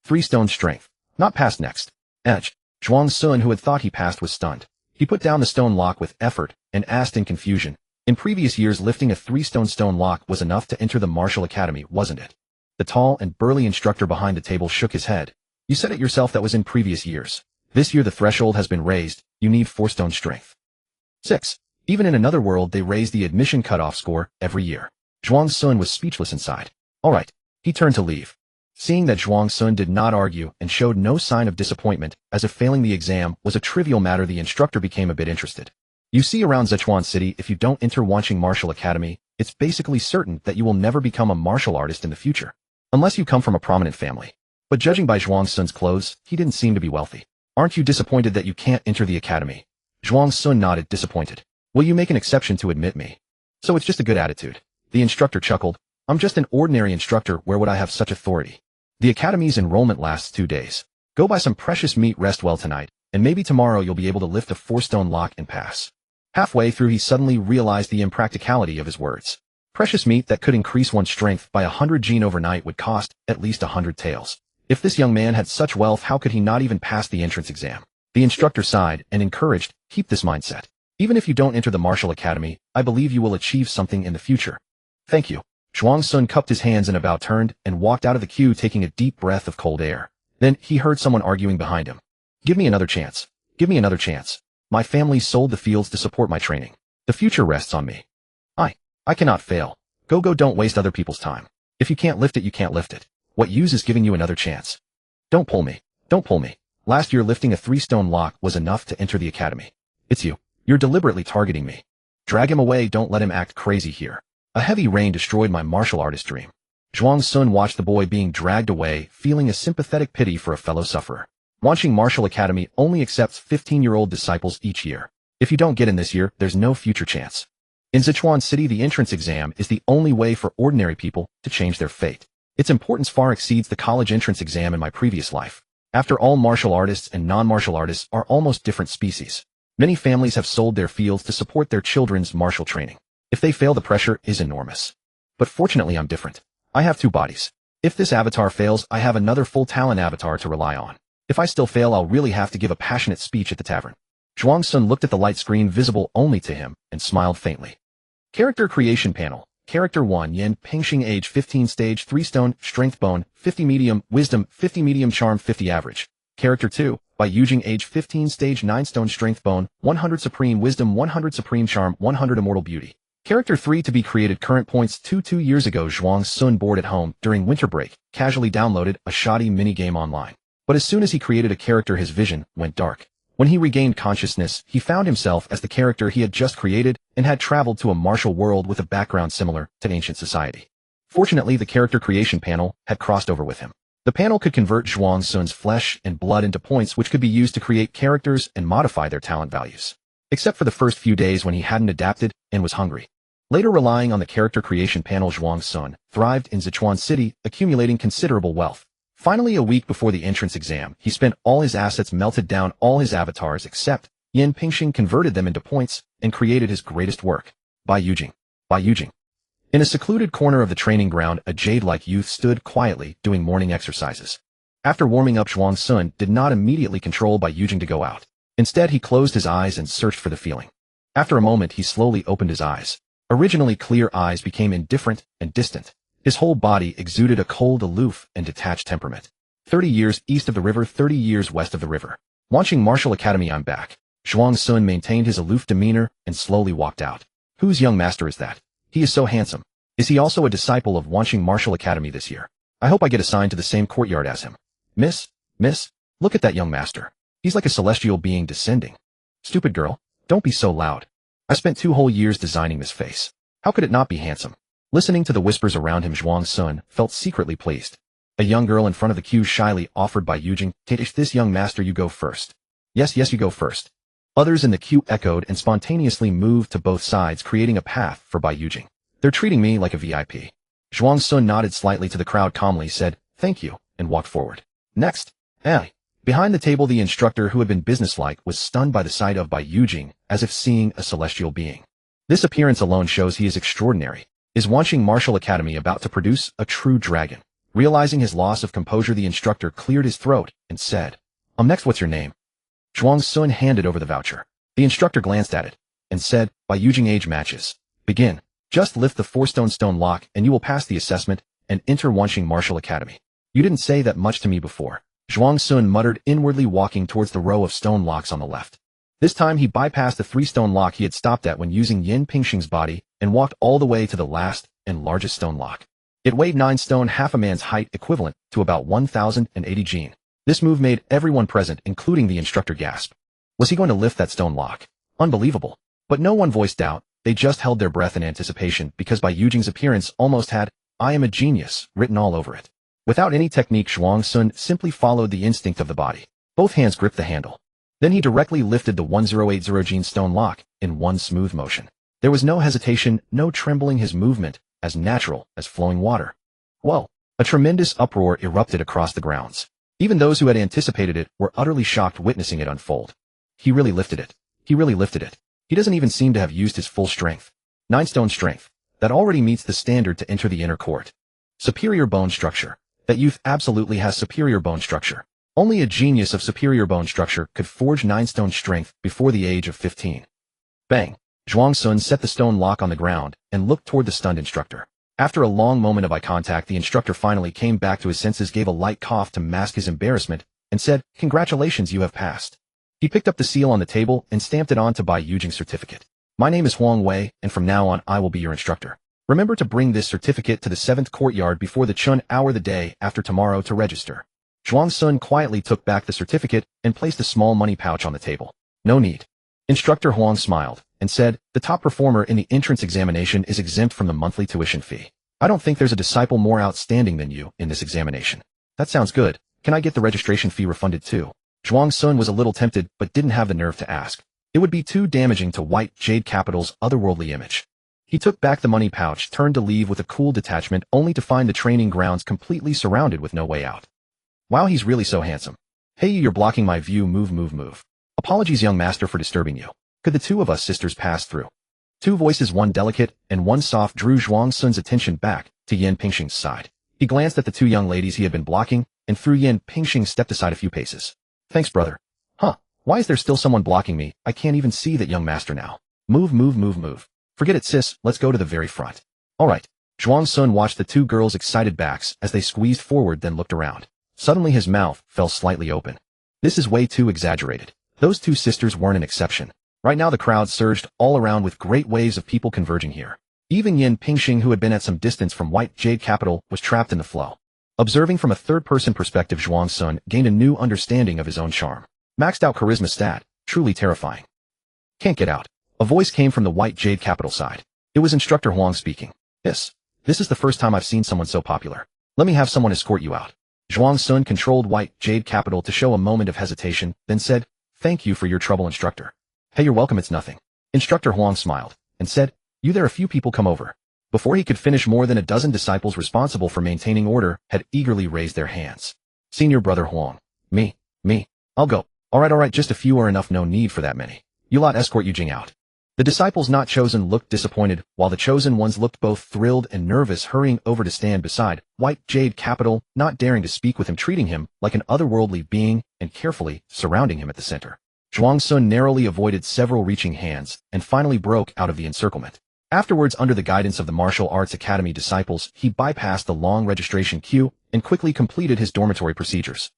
3 stone strength. Not past next. Edge. Zhuang Sun, who had thought he passed, was stunned. He put down the stone lock with effort and asked in confusion. In previous years, lifting a 3-stone lock was enough to enter the martial academy, wasn't it? The tall and burly instructor behind the table shook his head. You said it yourself, that was in previous years. This year the threshold has been raised. You need 4 stone strength. 6. Even in another world, they raise the admission cutoff score every year. Zhuang Sun was speechless inside. All right. He turned to leave. Seeing that Zhuang Sun did not argue and showed no sign of disappointment, as if failing the exam was a trivial matter, the instructor became a bit interested. You see, around Sichuan City, if you don't enter Wanqing Martial Academy, it's basically certain that you will never become a martial artist in the future. Unless you come from a prominent family. But judging by Zhuang Sun's clothes, he didn't seem to be wealthy. Aren't you disappointed that you can't enter the academy? Zhuang Sun nodded, disappointed. Will you make an exception to admit me? So it's just a good attitude. The instructor chuckled. I'm just an ordinary instructor, where would I have such authority? The academy's enrollment lasts 2 days. Go buy some precious meat, rest well tonight, and maybe tomorrow you'll be able to lift a 4-stone lock and pass. Halfway through, he suddenly realized the impracticality of his words. Precious meat that could increase one's strength by 100 gene overnight would cost at least 100 taels. If this young man had such wealth, how could he not even pass the entrance exam? The instructor sighed and encouraged, keep this mindset. Even if you don't enter the martial academy, I believe you will achieve something in the future. Thank you. Zhuang Sun cupped his hands in a bow, turned, and walked out of the queue, taking a deep breath of cold air. Then he heard someone arguing behind him. Give me another chance. Give me another chance. My family sold the fields to support my training. The future rests on me. I cannot fail. Go, don't waste other people's time. If you can't lift it, you can't lift it. What use is giving you another chance? Don't pull me. Don't pull me. Last year, lifting a 3-stone lock was enough to enter the academy. It's you. You're deliberately targeting me. Drag him away, don't let him act crazy here. A heavy rain destroyed my martial artist dream. Zhuang Sun watched the boy being dragged away, feeling a sympathetic pity for a fellow sufferer. Wanqing Martial Academy only accepts 15-year-old disciples each year. If you don't get in this year, there's no future chance. In Sichuan City, the entrance exam is the only way for ordinary people to change their fate. Its importance far exceeds the college entrance exam in my previous life. After all, martial artists and non-martial artists are almost different species. Many families have sold their fields to support their children's martial training. If they fail, the pressure is enormous. But fortunately, I'm different. I have 2 bodies. If this avatar fails, I have another full talent avatar to rely on. If I still fail, I'll really have to give a passionate speech at the tavern. Zhuang Sun looked at the light screen visible only to him and smiled faintly. Character Creation Panel. Character 1, Yin Pingxing, age 15, stage 3 stone, strength bone, 50 medium, wisdom, 50 medium, charm, 50 average. Character 2, Bai Yujing, age 15, stage 9 stone, strength bone, 100 supreme wisdom, 100 supreme charm, 100 immortal beauty. Character 3 to be created, current points 2 years ago, Zhuang Sun, bored at home during winter break, casually downloaded a shoddy minigame online. But as soon as he created a character, his vision went dark. When he regained consciousness, he found himself as the character he had just created and had traveled to a martial world with a background similar to ancient society. Fortunately, the character creation panel had crossed over with him. The panel could convert Zhuang Sun's flesh and blood into points which could be used to create characters and modify their talent values. Except for the first few days when he hadn't adapted and was hungry. Later, relying on the character creation panel, Zhuang Sun thrived in Sichuan City, accumulating considerable wealth. Finally, a week before the entrance exam, he spent all his assets, melted down all his avatars except Yin Pingxing, converted them into points, and created his greatest work, Bai Yujing. Bai Yujing. In a secluded corner of the training ground, a jade-like youth stood quietly doing morning exercises. After warming up, Zhuang Sun did not immediately control Bai Yujing to go out. Instead, he closed his eyes and searched for the feeling. After a moment, he slowly opened his eyes. Originally clear eyes became indifferent and distant. His whole body exuded a cold, aloof, and detached temperament. 30 years east of the river, 30 years west of the river. Wanqing Martial Academy, I'm back. Zhuang Sun maintained his aloof demeanor and slowly walked out. Whose young master is that? He is so handsome. Is he also a disciple of Wanqing Martial Academy this year? I hope I get assigned to the same courtyard as him. Miss, look at that young master. He's like a celestial being descending. Stupid girl, don't be so loud. I spent 2 whole years designing this face. How could it not be handsome? Listening to the whispers around him, Zhuang Sun felt secretly pleased. A young girl in front of the queue shyly offered Bai Yujing, "Take this young master, you go first." Yes, you go first. Others in the queue echoed and spontaneously moved to both sides, creating a path for Bai Yujing. They're treating me like a VIP. Zhuang Sun nodded slightly to the crowd, calmly said, "Thank you," and walked forward. Next. Behind the table, the instructor, who had been businesslike, was stunned by the sight of Bai Yujing, as if seeing a celestial being. This appearance alone shows he is extraordinary. Is Wanqing Martial Academy about to produce a true dragon? Realizing his loss of composure, the instructor cleared his throat and said, Next, what's your name? Zhuang Sun handed over the voucher. The instructor glanced at it and said, by using age matches. Begin. Just lift the 4-stone lock and you will pass the assessment and enter Wanxing Martial Academy. You didn't say that much to me before. Zhuang Sun muttered inwardly, walking towards the row of stone locks on the left. This time he bypassed the 3-stone lock he had stopped at when using Yin Pingxing's body and walked all the way to the last and largest stone lock. It weighed 9 stone, half a man's height, equivalent to about 1,080 jin. This move made everyone present, including the instructor, gasp. Was he going to lift that stone lock? Unbelievable. But no one voiced doubt. They just held their breath in anticipation because Bai Yujing's appearance almost had "I am a genius" written all over it. Without any technique, Zhuang Sun simply followed the instinct of the body. Both hands gripped the handle. Then he directly lifted the 1080 jin stone lock in one smooth motion. There was no hesitation, no trembling, his movement as natural as flowing water. Whoa! A tremendous uproar erupted across the grounds. Even those who had anticipated it were utterly shocked witnessing it unfold. He really lifted it. He really lifted it. He doesn't even seem to have used his full strength. 9-stone strength. That already meets the standard to enter the inner court. Superior bone structure. That youth absolutely has superior bone structure. Only a genius of superior bone structure could forge 9-stone strength before the age of 15. Bang! Zhuang Sun set the stone lock on the ground and looked toward the stunned instructor. After a long moment of eye contact, the instructor finally came back to his senses, gave a light cough to mask his embarrassment, and said, "Congratulations, you have passed." He picked up the seal on the table and stamped it onto Bai Yujing's certificate. "My name is Huang Wei, and from now on I will be your instructor. Remember to bring this certificate to the 7th courtyard before the Chun hour the day after tomorrow to register." Zhuang Sun quietly took back the certificate and placed a small money pouch on the table. "No need." Instructor Huang smiled and said, "The top performer in the entrance examination is exempt from the monthly tuition fee. I don't think there's a disciple more outstanding than you in this examination." "That sounds good. Can I get the registration fee refunded too?" Zhuang Sun was a little tempted but didn't have the nerve to ask. It would be too damaging to White Jade Capital's otherworldly image. He took back the money pouch, turned to leave with a cool detachment, only to find the training grounds completely surrounded with no way out. "Wow, he's really so handsome. Hey, you're blocking my view, move. Apologies, young master, for disturbing you. Could the two of us sisters pass through?" Two voices, one delicate and one soft, drew Zhuang Sun's attention back to Yin Pingxing's side. He glanced at the two young ladies he had been blocking and through Yin Pingxing stepped aside a few paces. "Thanks, brother." "Huh, why is there still someone blocking me? I can't even see that young master now." Move. "Forget it, sis, let's go to the very front." "Alright." Zhuang Sun watched the two girls' excited backs as they squeezed forward, then looked around. Suddenly his mouth fell slightly open. This is way too exaggerated. Those two sisters weren't an exception. Right now the crowd surged all around with great waves of people converging here. Even Yin Pingxing, who had been at some distance from White Jade Capital, was trapped in the flow. Observing from a third-person perspective, Zhuang Sun gained a new understanding of his own charm. Maxed out charisma stat, truly terrifying. "Can't get out." A voice came from the White Jade Capital side. It was Instructor Huang speaking. This is the first time I've seen someone so popular. Let me have someone escort you out." Zhuang Sun controlled White Jade Capital to show a moment of hesitation, then said, "Thank you for your trouble, instructor." "Hey, you're welcome, it's nothing." Instructor Huang smiled and said, "You there, a few people come over." Before he could finish, more than a dozen disciples responsible for maintaining order had eagerly raised their hands. "Senior brother Huang." Me. I'll go." Alright, just a few are enough, no need for that many. You lot escort Yujing out." The disciples not chosen looked disappointed, while the chosen ones looked both thrilled and nervous, hurrying over to stand beside White Jade Capital, not daring to speak with him, treating him like an otherworldly being and carefully surrounding him at the center. Zhuang Sun narrowly avoided several reaching hands and finally broke out of the encirclement. Afterwards, under the guidance of the Martial Arts Academy disciples, he bypassed the long registration queue and quickly completed his dormitory procedures.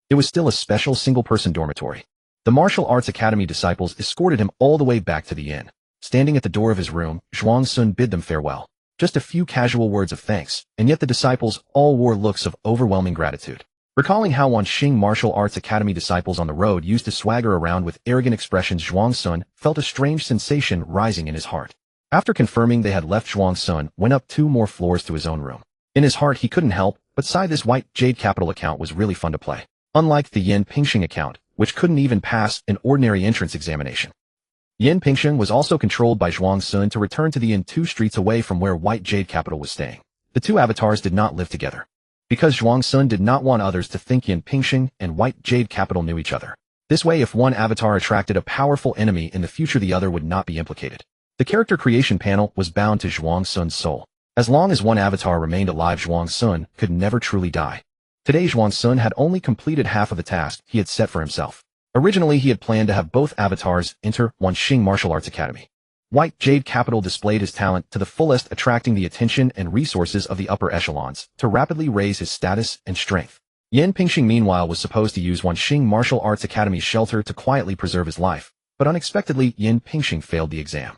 It was still a special single-person dormitory. The Martial Arts Academy disciples escorted him all the way back to the inn. Standing at the door of his room, Zhuang Sun bid them farewell. Just a few casual words of thanks, and yet the disciples all wore looks of overwhelming gratitude. Recalling how Wanxing Martial Arts Academy disciples on the road used to swagger around with arrogant expressions, Zhuang Sun felt a strange sensation rising in his heart. After confirming they had left, Zhuang Sun went up 2 more floors to his own room. In his heart he couldn't help but sigh. This White Jade Capital account was really fun to play. Unlike the Yin Pingxing account, which couldn't even pass an ordinary entrance examination. Yin Pingxing was also controlled by Zhuang Sun to return to the inn 2 streets away from where White Jade Capital was staying. The two avatars did not live together, because Zhuang Sun did not want others to think Yin Pingxing and White Jade Capital knew each other. This way, if one avatar attracted a powerful enemy in the future, the other would not be implicated. The character creation panel was bound to Zhuang Sun's soul. As long as one avatar remained alive, Zhuang Sun could never truly die. Today Zhuang Sun had only completed half of the task he had set for himself. Originally he had planned to have both avatars enter Wanxing Martial Arts Academy. White Jade Capital displayed his talent to the fullest, attracting the attention and resources of the upper echelons to rapidly raise his status and strength. Yan Pingxing meanwhile was supposed to use Wanxing Martial Arts Academy's shelter to quietly preserve his life, but unexpectedly Yan Pingxing failed the exam.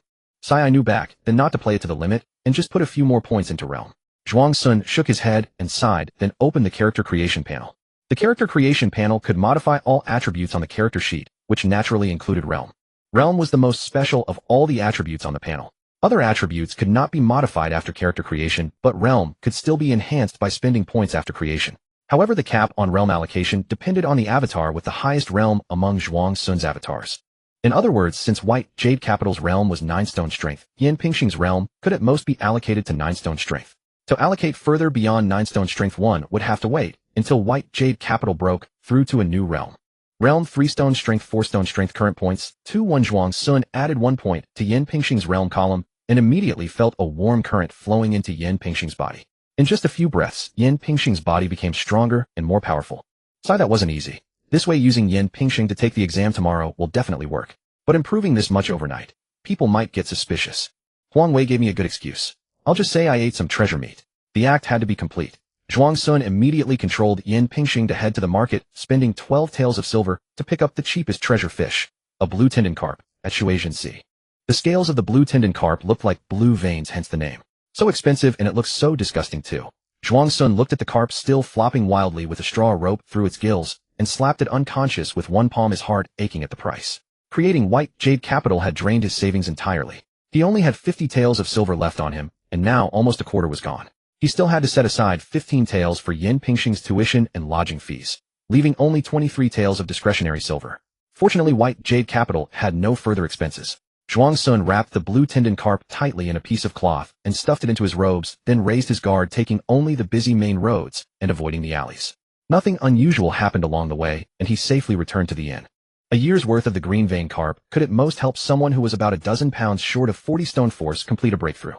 I knew back then not to play it to the limit and just put a few more points into realm. Zhuang Sun shook his head and sighed, then opened the character creation panel. The character creation panel could modify all attributes on the character sheet, which naturally included realm. Realm was the most special of all the attributes on the panel. Other attributes could not be modified after character creation, but realm could still be enhanced by spending points after creation. However, the cap on realm allocation depended on the avatar with the highest realm among Zhuang Sun's avatars. In other words, since White Jade Capital's realm was 9 stone strength, Yan Pingxing's realm could at most be allocated to 9 stone strength. To allocate further beyond 9 stone strength, one would have to wait until White Jade Capital broke through to a new realm. Realm 3 stone strength, 4 stone strength current points, 2-1 Zhuang Sun added 1 point to Yan Pingxing's realm column and immediately felt a warm current flowing into Yan Pingxing's body. In just a few breaths, Yan Pingxing's body became stronger and more powerful. That wasn't easy. This way using Yan Pingxing to take the exam tomorrow will definitely work. But improving this much overnight, people might get suspicious. Huang Wei gave me a good excuse. I'll just say I ate some treasure meat. The act had to be complete. Zhuang Sun immediately controlled Yan Pingxing to head to the market, spending 12 taels of silver to pick up the cheapest treasure fish, a blue tendon carp, at Shuaisian Sea. The scales of the blue tendon carp looked like blue veins, hence the name. So expensive, and it looked so disgusting too. Zhuang Sun looked at the carp still flopping wildly with a straw rope through its gills and slapped it unconscious with one palm, his heart aching at the price. Creating White Jade Capital had drained his savings entirely. He only had 50 taels of silver left on him, and now almost a quarter was gone. He still had to set aside 15 taels for Yan Pingxing's tuition and lodging fees, leaving only 23 taels of discretionary silver. Fortunately, White Jade Capital had no further expenses. Zhuang Sun wrapped the blue tendon carp tightly in a piece of cloth and stuffed it into his robes, then raised his guard, taking only the busy main roads and avoiding the alleys. Nothing unusual happened along the way, and he safely returned to the inn. A year's worth of the green vein carp could at most help someone who was about a dozen pounds short of 40 stone force complete a breakthrough.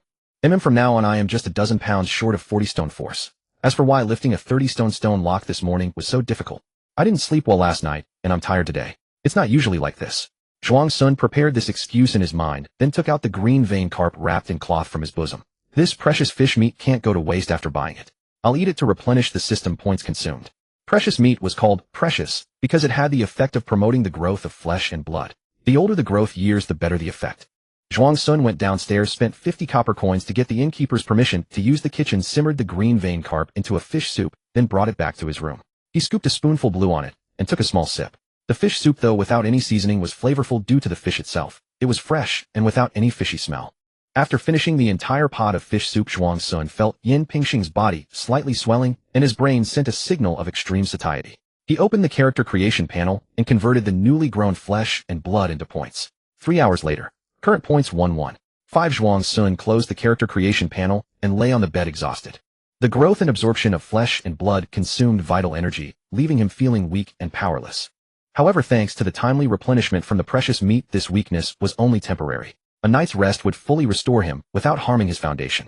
From now on I am just a dozen pounds short of 40 stone force. As for why lifting a 30 stone lock this morning was so difficult. I didn't sleep well last night, and I'm tired today. It's not usually like this. Zhuang Sun prepared this excuse in his mind, then took out the green vein carp wrapped in cloth from his bosom. This precious fish meat can't go to waste after buying it. I'll eat it to replenish the system points consumed. Precious meat was called precious because it had the effect of promoting the growth of flesh and blood. The older the growth years, the better the effect. Zhuang Sun went downstairs, spent 50 copper coins to get the innkeeper's permission to use the kitchen, simmered the green vein carp into a fish soup, then brought it back to his room. He scooped a spoonful blue on it and took a small sip. The fish soup, though without any seasoning, was flavorful due to the fish itself. It was fresh and without any fishy smell. After finishing the entire pot of fish soup, Zhuang Sun felt Yan Pingxing's body slightly swelling, and his brain sent a signal of extreme satiety. He opened the character creation panel and converted the newly grown flesh and blood into points. 3 hours later, current points 1-1. 5 Zhuang Sun closed the character creation panel and lay on the bed exhausted. The growth and absorption of flesh and blood consumed vital energy, leaving him feeling weak and powerless. However, thanks to the timely replenishment from the precious meat, this weakness was only temporary. A night's rest would fully restore him without harming his foundation.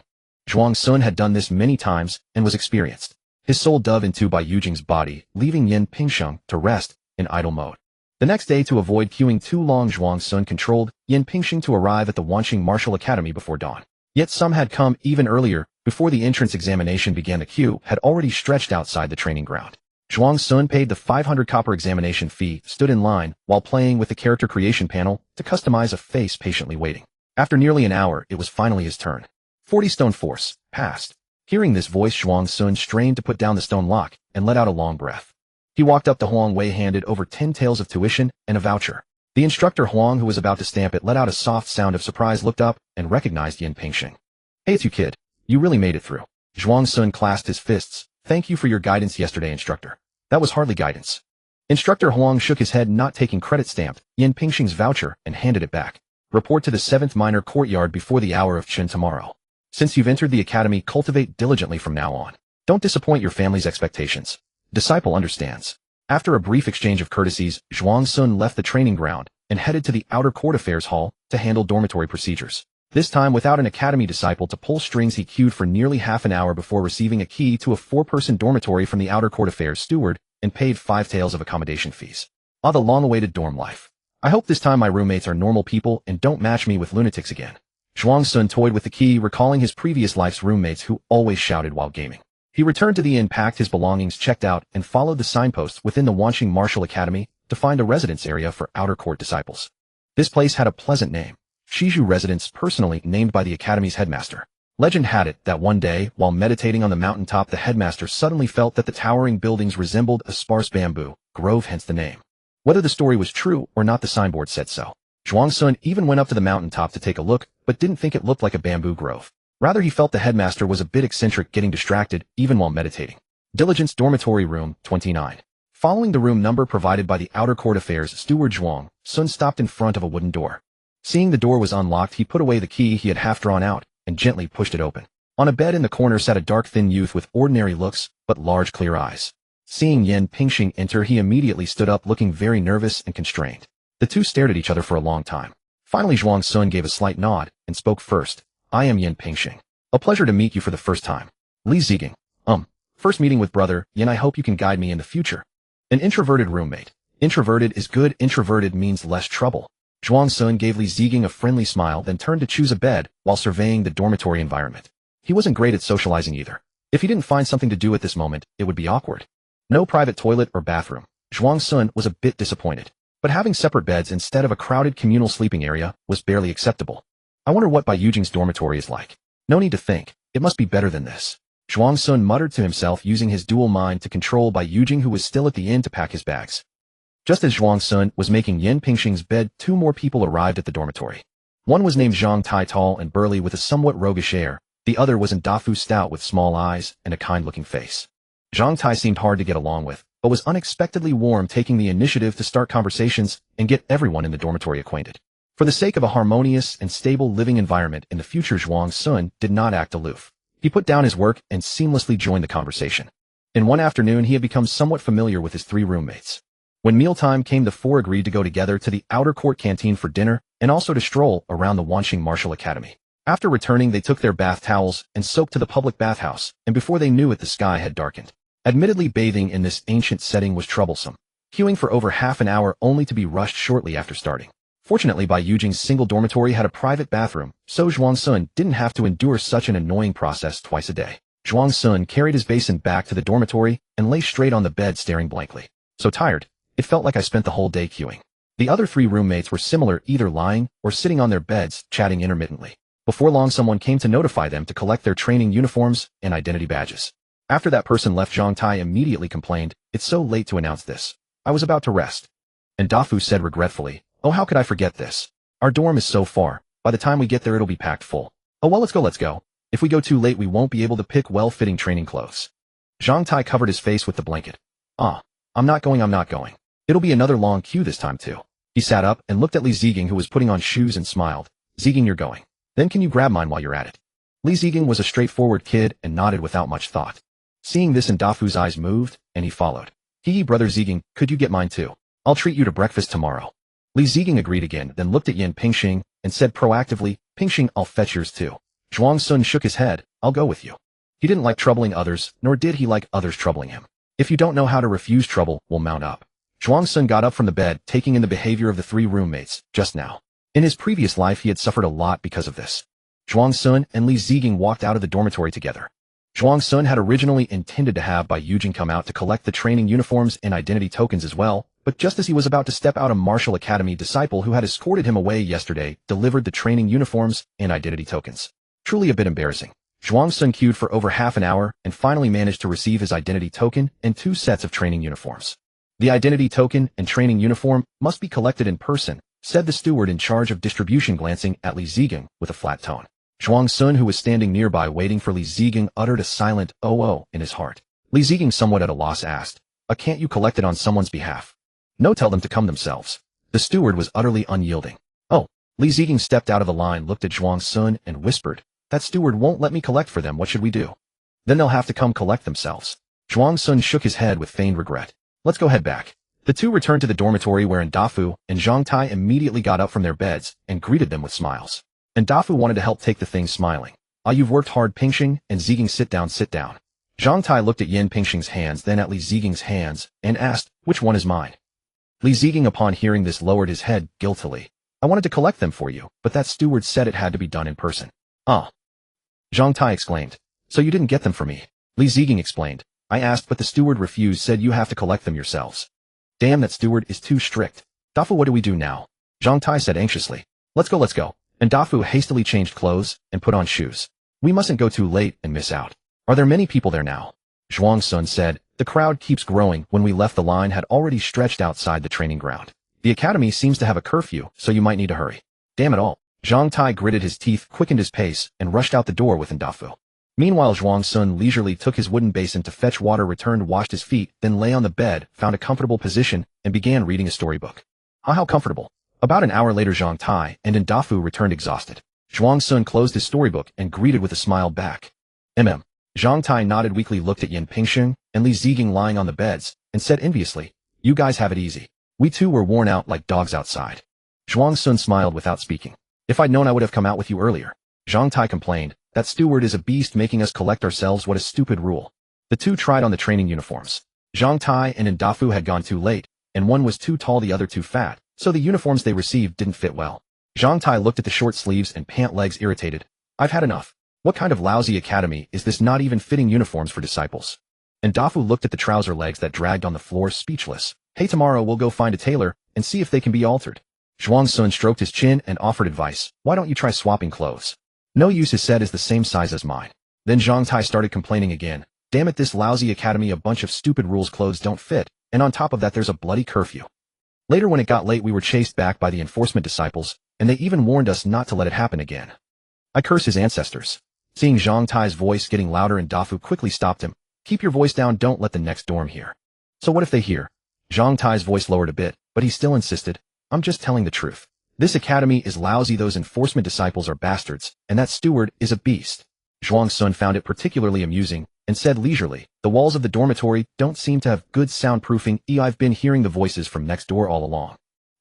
Zhuang Sun had done this many times and was experienced. His soul dove into Bai Yujing's body, leaving Yan Pingxing to rest in idle mode. The next day, to avoid queuing too long, Zhuang Sun controlled Yan Pingxing to arrive at the Wanxing Martial Academy before dawn. Yet some had come even earlier. Before the entrance examination began, the queue had already stretched outside the training ground. Zhuang Sun paid the 500 copper examination fee, stood in line while playing with the character creation panel to customize a face, patiently waiting. After nearly an hour, it was finally his turn. 40 stone force, passed. Hearing this voice, Zhuang Sun strained to put down the stone lock and let out a long breath. He walked up to Huang Wei, handed over 10 taels of tuition and a voucher. The instructor Huang, who was about to stamp it, let out a soft sound of surprise, looked up, and recognized Yan Pingxing. Hey, it's you, kid. You really made it through. Zhuang Sun clasped his fists. Thank you for your guidance yesterday, instructor. That was hardly guidance. Instructor Huang shook his head, not taking credit, stamped Yan Pingxing's voucher and handed it back. Report to the 7th minor courtyard before the hour of Qin tomorrow. Since you've entered the academy, cultivate diligently from now on. Don't disappoint your family's expectations. Disciple understands. After a brief exchange of courtesies, Zhuang Sun left the training ground and headed to the outer court affairs hall to handle dormitory procedures. This time without an academy disciple to pull strings, he queued for nearly half an hour before receiving a key to a 4-person dormitory from the outer court affairs steward and paid 5 taels of accommodation fees. Ah, the long-awaited dorm life. I hope this time my roommates are normal people and don't match me with lunatics again. Zhuang Sun toyed with the key, recalling his previous life's roommates who always shouted while gaming. He returned to the inn, packed his belongings, checked out, and followed the signposts within the Wanqing Martial Academy to find a residence area for outer court disciples. This place had a pleasant name, Shiju Residence, personally named by the academy's headmaster. Legend had it that one day, while meditating on the mountaintop, the headmaster suddenly felt that the towering buildings resembled a sparse bamboo grove, hence the name. Whether the story was true or not, the signboard said so. Zhuang Sun even went up to the mountaintop to take a look, but didn't think it looked like a bamboo grove. Rather, he felt the headmaster was a bit eccentric, getting distracted even while meditating. Diligence Dormitory Room 29. Following the room number provided by the outer court affairs steward, Zhuang Sun stopped in front of a wooden door. Seeing the door was unlocked, he put away the key he had half drawn out and gently pushed it open. On a bed in the corner sat a dark, thin youth with ordinary looks but large, clear eyes. Seeing Yan Pingxing enter, he immediately stood up, looking very nervous and constrained. The two stared at each other for a long time. Finally, Zhuang Sun gave a slight nod and spoke first. I am Yan Pingxing. A pleasure to meet you for the first time. Li Ziging. First meeting with brother Yan. I hope you can guide me in the future. An introverted roommate. Introverted is good. Introverted means less trouble. Zhuang Sun gave Li Ziging a friendly smile, then turned to choose a bed while surveying the dormitory environment. He wasn't great at socializing either. If he didn't find something to do at this moment, it would be awkward. No private toilet or bathroom. Zhuang Sun was a bit disappointed. But having separate beds instead of a crowded communal sleeping area was barely acceptable. I wonder what Bai Yujing's dormitory is like. No need to think. It must be better than this. Zhuang Sun muttered to himself, using his dual mind to control Bai Yujing, who was still at the inn, to pack his bags. Just as Zhuang Sun was making Yan Pingxing's bed, 2 more people arrived at the dormitory. One was named Zhang Tai, tall and burly with a somewhat roguish air. The other was Dafu, stout with small eyes and a kind-looking face. Zhang Tai seemed hard to get along with, but was unexpectedly warm, taking the initiative to start conversations and get everyone in the dormitory acquainted. For the sake of a harmonious and stable living environment in the future, Zhuang Sun did not act aloof. He put down his work and seamlessly joined the conversation. In one afternoon, he had become somewhat familiar with his 3 roommates. When mealtime came, the 4 agreed to go together to the outer court canteen for dinner and also to stroll around the Wanqing Martial Academy. After returning, they took their bath towels and soaked to the public bathhouse, and before they knew it, the sky had darkened. Admittedly, bathing in this ancient setting was troublesome, queuing for over half an hour only to be rushed shortly after starting. Fortunately, Bai Yujing's single dormitory had a private bathroom, so Zhuang Sun didn't have to endure such an annoying process twice a day. Zhuang Sun carried his basin back to the dormitory and lay straight on the bed, staring blankly. So tired, it felt like I spent the whole day queuing. The other 3 roommates were similar, either lying or sitting on their beds, chatting intermittently. Before long, someone came to notify them to collect their training uniforms and identity badges. After that person left, Zhang Tai immediately complained, "It's so late to announce this. I was about to rest." And Dafu said regretfully, "Oh, how could I forget this? Our dorm is so far. By the time we get there, it'll be packed full. Oh well, let's go. If we go too late, we won't be able to pick well-fitting training clothes." Zhang Tai covered his face with the blanket. I'm not going. It'll be another long queue this time too." He sat up and looked at Li Ziging, who was putting on shoes, and smiled. "Ziging, you're going. Then can you grab mine while you're at it?" Li Ziging was a straightforward kid and nodded without much thought. Seeing this, Dafu's eyes moved, and he followed. Brother Ziging, could you get mine too? I'll treat you to breakfast tomorrow." Li Ziging agreed again, then looked at Yan Pingxing and said proactively, "Pingxing, I'll fetch yours too." Zhuang Sun shook his head. "I'll go with you." He didn't like troubling others, nor did he like others troubling him. If you don't know how to refuse, trouble will mount up. Zhuang Sun got up from the bed, taking in the behavior of the 3 roommates just now. In his previous life, he had suffered a lot because of this. Zhuang Sun and Li Ziging walked out of the dormitory together. Zhuang Sun had originally intended to have Bai Yujing come out to collect the training uniforms and identity tokens as well, but just as he was about to step out, a Martial Academy disciple who had escorted him away yesterday delivered the training uniforms and identity tokens. Truly a bit embarrassing. Zhuang Sun queued for over half an hour and finally managed to receive his identity token and 2 sets of training uniforms. "The identity token and training uniform must be collected in person," said the steward in charge of distribution, glancing at Li Ziging with a flat tone. Zhuang Sun, who was standing nearby waiting for Li Ziging, uttered a silent "oh" in his heart. Li Ziging, somewhat at a loss, asked, "Can't you collect it on someone's behalf?" "No, tell them to come themselves." The steward was utterly unyielding. "Oh." Li Ziging stepped out of the line, looked at Zhuang Sun, and whispered, "That steward won't let me collect for them. What should we do?" "Then they'll have to come collect themselves." Zhuang Sun shook his head with feigned regret. "Let's go head back." The two returned to the dormitory, wherein Dafu and Zhang Tai immediately got up from their beds and greeted them with smiles. And Dafu wanted to help take the thing, smiling. Ah, you've worked hard, Pingxing, and Ziging, sit down, sit down. Zhang Tai looked at Yin Pingxing's hands, then at Li Ziging's hands, and asked, which one is mine? Li Ziging, upon hearing this, lowered his head guiltily. I wanted to collect them for you, but that steward said it had to be done in person. Ah. Zhang Tai exclaimed. So you didn't get them for me? Li Ziging explained. I asked, but the steward refused, said you have to collect them yourselves. Damn, that steward is too strict. Dafu, what do we do now? Zhang Tai said anxiously. Let's go. And Dafu hastily changed clothes and put on shoes. We mustn't go too late and miss out. Are there many people there now? Zhuang Sun said. The crowd keeps growing. When we left, the line had already stretched outside the training ground. The academy seems to have a curfew, so you might need to hurry. Damn it all. Zhang Tai gritted his teeth, quickened his pace, and rushed out the door with Dafu. Meanwhile, Zhuang Sun leisurely took his wooden basin to fetch water, returned, washed his feet, then lay on the bed, found a comfortable position, and began reading a storybook. Ah, how comfortable. About an hour later, Zhang Tai and Dafu returned exhausted. Zhuang Sun closed his storybook and greeted with a smile back. Zhang Tai nodded weakly, looked at Yin Pingxing and Li Ziging lying on the beds, and said enviously, you guys have it easy. We too were worn out like dogs outside. Zhuang Sun smiled without speaking. If I'd known, I would have come out with you earlier. Zhang Tai complained. That steward is a beast, making us collect ourselves. What a stupid rule. The two tried on the training uniforms. Zhang Tai and Dafu had gone too late, and one was too tall, the other too fat, so the uniforms they received didn't fit well. Zhang Tai looked at the short sleeves and pant legs, irritated. I've had enough. What kind of lousy academy is this, not even fitting uniforms for disciples? And Dafu looked at the trouser legs that dragged on the floor, speechless. Hey, tomorrow we'll go find a tailor and see if they can be altered. Zhuang Sun stroked his chin and offered advice. Why don't you try swapping clothes? No use, his set is the same size as mine. Then Zhang Tai started complaining again. Damn it, this lousy academy, a bunch of stupid rules, clothes don't fit, and on top of that there's a bloody curfew. Later, when it got late, we were chased back by the enforcement disciples, and they even warned us not to let it happen again. I curse his ancestors. Seeing Zhang Tai's voice getting louder, and Dafu quickly stopped him. Keep your voice down, don't let the next dorm hear. So what if they hear? Zhang Tai's voice lowered a bit, but he still insisted. I'm just telling the truth. This academy is lousy, those enforcement disciples are bastards, and that steward is a beast. Zhuang Sun found it particularly amusing, and said leisurely, the walls of the dormitory don't seem to have good soundproofing. I've been hearing the voices from next door all along.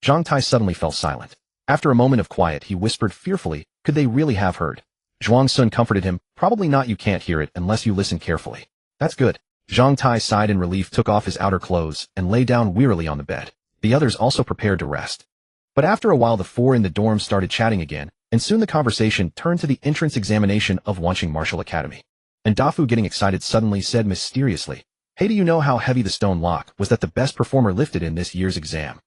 Zhang Tai suddenly fell silent. After a moment of quiet, he whispered fearfully, could they really have heard? Zhuang Sun comforted him, probably not, you can't hear it unless you listen carefully. That's good. Zhang Tai sighed in relief, took off his outer clothes, and lay down wearily on the bed. The others also prepared to rest. But after a while, the four in the dorm started chatting again, and soon the conversation turned to the entrance examination of Wanqing Martial Academy. And Dafu, getting excited, suddenly said mysteriously, hey, do you know how heavy the stone lock was that the best performer lifted in this year's exam?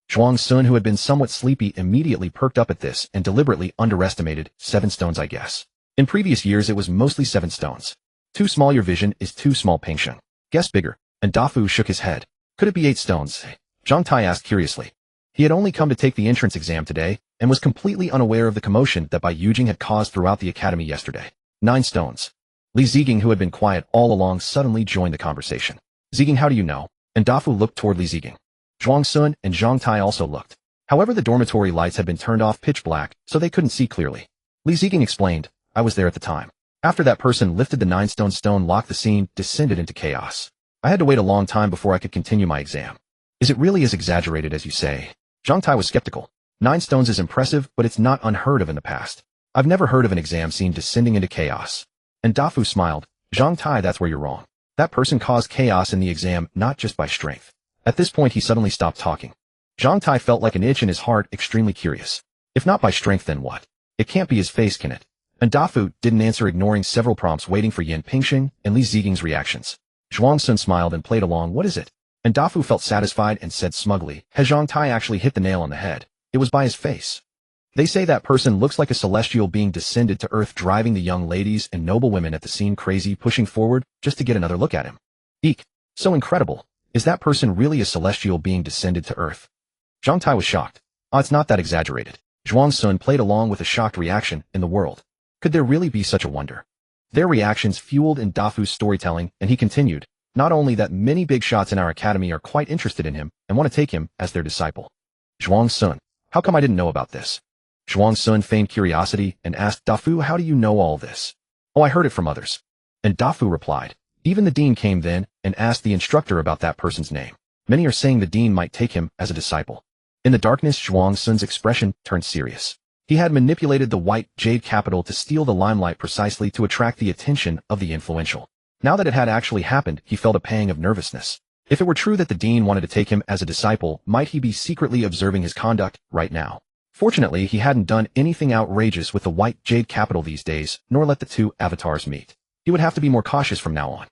Zhuang Sun, who had been somewhat sleepy, immediately perked up at this and deliberately underestimated. 7 stones, I guess. In previous years, it was mostly 7 stones. Too small, your vision is too small, Pingxing. Guess bigger. And Dafu shook his head. Could it be 8 stones? Zhang Tai asked curiously. He had only come to take the entrance exam today, and was completely unaware of the commotion that Bai Yujing had caused throughout the academy yesterday. 9 stones. Li Ziging, who had been quiet all along, suddenly joined the conversation. Ziging, how do you know? And Dafu looked toward Li Ziging. Zhuang Sun and Zhang Tai also looked. However, the dormitory lights had been turned off pitch black, so they couldn't see clearly. Li Ziging explained, I was there at the time. After that person lifted the 9 stone lock, the scene descended into chaos. I had to wait a long time before I could continue my exam. Is it really as exaggerated as you say? Zhang Tai was skeptical. 9 stones is impressive, but it's not unheard of in the past. I've never heard of an exam scene descending into chaos. And Dafu smiled. Zhang Tai, that's where you're wrong. That person caused chaos in the exam, not just by strength. At this point, he suddenly stopped talking. Zhang Tai felt like an itch in his heart, extremely curious. If not by strength, then what? It can't be his face, can it? And Dafu didn't answer, ignoring several prompts, waiting for Yin Pingxing and Li Ziging's reactions. Zhuang Sun smiled and played along. What is it? And Dafu felt satisfied and said smugly, has Zhang Tai actually hit the nail on the head? It was by his face. They say that person looks like a celestial being descended to earth, driving the young ladies and noble women at the scene crazy, pushing forward just to get another look at him. Eek. So incredible. Is that person really a celestial being descended to earth? Zhang Tai was shocked. It's not that exaggerated. Zhuang Sun played along with a shocked reaction in the world. Could there really be such a wonder? Their reactions fueled in Dafu's storytelling, and he continued, not only that, many big shots in our academy are quite interested in him and want to take him as their disciple. Zhuang Sun, how come I didn't know about this? Zhuang Sun feigned curiosity and asked Dafu, how do you know all this? Oh, I heard it from others. And Dafu replied, even the dean came then and asked the instructor about that person's name. Many are saying the dean might take him as a disciple. In the darkness, Zhuang Sun's expression turned serious. He had manipulated the white jade capital to steal the limelight precisely to attract the attention of the influential. Now that it had actually happened, he felt a pang of nervousness. If it were true that the dean wanted to take him as a disciple, might he be secretly observing his conduct right now? Fortunately, he hadn't done anything outrageous with the white jade capital these days, nor let the two avatars meet. He would have to be more cautious from now on.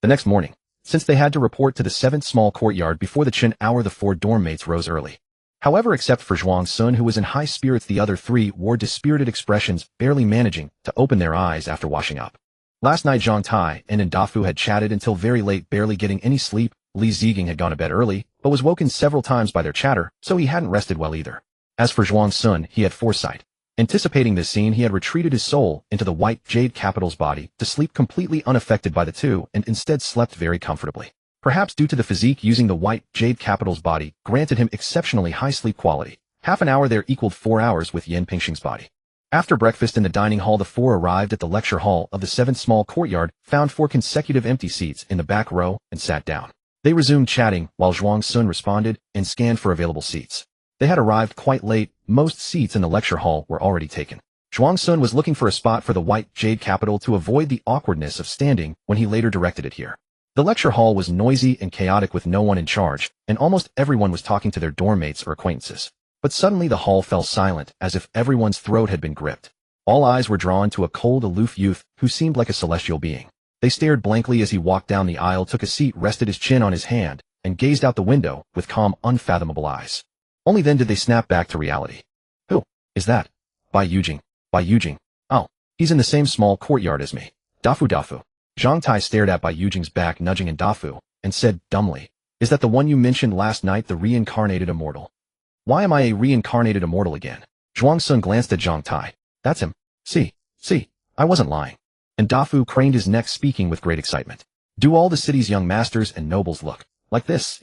The next morning, since they had to report to the 7th small courtyard before the Qin hour, the 4 dorm mates rose early. However, except for Zhuang Sun, who was in high spirits, the other 3 wore dispirited expressions, barely managing to open their eyes after washing up. Last night, Zhang Tai and Dafu had chatted until very late, barely getting any sleep. Li Ziging had gone to bed early, but was woken several times by their chatter, so he hadn't rested well either. As for Zhuang Sun, he had foresight. Anticipating this scene, he had retreated his soul into the white jade capital's body to sleep completely unaffected by the two, and instead slept very comfortably. Perhaps due to the physique using the white jade capital's body granted him exceptionally high sleep quality. Half an hour there equaled 4 hours with Yan Pingxing's body. After breakfast in the dining hall, the 4 arrived at the lecture hall of the 7th small courtyard, found 4 consecutive empty seats in the back row, and sat down. They resumed chatting while Zhuang Sun responded and scanned for available seats. They had arrived quite late. Most seats in the lecture hall were already taken. Zhuang Sun was looking for a spot for the white jade capital to avoid the awkwardness of standing when he later directed it here. The lecture hall was noisy and chaotic with no one in charge, and almost everyone was talking to their dorm mates or acquaintances. But suddenly the hall fell silent, as if everyone's throat had been gripped. All eyes were drawn to a cold, aloof youth who seemed like a celestial being. They stared blankly as he walked down the aisle, took a seat, rested his chin on his hand, and gazed out the window with calm, unfathomable eyes. Only then did they snap back to reality. Who is that? Bai Yujing. Bai Yujing. Oh, he's in the same small courtyard as me. Dafu. Zhang Tai stared at Bai Yujing's back, nudging in Dafu, and said dumbly, "Is that the one you mentioned last night, the reincarnated immortal?" "Why am I a reincarnated immortal again?" Zhuang Sun glanced at Zhang Tai. "That's him. See, I wasn't lying." And Dafu craned his neck, speaking with great excitement. "Do all the city's young masters and nobles look like this?"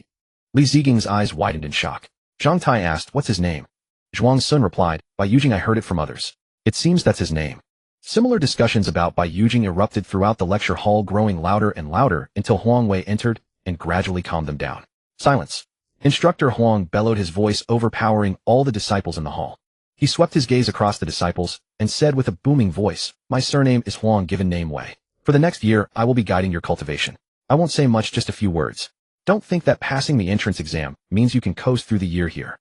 Li Ziging's eyes widened in shock. Zhang Tai asked, "What's his name?" Zhuang Sun replied, "Bai Yujing. I heard it from others. It seems that's his name." Similar discussions about Bai Yujing erupted throughout the lecture hall, growing louder and louder until Huang Wei entered and gradually calmed them down. "Silence." Instructor Huang bellowed, his voice overpowering all the disciples in the hall. He swept his gaze across the disciples and said with a booming voice, "My surname is Huang, given name Wei. For the next year, I will be guiding your cultivation. I won't say much, just a few words. Don't think that passing the entrance exam means you can coast through the year here.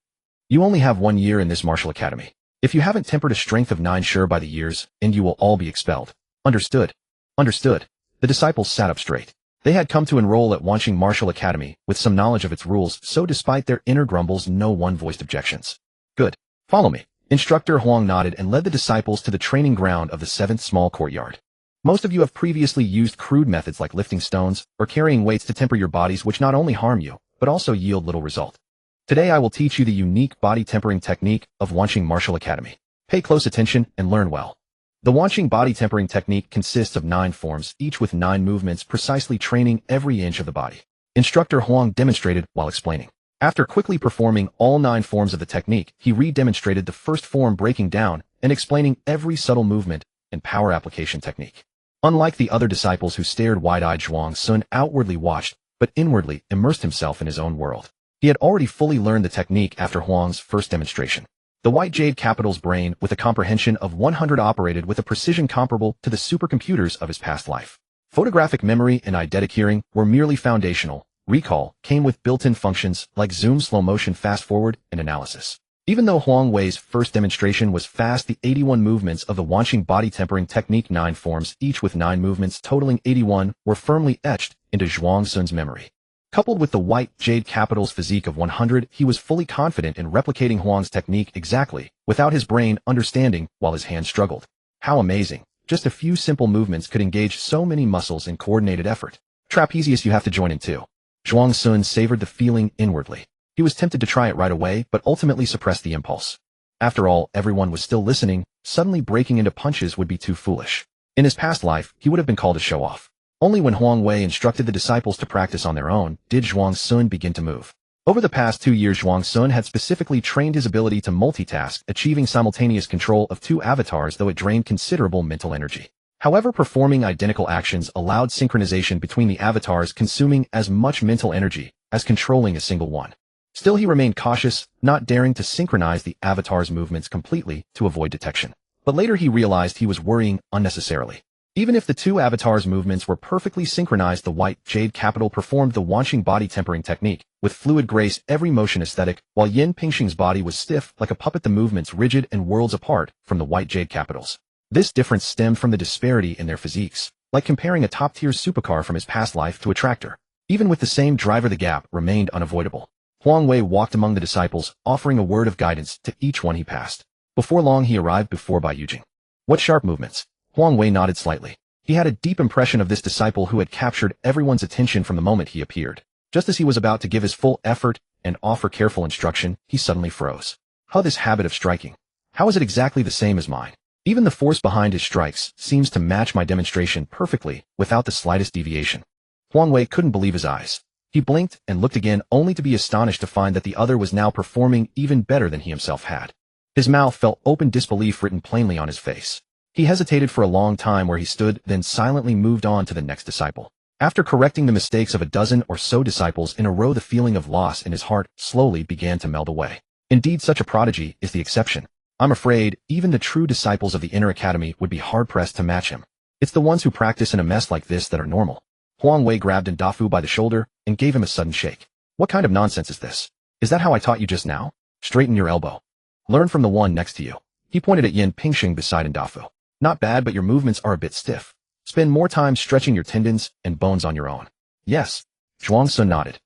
You only have 1 year in this martial academy. If you haven't tempered a strength of 9 sure by the years, and you will all be expelled. Understood?" Understood. The disciples sat up straight. They had come to enroll at Wanqing Martial Academy with some knowledge of its rules, so despite their inner grumbles, no one voiced objections. "Good. Follow me." Instructor Huang nodded and led the disciples to the training ground of the 7th small courtyard. Most of you have previously used crude methods like lifting stones or carrying weights to temper your bodies, which not only harm you, but also yield little result. Today I will teach you the unique body tempering technique of Wanqing Martial Academy. Pay close attention and learn well. The Wanqing body tempering technique consists of 9 forms, each with 9 movements, precisely training every inch of the body. Instructor Huang demonstrated while explaining. After quickly performing all 9 forms of the technique, he re-demonstrated the first form, breaking down and explaining every subtle movement and power application technique. Unlike the other disciples who stared wide-eyed, Zhuang Sun outwardly watched, but inwardly immersed himself in his own world. He had already fully learned the technique after Huang's first demonstration. The white jade capital's brain, with a comprehension of 100, operated with a precision comparable to the supercomputers of his past life. Photographic memory and eidetic hearing were merely foundational. Recall came with built-in functions like zoom, slow motion, fast forward, and analysis. Even though Huang Wei's first demonstration was fast, the 81 movements of the Wanqing body tempering technique, 9 forms, each with 9 movements totaling 81, were firmly etched into Zhuang Sun's memory. Coupled with the white jade capital's physique of 100, he was fully confident in replicating Huang's technique exactly, without his brain understanding while his hands struggled. How amazing! Just a few simple movements could engage so many muscles in coordinated effort. Trapezius, you have to join in too. Zhuang Sun savored the feeling inwardly. He was tempted to try it right away, but ultimately suppressed the impulse. After all, everyone was still listening. Suddenly breaking into punches would be too foolish. In his past life, he would have been called a show-off. Only when Huang Wei instructed the disciples to practice on their own did Zhuang Sun begin to move. Over the past 2 years, Zhuang Sun had specifically trained his ability to multitask, achieving simultaneous control of 2 avatars, though it drained considerable mental energy. However, performing identical actions allowed synchronization between the avatars, consuming as much mental energy as controlling a single one. Still, he remained cautious, not daring to synchronize the avatar's movements completely to avoid detection. But later he realized he was worrying unnecessarily. Even if the two avatars' movements were perfectly synchronized, the white jade capital performed the Wanqing body tempering technique, with fluid grace every motion aesthetic, while Yin Pingxing's body was stiff like a puppet, the movements rigid and worlds apart from the white jade capitals. This difference stemmed from the disparity in their physiques, like comparing a top-tier supercar from his past life to a tractor. Even with the same driver, the gap remained unavoidable. Huang Wei walked among the disciples, offering a word of guidance to each one he passed. Before long he arrived before Bai Yujing. What sharp movements! Huang Wei nodded slightly. He had a deep impression of this disciple who had captured everyone's attention from the moment he appeared. Just as he was about to give his full effort and offer careful instruction, he suddenly froze. How this habit of striking? How is it exactly the same as mine? Even the force behind his strikes seems to match my demonstration perfectly, without the slightest deviation. Huang Wei couldn't believe his eyes. He blinked and looked again, only to be astonished to find that the other was now performing even better than he himself had. His mouth felt open, disbelief written plainly on his face. He hesitated for a long time where he stood, then silently moved on to the next disciple. After correcting the mistakes of a dozen or so disciples in a row, the feeling of loss in his heart slowly began to melt away. Indeed, such a prodigy is the exception. I'm afraid even the true disciples of the inner academy would be hard-pressed to match him. It's the ones who practice in a mess like this that are normal. Huang Wei grabbed Ndafu by the shoulder and gave him a sudden shake. What kind of nonsense is this? Is that how I taught you just now? Straighten your elbow. Learn from the one next to you. He pointed at Yin Pingxing beside Ndafu. Not bad, but your movements are a bit stiff. Spend more time stretching your tendons and bones on your own. Yes. Zhuang Sun nodded.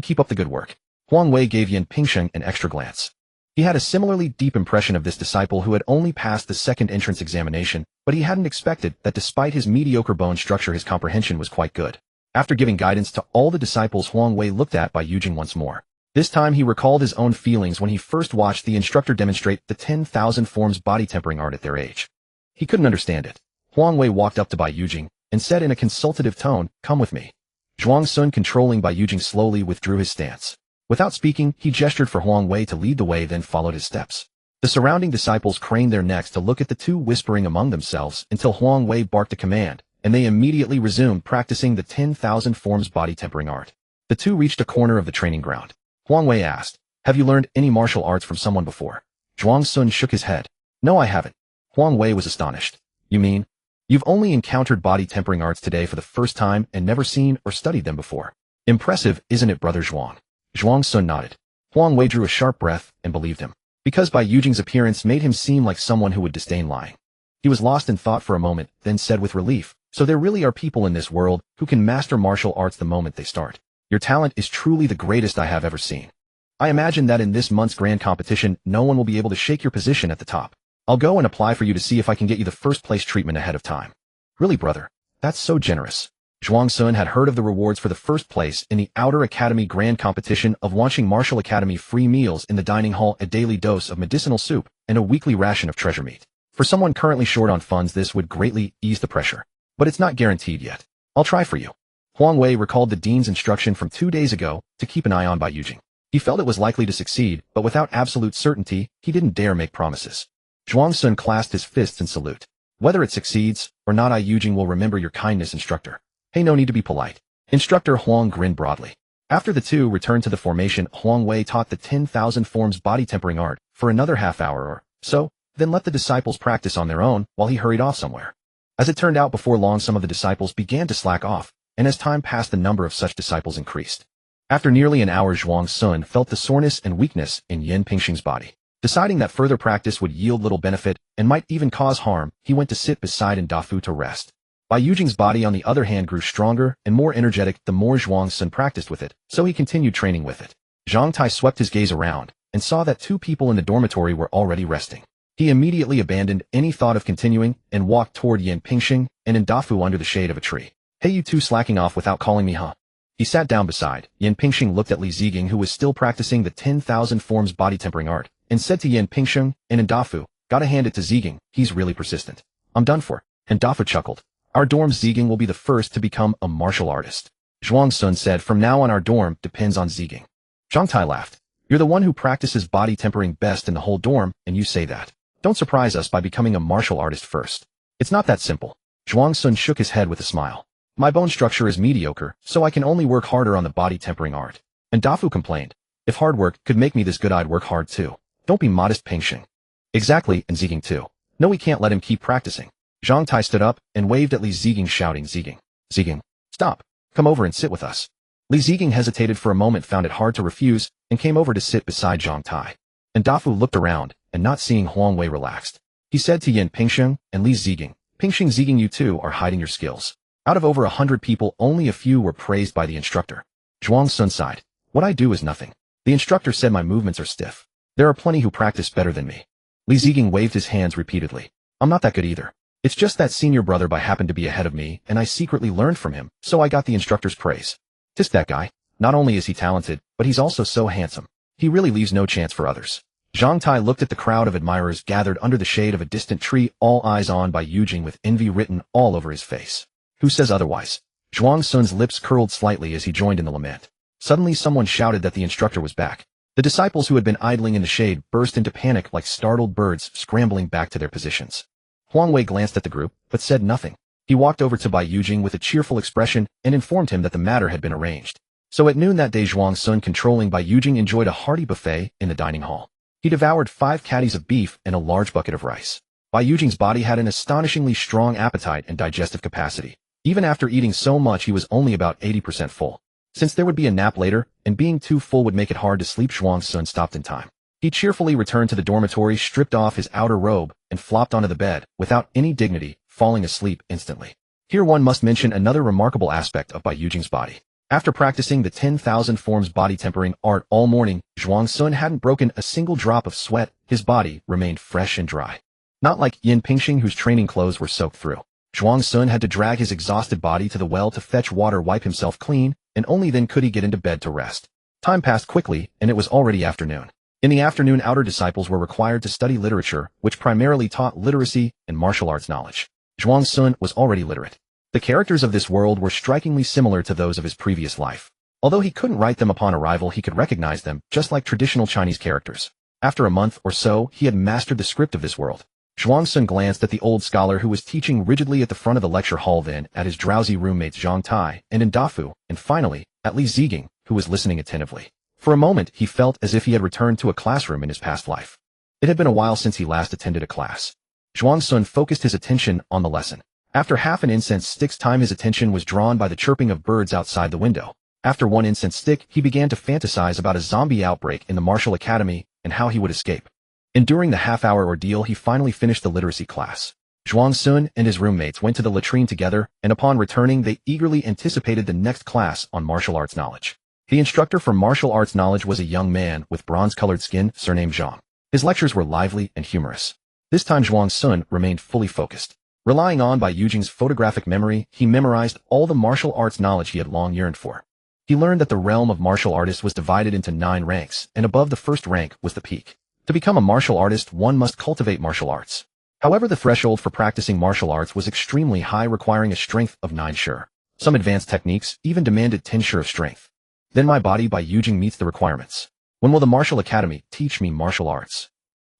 Keep up the good work. Huang Wei gave Yin Pingxing an extra glance. He had a similarly deep impression of this disciple who had only passed the second entrance examination, but he hadn't expected that despite his mediocre bone structure his comprehension was quite good. After giving guidance to all the disciples, Huang Wei looked at Bai Yujing once more. This time he recalled his own feelings when he first watched the instructor demonstrate the 10,000 forms body tempering art at their age. He couldn't understand it. Huang Wei walked up to Bai Yujing and said in a consultative tone, "Come with me." Zhuang Sun, controlling Bai Yujing, slowly withdrew his stance. Without speaking, he gestured for Huang Wei to lead the way, then followed his steps. The surrounding disciples craned their necks to look at the two, whispering among themselves until Huang Wei barked a command, and they immediately resumed practicing the 10,000 forms body tempering art. The two reached a corner of the training ground. Huang Wei asked, "Have you learned any martial arts from someone before?" Zhuang Sun shook his head. "No, I haven't." Huang Wei was astonished. "You mean, you've only encountered body tempering arts today for the first time and never seen or studied them before? Impressive, isn't it, brother Zhuang?" Zhuang Sun nodded. Huang Wei drew a sharp breath and believed him, because Bai Yujing's appearance made him seem like someone who would disdain lying. He was lost in thought for a moment, then said with relief, "So there really are people in this world who can master martial arts the moment they start. Your talent is truly the greatest I have ever seen. I imagine that in this month's grand competition, no one will be able to shake your position at the top. I'll go and apply for you to see if I can get you the first place treatment ahead of time." "Really, brother? That's so generous." Zhuang Sun had heard of the rewards for the first place in the Outer Academy Grand Competition of Wanqing Martial Academy, free meals in the dining hall, a daily dose of medicinal soup, and a weekly ration of treasure meat. For someone currently short on funds, this would greatly ease the pressure. But it's not guaranteed yet. I'll try for you. Huang Wei recalled the dean's instruction from 2 days ago to keep an eye on Bai Yujing. He felt it was likely to succeed, but without absolute certainty, he didn't dare make promises. Zhuang Sun clasped his fists in salute. "Whether it succeeds or not, Bai Yujing will remember your kindness, instructor." "Hey, no need to be polite." Instructor Huang grinned broadly. After the two returned to the formation, Huang Wei taught the 10,000 forms body tempering art for another half hour or so, then let the disciples practice on their own while he hurried off somewhere. As it turned out, before long some of the disciples began to slack off, and as time passed the number of such disciples increased. After nearly an hour, Zhuang Sun felt the soreness and weakness in Yin Pingxing's body. Deciding that further practice would yield little benefit and might even cause harm, he went to sit beside Ndafu to rest. Bai Yujing's body, on the other hand, grew stronger and more energetic the more Zhuang Sun practiced with it, so he continued training with it. Zhang Tai swept his gaze around and saw that 2 people in the dormitory were already resting. He immediately abandoned any thought of continuing and walked toward Yin Pingxing and Ndafu under the shade of a tree. "Hey, you two slacking off without calling me, huh?" He sat down beside. Yin Pingxing looked at Li Ziging, who was still practicing the 10,000 forms body tempering art, and said to Yin Pingxing and Ndafu, "Gotta hand it to Ziging, he's really persistent." "I'm done for." Ndafu chuckled. "Our dorm Ziging will be the first to become a martial artist." Zhuang Sun said, "From now on our dorm depends on Ziging." Zhang Tai laughed. "You're the one who practices body tempering best in the whole dorm, and you say that. Don't surprise us by becoming a martial artist first. It's not that simple." Zhuang Sun shook his head with a smile. "My bone structure is mediocre, so I can only work harder on the body tempering art." And Dafu complained. If hard work could make me this good, I'd work hard too. Don't be modest, Pingxing. Exactly, and Ziging too. No, we can't let him keep practicing. Zhang Tai stood up and waved at Li Ziging, shouting, Ziging. Ziging. Stop. Come over and sit with us. Li Ziging hesitated for a moment, found it hard to refuse, and came over to sit beside Zhang Tai. And Dafu looked around, and not seeing Huang Wei relaxed. He said to Yin Pingxing and Li Ziging, Pingxing, Ziging, you two are hiding your skills. Out of over 100 people, only a few were praised by the instructor. Zhuang Sun sighed. What I do is nothing. The instructor said my movements are stiff. There are plenty who practice better than me. Li Ziging waved his hands repeatedly. I'm not that good either. It's just that senior brother Bai happened to be ahead of me, and I secretly learned from him, so I got the instructor's praise. Tisk, that guy. Not only is he talented, but he's also so handsome. He really leaves no chance for others. Zhang Tai looked at the crowd of admirers gathered under the shade of a distant tree, all eyes on Bai Yujing with envy written all over his face. Who says otherwise? Zhuang Sun's lips curled slightly as he joined in the lament. Suddenly someone shouted that the instructor was back. The disciples who had been idling in the shade burst into panic like startled birds scrambling back to their positions. Huang Wei glanced at the group, but said nothing. He walked over to Bai Yujing with a cheerful expression and informed him that the matter had been arranged. So at noon that day, Zhuang Sun, controlling Bai Yujing, enjoyed a hearty buffet in the dining hall. He devoured 5 caddies of beef and a large bucket of rice. Bai Yujing's body had an astonishingly strong appetite and digestive capacity. Even after eating so much, he was only about 80% full. Since there would be a nap later, and being too full would make it hard to sleep, Zhuang Sun stopped in time. He cheerfully returned to the dormitory, stripped off his outer robe, and flopped onto the bed, without any dignity, falling asleep instantly. Here one must mention another remarkable aspect of Bai Yujing's body. After practicing the 10,000 forms body tempering art all morning, Zhuang Sun hadn't broken a single drop of sweat. His body remained fresh and dry. Not like Yin Pingxing, whose training clothes were soaked through. Zhuang Sun had to drag his exhausted body to the well to fetch water, wipe himself clean, and only then could he get into bed to rest. Time passed quickly, and it was already afternoon. In the afternoon, outer disciples were required to study literature, which primarily taught literacy and martial arts knowledge. Zhuang Sun was already literate. The characters of this world were strikingly similar to those of his previous life. Although he couldn't write them upon arrival, he could recognize them, just like traditional Chinese characters. After a month or so, he had mastered the script of this world. Zhuang Sun glanced at the old scholar who was teaching rigidly at the front of the lecture hall, then at his drowsy roommates Zhang Tai and Dafu, and finally, at Li Ziging, who was listening attentively. For a moment, he felt as if he had returned to a classroom in his past life. It had been a while since he last attended a class. Zhuang Sun focused his attention on the lesson. After half an incense stick's time, his attention was drawn by the chirping of birds outside the window. After 1 incense stick, he began to fantasize about a zombie outbreak in the martial academy and how he would escape. Enduring the half-hour ordeal, he finally finished the literacy class. Zhuang Sun and his roommates went to the latrine together, and upon returning, they eagerly anticipated the next class on martial arts knowledge. The instructor for martial arts knowledge was a young man with bronze-colored skin, surnamed Zhang. His lectures were lively and humorous. This time Zhuang Sun remained fully focused. Relying on Bai Yujing's photographic memory, he memorized all the martial arts knowledge he had long yearned for. He learned that the realm of martial artists was divided into 9 ranks, and above the first rank was the peak. To become a martial artist, one must cultivate martial arts. However, the threshold for practicing martial arts was extremely high, requiring a strength of 9 shi. Some advanced techniques even demanded 10 shi of strength. Then my body Bai Yujing meets the requirements. When will the martial academy teach me martial arts?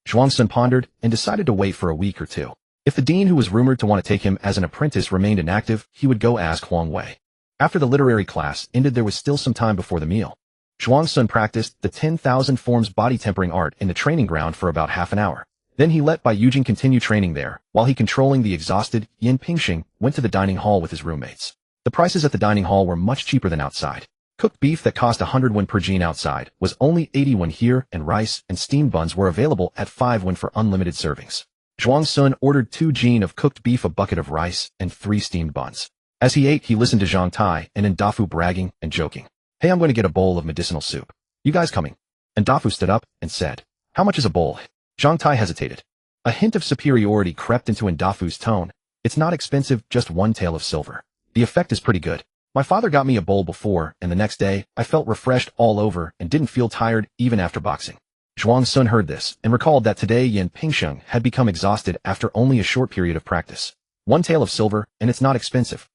Zhuang Sun pondered and decided to wait for a week or 2. If the dean, who was rumored to want to take him as an apprentice, remained inactive, he would go ask Huang Wei. After the literary class ended, there was still some time before the meal. Zhuang Sun practiced the 10,000 forms body tempering art in the training ground for about half an hour. Then he let Bai Yujing continue training there, while he, controlling the exhausted Yin Pingxing, went to the dining hall with his roommates. The prices at the dining hall were much cheaper than outside. Cooked beef that cost 100 won per jin outside was only 80 won here, and rice and steamed buns were available at 5 won for unlimited servings. Zhuang Sun ordered 2 jin of cooked beef, a bucket of rice, and 3 steamed buns. As he ate, he listened to Zhang Tai and Dafu bragging and joking. Hey, I'm going to get a bowl of medicinal soup. You guys coming? And Dafu stood up and said, how much is a bowl? Zhang Tai hesitated. A hint of superiority crept into Dafu's tone. It's not expensive, just 1 tael of silver. The effect is pretty good. My father got me a bowl before, and the next day, I felt refreshed all over and didn't feel tired even after boxing. Zhuang Sun heard this and recalled that today Yin Pingxing had become exhausted after only a short period of practice. 1 tael of silver, and it's not expensive.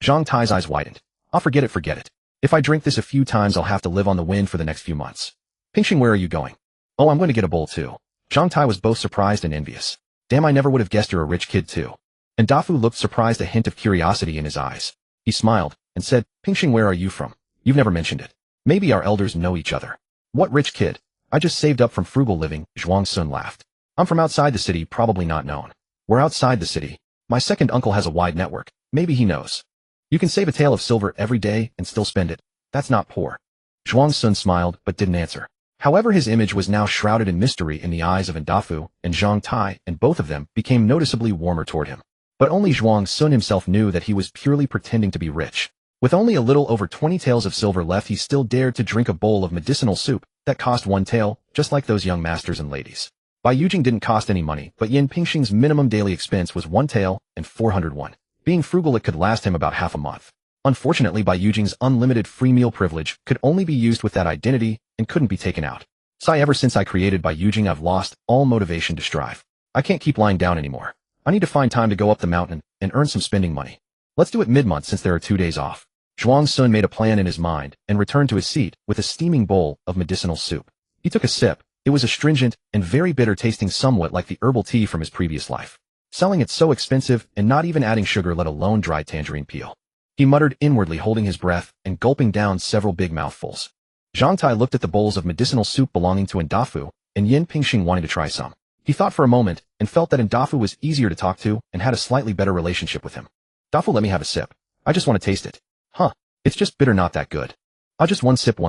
Zhang Tai's eyes widened. I'll forget it. If I drink this a few times, I'll have to live on the wind for the next few months. Pingxing, where are you going? Oh, I'm going to get a bowl too. Zhang Tai was both surprised and envious. Damn, I never would have guessed you're a rich kid too. And Dafu looked surprised, a hint of curiosity in his eyes. He smiled and said, Pingxing, where are you from? You've never mentioned it. Maybe our elders know each other. What rich kid? I just saved up from frugal living, Zhuang Sun laughed. I'm from outside the city, probably not known. We're outside the city. My second uncle has a wide network. Maybe he knows. You can save a tael of silver every day and still spend it. That's not poor. Zhuang Sun smiled, but didn't answer. However, his image was now shrouded in mystery in the eyes of Ndafu and Zhang Tai, and both of them became noticeably warmer toward him. But only Zhuang Sun himself knew that he was purely pretending to be rich. With only a little over 20 taels of silver left, he still dared to drink a bowl of medicinal soup that cost 1 tael, just like those young masters and ladies. Bai Yujing didn't cost any money, but Yin Pingxing's minimum daily expense was 1 tael and 401. Being frugal, it could last him about half a month. Unfortunately, Bai Yujing's unlimited free meal privilege could only be used with that identity and couldn't be taken out. Ever since I created Bai Yujing, I've lost all motivation to strive. I can't keep lying down anymore. I need to find time to go up the mountain and earn some spending money. Let's do it mid-month since there are 2 days off. Zhuang Sun made a plan in his mind and returned to his seat with a steaming bowl of medicinal soup. He took a sip. It was astringent and very bitter, tasting somewhat like the herbal tea from his previous life. Selling it so expensive and not even adding sugar, let alone dried tangerine peel. He muttered inwardly, holding his breath and gulping down several big mouthfuls. Zhang Tai looked at the bowls of medicinal soup belonging to Ndafu, and Yin Pingxing wanted to try some. He thought for a moment and felt that Ndafu was easier to talk to and had a slightly better relationship with him. Ndafu, let me have a sip. I just want to taste it. Huh. It's just bitter, not that good. I'll just one sip.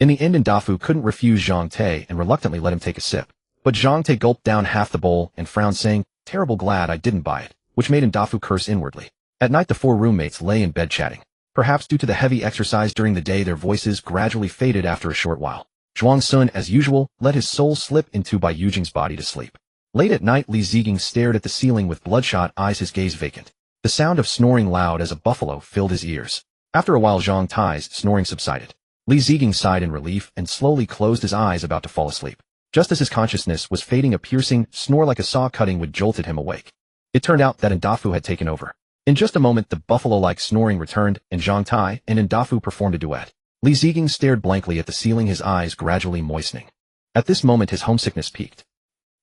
In the end, Ndafu couldn't refuse Zhang Tai and reluctantly let him take a sip. But Zhang Tai gulped down half the bowl and frowned, saying, "Terrible, glad I didn't buy it," which made Ndafu curse inwardly. At night, the 4 roommates lay in bed chatting. Perhaps due to the heavy exercise during the day, their voices gradually faded after a short while. Zhuang Sun, as usual, let his soul slip into Bai Yujing's body to sleep. Late at night, Li Ziging stared at the ceiling with bloodshot eyes, his gaze vacant. The sound of snoring loud as a buffalo filled his ears. After a while, Zhang Tai's snoring subsided. Li Ziging sighed in relief and slowly closed his eyes, about to fall asleep. Just as his consciousness was fading, a piercing snore like a saw cutting wood jolted him awake. It turned out that Ndafu had taken over. In just a moment, the buffalo-like snoring returned, and Zhang Tai and Ndafu performed a duet. Li Ziging stared blankly at the ceiling, his eyes gradually moistening. At this moment, his homesickness peaked.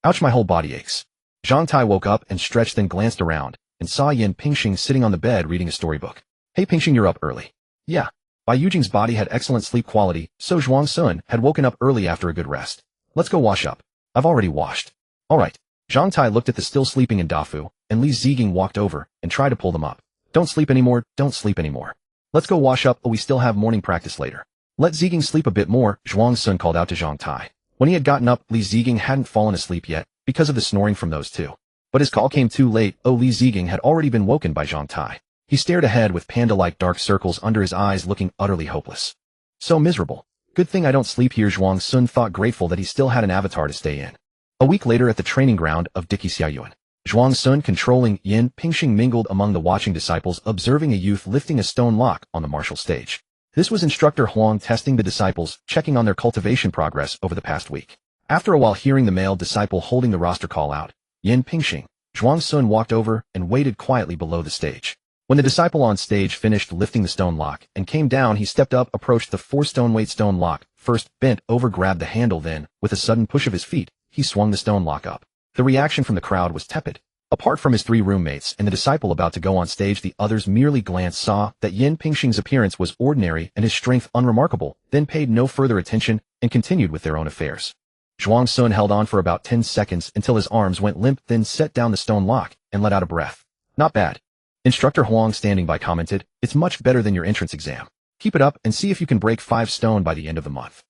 Ouch, my whole body aches. Zhang Tai woke up and stretched, then glanced around and saw Yin Pingxing sitting on the bed reading a storybook. Hey Pingxing, you're up early. Yeah. Bai Yujing's body had excellent sleep quality, so Zhuang Sun had woken up early after a good rest. Let's go wash up. I've already washed. Alright. Zhang Tai looked at the still sleeping Ndafu, and Li Ziging walked over and tried to pull them up. Don't sleep anymore, don't sleep anymore. Let's go wash up, but we still have morning practice later. Let Ziging sleep a bit more, Zhuang Sun called out to Zhang Tai. When he had gotten up, Li Ziging hadn't fallen asleep yet, because of the snoring from those two. But his call came too late. Li Ziging had already been woken by Zhang Tai. He stared ahead with panda-like dark circles under his eyes, looking utterly hopeless. So miserable. Good thing I don't sleep here, Zhuang Sun thought, grateful that he still had an avatar to stay in. A week later, at the training ground of Diqi Xiaoyuan, Zhuang Sun, controlling Yin Pingxing, mingled among the watching disciples, observing a youth lifting a stone lock on the martial stage. This was instructor Huang testing the disciples, checking on their cultivation progress over the past week. After a while, hearing the male disciple holding the roster call out, Yin Pingxing, Zhuang Sun walked over and waited quietly below the stage. When the disciple on stage finished lifting the stone lock and came down, he stepped up, approached the 4-stone-weight stone lock, first bent over, grabbed the handle, then, with a sudden push of his feet, he swung the stone lock up. The reaction from the crowd was tepid. Apart from his 3 roommates and the disciple about to go on stage, the others merely glanced, saw that Yin Pingxing's appearance was ordinary and his strength unremarkable, then paid no further attention and continued with their own affairs. Zhuang Sun held on for about 10 seconds until his arms went limp, then set down the stone lock and let out a breath. Not bad. Instructor Huang, standing by, commented, "It's much better than your entrance exam. Keep it up and see if you can break 5 stone by the end of the month."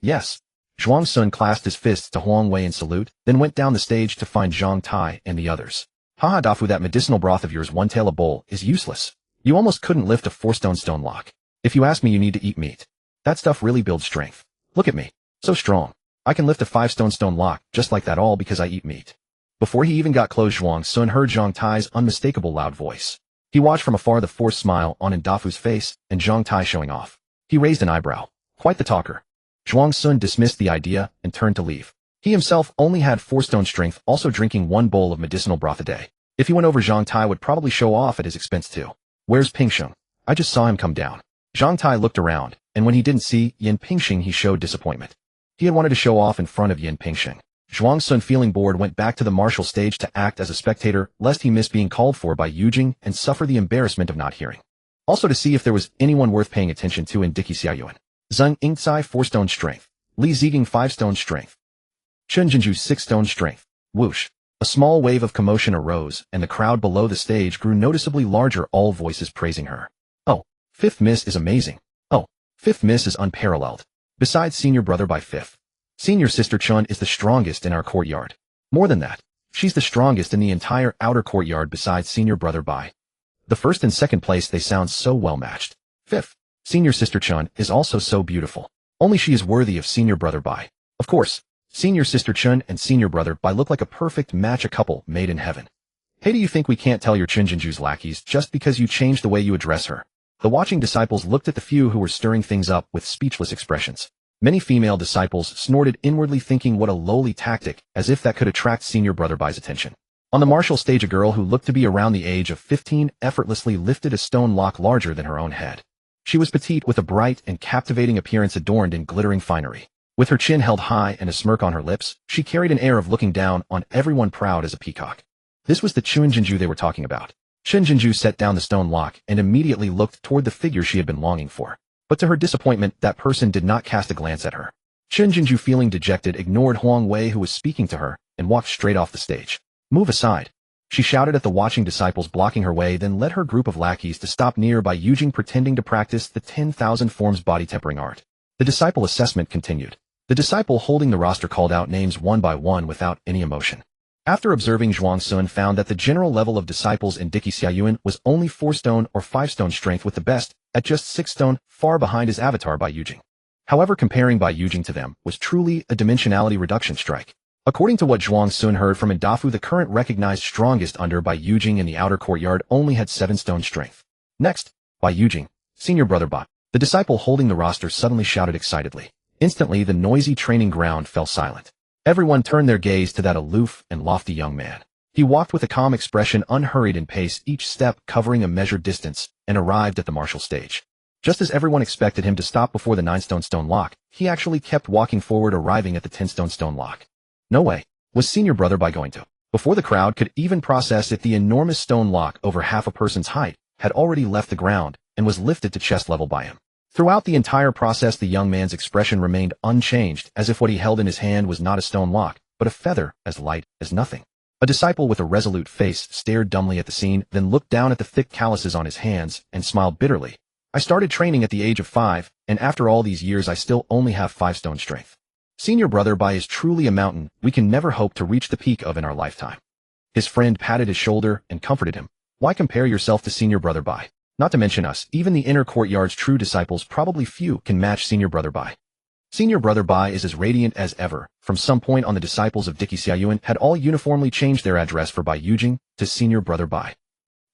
Yes. Zhuang Sun clasped his fists to Huang Wei in salute, then went down the stage to find Zhang Tai and the others. Haha, Dafu, that medicinal broth of yours, 1 tael a bowl, is useless. You almost couldn't lift a 4-stone lock. If you ask me, you need to eat meat. That stuff really builds strength. Look at me. So strong. I can lift a 5-stone lock just like that, all because I eat meat. Before he even got close, Zhuang Sun heard Zhang Tai's unmistakable loud voice. He watched from afar the forced smile on Ndafu's face and Zhang Tai showing off. He raised an eyebrow. Quite the talker. Zhuang Sun dismissed the idea and turned to leave. He himself only had 4-stone strength, also drinking 1 bowl of medicinal broth a day. If he went over, Zhang Tai would probably show off at his expense too. Where's Pingxing? I just saw him come down. Zhang Tai looked around, and when he didn't see Yin Pingxing, he showed disappointment. He had wanted to show off in front of Yin Pingxing. Zhuang Sun, feeling bored, went back to the martial stage to act as a spectator, lest he miss being called for by Yujing and suffer the embarrassment of not hearing. Also to see if there was anyone worth paying attention to in Diqi Xiaoyuan. Zheng Yingcai, 4-stone strength. Li Ziging 5 stone strength. Chen Jinju 6 stone strength. Whoosh. A small wave of commotion arose, and the crowd below the stage grew noticeably larger, all voices praising her. Oh, Fifth Miss is amazing. Oh, Fifth Miss is unparalleled. Besides senior brother by Fifth, senior sister Chun is the strongest in our courtyard. More than that, she's the strongest in the entire outer courtyard besides senior brother by. The first and second place, they sound so well matched. Fifth, senior sister Chun is also so beautiful. Only she is worthy of senior brother by. Of course, senior sister Chun and senior brother by look like a perfect match, a couple made in heaven. Hey, do you think we can't tell your Chinjinju's lackeys just because you changed the way you address her? The watching disciples looked at the few who were stirring things up with speechless expressions. Many female disciples snorted inwardly, thinking what a lowly tactic, as if that could attract senior brother by's attention. On the martial stage, a girl who looked to be around the age of 15 effortlessly lifted a stone lock larger than her own head. She was petite with a bright and captivating appearance adorned in glittering finery. With her chin held high and a smirk on her lips, she carried an air of looking down on everyone, proud as a peacock. This was the Chinjinju they were talking about. Chinjinju set down the stone lock and immediately looked toward the figure she had been longing for. But to her disappointment, that person did not cast a glance at her. Chinjinju, feeling dejected, ignored Huang Wei, who was speaking to her, and walked straight off the stage. Move aside, she shouted at the watching disciples blocking her way, then led her group of lackeys to stop near by Yujing, pretending to practice the 10,000 forms body tempering art. The disciple assessment continued. The disciple holding the roster called out names one by one without any emotion. After observing, Zhuang Sun found that the general level of disciples in Diqi Xiaoyuan was only 4 stone or 5 stone strength, with the best at just 6 stone, far behind his avatar Bai Yujing. However, comparing Bai Yujing to them was truly a dimensionality reduction strike. According to what Zhuang Sun heard from Indafu, the current recognized strongest under Bai Yujing in the outer courtyard only had 7 stone strength. Next, Bai Yujing, senior brother Bai. The disciple holding the roster suddenly shouted excitedly. Instantly, the noisy training ground fell silent. Everyone turned their gaze to that aloof and lofty young man. He walked with a calm expression, unhurried in pace, each step covering a measured distance, and arrived at the martial stage. Just as everyone expected him to stop before the 9 stone lock, he actually kept walking forward, arriving at the 10 stone lock. No way was senior brother Bai going to. Before the crowd could even process it, the enormous stone lock, over half a person's height, had already left the ground and was lifted to chest level by him. Throughout the entire process, the young man's expression remained unchanged, as if what he held in his hand was not a stone lock, but a feather as light as nothing. A disciple with a resolute face stared dumbly at the scene, then looked down at the thick calluses on his hands and smiled bitterly. I started training at the age of 5, and after all these years I still only have 5 stone strength. Senior brother Bai is truly a mountain we can never hope to reach the peak of in our lifetime. His friend patted his shoulder and comforted him. Why compare yourself to senior brother Bai? Not to mention us, even the inner courtyard's true disciples, probably few can match senior brother Bai. Senior brother Bai is as radiant as ever. From some point on, the disciples of Diqi Xiaoyuan had all uniformly changed their address for Bai Yujing to senior brother Bai.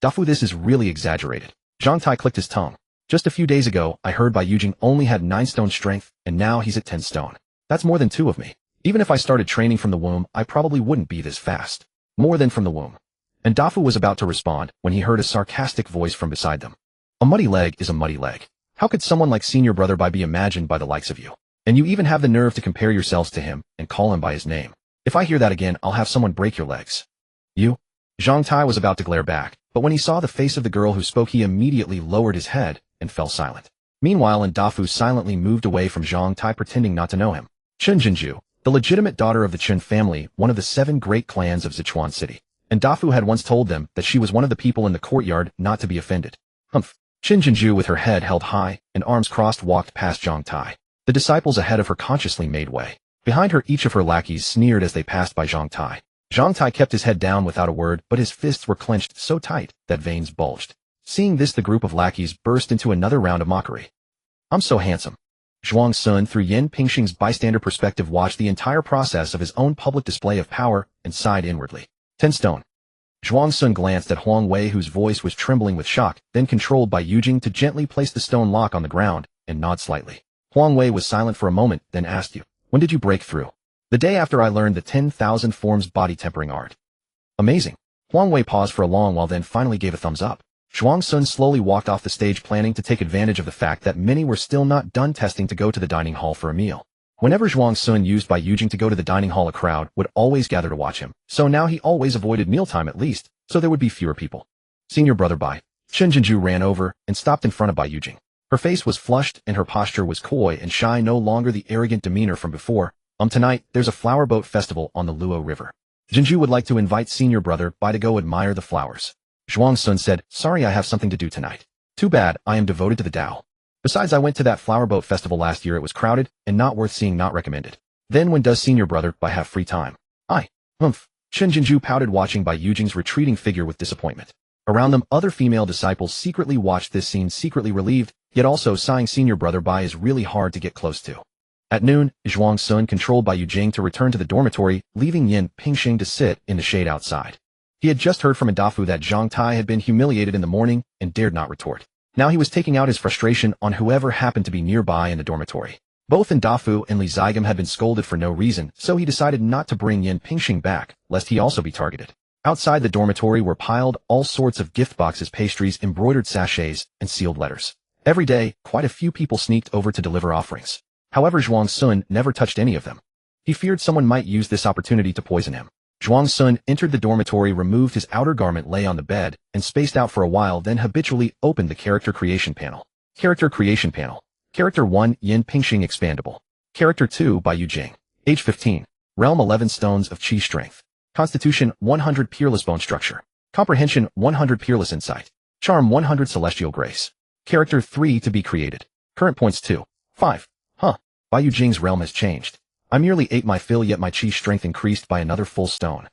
Dafu, this is really exaggerated. Zhang Tai clicked his tongue. Just a few days ago, I heard Bai Yujing only had 9 stone strength, and now he's at 10 stone. That's more than 2 of me. Even if I started training from the womb, I probably wouldn't be this fast. More than from the womb. And Dafu was about to respond when he heard a sarcastic voice from beside them. A muddy leg is a muddy leg. How could someone like senior brother Bai be imagined by the likes of you? And you even have the nerve to compare yourselves to him and call him by his name. If I hear that again, I'll have someone break your legs. You? Zhang Tai was about to glare back, but when he saw the face of the girl who spoke, he immediately lowered his head and fell silent. Meanwhile, Dafu silently moved away from Zhang Tai, pretending not to know him. Chen Jinju, the legitimate daughter of the Chen family, one of the 7 great clans of Sichuan City. And Dafu had once told them that she was one of the people in the courtyard not to be offended. Humph. Chen Jinju, with her head held high and arms crossed, walked past Zhang Tai. The disciples ahead of her consciously made way. Behind her, each of her lackeys sneered as they passed by Zhang Tai. Zhang Tai kept his head down without a word, but his fists were clenched so tight that veins bulged. Seeing this, the group of lackeys burst into another round of mockery. I'm so handsome. Zhuang Sun, through Yen Pingxing's bystander perspective, watched the entire process of his own public display of power and sighed inwardly. 10 stone. Zhuang Sun glanced at Huang Wei, whose voice was trembling with shock, then controlled by Yujing to gently place the stone lock on the ground and nod slightly. Huang Wei was silent for a moment, then asked, when did you break through? The day after I learned the 10,000 forms body tempering art. Amazing. Huang Wei paused for a long while, then finally gave a thumbs up. Zhuang Sun slowly walked off the stage, planning to take advantage of the fact that many were still not done testing to go to the dining hall for a meal. Whenever Zhuang Sun used Bai Yujing to go to the dining hall, a crowd would always gather to watch him, so now he always avoided mealtime at least, so there would be fewer people. Senior brother Bai. Chen Jinju ran over and stopped in front of Bai Yujing. Her face was flushed and her posture was coy and shy, no longer the arrogant demeanor from before. Tonight, there's a flower boat festival on the Luo River. Jinju would like to invite senior brother Bai to go admire the flowers. Zhuang Sun said, sorry, I have something to do tonight. Too bad, I am devoted to the Tao. Besides, I went to that flower boat festival last year. It was crowded and not worth seeing, not recommended. Then when does senior brother Bai have free time? Chen Jinju pouted, watching Bai Yujing's retreating figure with disappointment. Around them, other female disciples secretly watched this scene, secretly relieved, yet also sighing. Senior brother Bai is really hard to get close to. At noon, Zhuang Sun controlled Bai Yujing to return to the dormitory, leaving Yin Pingxing to sit in the shade outside. He had just heard from Dafu that Zhang Tai had been humiliated in the morning and dared not retort. Now he was taking out his frustration on whoever happened to be nearby in the dormitory. Both Dafu and Li Zigam had been scolded for no reason, so he decided not to bring Yin Pingxing back, lest he also be targeted. Outside the dormitory were piled all sorts of gift boxes, pastries, embroidered sachets, and sealed letters. Every day, quite a few people sneaked over to deliver offerings. However, Zhuang Sun never touched any of them. He feared someone might use this opportunity to poison him. Zhuang Sun entered the dormitory, removed his outer garment, lay on the bed, and spaced out for a while, then habitually opened the character creation panel. Character creation panel. Character 1, Yin Pingxing expandable. Character 2, Bai Yujing. Age 15. Realm 11 stones of Qi strength. Constitution 100 peerless bone structure. Comprehension 100 peerless insight. Charm 100 celestial grace. Character 3 to be created. Current points 2. 5. Bai Yujing's realm has changed. I merely ate my fill, yet my Qi strength increased by another full stone.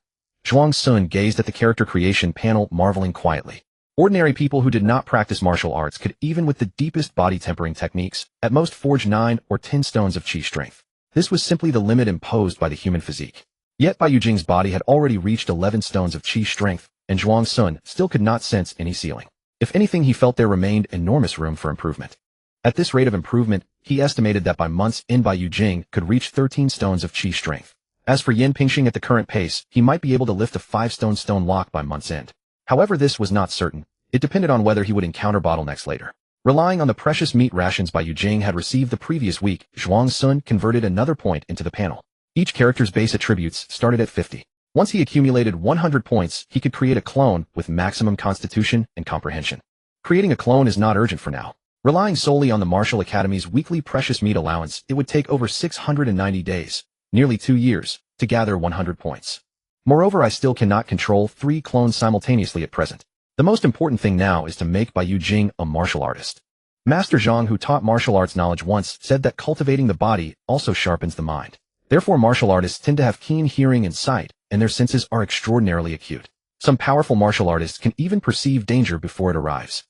Zhuang Sun gazed at the character creation panel, marveling quietly. Ordinary people who did not practice martial arts could, even with the deepest body tempering techniques, at most forge 9 or 10 stones of Qi strength. This was simply the limit imposed by the human physique. Yet Bai Yujing's body had already reached 11 stones of Qi strength, and Zhuang Sun still could not sense any ceiling. If anything, he felt there remained enormous room for improvement. At this rate of improvement, he estimated that by month's end Bai Yujing could reach 13 stones of Qi strength. As for Yin Pingxing, at the current pace, he might be able to lift a 5-stone lock by month's end. However, this was not certain. It depended on whether he would encounter bottlenecks later. Relying on the precious meat rations Bai Yujing had received the previous week, Zhuang Sun converted another point into the panel. Each character's base attributes started at 50. Once he accumulated 100 points, he could create a clone with maximum constitution and comprehension. Creating a clone is not urgent for now. Relying solely on the Martial Academy's weekly precious meat allowance, it would take over 690 days, nearly 2 years, to gather 100 points. Moreover, I still cannot control 3 clones simultaneously at present. The most important thing now is to make Bai Yujing a martial artist. Master Zhang, who taught martial arts knowledge once, said that cultivating the body also sharpens the mind. Therefore, martial artists tend to have keen hearing and sight, and their senses are extraordinarily acute. Some powerful martial artists can even perceive danger before it arrives.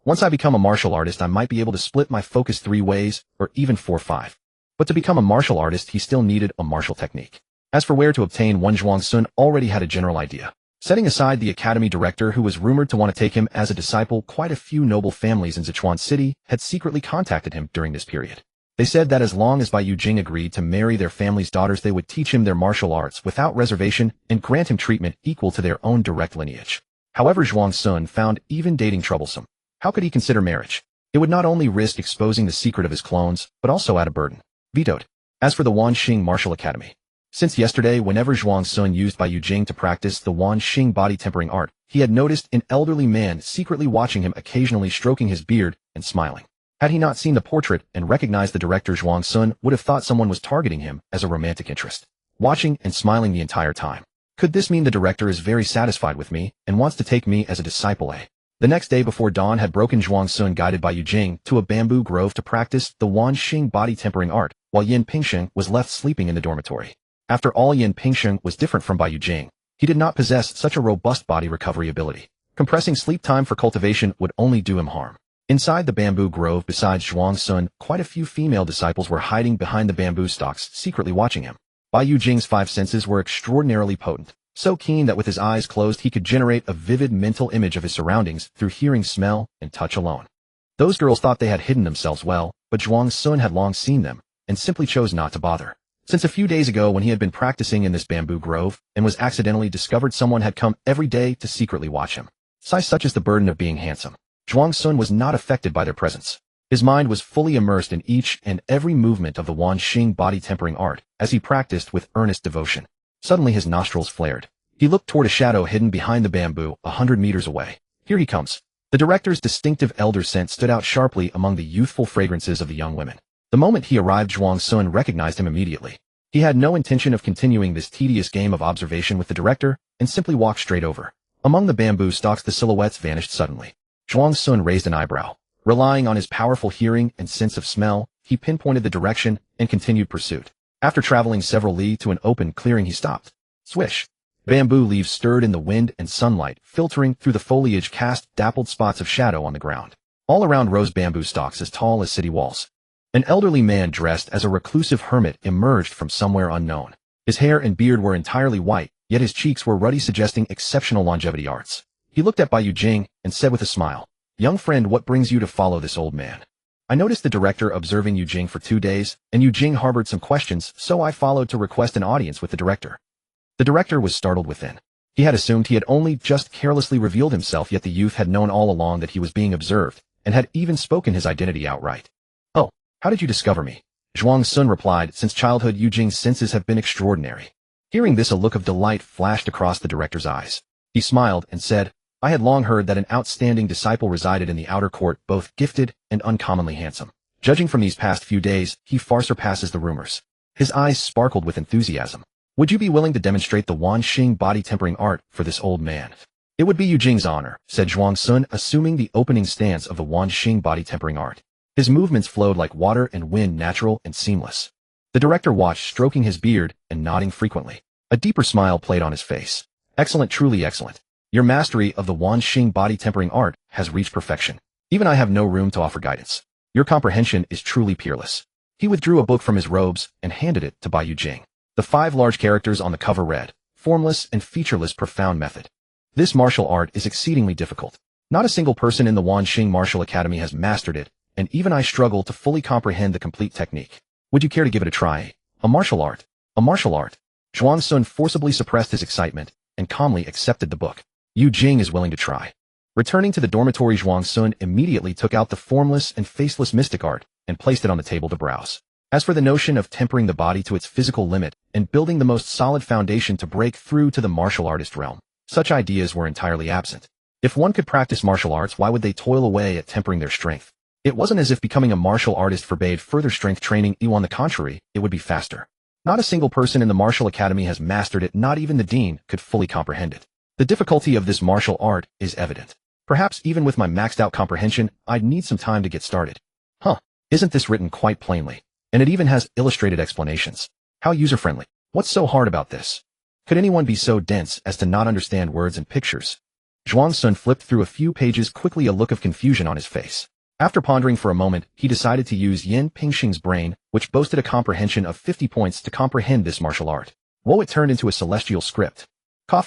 Once I become a martial artist, I might be able to split my focus 3 ways, or even 4 or 5. But to become a martial artist, he still needed a martial technique. As for where to obtain one, Zhuang Sun already had a general idea. Setting aside the academy director who was rumored to want to take him as a disciple, quite a few noble families in Sichuan City had secretly contacted him during this period. They said that as long as Bai Yujing agreed to marry their family's daughters, they would teach him their martial arts without reservation and grant him treatment equal to their own direct lineage. However, Zhuang Sun found even dating troublesome. How could he consider marriage? It would not only risk exposing the secret of his clones, but also add a burden. Vetoed. As for the Wanxing Martial Academy. Since yesterday, whenever Zhuang Sun used Bai Yujing to practice the Wanxing body tempering art, he had noticed an elderly man secretly watching him, occasionally stroking his beard and smiling. Had he not seen the portrait and recognized the director, Zhuang Sun would have thought someone was targeting him as a romantic interest. Watching and smiling the entire time. Could this mean the director is very satisfied with me and wants to take me as a disciple? The next day before dawn had broken, Zhuang Sun guided Bai Yujing to a bamboo grove to practice the Wanxing body tempering art, while Yin Pingxing was left sleeping in the dormitory. After all, Yin Pingxing was different from Bai Yujing. He did not possess such a robust body recovery ability. Compressing sleep time for cultivation would only do him harm. Inside the bamboo grove, besides Zhuang Sun, quite a few female disciples were hiding behind the bamboo stalks, secretly watching him. Bai Yujing's 5 senses were extraordinarily potent. So keen that with his eyes closed he could generate a vivid mental image of his surroundings through hearing, smell, and touch alone. Those girls thought they had hidden themselves well, but Zhuang Sun had long seen them, and simply chose not to bother. Since a few days ago, when he had been practicing in this bamboo grove, and was accidentally discovered, someone had come every day to secretly watch him. Such is the burden of being handsome. Zhuang Sun was not affected by their presence. His mind was fully immersed in each and every movement of the Wanxing body tempering art, as he practiced with earnest devotion. Suddenly his nostrils flared. He looked toward a shadow hidden behind the bamboo 100 meters away. Here he comes. The director's distinctive elder scent stood out sharply among the youthful fragrances of the young women. The moment he arrived, Zhuang Sun recognized him immediately. He had no intention of continuing this tedious game of observation with the director and simply walked straight over. Among the bamboo stalks, the silhouettes vanished suddenly. Zhuang Sun raised an eyebrow. Relying on his powerful hearing and sense of smell, he pinpointed the direction and continued pursuit. After traveling several li to an open clearing, he stopped. Swish! Bamboo leaves stirred in the wind, and sunlight, filtering through the foliage, cast dappled spots of shadow on the ground. All around rose bamboo stalks as tall as city walls. An elderly man dressed as a reclusive hermit emerged from somewhere unknown. His hair and beard were entirely white, yet his cheeks were ruddy, suggesting exceptional longevity arts. He looked at Bai Yujing and said with a smile, "Young friend, what brings you to follow this old man?" I noticed the director observing Yujing for 2 days, and Yujing harbored some questions, so I followed to request an audience with the director. The director was startled within. He had assumed he had only just carelessly revealed himself, yet the youth had known all along that he was being observed, and had even spoken his identity outright. "Oh, how did you discover me?" Zhuang Sun replied, "Since childhood, Yujing's senses have been extraordinary." Hearing this, a look of delight flashed across the director's eyes. He smiled and said, "I had long heard that an outstanding disciple resided in the outer court, both gifted and uncommonly handsome. Judging from these past few days, he far surpasses the rumors." His eyes sparkled with enthusiasm. "Would you be willing to demonstrate the Wanxing body tempering art for this old man?" "It would be Yujing's honor," said Zhuang Sun, assuming the opening stance of the Wanxing body tempering art. His movements flowed like water and wind, natural and seamless. The director watched, stroking his beard and nodding frequently. A deeper smile played on his face. "Excellent, truly excellent. Your mastery of the Wanxing body tempering art has reached perfection. Even I have no room to offer guidance. Your comprehension is truly peerless." He withdrew a book from his robes and handed it to Bai Yujing. The 5 large characters on the cover read, "Formless and featureless profound method. This martial art is exceedingly difficult. Not a single person in the Wanxing Martial Academy has mastered it, and even I struggle to fully comprehend the complete technique. Would you care to give it a try? A martial art. A martial art." Zhuang Sun forcibly suppressed his excitement and calmly accepted the book. Yujing is willing to try. Returning to the dormitory, Zhuang Sun immediately took out the formless and faceless mystic art and placed it on the table to browse. As for the notion of tempering the body to its physical limit and building the most solid foundation to break through to the martial artist realm, such ideas were entirely absent. If one could practice martial arts, why would they toil away at tempering their strength? It wasn't as if becoming a martial artist forbade further strength training. On the contrary, it would be faster. Not a single person in the martial academy has mastered it. Not even the dean could fully comprehend it. The difficulty of this martial art is evident. Perhaps even with my maxed out comprehension, I'd need some time to get started. Isn't this written quite plainly? And it even has illustrated explanations. How user-friendly. What's so hard about this? Could anyone be so dense as to not understand words and pictures? Zhuang Sun flipped through a few pages quickly, a look of confusion on his face. After pondering for a moment, he decided to use Yin Pingxing's brain, which boasted a comprehension of 50 points, to comprehend this martial art. Whoa, it turned into a celestial script.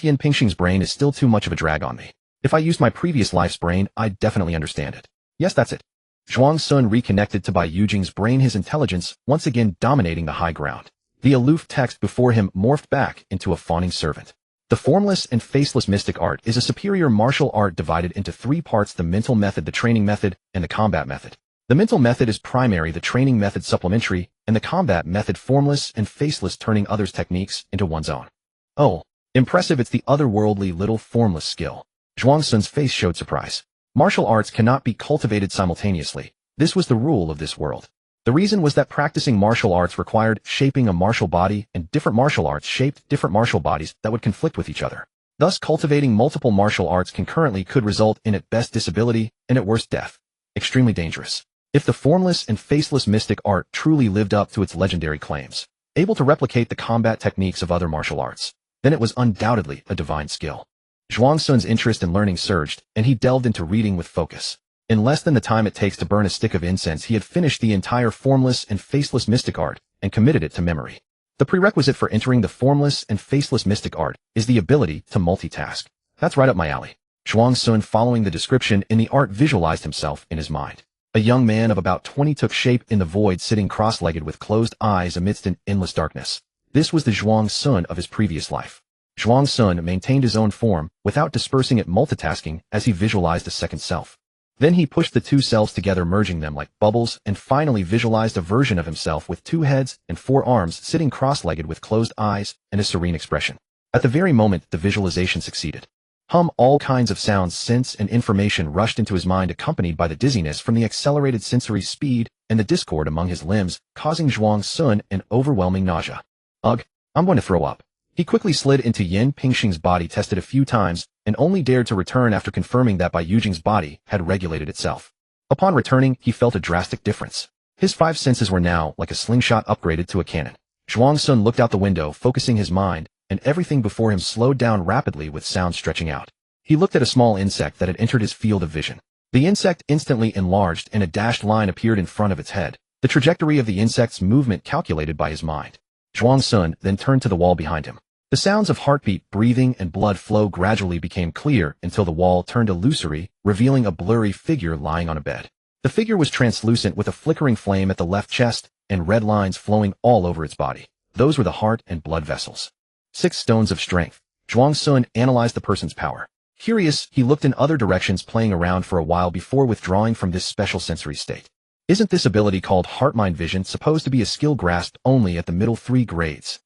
Yin Pingxing's brain is still too much of a drag on me. If I used my previous life's brain, I'd definitely understand it. Yes, that's it. Zhuang Sun reconnected to Bai Yujing's brain, his intelligence once again dominating the high ground. The aloof text before him morphed back into a fawning servant. The formless and faceless mystic art is a superior martial art divided into 3 parts: the mental method, the training method, and the combat method. The mental method is primary, the training method supplementary, and the combat method formless and faceless, turning others' techniques into one's own. Oh, impressive, it's the otherworldly little formless skill. Zhuang Sun's face showed surprise. Martial arts cannot be cultivated simultaneously. This was the rule of this world. The reason was that practicing martial arts required shaping a martial body, and different martial arts shaped different martial bodies that would conflict with each other. Thus, cultivating multiple martial arts concurrently could result in at best disability and at worst death. Extremely dangerous. If the formless and faceless mystic art truly lived up to its legendary claims, able to replicate the combat techniques of other martial arts, then it was undoubtedly a divine skill. Zhuang Sun's interest in learning surged, and he delved into reading with focus. In less than the time it takes to burn a stick of incense, he had finished the entire formless and faceless mystic art and committed it to memory. The prerequisite for entering the formless and faceless mystic art is the ability to multitask. That's right up my alley. Zhuang Sun, following the description in the art, visualized himself in his mind. A young man of about 20 took shape in the void, sitting cross-legged with closed eyes amidst an endless darkness. This was the Zhuang Sun of his previous life. Zhuang Sun maintained his own form without dispersing it, multitasking as he visualized a second self. Then he pushed the 2 selves together, merging them like bubbles, and finally visualized a version of himself with 2 heads and 4 arms, sitting cross-legged with closed eyes and a serene expression. At the very moment the visualization succeeded, All kinds of sounds, scents, and information rushed into his mind, accompanied by the dizziness from the accelerated sensory speed and the discord among his limbs, causing Zhuang Sun an overwhelming nausea. Ugh, I'm going to throw up. He quickly slid into Yin Pingxing's body, tested a few times, and only dared to return after confirming that Bai Yujing's body had regulated itself. Upon returning, he felt a drastic difference. His 5 senses were now like a slingshot upgraded to a cannon. Zhuang Sun looked out the window, focusing his mind, and everything before him slowed down rapidly with sound stretching out. He looked at a small insect that had entered his field of vision. The insect instantly enlarged and a dashed line appeared in front of its head, the trajectory of the insect's movement calculated by his mind. Zhuang Sun then turned to the wall behind him. The sounds of heartbeat, breathing, and blood flow gradually became clear until the wall turned illusory, revealing a blurry figure lying on a bed. The figure was translucent with a flickering flame at the left chest and red lines flowing all over its body. Those were the heart and blood vessels. 6 stones of strength. Zhuang Sun analyzed the person's power. Curious, he looked in other directions, playing around for a while before withdrawing from this special sensory state. Isn't this ability called heart-mind vision supposed to be a skill grasped only at the middle 3 grades?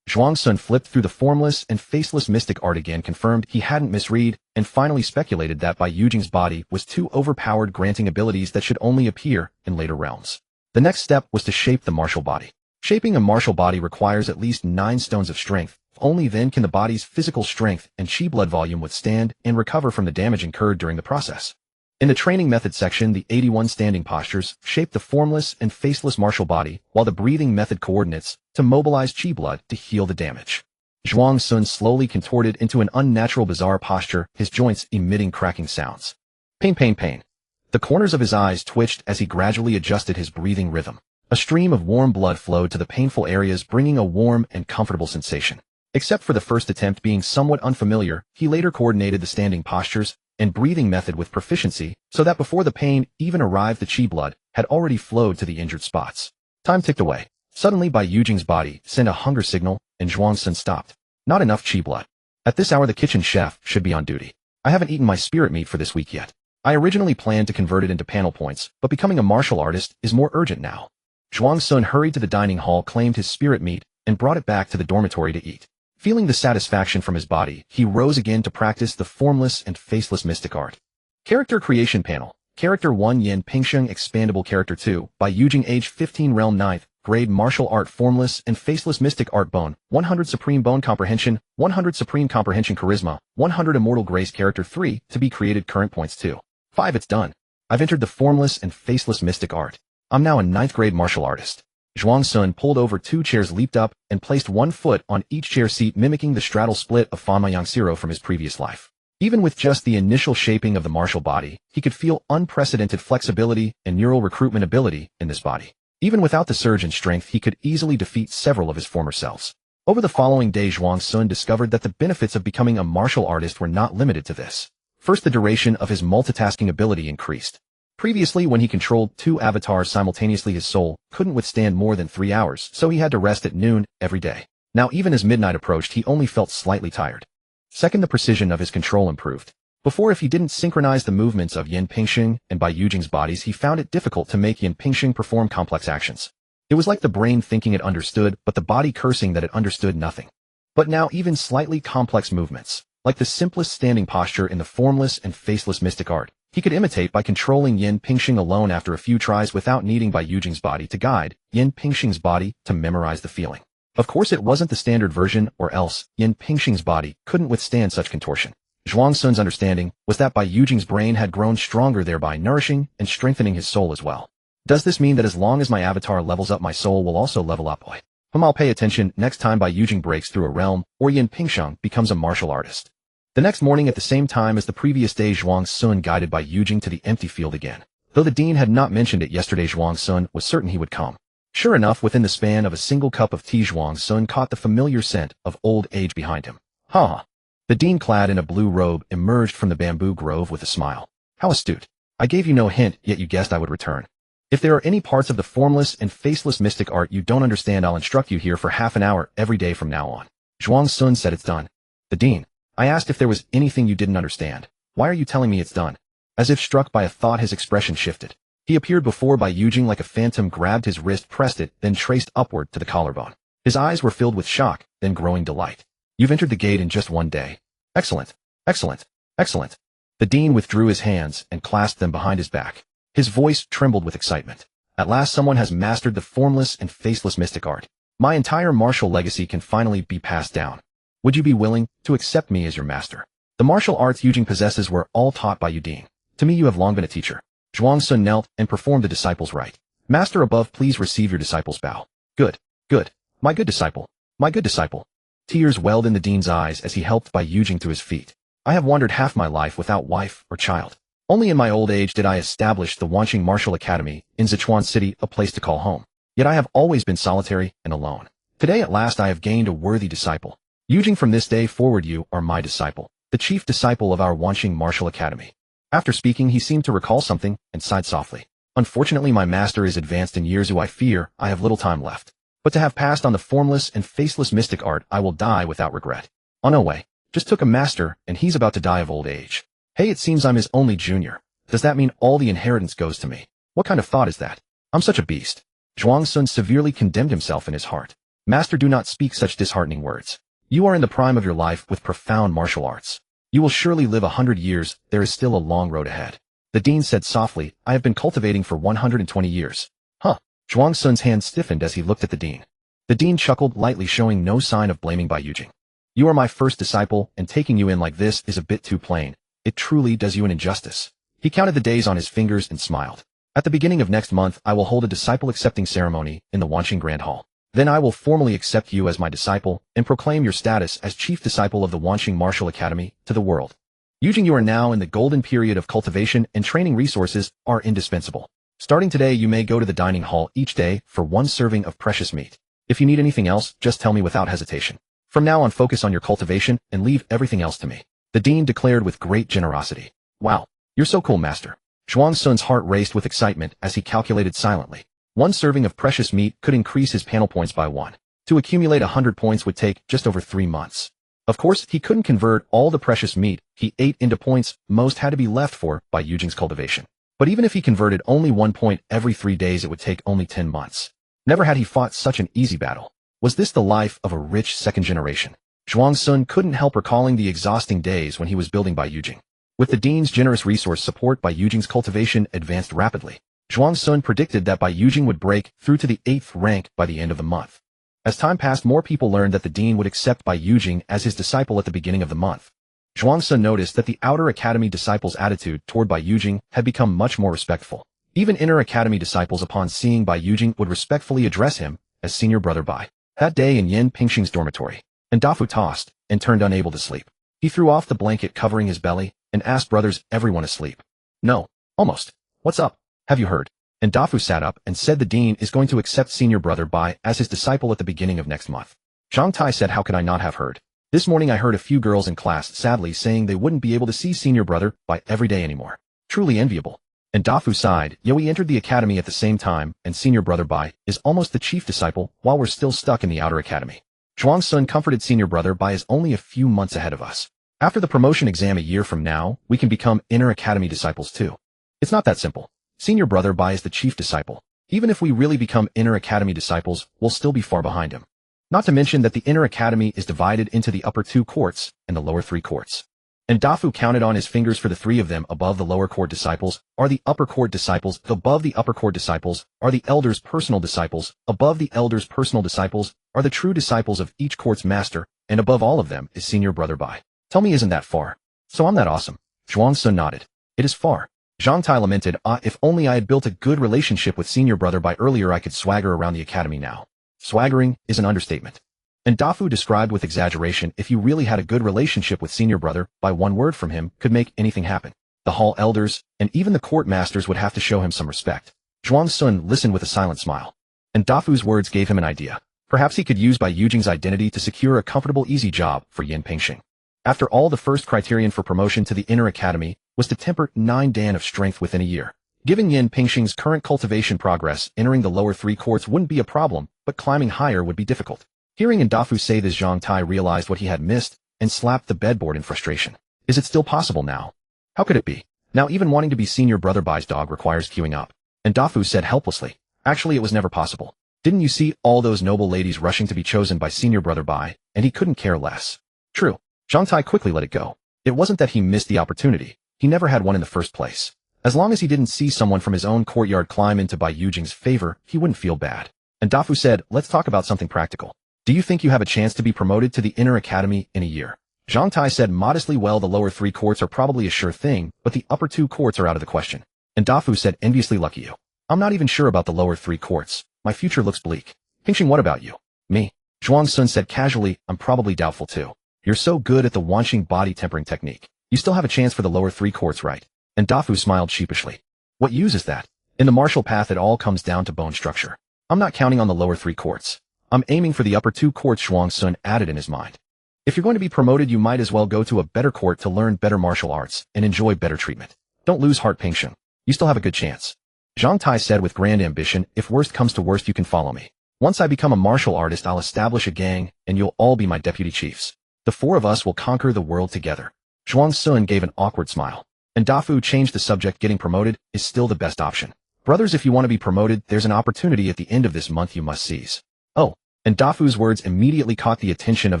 Zhuang Sun flipped through the formless and faceless mystic art again, confirmed he hadn't misread, and finally speculated that Bai Yujing's body was too overpowered, granting abilities that should only appear in later realms. The next step was to shape the martial body. Shaping a martial body requires at least 9 stones of strength. Only then can the body's physical strength and chi blood volume withstand and recover from the damage incurred during the process. In the training method section, the 81 standing postures shape the formless and faceless martial body, while the breathing method coordinates to mobilize chi blood to heal the damage. Zhuang Sun slowly contorted into an unnatural, bizarre posture, his joints emitting cracking sounds. Pain, pain, pain. The corners of his eyes twitched as he gradually adjusted his breathing rhythm. A stream of warm blood flowed to the painful areas, bringing a warm and comfortable sensation. Except for the first attempt being somewhat unfamiliar, he later coordinated the standing postures and breathing method with proficiency, so that before the pain even arrived, the chi blood had already flowed to the injured spots. Time ticked away. Suddenly, Bai Yujing's body sent a hunger signal, and Zhuang Sun stopped. Not enough chi blood. At this hour, the kitchen chef should be on duty. I haven't eaten my spirit meat for this week yet. I originally planned to convert it into panel points, but becoming a martial artist is more urgent now. Zhuang Sun hurried to the dining hall, claimed his spirit meat, and brought it back to the dormitory to eat. Feeling the satisfaction from his body, he rose again to practice the formless and faceless mystic art. Character creation panel. Character 1 Yin Pingxing Expandable Character 2 Bai Yujing, age 15, realm 9th grade, martial art, formless and faceless mystic art. Bone 100, supreme bone comprehension 100, supreme comprehension, charisma 100, immortal grace. Character 3 to be created, current points 2. 5. It's done. I've entered the formless and faceless mystic art. I'm now a 9th grade martial artist. Zhuang Sun pulled over 2 chairs, leaped up, and placed 1 foot on each chair seat, mimicking the straddle split of Fan Mayang Siro from his previous life. Even with just the initial shaping of the martial body, he could feel unprecedented flexibility and neural recruitment ability in this body. Even without the surge in strength, he could easily defeat several of his former selves. Over the following day, Zhuang Sun discovered that the benefits of becoming a martial artist were not limited to this. First, the duration of his multitasking ability increased. Previously, when he controlled 2 avatars simultaneously, his soul couldn't withstand more than 3 hours, so he had to rest at noon every day. Now, even as midnight approached, he only felt slightly tired. Second, the precision of his control improved. Before, if he didn't synchronize the movements of Yin Pingxing and Bai Yujing's bodies, he found it difficult to make Yin Pingxing perform complex actions. It was like the brain thinking it understood, but the body cursing that it understood nothing. But now, even slightly complex movements, like the simplest standing posture in the formless and faceless mystic art, he could imitate by controlling Yin Pingxing alone after a few tries, without needing Bai Yujing's body to guide Yin Pingxing's body to memorize the feeling. Of course, it wasn't the standard version, or else Yin Pingxing's body couldn't withstand such contortion. Zhuang Sun's understanding was that Bai Yujing's brain had grown stronger, thereby nourishing and strengthening his soul as well. Does this mean that as long as my avatar levels up, my soul will also level up? I'll pay attention next time Bai Yujing breaks through a realm, or Yin Pingxing becomes a martial artist. The next morning, at the same time as the previous day, Zhuang Sun guided Bai Yujing to the empty field again. Though the dean had not mentioned it yesterday, Zhuang Sun was certain he would come. Sure enough, within the span of a single cup of tea, Zhuang Sun caught the familiar scent of old age behind him. The dean, clad in a blue robe, emerged from the bamboo grove with a smile. How astute. I gave you no hint, yet you guessed I would return. If there are any parts of the formless and faceless mystic art you don't understand, I'll instruct you here for half an hour every day from now on. Zhuang Sun said. It's done. The dean. I asked if there was anything you didn't understand. Why are you telling me it's done? As if struck by a thought, his expression shifted. He appeared before Bai Yujing like a phantom, grabbed his wrist, pressed it, then traced upward to the collarbone. His eyes were filled with shock, then growing delight. You've entered the gate in just 1 day. Excellent. Excellent. Excellent. The dean withdrew his hands and clasped them behind his back. His voice trembled with excitement. At last someone has mastered the formless and faceless mystic art. My entire martial legacy can finally be passed down. Would you be willing to accept me as your master? The martial arts Yujing possesses were all taught by you, Dean. To me you have long been a teacher. Zhuang Sun knelt and performed the disciple's rite. Master above, please receive your disciple's bow. Good. Good. My good disciple. My good disciple. Tears welled in the dean's eyes as he helped Bai Yujing to his feet. I have wandered half my life without wife or child. Only in my old age did I establish the Wanqing Martial Academy in Sichuan City, a place to call home. Yet I have always been solitary and alone. Today at last I have gained a worthy disciple. Yujing, from this day forward you are my disciple, the chief disciple of our Wanqing Martial Academy. After speaking he seemed to recall something and sighed softly. Unfortunately my master is advanced in years who I fear I have little time left. But to have passed on the formless and faceless mystic art I will die without regret. Oh no way. Just took a master and he's about to die of old age. Hey, it seems I'm his only junior. Does that mean all the inheritance goes to me? What kind of thought is that? I'm such a beast. Zhuang Sun severely condemned himself in his heart. Master, do not speak such disheartening words. You are in the prime of your life with profound martial arts. You will surely live 100 years, there is still a long road ahead. The dean said softly, I have been cultivating for 120 years. Huh. Zhuang Sun's hand stiffened as he looked at the dean. The dean chuckled lightly, showing no sign of blaming Bai Yujing. You are my first disciple, and taking you in like this is a bit too plain. It truly does you an injustice. He counted the days on his fingers and smiled. At the beginning of next month I will hold a disciple accepting ceremony in the Wanqing Grand Hall. Then I will formally accept you as my disciple and proclaim your status as chief disciple of the Wanqing Martial Academy to the world. Yujing, you are now in the golden period of cultivation and training. Resources are indispensable. Starting today you may go to the dining hall each day for 1 serving of precious meat. If you need anything else, just tell me without hesitation. From now on focus on your cultivation and leave everything else to me. The dean declared with great generosity. Wow, you're so cool, master. Zhuang Sun's heart raced with excitement as he calculated silently. 1 serving of precious meat could increase his panel points by 1. To accumulate 100 points would take just over 3 months. Of course, he couldn't convert all the precious meat he ate into points. Most had to be left for Bai Yujing's cultivation. But even if he converted only 1 point every 3 days, it would take only 10 months. Never had he fought such an easy battle. Was this the life of a rich second generation? Zhuang Sun couldn't help recalling the exhausting days when he was building Bai Yujing. With the dean's generous resource support, Bai Yujing's cultivation advanced rapidly. Zhuang Sun predicted that Bai Yujing would break through to the 8th rank by the end of the month. As time passed, more people learned that the dean would accept Bai Yujing as his disciple at the beginning of the month. Zhuang Sun noticed that the outer academy disciples' attitude toward Bai Yujing had become much more respectful. Even inner academy disciples, upon seeing Bai Yujing, would respectfully address him as senior brother Bai. That day in Yin Pingxing's dormitory, and Dafu tossed and turned unable to sleep. He threw off the blanket covering his belly and asked, brothers, everyone asleep? No. Almost. What's up? Have you heard? And Dafu sat up and said the dean is going to accept senior brother Bai as his disciple at the beginning of next month. Zhang Tai said, how could I not have heard? This morning I heard a few girls in class sadly saying they wouldn't be able to see senior brother Bai every day anymore. Truly enviable. And Dafu sighed, we entered the academy at the same time, and senior brother Bai is almost the chief disciple while we're still stuck in the outer academy. Zhuang Sun comforted senior brother Bai is only a few months ahead of us. After the promotion exam a year from now, we can become inner academy disciples too. It's not that simple. Senior brother Bai is the chief disciple. Even if we really become inner academy disciples, we'll still be far behind him. Not to mention that the inner academy is divided into the upper 2 courts and the lower 3 courts. And Dafu counted on his fingers for the 3 of them. Above the lower court disciples are the upper court disciples. Above the upper court disciples are the elders' personal disciples. Above the elders' personal disciples are the true disciples of each court's master. And above all of them is senior brother Bai. Tell me, isn't that far? So I'm that awesome. Zhuang Sun nodded. It is far. Zhang Tai lamented, if only I had built a good relationship with senior brother Bai earlier, I could swagger around the academy now. Swaggering is an understatement. And Dafu described with exaggeration, if you really had a good relationship with senior brother Bai, 1 word from him could make anything happen. The hall elders and even the court masters would have to show him some respect. Zhuang Sun listened with a silent smile. And Dafu's words gave him an idea. Perhaps he could use Bai Yujing's identity to secure a comfortable, easy job for Yin Pingxing. After all, the first criterion for promotion to the inner academy was to temper 9 dan of strength within a year. Given Yin Pingxing's current cultivation progress, entering the lower 3 courts wouldn't be a problem, but climbing higher would be difficult. Hearing Dafu say this, Zhang Tai realized what he had missed and slapped the bedboard in frustration. Is it still possible now? How could it be? Now even wanting to be senior brother Bai's dog requires queuing up. And Dafu said helplessly, actually it was never possible. Didn't you see all those noble ladies rushing to be chosen by senior brother Bai, and he couldn't care less? True. Zhang Tai quickly let it go. It wasn't that he missed the opportunity. He never had one in the first place. As long as he didn't see someone from his own courtyard climb into Bai Yujing's favor, he wouldn't feel bad. And Dafu said, let's talk about something practical. Do you think you have a chance to be promoted to the inner academy in a year? Zhang Tai said modestly, well, the lower 3 courts are probably a sure thing, but the upper 2 courts are out of the question. And Dafu said enviously, lucky you. I'm not even sure about the lower 3 courts. My future looks bleak. Pingxing, what about you? Me? Zhuang Sun said casually, I'm probably doubtful too. You're so good at the Wanxing body tempering technique. You still have a chance for the lower 3 courts, right? And Dafu smiled sheepishly. What use is that? In the martial path, it all comes down to bone structure. I'm not counting on the lower 3 courts. I'm aiming for the upper 2 courts, Zhuang Sun added in his mind. If you're going to be promoted, you might as well go to a better court to learn better martial arts and enjoy better treatment. Don't lose heart, Pingxing. You still have a good chance. Zhang Tai said with grand ambition, if worst comes to worst, you can follow me. Once I become a martial artist, I'll establish a gang, and you'll all be my deputy chiefs. The 4 of us will conquer the world together. Zhuang Sun gave an awkward smile. And Dafu changed the subject. Getting promoted is still the best option. Brothers, if you want to be promoted, there's an opportunity at the end of this month you must seize. Oh, and Dafu's words immediately caught the attention of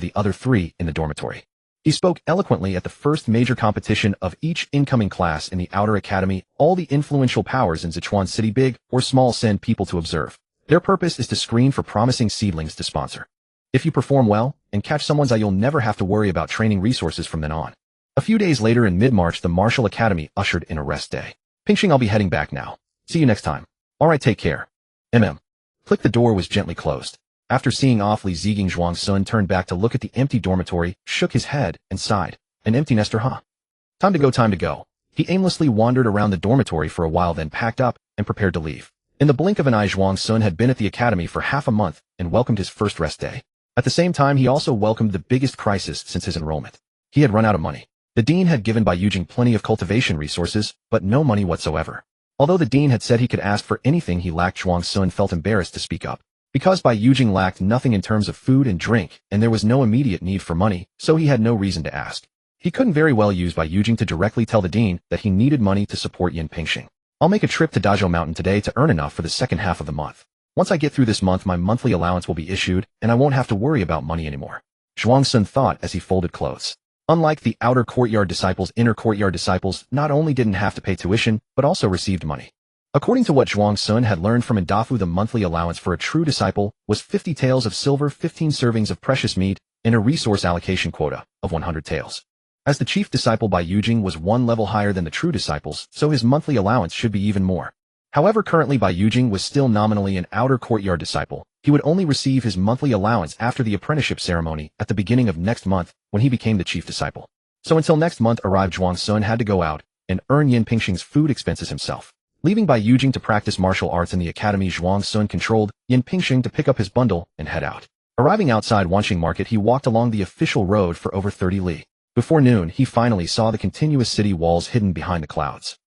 the other 3 in the dormitory. He spoke eloquently at the first major competition of each incoming class in the Outer Academy. All the influential powers in Sichuan City, big or small, send people to observe. Their purpose is to screen for promising seedlings to sponsor. If you perform well and catch someone's eye, you'll never have to worry about training resources from then on. A few days later in mid-March, the Martial Academy ushered in a rest day. Pingxing, I'll be heading back now. See you next time. Alright, take care. Click. The door was gently closed. After seeing awfully zigging, Zhuang Sun turned back to look at the empty dormitory, shook his head, and sighed. An empty nester, huh? Time to go, time to go. He aimlessly wandered around the dormitory for a while, then packed up and prepared to leave. In the blink of an eye, Zhuang Sun had been at the academy for half a month and welcomed his first rest day. At the same time, he also welcomed the biggest crisis since his enrollment. He had run out of money. The dean had given Bai Yujing plenty of cultivation resources, but no money whatsoever. Although the dean had said he could ask for anything he lacked, Zhuang Sun felt embarrassed to speak up. Because Bai Yujing lacked nothing in terms of food and drink, and there was no immediate need for money, so he had no reason to ask. He couldn't very well use Bai Yujing to directly tell the dean that he needed money to support Yin Pingxing. I'll make a trip to Dazhou Mountain today to earn enough for the second half of the month. Once I get through this month, my monthly allowance will be issued, and I won't have to worry about money anymore. Zhuang Sun thought as he folded clothes. Unlike the outer courtyard disciples, inner courtyard disciples not only didn't have to pay tuition, but also received money. According to what Zhuang Sun had learned from Dafu, the monthly allowance for a true disciple was 50 taels of silver, 15 servings of precious meat, and a resource allocation quota of 100 taels. As the chief disciple Bai Yujing was 1 level higher than the true disciples, so his monthly allowance should be even more. However, currently Bai Yujing was still nominally an outer courtyard disciple. He would only receive his monthly allowance after the apprenticeship ceremony at the beginning of next month, when he became the chief disciple. So until next month arrived, Zhuang Sun had to go out and earn Yin Pingxing's food expenses himself. Leaving Bai Yujing to practice martial arts in the academy, Zhuang Sun controlled Yin Pingxing to pick up his bundle and head out. Arriving outside Wanxing Market, he walked along the official road for over 30 li. Before noon, he finally saw the continuous city walls hidden behind the clouds.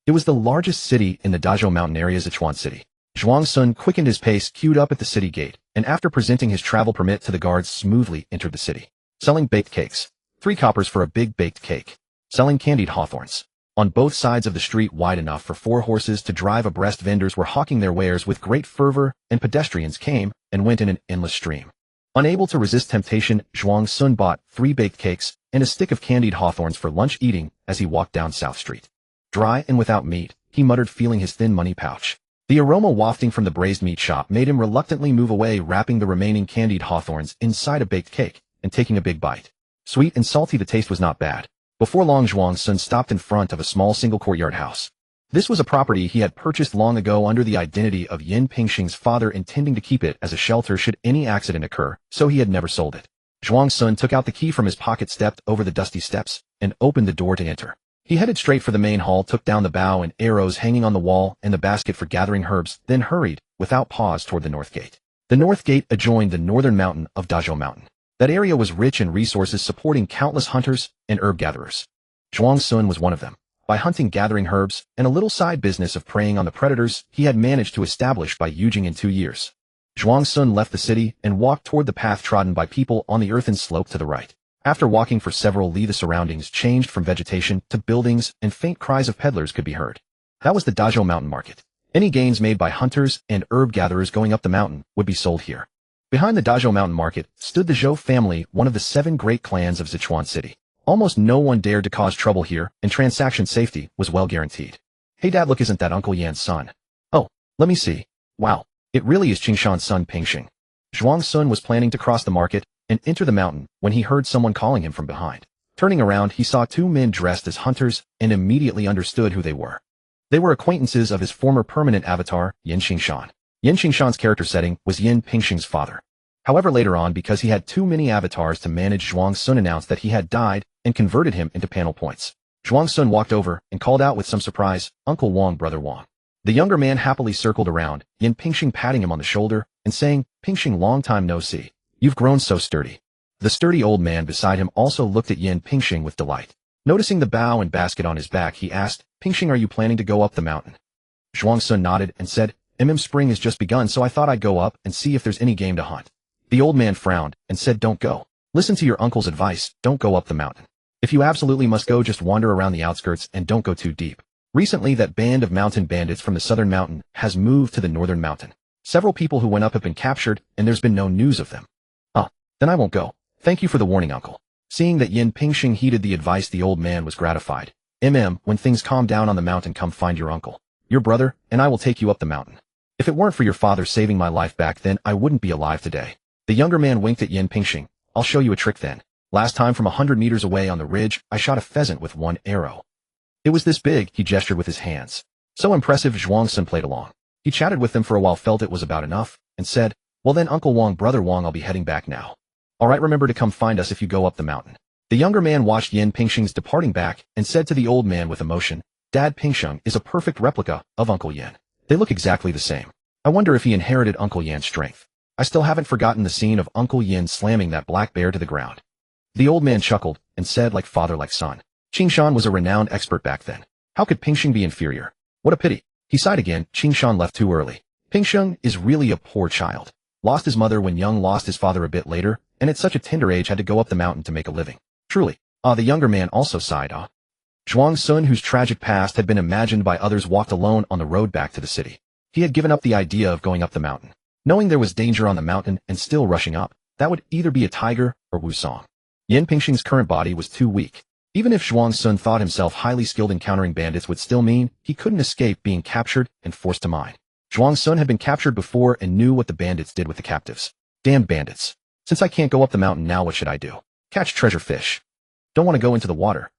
It was the largest city in the Dazhou Mountain area, Sichuan City. Zhuang Sun quickened his pace, queued up at the city gate, and after presenting his travel permit to the guards, smoothly entered the city. Selling baked cakes. 3 coppers for a big baked cake. Selling candied hawthorns. On both sides of the street, wide enough for 4 horses to drive abreast, vendors were hawking their wares with great fervor, and pedestrians came and went in an endless stream. Unable to resist temptation, Zhuang Sun bought 3 baked cakes and a stick of candied hawthorns for lunch eating as he walked down South Street. Dry and without meat, he muttered, feeling his thin money pouch. The aroma wafting from the braised meat shop made him reluctantly move away, wrapping the remaining candied hawthorns inside a baked cake and taking a big bite. Sweet and salty, the taste was not bad. Before long, Zhuang Sun stopped in front of a small single courtyard house. This was a property he had purchased long ago under the identity of Yin Pingxing's father, intending to keep it as a shelter should any accident occur, so he had never sold it. Zhuang Sun took out the key from his pocket, stepped over the dusty steps, and opened the door to enter. He headed straight for the main hall, took down the bow and arrows hanging on the wall and the basket for gathering herbs, then hurried, without pause, toward the north gate. The north gate adjoined the northern mountain of Dazhou Mountain. That area was rich in resources, supporting countless hunters and herb gatherers. Zhuang Sun was one of them. By hunting, gathering herbs, and a little side business of preying on the predators, he had managed to establish Bai Yujing in 2 years. Zhuang Sun left the city and walked toward the path trodden by people on the earthen slope to the right. After walking for several li, the surroundings changed from vegetation to buildings, and faint cries of peddlers could be heard. That was the Dazhou Mountain Market. Any gains made by hunters and herb gatherers going up the mountain would be sold here. Behind the Dazhou Mountain Market stood the Zhou family, one of the 7 great clans of Sichuan City. Almost no one dared to cause trouble here, and transaction safety was well guaranteed. Hey dad, look, isn't that Uncle Yan's son? Oh, let me see. Wow, it really is Qingshan's son Pingxing. Zhuang Sun was planning to cross the market and enter the mountain when he heard someone calling him from behind. Turning around, he saw two men dressed as hunters and immediately understood who they were. They were acquaintances of his former permanent avatar, Yin Qingshan. Yin Qingshan's character setting was Yin Pingxing's father. However, later on, because he had too many avatars to manage, Zhuang Sun announced that he had died and converted him into panel points. Zhuang Sun walked over and called out with some surprise, "Uncle Wang, brother Wang." The younger man happily circled around, Yin Pingxing patting him on the shoulder and saying, "Pingxing, long time no see. You've grown so sturdy." The sturdy old man beside him also looked at Yin Pingxing with delight. Noticing the bow and basket on his back, he asked, "Pingxing, are you planning to go up the mountain?" Zhuang Sun nodded and said, Spring has just begun, so I thought I'd go up and see if there's any game to hunt." The old man frowned and said, "Don't go. Listen to your uncle's advice, don't go up the mountain. If you absolutely must go, just wander around the outskirts and don't go too deep. Recently, that band of mountain bandits from the southern mountain has moved to the northern mountain. Several people who went up have been captured, and there's been no news of them." "Oh, then I won't go. Thank you for the warning, uncle." Seeing that Yin Pingxing heeded the advice, the old man was gratified. When things calm down on the mountain, come find your uncle, your brother, and I will take you up the mountain. If it weren't for your father saving my life back then, I wouldn't be alive today." The younger man winked at Yin Pingxing. "I'll show you a trick then. Last time, from 100 meters away on the ridge, I shot a pheasant with one arrow. It was this big," he gestured with his hands. So impressive, Zhuang Sun played along. He chatted with them for a while, felt it was about enough, and said, "Well then, Uncle Wang, brother Wang, I'll be heading back now. Alright, remember to come find us if you go up the mountain." The younger man watched Yin Pingxing's departing back and said to the old man with emotion, "Dad, Pingxing is a perfect replica of Uncle Yin. They look exactly the same. I wonder if he inherited Uncle Yan's strength. I still haven't forgotten the scene of Uncle Yin slamming that black bear to the ground." The old man chuckled and said, "Like father, like son. Qingshan was a renowned expert back then. How could Pingxing be inferior? What a pity." He sighed again. Qingshan left too early. Pingxing is really a poor child. Lost his mother when young, lost his father a bit later, and at such a tender age had to go up the mountain to make a living. Truly. The younger man also sighed. Zhuang Sun, whose tragic past had been imagined by others, walked alone on the road back to the city. He had given up the idea of going up the mountain. Knowing there was danger on the mountain and still rushing up, that would either be a tiger or Wusong. Yin Pingxing's current body was too weak. Even if Zhuang Sun thought himself highly skilled in countering bandits, would still mean he couldn't escape being captured and forced to mine. Zhuang Sun had been captured before and knew what the bandits did with the captives. Damn bandits. Since I can't go up the mountain now, what should I do? Catch treasure fish. Don't want to go into the water.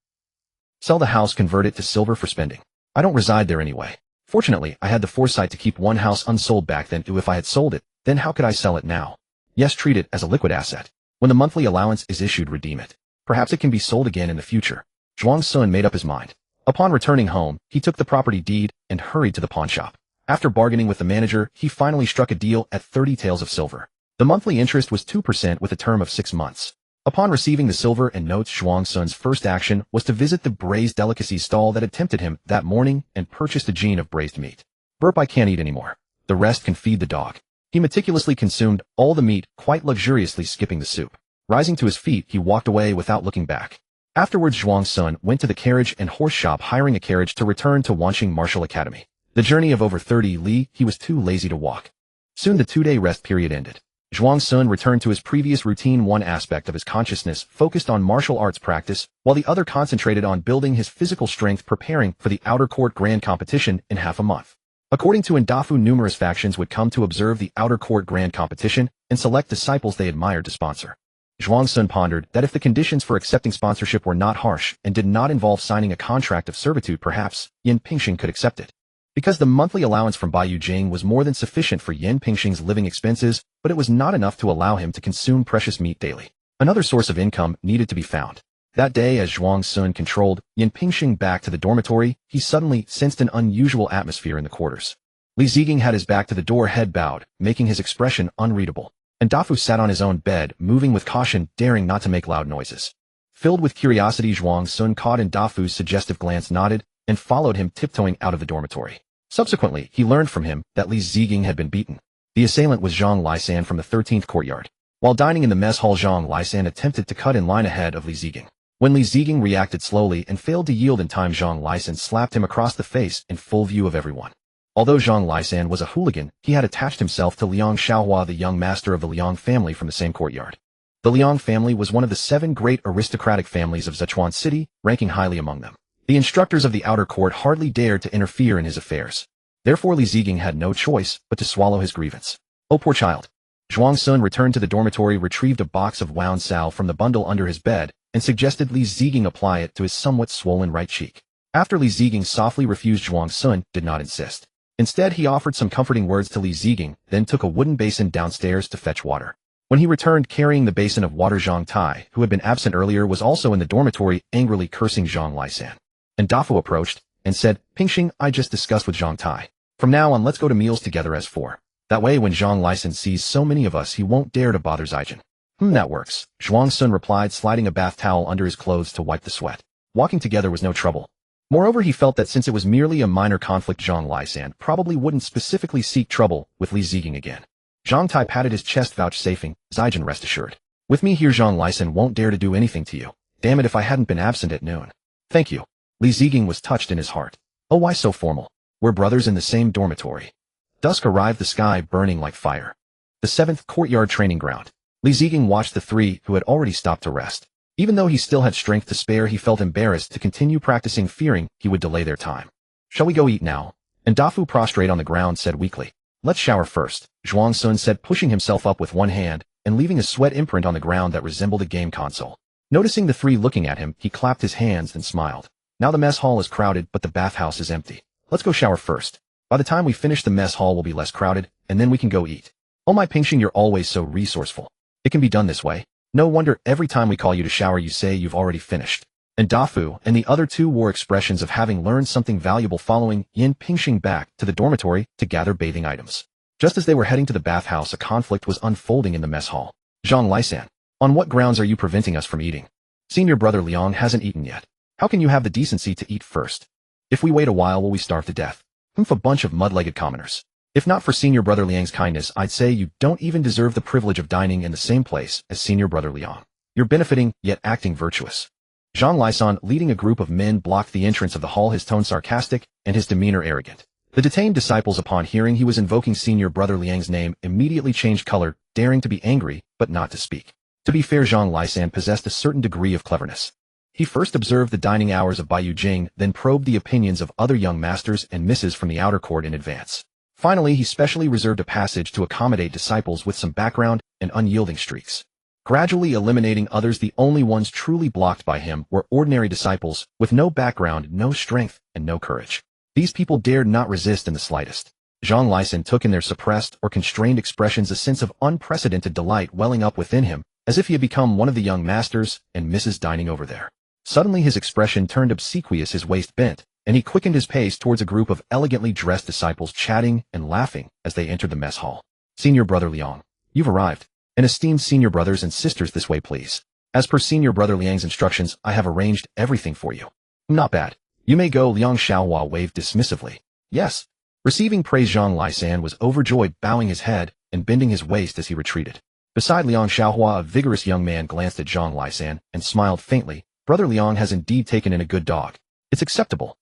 Sell the house, convert it to silver for spending. I don't reside there anyway. Fortunately, I had the foresight to keep one house unsold back then. If I had sold it, then how could I sell it now? Yes, treat it as a liquid asset. When the monthly allowance is issued, redeem it. Perhaps it can be sold again in the future. Zhuang Sun made up his mind. Upon returning home, he took the property deed and hurried to the pawnshop. After bargaining with the manager, he finally struck a deal at 30 taels of silver. The monthly interest was 2% with a term of 6 months. Upon receiving the silver and notes, Zhuang Sun's first action was to visit the braised delicacies stall that had tempted him that morning and purchased a gene of braised meat. Burp, I can't eat anymore. The rest can feed the dog. He meticulously consumed all the meat, quite luxuriously skipping the soup. Rising to his feet, he walked away without looking back. Afterwards, Zhuang Sun went to the carriage and horse shop, hiring a carriage to return to Wanqing Martial Academy. The journey of over 30 li, he was too lazy to walk. Soon the 2-day rest period ended. Zhuang Sun returned to his previous routine. One aspect of his consciousness focused on martial arts practice, while the other concentrated on building his physical strength, preparing for the outer court grand competition in half a month. According to Ndafu, numerous factions would come to observe the outer court grand competition and select disciples they admired to sponsor. Zhuang Sun pondered that if the conditions for accepting sponsorship were not harsh and did not involve signing a contract of servitude, perhaps Yin Pingxing could accept it. Because the monthly allowance from Baiyu Jing was more than sufficient for Yin Pingxing's living expenses, but it was not enough to allow him to consume precious meat daily. Another source of income needed to be found. That day, as Zhuang Sun controlled Yin Pingxing back to the dormitory, he suddenly sensed an unusual atmosphere in the quarters. Li Ziging had his back to the door, head bowed, making his expression unreadable. And Dafu sat on his own bed, moving with caution, daring not to make loud noises. Filled with curiosity, Zhuang Sun caught in Dafu's suggestive glance, nodded, and followed him tiptoeing out of the dormitory. Subsequently, he learned from him that Li Ziging had been beaten. The assailant was Zhang Lisan from the 13th courtyard. While dining in the mess hall, Zhang Lisan attempted to cut in line ahead of Li Ziging. When Li Ziging reacted slowly and failed to yield in time, Zhang Lisan slapped him across the face in full view of everyone. Although Zhang Lisan was a hooligan, he had attached himself to Liang Xiaohua, the young master of the Liang family from the same courtyard. The Liang family was one of the 7 great aristocratic families of Sichuan City, ranking highly among them. The instructors of the outer court hardly dared to interfere in his affairs. Therefore Li Ziging had no choice but to swallow his grievance. Oh, poor child. Zhuang Sun returned to the dormitory, retrieved a box of wound salve from the bundle under his bed, and suggested Li Ziging apply it to his somewhat swollen right cheek. After Li Ziging softly refused, Zhuang Sun did not insist. Instead, he offered some comforting words to Li Ziging, then took a wooden basin downstairs to fetch water. When he returned carrying the basin of water, Zhang Tai, who had been absent earlier, was also in the dormitory, angrily cursing Zhang Laisan. And Dafu approached and said, "Pingxing, I just discussed with Zhang Tai. From now on, let's go to meals together as 4. That way when Zhang Laisan sees so many of us, he won't dare to bother Zijin." That works, Zhuang Sun replied, sliding a bath towel under his clothes to wipe the sweat. Walking together was no trouble. Moreover, he felt that since it was merely a minor conflict, Zhang Laisan probably wouldn't specifically seek trouble with Li Ziging again. Zhang Tai patted his chest, vouchsafing, "Zijin, rest assured. With me here, Zhang Laisan won't dare to do anything to you. Damn it, if I hadn't been absent at noon." "Thank you." Li Ziging was touched in his heart. "Oh, why so formal? We're brothers in the same dormitory." Dusk arrived, the sky burning like fire. The 7th courtyard training ground. Li Ziging watched the 3 who had already stopped to rest. Even though he still had strength to spare, he felt embarrassed to continue practicing, fearing he would delay their time. "Shall we go eat now?" And Dafu, prostrate on the ground, said weakly. "Let's shower first," Zhuang Sun said, pushing himself up with one hand and leaving a sweat imprint on the ground that resembled a game console. Noticing the 3 looking at him, he clapped his hands and smiled. "Now the mess hall is crowded, but the bathhouse is empty. Let's go shower first. By the time we finish, the mess hall will be less crowded, and then we can go eat." "Oh my Pingxing, you're always so resourceful. It can be done this way. No wonder every time we call you to shower you say you've already finished." And Dafu and the other 2 wore expressions of having learned something valuable, following Yin Pingxing back to the dormitory to gather bathing items. Just as they were heading to the bathhouse, a conflict was unfolding in the mess hall. "Zhang Laisan, on what grounds are you preventing us from eating? Senior brother Liang hasn't eaten yet. How can you have the decency to eat first? If we wait a while, will we starve to death? A bunch of mud-legged commoners. If not for senior brother Liang's kindness, I'd say you don't even deserve the privilege of dining in the same place as senior brother Liang. You're benefiting, yet acting virtuous." Zhang Laisan, leading a group of men, blocked the entrance of the hall, his tone sarcastic and his demeanor arrogant. The detained disciples, upon hearing he was invoking senior brother Liang's name, immediately changed color, daring to be angry, but not to speak. To be fair, Zhang Laisan possessed a certain degree of cleverness. He first observed the dining hours of Baiyu Jing, then probed the opinions of other young masters and misses from the outer court in advance. Finally, he specially reserved a passage to accommodate disciples with some background and unyielding streaks. Gradually eliminating others, the only ones truly blocked by him were ordinary disciples with no background, no strength, and no courage. These people dared not resist in the slightest. Zhang Laisan took in their suppressed or constrained expressions a sense of unprecedented delight welling up within him, as if he had become one of the young masters and misses dining over there. Suddenly his expression turned obsequious, his waist bent, and he quickened his pace towards a group of elegantly dressed disciples chatting and laughing as they entered the mess hall. "Senior brother Liang, you've arrived. And esteemed senior brothers and sisters, this way please. As per senior brother Liang's instructions, I have arranged everything for you." "Not bad. You may go," Liang Xiaohua waved dismissively. "Yes." Receiving praise, Zhang Laisan was overjoyed, bowing his head and bending his waist as he retreated. Beside Liang Xiaohua, a vigorous young man glanced at Zhang Laisan and smiled faintly. "Brother Liang has indeed taken in a good dog. It's acceptable."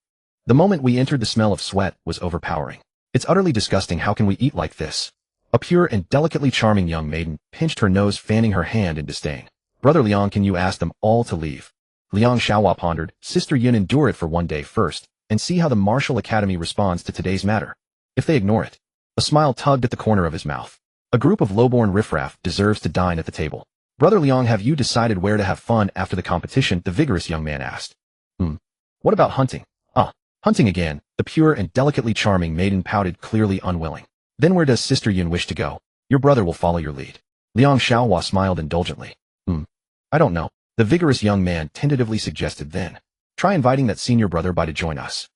The moment we entered, the smell of sweat was overpowering. "It's utterly disgusting. How can we eat like this?" A pure and delicately charming young maiden pinched her nose, fanning her hand in disdain. "Brother Liang, can you ask them all to leave?" Liang Xiaohua pondered. "Sister Yin, endure it for one day first, and see how the Martial Academy responds to today's matter. If they ignore it." A smile tugged at the corner of his mouth. "A group of low-born riffraff deserves to dine at the table." "Brother Liang, have you decided where to have fun after the competition?" the vigorous young man asked. What about hunting?" "Ah, hunting again." The pure and delicately charming maiden pouted, clearly unwilling. "Then where does Sister Yun wish to go? Your brother will follow your lead." Liang Xiaohua smiled indulgently. I don't know," the vigorous young man tentatively suggested. "Then try inviting that senior brother by to join us."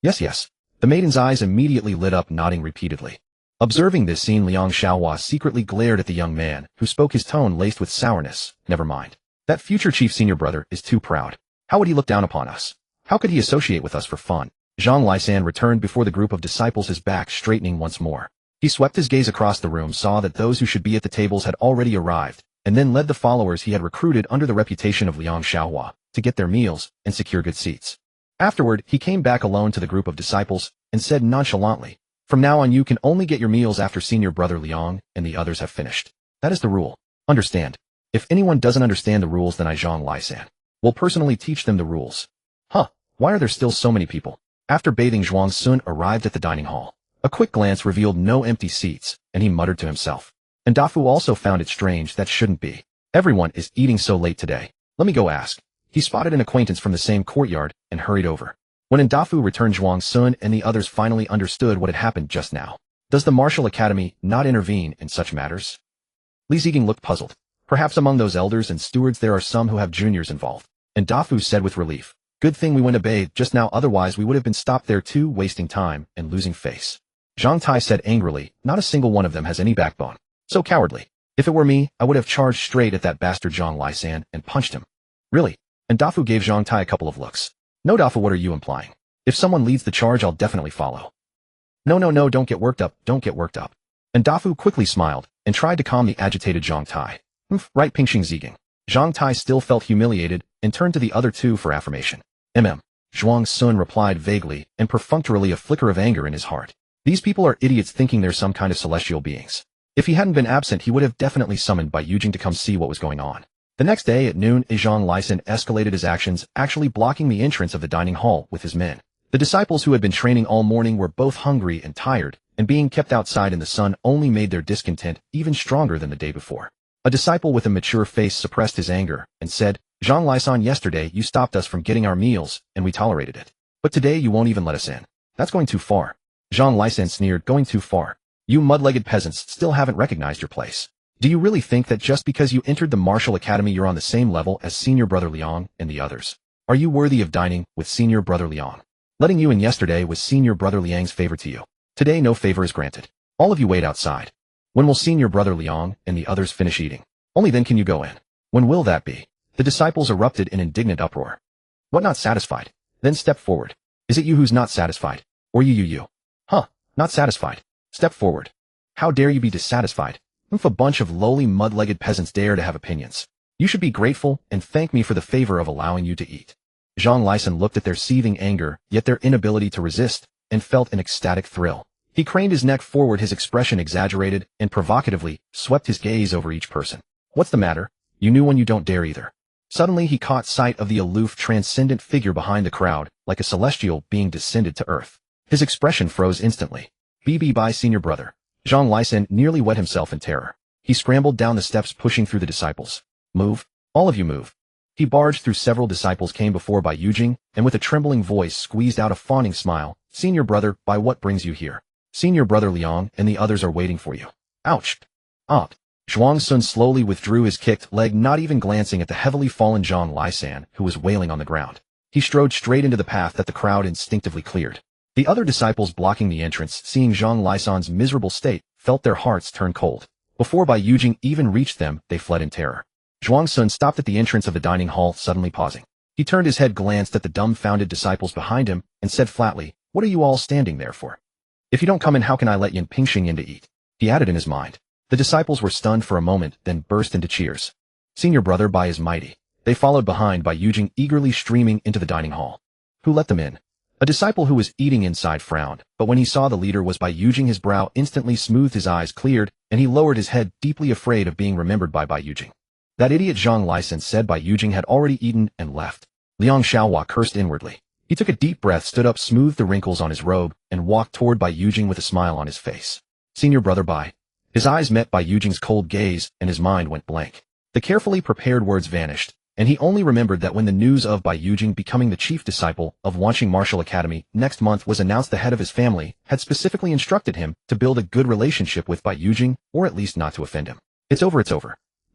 Yes. The maiden's eyes immediately lit up, nodding repeatedly. Observing this scene, Liang Xiaohua secretly glared at the young man, who spoke, his tone laced with sourness. "Never mind. That future chief senior brother is too proud. How would he look down upon us? How could he associate with us for fun?" Zhang Laisan returned before the group of disciples, his back straightening once more. He swept his gaze across the room, saw that those who should be at the tables had already arrived, and then led the followers he had recruited under the reputation of Liang Xiaohua to get their meals and secure good seats. Afterward, he came back alone to the group of disciples and said nonchalantly, "From now on you can only get your meals after senior brother Liang and the others have finished. That is the rule. Understand?" If anyone doesn't understand the rules, then I, Zhang Lisan, will personally teach them the rules. Huh, why are there still so many people? After bathing, Zhuang Sun arrived at the dining hall. A quick glance revealed no empty seats, and he muttered to himself. And Dafu also found it strange. That shouldn't be. Everyone is eating so late today. Let me go ask. He spotted an acquaintance from the same courtyard and hurried over. When Dafu returned, Zhuang Sun and the others finally understood what had happened just now. Does the martial academy not intervene in such matters? Li Ziging looked puzzled. Perhaps among those elders and stewards there are some who have juniors involved. And Dafu said with relief, good thing we went to bathe just now, otherwise we would have been stopped there too, wasting time and losing face. Zhang Tai said angrily, not a single one of them has any backbone. So cowardly. If it were me, I would have charged straight at that bastard Zhang Lisan and punched him. Really? And Dafu gave Zhang Tai a couple of looks. No, Dafu, what are you implying? If someone leads the charge, I'll definitely follow. No, don't get worked up, don't get worked up. And Dafu quickly smiled and tried to calm the agitated Zhang Tai. Right, Pingxing Ziging. Zhang Tai still felt humiliated and turned to the other two for affirmation. Zhuang Sun replied vaguely and perfunctorily, a flicker of anger in his heart. These people are idiots, thinking they're some kind of celestial beings. If he hadn't been absent, he would have definitely summoned Bai Yujing to come see what was going on. The next day at noon, Zhang Lisan escalated his actions, actually blocking the entrance of the dining hall with his men. The disciples who had been training all morning were both hungry and tired, and being kept outside in the sun only made their discontent even stronger than the day before. A disciple with a mature face suppressed his anger and said, Zhang Lisan, yesterday you stopped us from getting our meals, and we tolerated it. But today you won't even let us in. That's going too far. Zhang Lisan sneered, going too far. You mud-legged peasants still haven't recognized your place. Do you really think that just because you entered the martial academy you're on the same level as senior brother Liang and the others? Are you worthy of dining with senior brother Liang? Letting you in yesterday was senior brother Liang's favor to you. Today no favor is granted. All of you wait outside. When will senior brother Liang and the others finish eating? Only then can you go in. When will that be? The disciples erupted in indignant uproar. What, not satisfied? Then step forward. Is it you who's not satisfied? Or you? Huh, not satisfied. Step forward. How dare you be dissatisfied? If a bunch of lowly mud-legged peasants dare to have opinions. You should be grateful and thank me for the favor of allowing you to eat. Zhang Lisan looked at their seething anger, yet their inability to resist, and felt an ecstatic thrill. He craned his neck forward, his expression exaggerated, and provocatively swept his gaze over each person. What's the matter? You knew when you don't dare either. Suddenly he caught sight of the aloof, transcendent figure behind the crowd, like a celestial being descended to earth. His expression froze instantly. Bye, senior brother. Zhang Lisan nearly wet himself in terror. He scrambled down the steps, pushing through the disciples. Move. All of you move. He barged through several disciples, came before Bai Yujing, and with a trembling voice squeezed out a fawning smile. Senior brother, by what brings you here? Senior brother Liang and the others are waiting for you. Ouch. Zhuang Sun slowly withdrew his kicked leg, not even glancing at the heavily fallen Zhang Lisan, who was wailing on the ground. He strode straight into the path that the crowd instinctively cleared. The other disciples blocking the entrance, seeing Zhang Lisan's miserable state, felt their hearts turn cold. Before Bai Yujing even reached them, they fled in terror. Zhuang Sun stopped at the entrance of the dining hall, suddenly pausing. He turned his head, glanced at the dumbfounded disciples behind him, and said flatly, what are you all standing there for? If you don't come in, how can I let Yan Pingxing in to eat? He added in his mind. The disciples were stunned for a moment, then burst into cheers. Senior brother Bai is mighty. They followed behind Bai Yujing, eagerly streaming into the dining hall. Who let them in? A disciple who was eating inside frowned, but when he saw the leader was Bai Yujing, his brow instantly smoothed, his eyes cleared, and he lowered his head, deeply afraid of being remembered by Bai Yujing. That idiot Zhang Lisan said Bai Yujing had already eaten and left. Liang Xiaohua cursed inwardly. He took a deep breath, stood up, smoothed the wrinkles on his robe, and walked toward Bai Yujing with a smile on his face. Senior brother Bai. His eyes met Bai Yujing's cold gaze, and his mind went blank. The carefully prepared words vanished, and he only remembered that when the news of Bai Yujing becoming the chief disciple of Wanqing Martial Academy next month was announced, the head of his family had specifically instructed him to build a good relationship with Bai Yujing, or at least not to offend him. It's over.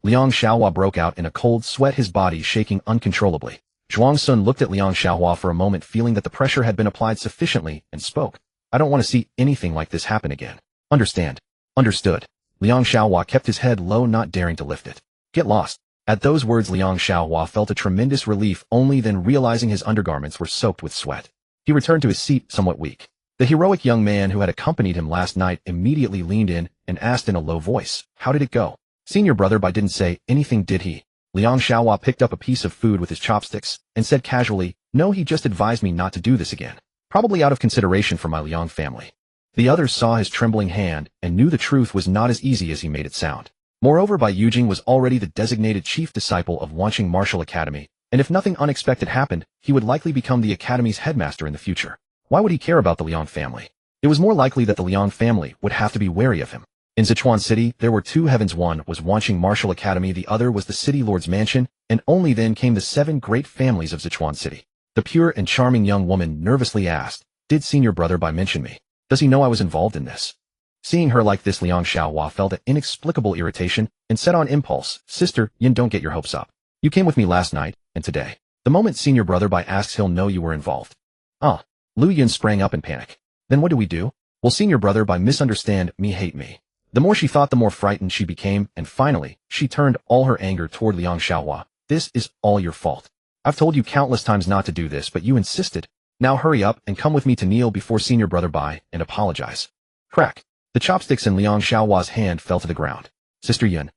Liang Xiaohua broke out in a cold sweat, his body shaking uncontrollably. Zhuang Sun looked at Liang Xiaohua for a moment, feeling that the pressure had been applied sufficiently, and spoke. I don't want to see anything like this happen again. Understand? Understood. Liang Xiaohua kept his head low, not daring to lift it. Get lost. At those words, Liang Xiaohua felt a tremendous relief, only then realizing his undergarments were soaked with sweat. He returned to his seat, somewhat weak. The heroic young man who had accompanied him last night immediately leaned in and asked in a low voice, how did it go? Senior brother Bai didn't say anything, did he? Liang Xiaohua picked up a piece of food with his chopsticks and said casually, no, he just advised me not to do this again. Probably out of consideration for my Liang family. The others saw his trembling hand and knew the truth was not as easy as he made it sound. Moreover, Bai Yujing was already the designated chief disciple of Wanqing Martial Academy, and if nothing unexpected happened, he would likely become the academy's headmaster in the future. Why would he care about the Liang family? It was more likely that the Liang family would have to be wary of him. In Sichuan City, there were two heavens. One was Wanqing Martial Academy, the other was the City Lord's Mansion, and only then came the 7 great families of Sichuan City. The pure and charming young woman nervously asked, "Did senior brother Bai mention me? Does he know I was involved in this?" Seeing her like this, Liang Xiaohua felt an inexplicable irritation and said on impulse, "Sister Yin, don't get your hopes up. You came with me last night, and today. The moment senior brother Bai asks, he'll know you were involved." Ah. Lu Yun sprang up in panic. Then what do we do? Will senior brother Bai misunderstand me, hate me? The more she thought, the more frightened she became, and finally, she turned all her anger toward Liang Xiaohua. "This is all your fault. I've told you countless times not to do this, but you insisted. Now hurry up and come with me to kneel before senior brother Bai and apologize." Crack. The chopsticks in Liang Xiaohua's hand fell to the ground. "Sister Yun,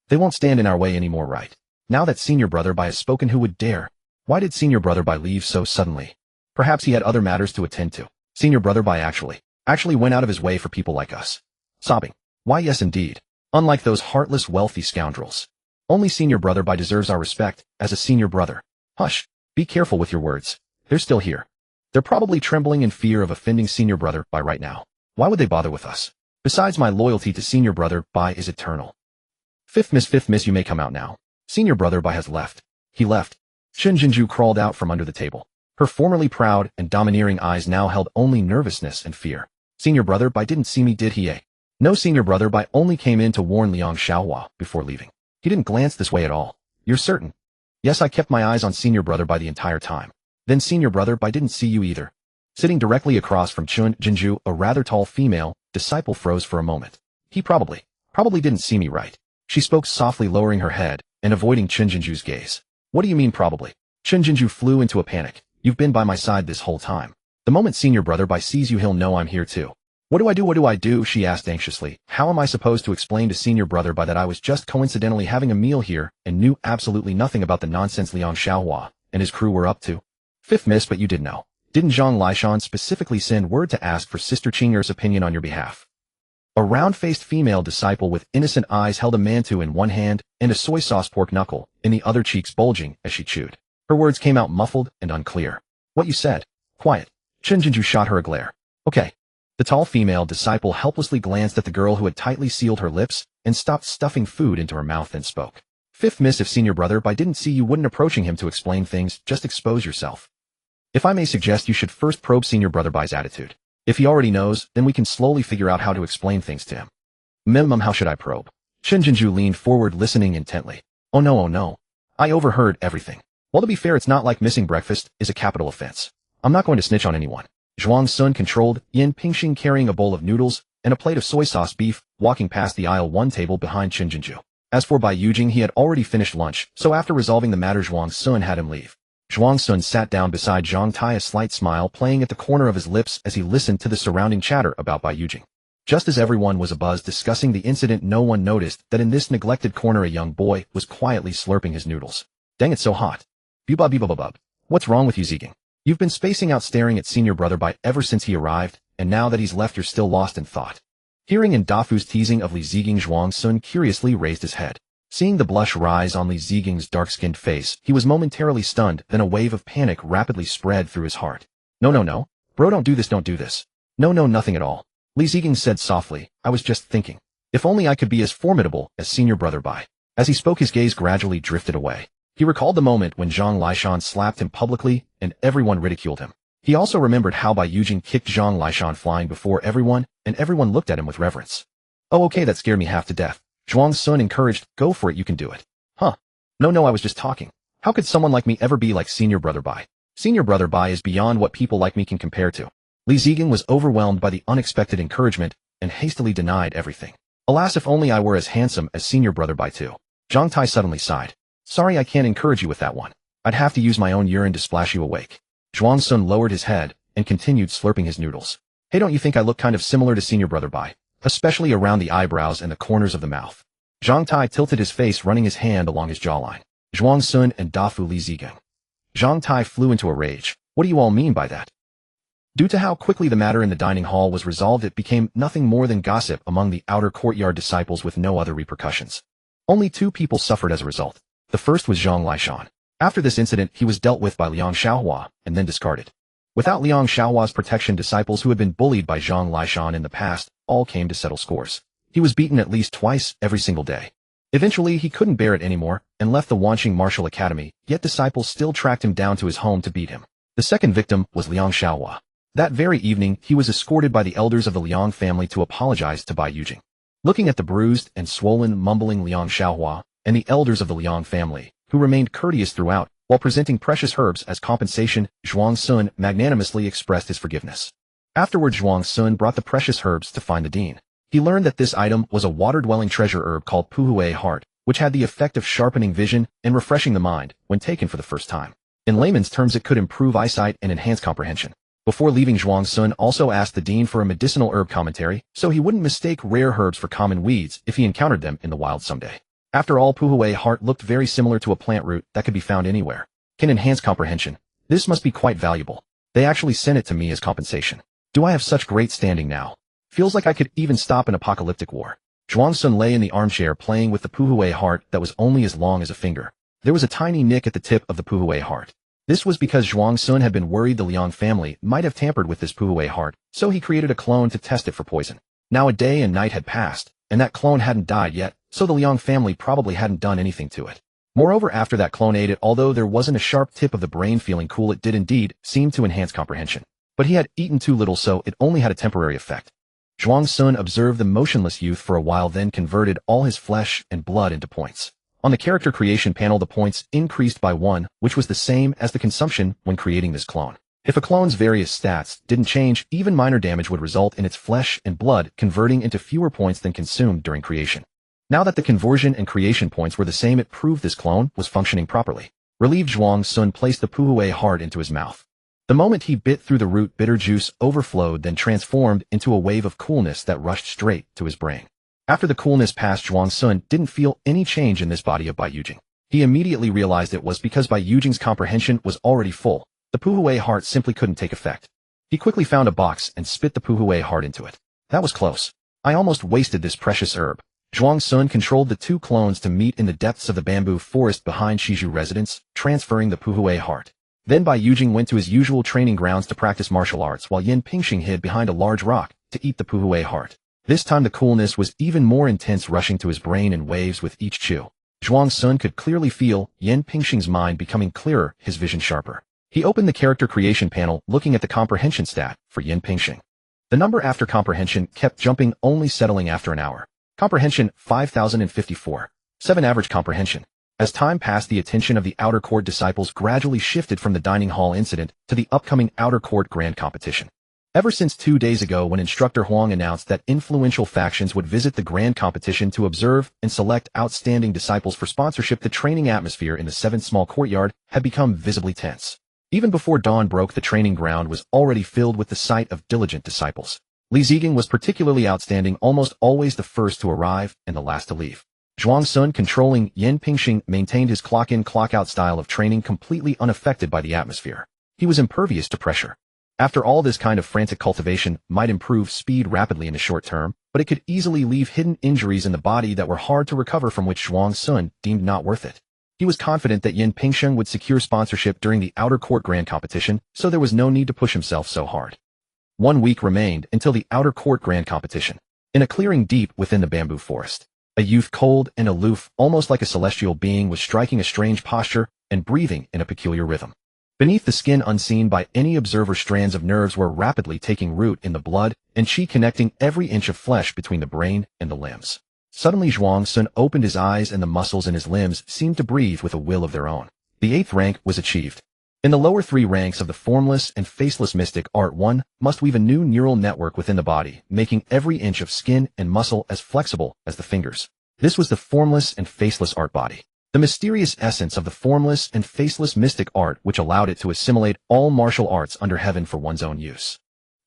they won't stand in our way anymore, right? Now that senior brother Bai has spoken, who would dare? Why did senior brother Bai leave so suddenly? Perhaps he had other matters to attend to. Senior brother Bai actually went out of his way for people like us." Sobbing. "Why, yes indeed. Unlike those heartless wealthy scoundrels. Only senior brother Bai deserves our respect as a senior brother." "Hush. Be careful with your words. They're still here. They're probably trembling in fear of offending senior brother Bai right now. Why would they bother with us? Besides, my loyalty to senior brother Bai is eternal." Fifth miss, you may come out now. Senior brother Bai has left. He left. Chen Jinju crawled out from under the table. Her formerly proud and domineering eyes now held only nervousness and fear. "Senior brother Bai didn't see me, did he? No, senior brother Bai only came in to warn Liang Xiaohua before leaving. He didn't glance this way at all." "You're certain?" "Yes, I kept my eyes on senior brother Bai the entire time." "Then senior brother Bai didn't see you either?" Sitting directly across from Chen Jinju, a rather tall female disciple froze for a moment. "He probably didn't see me, right?" She spoke softly, lowering her head and avoiding Chen Jinju's gaze. "What do you mean probably?" Chen Jinju flew into a panic. "You've been by my side this whole time. The moment senior brother Bai sees you, he'll know I'm here too." What do I do?" she asked anxiously. "How am I supposed to explain to senior brother Bai that I was just coincidentally having a meal here and knew absolutely nothing about the nonsense Liang Xiaohua and his crew were up to?" Fifth miss, but you did know. Didn't Zhang Laishan specifically send word to ask for Sister Qinger's opinion on your behalf? A round-faced female disciple with innocent eyes held a mantou in one hand and a soy sauce pork knuckle in the other, cheeks bulging as she chewed. Her words came out muffled and unclear. "What you said?" "Quiet." Chen Jinju shot her a glare. "Okay." The tall female disciple helplessly glanced at the girl who had tightly sealed her lips and stopped stuffing food into her mouth and spoke. "Fifth miss, if senior brother Bai didn't see you, wouldn't approaching him to explain things, just expose yourself. If I may suggest, you should first probe senior brother Bai's attitude. If he already knows, then we can slowly figure out how to explain things to him." "Minimum, how should I probe?" Chen Jinju leaned forward, listening intently. Oh no. I overheard everything. Well, to be fair, it's not like missing breakfast is a capital offense. I'm not going to snitch on anyone." Zhuang Sun controlled Yin Pingxing, carrying a bowl of noodles and a plate of soy sauce beef, walking past the aisle 1 table behind Chen Jinju. As for Bai Yujing, he had already finished lunch, so after resolving the matter, Zhuang Sun had him leave. Zhuang Sun sat down beside Zhang Tai, a slight smile playing at the corner of his lips as he listened to the surrounding chatter about Bai Yujing. Just as everyone was abuzz discussing the incident, no one noticed that in this neglected corner a young boy was quietly slurping his noodles. "Dang, it's so hot. Bubub. What's wrong with you, Ziging? You've been spacing out staring at senior brother Bai ever since he arrived, and now that he's left you're still lost in thought." Hearing in Dafu's teasing of Li Ziging, Zhuang Sun curiously raised his head. Seeing the blush rise on Li Ziging's dark-skinned face, he was momentarily stunned, then a wave of panic rapidly spread through his heart. No. Bro, don't do this. No, nothing at all. Li Ziging said softly, "I was just thinking. If only I could be as formidable as senior brother Bai." As he spoke, his gaze gradually drifted away. He recalled the moment when Zhang Laishan slapped him publicly and everyone ridiculed him. He also remembered how Bai Yujing kicked Zhang Laishan flying before everyone, and everyone looked at him with reverence. "Oh, okay, that scared me half to death." Zhuang Sun encouraged, "Go for it, you can do it." "Huh. No, I was just talking. How could someone like me ever be like senior brother Bai? Senior brother Bai is beyond what people like me can compare to." Li Ziging was overwhelmed by the unexpected encouragement and hastily denied everything. "Alas, if only I were as handsome as senior brother Bai too." Zhang Tai suddenly sighed. "Sorry, I can't encourage you with that one. I'd have to use my own urine to splash you awake." Zhuang Sun lowered his head and continued slurping his noodles. "Hey, don't you think I look kind of similar to senior brother Bai? Especially around the eyebrows and the corners of the mouth?" Zhang Tai tilted his face, running his hand along his jawline. Zhuang Sun and Dafu Li Ziging. Zhang Tai flew into a rage. "What do you all mean by that?" Due to how quickly the matter in the dining hall was resolved, it became nothing more than gossip among the outer courtyard disciples with no other repercussions. Only 2 people suffered as a result. The first was Zhang Lishan. After this incident, he was dealt with by Liang Xiaohua and then discarded. Without Liang Xiaohua's protection, disciples who had been bullied by Zhang Lishan in the past all came to settle scores. He was beaten at least twice every single day. Eventually, he couldn't bear it anymore and left the Wanqing Martial Academy, yet disciples still tracked him down to his home to beat him. The second victim was Liang Xiaohua. That very evening, he was escorted by the elders of the Liang family to apologize to Bai Yujing. Looking at the bruised and swollen, mumbling Liang Xiaohua and the elders of the Liang family, who remained courteous throughout, while presenting precious herbs as compensation, Zhuang Sun magnanimously expressed his forgiveness. Afterward, Zhuang Sun brought the precious herbs to find the dean. He learned that this item was a water-dwelling treasure herb called Puhui Heart, which had the effect of sharpening vision and refreshing the mind when taken for the first time. In layman's terms, it could improve eyesight and enhance comprehension. Before leaving, Zhuang Sun also asked the dean for a medicinal herb commentary, so he wouldn't mistake rare herbs for common weeds if he encountered them in the wild someday. After all, Puhui Heart looked very similar to a plant root that could be found anywhere. Can enhance comprehension. This must be quite valuable. They actually sent it to me as compensation. Do I have such great standing now? Feels like I could even stop an apocalyptic war. Zhuang Sun lay in the armchair playing with the Puhui Heart that was only as long as a finger. There was a tiny nick at the tip of the Puhui Heart. This was because Zhuang Sun had been worried the Liang family might have tampered with this Puhui Heart, so he created a clone to test it for poison. Now a day and night had passed, and that clone hadn't died yet, so the Liang family probably hadn't done anything to it. Moreover, after that clone ate it, although there wasn't a sharp tip of the brain feeling cool, it did indeed seem to enhance comprehension. But he had eaten too little, so it only had a temporary effect. Zhuang Sun observed the motionless youth for a while, then converted all his flesh and blood into points. On the character creation panel, the points increased by 1, which was the same as the consumption when creating this clone. If a clone's various stats didn't change, even minor damage would result in its flesh and blood converting into fewer points than consumed during creation. Now that the conversion and creation points were the same, it proved this clone was functioning properly. Relieved, Zhuang Sun placed the Puhui Heart into his mouth. The moment he bit through the root, bitter juice overflowed, then transformed into a wave of coolness that rushed straight to his brain. After the coolness passed, Zhuang Sun didn't feel any change in this body of Bai Yujing. He immediately realized it was because Bai Yujing's comprehension was already full. The Puhui Heart simply couldn't take effect. He quickly found a box and spit the Puhui Heart into it. That was close. I almost wasted this precious herb. Zhuang Sun controlled the 2 clones to meet in the depths of the bamboo forest behind Shizhu residence, transferring the Puhui Heart. Then Bai Yujing went to his usual training grounds to practice martial arts, while Yin Pingxing hid behind a large rock to eat the Puhui Heart. This time the coolness was even more intense, rushing to his brain in waves with each chew. Zhuang Sun could clearly feel Yin Pingxing's mind becoming clearer, his vision sharper. He opened the character creation panel, looking at the comprehension stat for Yin Pingxing. The number after comprehension kept jumping, only settling after an hour. Comprehension 5054. 7 average comprehension. As time passed, the attention of the outer court disciples gradually shifted from the dining hall incident to the upcoming outer court grand competition. Ever since 2 days ago, when instructor Huang announced that influential factions would visit the grand competition to observe and select outstanding disciples for sponsorship, the training atmosphere in the 7th small courtyard had become visibly tense. Even before dawn broke, the training ground was already filled with the sight of diligent disciples. Li Zigang was particularly outstanding, almost always the first to arrive and the last to leave. Zhuang Sun, controlling Yin Pingxing, maintained his clock-in, clock-out style of training completely unaffected by the atmosphere. He was impervious to pressure. After all, this kind of frantic cultivation might improve speed rapidly in the short term, but it could easily leave hidden injuries in the body that were hard to recover, from which Zhuang Sun deemed not worth it. He was confident that Yin Pingxing would secure sponsorship during the outer court grand competition, so there was no need to push himself so hard. 1 week remained until the outer court grand competition. In a clearing deep within the bamboo forest, a youth, cold and aloof, almost like a celestial being, was striking a strange posture and breathing in a peculiar rhythm. Beneath the skin, unseen by any observer, strands of nerves were rapidly taking root in the blood and qi, connecting every inch of flesh between the brain and the limbs. Suddenly, Zhuang Sun opened his eyes, and the muscles in his limbs seemed to breathe with a will of their own. The 8th rank was achieved. In the lower 3 ranks of the formless and faceless mystic art, one must weave a new neural network within the body, making every inch of skin and muscle as flexible as the fingers. This was the formless and faceless art body. The mysterious essence of the formless and faceless mystic art, which allowed it to assimilate all martial arts under heaven for one's own use.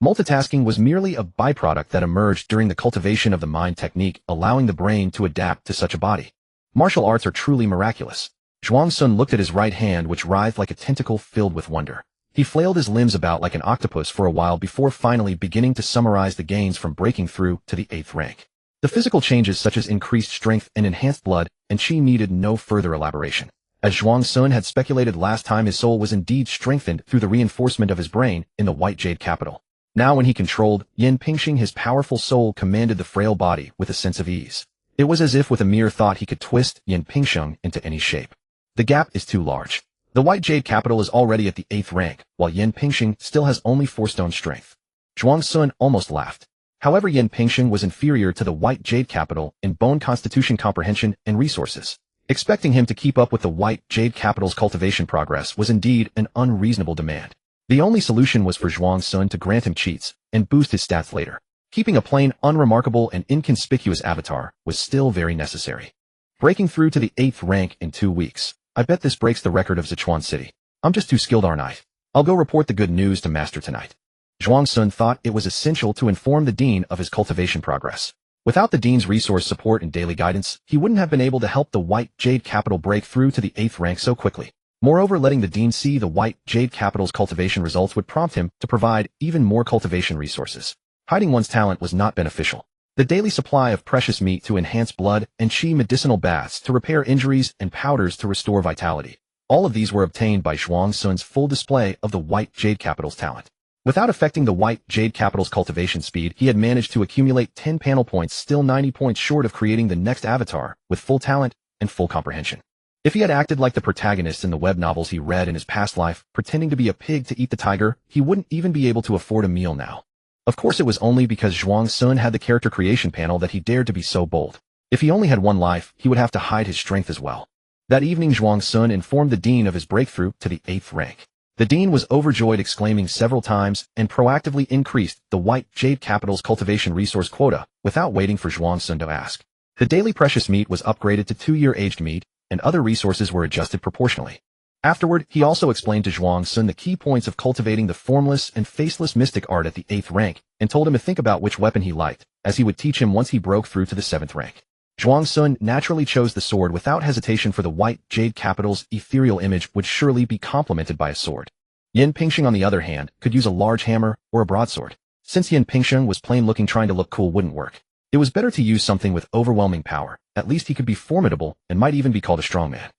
Multitasking was merely a byproduct that emerged during the cultivation of the mind technique, allowing the brain to adapt to such a body. Martial arts are truly miraculous. Zhuang Sun looked at his right hand, which writhed like a tentacle, filled with wonder. He flailed his limbs about like an octopus for a while before finally beginning to summarize the gains from breaking through to the 8th rank. The physical changes such as increased strength and enhanced blood and chi needed no further elaboration. As Zhuang Sun had speculated last time, his soul was indeed strengthened through the reinforcement of his brain in the White Jade capital. Now when he controlled Yin Pingxing, his powerful soul commanded the frail body with a sense of ease. It was as if with a mere thought he could twist Yin Pingxing into any shape. The gap is too large. The White Jade capital is already at the 8th rank, while Yin Pingxing still has only 4-stone strength. Zhuang Sun almost laughed. However, Yin Pingxing was inferior to the White Jade capital in bone constitution, comprehension, and resources. Expecting him to keep up with the White Jade capital's cultivation progress was indeed an unreasonable demand. The only solution was for Zhuang Sun to grant him cheats and boost his stats later. Keeping a plain, unremarkable, and inconspicuous avatar was still very necessary. Breaking through to the 8th rank in 2 weeks. I bet this breaks the record of Sichuan City. I'm just too skilled, aren't I? I'll go report the good news to Master tonight. Zhuang Sun thought it was essential to inform the Dean of his cultivation progress. Without the Dean's resource support and daily guidance, he wouldn't have been able to help the White Jade capital break through to the 8th rank so quickly. Moreover, letting the Dean see the White Jade capital's cultivation results would prompt him to provide even more cultivation resources. Hiding one's talent was not beneficial. The daily supply of precious meat to enhance blood and chi, medicinal baths to repair injuries, and powders to restore vitality. All of these were obtained by Zhuang Sun's full display of the White Jade capital's talent. Without affecting the White Jade capital's cultivation speed, he had managed to accumulate 10 panel points, still 90 points short of creating the next avatar with full talent and full comprehension. If he had acted like the protagonist in the web novels he read in his past life, pretending to be a pig to eat the tiger, he wouldn't even be able to afford a meal now. Of course, it was only because Zhuang Sun had the character creation panel that he dared to be so bold. If he only had one life, he would have to hide his strength as well. That evening, Zhuang Sun informed the Dean of his breakthrough to the 8th rank. The Dean was overjoyed, exclaiming several times, and proactively increased the White Jade capital's cultivation resource quota without waiting for Zhuang Sun to ask. The daily precious meat was upgraded to 2-year aged meat, and other resources were adjusted proportionally. Afterward, he also explained to Zhuang Sun the key points of cultivating the formless and faceless mystic art at the 8th rank, and told him to think about which weapon he liked, as he would teach him once he broke through to the 7th rank. Zhuang Sun naturally chose the sword without hesitation, for the White Jade capital's ethereal image would surely be complemented by a sword. Yin Pingxing, on the other hand, could use a large hammer or a broadsword. Since Yin Pingxing was plain-looking, trying to look cool wouldn't work. It was better to use something with overwhelming power. At least he could be formidable and might even be called a strongman.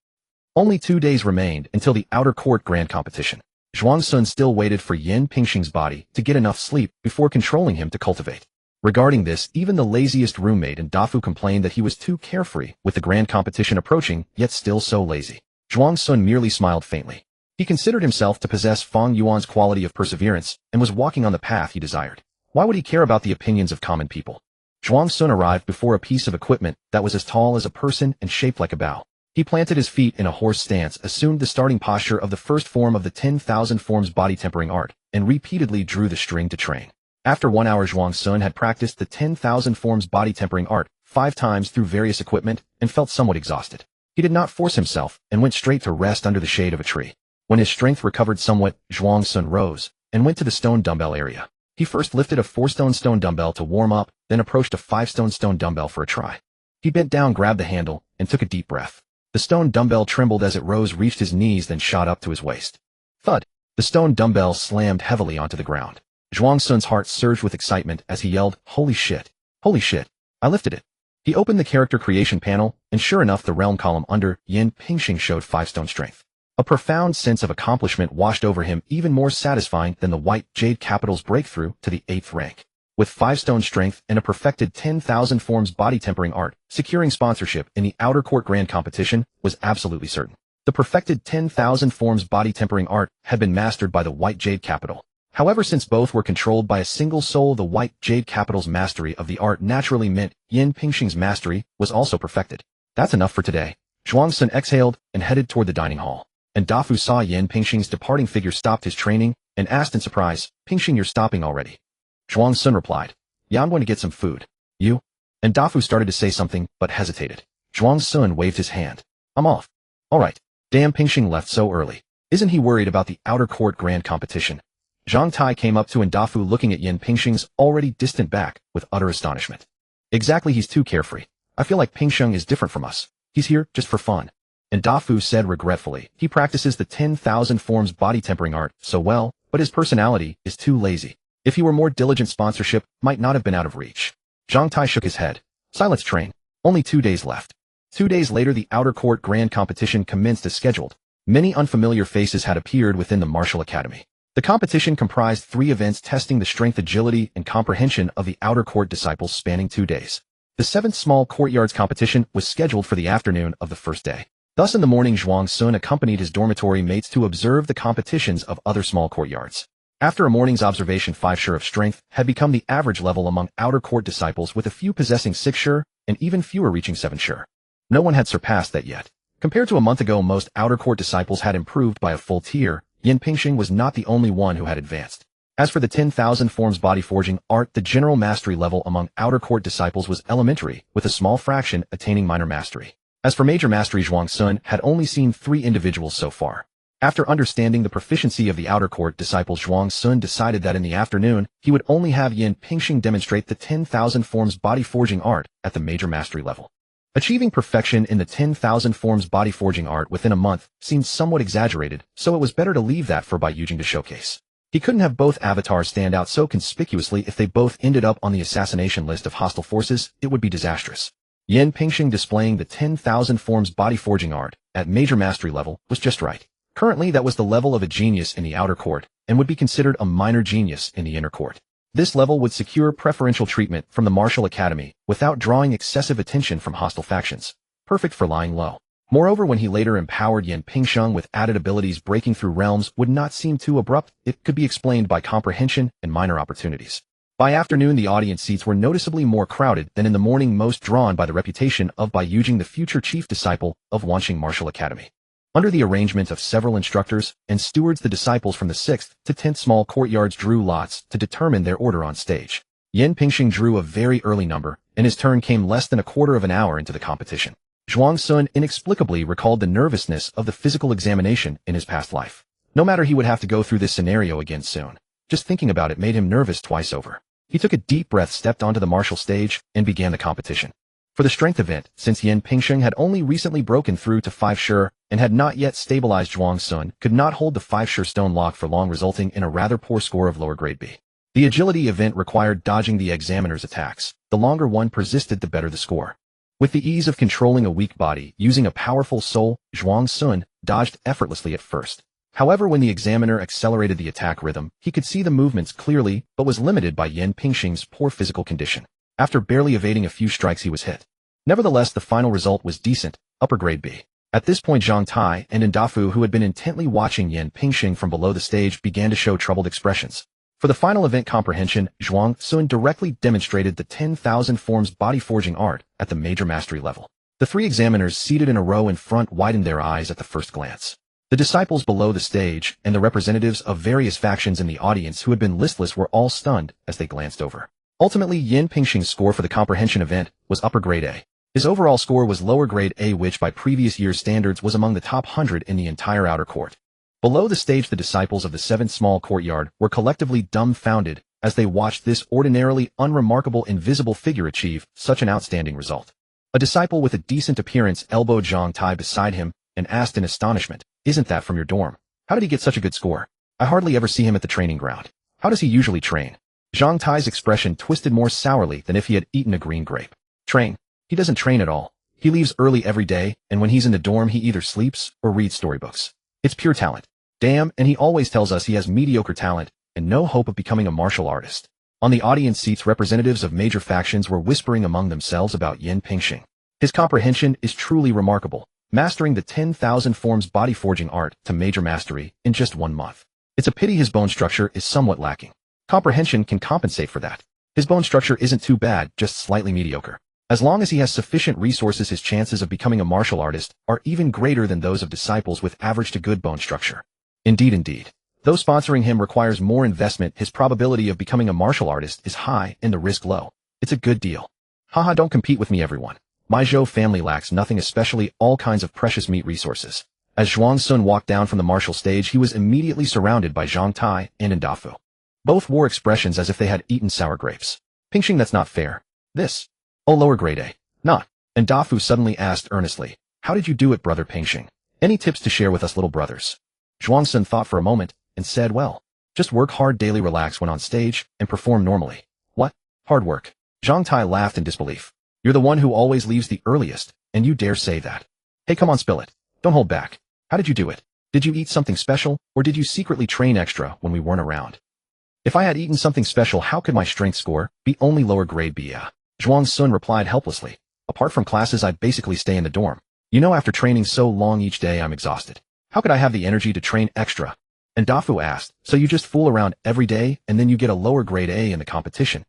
Only 2 days remained until the outer court grand competition. Zhuang Sun still waited for Yin Pingxing's body to get enough sleep before controlling him to cultivate. Regarding this, even the laziest roommate in Dafu complained that he was too carefree with the grand competition approaching, yet still so lazy. Zhuang Sun merely smiled faintly. He considered himself to possess Fang Yuan's quality of perseverance and was walking on the path he desired. Why would he care about the opinions of common people? Zhuang Sun arrived before a piece of equipment that was as tall as a person and shaped like a bow. He planted his feet in a horse stance, assumed the starting posture of the first form of the 10,000 forms body tempering art, and repeatedly drew the string to train. After 1 hour, Zhuang Sun had practiced the 10,000 forms body tempering art 5 times through various equipment and felt somewhat exhausted. He did not force himself and went straight to rest under the shade of a tree. When his strength recovered somewhat, Zhuang Sun rose and went to the stone dumbbell area. He first lifted a 4-stone dumbbell to warm up, then approached a 5-stone dumbbell for a try. He bent down, grabbed the handle, and took a deep breath. The stone dumbbell trembled as it rose, reached his knees, then shot up to his waist. Thud! The stone dumbbell slammed heavily onto the ground. Zhuang Sun's heart surged with excitement as he yelled, "Holy shit! Holy shit! I lifted it!" He opened the character creation panel, and sure enough, the realm column under Yin Pingxing showed 5-stone strength. A profound sense of accomplishment washed over him, even more satisfying than the White Jade capital's breakthrough to the 8th rank. With 5-stone strength and a perfected 10,000 forms body tempering art, securing sponsorship in the outer court grand competition was absolutely certain. The perfected 10,000 forms body tempering art had been mastered by the White Jade capital. However, since both were controlled by a single soul, the White Jade capital's mastery of the art naturally meant Yin Pingxing's mastery was also perfected. That's enough for today. Zhuang Sun exhaled and headed toward the dining hall. And Dafu saw Yin Pingxing's departing figure, stopped his training, and asked in surprise, "Pingxing, you're stopping already?" Zhuang Sun replied, "Yeah, I'm going to get some food. You?" And Dafu started to say something, but hesitated. Zhuang Sun waved his hand. "I'm off." "All right." Damn, Pingxing left so early. Isn't he worried about the outer court grand competition? Zhang Tai came up to and Dafu, looking at Yin Pingxing's already distant back with utter astonishment. "Exactly, he's too carefree. I feel like Pingxing is different from us. He's here just for fun." And Dafu said regretfully, he practices the 10,000 forms body tempering art so well, but his personality is too lazy. If he were more diligent, sponsorship might not have been out of reach. Zhang Tai shook his head. Silence train. Only 2 days left. 2 days later, the outer court grand competition commenced as scheduled. Many unfamiliar faces had appeared within the martial academy. The competition comprised 3 events testing the strength, agility, and comprehension of the outer court disciples spanning 2 days. The 7th small courtyards competition was scheduled for the afternoon of the first day. Thus in the morning, Zhuang Sun accompanied his dormitory mates to observe the competitions of other small courtyards. After a morning's observation, 5 shur of strength had become the average level among outer court disciples, with a few possessing 6 shur and even fewer reaching 7 shur. No one had surpassed that yet. Compared to a month ago, most outer court disciples had improved by a full tier. Yin Pingxing was not the only one who had advanced. As for the 10,000 forms body forging art, the general mastery level among outer court disciples was elementary, with a small fraction attaining minor mastery. As for major mastery, Zhuang Sun had only seen 3 individuals so far. After understanding the proficiency of the outer court disciples, Zhuang Sun decided that in the afternoon, he would only have Yin Pingxing demonstrate the 10,000 forms body forging art at the major mastery level. Achieving perfection in the 10,000 forms body forging art within a month seemed somewhat exaggerated, so it was better to leave that for Bai Yujing to showcase. He couldn't have both avatars stand out so conspicuously. If they both ended up on the assassination list of hostile forces, it would be disastrous. Yin Pingxing displaying the 10,000 forms body forging art at major mastery level was just right. Currently, that was the level of a genius in the outer court and would be considered a minor genius in the inner court. This level would secure preferential treatment from the martial academy without drawing excessive attention from hostile factions. Perfect for lying low. Moreover, when he later empowered Yin Pingxing with added abilities, breaking through realms would not seem too abrupt. It could be explained by comprehension and minor opportunities. By afternoon, the audience seats were noticeably more crowded than in the morning, most drawn by the reputation of Bai Yujing, the future chief disciple of Wanqing Martial Academy. Under the arrangement of several instructors and stewards, the disciples from the 6th to 10th small courtyards drew lots to determine their order on stage. Yin Pingxing drew a very early number, and his turn came less than a quarter of an hour into the competition. Zhuang Sun inexplicably recalled the nervousness of the physical examination in his past life. No matter, he would have to go through this scenario again soon. Just thinking about it made him nervous twice over. He took a deep breath, stepped onto the martial stage, and began the competition. For the strength event, since Yin Pingxing had only recently broken through to 5 shur and had not yet stabilized, Zhuang Sun could not hold the 5 shur stone lock for long, resulting in a rather poor score of lower grade B. The agility event required dodging the examiner's attacks. The longer one persisted, the better the score. With the ease of controlling a weak body using a powerful soul, Zhuang Sun dodged effortlessly at first. However, when the examiner accelerated the attack rhythm, he could see the movements clearly, but was limited by Yin Pingxing's poor physical condition. After barely evading a few strikes, he was hit. Nevertheless, the final result was decent, upper grade B. At this point, Zhang Tai and Dafu, who had been intently watching Yin Pingxing from below the stage, began to show troubled expressions. For the final event comprehension, Zhuang Sun directly demonstrated the 10,000 forms body forging art at the major mastery level. The 3 examiners seated in a row in front widened their eyes at the first glance. The disciples below the stage and the representatives of various factions in the audience who had been listless were all stunned as they glanced over. Ultimately, Yin Pingxing's score for the comprehension event was upper grade A. His overall score was lower grade A, which by previous year's standards was among the top 100 in the entire outer court. Below the stage, the disciples of the 7th small courtyard were collectively dumbfounded as they watched this ordinarily unremarkable invisible figure achieve such an outstanding result. A disciple with a decent appearance elbowed Zhang Tai beside him and asked in astonishment, "Isn't that from your dorm? How did he get such a good score? I hardly ever see him at the training ground. How does he usually train?" Zhang Tai's expression twisted more sourly than if he had eaten a green grape. "Train? He doesn't train at all. He leaves early every day, and when he's in the dorm he either sleeps or reads storybooks. It's pure talent. Damn, and he always tells us he has mediocre talent and no hope of becoming a martial artist." On the audience seats, representatives of major factions were whispering among themselves about Yin Pingxing. His comprehension is truly remarkable, mastering the 10,000 forms body forging art to major mastery in just 1 month. It's a pity his bone structure is somewhat lacking. Comprehension can compensate for that. His bone structure isn't too bad, just slightly mediocre. As long as he has sufficient resources, his chances of becoming a martial artist are even greater than those of disciples with average to good bone structure. Indeed. Though sponsoring him requires more investment, his probability of becoming a martial artist is high and the risk low. It's a good deal. Haha, don't compete with me, everyone. My Zhou family lacks nothing, especially all kinds of precious meat resources. As Zhuang Sun walked down from the martial stage, he was immediately surrounded by Zhang Tai and Dafu. Both wore expressions as if they had eaten sour grapes. "Pingxing, that's not fair. This. Oh, lower grade A. Not." And Dafu suddenly asked earnestly, How did you do it, brother Pingxing? Any tips to share with us little brothers? Zhuangsun thought for a moment and said, well, just work hard daily, relax when on stage, and perform normally. What? Hard work? Zhang Tai laughed in disbelief. You're the one who always leaves the earliest, and you dare say that. Hey, come on, spill it. Don't hold back. How did you do it? Did you eat something special, or did you secretly train extra when we weren't around? If I had eaten something special, how could my strength score be only lower grade B? Yeah. Zhuangsun replied helplessly. Apart from classes, I basically stay in the dorm. You know, after training so long each day, I'm exhausted. How could I have the energy to train extra? And Dafu asked, so you just fool around every day, and then you get a lower grade A in the competition?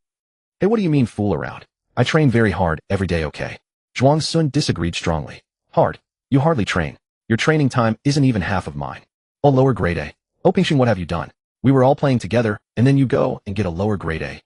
Hey, what do you mean fool around? I train very hard every day, okay? Zhuangsun disagreed strongly. Hard? You hardly train. Your training time isn't even half of mine. Oh, lower grade A. Oh, Pingxing, what have you done? We were all playing together, and then you go and get a lower grade A.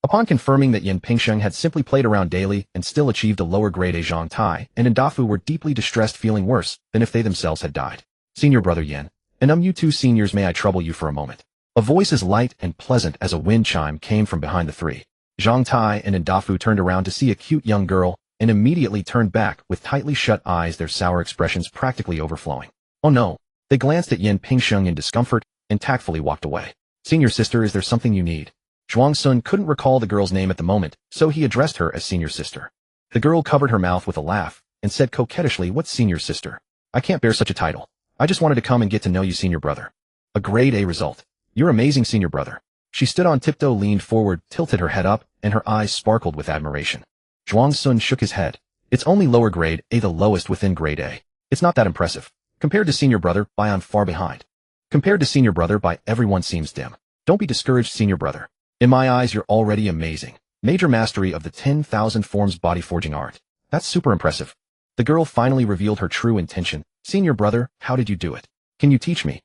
Upon confirming that Yan Pingxing had simply played around daily and still achieved a lower grade A, Zhang Tai and Ndafu were deeply distressed, feeling worse than if they themselves had died. Senior brother Yan, and you two seniors, may I trouble you for a moment? A voice as light and pleasant as a wind chime came from behind the three. Zhang Tai and Ndafu turned around to see a cute young girl and immediately turned back with tightly shut eyes, their sour expressions practically overflowing. Oh no! They glanced at Yan Pingxing in discomfort and tactfully walked away. Senior sister, is there something you need? Zhuangsun couldn't recall the girl's name at the moment, so he addressed her as senior sister. The girl covered her mouth with a laugh and said coquettishly, what's senior sister? I can't bear such a title. I just wanted to come and get to know you, senior brother. A grade A result. You're amazing, senior brother. She stood on tiptoe, leaned forward, tilted her head up, and her eyes sparkled with admiration. Zhuangsun shook his head. It's only lower grade A, the lowest within grade A. It's not that impressive. Compared to senior brother, I'm far behind. Compared to senior brother, everyone seems dim. Don't be discouraged, senior brother. In my eyes, you're already amazing. Major mastery of the 10,000 forms body forging art. That's super impressive. The girl finally revealed her true intention. Senior brother, how did you do it? Can you teach me?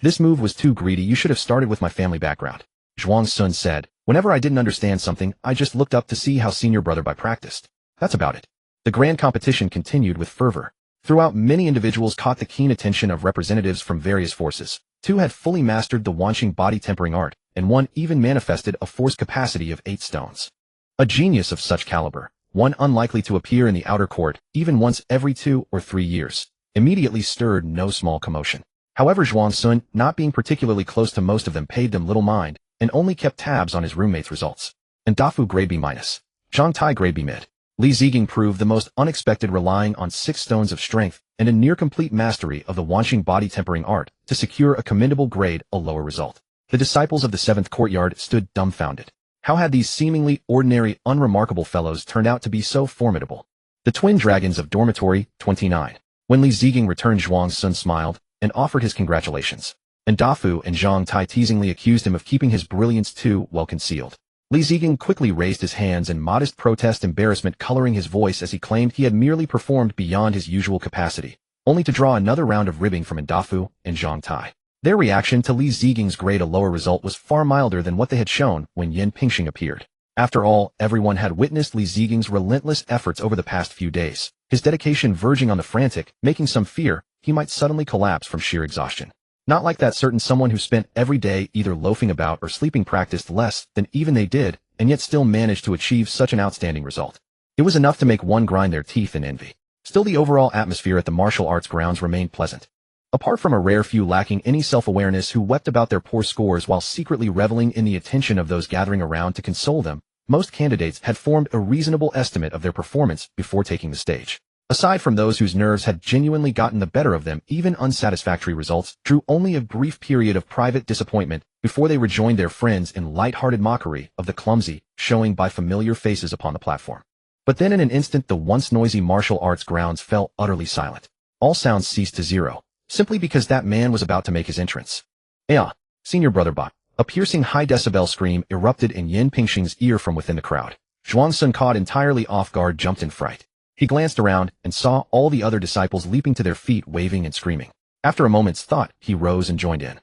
This move was too greedy. You should have started with my family background. Zhuangsun said. Whenever I didn't understand something, I just looked up to see how senior brother practiced. That's about it. The grand competition continued with fervor. Throughout, many individuals caught the keen attention of representatives from various forces. Two had fully mastered the Wanqing body tempering art, and one even manifested a force capacity of 8 stones. A genius of such caliber, one unlikely to appear in the outer court even once every 2 or 3 years, immediately stirred no small commotion. However, Zhuangsun, not being particularly close to most of them, paid them little mind, and only kept tabs on his roommates' results. And Dafu grade B-, Zhang Tai grade B mid. Li Ziging proved the most unexpected, relying on 6 stones of strength and a near-complete mastery of the Wanqing body tempering art to secure a commendable grade, a lower result. The disciples of the 7th courtyard stood dumbfounded. How had these seemingly ordinary, unremarkable fellows turned out to be so formidable? The twin dragons of dormitory 29. When Li Ziging returned, Zhuangsun smiled and offered his congratulations. And Dafu and Zhang Tai teasingly accused him of keeping his brilliance too well concealed. Li Ziging quickly raised his hands in modest protest, embarrassment coloring his voice as he claimed he had merely performed beyond his usual capacity, only to draw another round of ribbing from Ndafu and Zhang Tai. Their reaction to Li Ziging's grade A lower result was far milder than what they had shown when Yan Pingxing appeared. After all, everyone had witnessed Li Ziging's relentless efforts over the past few days, his dedication verging on the frantic, making some fear he might suddenly collapse from sheer exhaustion. Not like that certain someone who spent every day either loafing about or sleeping, practiced less than even they did, and yet still managed to achieve such an outstanding result. It was enough to make one grind their teeth in envy. Still, the overall atmosphere at the martial arts grounds remained pleasant. Apart from a rare few lacking any self-awareness who wept about their poor scores while secretly reveling in the attention of those gathering around to console them, most candidates had formed a reasonable estimate of their performance before taking the stage. Aside from those whose nerves had genuinely gotten the better of them, even unsatisfactory results drew only a brief period of private disappointment before they rejoined their friends in light-hearted mockery of the clumsy showing by familiar faces upon the platform. But then in an instant the once noisy martial arts grounds fell utterly silent. All sounds ceased to zero, simply because that man was about to make his entrance. Senior brother Ba. A piercing high-decibel scream erupted in Yan Pingxing's ear from within the crowd. Zhuangsun, caught entirely off guard, jumped in fright. He glanced around and saw all the other disciples leaping to their feet, waving and screaming. After a moment's thought, he rose and joined in.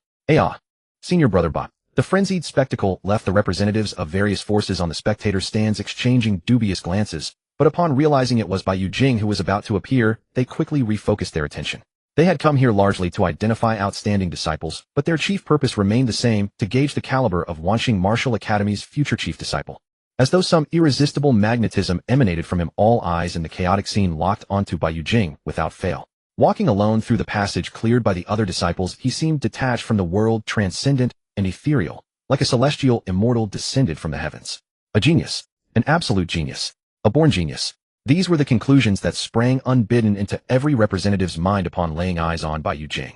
Senior brother Ba. The frenzied spectacle left the representatives of various forces on the spectator stands exchanging dubious glances, but upon realizing it was Bai Yujing who was about to appear, they quickly refocused their attention. They had come here largely to identify outstanding disciples, but their chief purpose remained the same, to gauge the caliber of Wanqing Martial Academy's future chief disciple. As though some irresistible magnetism emanated from him, all eyes in the chaotic scene locked onto Bai Yujing without fail. Walking alone through the passage cleared by the other disciples, he seemed detached from the world, transcendent and ethereal, like a celestial immortal descended from the heavens. A genius. An absolute genius. A born genius. These were the conclusions that sprang unbidden into every representative's mind upon laying eyes on Bai Yujing.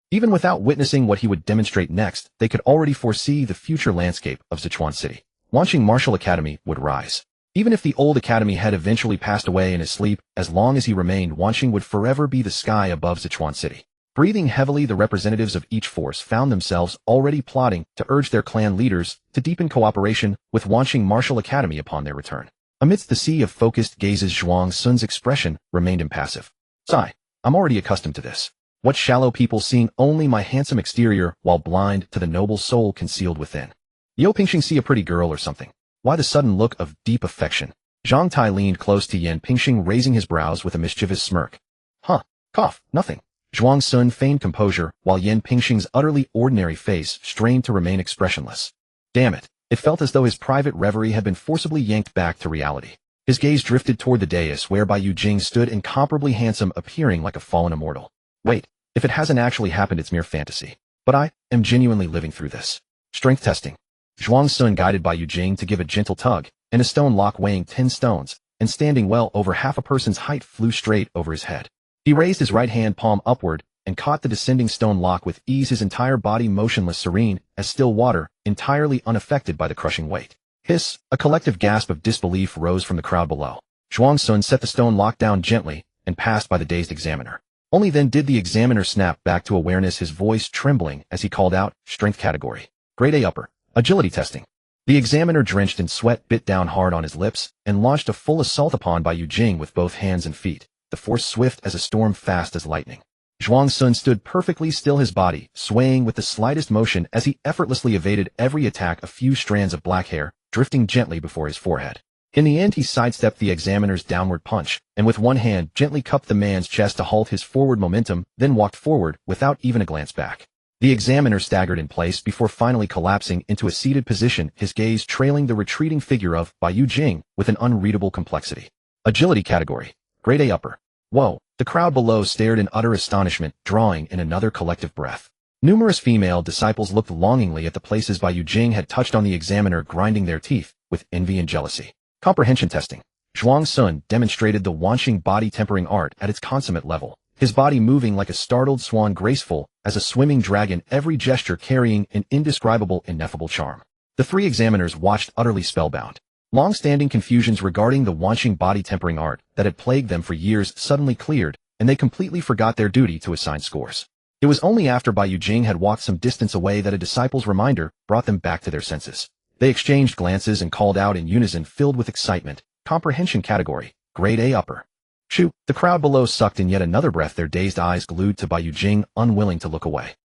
Even without witnessing what he would demonstrate next, they could already foresee the future landscape of Sichuan City. Wanqing Martial Academy would rise. Even if the old academy had eventually passed away in his sleep, as long as he remained, Wanqing would forever be the sky above Sichuan City. Breathing heavily, the representatives of each force found themselves already plotting to urge their clan leaders to deepen cooperation with Wanqing Martial Academy upon their return. Amidst the sea of focused gazes, Zhuang Sun's expression remained impassive. Sigh, I'm already accustomed to this. What shallow people, seeing only my handsome exterior while blind to the noble soul concealed within. Yo Pingxing, see a pretty girl or something? Why the sudden look of deep affection? Zhang Tai leaned close to Yan Pingxing, raising his brows with a mischievous smirk. Huh, cough, nothing. Zhuang Sun feigned composure, while Yan Pingxing's utterly ordinary face strained to remain expressionless. Damn it. It felt as though his private reverie had been forcibly yanked back to reality. His gaze drifted toward the dais where Bai Yujing stood, incomparably handsome, appearing like a fallen immortal. Wait, if it hasn't actually happened, it's mere fantasy. But I am genuinely living through this. Strength testing. Zhuang Sun guided Bai Yujing to give a gentle tug, and a stone lock weighing 10 stones, and standing well over half a person's height, flew straight over his head. He raised his right hand palm upward, and caught the descending stone lock with ease, his entire body motionless, serene as still water, entirely unaffected by the crushing weight. Hiss! A collective gasp of disbelief rose from the crowd below. Zhuang Sun set the stone lock down gently, and passed by the dazed examiner. Only then did the examiner snap back to awareness, his voice trembling as he called out, "Strength category. Grade A upper. Agility testing." The examiner, drenched in sweat, bit down hard on his lips, and launched a full assault upon Bai Yujing with both hands and feet, the force swift as a storm, fast as lightning. Zhuang Sun stood perfectly still, his body swaying with the slightest motion as he effortlessly evaded every attack, a few strands of black hair drifting gently before his forehead. In the end, he sidestepped the examiner's downward punch, and with one hand gently cupped the man's chest to halt his forward momentum, then walked forward without even a glance back. The examiner staggered in place before finally collapsing into a seated position, his gaze trailing the retreating figure of Bai Yujing with an unreadable complexity. Agility category. Grade A upper. Whoa! The crowd below stared in utter astonishment, drawing in another collective breath. Numerous female disciples looked longingly at the places Bai Yujing had touched on the examiner, grinding their teeth with envy and jealousy. Comprehension testing. Zhuang Sun demonstrated the Wanqing body tempering art at its consummate level, his body moving like a startled swan, graceful as a swimming dragon, every gesture carrying an indescribable, ineffable charm. The three examiners watched, utterly spellbound. Long-standing confusions regarding the Wanqing body tempering art that had plagued them for years suddenly cleared, and they completely forgot their duty to assign scores. It was only after Bai Yujing had walked some distance away that a disciple's reminder brought them back to their senses. They exchanged glances and called out in unison, filled with excitement, "Comprehension category. Grade A upper." Shoo! The crowd below sucked in yet another breath, their dazed eyes glued to Bai Yujing, unwilling to look away.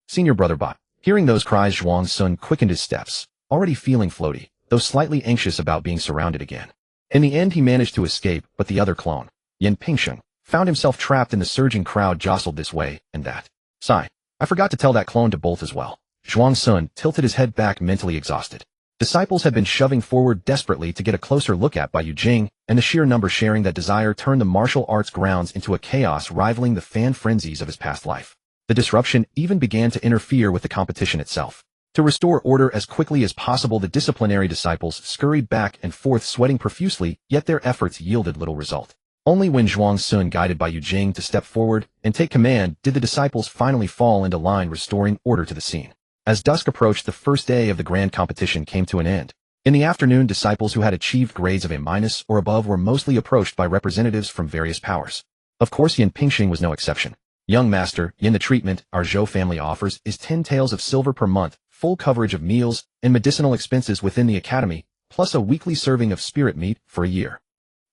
Senior brother Bai. Hearing those cries, Zhuang Sun quickened his steps, already feeling floaty, though slightly anxious about being surrounded again. In the end, he managed to escape, but the other clone, Yan Pingxing, found himself trapped in the surging crowd, jostled this way and that. Sigh, I forgot to tell that clone to bolt as well. Zhuang Sun tilted his head back, mentally exhausted. Disciples had been shoving forward desperately to get a closer look at Bai Yujing, and the sheer number sharing that desire turned the martial arts grounds into a chaos rivaling the fan frenzies of his past life. The disruption even began to interfere with the competition itself. To restore order as quickly as possible, the disciplinary disciples scurried back and forth, sweating profusely, yet their efforts yielded little result. Only when Zhuang Sun guided Bai Yujing to step forward and take command did the disciples finally fall into line, restoring order to the scene. As dusk approached, the first day of the grand competition came to an end. In the afternoon, disciples who had achieved grades of A- or above were mostly approached by representatives from various powers. Of course, Yan Pingxing was no exception. "Young master, Yin, the treatment our Zhou family offers is 10 taels of silver per month, full coverage of meals and medicinal expenses within the academy, plus a weekly serving of spirit meat for a year."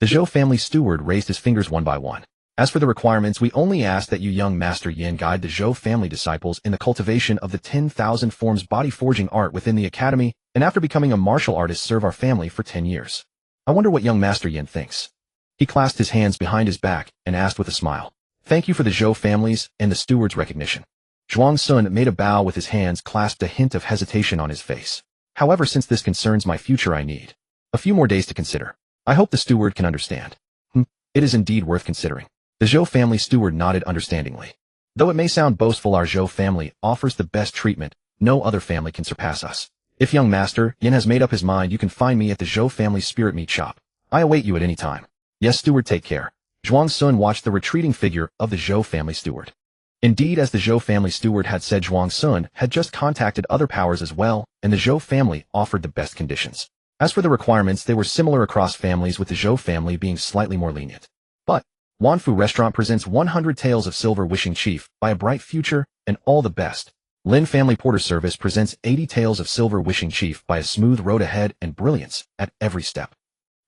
The Zhou family steward raised his fingers one by one. "As for the requirements, we only ask that you, young master Yin, guide the Zhou family disciples in the cultivation of the 10,000 forms body forging art within the academy, and after becoming a martial artist, serve our family for 10 years. I wonder what young master Yin thinks." He clasped his hands behind his back and asked with a smile, "Thank you for the Zhou families and the steward's recognition." Zhuang Sun made a bow with his hands clasped, a hint of hesitation on his face. "However, since this concerns my future, I need A few more days to consider. I hope the steward can understand. It is indeed worth considering. The Zhou family steward nodded understandingly. Though it may sound boastful, our Zhou family offers the best treatment. No other family can surpass us. If young master Yin has made up his mind, you can find me at the Zhou family spirit meat shop. I await you at any time. Yes, steward, take care. Zhuang Sun watched the retreating figure of the Zhou family steward. Indeed, as the Zhou family steward had said, Zhuang Sun had just contacted other powers as well, and the Zhou family offered the best conditions. As for the requirements, they were similar across families, with the Zhou family being slightly more lenient. But Wanfu Restaurant presents 100 Tales of Silver Wishing Chief by a bright future and all the best. Lin Family Porter Service presents 80 Tales of Silver Wishing Chief by a smooth road ahead and brilliance at every step.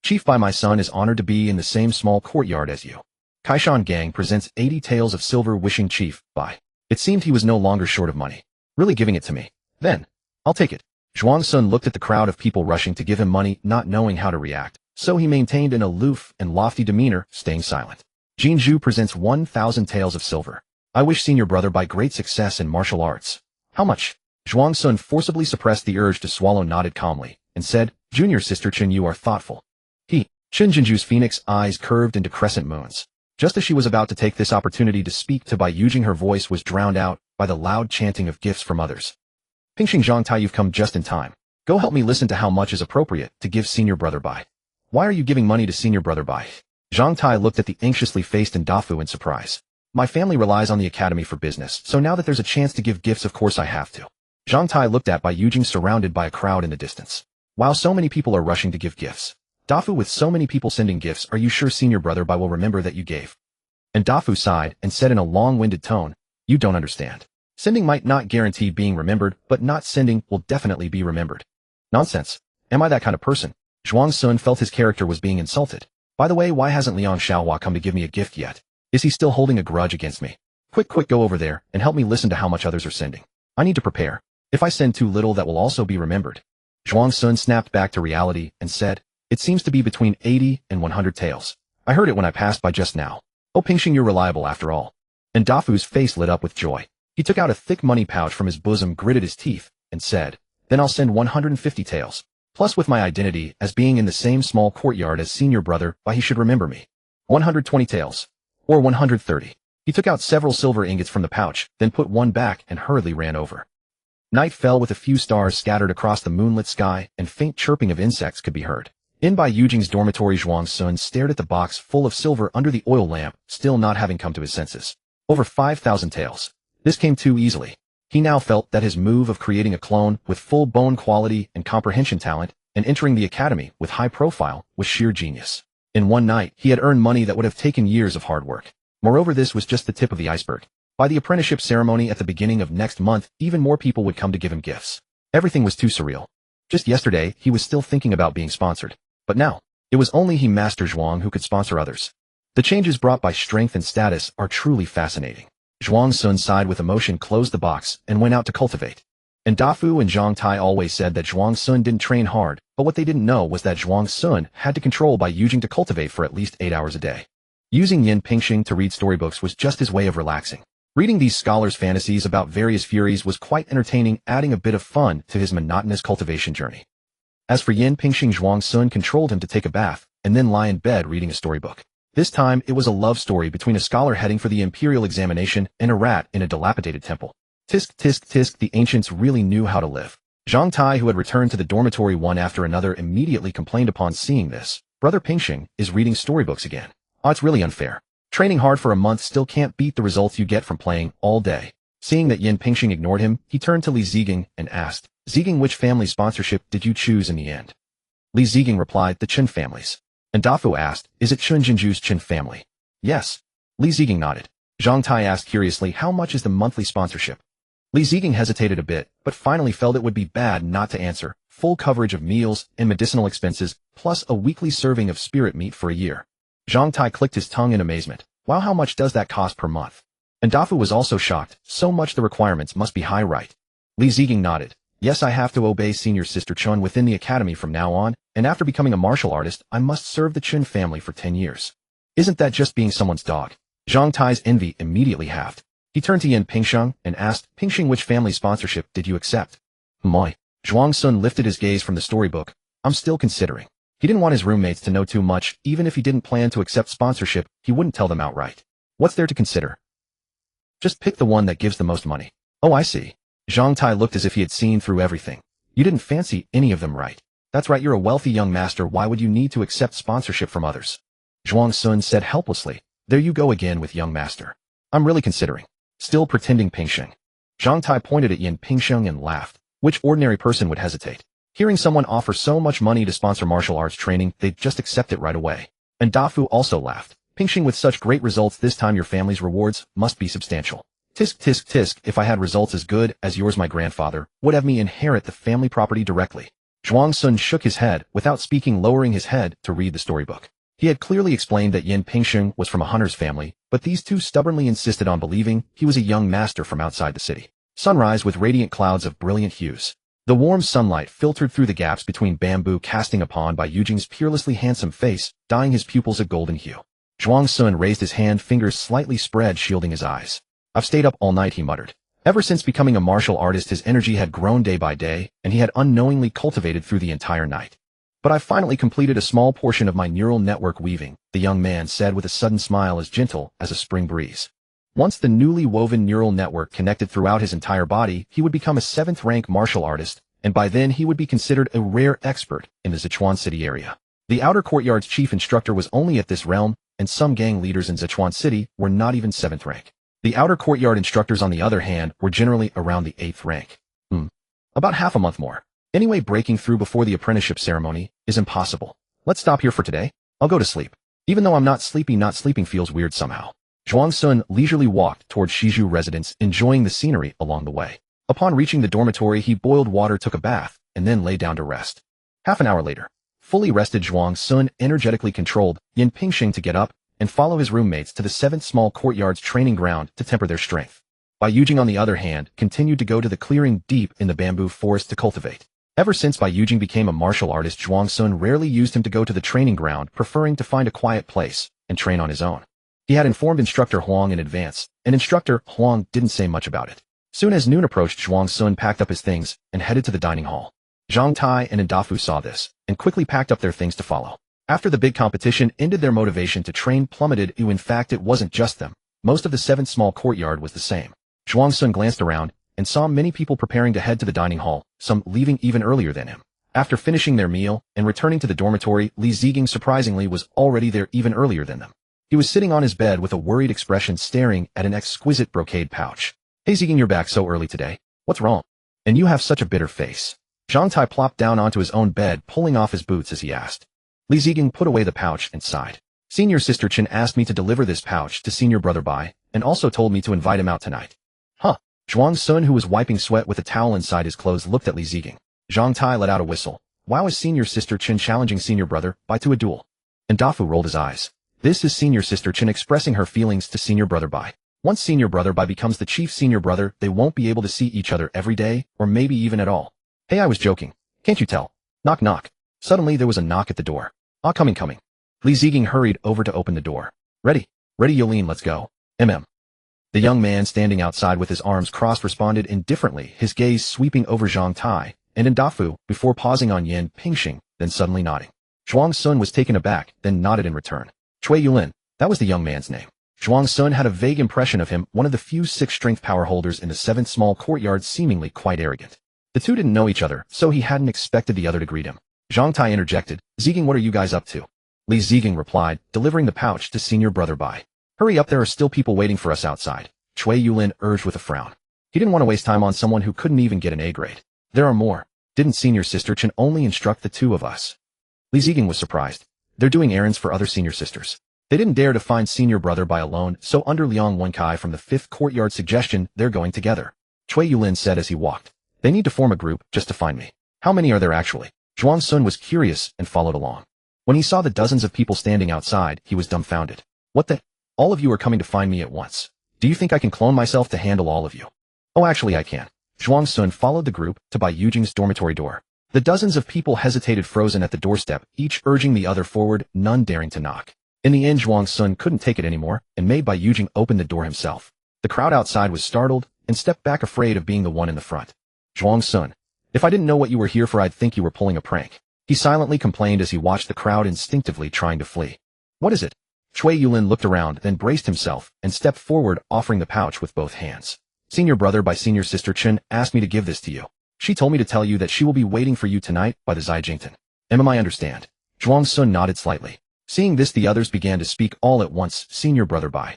Chief by my son is honored to be in the same small courtyard as you. Kaishan Gang presents 80 Tales of Silver Wishing Chief by. It seemed he was no longer short of money. Really giving it to me. Then, I'll take it. Zhuang Sun looked at the crowd of people rushing to give him money, not knowing how to react, so he maintained an aloof and lofty demeanor, staying silent. Jin Zhu presents 1,000 Tales of Silver. I wish senior brother by great success in martial arts. How much? Zhuang Sun forcibly suppressed the urge to swallow, nodded calmly, and said, Junior sister Chen, you are thoughtful. Chen Jinju's phoenix eyes curved into crescent moons. Just as she was about to take this opportunity to speak to Bai Yujing, her voice was drowned out by the loud chanting of gifts from others. Pingxing Zhangtai, you've come just in time. Go help me listen to how much is appropriate to give senior brother Bai. Why are you giving money to senior brother Bai? Zhangtai looked at the anxiously faced Ndafu in surprise. My family relies on the academy for business, so now that there's a chance to give gifts, of course I have to. Zhangtai looked at Bai Yujing, surrounded by a crowd in the distance. While so many people are rushing to give gifts. Dafu, with so many people sending gifts, are you sure senior brother Bai will remember that you gave? And Dafu sighed and said in a long-winded tone, you don't understand. Sending might not guarantee being remembered, but not sending will definitely be remembered. Nonsense. Am I that kind of person? Zhuang Sun felt his character was being insulted. By the way, why hasn't Liang Xiaohua come to give me a gift yet? Is he still holding a grudge against me? Quick, go over there and help me listen to how much others are sending. I need to prepare. If I send too little, that will also be remembered. Zhuang Sun snapped back to reality and said, it seems to be between 80 and 100 taels. I heard it when I passed by just now. Oh, Pingxing, you're reliable after all. And Dafu's face lit up with joy. He took out a thick money pouch from his bosom, gritted his teeth, and said, then I'll send 150 taels. Plus, with my identity as being in the same small courtyard as senior brother, why he should remember me. 120 taels. Or 130. He took out several silver ingots from the pouch, then put one back and hurriedly ran over. Night fell with a few stars scattered across the moonlit sky, and faint chirping of insects could be heard. In Bai Yujing's dormitory, Zhuang Sun stared at the box full of silver under the oil lamp, still not having come to his senses. Over 5,000 taels. This came too easily. He now felt that his move of creating a clone with full bone quality and comprehension talent and entering the academy with high profile was sheer genius. In one night, he had earned money that would have taken years of hard work. Moreover, this was just the tip of the iceberg. By the apprenticeship ceremony at the beginning of next month, even more people would come to give him gifts. Everything was too surreal. Just yesterday, he was still thinking about being sponsored. But now, it was only he, Master Zhuang, who could sponsor others. The changes brought by strength and status are truly fascinating. Zhuang Sun sighed with emotion, closed the box, and went out to cultivate. And Dafu and Zhang Tai always said that Zhuang Sun didn't train hard, but what they didn't know was that Zhuang Sun had to control Bai Yujing to cultivate for at least 8 hours a day. Using Yin Pingxing to read storybooks was just his way of relaxing. Reading these scholars' fantasies about various furies was quite entertaining, adding a bit of fun to his monotonous cultivation journey. As for Yin Pingxing, Zhuang Sun controlled him to take a bath and then lie in bed reading a storybook. This time, it was a love story between a scholar heading for the imperial examination and a rat in a dilapidated temple. Tisk, tisk, tisk, the ancients really knew how to live. Zhang Tai, who had returned to the dormitory one after another, immediately complained upon seeing this. Brother Pingxing is reading storybooks again. Oh, it's really unfair. Training hard for a month still can't beat the results you get from playing all day. Seeing that Yin Pingxing ignored him, he turned to Li Ziging and asked, Ziging, which family sponsorship did you choose in the end? Li Ziging replied, the Chen families. And Dafu asked, is it Chun Jinju's Chen family? Yes. Li Ziging nodded. Zhang Tai asked curiously, how much is the monthly sponsorship? Li Ziging hesitated a bit, but finally felt it would be bad not to answer. Full coverage of meals and medicinal expenses, plus a weekly serving of spirit meat for a year. Zhang Tai clicked his tongue in amazement. Wow, how much does that cost per month? And Dafu was also shocked. So much, the requirements must be high, right? Li Ziging nodded. Yes, I have to obey senior sister Chun within the academy from now on, and after becoming a martial artist, I must serve the Chun family for 10 years. Isn't that just being someone's dog? Zhang Tai's envy immediately halved. He turned to Yin Pingxing and asked, Pingxing, which family sponsorship did you accept? Moi. Zhuang Sun lifted his gaze from the storybook. I'm still considering. He didn't want his roommates to know too much. Even if he didn't plan to accept sponsorship, he wouldn't tell them outright. What's there to consider? Just pick the one that gives the most money. Oh, I see. Zhang Tai looked as if he had seen through everything. You didn't fancy any of them, right? That's right, you're a wealthy young master. Why would you need to accept sponsorship from others? Zhuang Sun said helplessly. There you go again with young master. I'm really considering. Still pretending Pingsheng. Zhang Tai pointed at Yin Pingsheng and laughed. Which ordinary person would hesitate? Hearing someone offer so much money to sponsor martial arts training, they'd just accept it right away. And Dafu also laughed. Pingsheng, with such great results this time, your family's rewards must be substantial. Tisk tisk tisk, if I had results as good as yours, my grandfather would have me inherit the family property directly. Zhuang Sun shook his head, without speaking, lowering his head to read the storybook. He had clearly explained that Yin Pingsheng was from a hunter's family, but these two stubbornly insisted on believing he was a young master from outside the city. Sunrise with radiant clouds of brilliant hues. The warm sunlight filtered through the gaps between bamboo, casting upon by Yujing's peerlessly handsome face, dyeing his pupils a golden hue. Zhuang Sun raised his hand, fingers slightly spread, shielding his eyes. I've stayed up all night, he muttered. Ever since becoming a martial artist, his energy had grown day by day, and he had unknowingly cultivated through the entire night. But I finally completed a small portion of my neural network weaving, the young man said with a sudden smile as gentle as a spring breeze. Once the newly woven neural network connected throughout his entire body, he would become a 7th-rank martial artist, and by then he would be considered a rare expert in the Sichuan City area. The outer courtyard's chief instructor was only at this realm, and some gang leaders in Sichuan City were not even 7th rank. The outer courtyard instructors, on the other hand, were generally around the 8th rank. About half a month more. Anyway, breaking through before the apprenticeship ceremony is impossible. Let's stop here for today. I'll go to sleep. Even though I'm not sleeping feels weird somehow. Zhuang Sun leisurely walked toward Shizhu residence, enjoying the scenery along the way. Upon reaching the dormitory, he boiled water, took a bath, and then lay down to rest. Half an hour later, fully rested Zhuang Sun energetically controlled Yin Pingsheng to get up and follow his roommates to the 7th small courtyard's training ground to temper their strength. Bai Yujing, on the other hand, continued to go to the clearing deep in the bamboo forest to cultivate. Ever since Bai Yujing became a martial artist, Zhuang Sun rarely used him to go to the training ground, preferring to find a quiet place and train on his own. He had informed Instructor Huang in advance, and Instructor Huang didn't say much about it. Soon as noon approached, Zhuang Sun packed up his things and headed to the dining hall. Zhang Tai and Ndafu saw this, and quickly packed up their things to follow. After the big competition ended, their motivation to train plummeted. In fact, it wasn't just them. Most of the 7th small courtyard was the same. Zhuang Sun glanced around and saw many people preparing to head to the dining hall, some leaving even earlier than him. After finishing their meal and returning to the dormitory, Li Ziging surprisingly was already there even earlier than them. He was sitting on his bed with a worried expression, staring at an exquisite brocade pouch. Hey Ziging, you're back so early today. What's wrong? And you have such a bitter face. Zhang Tai plopped down onto his own bed, pulling off his boots as he asked. Li Ziging put away the pouch and sighed. Senior Sister Chen asked me to deliver this pouch to Senior Brother Bai, and also told me to invite him out tonight. Huh. Zhuang Sun, who was wiping sweat with a towel inside his clothes, looked at Li Ziging. Zhang Tai let out a whistle. Wow, is Senior Sister Chen challenging Senior Brother Bai to a duel? And Dafu rolled his eyes. This is Senior Sister Chen expressing her feelings to Senior Brother Bai. Once Senior Brother Bai becomes the chief senior brother, they won't be able to see each other every day, or maybe even at all. Hey, I was joking. Can't you tell? Knock knock. Suddenly there was a knock at the door. Ah, coming. Li Ziging hurried over to open the door. Ready, Yolene, let's go. The young man standing outside with his arms crossed responded indifferently, his gaze sweeping over Zhang Tai and Ndafu before pausing on Yin Pingsheng, then suddenly nodding. Zhuang Sun was taken aback, then nodded in return. Cui Yulin, that was the young man's name. Zhuang Sun had a vague impression of him, one of the few 6th-strength power holders in the 7th small courtyard, seemingly quite arrogant. The two didn't know each other, so he hadn't expected the other to greet him. Zhang Tai interjected, Ziging, what are you guys up to? Li Ziging replied, delivering the pouch to Senior Brother Bai. Hurry up, there are still people waiting for us outside. Cui Yulin urged with a frown. He didn't want to waste time on someone who couldn't even get an A grade. There are more. Didn't Senior Sister Chen only instruct the two of us? Li Ziging was surprised. They're doing errands for other senior sisters. They didn't dare to find Senior Brother Bai alone, so under Liang Wenkai from the 5th courtyard suggestion, they're going together. Cui Yulin said as he walked. They need to form a group just to find me. How many are there actually? Zhuang Sun was curious and followed along. When he saw the dozens of people standing outside, he was dumbfounded. What the? All of you are coming to find me at once. Do you think I can clone myself to handle all of you? Oh, actually I can. Zhuang Sun followed the group to Bai Yujing's dormitory door. The dozens of people hesitated, frozen at the doorstep, each urging the other forward, none daring to knock. In the end, Zhuang Sun couldn't take it anymore and made Bai Yujing open the door himself. The crowd outside was startled and stepped back, afraid of being the one in the front. Zhuang Sun, if I didn't know what you were here for, I'd think you were pulling a prank. He silently complained as he watched the crowd instinctively trying to flee. What is it? Shui Yulin looked around, then braced himself and stepped forward, offering the pouch with both hands. Senior brother by senior sister Chen asked me to give this to you. She told me to tell you that she will be waiting for you tonight by the Zijington. I understand. Zhuang Sun nodded slightly. Seeing this, the others began to speak all at once. Senior brother Bai.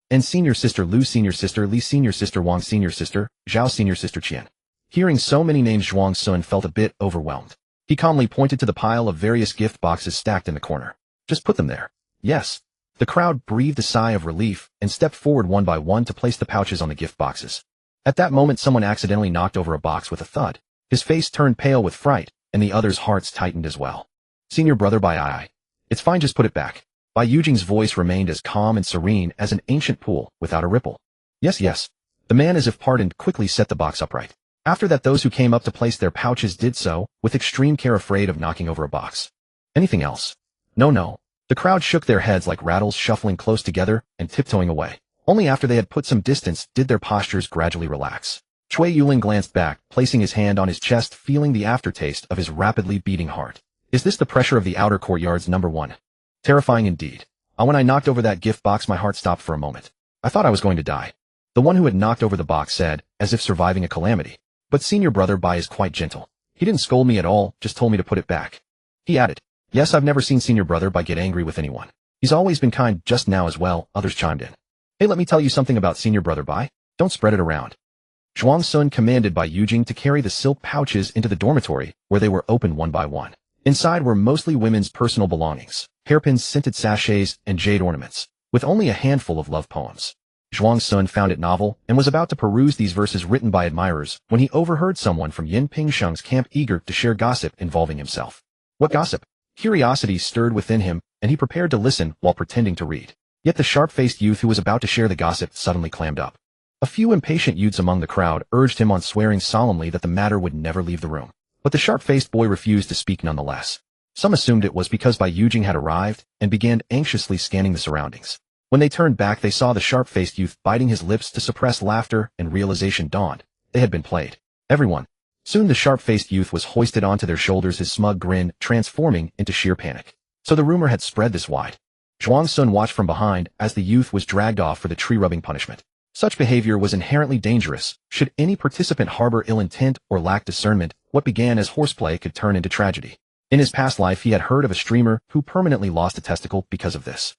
And senior sister Lu, senior sister Li, senior sister Wang, senior sister Zhao, senior sister Qian. Hearing so many names, Zhuang Sun felt a bit overwhelmed. He calmly pointed to the pile of various gift boxes stacked in the corner. Just put them there. Yes. The crowd breathed a sigh of relief and stepped forward one by one to place the pouches on the gift boxes. At that moment, someone accidentally knocked over a box with a thud. His face turned pale with fright, and the others' hearts tightened as well. Senior brother Bai. It's fine, just put it back. Bai Yujing's voice remained as calm and serene as an ancient pool, without a ripple. Yes. The man, as if pardoned, quickly set the box upright. After that, those who came up to place their pouches did so, with extreme care, afraid of knocking over a box. Anything else? No. The crowd shook their heads like rattles, shuffling close together and tiptoeing away. Only after they had put some distance did their postures gradually relax. Shui Yulin glanced back, placing his hand on his chest, feeling the aftertaste of his rapidly beating heart. Is this the pressure of the outer courtyard's number one? Terrifying indeed. When I knocked over that gift box, my heart stopped for a moment. I thought I was going to die. The one who had knocked over the box said, as if surviving a calamity. But senior brother Bai is quite gentle. He didn't scold me at all, just told me to put it back. He added, yes, I've never seen senior brother Bai get angry with anyone. He's always been kind, just now as well, others chimed in. Hey, let me tell you something about senior brother Bai. Don't spread it around. Zhuang Sun commanded Bai Yujing to carry the silk pouches into the dormitory, where they were opened one by one. Inside were mostly women's personal belongings, hairpins, scented sachets, and jade ornaments, with only a handful of love poems. Zhuang Sun found it novel and was about to peruse these verses written by admirers when he overheard someone from Yin Pingsheng's camp eager to share gossip involving himself. What gossip? Curiosity stirred within him, and he prepared to listen while pretending to read. Yet the sharp-faced youth who was about to share the gossip suddenly clammed up. A few impatient youths among the crowd urged him on, swearing solemnly that the matter would never leave the room. But the sharp-faced boy refused to speak nonetheless. Some assumed it was because Bai Yujing had arrived and began anxiously scanning the surroundings. When they turned back, they saw the sharp-faced youth biting his lips to suppress laughter, and realization dawned. They had been played. Everyone. Soon the sharp-faced youth was hoisted onto their shoulders, his smug grin transforming into sheer panic. So the rumor had spread this wide. Zhuang Sun watched from behind as the youth was dragged off for the tree-rubbing punishment. Such behavior was inherently dangerous. Should any participant harbor ill intent or lack discernment, what began as horseplay could turn into tragedy. In his past life, he had heard of a streamer who permanently lost a testicle because of this.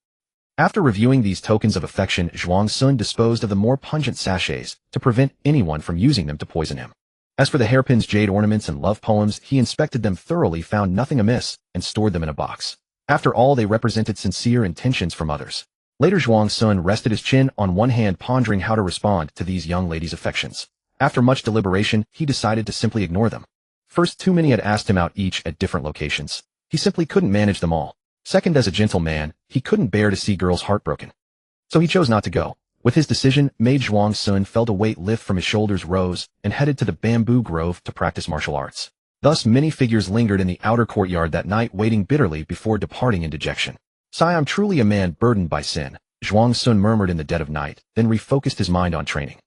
After reviewing these tokens of affection, Zhuang Sun disposed of the more pungent sachets to prevent anyone from using them to poison him. As for the hairpins, jade ornaments, and love poems, he inspected them thoroughly, found nothing amiss, and stored them in a box. After all, they represented sincere intentions from others. Later, Zhuang Sun rested his chin on one hand, pondering how to respond to these young ladies' affections. After much deliberation, he decided to simply ignore them. First, too many had asked him out, each at different locations. He simply couldn't manage them all. Second, as a gentle man, he couldn't bear to see girls heartbroken. So he chose not to go. With his decision made, Zhuang Sun felt a weight lift from his shoulders, rose, and headed to the bamboo grove to practice martial arts. Thus, many figures lingered in the outer courtyard that night, waiting bitterly before departing in dejection. "Sigh, I'm truly a man burdened by sin," Zhuang Sun murmured in the dead of night, then refocused his mind on training.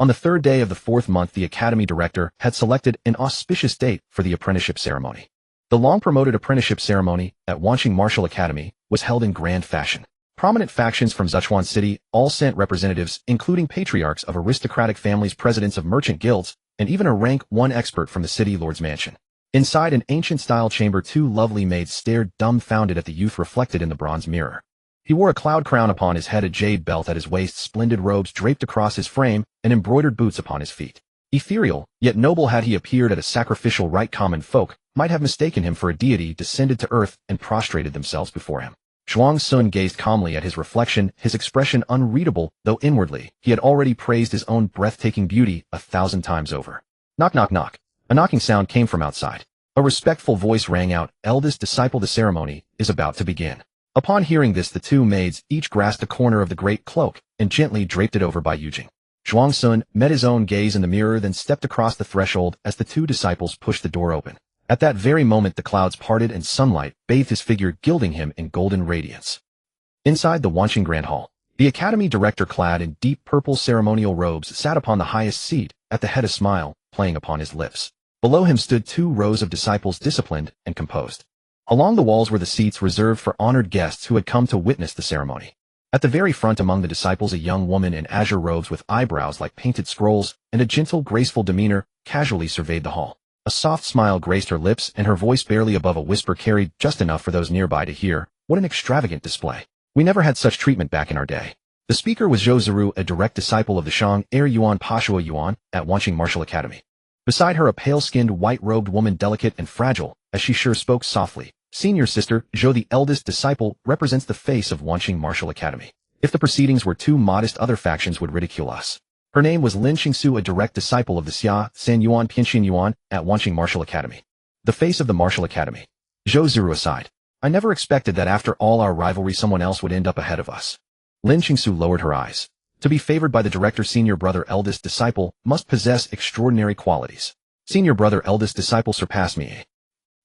On the third day of the fourth month, the academy director had selected an auspicious date for the apprenticeship ceremony. The long-promoted apprenticeship ceremony at Wanqing Martial Academy was held in grand fashion. Prominent factions from Sichuan City all sent representatives, including patriarchs of aristocratic families, presidents of merchant guilds, and even a rank 1 expert from the city lord's mansion. Inside an ancient-style chamber, 2 lovely maids stared dumbfounded at the youth reflected in the bronze mirror. He wore a cloud crown upon his head, a jade belt at his waist, splendid robes draped across his frame, and embroidered boots upon his feet. Ethereal, yet noble had he appeared at a sacrificial rite. Common folk might have mistaken him for a deity descended to earth and prostrated themselves before him. Zhuang Sun gazed calmly at his reflection, his expression unreadable, though inwardly he had already praised his own breathtaking beauty 1,000 times over. Knock, knock, knock. A knocking sound came from outside. A respectful voice rang out, "Eldest disciple, the ceremony is about to begin." Upon hearing this, the 2 maids each grasped a corner of the great cloak and gently draped it over Bai Yujing. Zhuang Sun met his own gaze in the mirror, then stepped across the threshold as the 2 disciples pushed the door open. At that very moment, the clouds parted and sunlight bathed his figure, gilding him in golden radiance. Inside the Wanqing Grand Hall, the academy director, clad in deep purple ceremonial robes, sat upon the highest seat, at the head, a smile playing upon his lips. Below him stood 2 rows of disciples, disciplined and composed. Along the walls were the seats reserved for honored guests who had come to witness the ceremony. At the very front among the disciples, a young woman in azure robes with eyebrows like painted scrolls and a gentle, graceful demeanor casually surveyed the hall. A soft smile graced her lips, and her voice, barely above a whisper, carried just enough for those nearby to hear. What an extravagant display. We never had such treatment back in our day. The speaker was Zhou Ziru, a direct disciple of the Shang heir Yuan Pashua Yuan at Wanqing Martial Academy. Beside her, a pale-skinned, white-robed woman, delicate and fragile, as she spoke softly. Senior sister, Zhou, the eldest disciple, represents the face of Wanqing Martial Academy. If the proceedings were too modest, other factions would ridicule us. Her name was Lin Qingsu, a direct disciple of the Xia San Yuan Pianxin Yuan at Wanqing Martial Academy. The face of the Martial Academy. Zhou Ziru aside. I never expected that after all our rivalry someone else would end up ahead of us. Lin Qingsu lowered her eyes. To be favored by the director, senior brother eldest disciple must possess extraordinary qualities. Senior brother eldest disciple surpassed me.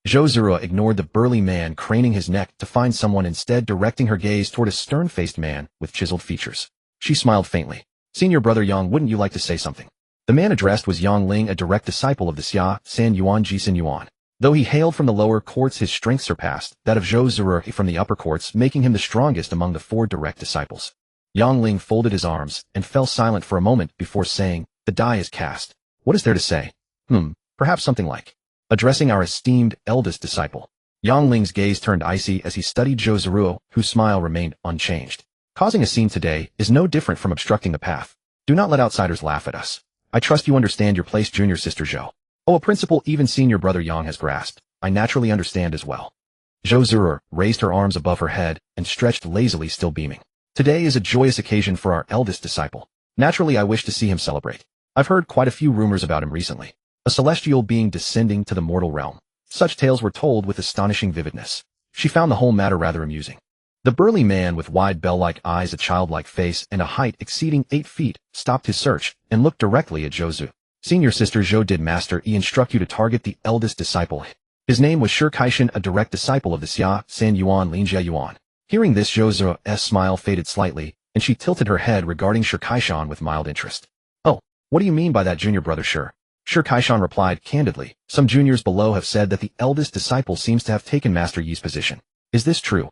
Zhou Ziru ignored the burly man, craning his neck to find someone, instead directing her gaze toward a stern-faced man with chiseled features. She smiled faintly. Senior brother Yang, wouldn't you like to say something? The man addressed was Yang Ling, a direct disciple of the Xia San Yuan Jisan Yuan. Though he hailed from the lower courts, his strength surpassed that of Zhou Ziru from the upper courts, making him the strongest among the 4 direct disciples. Yang Ling folded his arms and fell silent for a moment before saying, "The die is cast. What is there to say? Perhaps something like, addressing our esteemed eldest disciple." Yang Ling's gaze turned icy as he studied Zhou Ziru, whose smile remained unchanged. Causing a scene today is no different from obstructing the path. Do not let outsiders laugh at us. I trust you understand your place, junior sister Zhou. Oh, a principle even senior brother Yang has grasped. I naturally understand as well. Zhou Ziru raised her arms above her head and stretched lazily, still beaming. Today is a joyous occasion for our eldest disciple. Naturally, I wish to see him celebrate. I've heard quite a few rumors about him recently. A celestial being descending to the mortal realm. Such tales were told with astonishing vividness. She found the whole matter rather amusing. The burly man with wide bell-like eyes, a childlike face, and a height exceeding 8 feet, stopped his search and looked directly at Zhou Ziru. Senior sister Zhou, did Master Yi instruct you to target the eldest disciple? His name was Shi Kaishan, a direct disciple of the Xia San Yuan Linjia Yuan. Hearing this, Zhou Ziru's smile faded slightly, and she tilted her head regarding Shi Kaishan with mild interest. Oh, what do you mean by that, junior brother Shi? Shi Kaishan replied candidly. Some juniors below have said that the eldest disciple seems to have taken Master Yi's position. Is this true?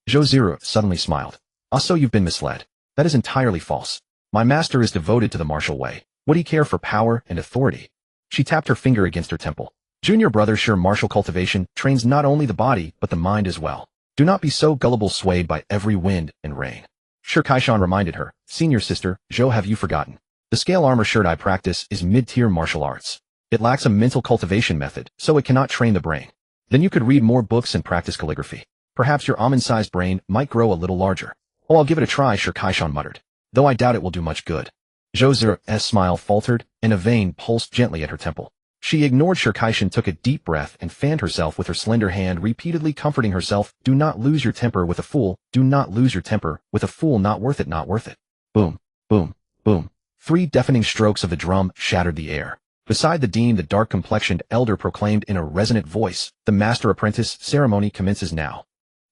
Zhou Ziru suddenly smiled. So you've been misled. That is entirely false. My master is devoted to the martial way. Would he care for power and authority? She tapped her finger against her temple. Junior brother Shi, martial cultivation trains not only the body but the mind as well. Do not be so gullible, swayed by every wind and rain. Shi Kaishan reminded her. Senior sister Zhou, have you forgotten? The scale armor shirt I practice is mid-tier martial arts. It lacks a mental cultivation method, so it cannot train the brain. Then you could read more books and practice calligraphy. Perhaps your almond-sized brain might grow a little larger. Oh, I'll give it a try, Shi Kaishan muttered. Though I doubt it will do much good. Zhou Ziru's smile faltered, and a vein pulsed gently at her temple. She ignored Shi Kaishan, took a deep breath, and fanned herself with her slender hand, repeatedly comforting herself. Do not lose your temper with a fool. Do not lose your temper with a fool. Not worth it, not worth it. Boom, boom, boom. 3 deafening strokes of the drum shattered the air. Beside the dean, the dark-complexioned elder proclaimed in a resonant voice, the master-apprentice ceremony commences now.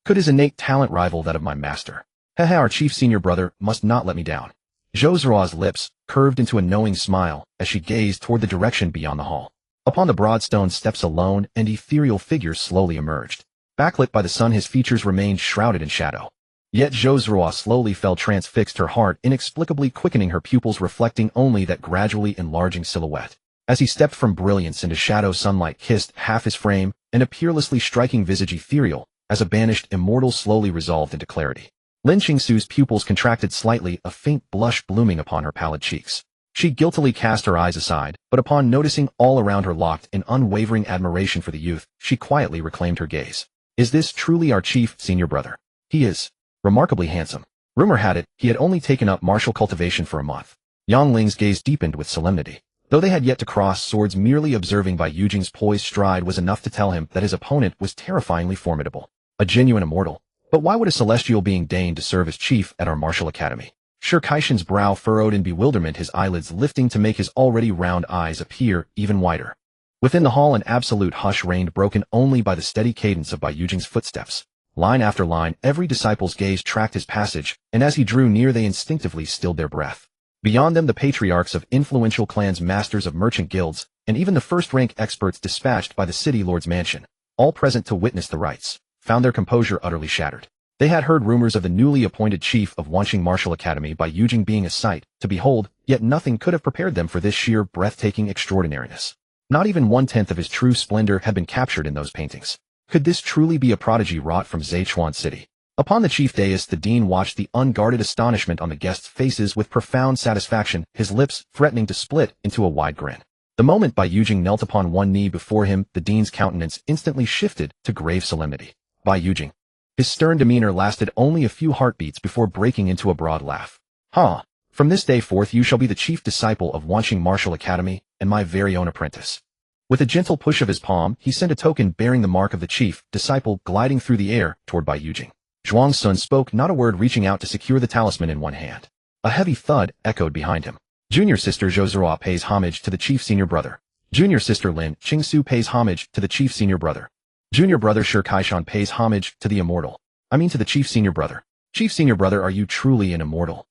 Could his innate talent rival that of my master? Our chief senior brother must not let me down. Zhou Ziru's lips curved into a knowing smile as she gazed toward the direction beyond the hall. Upon the broad stone steps, a lone and ethereal figure slowly emerged. Backlit by the sun, his features remained shrouded in shadow. Yet Zhou Ziru slowly fell transfixed, her heart inexplicably quickening, her pupils reflecting only that gradually enlarging silhouette. As he stepped from brilliance into shadow, sunlight kissed half his frame, and a peerlessly striking visage, ethereal as a banished immortal, slowly resolved into clarity. Lin Qingsu's pupils contracted slightly, a faint blush blooming upon her pallid cheeks. She guiltily cast her eyes aside, but upon noticing all around her locked in unwavering admiration for the youth, she quietly reclaimed her gaze. Is this truly our chief senior brother? He is remarkably handsome. Rumor had it he had only taken up martial cultivation for a month. Yang Ling's gaze deepened with solemnity. Though they had yet to cross swords, merely observing by Yujing's poised stride was enough to tell him that his opponent was terrifyingly formidable. A genuine immortal. But why would a celestial being deign to serve as chief at our martial academy? Shi Kaishan's brow furrowed in bewilderment, his eyelids lifting to make his already round eyes appear even wider. Within the hall, an absolute hush reigned, broken only by the steady cadence of Bai Yujing's footsteps. Line after line, every disciple's gaze tracked his passage, and as he drew near they instinctively stilled their breath. Beyond them the patriarchs of influential clans, masters of merchant guilds, and even the first-rank experts dispatched by the city lord's mansion, all present to witness the rites, found their composure utterly shattered. They had heard rumors of the newly appointed chief of Wanqing Martial Academy by Yujing being a sight to behold, yet nothing could have prepared them for this sheer breathtaking extraordinariness. Not even one-tenth of his true splendor had been captured in those paintings. Could this truly be a prodigy wrought from Zhechuan City? Upon the chief dais the dean watched the unguarded astonishment on the guests' faces with profound satisfaction, his lips threatening to split into a wide grin. The moment Bai Yujing knelt upon one knee before him, the dean's countenance instantly shifted to grave solemnity. Bai Yujing. His stern demeanor lasted only a few heartbeats before breaking into a broad laugh. From this day forth you shall be the chief disciple of Wanqing Martial Academy, and my very own apprentice. With a gentle push of his palm, he sent a token bearing the mark of the chief disciple gliding through the air toward Bai Yujing. Zhuang Sun spoke not a word, reaching out to secure the talisman in one hand. A heavy thud echoed behind him. Junior sister Zhou Zhihua pays homage to the chief senior brother. Junior sister Lin Qingsu pays homage to the chief senior brother. Junior brother Shi Kaishan pays homage to the immortal. To the chief senior brother. Chief senior brother, are you truly an immortal?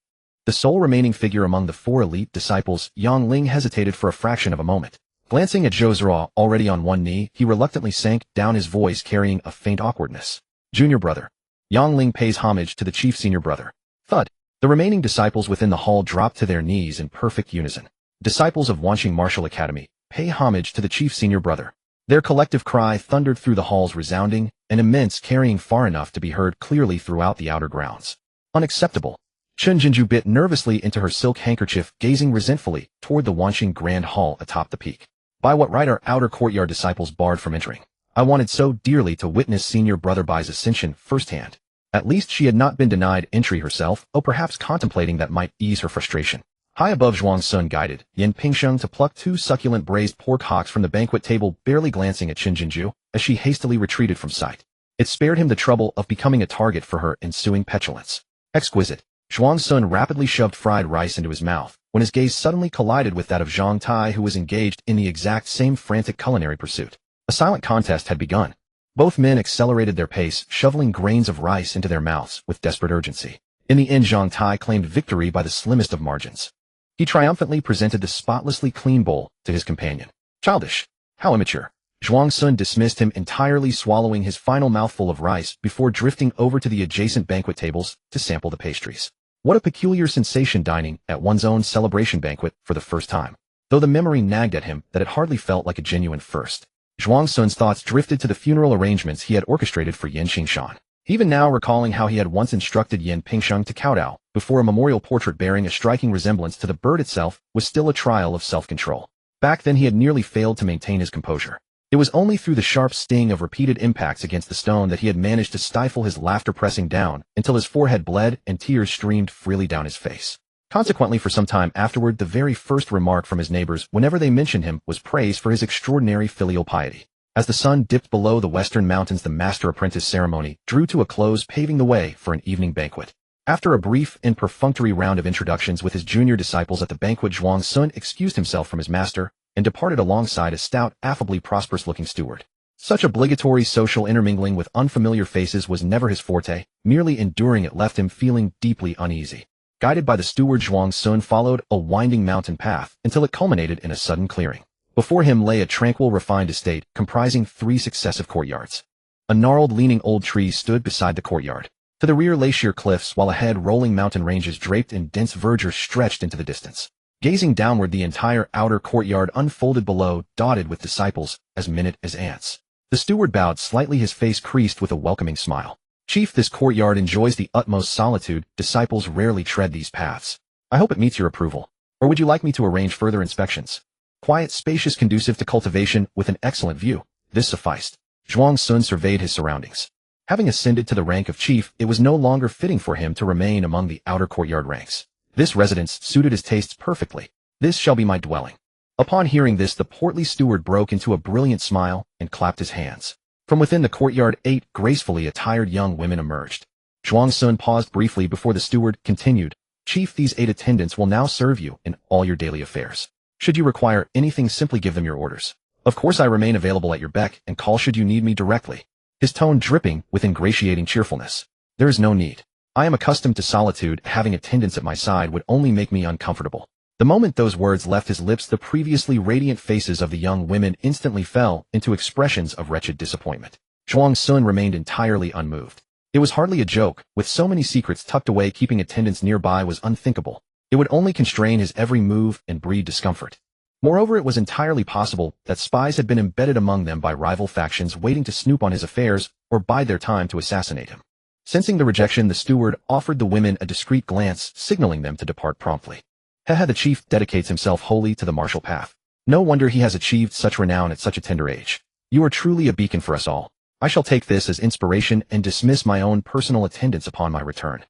The sole remaining figure among the four elite disciples, Yang Ling, hesitated for a fraction of a moment. Glancing at Zhou Zhihua, already on one knee, he reluctantly sank down, his voice carrying a faint awkwardness. Junior brother. Yang Ling pays homage to the chief senior brother. Thud. The remaining disciples within the hall dropped to their knees in perfect unison. Disciples of Wanqing Martial Academy, pay homage to the chief senior brother. Their collective cry thundered through the halls, resounding, and immense, carrying far enough to be heard clearly throughout the outer grounds. Unacceptable. Chen Jinju bit nervously into her silk handkerchief, gazing resentfully toward the Wanqing Grand Hall atop the peak. By what right are outer courtyard disciples barred from entering? I wanted so dearly to witness senior brother Bai's ascension firsthand. At least she had not been denied entry herself, perhaps contemplating that might ease her frustration. High above, Zhuang Sun guided Yin Pingsheng to pluck 2 succulent braised pork hocks from the banquet table, barely glancing at Chen Jinju as she hastily retreated from sight. It spared him the trouble of becoming a target for her ensuing petulance. Exquisite. Zhuang Sun rapidly shoved fried rice into his mouth, when his gaze suddenly collided with that of Zhang Tai, who was engaged in the exact same frantic culinary pursuit. A silent contest had begun. Both men accelerated their pace, shoveling grains of rice into their mouths with desperate urgency. In the end, Zhang Tai claimed victory by the slimmest of margins. He triumphantly presented the spotlessly clean bowl to his companion. Childish. How immature. Zhuang Sun dismissed him entirely, swallowing his final mouthful of rice before drifting over to the adjacent banquet tables to sample the pastries. What a peculiar sensation dining at one's own celebration banquet for the first time. Though the memory nagged at him that it hardly felt like a genuine first. Zhuang Sun's thoughts drifted to the funeral arrangements he had orchestrated for Yin Qingshan. Even now, recalling how he had once instructed Yin Pingsheng to kowtow before a memorial portrait bearing a striking resemblance to the bird itself was still a trial of self-control. Back then he had nearly failed to maintain his composure. It was only through the sharp sting of repeated impacts against the stone that he had managed to stifle his laughter, pressing down until his forehead bled and tears streamed freely down his face. Consequently, for some time afterward, the very first remark from his neighbors whenever they mentioned him was praise for his extraordinary filial piety. As the sun dipped below the western mountains, the master-apprentice ceremony drew to a close, paving the way for an evening banquet. After a brief and perfunctory round of introductions with his junior disciples at the banquet, Zhuang Sun excused himself from his master and departed alongside a stout, affably prosperous-looking steward. Such obligatory social intermingling with unfamiliar faces was never his forte. Merely enduring it left him feeling deeply uneasy. Guided by the steward, Zhuang Sun followed a winding mountain path until it culminated in a sudden clearing. Before him lay a tranquil, refined estate comprising 3 successive courtyards. A gnarled, leaning old tree stood beside the courtyard. To the rear lay sheer cliffs, while ahead rolling mountain ranges draped in dense verdure stretched into the distance. Gazing downward, the entire outer courtyard unfolded below, dotted with disciples, as minute as ants. The steward bowed slightly, his face creased with a welcoming smile. Chief, this courtyard enjoys the utmost solitude. Disciples rarely tread these paths. I hope it meets your approval. Or would you like me to arrange further inspections? Quiet, spacious, conducive to cultivation, with an excellent view. This sufficed. Zhuang Sun surveyed his surroundings. Having ascended to the rank of chief, it was no longer fitting for him to remain among the outer courtyard ranks. This residence suited his tastes perfectly. This shall be my dwelling. Upon hearing this, the portly steward broke into a brilliant smile and clapped his hands. From within the courtyard, 8 gracefully attired young women emerged. Zhuang Sun paused briefly before the steward continued. Chief, these 8 attendants will now serve you in all your daily affairs. Should you require anything, simply give them your orders. Of course, I remain available at your beck and call should you need me directly. His tone dripping with ingratiating cheerfulness. There is no need. I am accustomed to solitude, having attendants at my side would only make me uncomfortable. The moment those words left his lips, the previously radiant faces of the young women instantly fell into expressions of wretched disappointment. Zhuang Sun remained entirely unmoved. It was hardly a joke, with so many secrets tucked away, keeping attendants nearby was unthinkable. It would only constrain his every move and breed discomfort. Moreover, it was entirely possible that spies had been embedded among them by rival factions waiting to snoop on his affairs or bide their time to assassinate him. Sensing the rejection, the steward offered the women a discreet glance, signaling them to depart promptly. The chief dedicates himself wholly to the martial path. No wonder he has achieved such renown at such a tender age. You are truly a beacon for us all. I shall take this as inspiration and dismiss my own personal attendants upon my return.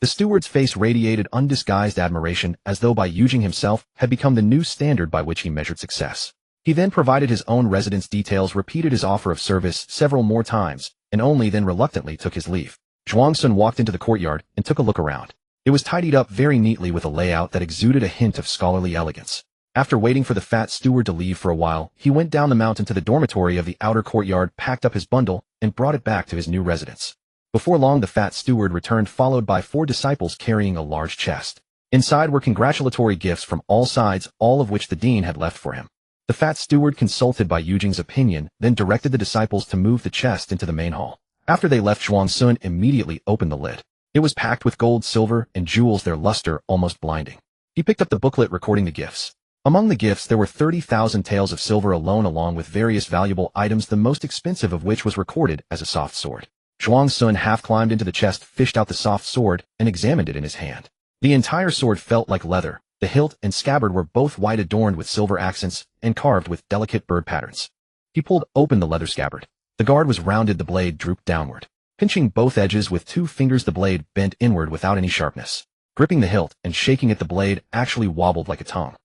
The steward's face radiated undisguised admiration, as though Bai Yujing himself had become the new standard by which he measured success. He then provided his own residence details, repeated his offer of service several more times, and only then reluctantly took his leave. Zhuang Sun walked into the courtyard and took a look around. It was tidied up very neatly with a layout that exuded a hint of scholarly elegance. After waiting for the fat steward to leave for a while, he went down the mountain to the dormitory of the outer courtyard, packed up his bundle, and brought it back to his new residence. Before long, the fat steward returned, followed by 4 disciples carrying a large chest. Inside were congratulatory gifts from all sides, all of which the dean had left for him. The fat steward consulted Bai Yujing's opinion, then directed the disciples to move the chest into the main hall. After they left, Zhuang Sun immediately opened the lid. It was packed with gold, silver, and jewels, their luster almost blinding. He picked up the booklet recording the gifts. Among the gifts there were 30,000 taels of silver alone, along with various valuable items, the most expensive of which was recorded as a soft sword. Zhuang Sun half climbed into the chest, fished out the soft sword, and examined it in his hand. The entire sword felt like leather. The hilt and scabbard were both white, adorned with silver accents, and carved with delicate bird patterns. He pulled open the leather scabbard. The guard was rounded, the blade drooped downward. Pinching both edges with 2 fingers, the blade bent inward without any sharpness. Gripping the hilt and shaking it, the blade actually wobbled like a tongue.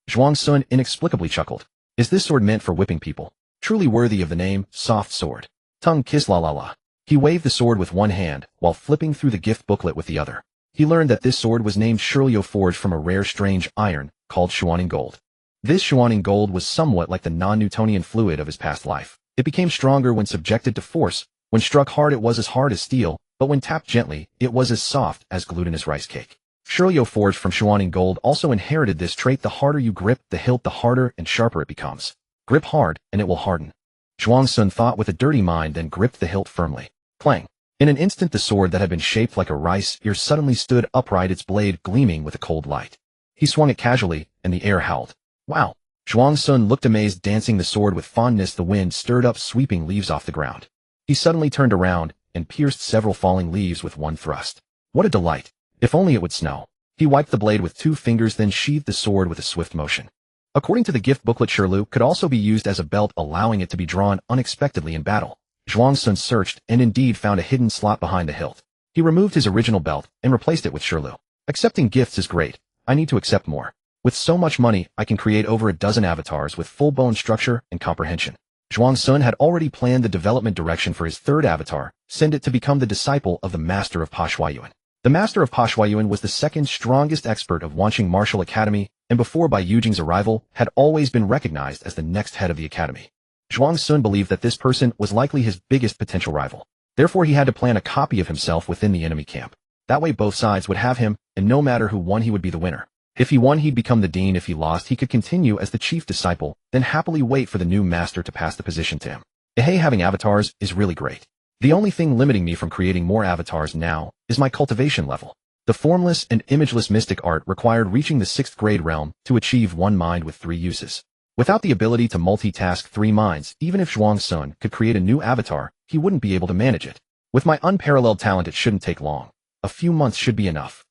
Zhuang Sun inexplicably chuckled. Is this sword meant for whipping people? Truly worthy of the name, soft sword. Tongue kiss, la la la. He waved the sword with one hand, while flipping through the gift booklet with the other. He learned that this sword was named Shirlio, forged from a rare strange iron, called Xuaning gold. This Xuaning gold was somewhat like the non-Newtonian fluid of his past life. It became stronger when subjected to force. When struck hard, it was as hard as steel, but when tapped gently, it was as soft as glutinous rice cake. Shirlio, forged from Xuaning gold, also inherited this trait. The harder you grip the hilt, the harder and sharper it becomes. Grip hard, and it will harden. Zhuang Sun thought with a dirty mind, then gripped the hilt firmly. Clang! In an instant, the sword that had been shaped like a rice ear suddenly stood upright, its blade gleaming with a cold light. He swung it casually, and the air howled. Wow! Zhuang Sun looked amazed, dancing the sword with fondness. The wind stirred up, sweeping leaves off the ground. He suddenly turned around and pierced several falling leaves with one thrust. What a delight! If only it would snow. He wiped the blade with 2 fingers, then sheathed the sword with a swift motion. According to the gift booklet, Shirlu could also be used as a belt, allowing it to be drawn unexpectedly in battle. Zhuang Sun searched and indeed found a hidden slot behind the hilt. He removed his original belt and replaced it with Shirlu. Accepting gifts is great. I need to accept more. With so much money, I can create over a dozen avatars with full bone structure and comprehension. Zhuang Sun had already planned the development direction for his 3rd avatar, send it to become the disciple of the master of Pa Shuayuan. The master of Pa Shuayuan was the 2nd strongest expert of Wanqing Martial Academy, and before Bai Yujing's arrival, had always been recognized as the next head of the academy. Zhuang Sun believed that this person was likely his biggest potential rival. Therefore, he had to plan a copy of himself within the enemy camp. That way both sides would have him, and no matter who won, he would be the winner. If he won, he'd become the dean. If he lost, he could continue as the chief disciple, then happily wait for the new master to pass the position to him. Hey, having avatars is really great. The only thing limiting me from creating more avatars now is my cultivation level. The formless and imageless mystic art required reaching the 6th grade realm to achieve 1 mind with 3 uses. Without the ability to multitask 3 minds, even if Zhuang Sun could create a new avatar, he wouldn't be able to manage it. With my unparalleled talent, it shouldn't take long. A few months should be enough.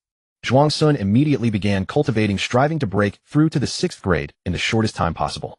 Zhuang Sun immediately began cultivating, striving to break through to the 6th grade in the shortest time possible.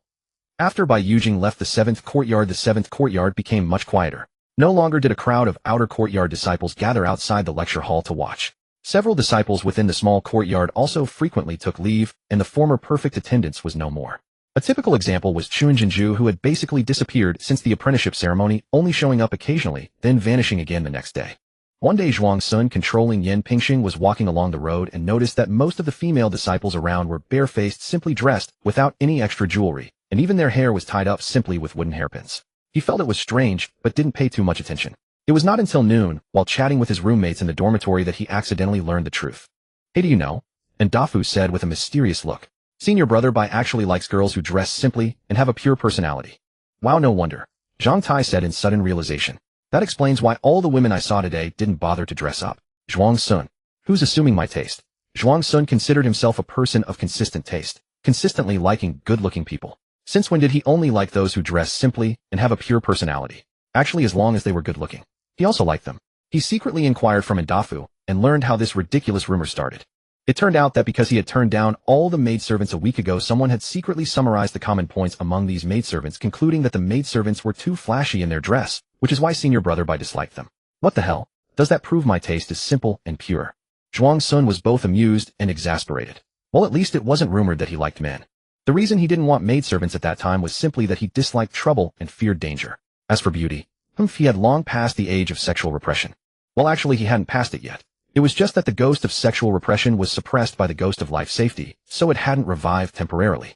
After Bai Yujing left the 7th courtyard, the 7th courtyard became much quieter. No longer did a crowd of outer courtyard disciples gather outside the lecture hall to watch. Several disciples within the small courtyard also frequently took leave, and the former perfect attendance was no more. A typical example was Chun Jinju, who had basically disappeared since the apprenticeship ceremony, only showing up occasionally, then vanishing again the next day. One day, Zhuang Sun, controlling Yen Pingxing, was walking along the road and noticed that most of the female disciples around were barefaced, simply dressed, without any extra jewelry, and even their hair was tied up simply with wooden hairpins. He felt it was strange, but didn't pay too much attention. It was not until noon, while chatting with his roommates in the dormitory, that he accidentally learned the truth. "Hey, do you know?" And Dafu said with a mysterious look. "Senior brother Bai actually likes girls who dress simply and have a pure personality." "Wow, no wonder," Zhang Tai said in sudden realization. "That explains why all the women I saw today didn't bother to dress up." Zhuang Sun. Who's assuming my taste? Zhuang Sun considered himself a person of consistent taste, consistently liking good-looking people. Since when did he only like those who dress simply and have a pure personality? Actually, as long as they were good-looking. He also liked them. He secretly inquired from Ndafu and learned how this ridiculous rumor started. It turned out that because he had turned down all the maidservants a week ago, someone had secretly summarized the common points among these maidservants, concluding that the maidservants were too flashy in their dress, which is why senior brother Bai disliked them. What the hell? Does that prove my taste is simple and pure? Zhuang Sun was both amused and exasperated. Well, at least it wasn't rumored that he liked men. The reason he didn't want maidservants at that time was simply that he disliked trouble and feared danger. As for beauty, he had long passed the age of sexual repression. Well, actually, he hadn't passed it yet. It was just that the ghost of sexual repression was suppressed by the ghost of life safety, so it hadn't revived temporarily.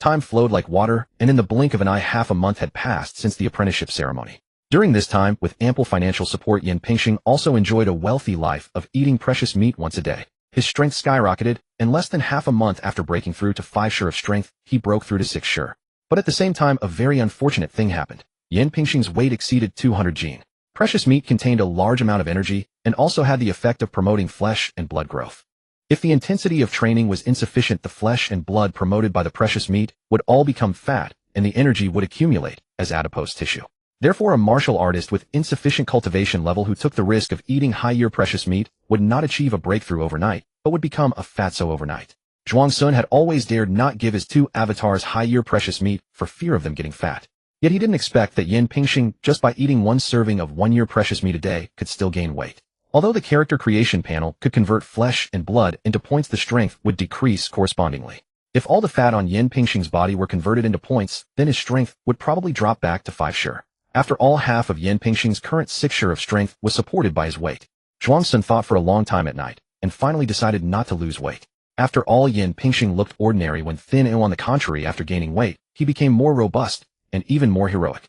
Time flowed like water, and in the blink of an eye half a month had passed since the apprenticeship ceremony. During this time, with ample financial support, Yan Pingxing also enjoyed a wealthy life of eating precious meat once a day. His strength skyrocketed, and less than half a month after breaking through to 5 sure of strength, he broke through to 6 sure. But at the same time, a very unfortunate thing happened. Yan Pingxing's weight exceeded 200 gene. Precious meat contained a large amount of energy and also had the effect of promoting flesh and blood growth. If the intensity of training was insufficient, the flesh and blood promoted by the precious meat would all become fat, and the energy would accumulate as adipose tissue. Therefore, a martial artist with insufficient cultivation level who took the risk of eating high-yield precious meat would not achieve a breakthrough overnight, but would become a fatso overnight. Zhuang Sun had always dared not give his 2 avatars high-yield precious meat for fear of them getting fat. Yet he didn't expect that Yan Pingxing, just by eating 1 serving of 1-year precious meat a day, could still gain weight. Although the character creation panel could convert flesh and blood into points, the strength would decrease correspondingly. If all the fat on Yan Pingxing's body were converted into points, then his strength would probably drop back to 5 sure. After all, half of Yan Pingxing's current 6 sure of strength was supported by his weight. Zhuang Sun thought for a long time at night, and finally decided not to lose weight. After all, Yan Pingxing looked ordinary when thin, and on the contrary, after gaining weight, he became more robust and even more heroic.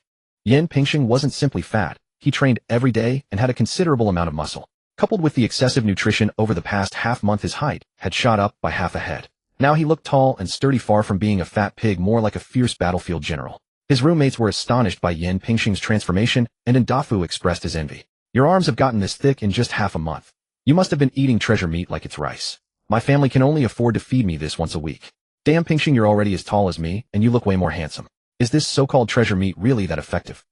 Yan Pingxing wasn't simply fat, he trained every day and had a considerable amount of muscle. Coupled with the excessive nutrition over the past half-month, his height had shot up by half a head. Now he looked tall and sturdy, far from being a fat pig, more like a fierce battlefield general. His roommates were astonished by Yan Pingxing's transformation, and Ndafu expressed his envy. "Your arms have gotten this thick in just half a month. You must have been eating treasure meat like it's rice. My family can only afford to feed me this once a week. Damn, Pingxing, you're already as tall as me, and you look way more handsome. Is this so-called treasure meat really that effective?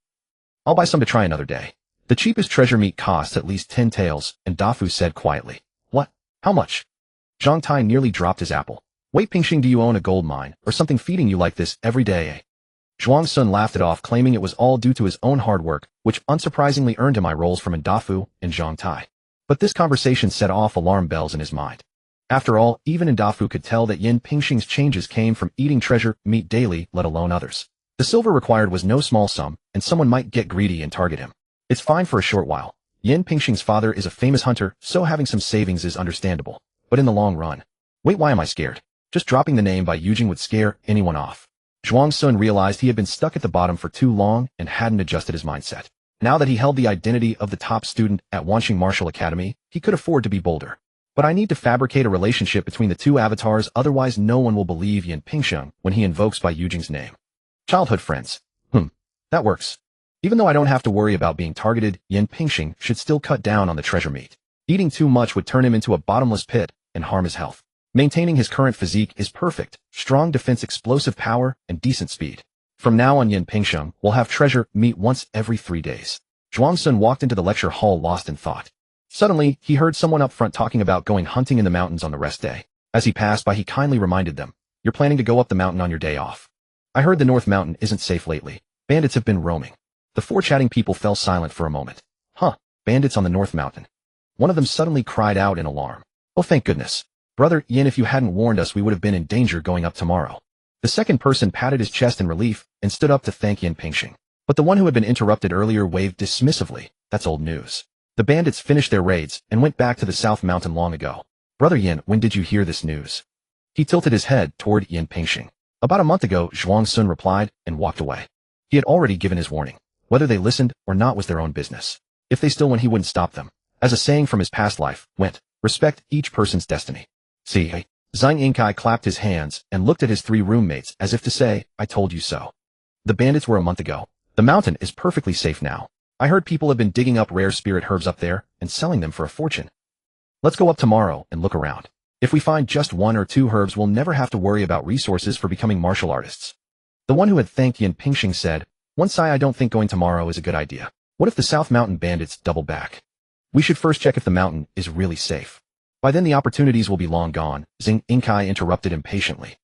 I'll buy some to try another day." The cheapest treasure meat costs at least 10 taels, and Dafu said quietly. "What? How much?" Zhang Tai nearly dropped his apple. "Wait, Pingxing, do you own a gold mine, or something feeding you like this every day, eh?" Zhuang Sun laughed it off, claiming it was all due to his own hard work, which unsurprisingly earned him eye rolls from Ndafu and Zhang Tai. But this conversation set off alarm bells in his mind. After all, even Ndafu could tell that Yan Pingxing's changes came from eating treasure meat daily, let alone others. The silver required was no small sum, and someone might get greedy and target him. It's fine for a short while. Yan Pingxing's father is a famous hunter, so having some savings is understandable. But in the long run... Wait, why am I scared? Just dropping the name by Yujing would scare anyone off. Zhuang Sun realized he had been stuck at the bottom for too long and hadn't adjusted his mindset. Now that he held the identity of the top student at Wanqing Martial Academy, he could afford to be bolder. But I need to fabricate a relationship between the 2 avatars, otherwise no one will believe Yan Pingxing when he invokes by Yujing's name. Childhood friends. That works. Even though I don't have to worry about being targeted, Yan Pingxing should still cut down on the treasure meat. Eating too much would turn him into a bottomless pit and harm his health. Maintaining his current physique is perfect: strong defense, explosive power, and decent speed. From now on, Yan Pingxing will have treasure meat once every 3 days. Zhuang Sun walked into the lecture hall lost in thought. Suddenly, he heard someone up front talking about going hunting in the mountains on the rest day. As he passed by, he kindly reminded them, "You're planning to go up the mountain on your day off. I heard the North Mountain isn't safe lately. Bandits have been roaming." The 4 chatting people fell silent for a moment. Bandits on the North Mountain. One of them suddenly cried out in alarm. "Oh, thank goodness. Brother Yin, if you hadn't warned us, we would have been in danger going up tomorrow." The second person patted his chest in relief and stood up to thank Yan Pingxing. But the one who had been interrupted earlier waved dismissively. "That's old news. The bandits finished their raids and went back to the South Mountain long ago." "Brother Yin, when did you hear this news?" He tilted his head toward Yan Pingxing. "About a month ago," Zhuang Sun replied, and walked away. He had already given his warning. Whether they listened or not was their own business. If they still went, he wouldn't stop them. As a saying from his past life went, respect each person's destiny. See, Zhang Yingkai clapped his hands and looked at his 3 roommates as if to say, I told you so. The bandits were a month ago. The mountain is perfectly safe now. I heard people have been digging up rare spirit herbs up there and selling them for a fortune. Let's go up tomorrow and look around. If we find just 1 or 2 herbs, we'll never have to worry about resources for becoming martial artists. The one who had thanked Yan Pingxing said, Sai, I don't think going tomorrow is a good idea. What if the South Mountain bandits double back? We should first check if the mountain is really safe. By then the opportunities will be long gone, Zhang Yingkai interrupted impatiently.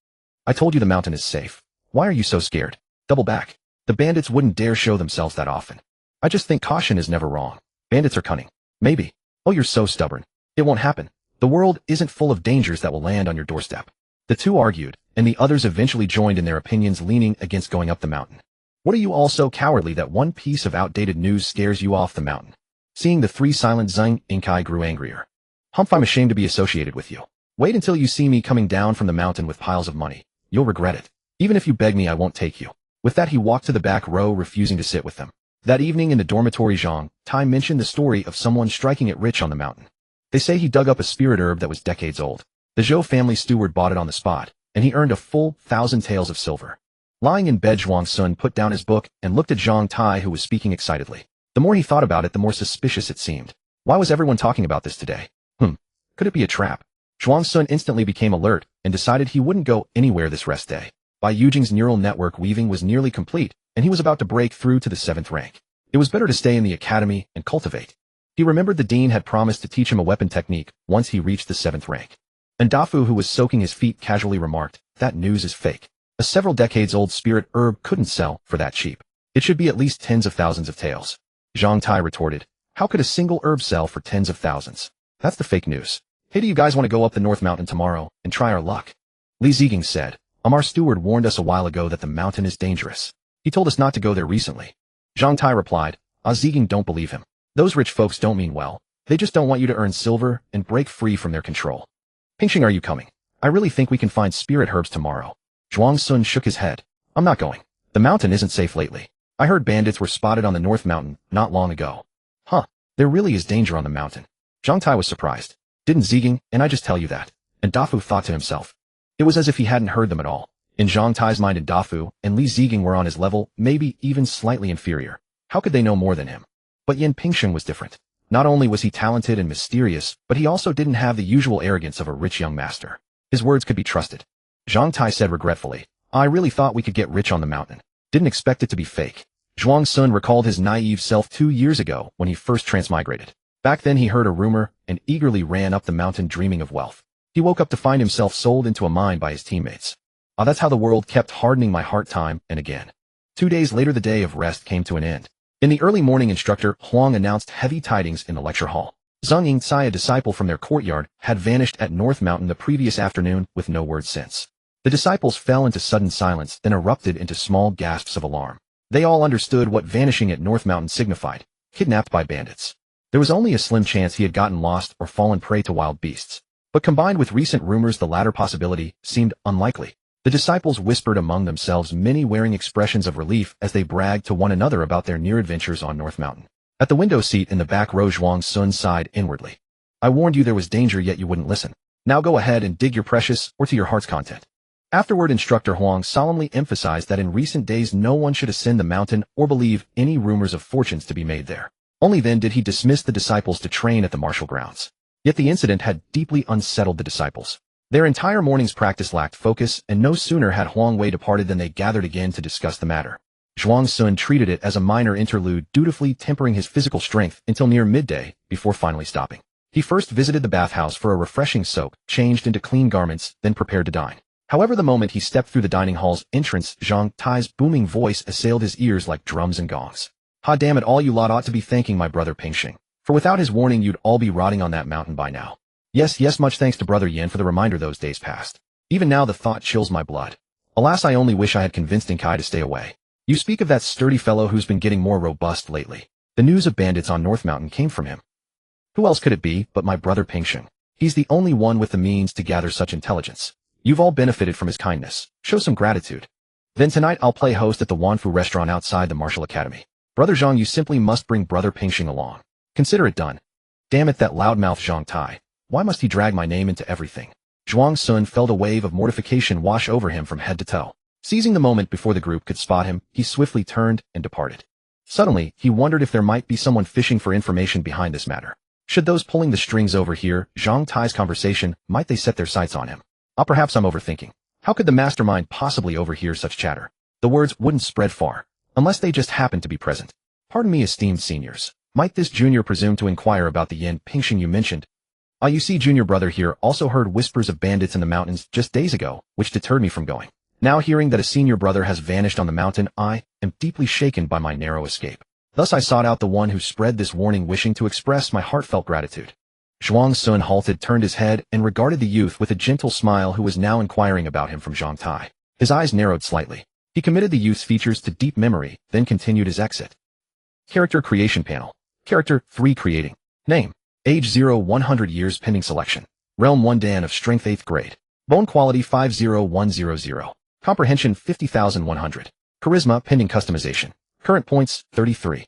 I told you the mountain is safe. Why are you so scared? Double back. The bandits wouldn't dare show themselves that often. I just think caution is never wrong. Bandits are cunning. Maybe. Oh, you're so stubborn. It won't happen. The world isn't full of dangers that will land on your doorstep. The 2 argued, and the others eventually joined in their opinions, leaning against going up the mountain. What are you all so cowardly that one piece of outdated news scares you off the mountain? Seeing the 3 silent, Zhang Yingkai grew angrier. Humph, I'm ashamed to be associated with you. Wait until you see me coming down from the mountain with piles of money. You'll regret it. Even if you beg me, I won't take you. With that, he walked to the back row, refusing to sit with them. That evening in the dormitory, Zhang Tai mentioned the story of someone striking it rich on the mountain. They say he dug up a spirit herb that was decades old. The Zhou family steward bought it on the spot, and he earned a full 1,000 taels of silver. Lying in bed, Zhuang Sun put down his book and looked at Zhang Tai, who was speaking excitedly. The more he thought about it, the more suspicious it seemed. Why was everyone talking about this today? Could it be a trap? Zhuang Sun instantly became alert and decided he wouldn't go anywhere this rest day. Bai Yujing's neural network weaving was nearly complete, and he was about to break through to the 7th rank. It was better to stay in the academy and cultivate. He remembered the dean had promised to teach him a weapon technique once he reached the 7th rank. And Dafu, who was soaking his feet, casually remarked, that news is fake. A several decades old spirit herb couldn't sell for that cheap. It should be at least tens of thousands of taels. Zhang Tai retorted, how could a single herb sell for tens of thousands? That's the fake news. Hey, do you guys want to go up the North Mountain tomorrow and try our luck? Li Ziging said, our steward warned us a while ago that the mountain is dangerous. He told us not to go there recently. Zhang Tai replied, Ziging, don't believe him. Those rich folks don't mean well. They just don't want you to earn silver and break free from their control. Pingxing, are you coming? I really think we can find spirit herbs tomorrow. Zhuang Sun shook his head. I'm not going. The mountain isn't safe lately. I heard bandits were spotted on the North Mountain not long ago. There really is danger on the mountain. Zhang Tai was surprised. Didn't Ziging and I just tell you that? And Dafu thought to himself. It was as if he hadn't heard them at all. In Zhang Tai's mind, and Dafu and Li Ziging were on his level, maybe even slightly inferior. How could they know more than him? But Yan Pingxing was different. Not only was he talented and mysterious, but he also didn't have the usual arrogance of a rich young master. His words could be trusted. Zhang Tai said regretfully, I really thought we could get rich on the mountain. Didn't expect it to be fake. Zhuang Sun recalled his naive self 2 years ago when he first transmigrated. Back then he heard a rumor and eagerly ran up the mountain dreaming of wealth. He woke up to find himself sold into a mine by his teammates. That's how the world kept hardening my heart time and again. 2 days later the day of rest came to an end. In the early morning, instructor Huang announced heavy tidings in the lecture hall. Zhang Yingcai, a disciple from their courtyard, had vanished at North Mountain the previous afternoon with no word since. The disciples fell into sudden silence, then erupted into small gasps of alarm. They all understood what vanishing at North Mountain signified: kidnapped by bandits. There was only a slim chance he had gotten lost or fallen prey to wild beasts. But combined with recent rumors, the latter possibility seemed unlikely. The disciples whispered among themselves, many wearing expressions of relief as they bragged to one another about their near adventures on North Mountain. At the window seat in the back row, Zhuang Sun sighed inwardly. I warned you there was danger, yet you wouldn't listen. Now go ahead and dig your precious or to your heart's content. Afterward, instructor Huang solemnly emphasized that in recent days no one should ascend the mountain or believe any rumors of fortunes to be made there. Only then did he dismiss the disciples to train at the martial grounds. Yet the incident had deeply unsettled the disciples. Their entire morning's practice lacked focus, and no sooner had Huang Wei departed than they gathered again to discuss the matter. Zhuang Sun treated it as a minor interlude, dutifully tempering his physical strength until near midday before finally stopping. He first visited the bathhouse for a refreshing soak, changed into clean garments, then prepared to dine. However, the moment he stepped through the dining hall's entrance, Zhang Tai's booming voice assailed his ears like drums and gongs. Ha, damn it all, you lot ought to be thanking my brother Pingxing. For without his warning, you'd all be rotting on that mountain by now. Yes, much thanks to Brother Yan for the reminder those days past. Even now the thought chills my blood. Alas, I only wish I had convinced Inkai to stay away. You speak of that sturdy fellow who's been getting more robust lately. The news of bandits on North Mountain came from him. Who else could it be but my brother Pingxing? He's the only one with the means to gather such intelligence. You've all benefited from his kindness. Show some gratitude. Then tonight I'll play host at the Wanfu restaurant outside the Martial Academy. Brother Zhang, you simply must bring Brother Pingxing along. Consider it done. Damn it, that loudmouth Zhang Tai. Why must he drag my name into everything? Zhuang Sun felt a wave of mortification wash over him from head to toe. Seizing the moment before the group could spot him, he swiftly turned and departed. Suddenly, he wondered if there might be someone fishing for information behind this matter. Should those pulling the strings overhear Zhang Tai's conversation, might they set their sights on him? Perhaps I'm overthinking. How could the mastermind possibly overhear such chatter? The words wouldn't spread far, unless they just happened to be present. Pardon me, esteemed seniors. Might this junior presume to inquire about the yin pingxing you mentioned? You see, junior brother here also heard whispers of bandits in the mountains just days ago, which deterred me from going. Now hearing that a senior brother has vanished on the mountain, I am deeply shaken by my narrow escape. Thus I sought out the one who spread this warning, wishing to express my heartfelt gratitude. Zhuang Sun halted, turned his head, and regarded the youth with a gentle smile who was now inquiring about him from Zhang Tai. His eyes narrowed slightly. He committed the youth's features to deep memory, then continued his exit. Character creation panel. Character 3 creating. Name. Age 0 100 years pending selection. Realm 1 Dan of strength 8th grade. Bone quality 50100. Comprehension 50,100. Charisma pending customization. Current points 33.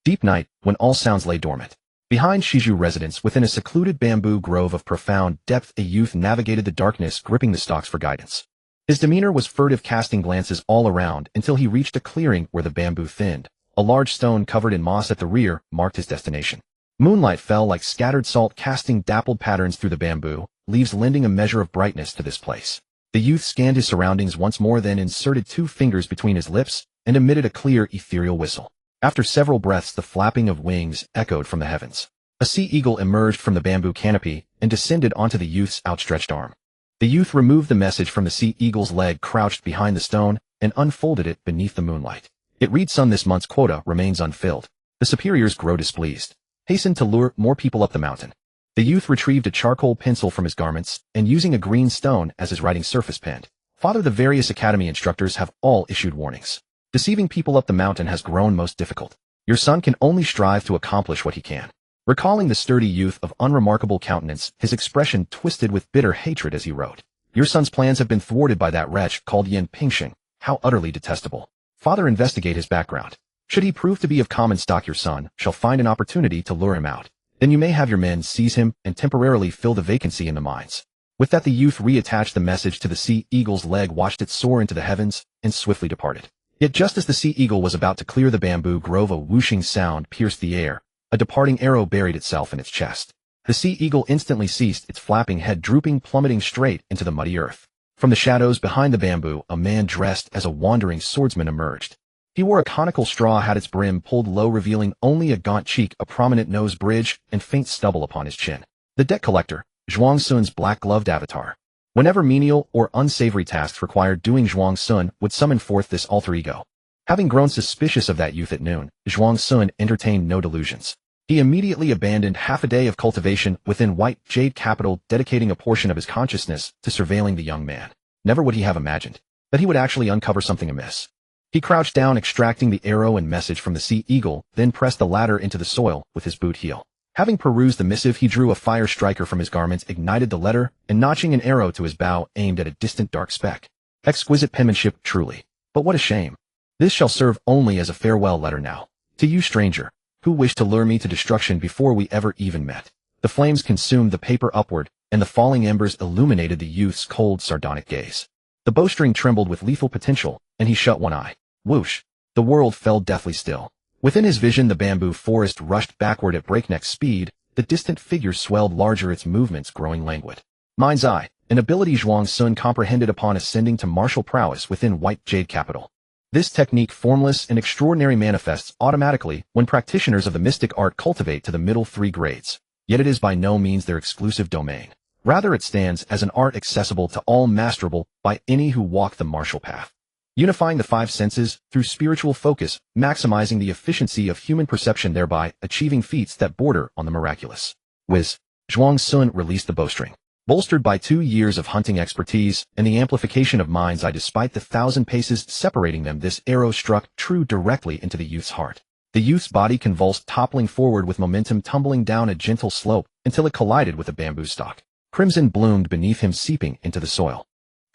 Deep night, when all sounds lay dormant. Behind Shiju residence within a secluded bamboo grove of profound depth, a youth navigated the darkness, gripping the stalks for guidance. His demeanor was furtive, casting glances all around until he reached a clearing where the bamboo thinned. A large stone covered in moss at the rear marked his destination. Moonlight fell like scattered salt, casting dappled patterns through the bamboo, leaves lending a measure of brightness to this place. The youth scanned his surroundings once more, then inserted 2 fingers between his lips and emitted a clear, ethereal whistle. After several breaths, the flapping of wings echoed from the heavens. A sea eagle emerged from the bamboo canopy and descended onto the youth's outstretched arm. The youth removed the message from the sea eagle's leg crouched behind the stone and unfolded it beneath the moonlight. It reads, "Son, this month's quota remains unfilled. The superiors grow displeased. Hasten to lure more people up the mountain." The youth retrieved a charcoal pencil from his garments and, using a green stone as his writing surface, penned, "Father, the various academy instructors have all issued warnings. Deceiving people up the mountain has grown most difficult. Your son can only strive to accomplish what he can." Recalling the sturdy youth of unremarkable countenance, his expression twisted with bitter hatred as he wrote, "Your son's plans have been thwarted by that wretch called Yin Pingxing. How utterly detestable. Father, investigate his background. Should he prove to be of common stock, your son shall find an opportunity to lure him out. Then you may have your men seize him and temporarily fill the vacancy in the mines." With that, the youth reattached the message to the sea eagle's leg, watched it soar into the heavens, and swiftly departed. Yet just as the sea eagle was about to clear the bamboo grove, a whooshing sound pierced the air. A departing arrow buried itself in its chest. The sea eagle instantly ceased, its flapping head drooping, plummeting straight into the muddy earth. From the shadows behind the bamboo, a man dressed as a wandering swordsman emerged. He wore a conical straw hat, its brim pulled low, revealing only a gaunt cheek, a prominent nose bridge, and faint stubble upon his chin. The debt collector, Zhuang Sun's black-gloved avatar. Whenever menial or unsavory tasks required doing, Zhuang Sun would summon forth this alter ego. Having grown suspicious of that youth at noon, Zhuang Sun entertained no delusions. He immediately abandoned half a day of cultivation within White Jade Capital, dedicating a portion of his consciousness to surveilling the young man. Never would he have imagined that he would actually uncover something amiss. He crouched down, extracting the arrow and message from the sea eagle, then pressed the latter into the soil with his boot heel. Having perused the missive, he drew a fire striker from his garments, ignited the letter, and notching an arrow to his bow, aimed at a distant dark speck. Exquisite penmanship, truly. But what a shame. This shall serve only as a farewell letter now. To you, stranger, who wished to lure me to destruction before we ever even met. The flames consumed the paper upward, and the falling embers illuminated the youth's cold, sardonic gaze. The bowstring trembled with lethal potential, and he shut one eye. Whoosh! The world fell deathly still. Within his vision, the bamboo forest rushed backward at breakneck speed, the distant figure swelled larger, its movements growing languid. Mind's eye, an ability Zhuang Sun comprehended upon ascending to martial prowess within White Jade Capital. This technique, formless and extraordinary, manifests automatically when practitioners of the mystic art cultivate to the middle 3 grades, yet it is by no means their exclusive domain. Rather, it stands as an art accessible to all, masterable by any who walk the martial path. Unifying the 5 senses through spiritual focus, maximizing the efficiency of human perception, thereby achieving feats that border on the miraculous. Zhuang Sun released the bowstring. Bolstered by 2 years of hunting expertise and the amplification of mind's eye, despite the 1,000 paces separating them, this arrow struck true directly into the youth's heart. The youth's body convulsed, toppling forward with momentum, tumbling down a gentle slope until it collided with a bamboo stalk. Crimson bloomed beneath him, seeping into the soil.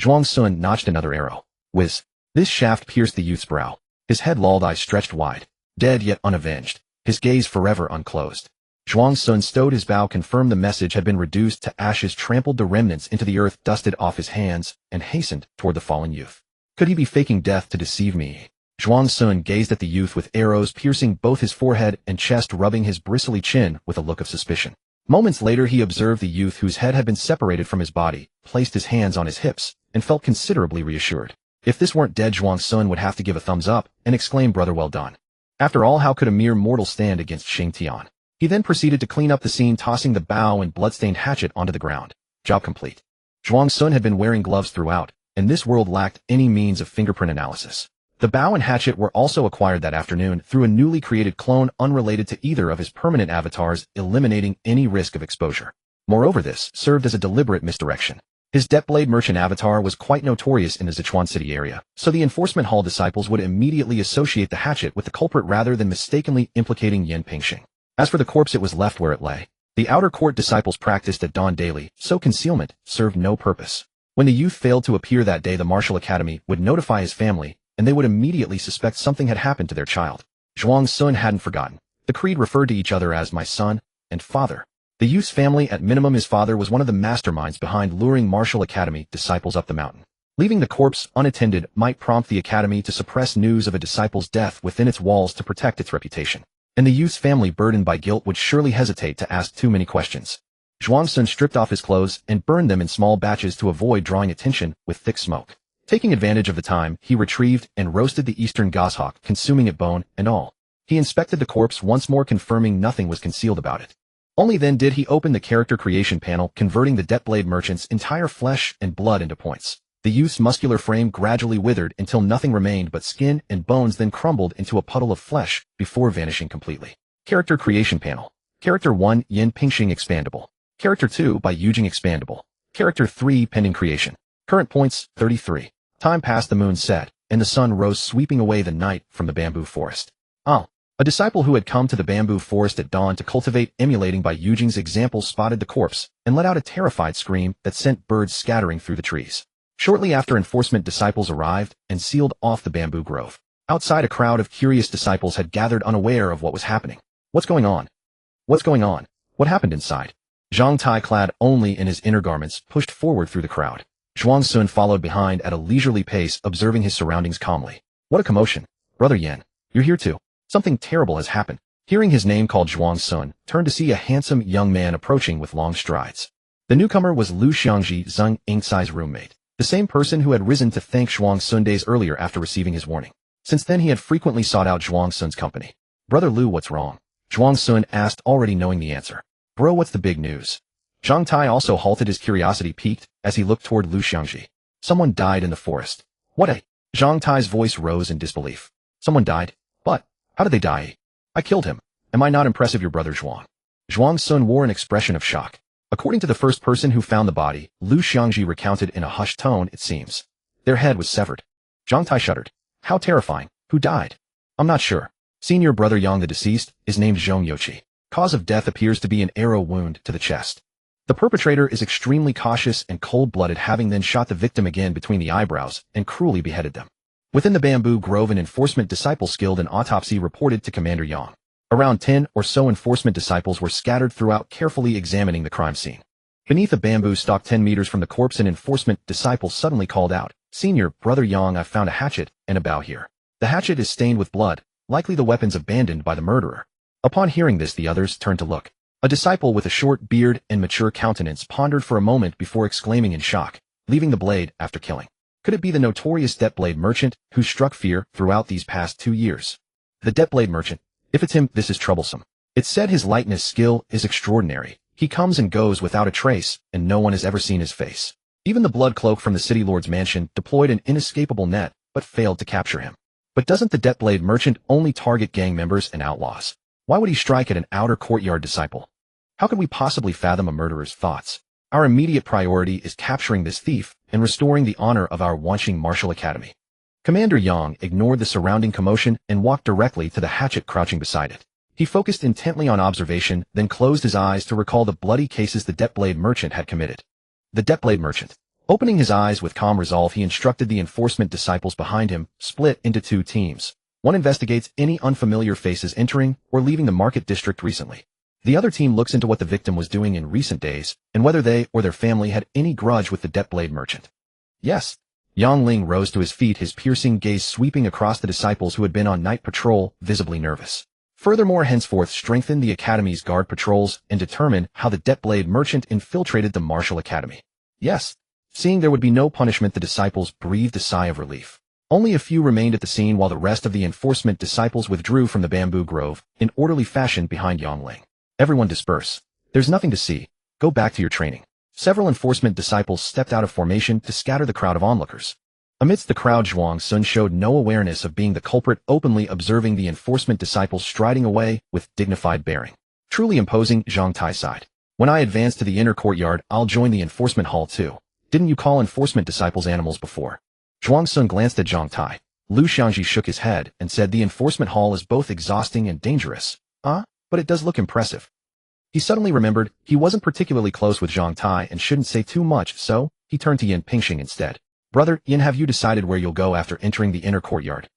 Zhuang Sun notched another arrow. Whiz! This shaft pierced the youth's brow. His head lolled, eyes stretched wide, dead yet unavenged, his gaze forever unclosed. Zhuang Sun stowed his bow, confirmed the message had been reduced to ashes, trampled the remnants into the earth, dusted off his hands, and hastened toward the fallen youth. Could he be faking death to deceive me? Zhuang Sun gazed at the youth with arrows piercing both his forehead and chest, rubbing his bristly chin with a look of suspicion. Moments later he observed the youth, whose head had been separated from his body, placed his hands on his hips, and felt considerably reassured. If this weren't dead, Zhuang Sun would have to give a thumbs up and exclaim, "Brother, well done." After all, how could a mere mortal stand against Xing Tian? He then proceeded to clean up the scene, tossing the bow and bloodstained hatchet onto the ground. Job complete. Zhuang Sun had been wearing gloves throughout, and this world lacked any means of fingerprint analysis. The bow and hatchet were also acquired that afternoon through a newly created clone unrelated to either of his permanent avatars, eliminating any risk of exposure. Moreover, this served as a deliberate misdirection. His Deathblade merchant avatar was quite notorious in the Sichuan City area, so the enforcement hall disciples would immediately associate the hatchet with the culprit rather than mistakenly implicating Yan Pingxing. As for the corpse, it was left where it lay. The outer court disciples practiced at dawn daily, so concealment served no purpose. When the youth failed to appear that day, the Martial Academy would notify his family, and they would immediately suspect something had happened to their child. Zhuang Sun hadn't forgotten. The creed referred to each other as my son and father. The youth's family, at minimum his father, was one of the masterminds behind luring Martial Academy disciples up the mountain. Leaving the corpse unattended might prompt the academy to suppress news of a disciple's death within its walls to protect its reputation. And the youth's family, burdened by guilt, would surely hesitate to ask too many questions. Zhuang Sun stripped off his clothes and burned them in small batches to avoid drawing attention with thick smoke. Taking advantage of the time, he retrieved and roasted the eastern goshawk, consuming it bone and all. He inspected the corpse once more, confirming nothing was concealed about it. Only then did he open the character creation panel, converting the Deathblade merchant's entire flesh and blood into points. The youth's muscular frame gradually withered until nothing remained but skin and bones, then crumbled into a puddle of flesh before vanishing completely. Character creation panel. Character 1, Yan Pingxing expandable. Character 2, by Yujing expandable. Character 3, pending creation. Current points, 33. Time passed, the moon set, and the sun rose, sweeping away the night from the bamboo forest. A disciple who had come to the bamboo forest at dawn to cultivate, emulating by Yujing's example, spotted the corpse and let out a terrified scream that sent birds scattering through the trees. Shortly after, enforcement disciples arrived and sealed off the bamboo grove. Outside, a crowd of curious disciples had gathered, unaware of what was happening. What's going on? What's going on? What happened inside? Zhang Tai, clad only in his inner garments, pushed forward through the crowd. Zhuang Sun followed behind at a leisurely pace, observing his surroundings calmly. What a commotion. Brother Yan, you're here too. Something terrible has happened. Hearing his name called, Zhuang Sun turned to see a handsome young man approaching with long strides. The newcomer was Lu Xiangji, Zheng Yingcai's roommate, the same person who had risen to thank Zhuang Sun days earlier after receiving his warning. Since then he had frequently sought out Zhuang Sun's company. Brother Lu, what's wrong? Zhuang Sun asked, already knowing the answer. Bro, what's the big news? Zhang Tai also halted, his curiosity piqued as he looked toward Lu Xiangji. Someone died in the forest. What a... Zhang Tai's voice rose in disbelief. Someone died? But, how did they die? I killed him. Am I not impressive, your brother Zhuang? Zhuang Sun wore an expression of shock. According to the first person who found the body, Lu Xiangji recounted in a hushed tone, it seems their head was severed. Zhang Tai shuddered. How terrifying. Who died? I'm not sure. Senior brother Yang, the deceased, is named Zhong Youqi. Cause of death appears to be an arrow wound to the chest. The perpetrator is extremely cautious and cold-blooded, having then shot the victim again between the eyebrows and cruelly beheaded them. Within the bamboo grove, an enforcement disciple skilled in autopsy reported to Commander Yang. Around 10 or so enforcement disciples were scattered throughout, carefully examining the crime scene. Beneath a bamboo stalk 10 meters from the corpse, an enforcement disciple suddenly called out, Senior brother Yang, I've found a hatchet and a bow here. The hatchet is stained with blood, likely the weapons abandoned by the murderer. Upon hearing this, the others turned to look. A disciple with a short beard and mature countenance pondered for a moment before exclaiming in shock, leaving the blade after killing. Could it be the notorious Deathblade merchant who struck fear throughout these past 2 years? The Deathblade merchant. If it's him, this is troublesome. It's said his lightness skill is extraordinary. He comes and goes without a trace, and no one has ever seen his face. Even the blood cloak from the city lord's mansion deployed an inescapable net, but failed to capture him. But doesn't the Deathblade merchant only target gang members and outlaws? Why would he strike at an outer courtyard disciple? How could we possibly fathom a murderer's thoughts? Our immediate priority is capturing this thief and restoring the honor of our Wanqing Martial Academy. Commander Yang ignored the surrounding commotion and walked directly to the hatchet crouching beside it. He focused intently on observation, then closed his eyes to recall the bloody cases the Deathblade merchant had committed. The Deathblade merchant. Opening his eyes with calm resolve, he instructed the enforcement disciples behind him, split into 2 teams. One investigates any unfamiliar faces entering or leaving the market district recently. The other team looks into what the victim was doing in recent days, and whether they or their family had any grudge with the debt blade merchant. Yes. Yang Ling rose to his feet, his piercing gaze sweeping across the disciples who had been on night patrol, visibly nervous. Furthermore, henceforth strengthen the Academy's guard patrols and determine how the debt blade merchant infiltrated the martial academy. Yes. Seeing there would be no punishment, the disciples breathed a sigh of relief. Only a few remained at the scene while the rest of the enforcement disciples withdrew from the bamboo grove in orderly fashion behind Yang Ling. Everyone disperse. There's nothing to see. Go back to your training. Several enforcement disciples stepped out of formation to scatter the crowd of onlookers. Amidst the crowd, Zhuang Sun showed no awareness of being the culprit, openly observing the enforcement disciples striding away with dignified bearing. Truly imposing, Zhang Tai sighed. When I advance to the inner courtyard, I'll join the enforcement hall too. Didn't you call enforcement disciples animals before? Zhuang Sun glanced at Zhang Tai. Lu Xiangji shook his head and said the enforcement hall is both exhausting and dangerous. But it does look impressive. He suddenly remembered he wasn't particularly close with Zhang Tai and shouldn't say too much, so he turned to Yin Pingxing instead. Brother, Yin, have you decided where you'll go after entering the inner courtyard?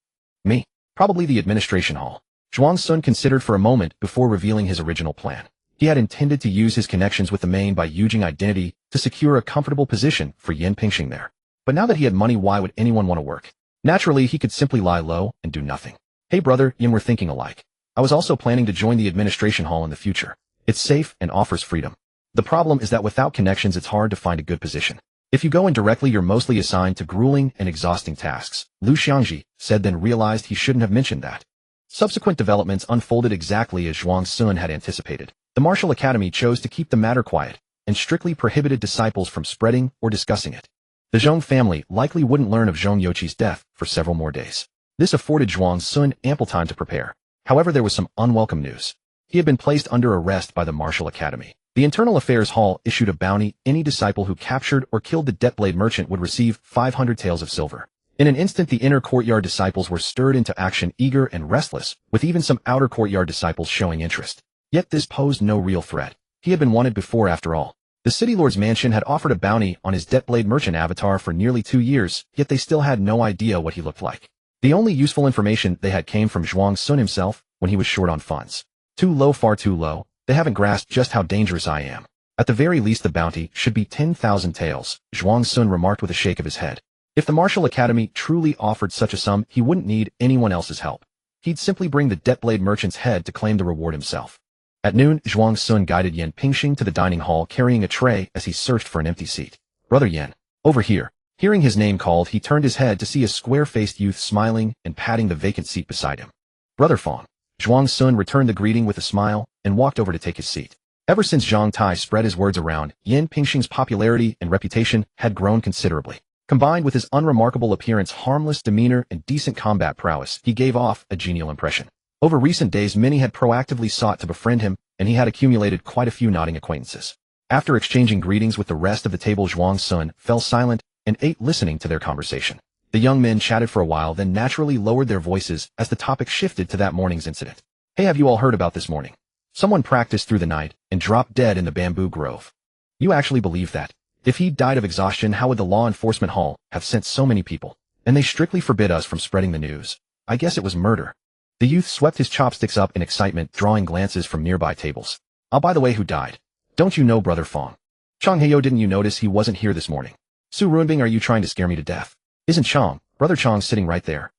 Me? Probably the administration hall. Zhuang Sun considered for a moment before revealing his original plan. He had intended to use his connections with the main by using identity to secure a comfortable position for Yin Pingxing there. But now that he had money, why would anyone want to work? Naturally, he could simply lie low and do nothing. Hey brother, Yin, we're thinking alike. I was also planning to join the administration hall in the future. It's safe and offers freedom. The problem is that without connections, it's hard to find a good position. If you go in directly, you're mostly assigned to grueling and exhausting tasks, Lu Xiangji said, then realized he shouldn't have mentioned that. Subsequent developments unfolded exactly as Zhuang Sun had anticipated. The Martial Academy chose to keep the matter quiet and strictly prohibited disciples from spreading or discussing it. The Zhong family likely wouldn't learn of Zhong Youqi's death for several more days. This afforded Zhuang Sun ample time to prepare. However, there was some unwelcome news. He had been placed under arrest by the Martial Academy. The Internal Affairs Hall issued a bounty. Any disciple who captured or killed the debt blade merchant would receive 500 taels of silver. In an instant, the inner courtyard disciples were stirred into action, eager and restless, with even some outer courtyard disciples showing interest. Yet this posed no real threat. He had been wanted before, after all. The city lord's mansion had offered a bounty on his debt blade merchant avatar for nearly 2 years, yet they still had no idea what he looked like. The only useful information they had came from Zhuang Sun himself when he was short on funds. Too low, far too low. They haven't grasped just how dangerous I am. At the very least, the bounty should be 10,000 taels, Zhuang Sun remarked with a shake of his head. If the Martial Academy truly offered such a sum, he wouldn't need anyone else's help. He'd simply bring the debt blade merchant's head to claim the reward himself. At noon, Zhuang Sun guided Yin Pingxing to the dining hall carrying a tray as he searched for an empty seat. Brother Yin, over here. Hearing his name called, he turned his head to see a square-faced youth smiling and patting the vacant seat beside him. Brother Fong. Zhuang Sun returned the greeting with a smile and walked over to take his seat. Ever since Zhang Tai spread his words around, Yin Pingxing's popularity and reputation had grown considerably. Combined with his unremarkable appearance, harmless demeanor, and decent combat prowess, he gave off a genial impression. Over recent days, many had proactively sought to befriend him, and he had accumulated quite a few nodding acquaintances. After exchanging greetings with the rest of the table, Zhuang Sun fell silent and ate, listening to their conversation. The young men chatted for a while, then naturally lowered their voices as the topic shifted to that morning's incident. Hey, have you all heard about this morning? Someone practiced through the night and dropped dead in the bamboo grove. You actually believe that? If he died of exhaustion, how would the law enforcement hall have sent so many people? And they strictly forbid us from spreading the news. I guess it was murder. The youth swept his chopsticks up in excitement, drawing glances from nearby tables. By the way, who died? Don't you know Brother Fong? Chang Heyo, didn't you notice he wasn't here this morning? Su Runbing, are you trying to scare me to death? Isn't Brother Chang sitting right there?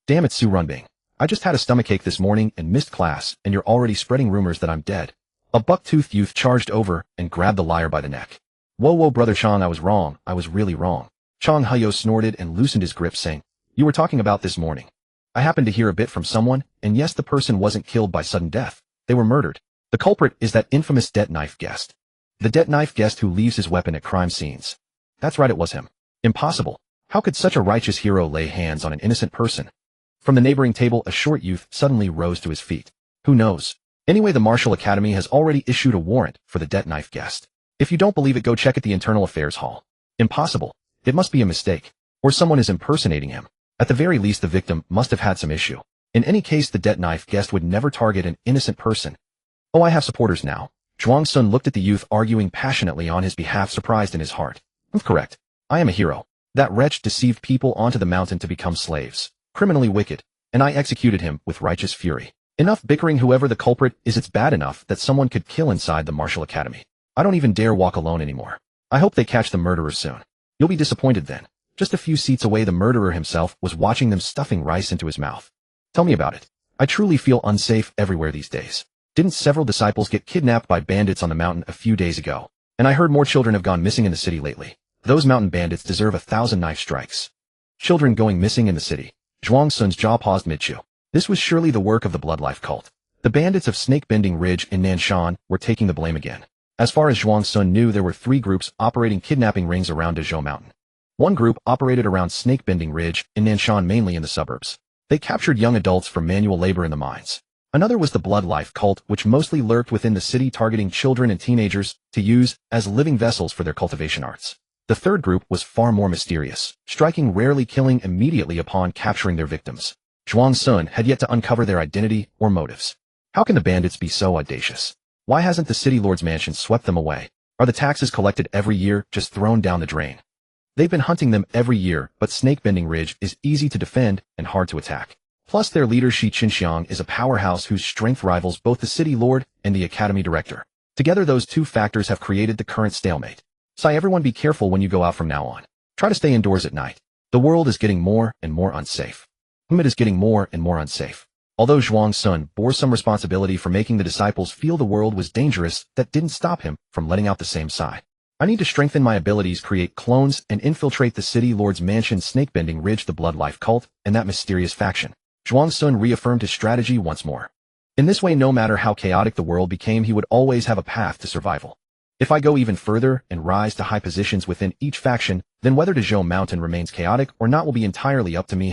Damn it, Su Runbing. I just had a stomachache this morning and missed class, and you're already spreading rumors that I'm dead. A buck-toothed youth charged over and grabbed the liar by the neck. Whoa, Brother Chang, I was wrong. I was really wrong. Chang Heyo snorted and loosened his grip, saying, You were talking about this morning. I happened to hear a bit from someone, and yes, the person wasn't killed by sudden death. They were murdered. The culprit is that infamous debt knife guest. The debt knife guest who leaves his weapon at crime scenes. That's right, it was him. Impossible. How could such a righteous hero lay hands on an innocent person? From the neighboring table, a short youth suddenly rose to his feet. Who knows? Anyway, the Martial Academy has already issued a warrant for the debt knife guest. If you don't believe it, go check at the Internal Affairs Hall. Impossible. It must be a mistake. Or someone is impersonating him. At the very least, the victim must have had some issue. In any case, the debt knife guest would never target an innocent person. Oh, I have supporters now. Zhuang Sun looked at the youth arguing passionately on his behalf, surprised in his heart. Correct. I am a hero. That wretch deceived people onto the mountain to become slaves. Criminally wicked. And I executed him with righteous fury. Enough bickering, whoever the culprit is, it's bad enough that someone could kill inside the martial academy. I don't even dare walk alone anymore. I hope they catch the murderer soon. You'll be disappointed then. Just a few seats away, the murderer himself was watching them stuffing rice into his mouth. Tell me about it. I truly feel unsafe everywhere these days. Didn't several disciples get kidnapped by bandits on the mountain a few days ago? And I heard more children have gone missing in the city lately. Those mountain bandits deserve 1,000 knife strikes. Children going missing in the city. Zhuang Sun's jaw paused mid-chew. This was surely the work of the Bloodlife cult. The bandits of Snake-Bending Ridge in Nanshan were taking the blame again. As far as Zhuang Sun knew, there were 3 groups operating kidnapping rings around Dezhou Mountain. One group operated around Snake-Bending Ridge in Nanshan, mainly in the suburbs. They captured young adults for manual labor in the mines. Another was the Bloodlife cult, which mostly lurked within the city, targeting children and teenagers to use as living vessels for their cultivation arts. The third group was far more mysterious, striking rarely, killing immediately upon capturing their victims. Zhuang Sun had yet to uncover their identity or motives. How can the bandits be so audacious? Why hasn't the city lord's mansion swept them away? Are the taxes collected every year just thrown down the drain? They've been hunting them every year, but Snake-Bending Ridge is easy to defend and hard to attack. Plus, their leader Shi Qinxiang is a powerhouse whose strength rivals both the city lord and the academy director. Together, those 2 factors have created the current stalemate. So everyone, be careful when you go out from now on. Try to stay indoors at night. The world is getting more and more unsafe. It is getting more and more unsafe. Although Zhuang Sun bore some responsibility for making the disciples feel the world was dangerous, that didn't stop him from letting out the same sigh. I need to strengthen my abilities, create clones, and infiltrate the city lord's mansion, Snake-Bending Ridge, the Bloodlife cult, and that mysterious faction. Zhuang Sun reaffirmed his strategy once more. In this way, no matter how chaotic the world became, he would always have a path to survival. If I go even further and rise to high positions within each faction, then whether Dezhou Mountain remains chaotic or not will be entirely up to me,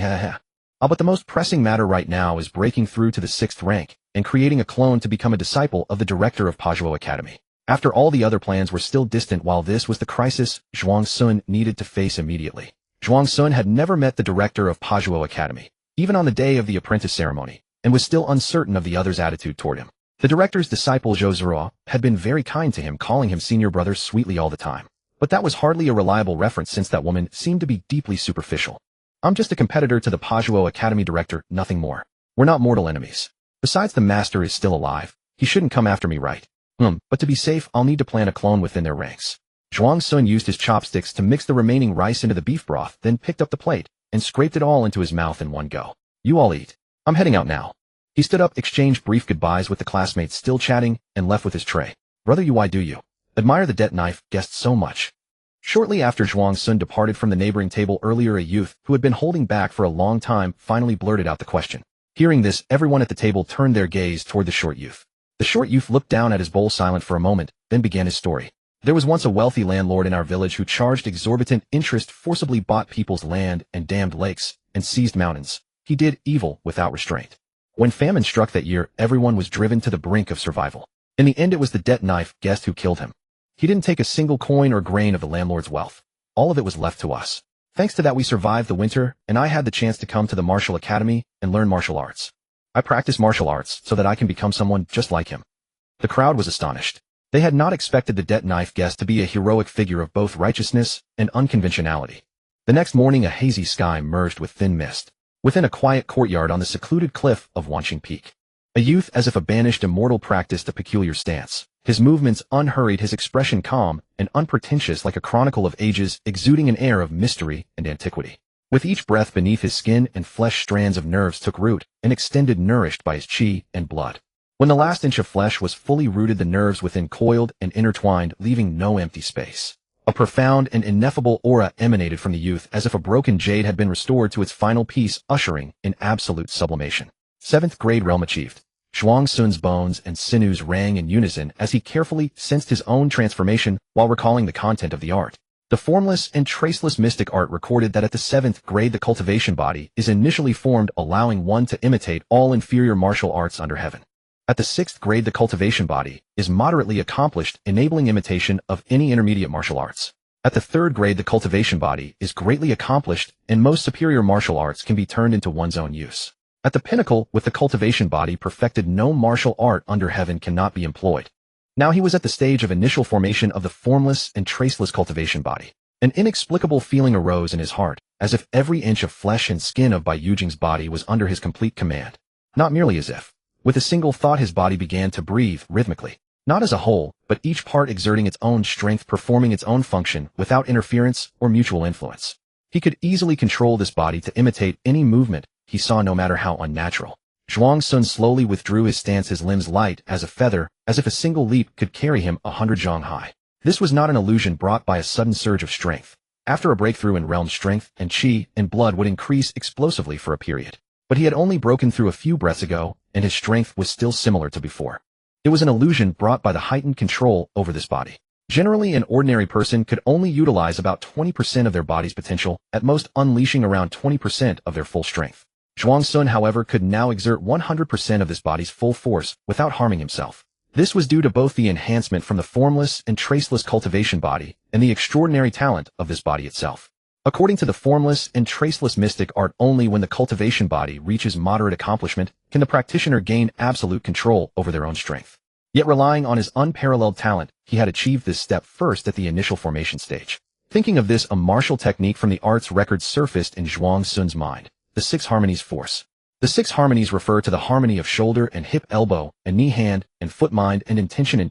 But the most pressing matter right now is breaking through to the 6th rank and creating a clone to become a disciple of the director of Pajuo Academy. After all the other plans were still distant, while this was the crisis Zhuang Sun needed to face immediately. Zhuang Sun had never met the director of Pajuo Academy, even on the day of the apprentice ceremony, and was still uncertain of the other's attitude toward him. The director's disciple Zhou Zhiro had been very kind to him, calling him senior brother sweetly all the time. But that was hardly a reliable reference, since that woman seemed to be deeply superficial. I'm just a competitor to the Pajuo Academy director, nothing more. We're not mortal enemies. Besides, the master is still alive. He shouldn't come after me, right? But to be safe, I'll need to plant a clone within their ranks. Zhuang Sun used his chopsticks to mix the remaining rice into the beef broth, then picked up the plate and scraped it all into his mouth in one go. You all eat. I'm heading out now. He stood up, exchanged brief goodbyes with the classmates still chatting, and left with his tray. Brother, you, why do you admire the debt knife guest so much? Shortly after Zhuang Sun departed from the neighboring table earlier, a youth who had been holding back for a long time finally blurted out the question. Hearing this, everyone at the table turned their gaze toward the short youth. The short youth looked down at his bowl, silent for a moment, then began his story. There was once a wealthy landlord in our village who charged exorbitant interest, forcibly bought people's land and dammed lakes, and seized mountains. He did evil without restraint. When famine struck that year, everyone was driven to the brink of survival. In the end, it was the debt knife guest who killed him. He didn't take a single coin or grain of the landlord's wealth. All of it was left to us. Thanks to that, we survived the winter, and I had the chance to come to the martial academy and learn martial arts. I practice martial arts so that I can become someone just like him. The crowd was astonished. They had not expected the debt knife guest to be a heroic figure of both righteousness and unconventionality. The next morning, a hazy sky merged with thin mist. Within a quiet courtyard on the secluded cliff of Wanqing Peak, a youth, as if a banished immortal, practiced a peculiar stance. His movements unhurried, his expression calm and unpretentious, like a chronicle of ages, exuding an air of mystery and antiquity. With each breath, beneath his skin and flesh, strands of nerves took root and extended, nourished by his qi and blood. When the last inch of flesh was fully rooted, the nerves within coiled and intertwined, leaving no empty space. A profound and ineffable aura emanated from the youth, as if a broken jade had been restored to its final piece, ushering in absolute sublimation. 7th grade realm achieved. Zhuang Sun's bones and sinews rang in unison as he carefully sensed his own transformation while recalling the content of the art. The formless and traceless mystic art recorded that at the 7th grade, the cultivation body is initially formed, allowing one to imitate all inferior martial arts under heaven. At the 6th grade, the cultivation body is moderately accomplished, enabling imitation of any intermediate martial arts. At the 3rd grade, the cultivation body is greatly accomplished, and most superior martial arts can be turned into one's own use. At the pinnacle, with the cultivation body perfected, no martial art under heaven cannot be employed. Now he was at the stage of initial formation of the formless and traceless cultivation body. An inexplicable feeling arose in his heart, as if every inch of flesh and skin of Bai Yujing's body was under his complete command. Not merely as if, With a single thought his body began to breathe rhythmically. Not as a whole, but each part exerting its own strength, performing its own function without interference or mutual influence. He could easily control this body to imitate any movement he saw, no matter how unnatural. Zhuang Sun slowly withdrew his stance, his limbs light as a feather, as if a single leap could carry him 100 zhang high. This was not an illusion brought by a sudden surge of strength. After a breakthrough in realm, strength and qi and blood would increase explosively for a period. But he had only broken through a few breaths ago, and his strength was still similar to before. It was an illusion brought by the heightened control over this body. Generally, an ordinary person could only utilize about 20% of their body's potential, at most unleashing around 20% of their full strength. Zhuang Sun, however, could now exert 100% of this body's full force without harming himself. This was due to both the enhancement from the formless and traceless cultivation body and the extraordinary talent of this body itself. According to the formless and traceless mystic art, only when the cultivation body reaches moderate accomplishment can the practitioner gain absolute control over their own strength. Yet relying on his unparalleled talent, he had achieved this step first at the initial formation stage. Thinking of this, a martial technique from the art's record surfaced in Zhuang Sun's mind: the 6 harmonies force. The 6 harmonies refer to the harmony of shoulder and hip, elbow and knee, hand and foot, mind and intention, and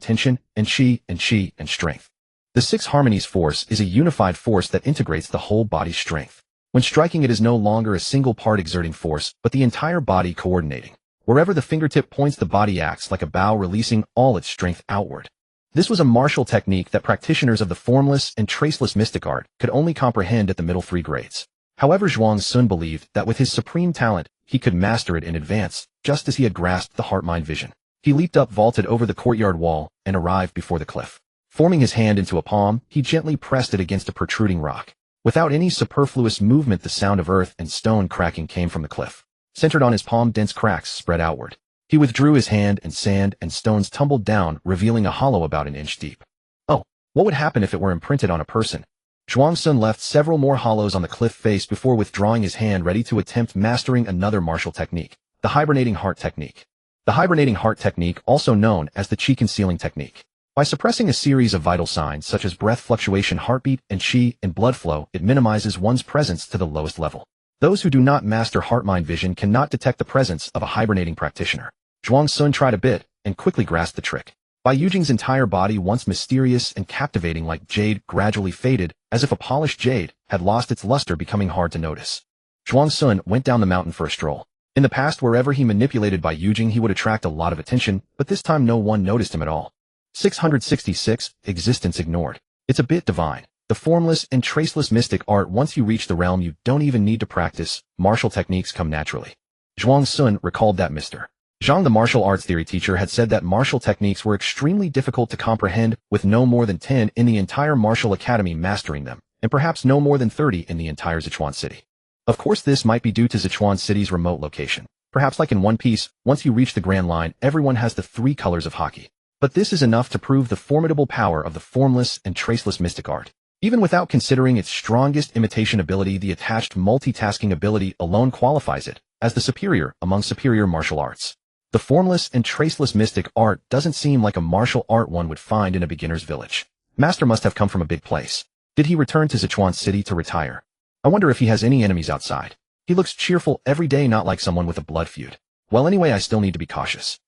qi and strength. The 6 harmonies force is a unified force that integrates the whole body's strength. When striking, it is no longer a single part exerting force, but the entire body coordinating. Wherever the fingertip points, the body acts like a bow, releasing all its strength outward. This was a martial technique that practitioners of the formless and traceless mystic art could only comprehend at the middle 3 grades. However, Zhuang Sun believed that with his supreme talent, he could master it in advance, just as he had grasped the heart-mind vision. He leaped up, vaulted over the courtyard wall, and arrived before the cliff. Forming his hand into a palm, he gently pressed it against a protruding rock. Without any superfluous movement, the sound of earth and stone cracking came from the cliff. Centered on his palm, dense cracks spread outward. He withdrew his hand, and sand and stones tumbled down, revealing a hollow about an inch deep. Oh, what would happen if it were imprinted on a person? Zhuang Sun left several more hollows on the cliff face before withdrawing his hand, ready to attempt mastering another martial technique: the hibernating heart technique. The hibernating heart technique, also known as the qi concealing technique. By suppressing a series of vital signs such as breath fluctuation, heartbeat, and qi and blood flow, it minimizes one's presence to the lowest level. Those who do not master heart-mind vision cannot detect the presence of a hibernating practitioner. Zhuang Sun tried a bit and quickly grasped the trick. Bai Yujing's entire body, once mysterious and captivating like jade, gradually faded, as if a polished jade had lost its luster, becoming hard to notice. Zhuang Sun went down the mountain for a stroll. In the past, wherever he manipulated Bai Yujing, he would attract a lot of attention, but this time no one noticed him at all. 666. Existence ignored. It's a bit divine. The formless and traceless mystic art, once you reach the realm, you don't even need to practice. Martial techniques come naturally. Zhuang Sun recalled that Mr. Zhang, the martial arts theory teacher, had said that martial techniques were extremely difficult to comprehend, with no more than 10 in the entire martial academy mastering them, and perhaps no more than 30 in the entire Sichuan city. Of course, this might be due to Sichuan city's remote location. Perhaps like in One Piece, once you reach the Grand Line, everyone has the 3 colors of hockey. But this is enough to prove the formidable power of the formless and traceless mystic art. Even without considering its strongest imitation ability, the attached multitasking ability alone qualifies it as the superior among superior martial arts. The formless and traceless mystic art doesn't seem like a martial art one would find in a beginner's village. Master must have come from a big place. Did he return to Sichuan City to retire? I wonder if he has any enemies outside. He looks cheerful every day, not like someone with a blood feud. Well, anyway, I still need to be cautious.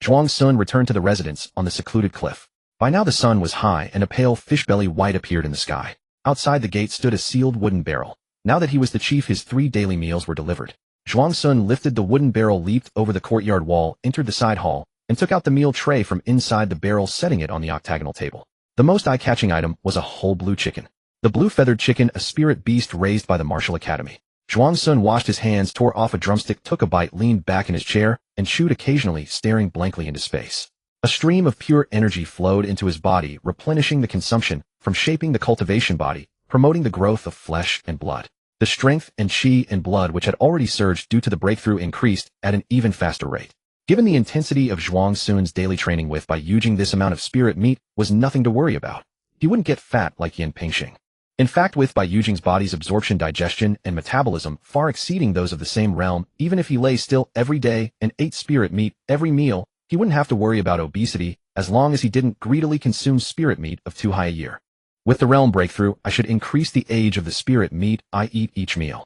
Zhuang Sun returned to the residence on the secluded cliff. By now the sun was high, and a pale fish-belly white appeared in the sky. Outside the gate stood a sealed wooden barrel. Now that he was the chief, his 3 daily meals were delivered. Zhuang Sun lifted the wooden barrel, leaped over the courtyard wall, entered the side hall, and took out the meal tray from inside the barrel, setting it on the octagonal table. The most eye-catching item was a whole blue chicken. The blue-feathered chicken, a spirit beast raised by the martial academy. Zhuang Sun washed his hands, tore off a drumstick, took a bite, leaned back in his chair, and chewed occasionally, staring blankly into space. A stream of pure energy flowed into his body, replenishing the consumption, from shaping the cultivation body, promoting the growth of flesh and blood. The strength and qi and blood, which had already surged due to the breakthrough, increased at an even faster rate. Given the intensity of Zhuang Sun's daily training with Bai Yujing, this amount of spirit meat was nothing to worry about. He wouldn't get fat like Yan Pingxing. In fact, with Bai Yujing's body's absorption, digestion, and metabolism far exceeding those of the same realm, even if he lay still every day and ate spirit meat every meal, he wouldn't have to worry about obesity as long as he didn't greedily consume spirit meat of too high a year. With the realm breakthrough, I should increase the age of the spirit meat I eat each meal.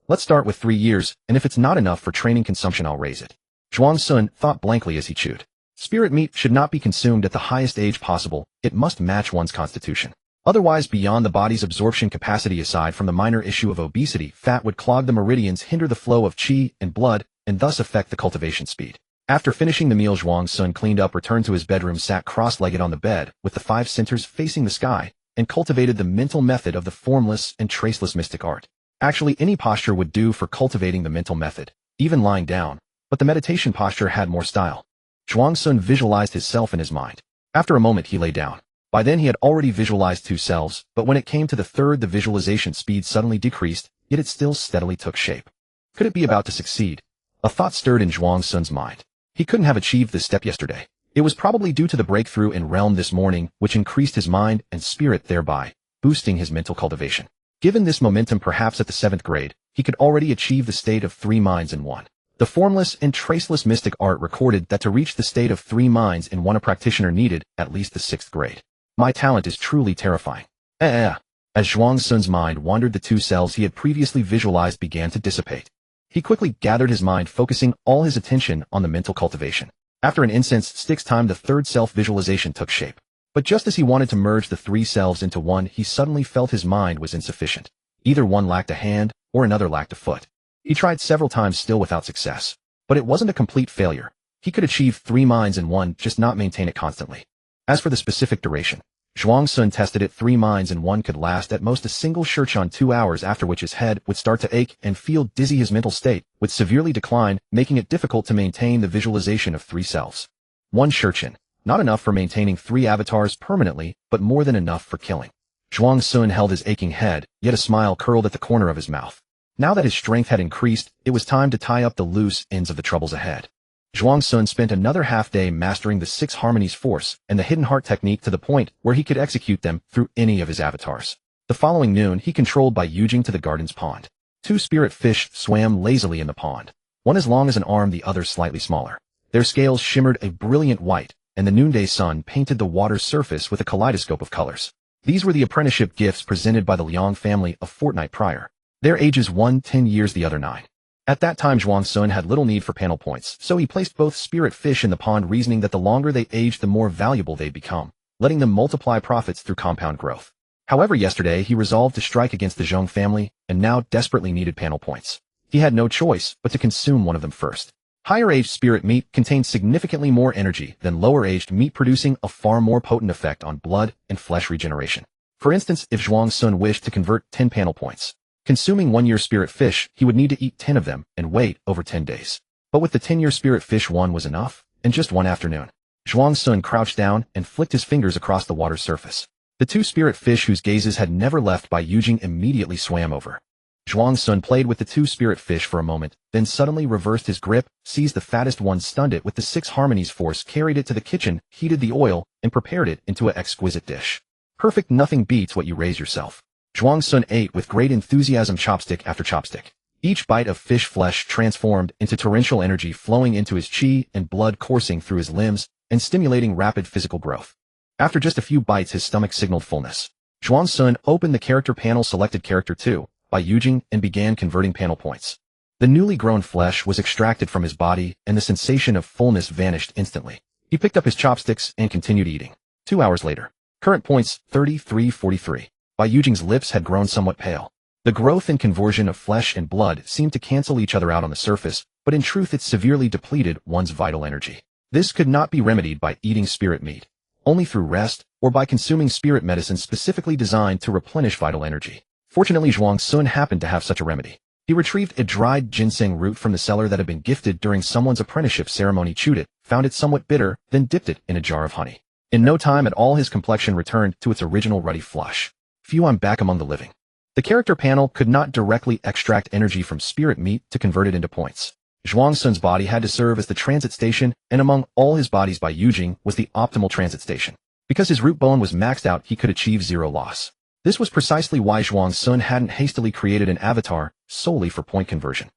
Let's start with 3 years, and if it's not enough for training consumption, I'll raise it. Zhuang Sun thought blankly as he chewed. Spirit meat should not be consumed at the highest age possible, it must match one's constitution. Otherwise, beyond the body's absorption capacity aside from the minor issue of obesity, fat would clog the meridians, hinder the flow of qi and blood, and thus affect the cultivation speed. After finishing the meal, Zhuang Sun cleaned up, returned to his bedroom, sat cross-legged on the bed, with the 5 centers facing the sky, and cultivated the mental method of the formless and traceless mystic art. Actually, any posture would do for cultivating the mental method, even lying down, but the meditation posture had more style. Zhuang Sun visualized himself in his mind. After a moment, he lay down. By then he had already visualized 2 selves, but when it came to the third, the visualization speed suddenly decreased, yet it still steadily took shape. Could it be about to succeed? A thought stirred in Zhuang Sun's mind. He couldn't have achieved this step yesterday. It was probably due to the breakthrough in realm this morning, which increased his mind and spirit, thereby boosting his mental cultivation. Given this momentum, perhaps at the 7th grade, he could already achieve the state of 3 minds in 1. The formless and traceless mystic art recorded that to reach the state of 3 minds in 1, a practitioner needed at least the 6th grade. My talent is truly terrifying. As Zhuang Sun's mind wandered, the 2 selves he had previously visualized began to dissipate. He quickly gathered his mind, focusing all his attention on the mental cultivation. After an incense-stick's time, the 3rd self-visualization took shape. But just as he wanted to merge the 3 selves into 1, he suddenly felt his mind was insufficient. Either one lacked a hand, or another lacked a foot. He tried several times, still without success. But it wasn't a complete failure. He could achieve 3 minds in 1, just not maintain it constantly. As for the specific duration, Zhuang Sun tested it. 3 minds in 1 could last at most a single shurchon, 2 hours, after which his head would start to ache and feel dizzy. His mental state would severely decline, making it difficult to maintain the visualization of 3 selves. 1 shurchon, not enough for maintaining 3 avatars permanently, but more than enough for killing. Zhuang Sun held his aching head, yet a smile curled at the corner of his mouth. Now that his strength had increased, it was time to tie up the loose ends of the troubles ahead. Zhuang Sun spent another half-day mastering the 6 harmonies force and the hidden heart technique to the point where he could execute them through any of his avatars. The following noon, he controlled Bai Yujing to the garden's pond. 2 spirit fish swam lazily in the pond, one as long as an arm, the other slightly smaller. Their scales shimmered a brilliant white, and the noonday sun painted the water's surface with a kaleidoscope of colors. These were the apprenticeship gifts presented by the Liang family a fortnight prior. Their ages, one 10 years, the other 9. At that time, Zhuang Sun had little need for panel points, so he placed both spirit fish in the pond, reasoning that the longer they aged, the more valuable they'd become, letting them multiply profits through compound growth. However, yesterday he resolved to strike against the Zheng family, and now desperately needed panel points. He had no choice but to consume one of them first. Higher-aged spirit meat contained significantly more energy than lower-aged meat, producing a far more potent effect on blood and flesh regeneration. For instance, if Zhuang Sun wished to convert 10 panel points, consuming 1-year spirit fish, he would need to eat 10 of them and wait over 10 days. But with the 10-year spirit fish, 1 was enough, in just 1 afternoon. Zhuang Sun crouched down and flicked his fingers across the water's surface. The 2 spirit fish, whose gazes had never left Bai Yujing, immediately swam over. Zhuang Sun played with the 2 spirit fish for a moment, then suddenly reversed his grip, seized the fattest one, stunned it with the 6 harmonies force, carried it to the kitchen, heated the oil, and prepared it into an exquisite dish. Perfect, nothing beats what you raise yourself. Zhuang Sun ate with great enthusiasm, chopstick after chopstick. Each bite of fish flesh transformed into torrential energy, flowing into his qi and blood coursing through his limbs and stimulating rapid physical growth. After just a few bites, his stomach signaled fullness. Zhuang Sun opened the character panel, selected character 2, Bai Yujing, and began converting panel points. The newly grown flesh was extracted from his body, and the sensation of fullness vanished instantly. He picked up his chopsticks and continued eating. 2 hours later. Current points, 3343. Bai Yujing's lips had grown somewhat pale. The growth and conversion of flesh and blood seemed to cancel each other out on the surface, but in truth it severely depleted one's vital energy. This could not be remedied by eating spirit meat, only through rest, or by consuming spirit medicine specifically designed to replenish vital energy. Fortunately, Zhuang Sun happened to have such a remedy. He retrieved a dried ginseng root from the cellar that had been gifted during someone's apprenticeship ceremony, chewed it, found it somewhat bitter, then dipped it in a jar of honey. In no time at all, his complexion returned to its original ruddy flush. Phew, I'm back among the living. The character panel could not directly extract energy from spirit meat to convert it into points. Zhuang Sun's body had to serve as the transit station, and among all his bodies, Bai Yujing was the optimal transit station. Because his root bone was maxed out, he could achieve 0 loss. This was precisely why Zhuang Sun hadn't hastily created an avatar solely for point conversion.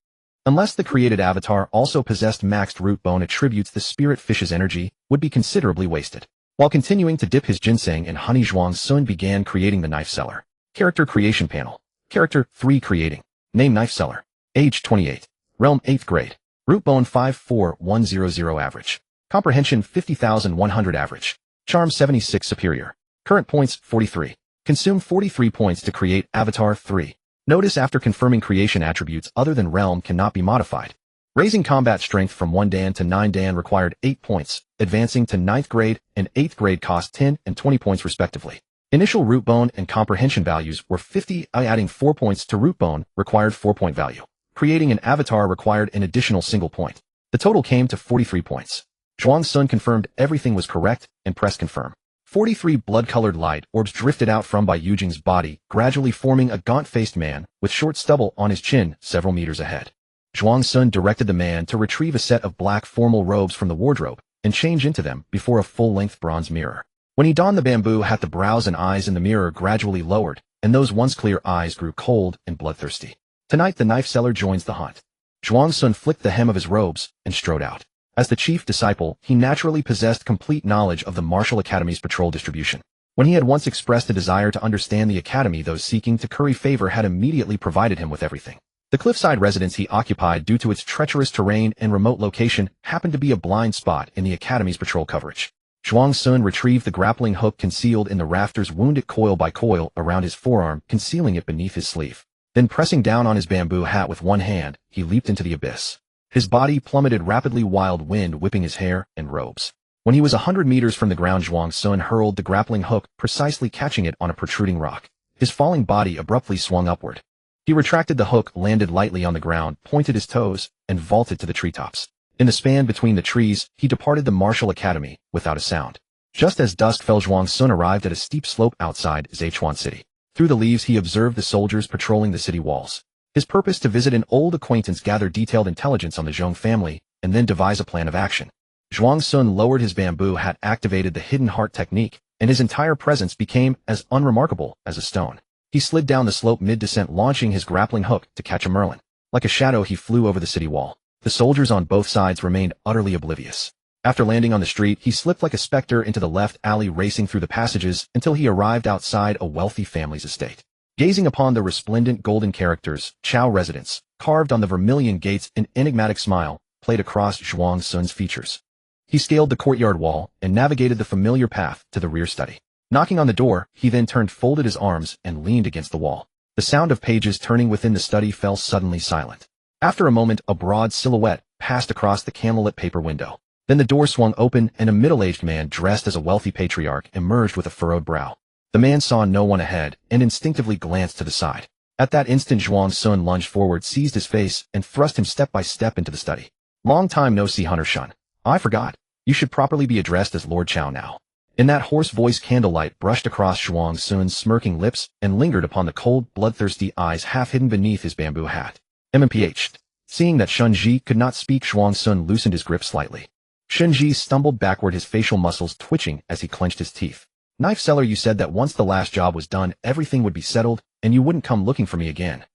Unless the created avatar also possessed maxed root bone attributes, the spirit fish's energy would be considerably wasted. While continuing to dip his ginseng in honey, Zhuang Sun began creating the knife seller. Character creation panel. Character 3 creating. Name: Knife Seller. Age 28. Realm 8th grade. Root bone 54100 average. Comprehension 50,100 average. Charm 76 superior. Current points 43. Consume 43 points to create Avatar 3. Notice after confirming creation attributes other than realm cannot be modified. Raising combat strength from 1 Dan to 9 Dan required 8 points, advancing to 9th grade and 8th grade cost 10 and 20 points respectively. Initial root bone and comprehension values were 50, adding 4 points to root bone required 4-point value. Creating an avatar required an additional single point. The total came to 43 points. Zhuang Sun confirmed everything was correct and pressed confirm. 43 blood-colored light orbs drifted out from Bai Yujing's body, gradually forming a gaunt-faced man with short stubble on his chin several meters ahead. Zhuang Sun directed the man to retrieve a set of black formal robes from the wardrobe and change into them before a full-length bronze mirror. When he donned the bamboo hat, the brows and eyes in the mirror gradually lowered, and those once clear eyes grew cold and bloodthirsty. Tonight the knife seller joins the hunt. Zhuang Sun flicked the hem of his robes and strode out. As the chief disciple, he naturally possessed complete knowledge of the Martial Academy's patrol distribution. When he had once expressed a desire to understand the academy, those seeking to curry favor had immediately provided him with everything. The cliffside residence he occupied, due to its treacherous terrain and remote location, happened to be a blind spot in the academy's patrol coverage. Zhuang Sun retrieved the grappling hook concealed in the rafters, wound it coil by coil around his forearm, concealing it beneath his sleeve. Then pressing down on his bamboo hat with one hand, he leaped into the abyss. His body plummeted rapidly, wild wind whipping his hair and robes. When he was 100 meters from the ground, Zhuang Sun hurled the grappling hook, precisely catching it on a protruding rock. His falling body abruptly swung upward. He retracted the hook, landed lightly on the ground, pointed his toes, and vaulted to the treetops. In the span between the trees, he departed the Martial Academy without a sound. Just as dusk fell, Zhuang Sun arrived at a steep slope outside Zhechuan City. Through the leaves he observed the soldiers patrolling the city walls. His purpose: to visit an old acquaintance, gather detailed intelligence on the Zhong family, and then devise a plan of action. Zhuang Sun lowered his bamboo hat, activated the hidden heart technique, and his entire presence became as unremarkable as a stone. He slid down the slope mid-descent, launching his grappling hook to catch a merlin. Like a shadow he flew over the city wall. The soldiers on both sides remained utterly oblivious. After landing on the street, he slipped like a specter into the left alley, racing through the passages until he arrived outside a wealthy family's estate. Gazing upon the resplendent golden characters, Chao Residence, carved on the vermilion gates, an enigmatic smile played across Zhuang Sun's features. He scaled the courtyard wall and navigated the familiar path to the rear study. Knocking on the door, he then turned, folded his arms, and leaned against the wall. The sound of pages turning within the study fell suddenly silent. After a moment, a broad silhouette passed across the candlelit paper window. Then the door swung open, and a middle-aged man dressed as a wealthy patriarch emerged with a furrowed brow. The man saw no one ahead and instinctively glanced to the side. At that instant, Zhuang Sun lunged forward, seized his face, and thrust him step by step into the study. "Long time no see, Hunter Shun. I forgot. You should properly be addressed as Lord Chao now." In that hoarse voice, candlelight brushed across Zhuang Sun's smirking lips and lingered upon the cold, bloodthirsty eyes half hidden beneath his bamboo hat. MMPH. Seeing that Shunji could not speak, Zhuang Sun loosened his grip slightly. Shunji stumbled backward, his facial muscles twitching as he clenched his teeth. "Knife seller, you said that once the last job was done, everything would be settled, and you wouldn't come looking for me again."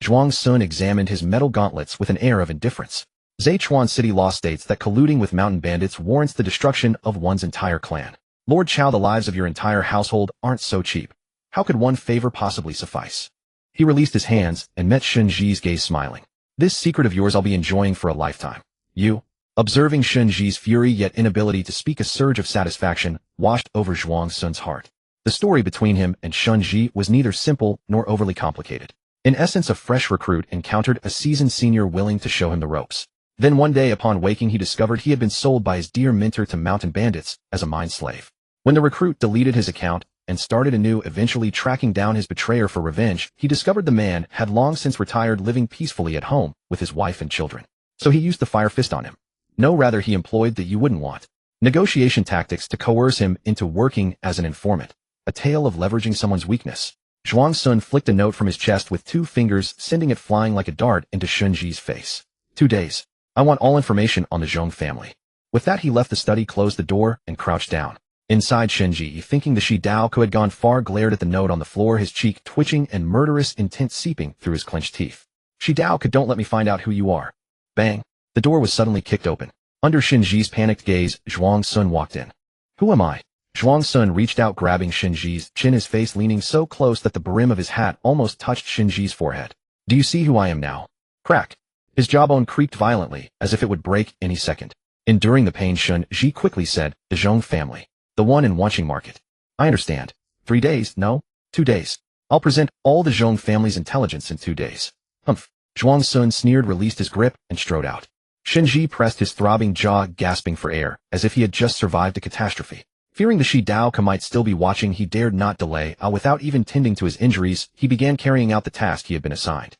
Zhuang Sun examined his metal gauntlets with an air of indifference. Zhechuan City law states that colluding with mountain bandits warrants the destruction of one's entire clan. Lord Chao, the lives of your entire household aren't so cheap. How could one favor possibly suffice? He released his hands and met Shunji's gaze, smiling. "This secret of yours I'll be enjoying for a lifetime." "You?" Observing Shunji's fury yet inability to speak, a surge of satisfaction washed over Zhuang Sun's heart. The story between him and Shunji was neither simple nor overly complicated. In essence, a fresh recruit encountered a seasoned senior willing to show him the ropes. Then one day upon waking, he discovered he had been sold by his dear mentor to mountain bandits as a mind slave. When the recruit deleted his account and started anew, eventually tracking down his betrayer for revenge, he discovered the man had long since retired, living peacefully at home with his wife and children. So he used the fire fist on him. No, rather he employed the you wouldn't want negotiation tactics to coerce him into working as an informant. A tale of leveraging someone's weakness. Zhuang Sun flicked a note from his chest with 2 fingers, sending it flying like a dart into Shunji's face. 2 days. I want all information on the Zhong family. With that he left the study, closed the door, and crouched down. Inside, Shenji, thinking the Shi Dao had gone far, glared at the note on the floor, his cheek twitching and murderous intent seeping through his clenched teeth. "Shi Dao, don't let me find out who you are." Bang. The door was suddenly kicked open. Under Shinji's panicked gaze, Zhuang Sun walked in. "Who am I?" Zhuang Sun reached out, grabbing Shinji's chin, his face leaning so close that the brim of his hat almost touched Shinji's forehead. "Do you see who I am now?" Crack. His jawbone creaked violently, as if it would break any second. Enduring the pain, Shun Ji quickly said, "The Zhong family. The one in Wanqing Market. I understand. 3 days, no? 2 days. I'll present all the Zhong family's intelligence in 2 days. Humph." Zhuang Sun sneered, released his grip, and strode out. Shen Ji pressed his throbbing jaw, gasping for air, as if he had just survived a catastrophe. Fearing the Shi Daoke might still be watching, he dared not delay. Without even tending to his injuries, he began carrying out the task he had been assigned.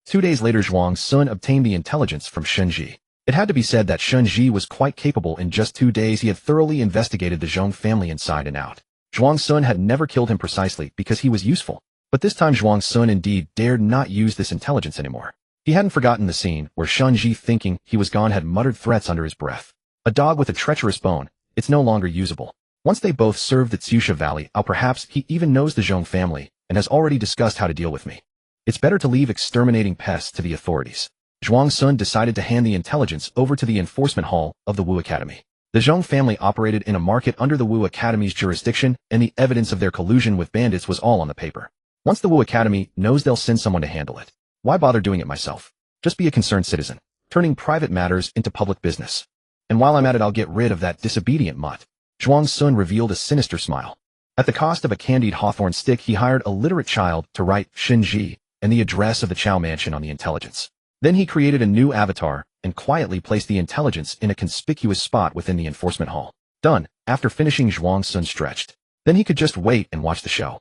2 days later, Zhuang Sun obtained the intelligence from Shen Ji. It had to be said that Shen Ji was quite capable. In just 2 days, he had thoroughly investigated the Zhong family inside and out. Zhuang Sun had never killed him precisely because he was useful. But this time Zhuang Sun indeed dared not use this intelligence anymore. He hadn't forgotten the scene where Shen Ji, thinking he was gone, had muttered threats under his breath. A dog with a treacherous bone, it's no longer usable. Once they both served the Tsusha Valley, perhaps he even knows the Zhong family and has already discussed how to deal with me. It's better to leave exterminating pests to the authorities. Zhuang Sun decided to hand the intelligence over to the enforcement hall of the Wu Academy. The Zhong family operated in a market under the Wu Academy's jurisdiction, and the evidence of their collusion with bandits was all on the paper. Once the Wu Academy knows, they'll send someone to handle it. Why bother doing it myself? Just be a concerned citizen, turning private matters into public business. And while I'm at it, I'll get rid of that disobedient mutt. Zhuang Sun revealed a sinister smile. At the cost of a candied hawthorn stick, he hired a literate child to write Shen Ji and the address of the Chao mansion on the intelligence. Then he created a new avatar and quietly placed the intelligence in a conspicuous spot within the enforcement hall. Done. After finishing, Zhuang Sun stretched. Then he could just wait and watch the show.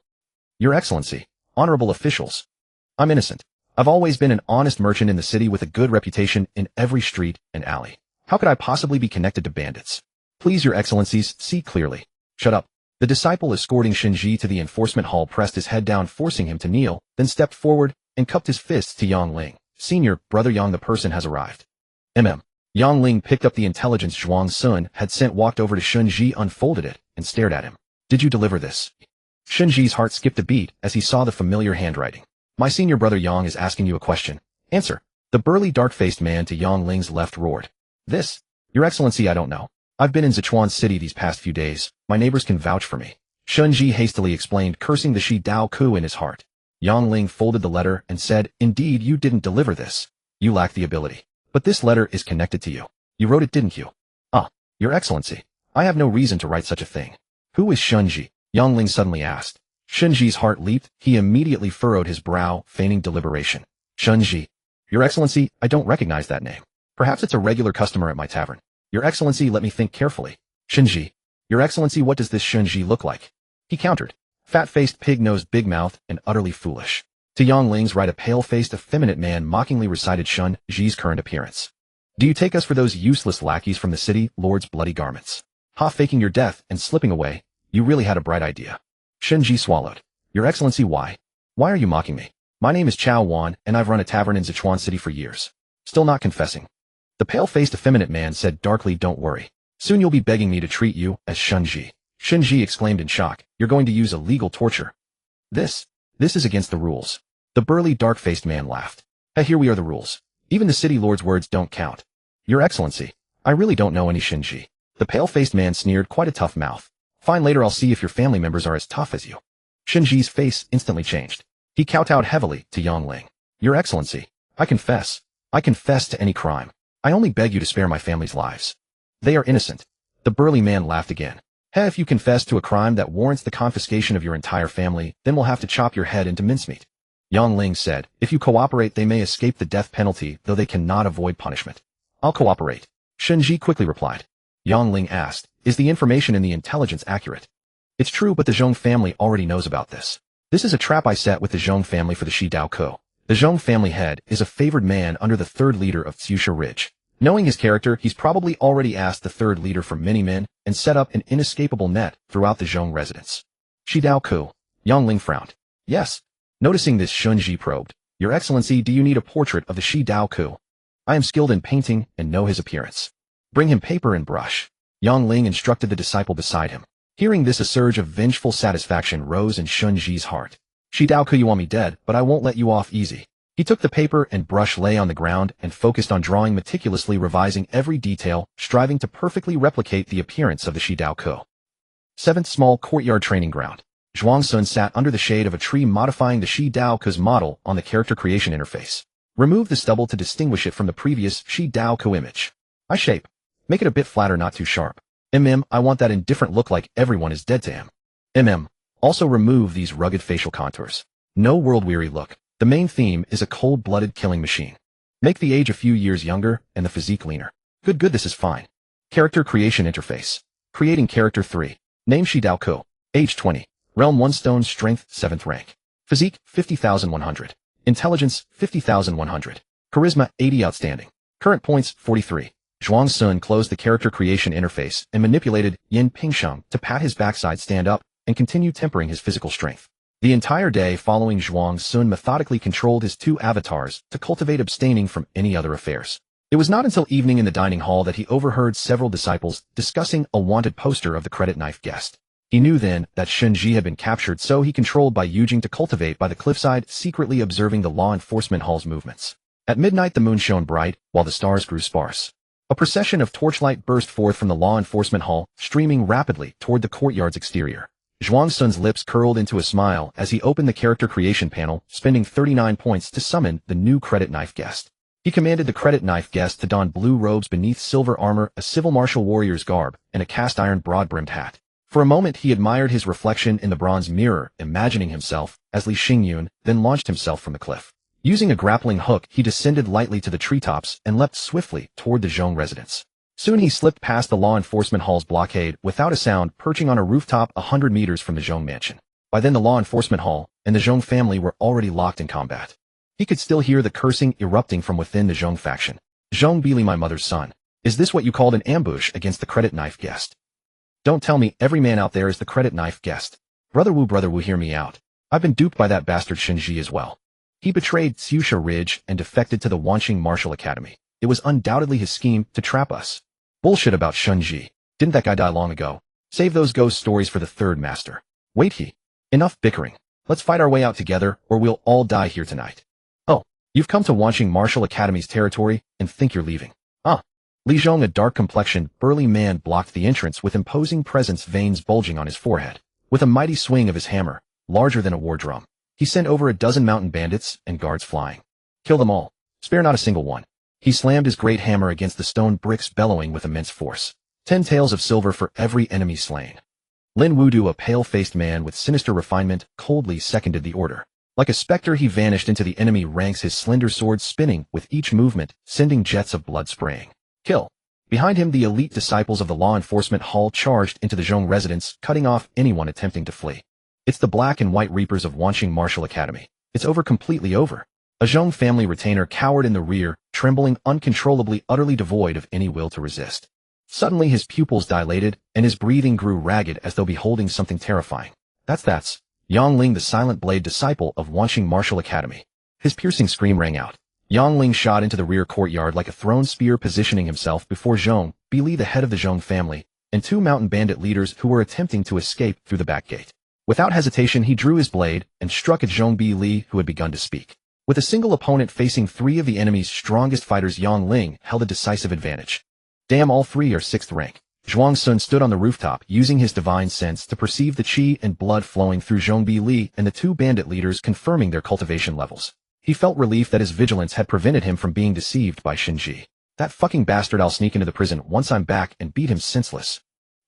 Your Excellency, honorable officials. I'm innocent. I've always been an honest merchant in the city with a good reputation in every street and alley. How could I possibly be connected to bandits? Please, Your Excellencies, see clearly. Shut up. The disciple escorting Shen Ji to the enforcement hall pressed his head down, forcing him to kneel, then stepped forward and cupped his fists to Yang Ling. Senior, Brother Yang, the person has arrived. Yang Ling picked up the intelligence Zhuang Sun had sent, walked over to Shen Ji, unfolded it, and stared at him. Did you deliver this? Shen Ji's heart skipped a beat as he saw the familiar handwriting. My senior brother Yang is asking you a question. Answer. The burly, dark-faced man to Yang Ling's left roared. This? Your Excellency, I don't know. I've been in Sichuan City these past few days. My neighbors can vouch for me. Shen Ji hastily explained, cursing the Shi Daoke in his heart. Yang Ling folded the letter and said, Indeed, you didn't deliver this. You lack the ability. But this letter is connected to you. You wrote it, didn't you? Your Excellency, I have no reason to write such a thing. Who is Shen Ji? Yang Ling suddenly asked. Shen Ji's heart leaped. He immediately furrowed his brow, feigning deliberation. Shen Ji. Your Excellency, I don't recognize that name. Perhaps it's a regular customer at my tavern. Your Excellency, let me think carefully. Shen Ji. Your Excellency, what does this Shen Ji look like? He countered. Fat-faced, pig-nosed, big-mouthed, and utterly foolish. To Yang Ling's right, a pale-faced, effeminate man mockingly recited Shen Ji's current appearance. Do you take us for those useless lackeys from the city lord's bloody garments? Faking your death and slipping away, you really had a bright idea. Shen Ji swallowed. Your Excellency, why? Why are you mocking me? My name is Chao Wan, and I've run a tavern in Sichuan City for years. Still not confessing. The pale-faced, effeminate man said darkly, Don't worry. Soon you'll be begging me to treat you as Shen Ji. Shen Ji exclaimed in shock. You're going to use illegal torture. This is against the rules. The burly, dark-faced man laughed. Here we are the rules. Even the city lord's words don't count. Your Excellency, I really don't know any Shen Ji. The pale-faced man sneered, quite a tough mouth. Fine, later I'll see if your family members are as tough as you. Shen Ji's face instantly changed. He kowtowed heavily to Yang Ling. Your Excellency, I confess to any crime. I only beg you to spare my family's lives. They are innocent. The burly man laughed again. If you confess to a crime that warrants the confiscation of your entire family, then we'll have to chop your head into mincemeat. Yang Ling said, if you cooperate, they may escape the death penalty, though they cannot avoid punishment. I'll cooperate. Shen Ji quickly replied. Yang Ling asked, is the information in the intelligence accurate? It's true, but the Zhong family already knows about this. This is a trap I set with the Zhong family for the Shi Daoke. The Zhong family head is a favored man under the third leader of Tsusha Ridge. Knowing his character, he's probably already asked the third leader for many men and set up an inescapable net throughout the Zhong residence. Shi Daoke. Yang Ling frowned. Yes. Noticing this, Shen Ji probed. Your Excellency, do you need a portrait of the Shi Daoke? I am skilled in painting and know his appearance. Bring him paper and brush. Yang Ling instructed the disciple beside him. Hearing this, a surge of vengeful satisfaction rose in Shen Ji's heart. Shi Daoke, you want me dead, but I won't let you off easy. He took the paper and brush, lay on the ground, and focused on drawing, meticulously revising every detail, striving to perfectly replicate the appearance of the Shi Daoke. 7th Small Courtyard Training Ground. Zhuang Sun sat under the shade of a tree, modifying the Shi Daoke's model on the character creation interface. Remove the stubble to distinguish it from the previous Shi Dao Ko image. Eye shape. Make it a bit flatter, not too sharp. I want that indifferent look like everyone is dead to him. Also remove these rugged facial contours. No world-weary look. The main theme is a cold-blooded killing machine. Make the age a few years younger and the physique leaner. Good, this is fine. Character creation interface. Creating character 3. Name Shi Dao Ko. Age 20. Realm 1 stone, strength 7th rank. Physique 50,100. Intelligence 50,100. Charisma 80 outstanding. Current points 43. Zhuang Sun closed the character creation interface and manipulated Yin Pingsheng to pat his backside stand up and continue tempering his physical strength. The entire day following, Zhuang Sun methodically controlled his 2 avatars to cultivate abstaining from any other affairs. It was not until evening in the dining hall that he overheard several disciples discussing a wanted poster of the credit knife guest. He knew then that Shenji had been captured, so he controlled by Yujing to cultivate by the cliffside, secretly observing the law enforcement hall's movements. At midnight the moon shone bright, while the stars grew sparse. A procession of torchlight burst forth from the law enforcement hall, streaming rapidly toward the courtyard's exterior. Zhuang Sun's lips curled into a smile as he opened the character creation panel, spending 39 points to summon the new credit knife guest. He commanded the credit knife guest to don blue robes beneath silver armor, a civil martial warrior's garb, and a cast-iron broad-brimmed hat. For a moment he admired his reflection in the bronze mirror, imagining himself as Li Xingyun, then launched himself from the cliff. Using a grappling hook, he descended lightly to the treetops and leapt swiftly toward the Zhong residence. Soon he slipped past the law enforcement hall's blockade without a sound, perching on a rooftop 100 meters from the Zhong mansion. By then the law enforcement hall and the Zhong family were already locked in combat. He could still hear the cursing erupting from within the Zhong faction. Zhong Bili, my mother's son. Is this what you called an ambush against the credit knife guest? Don't tell me every man out there is the credit knife guest. Brother Wu, hear me out. I've been duped by that bastard Shenji as well. He betrayed Tsusha Ridge and defected to the Wanqing Martial Academy. It was undoubtedly his scheme to trap us. Bullshit about Shenji. Didn't that guy die long ago? Save those ghost stories for the third master. Wait. Enough bickering. Let's fight our way out together, or we'll all die here tonight. Oh, you've come to Wanqing Martial Academy's territory and think you're leaving. Li Zhong, a dark-complexioned, burly man, blocked the entrance with imposing presence, veins bulging on his forehead. With a mighty swing of his hammer, larger than a war drum, he sent over a dozen mountain bandits and guards flying. Kill them all. Spare not a single one. He slammed his great hammer against the stone bricks, bellowing with immense force. 10 taels of silver for every enemy slain. Lin Wudu, a pale-faced man with sinister refinement, coldly seconded the order. Like a specter he vanished into the enemy ranks, his slender sword spinning with each movement, sending jets of blood spraying. Kill. Behind him the elite disciples of the law enforcement hall charged into the Zhong residence, cutting off anyone attempting to flee. It's the black and white reapers of Wanqing Martial Academy. It's over, completely over. A Zhong family retainer cowered in the rear, trembling uncontrollably, utterly devoid of any will to resist. Suddenly his pupils dilated, and his breathing grew ragged as though beholding something terrifying. That's Yang Ling, the silent blade disciple of Wanqing Martial Academy. His piercing scream rang out. Yang Ling shot into the rear courtyard like a thrown spear, positioning himself before Zhong Bili, the head of the Zhong family, and 2 mountain bandit leaders who were attempting to escape through the back gate. Without hesitation he drew his blade and struck at Zhong Bili, who had begun to speak. With a single opponent facing 3 of the enemy's strongest fighters, Yang Ling held a decisive advantage. Damn, all 3 are 6th rank. Zhuang Sun stood on the rooftop, using his divine sense to perceive the qi and blood flowing through Zhong Bili and the 2 bandit leaders, confirming their cultivation levels. He felt relief that his vigilance had prevented him from being deceived by Shenji. That fucking bastard, I'll sneak into the prison once I'm back and beat him senseless.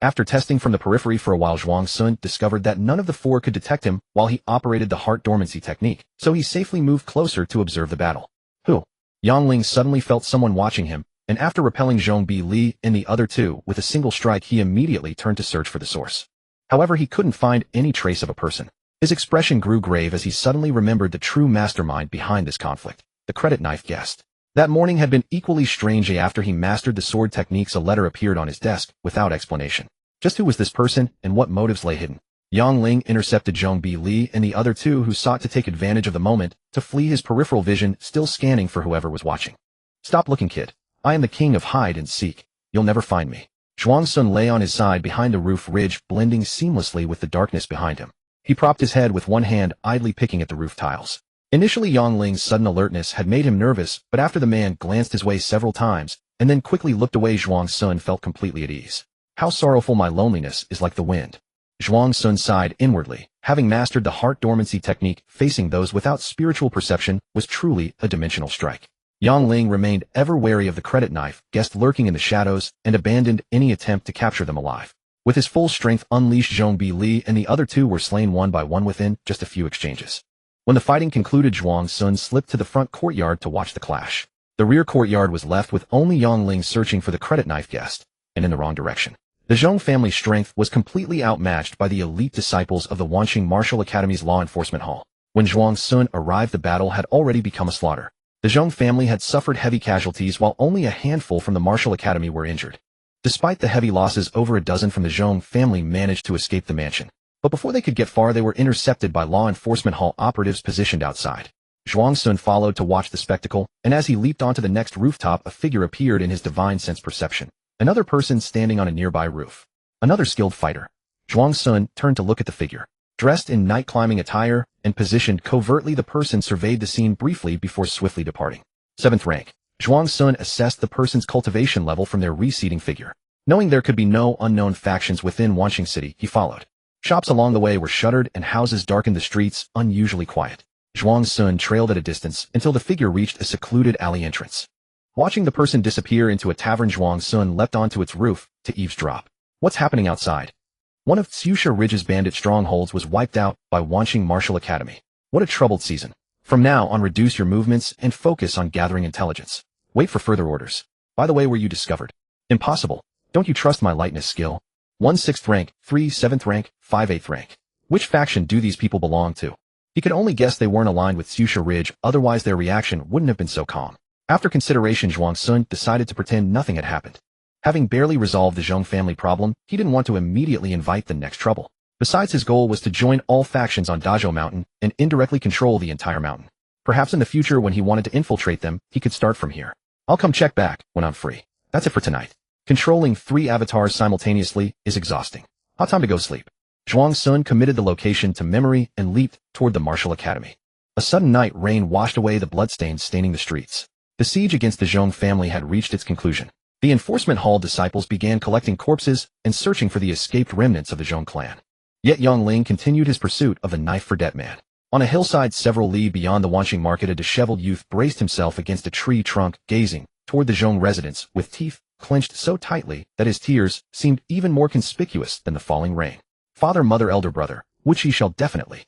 After testing from the periphery for a while, Zhuang Sun discovered that none of the 4 could detect him while he operated the heart dormancy technique, so he safely moved closer to observe the battle. Who? Yang Ling suddenly felt someone watching him, and after repelling Zhong Bili and the other 2 with a single strike, he immediately turned to search for the source. However, he couldn't find any trace of a person. His expression grew grave as he suddenly remembered the true mastermind behind this conflict, the credit knife guest. That morning had been equally strange. After he mastered the sword techniques, a letter appeared on his desk without explanation. Just who was this person and what motives lay hidden? Yang Ling intercepted Zhong Bili and the other 2 who sought to take advantage of the moment to flee, his peripheral vision still scanning for whoever was watching. Stop looking, kid. I am the king of hide and seek. You'll never find me. Zhuang Sun lay on his side behind the roof ridge, blending seamlessly with the darkness behind him. He propped his head with one hand, idly picking at the roof tiles. Initially, Yang Ling's sudden alertness had made him nervous, but after the man glanced his way several times and then quickly looked away, Zhuang Sun felt completely at ease. How sorrowful my loneliness is, like the wind. Zhuang Sun sighed inwardly. Having mastered the heart dormancy technique, facing those without spiritual perception was truly a dimensional strike. Yang Ling remained ever wary of the credit knife, guest lurking in the shadows, and abandoned any attempt to capture them alive. With his full strength unleashed, Zhongbi Li and the other two were slain one by one within just a few exchanges. When the fighting concluded, Zhuang Sun slipped to the front courtyard to watch the clash. The rear courtyard was left with only Yang Ling searching for the credit knife guest, and in the wrong direction. The Zhong family's strength was completely outmatched by the elite disciples of the Wanqing Martial Academy's law enforcement hall. When Zhuang Sun arrived, the battle had already become a slaughter. The Zhong family had suffered heavy casualties while only a handful from the Martial Academy were injured. Despite the heavy losses, over a dozen from the Zhong family managed to escape the mansion. But before they could get far, they were intercepted by law enforcement hall operatives positioned outside. Zhuang Sun followed to watch the spectacle, and as he leaped onto the next rooftop, a figure appeared in his divine sense perception. Another person standing on a nearby roof. Another skilled fighter. Zhuang Sun turned to look at the figure. Dressed in night climbing attire and positioned covertly, the person surveyed the scene briefly before swiftly departing. 7th rank. Zhuang Sun assessed the person's cultivation level from their receding figure. Knowing there could be no unknown factions within Wanqing City, he followed. Shops along the way were shuttered and houses darkened the streets, unusually quiet. Zhuang Sun trailed at a distance until the figure reached a secluded alley entrance. Watching the person disappear into a tavern, Zhuang Sun leapt onto its roof to eavesdrop. What's happening outside? One of Xusha Ridge's bandit strongholds was wiped out by Wanqing Martial Academy. What a troubled season. From now on, reduce your movements and focus on gathering intelligence. Wait for further orders. By the way, were you discovered? Impossible. Don't you trust my lightness skill? 1 6th rank, 3 7th rank, 5 8th rank. Which faction do these people belong to? He could only guess they weren't aligned with Xusha Ridge, otherwise their reaction wouldn't have been so calm. After consideration, Zhuang Sun decided to pretend nothing had happened. Having barely resolved the Zhong family problem, he didn't want to immediately invite the next trouble. Besides, his goal was to join all factions on Dazhou Mountain and indirectly control the entire mountain. Perhaps in the future, when he wanted to infiltrate them, he could start from here. I'll come check back when I'm free. That's it for tonight. Controlling 3 avatars simultaneously is exhausting. Hot time to go sleep. Zhuang Sun committed the location to memory and leaped toward the Martial Academy. A sudden night rain washed away the bloodstains staining the streets. The siege against the Zhong family had reached its conclusion. The enforcement hall disciples began collecting corpses and searching for the escaped remnants of the Zhong clan. Yet Yang Ling continued his pursuit of the knife for debt man. On a hillside several li beyond the Wanqing market, a disheveled youth braced himself against a tree trunk, gazing toward the Zhong residence with teeth clenched so tightly that his tears seemed even more conspicuous than the falling rain. Father, mother, elder brother, which he shall definitely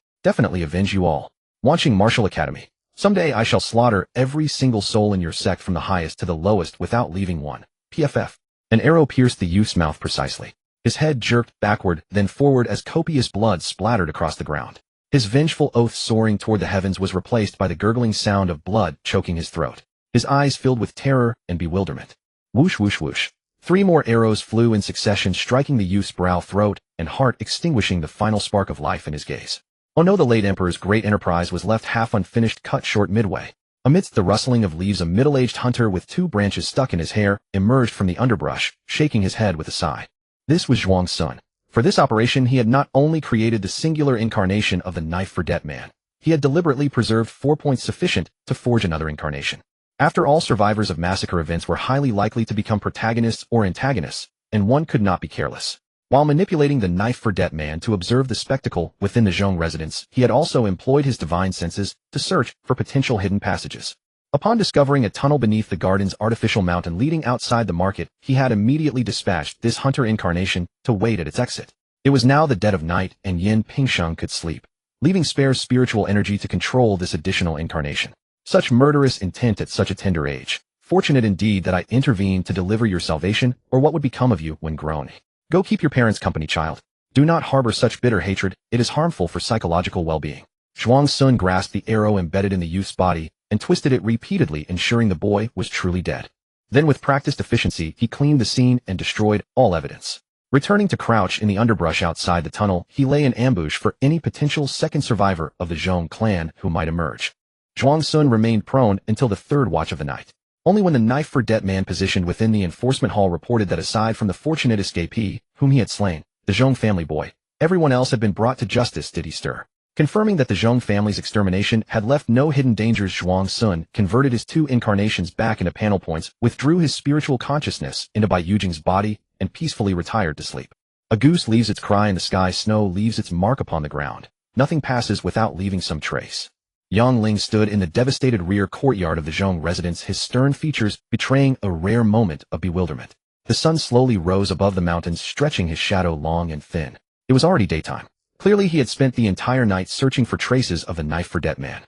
avenge you all. Wanqing Martial Academy. Someday I shall slaughter every single soul in your sect from the highest to the lowest without leaving one. PFF. An arrow pierced the youth's mouth precisely. His head jerked backward, then forward as copious blood splattered across the ground. His vengeful oath soaring toward the heavens was replaced by the gurgling sound of blood choking his throat. His eyes filled with terror and bewilderment. Whoosh, whoosh, whoosh. 3 more arrows flew in succession, striking the youth's brow, throat, and heart, extinguishing the final spark of life in his gaze. Oh no, the late emperor's great enterprise was left half unfinished, cut short midway. Amidst the rustling of leaves, a middle-aged hunter with 2 branches stuck in his hair emerged from the underbrush, shaking his head with a sigh. This was Zhuang Sun. For this operation, he had not only created the singular incarnation of the knife for debt man, he had deliberately preserved 4 points sufficient to forge another incarnation. After all, survivors of massacre events were highly likely to become protagonists or antagonists, and one could not be careless. While manipulating the knife for debt man to observe the spectacle within the Zhong residence, he had also employed his divine senses to search for potential hidden passages. Upon discovering a tunnel beneath the garden's artificial mountain leading outside the market, he had immediately dispatched this hunter incarnation to wait at its exit. It was now the dead of night, and Yin Pingsheng could sleep, leaving spare spiritual energy to control this additional incarnation. Such murderous intent at such a tender age. Fortunate indeed that I intervened to deliver your salvation, or what would become of you when grown? Go keep your parents company, child. Do not harbor such bitter hatred, it is harmful for psychological well-being. Zhuang Sun grasped the arrow embedded in the youth's body and twisted it repeatedly, ensuring the boy was truly dead. Then with practiced efficiency, he cleaned the scene and destroyed all evidence. Returning to crouch in the underbrush outside the tunnel, he lay in ambush for any potential second survivor of the Zhong clan who might emerge. Zhuang Sun remained prone until the 3rd watch of the night. Only when the knife for debt man positioned within the enforcement hall reported that aside from the fortunate escapee, whom he had slain, the Zhong family boy, everyone else had been brought to justice, did he stir. Confirming that the Zhong family's extermination had left no hidden dangers, Zhuang Sun converted his 2 incarnations back into panel points, withdrew his spiritual consciousness into Bai Yujing's body, and peacefully retired to sleep. A goose leaves its cry in the sky, snow leaves its mark upon the ground. Nothing passes without leaving some trace. Yang Ling stood in the devastated rear courtyard of the Zhong residence, his stern features betraying a rare moment of bewilderment. The sun slowly rose above the mountains, stretching his shadow long and thin. It was already daytime. Clearly he had spent the entire night searching for traces of the knife-for-debt man.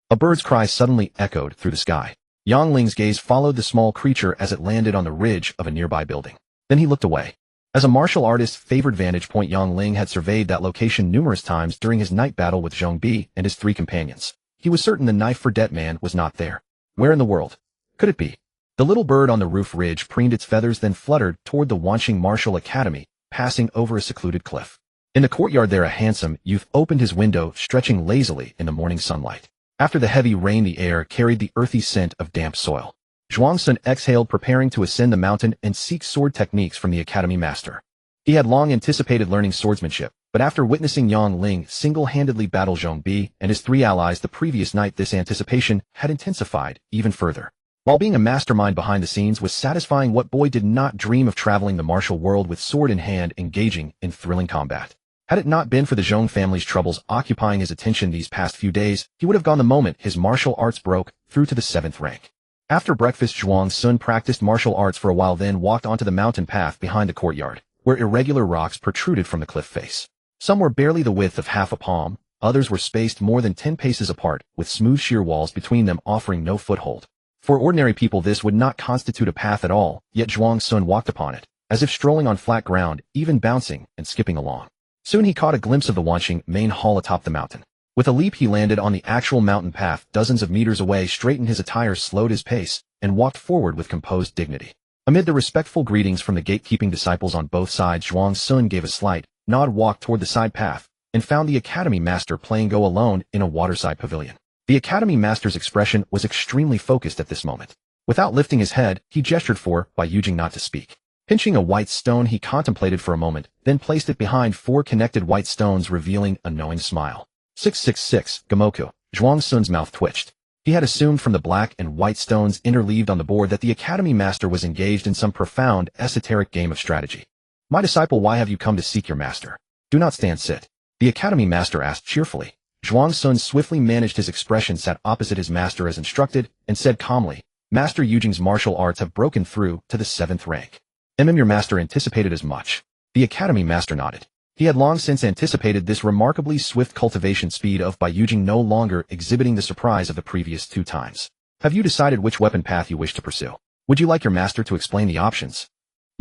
A bird's cry suddenly echoed through the sky. Yang Ling's gaze followed the small creature as it landed on the ridge of a nearby building. Then he looked away. As a martial artist's favored vantage point, Yang Ling had surveyed that location numerous times during his night battle with Zhong Bi and his 3 companions. He was certain the knife-for-debt man was not there. Where in the world could it be? The little bird on the roof ridge preened its feathers, then fluttered toward the Wanqing Martial Academy, passing over a secluded cliff. In the courtyard there, a handsome youth opened his window, stretching lazily in the morning sunlight. After the heavy rain, the air carried the earthy scent of damp soil. Zhuang Sun exhaled, preparing to ascend the mountain and seek sword techniques from the academy master. He had long anticipated learning swordsmanship, but after witnessing Yang Ling single-handedly battle Zhong Bi and his 3 allies the previous night, this anticipation had intensified even further. While being a mastermind behind the scenes was satisfying, what boy did not dream of traveling the martial world with sword in hand, engaging in thrilling combat? Had it not been for the Zhong family's troubles occupying his attention these past few days, he would have gone the moment his martial arts broke through to the 7th rank. After breakfast, Zhuang Sun practiced martial arts for a while, then walked onto the mountain path behind the courtyard, where irregular rocks protruded from the cliff face. Some were barely the width of half a palm, others were spaced more than 10 paces apart, with smooth sheer walls between them offering no foothold. For ordinary people this would not constitute a path at all, yet Zhuang Sun walked upon it, as if strolling on flat ground, even bouncing and skipping along. Soon he caught a glimpse of the Wanqing main hall atop the mountain. With a leap he landed on the actual mountain path dozens of meters away, straightened his attire, slowed his pace, and walked forward with composed dignity. Amid the respectful greetings from the gatekeeping disciples on both sides, Zhuang Sun gave a slight nod, walked toward the side path, and found the academy master playing Go alone in a waterside pavilion. The academy master's expression was extremely focused at this moment. Without lifting his head, he gestured for Bai Yujing not to speak. Pinching a white stone, he contemplated for a moment, then placed it behind 4 connected white stones, revealing a knowing smile. 666, Gamoku. Zhuang Sun's mouth twitched. He had assumed from the black and white stones interleaved on the board that the academy master was engaged in some profound, esoteric game of strategy. My disciple, why have you come to seek your master? Do not stand, sit. The academy master asked cheerfully. Zhuang Sun swiftly managed his expression, sat opposite his master as instructed, and said calmly, Master Yujing's martial arts have broken through to the 7th rank. Your master anticipated as much. The academy master nodded. He had long since anticipated this remarkably swift cultivation speed of Bai Yujing, no longer exhibiting the surprise of the previous 2 times. Have you decided which weapon path you wish to pursue? Would you like your master to explain the options?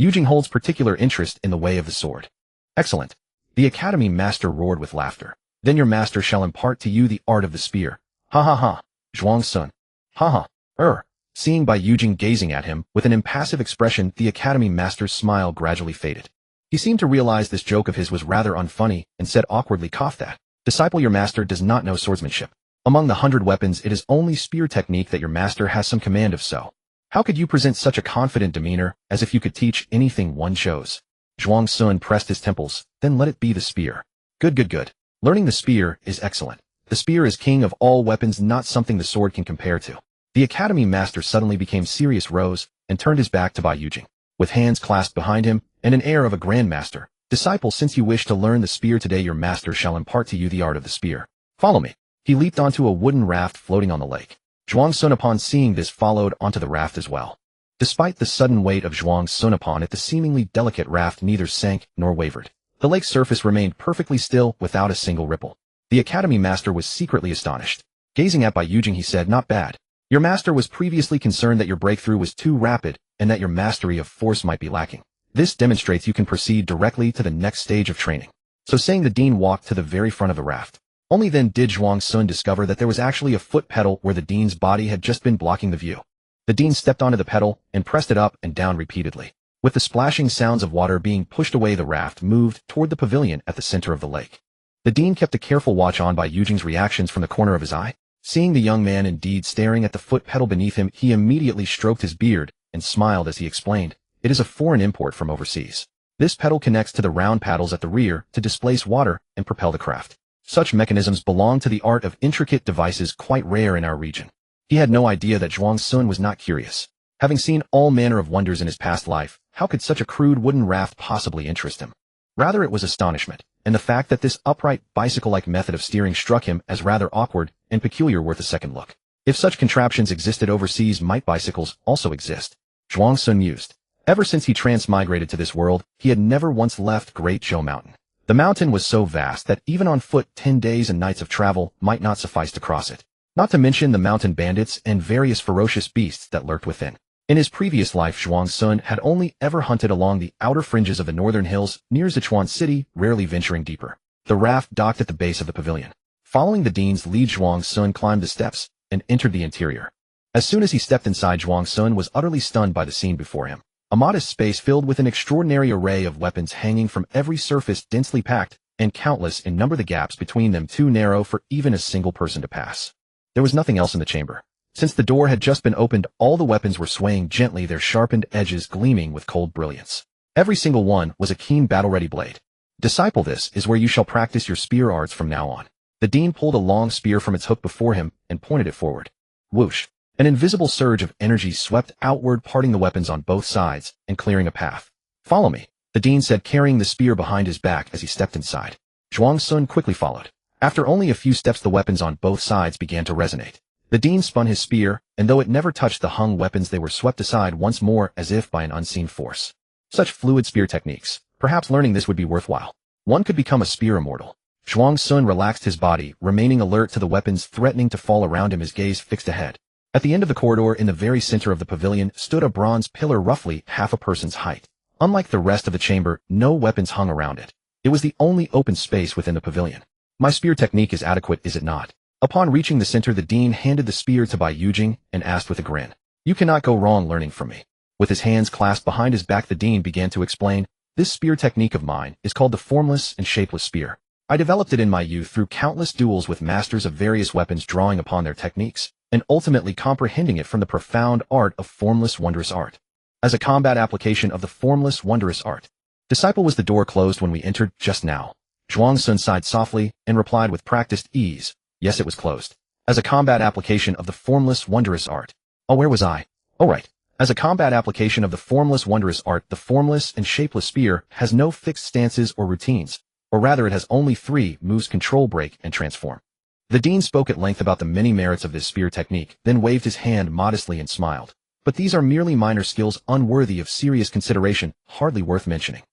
Yujing holds particular interest in the way of the sword. Excellent. The academy master roared with laughter. Then your master shall impart to you the art of the spear. Ha ha ha. Zhuang Sun. Ha ha. Seeing Bai Yujing gazing at him with an impassive expression, the academy master's smile gradually faded. He seemed to realize this joke of his was rather unfunny and said awkwardly, cough that. Disciple, your master does not know swordsmanship. Among the 100 weapons, it is only spear technique that your master has some command of, so how could you present such a confident demeanor, as if you could teach anything one chose? Zhuang Sun pressed his temples, then let it be the spear. Good. Learning the spear is excellent. The spear is king of all weapons, not something the sword can compare to. The academy master suddenly became serious, rose, and turned his back to Bai Yujing. With hands clasped behind him, and an air of a grandmaster, disciple, since you wish to learn the spear today, your master shall impart to you the art of the spear. Follow me. He leaped onto a wooden raft floating on the lake. Zhuang Sun, upon seeing this, followed onto the raft as well. Despite the sudden weight of Zhuang Sun upon it, the seemingly delicate raft neither sank nor wavered. The lake's surface remained perfectly still, without a single ripple. The academy master was secretly astonished. Gazing at Bai Yujing, he said, not bad. Your master was previously concerned that your breakthrough was too rapid, and that your mastery of force might be lacking. This demonstrates you can proceed directly to the next stage of training. So saying, the dean walked to the very front of the raft. Only then did Zhuang Sun discover that there was actually a foot pedal where the dean's body had just been blocking the view. The dean stepped onto the pedal and pressed it up and down repeatedly. With the splashing sounds of water being pushed away, the raft moved toward the pavilion at the center of the lake. The dean kept a careful watch on Bai Yujing's reactions from the corner of his eye. Seeing the young man indeed staring at the foot pedal beneath him, he immediately stroked his beard and smiled as he explained, it is a foreign import from overseas. This pedal connects to the round paddles at the rear to displace water and propel the craft. Such mechanisms belong to the art of intricate devices, quite rare in our region. He had no idea that Zhuang Sun was not curious. Having seen all manner of wonders in his past life, how could such a crude wooden raft possibly interest him? Rather, it was astonishment, and the fact that this upright, bicycle-like method of steering struck him as rather awkward and peculiar worth a second look. If such contraptions existed overseas, might bicycles also exist? Zhuang Sun mused. Ever since he transmigrated to this world, he had never once left Great Zhou Mountain. The mountain was so vast that even on foot 10 days and nights of travel might not suffice to cross it. Not to mention the mountain bandits and various ferocious beasts that lurked within. In his previous life, Zhuang Sun had only ever hunted along the outer fringes of the northern hills near Sichuan City, rarely venturing deeper. The raft docked at the base of the pavilion. Following the dean's lead, Zhuang Sun climbed the steps and entered the interior. As soon as he stepped inside, Zhuang Sun was utterly stunned by the scene before him. A modest space filled with an extraordinary array of weapons hanging from every surface, densely packed, and countless in number, the gaps between them too narrow for even a single person to pass. There was nothing else in the chamber. Since the door had just been opened, all the weapons were swaying gently, their sharpened edges gleaming with cold brilliance. Every single one was a keen battle-ready blade. Disciple, this is where you shall practice your spear arts from now on. The dean pulled a long spear from its hook before him and pointed it forward. Whoosh! An invisible surge of energy swept outward, parting the weapons on both sides and clearing a path. Follow me, the dean said, carrying the spear behind his back as he stepped inside. Zhuang Sun quickly followed. After only a few steps, the weapons on both sides began to resonate. The dean spun his spear, and though it never touched the hung weapons, they were swept aside once more as if by an unseen force. Such fluid spear techniques. Perhaps learning this would be worthwhile. One could become a spear immortal. Zhuang Sun relaxed his body, remaining alert to the weapons threatening to fall around him, his gaze fixed ahead. At the end of the corridor, in the very center of the pavilion, stood a bronze pillar roughly half a person's height. Unlike the rest of the chamber, no weapons hung around it. It was the only open space within the pavilion. My spear technique is adequate, is it not? Upon reaching the center, the dean handed the spear to Bai Yujing and asked with a grin. You cannot go wrong learning from me. With his hands clasped behind his back, the dean began to explain. This spear technique of mine is called the formless and shapeless spear. I developed it in my youth through countless duels with masters of various weapons, drawing upon their techniques, and ultimately comprehending it from the profound art of formless wondrous art. As a combat application of the formless wondrous art. Disciple, was the door closed when we entered just now? Zhuang Sun sighed softly and replied with practiced ease. Yes, it was closed. As a combat application of the formless wondrous art. Oh, where was I? Oh, right. As a combat application of the formless wondrous art, the formless and shapeless spear has no fixed stances or routines, or rather it has only 3 moves: control, break, and transform. The dean spoke at length about the many merits of this spear technique, then waved his hand modestly and smiled. But these are merely minor skills, unworthy of serious consideration, hardly worth mentioning.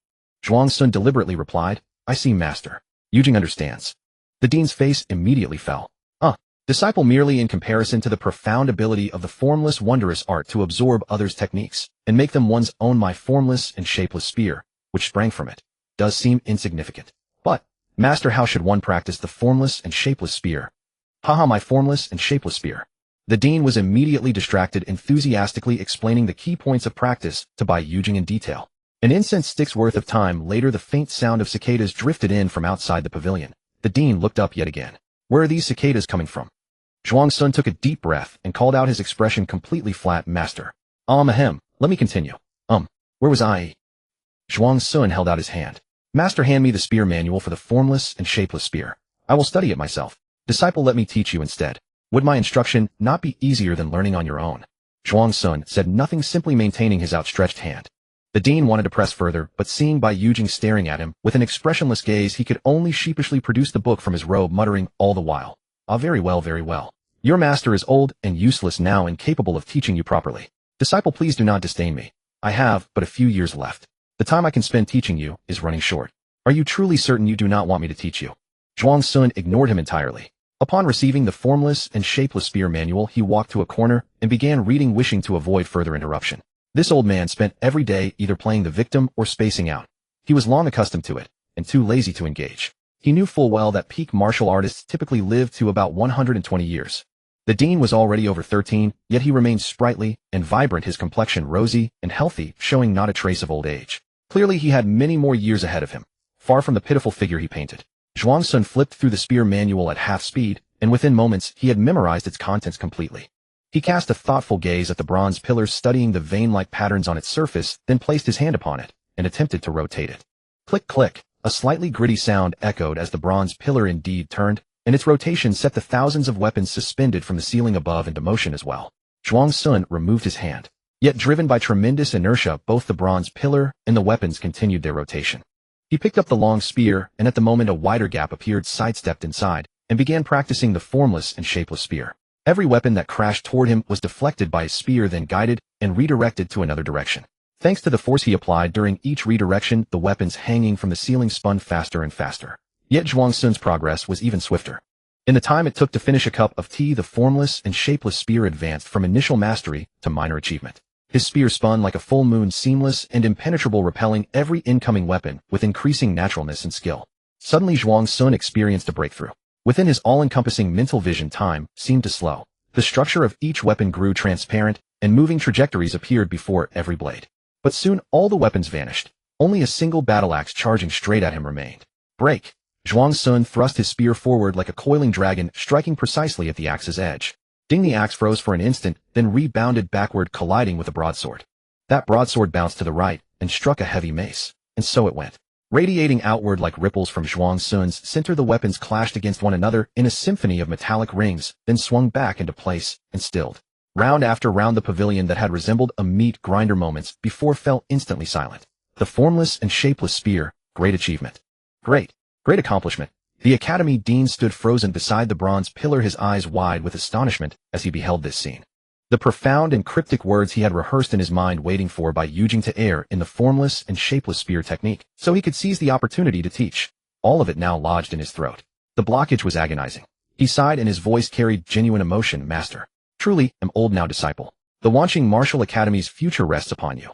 Zhuang Sun deliberately replied, I see, master. Yujing understands. The dean's face immediately fell. Disciple, merely in comparison to the profound ability of the formless wondrous art to absorb others' techniques and make them one's own, my formless and shapeless spear, which sprang from it, does seem insignificant. But, master, how should one practice the formless and shapeless spear? Haha, my formless and shapeless spear. The dean was immediately distracted, enthusiastically explaining the key points of practice to Bai Yujing in detail. An incense stick's worth of time later, the faint sound of cicadas drifted in from outside the pavilion. The dean looked up yet again. Where are these cicadas coming from? Zhuang Sun took a deep breath and called out, his expression completely flat. Master. Ahem, let me continue. Where was I? Zhuang Sun held out his hand. Master, hand me the spear manual for the formless and shapeless spear. I will study it myself. Disciple, let me teach you instead. Would my instruction not be easier than learning on your own? Zhuang Sun said nothing, simply maintaining his outstretched hand. The dean wanted to press further, but seeing Bai Yujing staring at him with an expressionless gaze, he could only sheepishly produce the book from his robe, muttering all the while. Very well, very well. Your master is old and useless now, incapable of teaching you properly. Disciple, please do not disdain me. I have but a few years left. The time I can spend teaching you is running short. Are you truly certain you do not want me to teach you? Zhuang Sun ignored him entirely. Upon receiving the formless and shapeless spear manual, he walked to a corner and began reading, wishing to avoid further interruption. This old man spent every day either playing the victim or spacing out. He was long accustomed to it, and too lazy to engage. He knew full well that peak martial artists typically live to about 120 years. The dean was already over 13, yet he remained sprightly and vibrant, his complexion rosy and healthy, showing not a trace of old age. Clearly he had many more years ahead of him, far from the pitiful figure he painted. Zhuang Sun flipped through the spear manual at half speed, and within moments he had memorized its contents completely. He cast a thoughtful gaze at the bronze pillar, studying the vein-like patterns on its surface, then placed his hand upon it and attempted to rotate it. Click, click. A slightly gritty sound echoed as the bronze pillar indeed turned, and its rotation set the thousands of weapons suspended from the ceiling above into motion as well. Zhuang Sun removed his hand. Yet driven by tremendous inertia, both the bronze pillar and the weapons continued their rotation. He picked up the long spear, and at the moment a wider gap appeared, sidestepped inside, and began practicing the formless and shapeless spear. Every weapon that crashed toward him was deflected by his spear, then guided and redirected to another direction. Thanks to the force he applied during each redirection, the weapons hanging from the ceiling spun faster and faster. Yet Zhuang Sun's progress was even swifter. In the time it took to finish a cup of tea, the formless and shapeless spear advanced from initial mastery to minor achievement. His spear spun like a full moon, seamless and impenetrable, repelling every incoming weapon with increasing naturalness and skill. Suddenly Zhuang Sun experienced a breakthrough. Within his all-encompassing mental vision, time seemed to slow. The structure of each weapon grew transparent, and moving trajectories appeared before every blade. But soon all the weapons vanished. Only a single battle axe charging straight at him remained. Break! Zhuang Sun thrust his spear forward like a coiling dragon, striking precisely at the axe's edge. Ding! The axe froze for an instant, then rebounded backward, colliding with a broadsword. That broadsword bounced to the right and struck a heavy mace, and so it went. Radiating outward like ripples from Zhuang Sun's center, the weapons clashed against one another in a symphony of metallic rings, then swung back into place and stilled. Round after round, the pavilion that had resembled a meat grinder moments before fell instantly silent. The formless and shapeless spear, great achievement. Great accomplishment. The Academy Dean stood frozen beside the bronze pillar, his eyes wide with astonishment as he beheld this scene. The profound and cryptic words he had rehearsed in his mind, waiting for Bai Yujing to air in the formless and shapeless spear technique, so he could seize the opportunity to teach. All of it now lodged in his throat. The blockage was agonizing. He sighed, and his voice carried genuine emotion. Master, truly am old now, disciple. The Wanqing Martial Academy's future rests upon you.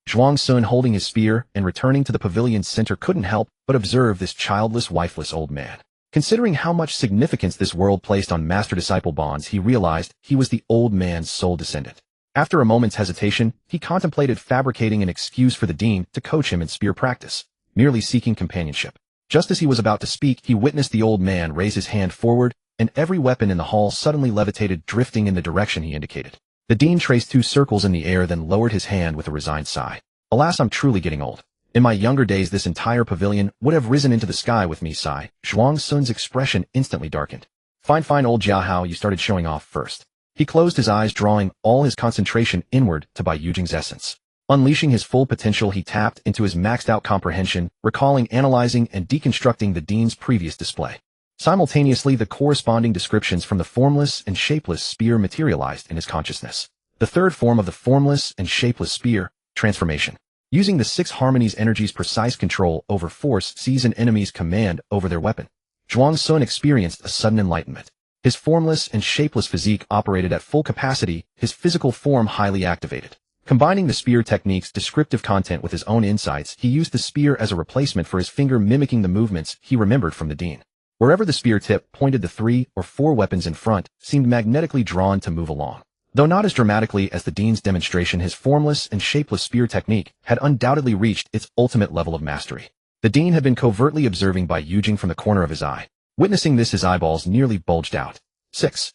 Zhuang Sun, holding his spear and returning to the pavilion's center, couldn't help but observe this childless, wifeless old man. Considering how much significance this world placed on master-disciple bonds, he realized he was the old man's sole descendant. After a moment's hesitation, he contemplated fabricating an excuse for the dean to coach him in spear practice, merely seeking companionship. Just as he was about to speak, he witnessed the old man raise his hand forward, and every weapon in the hall suddenly levitated, drifting in the direction he indicated. The dean traced 2 circles in the air, then lowered his hand with a resigned sigh. Alas, I'm truly getting old. In my younger days, this entire pavilion would have risen into the sky with me. Sigh. Zhuang Sun's expression instantly darkened. Fine, old Jiahao, you started showing off first. He closed his eyes, drawing all his concentration inward to Bai Yujing's essence. Unleashing his full potential, he tapped into his maxed-out comprehension, recalling, analyzing, and deconstructing the dean's previous display. Simultaneously, the corresponding descriptions from the formless and shapeless spear materialized in his consciousness. The third form of the formless and shapeless spear, transformation. Using the 6 harmonies' energies, precise control over force, seize an enemy's command over their weapon. Zhuang Sun experienced a sudden enlightenment. His formless and shapeless physique operated at full capacity, his physical form highly activated. Combining the spear technique's descriptive content with his own insights, he used the spear as a replacement for his finger, mimicking the movements he remembered from the dean. Wherever the spear tip pointed, the 3 or 4 weapons in front seemed magnetically drawn to move along. Though not as dramatically as the dean's demonstration, his formless and shapeless spear technique had undoubtedly reached its ultimate level of mastery. The dean had been covertly observing Bai Yujing from the corner of his eye. Witnessing this, his eyeballs nearly bulged out. 6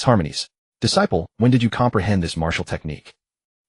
harmonies. Disciple, when did you comprehend this martial technique?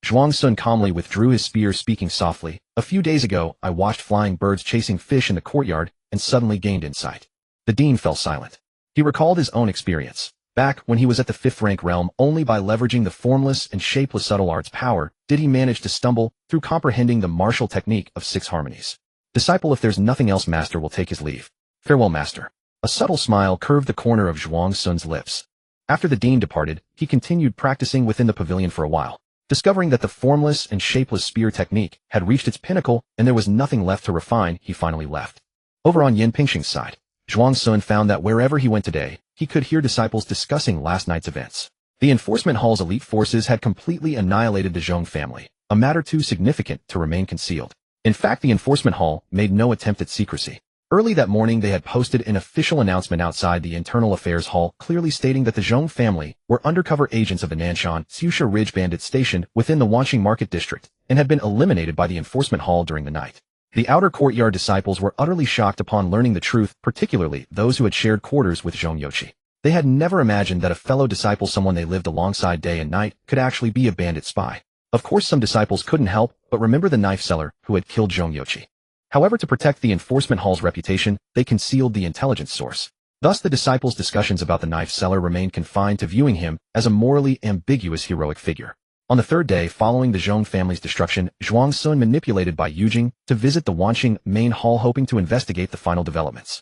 Zhuang Sun calmly withdrew his spear, speaking softly. A few days ago, I watched flying birds chasing fish in the courtyard and suddenly gained insight. The dean fell silent. He recalled his own experience. Back when he was at the 5th rank realm, only by leveraging the formless and shapeless subtle art's power did he manage to stumble through comprehending the martial technique of 6 harmonies. Disciple, if there's nothing else, master will take his leave. Farewell, master. A subtle smile curved the corner of Zhuang Sun's lips. After the dean departed, he continued practicing within the pavilion for a while. Discovering that the formless and shapeless spear technique had reached its pinnacle and there was nothing left to refine, he finally left. Over on Yin Pingxing's side, Zhuang Sun found that wherever he went today, he could hear disciples discussing last night's events. The enforcement hall's elite forces had completely annihilated the Zhong family, a matter too significant to remain concealed. In fact, the enforcement hall made no attempt at secrecy. Early that morning, they had posted an official announcement outside the Internal Affairs Hall, clearly stating that the Zhong family were undercover agents of the Nanshan Xusha Ridge bandits stationed within the Wanqing Market District and had been eliminated by the enforcement hall during the night. The outer courtyard disciples were utterly shocked upon learning the truth, particularly those who had shared quarters with Zhong Youqi. They had never imagined that a fellow disciple, someone they lived alongside day and night, could actually be a bandit spy. Of course, some disciples couldn't help but remember the knife seller who had killed Zhong Youqi. However, to protect the enforcement hall's reputation, they concealed the intelligence source. Thus, the disciples' discussions about the knife seller remained confined to viewing him as a morally ambiguous heroic figure. On the third day following the Zhong family's destruction, Zhuang Sun manipulated by Yujing to visit the Wanqing main hall hoping to investigate the final developments.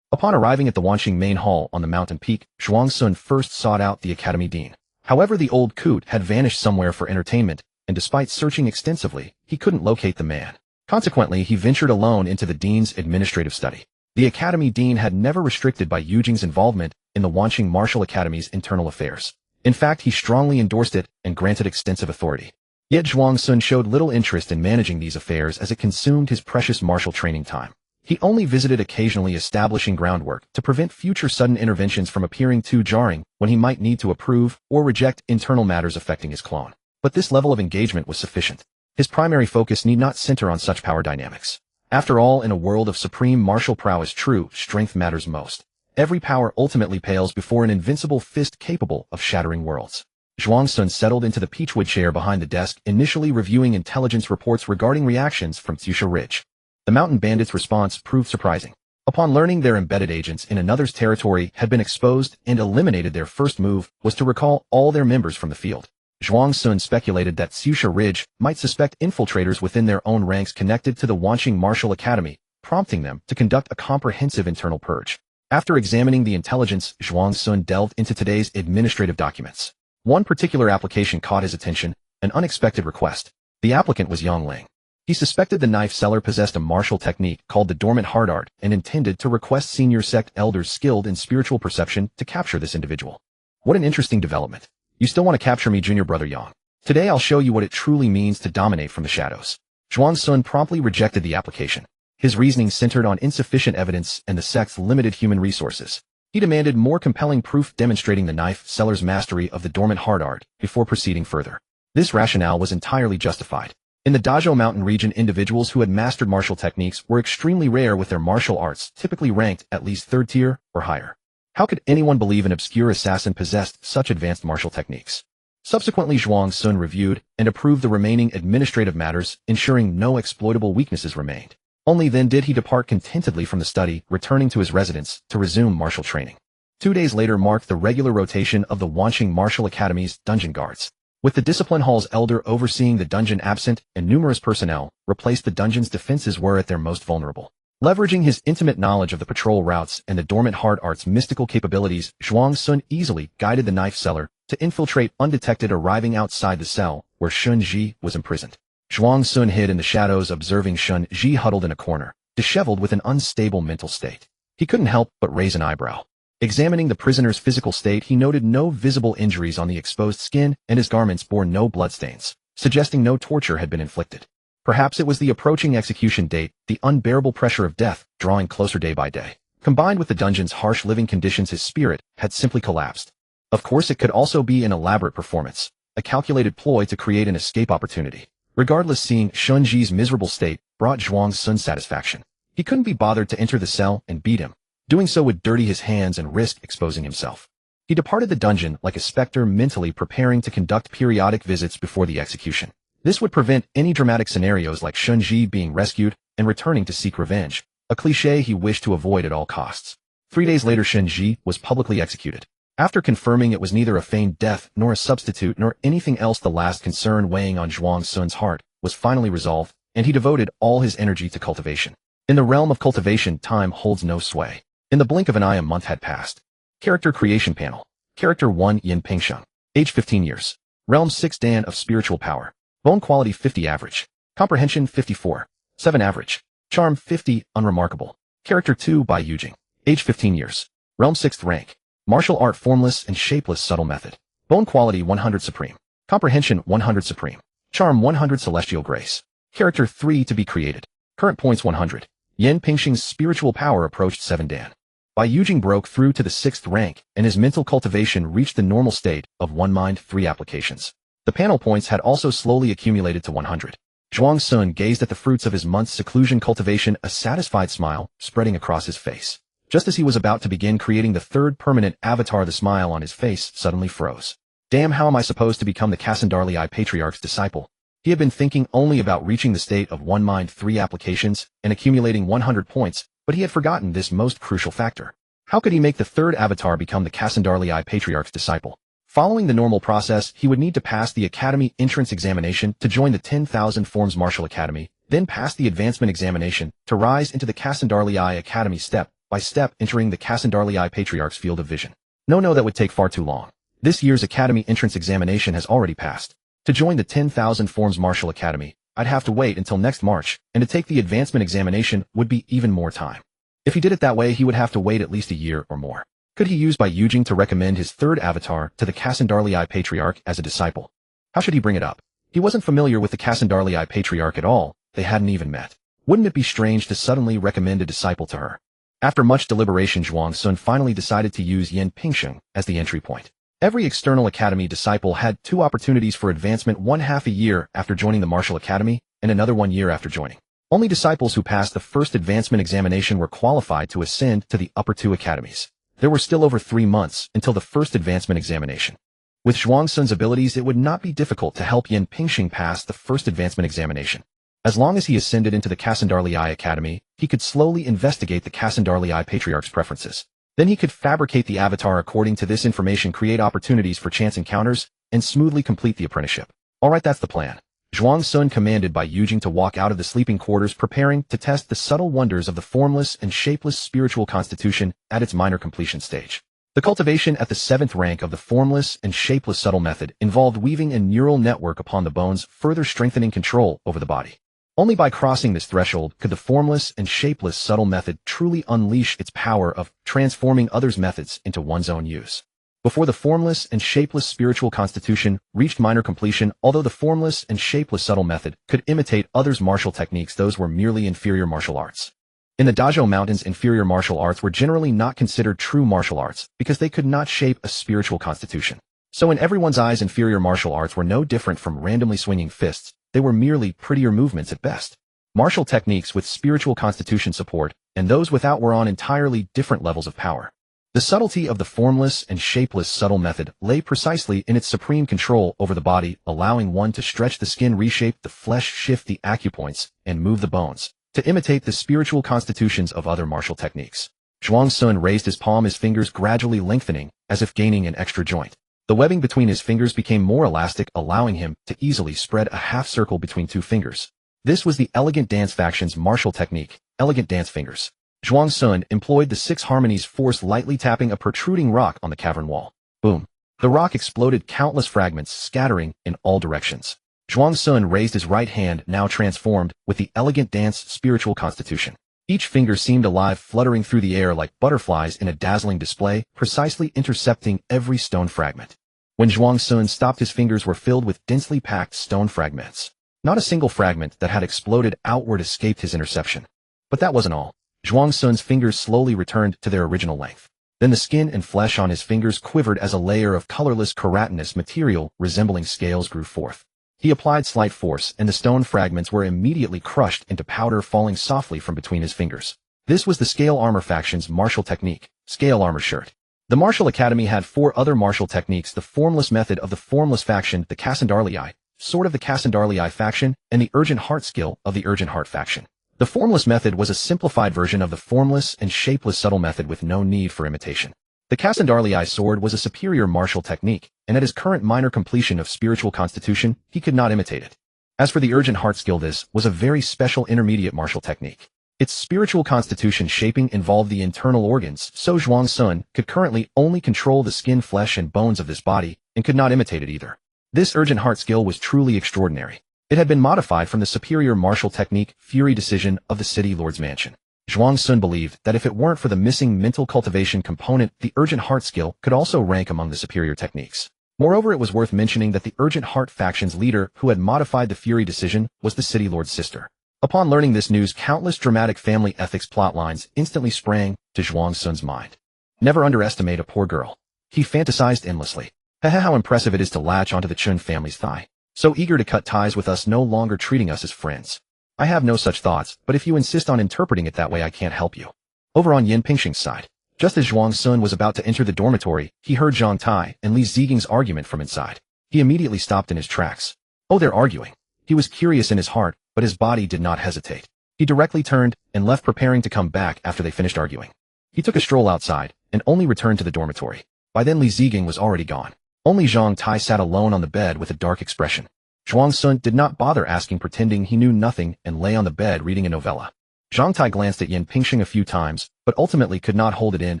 Upon arriving at the Wanqing main hall on the mountain peak, Zhuang Sun first sought out the academy dean. However, the old coot had vanished somewhere for entertainment, and despite searching extensively, he couldn't locate the man. Consequently, he ventured alone into the dean's administrative study. The academy dean had never restricted by Yujing's involvement in the Wanqing Martial Academy's internal affairs. In fact, he strongly endorsed it and granted extensive authority. Yet Zhuang Sun showed little interest in managing these affairs as it consumed his precious martial training time. He only visited occasionally, establishing groundwork to prevent future sudden interventions from appearing too jarring when he might need to approve or reject internal matters affecting his clone. But this level of engagement was sufficient. His primary focus need not center on such power dynamics. After all, in a world of supreme martial prowess, true strength matters most. Every power ultimately pales before an invincible fist capable of shattering worlds. Zhuang Sun settled into the peachwood chair behind the desk, initially reviewing intelligence reports regarding reactions from Tsusha Ridge. The mountain bandits' response proved surprising. Upon learning their embedded agents in another's territory had been exposed and eliminated, their first move was to recall all their members from the field. Zhuang Sun speculated that Tsusha Ridge might suspect infiltrators within their own ranks connected to the Wanqing Martial Academy, prompting them to conduct a comprehensive internal purge. After examining the intelligence, Zhuang Sun delved into today's administrative documents. One particular application caught his attention, an unexpected request. The applicant was Yongling. He suspected the knife seller possessed a martial technique called the dormant heart art and intended to request senior sect elders skilled in spiritual perception to capture this individual. What an interesting development. You still want to capture me, junior brother Yang? Today I'll show you what it truly means to dominate from the shadows. Zhuang Sun promptly rejected the application. His reasoning centered on insufficient evidence and the sect's limited human resources. He demanded more compelling proof demonstrating the knife seller's mastery of the dormant heart art before proceeding further. This rationale was entirely justified. In the Dazhou Mountain region, individuals who had mastered martial techniques were extremely rare, with their martial arts typically ranked at least third tier or higher. How could anyone believe an obscure assassin possessed such advanced martial techniques? Subsequently, Zhuang Sun reviewed and approved the remaining administrative matters, ensuring no exploitable weaknesses remained. Only then did he depart contentedly from the study, returning to his residence to resume martial training. 2 days later marked the regular rotation of the Wanqing Martial Academy's dungeon guards. With the discipline hall's elder overseeing the dungeon absent and numerous personnel replaced, the dungeon's defenses were at their most vulnerable. Leveraging his intimate knowledge of the patrol routes and the dormant heart art's mystical capabilities, Zhuang Sun easily guided the knife seller to infiltrate undetected, arriving outside the cell where Shun Ji was imprisoned. Zhuang Sun hid in the shadows, observing Shun Ji huddled in a corner, disheveled with an unstable mental state. He couldn't help but raise an eyebrow. Examining the prisoner's physical state, he noted no visible injuries on the exposed skin, and his garments bore no bloodstains, suggesting no torture had been inflicted. Perhaps it was the approaching execution date, the unbearable pressure of death drawing closer day by day. Combined with the dungeon's harsh living conditions, his spirit had simply collapsed. Of course, it could also be an elaborate performance, a calculated ploy to create an escape opportunity. Regardless, seeing Shun Ji's miserable state brought Zhuang Sun satisfaction. He couldn't be bothered to enter the cell and beat him. Doing so would dirty his hands and risk exposing himself. He departed the dungeon like a specter, mentally preparing to conduct periodic visits before the execution. This would prevent any dramatic scenarios like Shun Ji being rescued and returning to seek revenge, a cliché he wished to avoid at all costs. 3 days later, Shun Ji was publicly executed. After confirming it was neither a feigned death nor a substitute nor anything else, the last concern weighing on Zhuang Sun's heart was finally resolved, and he devoted all his energy to cultivation. In the realm of cultivation, time holds no sway. In the blink of an eye, a month had passed. Character creation panel. Character 1, Yin Pingsheng. Age 15 years. Realm 6, Dan of spiritual power. Bone quality 50 average. Comprehension 54. 7 average. Charm 50 unremarkable. Character 2, Bai Yujing. Age 15 years. Realm 6th rank. Martial art formless and shapeless subtle method. Bone quality 100 supreme. Comprehension 100 supreme. Charm 100 celestial grace. Character 3 to be created. Current points 100. Yin Pingsheng's spiritual power approached 7 Dan. Bai Yujing broke through to the 6th rank, and his mental cultivation reached the normal state of 1 mind 3 applications. The panel points had also slowly accumulated to 100. Zhuang Sun gazed at the fruits of his month's seclusion cultivation, a satisfied smile spreading across his face. Just as he was about to begin creating the 3rd permanent avatar, the smile on his face suddenly froze. Damn, how am I supposed to become the Kassandarli Patriarch's disciple? He had been thinking only about reaching the state of 1 mind 3 applications and accumulating 100 points, but he had forgotten this most crucial factor. How could he make the 3rd avatar become the Kassandarli Patriarch's disciple? Following the normal process, he would need to pass the Academy entrance examination to join the 10,000 Forms Martial Academy, then pass the advancement examination to rise into the Cassandarlii Academy step by step, entering the Cassandarlii Patriarch's field of vision. No, that would take far too long. This year's Academy entrance examination has already passed. To join the 10,000 Forms Martial Academy, I'd have to wait until next March, and to take the advancement examination would be even more time. If he did it that way, he would have to wait at least a year or more. Could he use Bai Yujing to recommend his third avatar to the Cassandarlii Patriarch as a disciple? How should he bring it up? He wasn't familiar with the Cassandarlii Patriarch at all. They hadn't even met. Wouldn't it be strange to suddenly recommend a disciple to her? After much deliberation, Zhuang Sun finally decided to use Yan Pingsheng as the entry point. Every external academy disciple had 2 opportunities for advancement, one half a year after joining the Martial Academy and another 1 year after joining. Only disciples who passed the first advancement examination were qualified to ascend to the upper 2 academies. There were still over 3 months until the first advancement examination. With Zhuang Sun's abilities, it would not be difficult to help Yan Pingsheng pass the first advancement examination. As long as he ascended into the Cassandarlii Academy, he could slowly investigate the Cassandarlii Patriarch's preferences. Then he could fabricate the avatar according to this information, create opportunities for chance encounters, and smoothly complete the apprenticeship. Alright, that's the plan. Zhuang Sun commanded Bai Yujing to walk out of the sleeping quarters, preparing to test the subtle wonders of the formless and shapeless spiritual constitution at its minor completion stage. The cultivation at the 7th rank of the formless and shapeless subtle method involved weaving a neural network upon the bones, further strengthening control over the body. Only by crossing this threshold could the formless and shapeless subtle method truly unleash its power of transforming others' methods into one's own use. Before the formless and shapeless spiritual constitution reached minor completion, although the formless and shapeless subtle method could imitate others' martial techniques, those were merely inferior martial arts. In the Dazhou Mountains, inferior martial arts were generally not considered true martial arts because they could not shape a spiritual constitution. So in everyone's eyes, inferior martial arts were no different from randomly swinging fists. They were merely prettier movements at best. Martial techniques with spiritual constitution support and those without were on entirely different levels of power. The subtlety of the formless and shapeless subtle method lay precisely in its supreme control over the body, allowing one to stretch the skin, reshape the flesh, shift the acupoints, and move the bones, to imitate the spiritual constitutions of other martial techniques. Zhuang Sun raised his palm, his fingers gradually lengthening, as if gaining an extra joint. The webbing between his fingers became more elastic, allowing him to easily spread a half circle between 2 fingers. This was the Elegant Dance Faction's martial technique, Elegant Dance Fingers. Zhuang Sun employed the 6 harmonies force, lightly tapping a protruding rock on the cavern wall. Boom. The rock exploded, countless fragments scattering in all directions. Zhuang Sun raised his right hand, now transformed with the Elegant Dance Spiritual Constitution. Each finger seemed alive, fluttering through the air like butterflies in a dazzling display, precisely intercepting every stone fragment. When Zhuang Sun stopped, his fingers were filled with densely packed stone fragments. Not a single fragment that had exploded outward escaped his interception. But that wasn't all. Zhuang Sun's fingers slowly returned to their original length. Then the skin and flesh on his fingers quivered as a layer of colorless keratinous material resembling scales grew forth. He applied slight force, and the stone fragments were immediately crushed into powder, falling softly from between his fingers. This was the Scale Armor Faction's martial technique, Scale Armor Shirt. The Martial Academy had 4 other martial techniques: the Formless Method of the Formless Faction, the Cassandarlii, Sword of the Cassandarlii Faction, and the Urgent Heart Skill of the Urgent Heart Faction. The Formless Method was a simplified version of the formless and shapeless subtle method with no need for imitation. The Cassandarlii sword was a superior martial technique, and at his current minor completion of spiritual constitution, he could not imitate it. As for the Urgent Heart Skill, this was a very special intermediate martial technique. Its spiritual constitution shaping involved the internal organs, so Zhuang Sun could currently only control the skin, flesh, and bones of this body, and could not imitate it either. This Urgent Heart Skill was truly extraordinary. It had been modified from the superior martial technique, Fury Decision, of the City Lord's Mansion. Zhuang Sun believed that if it weren't for the missing mental cultivation component, the Urgent Heart Skill could also rank among the superior techniques. Moreover, it was worth mentioning that the Urgent Heart Faction's leader, who had modified the Fury Decision, was the City Lord's sister. Upon learning this news, countless dramatic family ethics plotlines instantly sprang to Zhuang Sun's mind. Never underestimate a poor girl. He fantasized endlessly. How impressive it is to latch onto the Chun family's thigh. So eager to cut ties with us, no longer treating us as friends. I have no such thoughts, but if you insist on interpreting it that way, I can't help you. Over on Yan Pingsheng's side, just as Zhuang Sun was about to enter the dormitory, he heard Zhang Tai and Li Ziging's argument from inside. He immediately stopped in his tracks. Oh, they're arguing. He was curious in his heart, but his body did not hesitate. He directly turned and left, preparing to come back after they finished arguing. He took a stroll outside and only returned to the dormitory. By then Li Ziging was already gone. Only Zhang Tai sat alone on the bed with a dark expression. Zhuang Sun did not bother asking, pretending he knew nothing, and lay on the bed reading a novella. Zhang Tai glanced at Yan Pingxing a few times, but ultimately could not hold it in,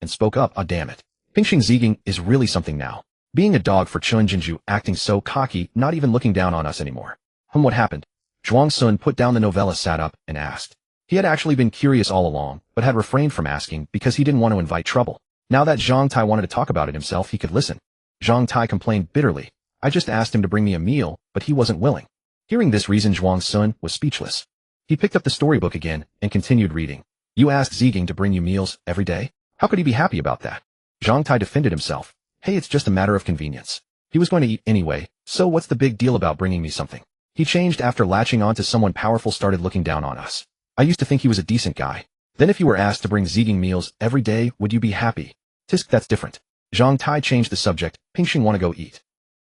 and spoke up, "Ah, damn it. Pingxing Ziging is really something now. Being a dog for Chun Jinju, acting so cocky, not even looking down on us anymore." What happened? Zhuang Sun put down the novella, sat up, and asked. He had actually been curious all along, but had refrained from asking because he didn't want to invite trouble. Now that Zhang Tai wanted to talk about it himself, he could listen. Zhang Tai complained bitterly. "I just asked him to bring me a meal, but he wasn't willing." Hearing this reason, Zhuang Sun was speechless. He picked up the storybook again and continued reading. "You asked Ziging to bring you meals every day? How could he be happy about that?" Zhang Tai defended himself. "Hey, it's just a matter of convenience. He was going to eat anyway, so what's the big deal about bringing me something? He changed after latching on to someone powerful, started looking down on us. I used to think he was a decent guy. Then if you were asked to bring Ziging meals every day, would you be happy? Tisk, that's different." Zhang Tai changed the subject. "Pingxing wanna go eat?"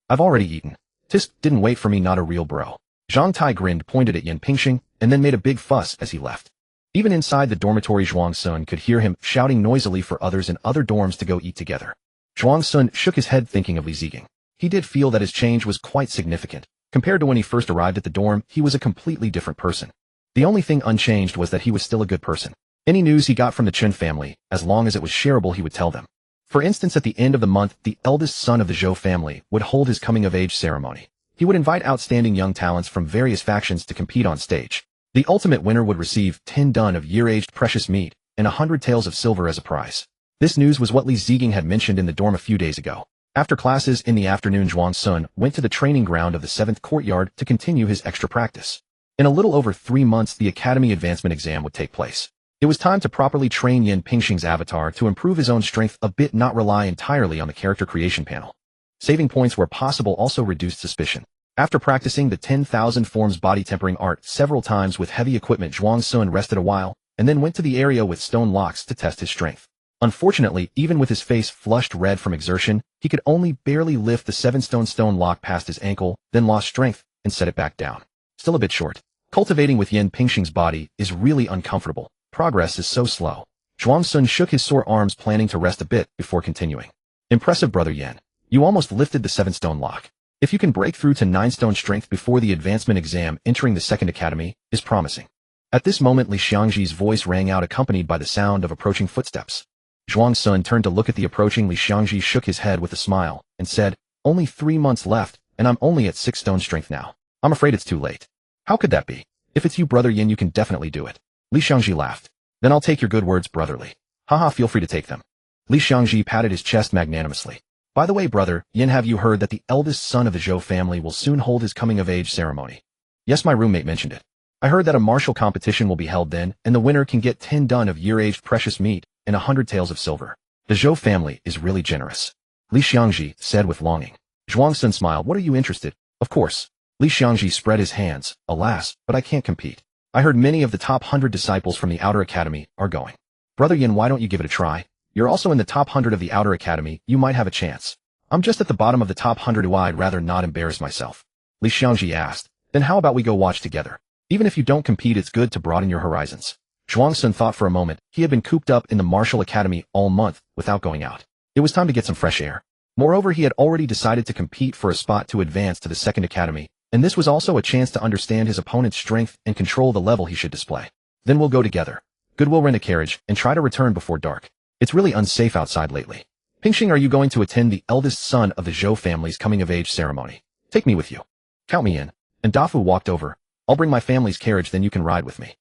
"I've already eaten. Tisk didn't wait for me, not a real bro." Zhang Tai grinned, pointed at Yan Pingxing, and then made a big fuss as he left. Even inside the dormitory, Zhuang Sun could hear him shouting noisily for others in other dorms to go eat together. Zhuang Sun shook his head, thinking of Li Ziging. He did feel that his change was quite significant. Compared to when he first arrived at the dorm, he was a completely different person. The only thing unchanged was that he was still a good person. Any news he got from the Chun family, as long as it was shareable, he would tell them. For instance, at the end of the month, the eldest son of the Zhou family would hold his coming-of-age ceremony. He would invite outstanding young talents from various factions to compete on stage. The ultimate winner would receive 10 dun of year-aged precious meat and 100 taels of silver as a prize. This news was what Li Ziging had mentioned in the dorm a few days ago. After classes in the afternoon, Zhuang Sun went to the training ground of the 7th courtyard to continue his extra practice. In a little over 3 months, the academy advancement exam would take place. It was time to properly train Yan Pingxing's avatar to improve his own strength a bit, not rely entirely on the character creation panel. Saving points where possible also reduced suspicion. After practicing the 10,000 forms body tempering art several times with heavy equipment, Zhuang Sun rested a while, and then went to the area with stone locks to test his strength. Unfortunately, even with his face flushed red from exertion, he could only barely lift the 7-stone lock past his ankle, then lost strength and set it back down. Still a bit short. Cultivating with Yan Pingxing's body is really uncomfortable. Progress is so slow. Zhuang Sun shook his sore arms, planning to rest a bit before continuing. "Impressive, Brother Yan. You almost lifted the 7-stone lock. If you can break through to 9-stone strength before the advancement exam, entering the 2nd academy is promising." At this moment, Li Xiangji's voice rang out, accompanied by the sound of approaching footsteps. Zhuang Sun turned to look at the approaching Li Xiangji, shook his head with a smile, and said, "Only 3 months left, and I'm only at 6-stone strength now. I'm afraid it's too late." "How could that be? If it's you, Brother Yin, you can definitely do it." Li Xiangji laughed. "Then I'll take your good words, brotherly. Haha, feel free to take them." Li Xiangji patted his chest magnanimously. "By the way, Brother Yin, have you heard that the eldest son of the Zhou family will soon hold his coming-of-age ceremony?" "Yes, my roommate mentioned it. I heard that a martial competition will be held then, and the winner can get 10 dun of year-aged precious meat and 100 taels of silver. The Zhou family is really generous," Li Xiangji said with longing. Zhuang Sun smiled. "What are you interested?" "Of course." Li Xiangji spread his hands. "Alas, but I can't compete. I heard many of the top 100 disciples from the Outer Academy are going. Brother Yin, why don't you give it a try? You're also in the top 100 of the Outer Academy, you might have a chance." "I'm just at the bottom of the top 100. I'd rather not embarrass myself," Li Xiangji asked. "Then how about we go watch together? Even if you don't compete, it's good to broaden your horizons." Zhuang Sun thought for a moment. He had been cooped up in the martial academy all month without going out. It was time to get some fresh air. Moreover, he had already decided to compete for a spot to advance to the 2nd academy, and this was also a chance to understand his opponent's strength and control the level he should display. "Then we'll go together. Good, we'll rent a carriage and try to return before dark. It's really unsafe outside lately." "Pingxing, are you going to attend the eldest son of the Zhou family's coming-of-age ceremony?" "Take me with you." "Count me in." And Dafu walked over. "I'll bring my family's carriage, then you can ride with me."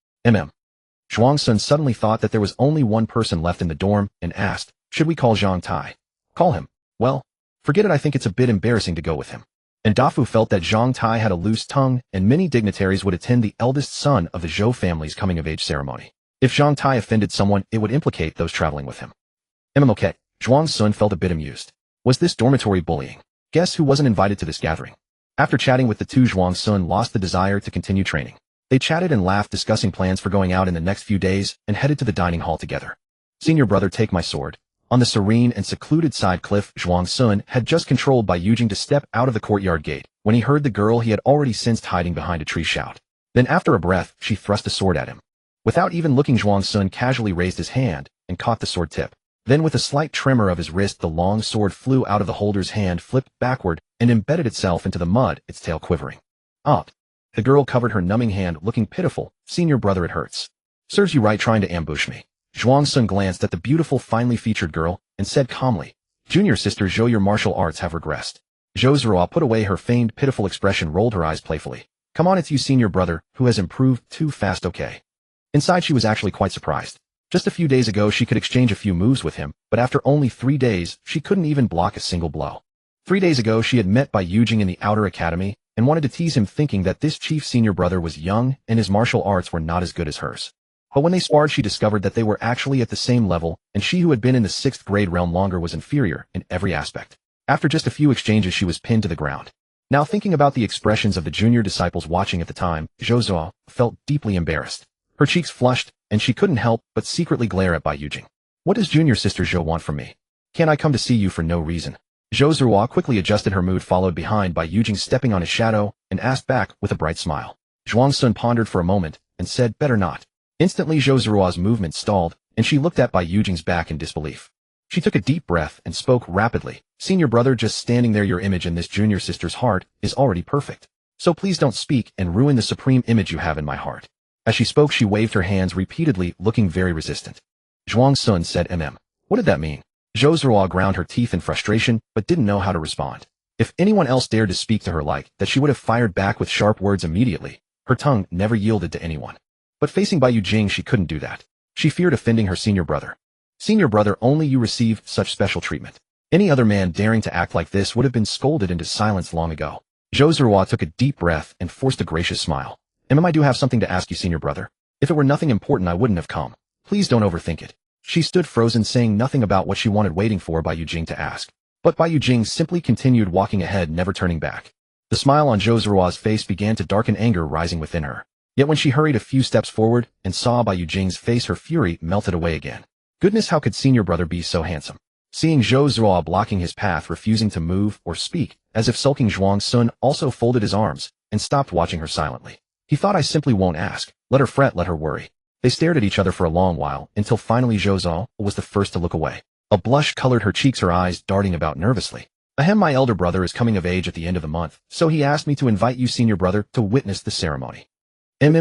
Zhuang Sun suddenly thought that there was only one person left in the dorm and asked, "Should we call Zhang Tai?" "Call him." "Well, forget it. I think it's a bit embarrassing to go with him." And Dafu felt that Zhang Tai had a loose tongue, and many dignitaries would attend the eldest son of the Zhou family's coming-of-age ceremony. If Zhang Tai offended someone, it would implicate those traveling with him. Okay. Zhuang Sun felt a bit amused. Was this dormitory bullying? Guess who wasn't invited to this gathering? After chatting with the two, Zhuang Sun lost the desire to continue training. They chatted and laughed, discussing plans for going out in the next few days, and headed to the dining hall together. "Senior brother, take my sword." On the serene and secluded side cliff, Zhuang Sun had just controlled by Yujing to step out of the courtyard gate, when he heard the girl he had already sensed hiding behind a tree shout. Then after a breath, she thrust a sword at him. Without even looking, Zhuang Sun casually raised his hand and caught the sword tip. Then with a slight tremor of his wrist, the long sword flew out of the holder's hand, flipped backward, and embedded itself into the mud, its tail quivering. Up. The girl covered her numbing hand, looking pitiful. Senior brother, it hurts. Serves you right trying to ambush me. Zhuang Sun glanced at the beautiful, finely featured girl and said calmly, Junior sister Zhou, your martial arts have regressed. Zhou Zhuo put away her feigned, pitiful expression, rolled her eyes playfully. Come on, it's you, senior brother, who has improved too fast, okay? Inside she was actually quite surprised. Just a few days ago she could exchange a few moves with him, but after only 3 days, she couldn't even block a single blow. 3 days ago she had met Bai Yujing in the outer academy, and wanted to tease him, thinking that this chief senior brother was young and his martial arts were not as good as hers. But when they sparred she discovered that they were actually at the same level, and she who had been in the 6th grade realm longer was inferior in every aspect. After just a few exchanges she was pinned to the ground. Now thinking about the expressions of the junior disciples watching at the time, Zhou Zhuo felt deeply embarrassed. Her cheeks flushed, and she couldn't help but secretly glare at Bai Yujing. What does junior sister Zhou want from me? Can't I come to see you for no reason? Zhou Zhuo quickly adjusted her mood, followed behind by Yujing stepping on his shadow, and asked back with a bright smile. Zhuang Sun pondered for a moment, and said, better not. Instantly Zhou Zhuo's movement stalled, and she looked at Bai Yujing's back in disbelief. She took a deep breath and spoke rapidly. Senior brother, just standing there, your image in this junior sister's heart is already perfect. So please don't speak and ruin the supreme image you have in my heart. As she spoke she waved her hands repeatedly, looking very resistant. Zhuang Sun said, What did that mean? Zhou Zhuo ground her teeth in frustration, but didn't know how to respond. If anyone else dared to speak to her like that, she would have fired back with sharp words immediately. Her tongue never yielded to anyone. But facing Bai Yujing she couldn't do that. She feared offending her senior brother. Senior brother, only you receive such special treatment. Any other man daring to act like this would have been scolded into silence long ago. Zhou Zhuo took a deep breath and forced a gracious smile. I do have something to ask you, senior brother. If it were nothing important I wouldn't have come. Please don't overthink it. She stood frozen, saying nothing about what she wanted, waiting for Bai Yujing to ask. But Bai Yujing simply continued walking ahead, never turning back. The smile on Zhou Zhuo's face began to darken, anger rising within her. Yet when she hurried a few steps forward and saw Bai Yujing's face, her fury melted away again. Goodness, how could senior brother be so handsome? Seeing Zhou Zhuo blocking his path, refusing to move or speak, as if sulking, Zhuang Sun also folded his arms and stopped watching her silently. He thought, I simply won't ask. Let her fret, let her worry. They stared at each other for a long while, until finally Zhou Zhuo was the first to look away. A blush colored her cheeks, her eyes darting about nervously. My elder brother is coming of age at the end of the month, so he asked me to invite you, senior brother, to witness the ceremony.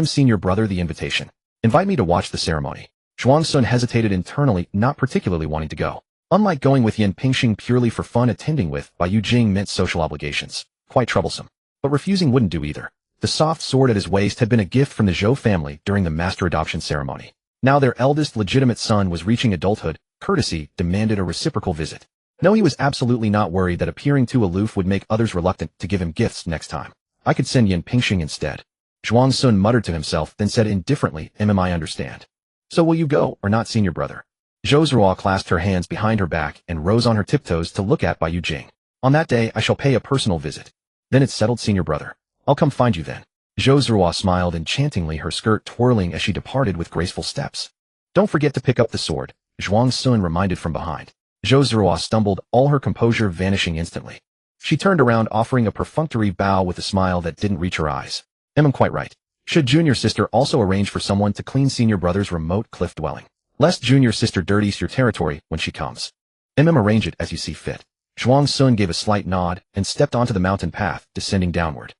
Senior brother, the invitation. Invite me to watch the ceremony. Zhuang Sun hesitated internally, not particularly wanting to go. Unlike going with Yan Pingxing purely for fun, attending with Bai Yujing meant social obligations. Quite troublesome. But refusing wouldn't do either. The soft sword at his waist had been a gift from the Zhou family during the master adoption ceremony. Now their eldest legitimate son was reaching adulthood. Courtesy demanded a reciprocal visit. No, he was absolutely not worried that appearing too aloof would make others reluctant to give him gifts next time. I could send Yan Pingxing instead. Zhuang Sun muttered to himself, then said indifferently, I understand. So will you go or not, senior brother? Zhou Zhuo clasped her hands behind her back and rose on her tiptoes to look at Bai Yujing. On that day I shall pay a personal visit. Then it's settled, senior brother. I'll come find you then. Zhou Zhuo smiled enchantingly, her skirt twirling as she departed with graceful steps. Don't forget to pick up the sword, Zhuang Sun reminded from behind. Zhou Zhuo stumbled, all her composure vanishing instantly. She turned around, offering a perfunctory bow with a smile that didn't reach her eyes. I'm quite right. Should junior sister also arrange for someone to clean senior brother's remote cliff dwelling? Lest junior sister dirties your territory when she comes. Arrange it as you see fit. Zhuang Sun gave a slight nod and stepped onto the mountain path, descending downward.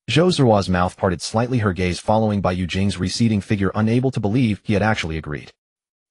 Zhou Zhuo's mouth parted slightly, her gaze following Bai Yujing's receding figure, unable to believe he had actually agreed.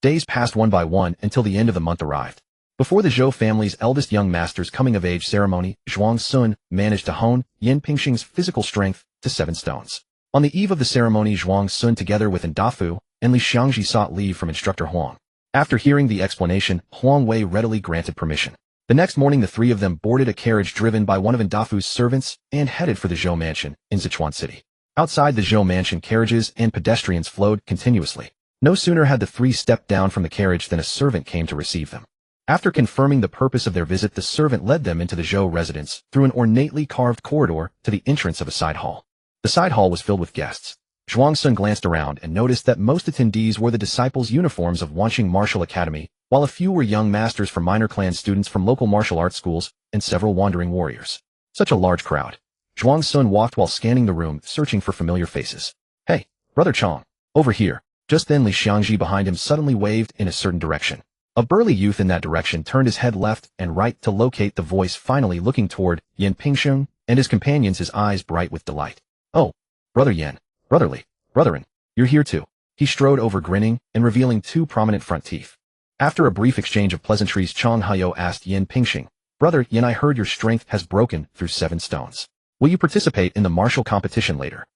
Days passed one by one until the end of the month arrived. Before the Zhou family's eldest young master's coming-of-age ceremony, Zhuang Sun managed to hone Yan Pingxing's physical strength to 7 stones. On the eve of the ceremony, Zhuang Sun together with Dafu and Li Xiangji sought leave from instructor Huang. After hearing the explanation, Huang Wei readily granted permission. The next morning the 3 of them boarded a carriage driven by one of Dafu's servants and headed for the Zhou mansion in Sichuan City. Outside the Zhou mansion, carriages and pedestrians flowed continuously. No sooner had the 3 stepped down from the carriage than a servant came to receive them. After confirming the purpose of their visit, the servant led them into the Zhou residence through an ornately carved corridor to the entrance of a side hall. The side hall was filled with guests. Zhuang Sun glanced around and noticed that most attendees wore the disciples' uniforms of Wanqing Martial Academy, while a few were young masters from minor clan, students from local martial arts schools, and several wandering warriors. Such a large crowd. Zhuang Sun walked while scanning the room, searching for familiar faces. Hey, Brother Chong, over here. Just then Li Xiangji behind him suddenly waved in a certain direction. A burly youth in that direction turned his head left and right to locate the voice, finally looking toward Yan Pingsheng and his companions, his eyes bright with delight. "Oh, Brother Yan, Brotherin, you're here too." He strode over, grinning and revealing two prominent front teeth. After a brief exchange of pleasantries, Chang Hayo asked Yan Pingsheng, "Brother Yan, I heard your strength has broken through 7 stones. Will you participate in the martial competition later?"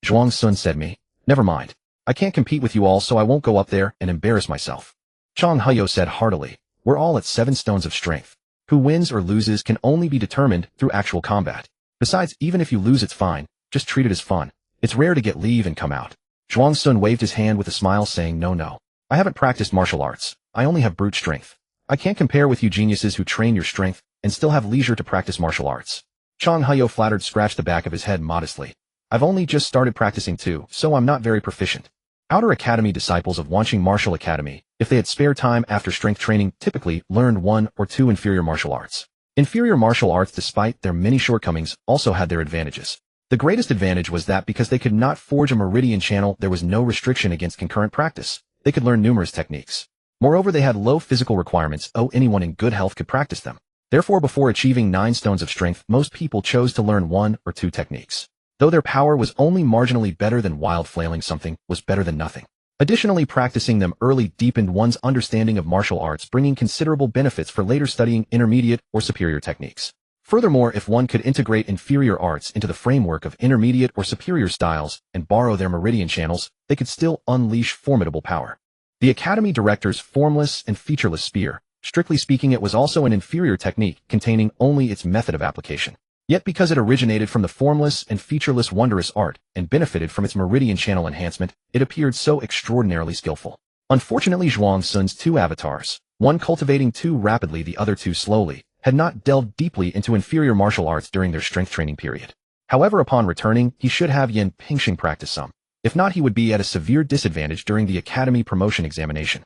Zhuang Sun said, "Me? Never mind. I can't compete with you all, so I won't go up there and embarrass myself." Chang Hayo said heartily, "We're all at 7 stones of strength. Who wins or loses can only be determined through actual combat. Besides, even if you lose, it's fine. Just treat it as fun. It's rare to get leave and come out." Zhuang Sun waved his hand with a smile, saying, No. I haven't practiced martial arts. I only have brute strength. I can't compare with you geniuses who train your strength and still have leisure to practice martial arts." Chang Hayo flattered scratched the back of his head modestly. "I've only just started practicing too, so I'm not very proficient. Outer Academy disciples of Wanqing Martial Academy, if they had spare time after strength training, typically learned 1 or 2 inferior martial arts. Inferior martial arts, despite their many shortcomings, also had their advantages. The greatest advantage was that because they could not forge a meridian channel, there was no restriction against concurrent practice. They could learn numerous techniques. Moreover, they had low physical requirements, anyone in good health could practice them. Therefore, before achieving 9 stones of strength, most people chose to learn 1 or 2 techniques. Though their power was only marginally better than wild flailing, something was better than nothing. Additionally, practicing them early deepened one's understanding of martial arts, bringing considerable benefits for later studying intermediate or superior techniques. Furthermore, if one could integrate inferior arts into the framework of intermediate or superior styles and borrow their meridian channels, they could still unleash formidable power. The Academy Director's formless and featureless spear, strictly speaking, it was also an inferior technique containing only its method of application. Yet because it originated from the formless and featureless wondrous art and benefited from its meridian channel enhancement, it appeared so extraordinarily skillful. Unfortunately, Zhuang Sun's 2 avatars, one cultivating too rapidly, the other too slowly, had not delved deeply into inferior martial arts during their strength training period. However, upon returning, he should have Yan Pingsheng practice some. If not, he would be at a severe disadvantage during the Academy promotion examination.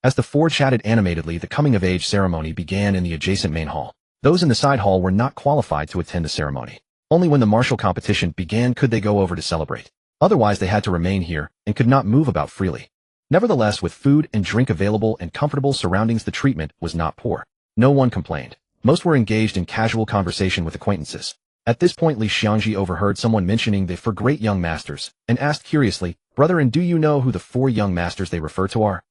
As the 4 chatted animatedly, the coming-of-age ceremony began in the adjacent main hall. Those in the side hall were not qualified to attend the ceremony. Only when the martial competition began could they go over to celebrate. Otherwise, they had to remain here and could not move about freely. Nevertheless, with food and drink available and comfortable surroundings, the treatment was not poor. No one complained. Most were engaged in casual conversation with acquaintances. At this point, Li Xiangji overheard someone mentioning the 4 great young masters and asked curiously, "Brother, and do you know who the 4 young masters they refer to are?"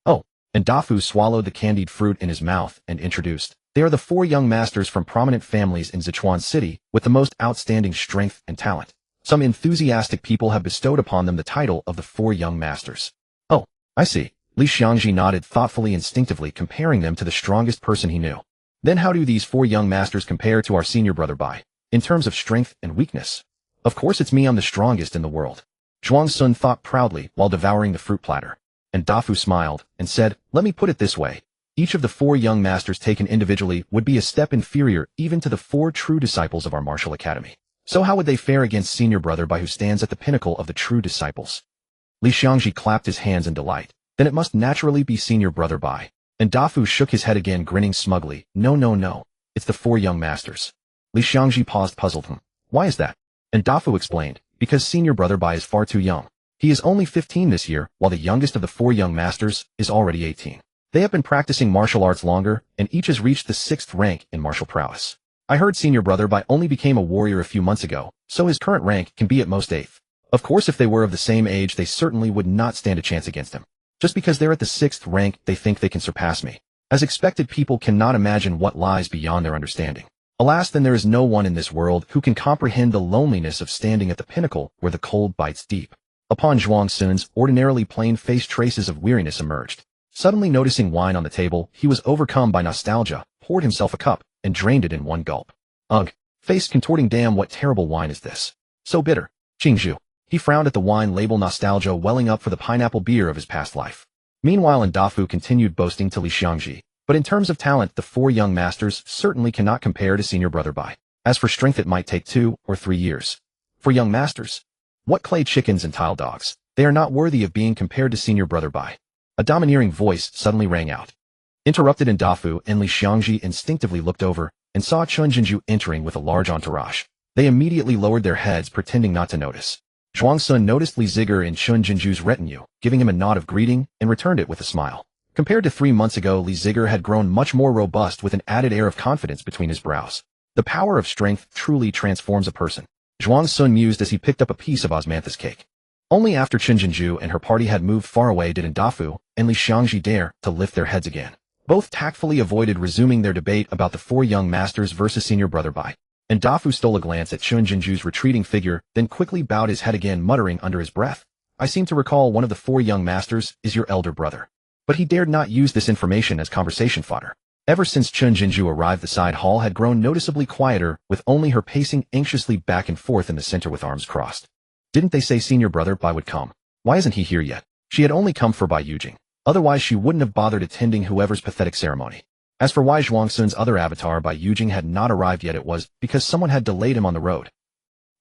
"Oh," and Dafu swallowed the candied fruit in his mouth and introduced, "They are the 4 young masters from prominent families in Sichuan City with the most outstanding strength and talent. Some enthusiastic people have bestowed upon them the title of the 4 young masters." "Oh, I see." Li Xiangji nodded thoughtfully, instinctively comparing them to the strongest person he knew. "Then how do these 4 young masters compare to our senior brother Bai, in terms of strength and weakness?" "Of course it's me, I'm the strongest in the world." Zhuang Sun thought proudly while devouring the fruit platter. And Dafu smiled and said, "Let me put it this way. Each of the 4 young masters taken individually would be a step inferior even to the 4 true disciples of our martial academy. So how would they fare against senior brother Bai, who stands at the pinnacle of the true disciples?" Li Xiangji clapped his hands in delight. "Then it must naturally be senior brother Bai." And Dafu shook his head again, grinning smugly. No. It's the 4 young masters." Li Xiangji paused, puzzled. Why is that?" And Dafu explained, "Because senior brother Bai is far too young. He is only 15 this year, while the youngest of the 4 young masters is already 18. They have been practicing martial arts longer, and each has reached the 6th rank in martial prowess. I heard senior brother Bai only became a warrior a few months ago, so his current rank can be at most 8th. Of course, if they were of the same age, they certainly would not stand a chance against him. Just because they're at the 6th rank, they think they can surpass me. As expected, people cannot imagine what lies beyond their understanding. Alas, then there is no one in this world who can comprehend the loneliness of standing at the pinnacle where the cold bites deep." Upon Zhuang Sun's ordinarily plain face, traces of weariness emerged. Suddenly noticing wine on the table, he was overcome by nostalgia, poured himself a cup, and drained it in one gulp. Ugh! Face contorting, damn, what terrible wine is this? So bitter. Qingzhu. He frowned at the wine label, nostalgia welling up for the pineapple beer of his past life. Meanwhile, Dafu continued boasting to Li Xiangji, "But in terms of talent, the 4 young masters certainly cannot compare to senior brother Bai. As for strength, it might take 2 or 3 years. For young masters? What clay chickens and tile dogs? They are not worthy of being compared to senior brother Bai." A domineering voice suddenly rang out. Interrupted, and Dafu and Li Xiangji instinctively looked over and saw Chun Jinju entering with a large entourage. They immediately lowered their heads, pretending not to notice. Zhuang Sun noticed Li Ziger in Chun Jinju's retinue, giving him a nod of greeting, and returned it with a smile. Compared to 3 months ago, Li Ziger had grown much more robust with an added air of confidence between his brows. The power of strength truly transforms a person. Zhuang Sun mused as he picked up a piece of osmanthus cake. Only after Chen Jinju and her party had moved far away did Ndafu and Li Xiangji dare to lift their heads again. Both tactfully avoided resuming their debate about the 4 young masters versus senior brother Bai. Ndafu stole a glance at Chen Jinju's retreating figure, then quickly bowed his head again, muttering under his breath, "I seem to recall one of the 4 young masters is your elder brother." But he dared not use this information as conversation fodder. Ever since Chen Jinju arrived, the side hall had grown noticeably quieter, with only her pacing anxiously back and forth in the center with arms crossed. Didn't they say senior brother Bai would come? Why isn't he here yet? She had only come for Bai Yujing. Otherwise she wouldn't have bothered attending whoever's pathetic ceremony. As for why Zhuang Sun's other avatar Bai Yujing had not arrived yet, it was because someone had delayed him on the road.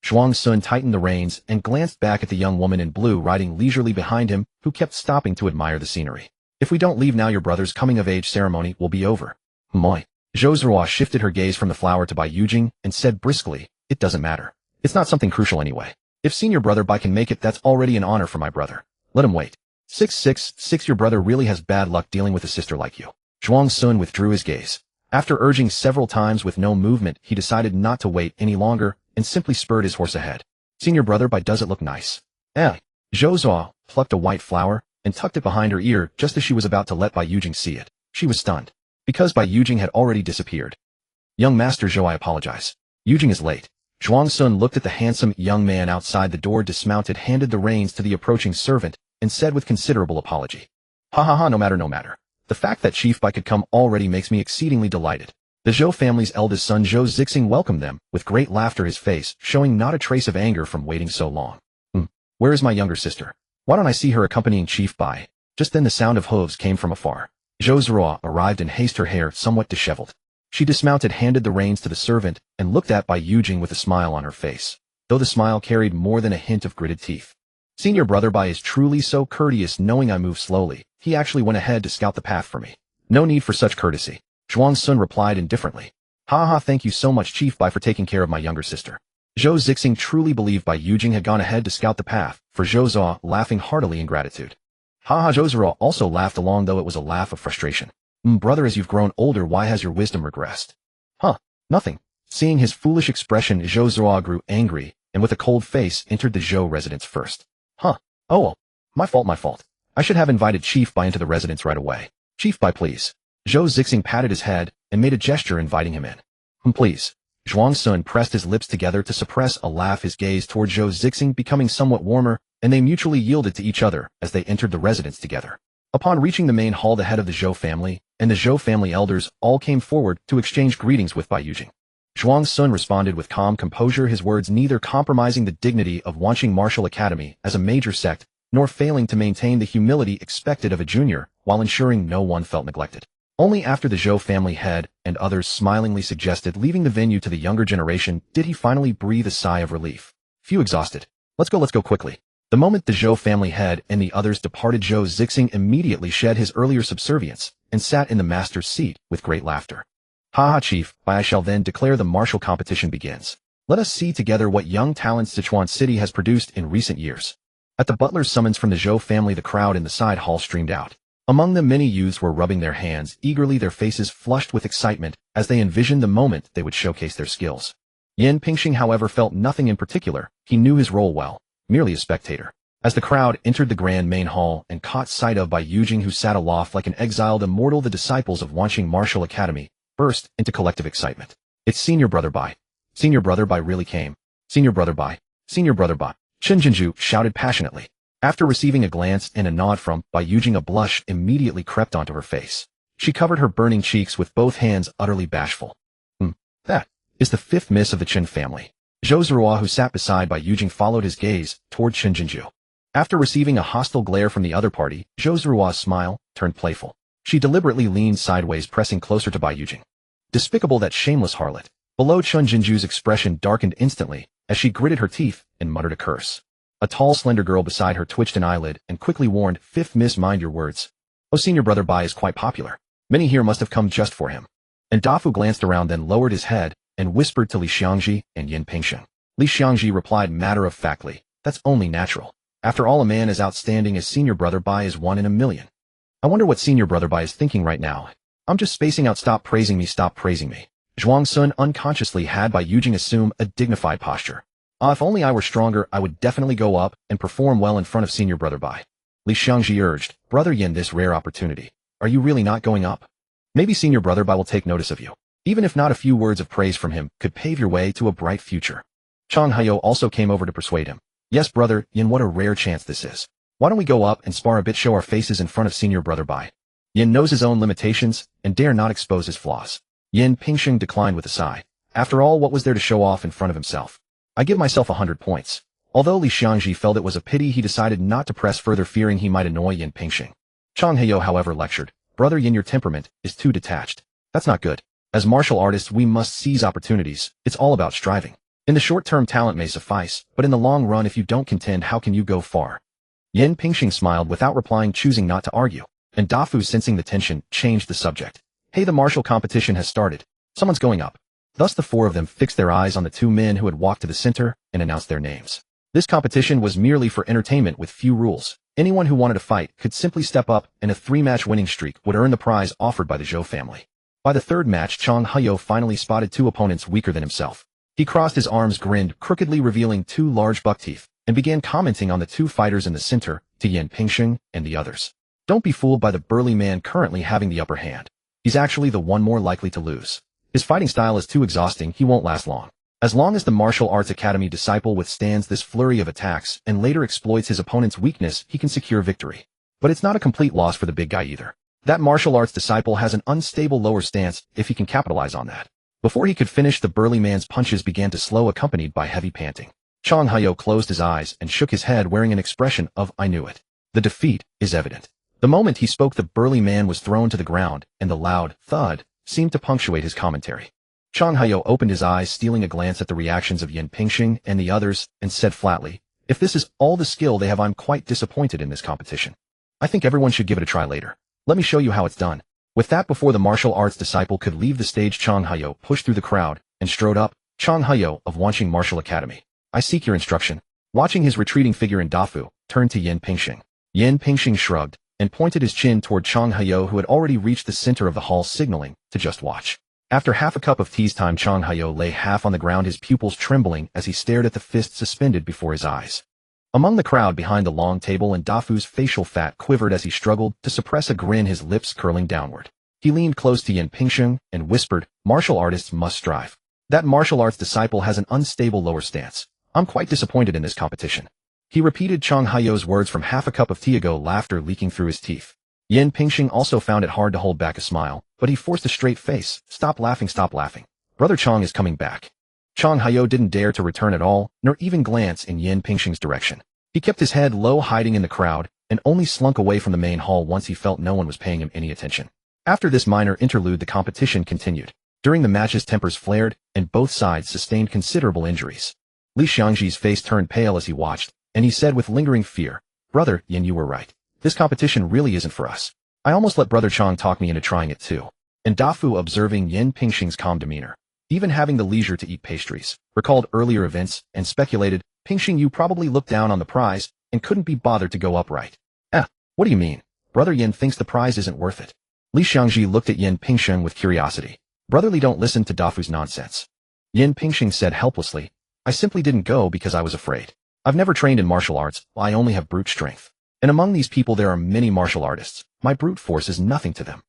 Zhuang Sun tightened the reins and glanced back at the young woman in blue riding leisurely behind him, who kept stopping to admire the scenery. "If we don't leave now, your brother's coming-of-age ceremony will be over." Moi. Zhou Zhuo shifted her gaze from the flower to Bai Yujing and said briskly, "It doesn't matter. It's not something crucial anyway. If senior brother Bai can make it, that's already an honor for my brother. Let him wait." 666. Your brother really has bad luck dealing with a sister like you. Zhuang Sun withdrew his gaze. After urging several times with no movement, he decided not to wait any longer and simply spurred his horse ahead. "Senior brother Bai, does it look nice?" "Eh." Zhou Zhuo plucked a white flower and tucked it behind her ear just as she was about to let Bai Yujing see it. She was stunned, because Bai Yujing had already disappeared. "Young Master Zhou, I apologize. Yujing is late." Zhuang Sun looked at the handsome young man outside the door, dismounted, handed the reins to the approaching servant, and said with considerable apology, "Ha ha ha, no matter. The fact that Chief Bai could come already makes me exceedingly delighted." The Zhou family's eldest son Zhou Zixing welcomed them with great laughter, his face showing not a trace of anger from waiting so long. Where is my younger sister? Why don't I see her accompanying Chief Bai?" Just then the sound of hooves came from afar. Zhou Zhuo arrived in haste, her hair somewhat disheveled. She dismounted, handed the reins to the servant, and looked at Bai Yujing with a smile on her face, though the smile carried more than a hint of gritted teeth. "Senior brother Bai is truly so courteous, knowing I move slowly. He actually went ahead to scout the path for me." "No need for such courtesy," Zhuang Sun replied indifferently. "Ha ha, thank you so much, Chief Bai, for taking care of my younger sister." Zhou Zixing truly believed Bai Yujing had gone ahead to scout the path, for Zhou Zhuo laughing heartily in gratitude. Ha ha. Zhou Zhuo also laughed along, though it was a laugh of frustration. Brother, as you've grown older, why has your wisdom regressed?" "Huh, nothing." Seeing his foolish expression, Zhou Zhuo grew angry, and with a cold face entered the Zhou residence first. "Huh, oh well, my fault. I should have invited Chief Bai into the residence right away. Chief Bai, please." Zhou Zixing patted his head and made a gesture inviting him in. "Please." Zhuang Sun pressed his lips together to suppress a laugh, his gaze toward Zhou Zixing becoming somewhat warmer, and they mutually yielded to each other as they entered the residence together. Upon reaching the main hall, the head of the Zhou family and the Zhou family elders all came forward to exchange greetings with Bai Yujing. Zhuang Sun responded with calm composure, his words neither compromising the dignity of Wanqing Martial Academy as a major sect, nor failing to maintain the humility expected of a junior, while ensuring no one felt neglected. Only after the Zhou family head and others smilingly suggested leaving the venue to the younger generation did he finally breathe a sigh of relief. "Few exhausted. Let's go quickly." The moment the Zhou family head and the others departed, Zhou Zixing immediately shed his earlier subservience and sat in the master's seat with great laughter. "Ha ha, Chief Bai, I shall then declare the martial competition begins. Let us see together what young talents Sichuan City has produced in recent years." At the butler's summons from the Zhou family, the crowd in the side hall streamed out. Among them, many youths were rubbing their hands eagerly, their faces flushed with excitement as they envisioned the moment they would showcase their skills. Yan Pingxing, however, felt nothing in particular. He knew his role well, merely a spectator. As the crowd entered the grand main hall and caught sight of Bai Yujing, who sat aloft like an exiled immortal, the disciples of Wanqing Martial Academy burst into collective excitement. "It's senior brother Bai. Senior brother Bai really came. Senior brother Bai. Senior brother Bai." Chen Jinju shouted passionately. After receiving a glance and a nod from Bai Yujing, a blush immediately crept onto her face. She covered her burning cheeks with both hands, utterly bashful. That is the 5th miss of the Chen family." Zhou Zhuo, who sat beside Bai Yujing, followed his gaze toward Chen Jinju. After receiving a hostile glare from the other party, Zhou Zhuo's smile turned playful. She deliberately leaned sideways, pressing closer to Bai Yujing. "Despicable, that shameless harlot." Below, Chen Jinju's expression darkened instantly as she gritted her teeth and muttered a curse. A tall, slender girl beside her twitched an eyelid and quickly warned, "5th miss, mind your words. Oh, senior brother Bai is quite popular. Many here must have come just for him." And Dafu glanced around, then lowered his head and whispered to Li Xiangji and Yin Pingxing. Li Xiangji replied matter-of-factly, "That's only natural. After all, a man as outstanding as senior brother Bai is one in a million." I wonder what senior brother Bai is thinking right now. I'm just spacing out. Stop praising me, stop praising me. Zhuang Sun unconsciously had Bai Yujing assume a dignified posture. If only I were stronger, I would definitely go up and perform well in front of senior brother Bai. Li Xiangji urged, Brother Yin, this rare opportunity. Are you really not going up? Maybe senior brother Bai will take notice of you. Even if not, a few words of praise from him could pave your way to a bright future. Chang Haiyou also came over to persuade him. Yes, brother Yin, what a rare chance this is. Why don't we go up and spar a bit, show our faces in front of senior brother Bai? Yin knows his own limitations and dare not expose his flaws. Yin Pingsheng declined with a sigh. After all, what was there to show off in front of himself? I give myself 100 points. Although Li Xiangji felt it was a pity, he decided not to press further, fearing he might annoy Yin Pingsheng. Chang Haiyou, however, lectured, Brother Yin, your temperament is too detached. That's not good. As martial artists, we must seize opportunities. It's all about striving. In the short term, talent may suffice, but in the long run, if you don't contend, how can you go far? Yin Pingsheng smiled without replying, choosing not to argue, and Dafu, sensing the tension, changed the subject. Hey, the martial competition has started. Someone's going up. Thus the four of them fixed their eyes on the two men who had walked to the center and announced their names. This competition was merely for entertainment with few rules. Anyone who wanted to fight could simply step up, and a 3-match winning streak would earn the prize offered by the Zhou family. By the third match, Chang Haiyou finally spotted two opponents weaker than himself. He crossed his arms, grinned, crookedly revealing 2 large buck teeth, and began commenting on the 2 fighters in the center, to Yin Pingsheng and the others. Don't be fooled by the burly man currently having the upper hand. He's actually the one more likely to lose. His fighting style is too exhausting, he won't last long. As long as the Martial Arts Academy disciple withstands this flurry of attacks and later exploits his opponent's weakness, he can secure victory. But it's not a complete loss for the big guy either. That martial arts disciple has an unstable lower stance if he can capitalize on that. Before he could finish, the burly man's punches began to slow, accompanied by heavy panting. Chang Haiyou closed his eyes and shook his head, wearing an expression of, I knew it. The defeat is evident. The moment he spoke, the burly man was thrown to the ground, and the loud thud seemed to punctuate his commentary. Chang Haiyou opened his eyes, stealing a glance at the reactions of Yin Pingsheng and the others, and said flatly, if this is all the skill they have, I'm quite disappointed in this competition. I think everyone should give it a try later. Let me show you how it's done. With that, before the martial arts disciple could leave the stage, Chang Haiyou pushed through the crowd and strode up. Chang Haiyou of Wanqing Martial Academy, I seek your instruction. Watching his retreating figure, in Dafu turned to Yin Pingsheng. Yin Pingsheng shrugged and pointed his chin toward Chang Haiyou, who had already reached the center of the hall, signaling to just watch. After half a cup of tea's time, Chang Haiyou lay half on the ground, his pupils trembling as he stared at the fist suspended before his eyes. Among the crowd behind the long table, and Dafu's facial fat quivered as he struggled to suppress a grin, his lips curling downward. He leaned close to Yin Pingsheng and whispered, martial artists must strive. That martial arts disciple has an unstable lower stance. I'm quite disappointed in this competition. He repeated Chang Haiyou's words from half a cup of tea ago, laughter leaking through his teeth. Yin Pingsheng also found it hard to hold back a smile, but he forced a straight face. Stop laughing, stop laughing. Brother Chang is coming back. Chang Haiyou didn't dare to return at all, nor even glance in Yin Pingsheng's direction. He kept his head low, hiding in the crowd, and only slunk away from the main hall once he felt no one was paying him any attention. After this minor interlude, the competition continued. During the matches, tempers flared, and both sides sustained considerable injuries. Li Xiangji's face turned pale as he watched, and he said with lingering fear, Brother Yin, you were right. This competition really isn't for us. I almost let Brother Chang talk me into trying it too. And Dafu, observing Yin Pingsheng's calm demeanor, even having the leisure to eat pastries, recalled earlier events and speculated, Pingsheng, you probably looked down on the prize and couldn't be bothered to go upright. What do you mean? Brother Yin thinks the prize isn't worth it. Li Xiangji looked at Yin Pingsheng with curiosity. Brotherly, don't listen to Dafu's nonsense. Yin Pingsheng said helplessly, I simply didn't go because I was afraid. I've never trained in martial arts, I only have brute strength. And among these people there are many martial artists. My brute force is nothing to them.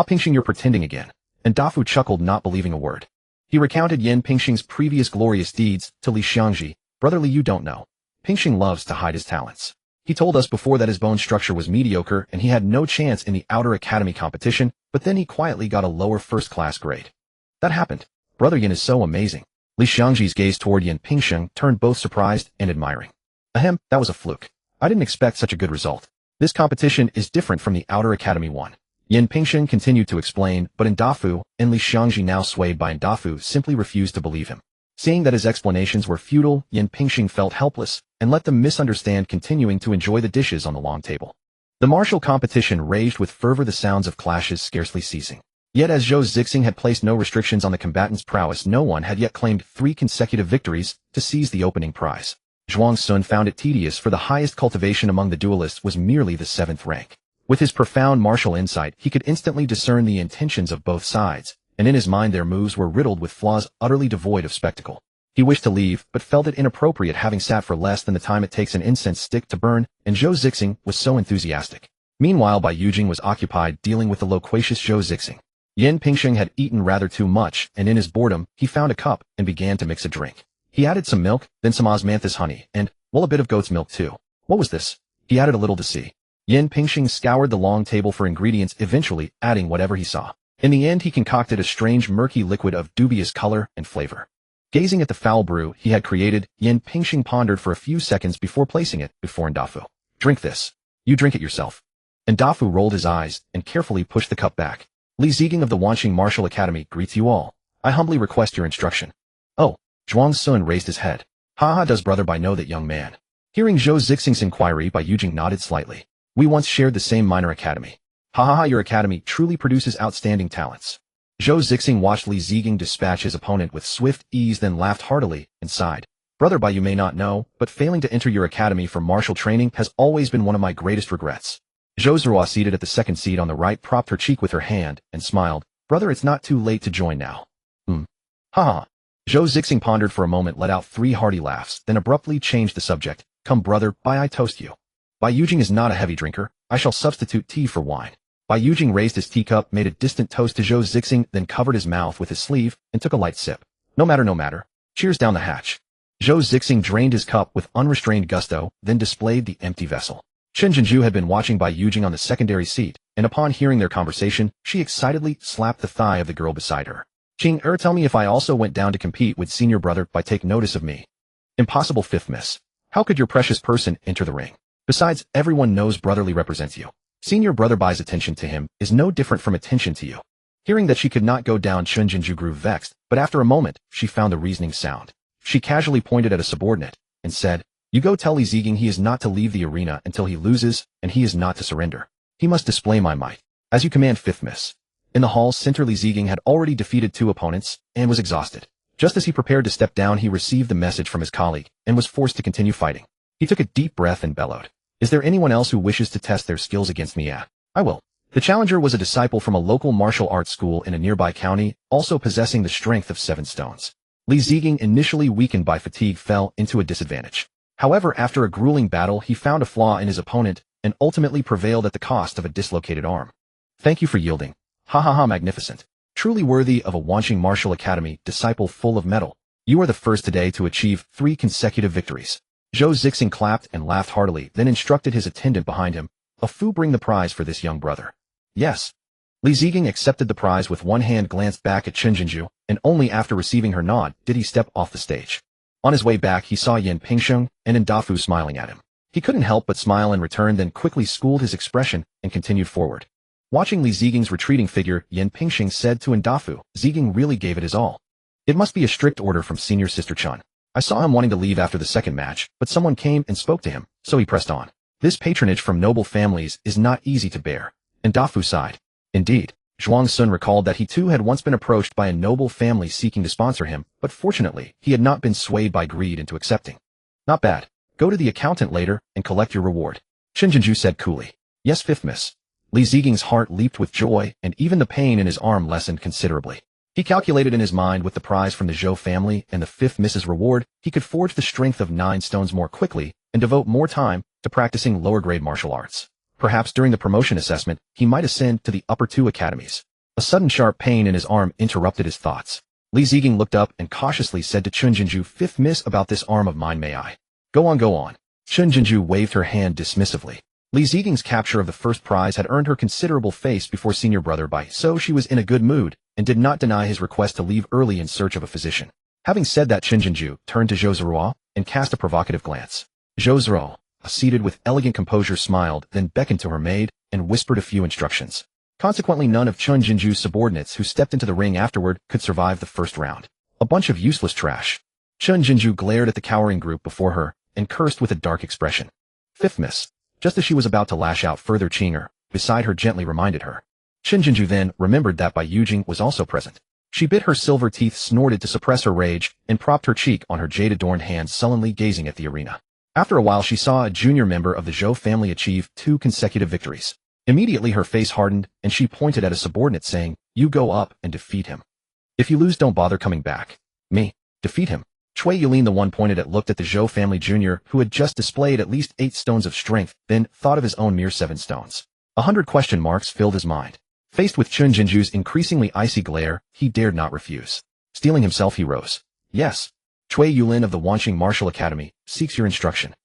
Pingsheng, you're pretending again. And Dafu chuckled, not believing a word. He recounted Yin Pingsheng's previous glorious deeds to Li Xiangji. Brotherly, you don't know. Pingsheng loves to hide his talents. He told us before that his bone structure was mediocre and he had no chance in the outer academy competition, but then he quietly got a lower first-class grade. That happened. Brother Yin is so amazing. Li Xiangji's gaze toward Yin Pingsheng turned both surprised and admiring. Ahem, that was a fluke. I didn't expect such a good result. This competition is different from the outer academy one. Yin Pingsheng continued to explain, but Dafu and Li Xiangji, now swayed by Dafu, simply refused to believe him. Seeing that his explanations were futile, Yin Pingsheng felt helpless and let them misunderstand, continuing to enjoy the dishes on the long table. The martial competition raged with fervor, the sounds of clashes scarcely ceasing. Yet as Zhou Zixing had placed no restrictions on the combatants' prowess, no one had yet claimed 3 consecutive victories to seize the opening prize. Zhuang Sun found it tedious, for the highest cultivation among the duelists was merely the 7th rank. With his profound martial insight, he could instantly discern the intentions of both sides, and in his mind their moves were riddled with flaws utterly devoid of spectacle. He wished to leave, but felt it inappropriate having sat for less than the time it takes an incense stick to burn, and Zhou Zixing was so enthusiastic. Meanwhile, Bai Yujing was occupied dealing with the loquacious Zhou Zixing. Yan Pingsheng had eaten rather too much, and in his boredom, he found a cup and began to mix a drink. He added some milk, then some osmanthus honey, and, well, a bit of goat's milk too. What was this? He added a little to see. Yan Pingsheng scoured the long table for ingredients, eventually adding whatever he saw. In the end, he concocted a strange murky liquid of dubious color and flavor. Gazing at the foul brew he had created, Yan Pingsheng pondered for a few seconds before placing it before Ndafu. Drink this. You drink it yourself. Ndafu rolled his eyes and carefully pushed the cup back. Li Ziging of the Wanqing Martial Academy greets you all. I humbly request your instruction. Oh, Zhuang Sun raised his head. Haha, does brother Bai know that young man? Hearing Zhou Zixing's inquiry, Bai Yujing nodded slightly. We once shared the same minor academy. Haha, your academy truly produces outstanding talents. Zhou Zixing watched Li Ziging dispatch his opponent with swift ease, then laughed heartily and sighed. Brother Bai, you may not know, but failing to enter your academy for martial training has always been one of my greatest regrets. Zhou Zerua, seated at the second seat on the right, propped her cheek with her hand and smiled. Brother, it's not too late to join now. Haha. Zhou Zixing pondered for a moment, let out 3 hearty laughs, then abruptly changed the subject. Come brother, Bai, I toast you. Bai Yujing is not a heavy drinker. I shall substitute tea for wine. Bai Yujing raised his teacup, made a distant toast to Zhou Zixing, then covered his mouth with his sleeve and took a light sip. No matter. Cheers down the hatch. Zhou Zixing drained his cup with unrestrained gusto, then displayed the empty vessel. Chen Jinju had been watching Bai Yujing on the secondary seat, and upon hearing their conversation, she excitedly slapped the thigh of the girl beside her. Qing tell me if I also went down to compete with senior brother Bai, take notice of me. Impossible, fifth miss. How could your precious person enter the ring? Besides, everyone knows brotherly represents you. Senior brother Bai's attention to him is no different from attention to you. Hearing that she could not go down, Chen Jinju grew vexed, but after a moment, she found the reasoning sound. She casually pointed at a subordinate and said, You go tell Li Ziging he is not to leave the arena until he loses, and he is not to surrender. He must display my might. As you command, fifth miss. In the hall's center, Li Ziging had already defeated 2 opponents and was exhausted. Just as he prepared to step down, he received the message from his colleague and was forced to continue fighting. He took a deep breath and bellowed. Is there anyone else who wishes to test their skills against me? Yeah, I will. The challenger was a disciple from a local martial arts school in a nearby county, also possessing the strength of 7 stones. Li Ziging, initially weakened by fatigue, fell into a disadvantage. However, after a grueling battle, he found a flaw in his opponent and ultimately prevailed at the cost of a dislocated arm. Thank you for yielding. Ha, magnificent. Truly worthy of a Wanqing Martial Academy disciple full of mettle. You are the first today to achieve 3 consecutive victories. Zhou Zixing clapped and laughed heartily, then instructed his attendant behind him, A Fu, bring the prize for this young brother. Yes. Li Ziging accepted the prize with one hand, glanced back at Chen Jinju, and only after receiving her nod did he step off the stage. On his way back, he saw Yan Pingsheng and Ndafu smiling at him. He couldn't help but smile in return, then quickly schooled his expression and continued forward. Watching Li Ziging's retreating figure, Yan Pingsheng said to Ndafu, Ziging really gave it his all. It must be a strict order from senior sister Chun. I saw him wanting to leave after the second match, but someone came and spoke to him, so he pressed on. This patronage from noble families is not easy to bear. Ndafu sighed. Indeed, Zhuang Sun recalled that he too had once been approached by a noble family seeking to sponsor him, but fortunately, he had not been swayed by greed into accepting. Not bad. Go to the accountant later and collect your reward. Chen Jinju said coolly. Yes, fifth miss. Li Ziging's heart leaped with joy, and even the pain in his arm lessened considerably. He calculated in his mind with the prize from the Zhou family and the 5th miss's reward, he could forge the strength of 9 stones more quickly and devote more time to practicing lower-grade martial arts. Perhaps during the promotion assessment, he might ascend to the upper 2 academies. A sudden sharp pain in his arm interrupted his thoughts. Li Ziging looked up and cautiously said to Chun Jinju, 5th miss, about this arm of mine, may I? Go on. Chun Jinju waved her hand dismissively. Li Ziging's capture of the first prize had earned her considerable face before senior brother Bai, so she was in a good mood and did not deny his request to leave early in search of a physician. Having said that, Chen Jinju turned to Zhou Zerua and cast a provocative glance. Zhou Zerua, seated with elegant composure, smiled, then beckoned to her maid and whispered a few instructions. Consequently, none of Chun Jinju's subordinates who stepped into the ring afterward could survive the first round. A bunch of useless trash. Chun Jinju glared at the cowering group before her and cursed with a dark expression. 5th miss. Just as she was about to lash out further, Qinger, beside her, gently reminded her. Chen Jinju then remembered that Bai Yujing was also present. She bit her silver teeth, snorted to suppress her rage, and propped her cheek on her jade-adorned hand, sullenly gazing at the arena. After a while, she saw a junior member of the Zhou family achieve 2 consecutive victories. Immediately her face hardened, and she pointed at a subordinate saying, "You go up and defeat him. If you lose, don't bother coming back." "Me? Defeat him?" Chui Yulin, the one pointed at, looked at the Zhou family junior, who had just displayed at least 8 stones of strength, then thought of his own mere 7 stones. 100 question marks filled his mind. Faced with Chun Jinju's increasingly icy glare, he dared not refuse. Steeling himself, he rose. "Yes. Chui Yulin of the Wanqing Martial Academy seeks your instruction."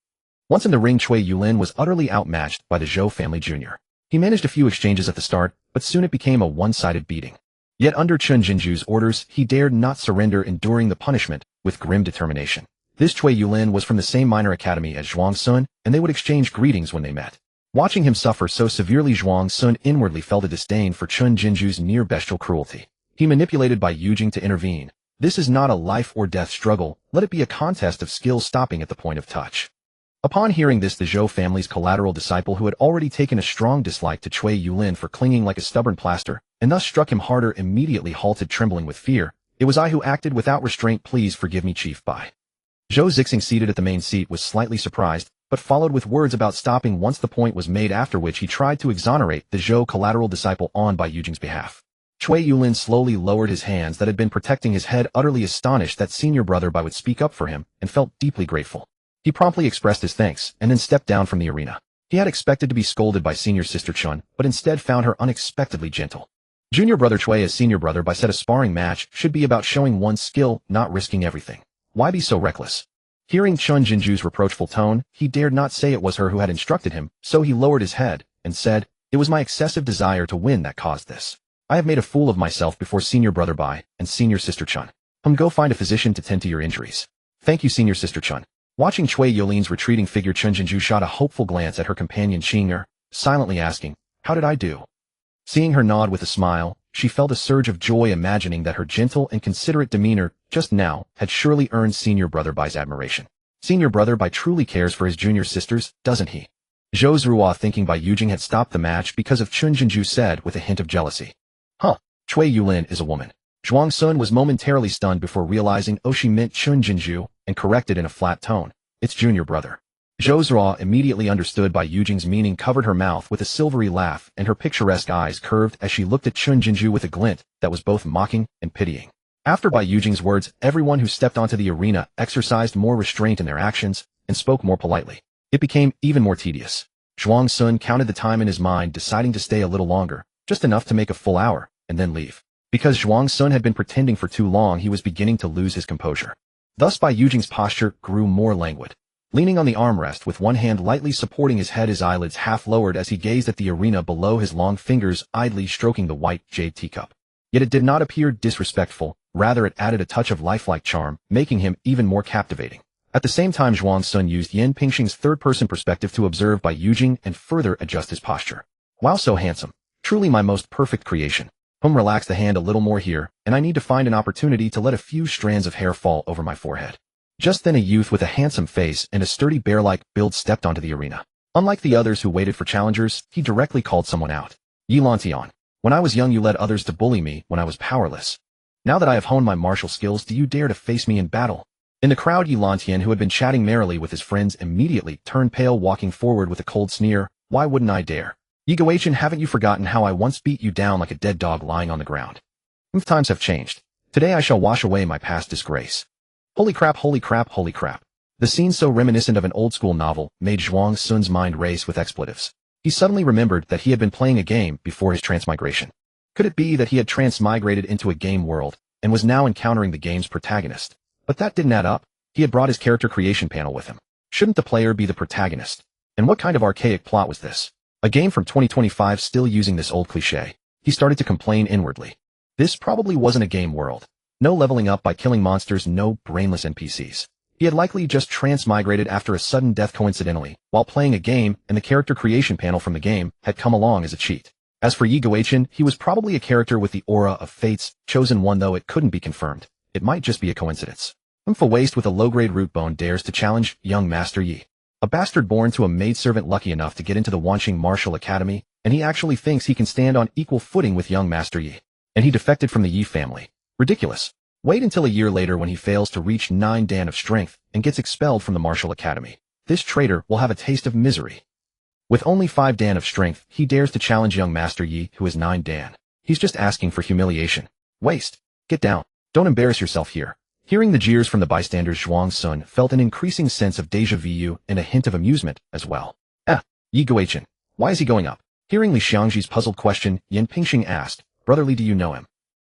Once in the ring, Chui Yulin was utterly outmatched by the Zhou family junior. He managed a few exchanges at the start, but soon it became a one-sided beating. Yet under Chun Jinju's orders, he dared not surrender, enduring the punishment with grim determination. This Chui Yulin was from the same minor academy as Zhuang Sun, and they would exchange greetings when they met. Watching him suffer so severely, Zhuang Sun inwardly felt a disdain for Chun Jinju's near-bestial cruelty. He manipulated Bai Yujing to intervene. This is not a life-or-death struggle, let it be a contest of skill, stopping at the point of touch. Upon hearing this, the Zhou family's collateral disciple, who had already taken a strong dislike to Chui Yulin for clinging like a stubborn plaster, and thus struck him harder, immediately halted, trembling with fear. "It was I who acted without restraint. Please forgive me, Chief Bai." Zhou Zixing, seated at the main seat, was slightly surprised, but followed with words about stopping once the point was made, after which he tried to exonerate the Zhou collateral disciple on Bai Yujing's behalf. Chui Yulin slowly lowered his hands that had been protecting his head, utterly astonished that senior brother Bai would speak up for him, and felt deeply grateful. He promptly expressed his thanks, and then stepped down from the arena. He had expected to be scolded by senior sister Chun, but instead found her unexpectedly gentle. Junior brother Chui, as senior brother Bai said, a sparring match should be about showing one's skill, not risking everything. Why be so reckless? Hearing Chun Jinju's reproachful tone, he dared not say it was her who had instructed him, so he lowered his head and said, "It was my excessive desire to win that caused this. I have made a fool of myself before senior brother Bai and senior sister Chun. Go find a physician to tend to your injuries." "Thank you, senior sister Chun." Watching Chui Yulin's retreating figure, Chun Jinju shot a hopeful glance at her companion Qing'er, silently asking, "How did I do?" Seeing her nod with a smile, she felt a surge of joy, imagining that her gentle and considerate demeanor just now had surely earned senior brother Bai's admiration. Senior brother Bai truly cares for his junior sisters, doesn't he? Zhou Zruo, thinking Bai Yujing had stopped the match because of Chun Jinju, said with a hint of jealousy. "Huh, Chui Yulin is a woman." Zhuang Sun was momentarily stunned before realizing she meant Chun Jinju, and corrected in a flat tone, "It's junior brother." Zhou Zruo immediately understood Bai Yujing's meaning, covered her mouth with a silvery laugh, and her picturesque eyes curved as she looked at Chun Jinju with a glint that was both mocking and pitying. After Bai Yujing's words, everyone who stepped onto the arena exercised more restraint in their actions and spoke more politely. It became even more tedious. Zhuang Sun counted the time in his mind, deciding to stay a little longer, just enough to make a full hour, and then leave. Because Zhuang Sun had been pretending for too long, he was beginning to lose his composure. Thus Bai Yujing's posture grew more languid. Leaning on the armrest with one hand lightly supporting his head, his eyelids half lowered as he gazed at the arena below, his long fingers idly stroking the white jade teacup. Yet it did not appear disrespectful, rather it added a touch of lifelike charm, making him even more captivating. At the same time, Zhuang Sun used Yin Pingxing's third-person perspective to observe Bai Yujing and further adjust his posture. "Wow, so handsome. Truly my most perfect creation. Relax the hand a little more here, and I need to find an opportunity to let a few strands of hair fall over my forehead." Just then a youth with a handsome face and a sturdy bear-like build stepped onto the arena. Unlike the others who waited for challengers, he directly called someone out. "Yi Lantian, when I was young you led others to bully me when I was powerless. Now that I have honed my martial skills, do you dare to face me in battle?" In the crowd, Yi Lantian, who had been chatting merrily with his friends, immediately turned pale, walking forward with a cold sneer. "Why wouldn't I dare? Yi Guochen, haven't you forgotten how I once beat you down like a dead dog lying on the ground? Times have changed. Today I shall wash away my past disgrace." Holy crap, holy crap, holy crap. The scene, so reminiscent of an old-school novel, made Zhuang Sun's mind race with expletives. He suddenly remembered that he had been playing a game before his transmigration. Could it be that he had transmigrated into a game world, and was now encountering the game's protagonist? But that didn't add up. He had brought his character creation panel with him. Shouldn't the player be the protagonist? And what kind of archaic plot was this? A game from 2025 still using this old cliché. He started to complain inwardly. This probably wasn't a game world. No leveling up by killing monsters, no brainless NPCs. He had likely just transmigrated after a sudden death coincidentally, while playing a game, and the character creation panel from the game had come along as a cheat. As for Yi Guochen, he was probably a character with the aura of Fate's chosen one, though it couldn't be confirmed. It might just be a coincidence. A waste with a low-grade root bone dares to challenge young Master Yi. A bastard born to a maidservant lucky enough to get into the Wanqing Martial Academy, and he actually thinks he can stand on equal footing with young Master Yi. And he defected from the Yi family. Ridiculous. Wait until a year later when he fails to reach 9 Dan of strength and gets expelled from the Martial Academy. This traitor will have a taste of misery. With only 5 dan of strength, he dares to challenge young Master Yi, who is 9 dan. He's just asking for humiliation. Waste. Get down. Don't embarrass yourself here. Hearing the jeers from the bystanders, Zhuang Sun felt an increasing sense of déjà vu and a hint of amusement as well. Yi Guichen. Why is he going up? Hearing Li Xiangji's puzzled question, Yan Pingxing asked, Brother Li, do you know him?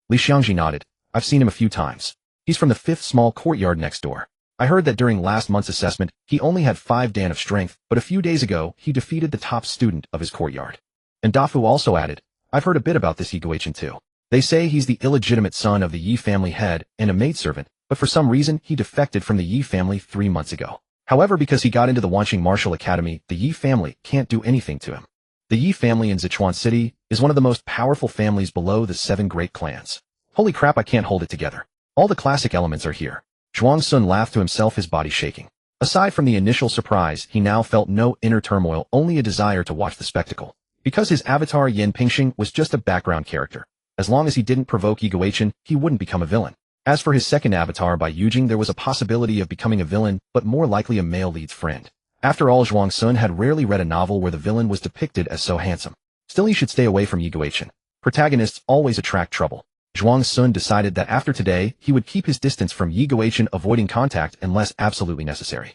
Li Xiangji nodded. I've seen him a few times. He's from the 5th small courtyard next door. I heard that during last month's assessment, he only had 5 dan of strength, but a few days ago, he defeated the top student of his courtyard. And Dafu also added, I've heard a bit about this Yi Guichen too. They say he's the illegitimate son of the Yi family head and a maidservant, but for some reason, he defected from the Yi family 3 months ago. However, because he got into the Wanqing Martial Academy, the Yi family can't do anything to him. The Yi family in Sichuan City is one of the most powerful families below the 7 great clans. Holy crap, I can't hold it together. All the classic elements are here. Zhuang Sun laughed to himself, his body shaking. Aside from the initial surprise, he now felt no inner turmoil, only a desire to watch the spectacle. Because his avatar Yan Pingxing was just a background character. As long as he didn't provoke Yi Guichen, he wouldn't become a villain. As for his second avatar by Yujing, there was a possibility of becoming a villain, but more likely a male lead's friend. After all, Zhuang Sun had rarely read a novel where the villain was depicted as so handsome. Still, he should stay away from Yi Guichen. Protagonists always attract trouble. Zhuang Sun decided that after today, he would keep his distance from Yi Guichen, avoiding contact unless absolutely necessary.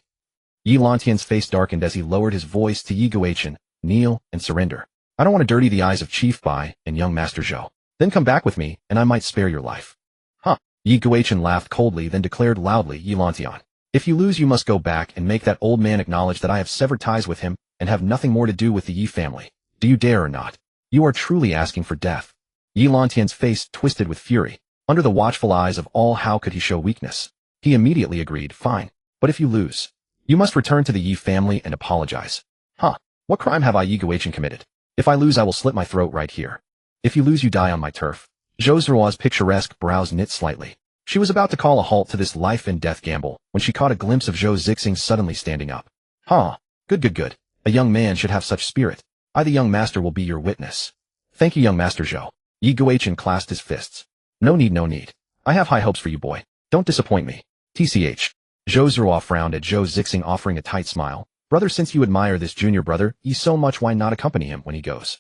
Yi Lantian's face darkened as he lowered his voice to Yi Guichen, kneel and surrender. I don't want to dirty the eyes of Chief Bai and young Master Zhou. Then come back with me, and I might spare your life. Huh. Yi Guichen laughed coldly, then declared loudly, Yi Lantian. If you lose, you must go back and make that old man acknowledge that I have severed ties with him and have nothing more to do with the Yi family. Do you dare or not? You are truly asking for death. Yi Lantian's face twisted with fury. Under the watchful eyes of all, how could he show weakness? He immediately agreed, fine. But if you lose, you must return to the Yi family and apologize. Huh. What crime have I, Yi Guichen, committed? If I lose, I will slit my throat right here. If you lose, you die on my turf. Zhou Zeruo's picturesque brows knit slightly. She was about to call a halt to this life-and-death gamble when she caught a glimpse of Zhou Zixing suddenly standing up. Huh. Good. A young man should have such spirit. I, the young master, will be your witness. Thank you, young Master Zhou. Yi Guichen clasped his fists. No need. I have high hopes for you, boy. Don't disappoint me. TCH. Zhou Zeruo frowned at Zhou Zixing, offering a tight smile. Brother, since you admire this junior brother, Yi so much, why not accompany him when he goes?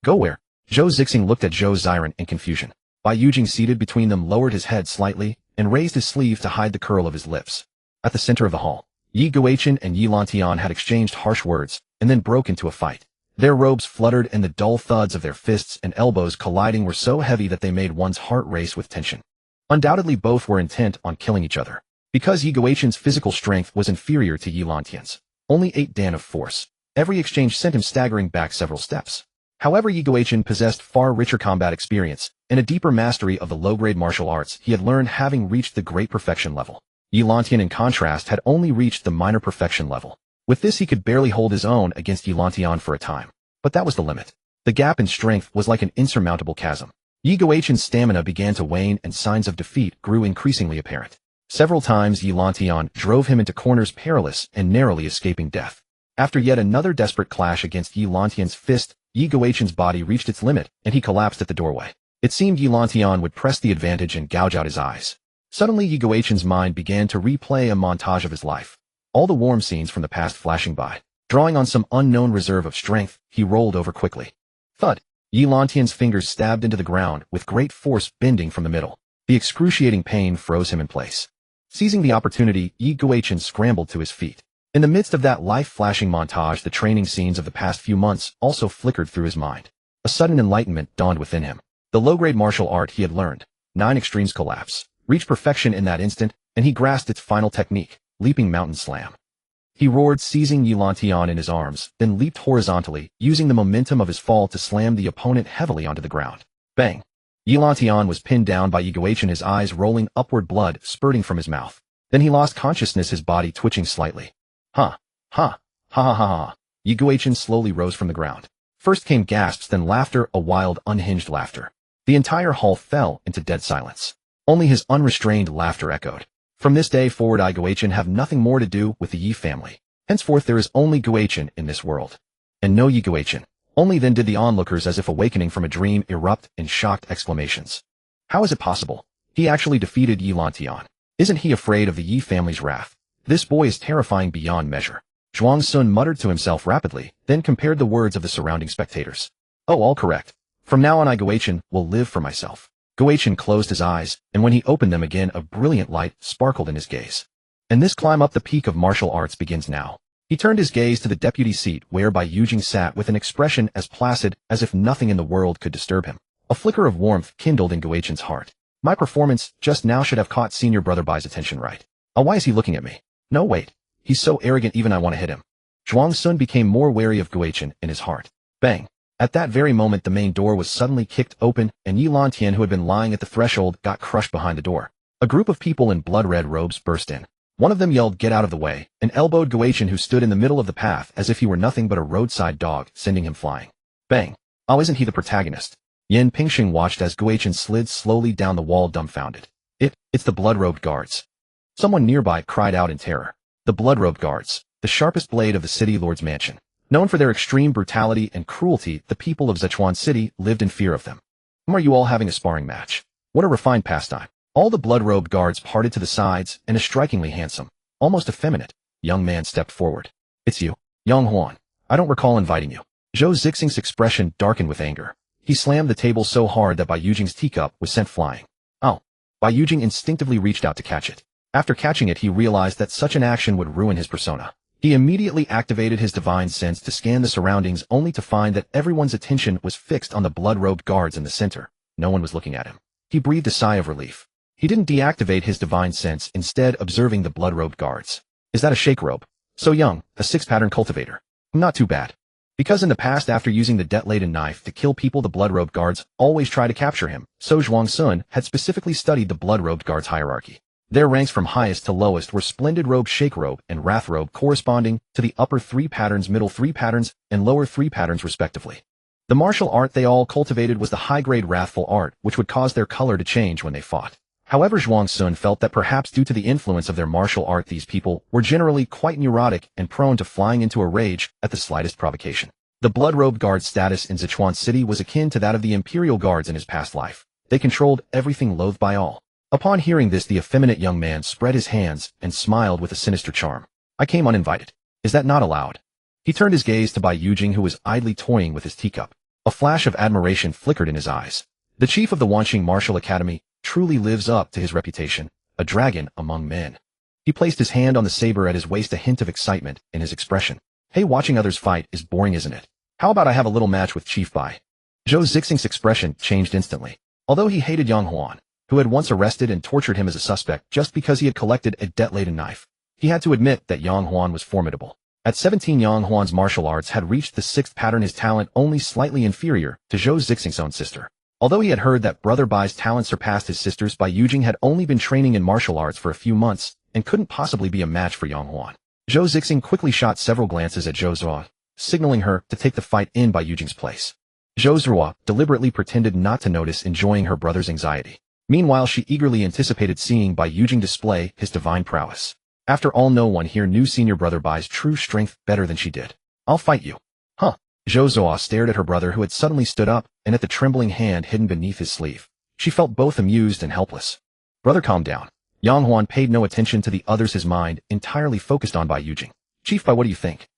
Go where? Zhou Zixing looked at Zhou Ziren in confusion. Bai Yujing, seated between them, lowered his head slightly and raised his sleeve to hide the curl of his lips. At the center of the hall, Yi Guichen and Yi Lantian had exchanged harsh words and then broke into a fight. Their robes fluttered and the dull thuds of their fists and elbows colliding were so heavy that they made one's heart race with tension. Undoubtedly, both were intent on killing each other. Because Yi Guichen's physical strength was inferior to Yi Lantian's, only 8 dan of force, every exchange sent him staggering back several steps. However, Yi Guichen possessed far richer combat experience and a deeper mastery of the low-grade martial arts he had learned, having reached the great perfection level. Yi Lantian, in contrast, had only reached the minor perfection level. With this, he could barely hold his own against Yi Lantian for a time. But that was the limit. The gap in strength was like an insurmountable chasm. Yi Guichen's stamina began to wane and signs of defeat grew increasingly apparent. Several times Yi Lantian drove him into corners, perilous and narrowly escaping death. After yet another desperate clash against Yi Lantian's fist, Yi Guichen's body reached its limit, and he collapsed at the doorway. It seemed Yi Lantian would press the advantage and gouge out his eyes. Suddenly, Yi Guichen's mind began to replay a montage of his life. All the warm scenes from the past flashing by. Drawing on some unknown reserve of strength, he rolled over quickly. Thud! Yi Lantian's fingers stabbed into the ground with great force, bending from the middle. The excruciating pain froze him in place. Seizing the opportunity, Yi Guichen scrambled to his feet. In the midst of that life-flashing montage, the training scenes of the past few months also flickered through his mind. A sudden enlightenment dawned within him. The low-grade martial art he had learned, 9 extremes collapse, reached perfection in that instant, and he grasped its final technique, leaping mountain slam. He roared, seizing Yi Lantian in his arms, then leaped horizontally, using the momentum of his fall to slam the opponent heavily onto the ground. Bang! Yi Lantian was pinned down by Yi Guichen, his eyes rolling upward, blood spurting from his mouth. Then he lost consciousness, his body twitching slightly. Ha! Ha! Ha ha ha ha! Yi Guichen slowly rose from the ground. First came gasps, then laughter, a wild, unhinged laughter. The entire hall fell into dead silence. Only his unrestrained laughter echoed. From this day forward, I, Guichen, have nothing more to do with the Yi family. Henceforth there is only Guichen in this world. And no Yi Guichen. Only then did the onlookers, as if awakening from a dream, erupt in shocked exclamations. How is it possible? He actually defeated Yi Lantian. Isn't he afraid of the Yi family's wrath? This boy is terrifying beyond measure. Zhuang Sun muttered to himself rapidly, then compared the words of the surrounding spectators. Oh, all correct. From now on I Guachin will live for myself. Guachin closed his eyes, and when he opened them again a brilliant light sparkled in his gaze. And this climb up the peak of martial arts begins now. He turned his gaze to the deputy seat where Bai Yujing sat with an expression as placid as if nothing in the world could disturb him. A flicker of warmth kindled in Guachin's heart. My performance just now should have caught senior brother Bai's attention right. Oh, why is he looking at me? No, wait. He's so arrogant even I want to hit him. Zhuang Sun became more wary of Guachin in his heart. Bang. At that very moment the main door was suddenly kicked open and Yi Lantian, who had been lying at the threshold, got crushed behind the door. A group of people in blood-red robes burst in. One of them yelled, "Get out of the way," and elbowed Guachin, who stood in the middle of the path as if he were nothing but a roadside dog, sending him flying. Bang. Oh, isn't he the protagonist? Yin Pingxing watched as Guachin slid slowly down the wall dumbfounded. It's the blood-robed guards. Someone nearby cried out in terror. The blood-robed guards, the sharpest blade of the city lord's mansion. Known for their extreme brutality and cruelty, the people of Sichuan City lived in fear of them. Are you all having a sparring match? What a refined pastime. All the blood-robed guards parted to the sides, and a strikingly handsome, almost effeminate, young man stepped forward. It's you, Yang Huan. I don't recall inviting you. Zhou Zixing's expression darkened with anger. He slammed the table so hard that Bai Yujing's teacup was sent flying. Oh. Bai Yujing instinctively reached out to catch it. After catching it, he realized that such an action would ruin his persona. He immediately activated his divine sense to scan the surroundings, only to find that everyone's attention was fixed on the blood-robed guards in the center. No one was looking at him. He breathed a sigh of relief. He didn't deactivate his divine sense, instead observing the blood-robed guards. Is that a shake robe? So young, a 6-pattern cultivator. Not too bad. Because in the past, after using the debt-laden knife to kill people, the blood-robed guards always try to capture him, so Zhuang Sun had specifically studied the blood-robed guards' hierarchy. Their ranks from highest to lowest were Splendid Robe, Shake Robe, and Wrath Robe, corresponding to the upper 3 patterns, middle 3 patterns, and lower 3 patterns respectively. The martial art they all cultivated was the high-grade Wrathful art, which would cause their color to change when they fought. However, Zhuang Sun felt that perhaps due to the influence of their martial art, these people were generally quite neurotic and prone to flying into a rage at the slightest provocation. The blood-robed guard's status in Sichuan City was akin to that of the imperial guards in his past life. They controlled everything loathed by all. Upon hearing this, the effeminate young man spread his hands and smiled with a sinister charm. I came uninvited. Is that not allowed? He turned his gaze to Bai Yujing, who was idly toying with his teacup. A flash of admiration flickered in his eyes. The chief of the Wanqing Martial Academy truly lives up to his reputation, a dragon among men. He placed his hand on the saber at his waist, a hint of excitement in his expression. Hey, watching others fight is boring, isn't it? How about I have a little match with Chief Bai? Zhou Zixing's expression changed instantly. Although he hated Yang Huan, who had once arrested and tortured him as a suspect just because he had collected a debt-laden knife, he had to admit that Yang Huan was formidable. At 17, Yang Huan's martial arts had reached the 6th pattern, his talent only slightly inferior to Zhou Zixing's own sister. Although he had heard that Brother Bai's talent surpassed his sister's, Bai Yujing had only been training in martial arts for a few months and couldn't possibly be a match for Yang Huan. Zhou Zixing quickly shot several glances at Zhou Zhuo, signaling her to take the fight in Bai Yujing's place. Zhou Zhuo deliberately pretended not to notice, enjoying her brother's anxiety. Meanwhile, she eagerly anticipated seeing Bai Yujing display his divine prowess. After all, no one here knew senior brother Bai's true strength better than she did. I'll fight you. Huh. Zhou Zhuo stared at her brother, who had suddenly stood up, and at the trembling hand hidden beneath his sleeve. She felt both amused and helpless. Brother, calm down. Yang Huan paid no attention to the others, his mind entirely focused on Bai Yujing. Chief Bai, what do you think?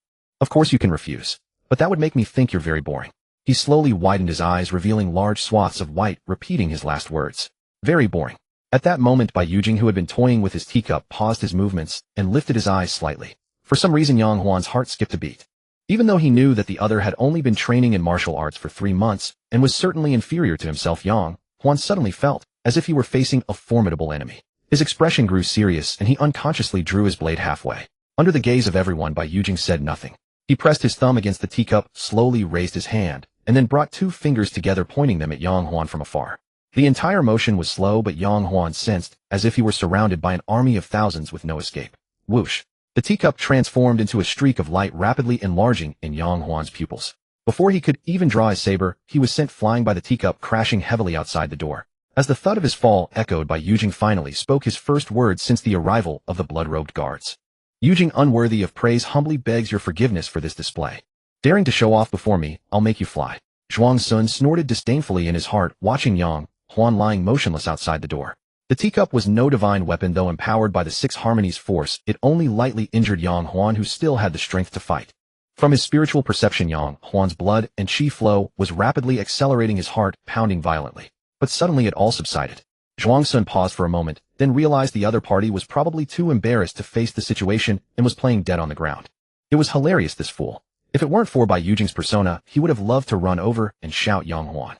Of course you can refuse. But that would make me think you're very boring. He slowly widened his eyes, revealing large swaths of white, repeating his last words. Very boring. At that moment, Bai Yujing, who had been toying with his teacup, paused his movements and lifted his eyes slightly. For some reason, Yang Huan's heart skipped a beat. Even though he knew that the other had only been training in martial arts for 3 months and was certainly inferior to himself, Yang Huan suddenly felt as if he were facing a formidable enemy. His expression grew serious, and he unconsciously drew his blade halfway. Under the gaze of everyone, Bai Yujing said nothing. He pressed his thumb against the teacup, slowly raised his hand, and then brought 2 fingers together, pointing them at Yang Huan from afar. The entire motion was slow, but Yang Huan sensed as if he were surrounded by an army of thousands with no escape. Whoosh! The teacup transformed into a streak of light, rapidly enlarging in Yang Huan's pupils. Before he could even draw his saber, he was sent flying by the teacup, crashing heavily outside the door. As the thud of his fall echoed, Bai Yujing finally spoke his first words since the arrival of the blood-robed guards. Yujing, unworthy of praise, humbly begs your forgiveness for this display. Daring to show off before me, I'll make you fly. Zhuang Sun snorted disdainfully in his heart, watching Yang Huan lying motionless outside the door. The teacup was no divine weapon, though empowered by the six harmonies force, it only lightly injured Yang Huan, who still had the strength to fight. From his spiritual perception, Yang Huan's blood and chi flow was rapidly accelerating, his heart pounding violently. But suddenly it all subsided. Zhuang Sun paused for a moment, then realized the other party was probably too embarrassed to face the situation and was playing dead on the ground. It was hilarious, this fool. If it weren't for Bai Yujing's persona, he would have loved to run over and shout Yang Huan.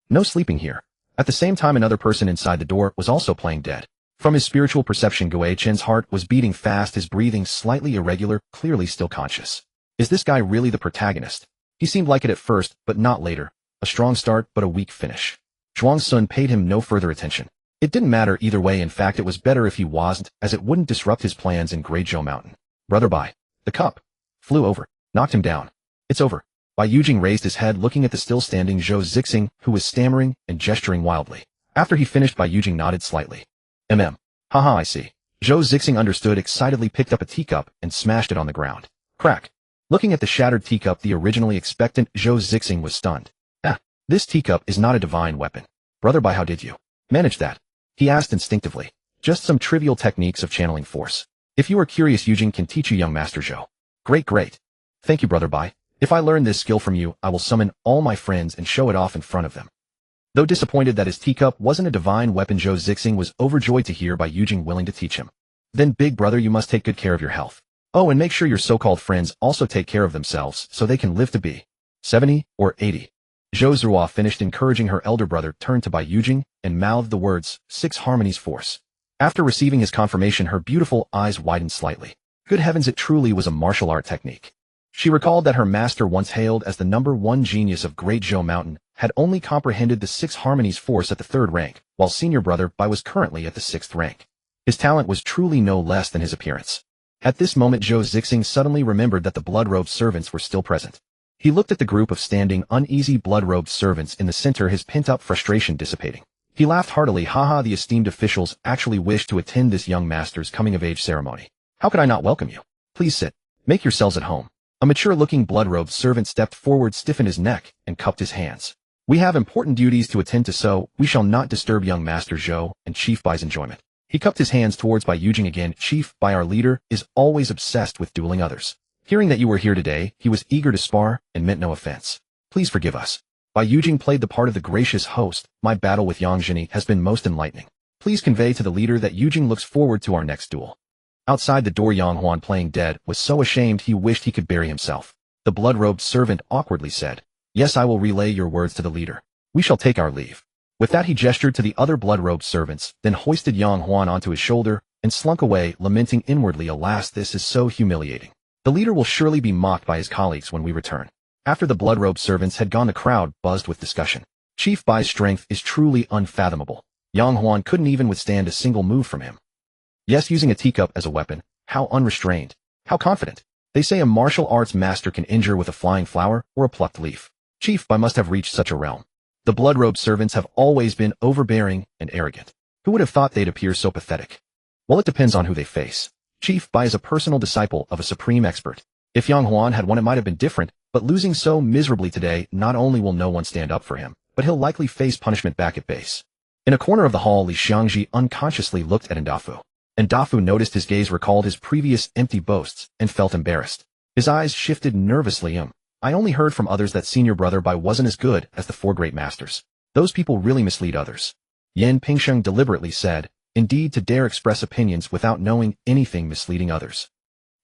No sleeping here. At the same time, another person inside the door was also playing dead. From his spiritual perception, Guei Chen's heart was beating fast, his breathing slightly irregular, clearly still conscious. Is this guy really the protagonist? He seemed like it at first, but not later. A strong start, but a weak finish. Zhuang Sun paid him no further attention. It didn't matter either way. In fact, it was better if he wasn't, as it wouldn't disrupt his plans in Greizhou Mountain. Brother Bai. The cup flew over, knocked him down. It's over. Bai Yujing raised his head, looking at the still-standing Zhou Zixing, who was stammering and gesturing wildly. After he finished, Bai Yujing nodded slightly. Haha, I see. Zhou Zixing understood, excitedly picked up a teacup and smashed it on the ground. Crack. Looking at the shattered teacup, the originally expectant Zhou Zixing was stunned. This teacup is not a divine weapon. Brother Bai, how did you manage that? He asked instinctively. Just some trivial techniques of channeling force. If you are curious, Yujing can teach you, young Master Zhou. Great. Thank you, Brother Bai. If I learn this skill from you, I will summon all my friends and show it off in front of them. Though disappointed that his teacup wasn't a divine weapon, Zhou Zixing was overjoyed to hear Bai Yujing willing to teach him. Then, big brother, you must take good care of your health. Oh, and make sure your so-called friends also take care of themselves so they can live to be 70 or 80. Zhou Zihua finished encouraging her elder brother, turned to Bai Yujing, and mouthed the words, six harmonies force. After receiving his confirmation, her beautiful eyes widened slightly. Good heavens, it truly was a martial art technique. She recalled that her master, once hailed as the #1 genius of Greizhou Mountain, had only comprehended the six harmonies force at the 3rd rank, while senior brother Bai was currently at the 6th rank. His talent was truly no less than his appearance. At this moment, Zhou Zixing suddenly remembered that the blood-robed servants were still present. He looked at the group of standing, uneasy blood-robed servants in the center, his pent-up frustration dissipating. He laughed heartily. Haha, the esteemed officials actually wish to attend this young master's coming-of-age ceremony. How could I not welcome you? Please sit. Make yourselves at home. A mature-looking blood-robed servant stepped forward, stiffened his neck, and cupped his hands. We have important duties to attend to, so we shall not disturb young Master Zhou and Chief Bai's enjoyment. He cupped his hands towards Bai Yujing again. Chief Bai, our leader, is always obsessed with dueling others. Hearing that you were here today, he was eager to spar and meant no offense. Please forgive us. Bai Yujing played the part of the gracious host. My battle with Yang Zhini has been most enlightening. Please convey to the leader that Yujing looks forward to our next duel. Outside the door, Yang Huan, playing dead, was so ashamed he wished he could bury himself. The blood-robed servant awkwardly said, Yes, I will relay your words to the leader. We shall take our leave. With that, he gestured to the other blood-robed servants, then hoisted Yang Huan onto his shoulder and slunk away, lamenting inwardly, alas, this is so humiliating. The leader will surely be mocked by his colleagues when we return. After the blood-robed servants had gone, the crowd buzzed with discussion. Chief Bai's strength is truly unfathomable. Yang Huan couldn't even withstand a single move from him. Yes, using a teacup as a weapon. How unrestrained. How confident. They say a martial arts master can injure with a flying flower or a plucked leaf. Chief Bai must have reached such a realm. The blood-robed servants have always been overbearing and arrogant. Who would have thought they'd appear so pathetic? Well, it depends on who they face. Chief Bai is a personal disciple of a supreme expert. If Yang Huan had won, it might have been different, but losing so miserably today, not only will no one stand up for him, but he'll likely face punishment back at base. In a corner of the hall, Li Xiangji unconsciously looked at Ndafu. Ndafu noticed his gaze recalled his previous empty boasts and felt embarrassed. His eyes shifted nervously. I only heard from others that senior brother Bai wasn't as good as the 4 great masters. Those people really mislead others. Yan Pingsheng deliberately said, Indeed, to dare express opinions without knowing anything misleading others.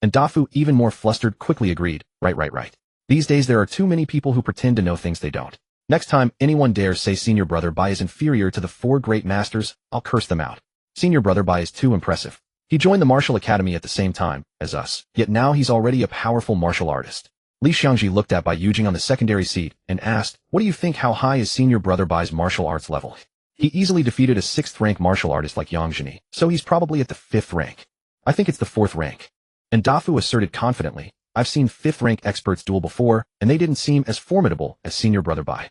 And Dafu, even more flustered, quickly agreed, right. These days there are too many people who pretend to know things they don't. Next time anyone dares say senior brother Bai is inferior to the 4 great masters, I'll curse them out. Senior brother Bai is too impressive. He joined the martial academy at the same time as us, yet now he's already a powerful martial artist. Li Xiangji looked at Bai Yujing on the secondary seat and asked, What do you think, how high is senior brother Bai's martial arts level? He easily defeated a 6th rank martial artist like Yang Zhini, so he's probably at the 5th rank. I think it's the 4th rank. And Dafu asserted confidently, I've seen 5th rank experts duel before, and they didn't seem as formidable as senior brother Bai.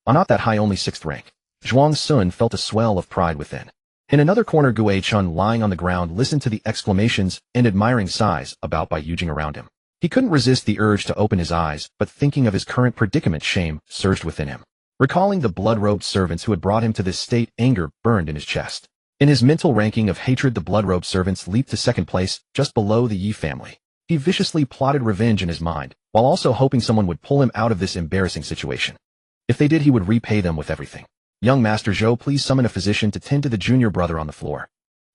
Not that high, only 6th rank. Zhuang Sun felt a swell of pride within. In another corner, Guei Chun, lying on the ground, listened to the exclamations and admiring sighs about Bai Yujing around him. He couldn't resist the urge to open his eyes, but thinking of his current predicament, shame surged within him. Recalling the blood-robed servants who had brought him to this state, anger burned in his chest. In his mental ranking of hatred, the blood-robed servants leaped to second place, just below the Yi family. He viciously plotted revenge in his mind, while also hoping someone would pull him out of this embarrassing situation. If they did, he would repay them with everything. Young Master Zhou, please summon a physician to tend to the junior brother on the floor.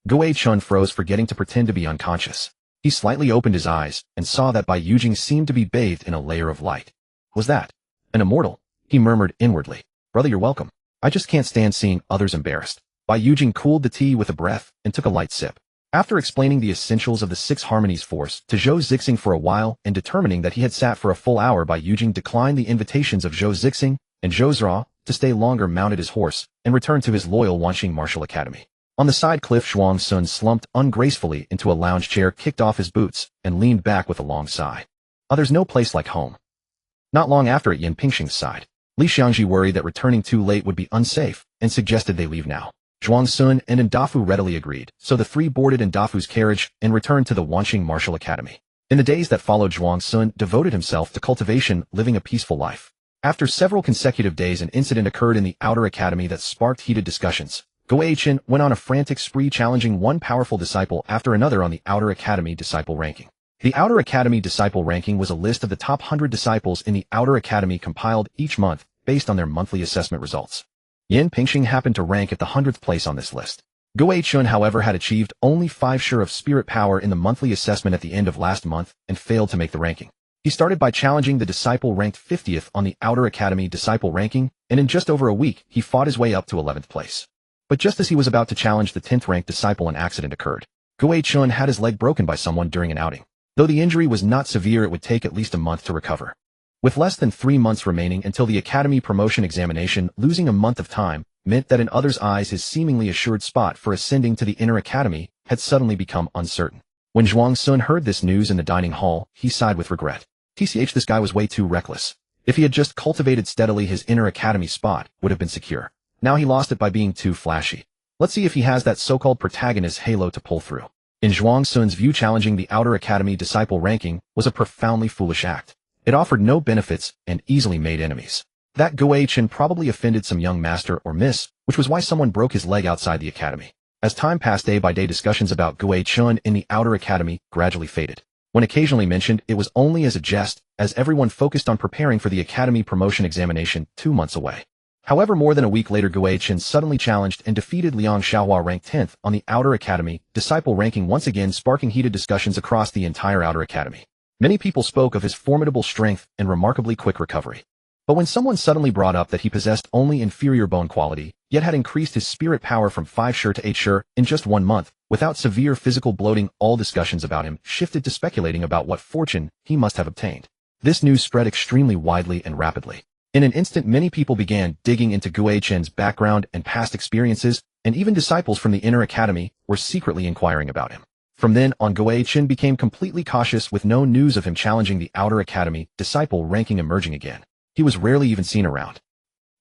Guo Chun froze, forgetting to pretend to be unconscious. He slightly opened his eyes, and saw that Bai Yujing seemed to be bathed in a layer of light. Was that an immortal? He murmured inwardly. Brother, you're welcome. I just can't stand seeing others embarrassed. Bai Yujing cooled the tea with a breath, and took a light sip. After explaining the essentials of the Six Harmonies force to Zhou Zixing for a while and determining that he had sat for a full hour, Bai Yujing declined the invitations of Zhou Zixing and Zhou Zhao to stay longer, mounted his horse, and returned to his loyal Wanqing Martial Academy. On the side cliff, Zhuang Sun slumped ungracefully into a lounge chair, kicked off his boots, and leaned back with a long sigh. There's no place like home. Not long after, at Yan Pingxing's side, Li Xiangji worried that returning too late would be unsafe and suggested they leave now. Zhuang Sun and Ndafu readily agreed, so the three boarded Ndafu's carriage and returned to the Wanqing Martial Academy. In the days that followed, Zhuang Sun devoted himself to cultivation, living a peaceful life. After several consecutive days, an incident occurred in the Outer Academy that sparked heated discussions. Guo Chen went on a frantic spree, challenging one powerful disciple after another on the Outer Academy disciple ranking. The Outer Academy disciple ranking was a list of the top 100 disciples in the Outer Academy compiled each month based on their monthly assessment results. Yan Pingxing happened to rank at the 100th place on this list. Guo Chun, however, had achieved only 5 share of spirit power in the monthly assessment at the end of last month and failed to make the ranking. He started by challenging the disciple ranked 50th on the Outer Academy disciple ranking, and in just over a week, he fought his way up to 11th place. But just as he was about to challenge the 10th ranked disciple, an accident occurred. Guo Chun had his leg broken by someone during an outing. Though the injury was not severe, it would take at least a month to recover. With less than 3 months remaining until the Academy promotion examination, losing a month of time meant that in others' eyes his seemingly assured spot for ascending to the Inner Academy had suddenly become uncertain. When Zhuang Sun heard this news in the dining hall, he sighed with regret. This guy was way too reckless. If he had just cultivated steadily, his Inner Academy spot would have been secure. Now he lost it by being too flashy. Let's see if he has that so-called protagonist halo to pull through. In Zhuang Sun's view, challenging the Outer Academy disciple ranking was a profoundly foolish act. It offered no benefits and easily made enemies. That Guo Chen probably offended some young master or miss, which was why someone broke his leg outside the academy. As time passed, day by day, discussions about Guo Chun in the Outer Academy gradually faded. When occasionally mentioned, it was only as a jest, as everyone focused on preparing for the academy promotion examination 2 months away. However, more than a week later, Guo Chen suddenly challenged and defeated Liang Xiaohua, ranked 10th on the Outer Academy disciple ranking, once again sparking heated discussions across the entire Outer Academy. Many people spoke of his formidable strength and remarkably quick recovery. But when someone suddenly brought up that he possessed only inferior bone quality, yet had increased his spirit power from 5 share to 8 share in just 1 month, without severe physical bloating, all discussions about him shifted to speculating about what fortune he must have obtained. This news spread extremely widely and rapidly. In an instant, many people began digging into Guo Chen's background and past experiences, and even disciples from the Inner Academy were secretly inquiring about him. From then on, Guo Chen became completely cautious, with no news of him challenging the Outer Academy disciple ranking emerging again. He was rarely even seen around.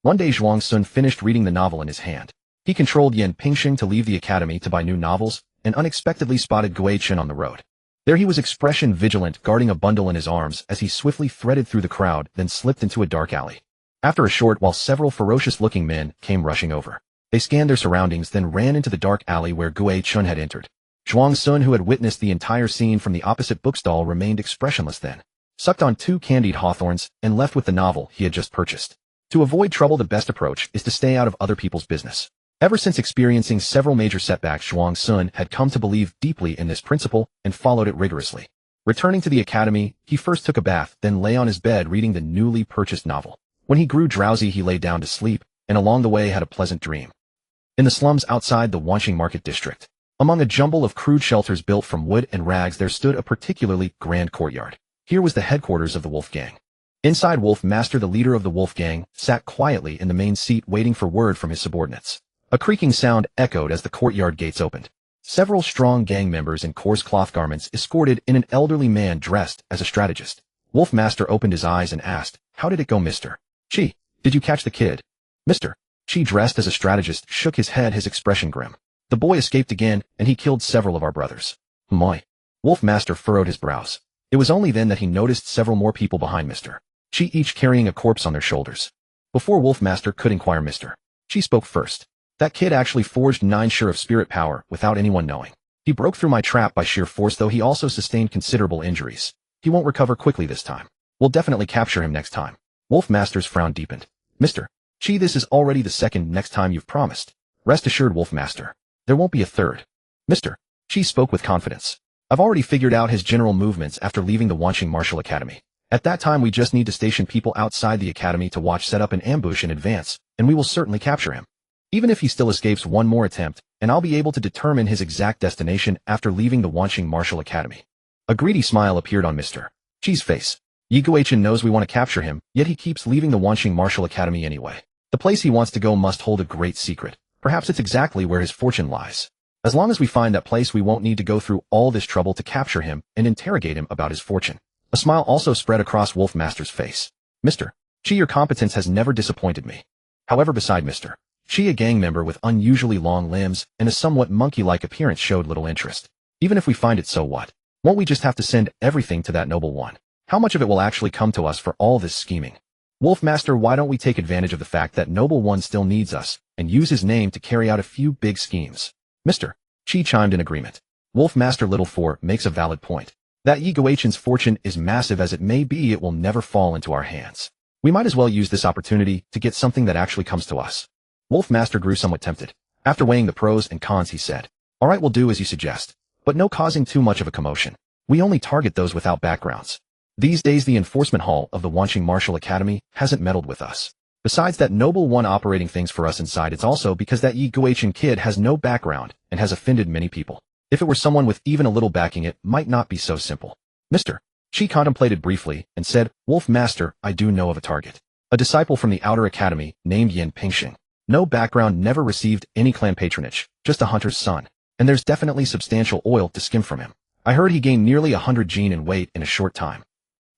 One day, Zhuang Sun finished reading the novel in his hand. He controlled Yan Pingxing to leave the academy to buy new novels, and unexpectedly spotted Guo Chen on the road. There he was, expression vigilant, guarding a bundle in his arms as he swiftly threaded through the crowd, then slipped into a dark alley. After a short while, several ferocious-looking men came rushing over. They scanned their surroundings, then ran into the dark alley where Guo Chen had entered. Zhuang Sun, who had witnessed the entire scene from the opposite bookstall, remained expressionless then, sucked on 2 candied hawthorns, and left with the novel he had just purchased. To avoid trouble, the best approach is to stay out of other people's business. Ever since experiencing several major setbacks, Zhuang Sun had come to believe deeply in this principle and followed it rigorously. Returning to the academy, he first took a bath, then lay on his bed reading the newly purchased novel. When he grew drowsy, he lay down to sleep, and along the way had a pleasant dream. In the slums outside the Wanqing Market District, among a jumble of crude shelters built from wood and rags, there stood a particularly grand courtyard. Here was the headquarters of the Wolf Gang. Inside, Wolf Master, the leader of the Wolf Gang, sat quietly in the main seat waiting for word from his subordinates. A creaking sound echoed as the courtyard gates opened. Several strong gang members in coarse cloth garments escorted in an elderly man dressed as a strategist. Wolf Master opened his eyes and asked, "How did it go, Mr. Chi? Did you catch the kid?" Mr. Chi, dressed as a strategist, shook his head, his expression grim. "The boy escaped again, and he killed several of our brothers." "Moi." Wolf Master furrowed his brows. It was only then that he noticed several more people behind Mr. Chi, each carrying a corpse on their shoulders. Before Wolf Master could inquire, Mr. Chi spoke first. That kid actually forged 9 sure of spirit power without anyone knowing. He broke through my trap by sheer force, though he also sustained considerable injuries. He won't recover quickly this time. We'll definitely capture him next time. Wolfmaster's frown deepened. Mr. Chi, this is already the second next time you've promised. Rest assured, Wolfmaster. There won't be a third. Mr. Chi spoke with confidence. I've already figured out his general movements after leaving the Wanqing Martial Academy. At that time we just need to station people outside the academy to watch, set up an ambush in advance, and we will certainly capture him. Even if he still escapes one more attempt, and I'll be able to determine his exact destination after leaving the Wanqing Martial Academy. A greedy smile appeared on Mr. Chi's face. Yi Guochen knows we want to capture him, yet he keeps leaving the Wanqing Martial Academy anyway. The place he wants to go must hold a great secret. Perhaps it's exactly where his fortune lies. As long as we find that place, we won't need to go through all this trouble to capture him and interrogate him about his fortune. A smile also spread across Wolfmaster's face. Mr. Chi, your competence has never disappointed me. However, beside Mr. Chi, a gang member with unusually long limbs and a somewhat monkey-like appearance showed little interest. Even if we find it, so what? Won't we just have to send everything to that noble one? How much of it will actually come to us for all this scheming? Wolfmaster, why don't we take advantage of the fact that noble one still needs us and use his name to carry out a few big schemes? Mr. Chi chimed in agreement. Wolfmaster Little Four makes a valid point. That Yi Guochen's fortune is massive as it may be, it will never fall into our hands. We might as well use this opportunity to get something that actually comes to us. Wolfmaster grew somewhat tempted. After weighing the pros and cons, he said, all right, we'll do as you suggest, but no causing too much of a commotion. We only target those without backgrounds. These days the enforcement hall of the Wanqing Martial Academy hasn't meddled with us. Besides that noble one operating things for us inside, it's also because that Yi Guochen kid has no background and has offended many people. If it were someone with even a little backing, it might not be so simple. Mr. Chi contemplated briefly and said, Wolfmaster, I do know of a target. A disciple from the outer academy named Yin Pingxing. No background, never received any clan patronage, just a hunter's son. And there's definitely substantial oil to skim from him. I heard he gained nearly 100 gene in weight in a short time.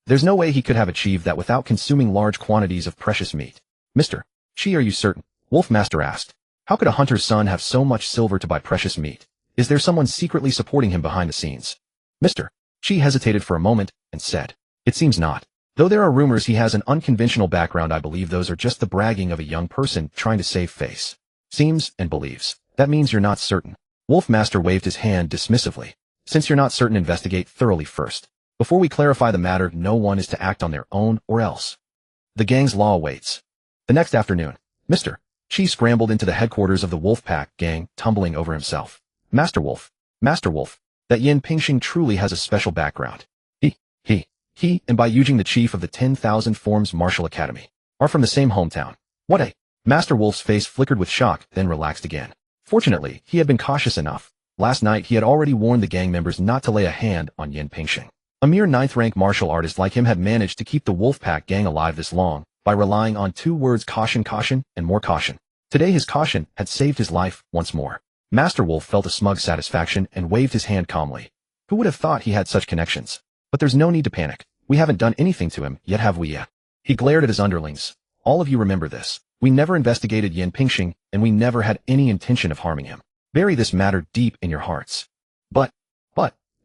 There's no way he could have achieved that without consuming large quantities of precious meat. Mr. Chi, are you certain? Wolfmaster asked. How could a hunter's son have so much silver to buy precious meat? Is there someone secretly supporting him behind the scenes? Mr. Chi hesitated for a moment and said, it seems not. Though there are rumors he has an unconventional background, I believe those are just the bragging of a young person trying to save face. Seems and believes. That means you're not certain. Wolfmaster waved his hand dismissively. Since you're not certain, investigate thoroughly first. Before we clarify the matter, no one is to act on their own or else. The gang's law awaits. The next afternoon, Mr. Chi scrambled into the headquarters of the Wolfpack gang, tumbling over himself. Master Wolf, that Yin Pingxing truly has a special background. He, and by Yujing, the chief of the 10,000 Forms Martial Academy, are from the same hometown. What a... Master Wolf's face flickered with shock, then relaxed again. Fortunately, he had been cautious enough. Last night, he had already warned the gang members not to lay a hand on Yin Pingxing. A mere 9th-rank martial artist like him had managed to keep the Wolfpack gang alive this long by relying on 2 words: caution, and more caution. Today his caution had saved his life once more. Master Wolf felt a smug satisfaction and waved his hand calmly. Who would have thought he had such connections? But there's no need to panic. We haven't done anything to him, yet have we yet? He glared at his underlings. All of you remember this. We never investigated Yin Pingxing, and we never had any intention of harming him. Bury this matter deep in your hearts. But,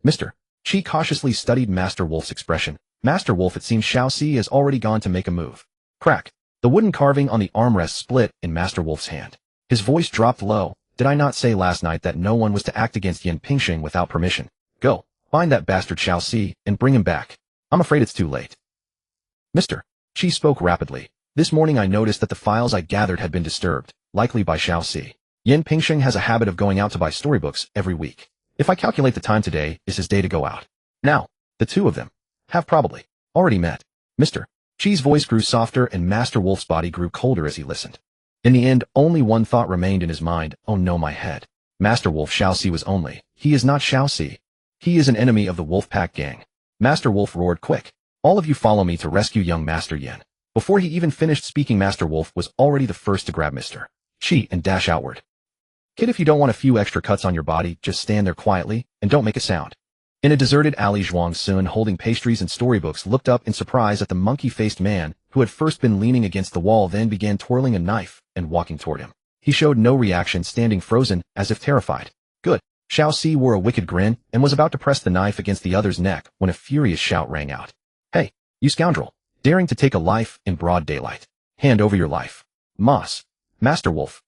Mr. Chi cautiously studied Master Wolf's expression. Master Wolf, it seems Xiaoxi has already gone to make a move. Crack. The wooden carving on the armrest split in Master Wolf's hand. His voice dropped low. Did I not say last night that no one was to act against Yin Pingxing without permission? Go, find that bastard Xiaoxi and bring him back. I'm afraid it's too late. Mr. Chi spoke rapidly. This morning I noticed that the files I gathered had been disturbed, likely by Xiaoxi. Yin Pingxing has a habit of going out to buy storybooks every week. If I calculate the time, today is his day to go out. Now, the two of them have probably already met. Mr. Chi's voice grew softer and Master Wolf's body grew colder as he listened. In the end, only one thought remained in his mind. Oh no, my head. Master Wolf Xiaoxi was only. He is not Xiaoxi. He is an enemy of the Wolfpack gang. Master Wolf roared, quick. All of you follow me to rescue young Master Yin. Before he even finished speaking, Master Wolf was already the first to grab Mr. Chi and dash outward. Kid, if you don't want a few extra cuts on your body, just stand there quietly and don't make a sound. In a deserted alley, Zhuang Sun, holding pastries and storybooks, looked up in surprise at the monkey-faced man who had first been leaning against the wall, then began twirling a knife and walking toward him. He showed no reaction, standing frozen as if terrified. Good. Xiaoxi wore a wicked grin and was about to press the knife against the other's neck when a furious shout rang out. Hey, you scoundrel! Daring to take a life in broad daylight. Hand over your life. Master Wolf.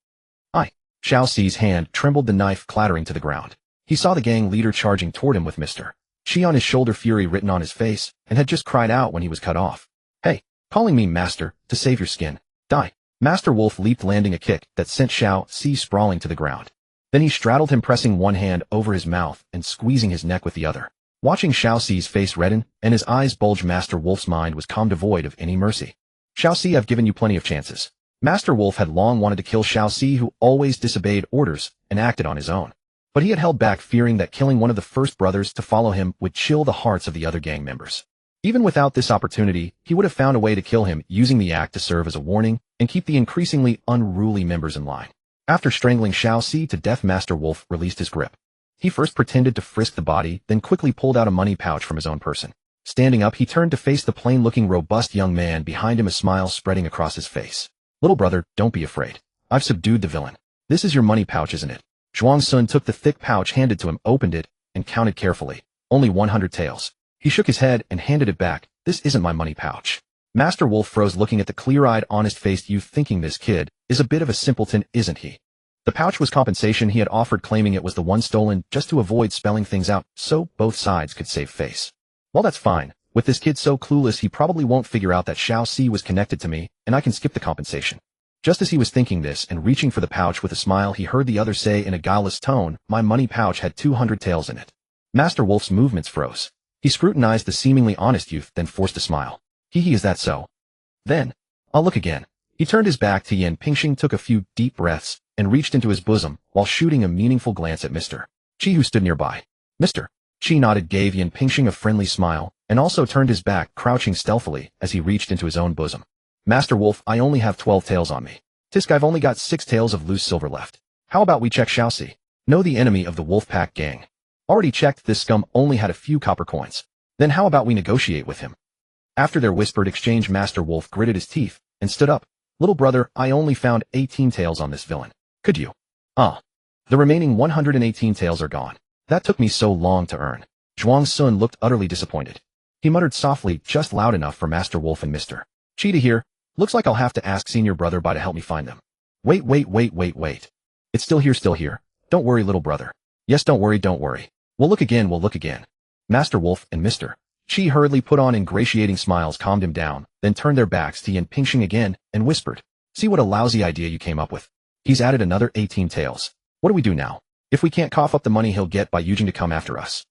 Xiao Xi's hand trembled, the knife clattering to the ground. He saw the gang leader charging toward him with Mr. Qi on his shoulder, fury written on his face, and had just cried out when he was cut off. Hey, calling me master, to save your skin. Die. Master Wolf leaped, landing a kick that sent Xiao Xi sprawling to the ground. Then he straddled him, pressing one hand over his mouth and squeezing his neck with the other. Watching Xiao Xi's face redden and his eyes bulge, Master Wolf's mind was calm, devoid of any mercy. Xiao Xi, I've given you plenty of chances. Master Wolf had long wanted to kill Xiao Xi, who always disobeyed orders and acted on his own. But he had held back, fearing that killing one of the first brothers to follow him would chill the hearts of the other gang members. Even without this opportunity, he would have found a way to kill him, using the act to serve as a warning and keep the increasingly unruly members in line. After strangling Xiao Xi to death, Master Wolf released his grip. He first pretended to frisk the body, then quickly pulled out a money pouch from his own person. Standing up, he turned to face the plain-looking, robust young man behind him, a smile spreading across his face. Little brother, don't be afraid. I've subdued the villain. This is your money pouch, isn't it? Zhuang Sun took the thick pouch handed to him, opened it, and counted carefully. Only 100 taels. He shook his head and handed it back. This isn't my money pouch. Master Wolf froze, looking at the clear-eyed, honest-faced youth, thinking this kid is a bit of a simpleton, isn't he? The pouch was compensation he had offered, claiming it was the one stolen just to avoid spelling things out so both sides could save face. Well, that's fine. With this kid so clueless, he probably won't figure out that Xiao Xi was connected to me, and I can skip the compensation. Just as he was thinking this and reaching for the pouch with a smile, he heard the other say in a guileless tone, my money pouch had 200 taels in it. Master Wolf's movements froze. He scrutinized the seemingly honest youth, then forced a smile. Hee, is that so? Then, I'll look again. He turned his back to Yan Pingxing, took a few deep breaths, and reached into his bosom while shooting a meaningful glance at Mr. Qi, who stood nearby. Mr. Qi nodded, gave Yan Pingxing a friendly smile, and also turned his back, crouching stealthily as he reached into his own bosom. Master Wolf, I only have 12 taels on me. Tisk, I've only got 6 taels of loose silver left. How about we check Xiao Xi? No, the enemy of the wolf pack gang. Already checked, this scum only had a few copper coins. Then how about we negotiate with him? After their whispered exchange, Master Wolf gritted his teeth and stood up. Little brother, I only found 18 taels on this villain. Could you? The remaining 118 taels are gone. That took me so long to earn. Zhuang Sun looked utterly disappointed. He muttered softly, just loud enough for Master Wolf and Mr. Qi to hear. Looks like I'll have to ask Senior Brother Bai to help me find them. Wait. It's still here. Don't worry, little brother. Yes, don't worry. We'll look again. Master Wolf and Mr. Qi hurriedly put on ingratiating smiles, calmed him down, then turned their backs to Yan Pingxing again and whispered, see what a lousy idea you came up with. He's added another 18 taels. What do we do now? If we can't cough up the money he'll get by using to come after us.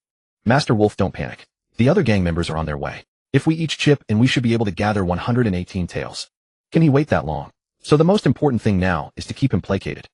Master Wolf, don't panic. The other gang members are on their way. If we each chip in, we should be able to gather 118 taels. Can he wait that long? So the most important thing now is to keep him placated.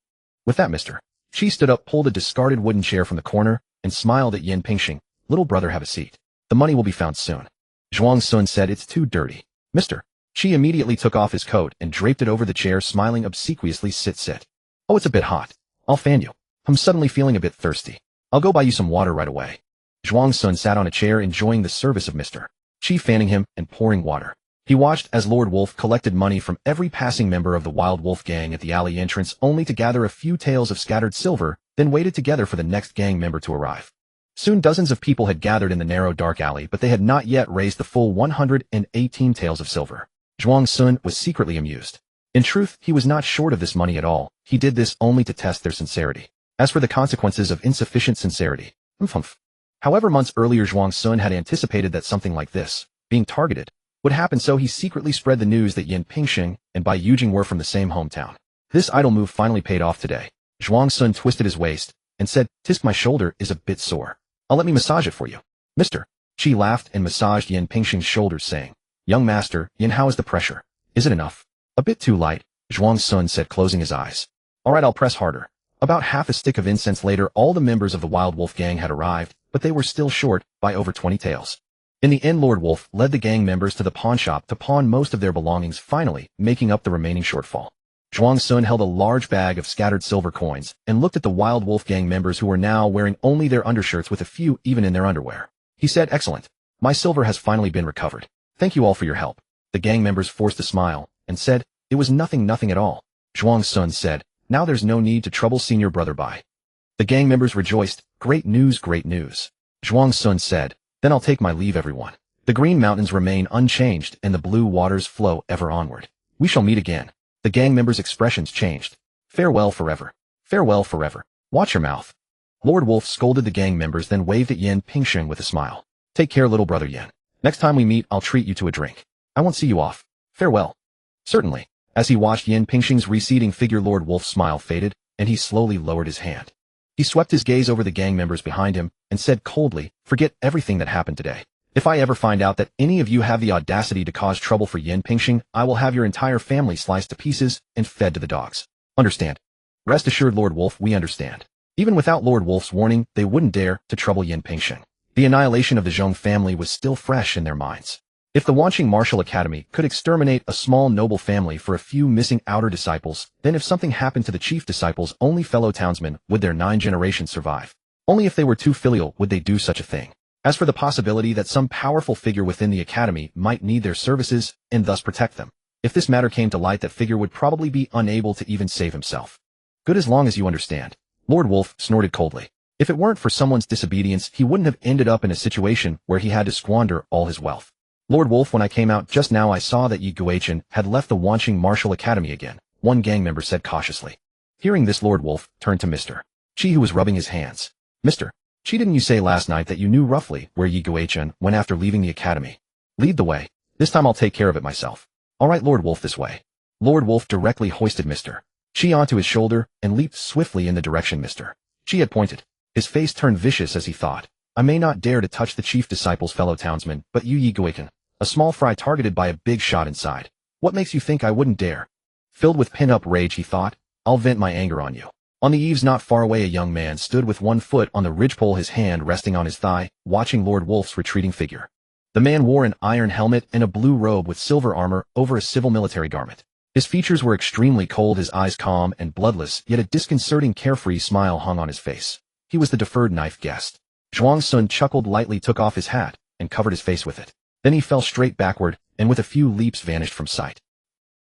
With that, Mr. Qi stood up, pulled a discarded wooden chair from the corner, and smiled at Yan Pingxing. Little brother, have a seat. The money will be found soon. Zhuang Sun said, it's too dirty. Mr. Qi immediately took off his coat and draped it over the chair, smiling obsequiously, sit. Oh, it's a bit hot. I'll fan you. I'm suddenly feeling a bit thirsty. I'll go buy you some water right away. Zhuang Sun sat on a chair, enjoying the service of Mr. Qi fanning him and pouring water. He watched as Lord Wolf collected money from every passing member of the Wild Wolf gang at the alley entrance, only to gather a few taels of scattered silver, then waited together for the next gang member to arrive. Soon dozens of people had gathered in the narrow dark alley, but they had not yet raised the full 118 taels of silver. Zhuang Sun was secretly amused. In truth, he was not short of this money at all. He did this only to test their sincerity. As for the consequences of insufficient sincerity, however, months earlier Zhuang Sun had anticipated that something like this, being targeted, would happen, so he secretly spread the news that Yan Pingxing and Bai Yujing were from the same hometown. This idle move finally paid off today. Zhuang Sun twisted his waist and said, Tisk, my shoulder is a bit sore. Let me massage it for you. Mr. Qi laughed and massaged Yan Pingxing's shoulders, saying, young master, Yan, how is the pressure? Is it enough? A bit too light, Zhuang Sun said, closing his eyes. All right, I'll press harder. About half a stick of incense later, all the members of the Wild Wolf gang had arrived, but they were still short by over 20 taels. In the end, Lord Wolf led the gang members to the pawn shop to pawn most of their belongings, finally making up the remaining shortfall. Zhuang Sun held a large bag of scattered silver coins and looked at the Wild Wolf gang members, who were now wearing only their undershirts, with a few even in their underwear. He said, excellent. My silver has finally been recovered. Thank you all for your help. The gang members forced a smile and said, it was nothing at all. Zhuang Sun said, now there's no need to trouble Senior Brother Bai. The gang members rejoiced. Great news. Zhuang Sun said, then I'll take my leave, everyone. The green mountains remain unchanged and the blue waters flow ever onward. We shall meet again. The gang members' expressions changed. Farewell forever. Farewell forever. Watch your mouth. Lord Wolf scolded the gang members, then waved at Yin Pingsheng with a smile. Take care, little brother Yin. Next time we meet, I'll treat you to a drink. I won't see you off. Farewell. Certainly. As he watched Yin Pingsheng's receding figure, Lord Wolf's smile faded, and he slowly lowered his hand. He swept his gaze over the gang members behind him and said coldly, forget everything that happened today. If I ever find out that any of you have the audacity to cause trouble for Yin Pingsheng, I will have your entire family sliced to pieces and fed to the dogs. Understand? Rest assured, Lord Wolf, we understand. Even without Lord Wolf's warning, they wouldn't dare to trouble Yin Pingsheng. The annihilation of the Zhong family was still fresh in their minds. If the Wanqing Martial Academy could exterminate a small noble family for a few missing outer disciples, then if something happened to the chief disciples' only fellow townsmen, would their 9 generations survive? Only if they were too filial would they do such a thing. As for the possibility that some powerful figure within the academy might need their services and thus protect them, if this matter came to light, that figure would probably be unable to even save himself. Good, as long as you understand. Lord Wolf snorted coldly. If it weren't for someone's disobedience, he wouldn't have ended up in a situation where he had to squander all his wealth. Lord Wolf, when I came out just now, I saw that Yi Guichen had left the Wanqing Martial Academy again, one gang member said cautiously. Hearing this, Lord Wolf turned to Mr. Chi, who was rubbing his hands. Mr. Chi, didn't you say last night that you knew roughly where Yi Guichen went after leaving the academy? Lead the way. This time I'll take care of it myself. All right, Lord Wolf, this way. Lord Wolf directly hoisted Mr. Chi onto his shoulder and leaped swiftly in the direction Mr. Chi had pointed. His face turned vicious as he thought, I may not dare to touch the chief disciple's fellow townsman, but you, Yi Guichen, a small fry targeted by a big shot inside. What makes you think I wouldn't dare? Filled with pin-up rage, he thought, I'll vent my anger on you. On the eaves not far away, a young man stood with one foot on the ridgepole, his hand resting on his thigh, watching Lord Wolf's retreating figure. The man wore an iron helmet and a blue robe with silver armor over a civil military garment. His features were extremely cold, his eyes calm and bloodless, yet a disconcerting carefree smile hung on his face. He was the deferred knife guest. Zhuang Sun chuckled lightly, took off his hat, and covered his face with it. Then he fell straight backward, and with a few leaps vanished from sight.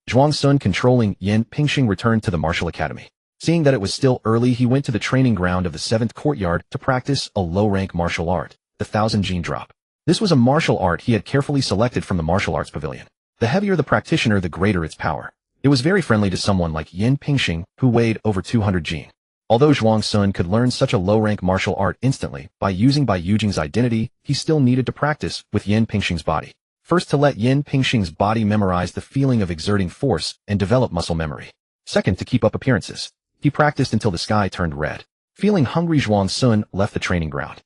Zhuang Sun, controlling Yin Pingsheng, returned to the martial academy. Seeing that it was still early, he went to the training ground of the 7th courtyard to practice a low-rank martial art, the 1000 Gene Drop. This was a martial art he had carefully selected from the martial arts pavilion. The heavier the practitioner, the greater its power. It was very friendly to someone like Yin Pingsheng, who weighed over 200 Gene. Although Zhuang Sun could learn such a low-rank martial art instantly by using Bai Yujing's identity, he still needed to practice with Yin Pingsheng's body. First, to let Yin Pingsheng's body memorize the feeling of exerting force and develop muscle memory. Second, to keep up appearances. He practiced until the sky turned red. Feeling hungry, Zhuang Sun left the training ground.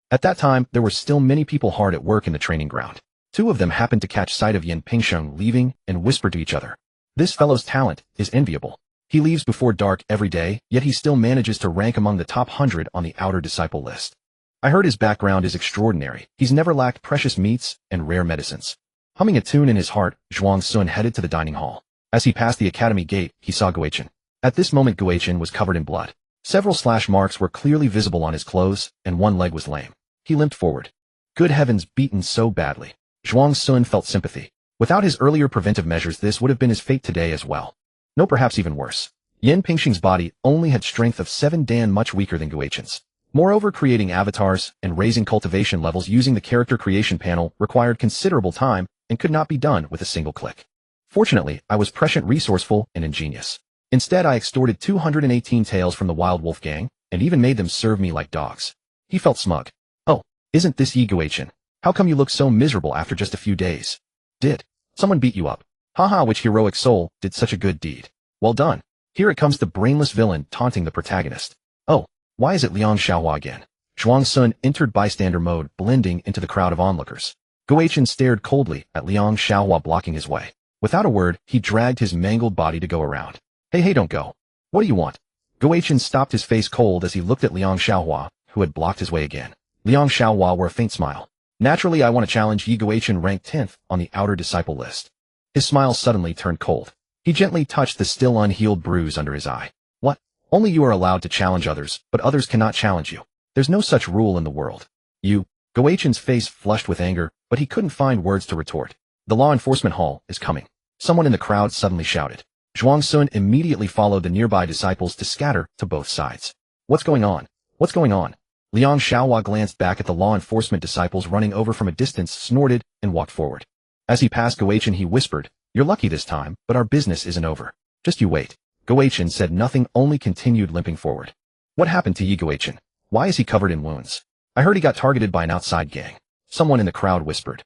At that time, there were still many people hard at work in the training ground. 2 of them happened to catch sight of Yin Pingsheng leaving and whispered to each other. This fellow's talent is enviable. He leaves before dark every day, yet he still manages to rank among the top 100 on the outer disciple list. I heard his background is extraordinary. He's never lacked precious meats and rare medicines. Humming a tune in his heart, Zhuang Sun headed to the dining hall. As he passed the academy gate, he saw Guichen. At this moment, Guichen was covered in blood. Several slash marks were clearly visible on his clothes, and one leg was lame. He limped forward. Good heavens, beaten so badly. Zhuang Sun felt sympathy. Without his earlier preventive measures, this would have been his fate today as well. No, perhaps even worse. Yin Pingsheng's body only had strength of 7 Dan, much weaker than Guichen's. Moreover, creating avatars and raising cultivation levels using the character creation panel required considerable time and could not be done with a single click. Fortunately, I was prescient, resourceful, and ingenious. Instead, I extorted 218 taels from the Wild Wolf gang, and even made them serve me like dogs. He felt smug. Oh, isn't this Yi Guichen? How come you look so miserable after just a few days? Did someone beat you up? Haha, which heroic soul did such a good deed? Well done. Here it comes, the brainless villain taunting the protagonist. Oh, why is it Liang Xiaohua again? Zhuang Sun entered bystander mode, blending into the crowd of onlookers. Guichen stared coldly at Liang Xiaohua, blocking his way. Without a word, he dragged his mangled body to go around. Hey, don't go. What do you want? Guichen stopped, his face cold as he looked at Liang Xiaohua, who had blocked his way again. Liang Xiaohua wore a faint smile. Naturally, I want to challenge Yi Guichen, ranked 10th on the outer disciple list. His smile suddenly turned cold. He gently touched the still unhealed bruise under his eye. What? Only you are allowed to challenge others, but others cannot challenge you. There's no such rule in the world. You. Guichen's face flushed with anger, but he couldn't find words to retort. The law enforcement hall is coming. Someone in the crowd suddenly shouted. Zhuang Sun immediately followed the nearby disciples to scatter to both sides. What's going on? What's going on? Liang Xiaohua glanced back at the law enforcement disciples running over from a distance, snorted, and walked forward. As he passed Guichen, he whispered, You're lucky this time, but our business isn't over. Just you wait. Goetchen said nothing, only continued limping forward. What happened to Yi Goetchen? Why is he covered in wounds? I heard he got targeted by an outside gang. Someone in the crowd whispered.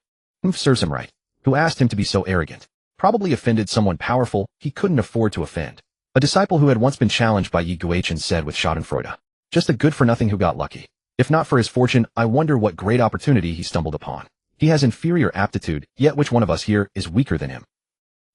Serves him right. Who asked him to be so arrogant? Probably offended someone powerful he couldn't afford to offend. A disciple who had once been challenged by Yi Goetchen said with schadenfreude. Just a good-for-nothing who got lucky. If not for his fortune, I wonder what great opportunity he stumbled upon. He has inferior aptitude, yet which one of us here is weaker than him?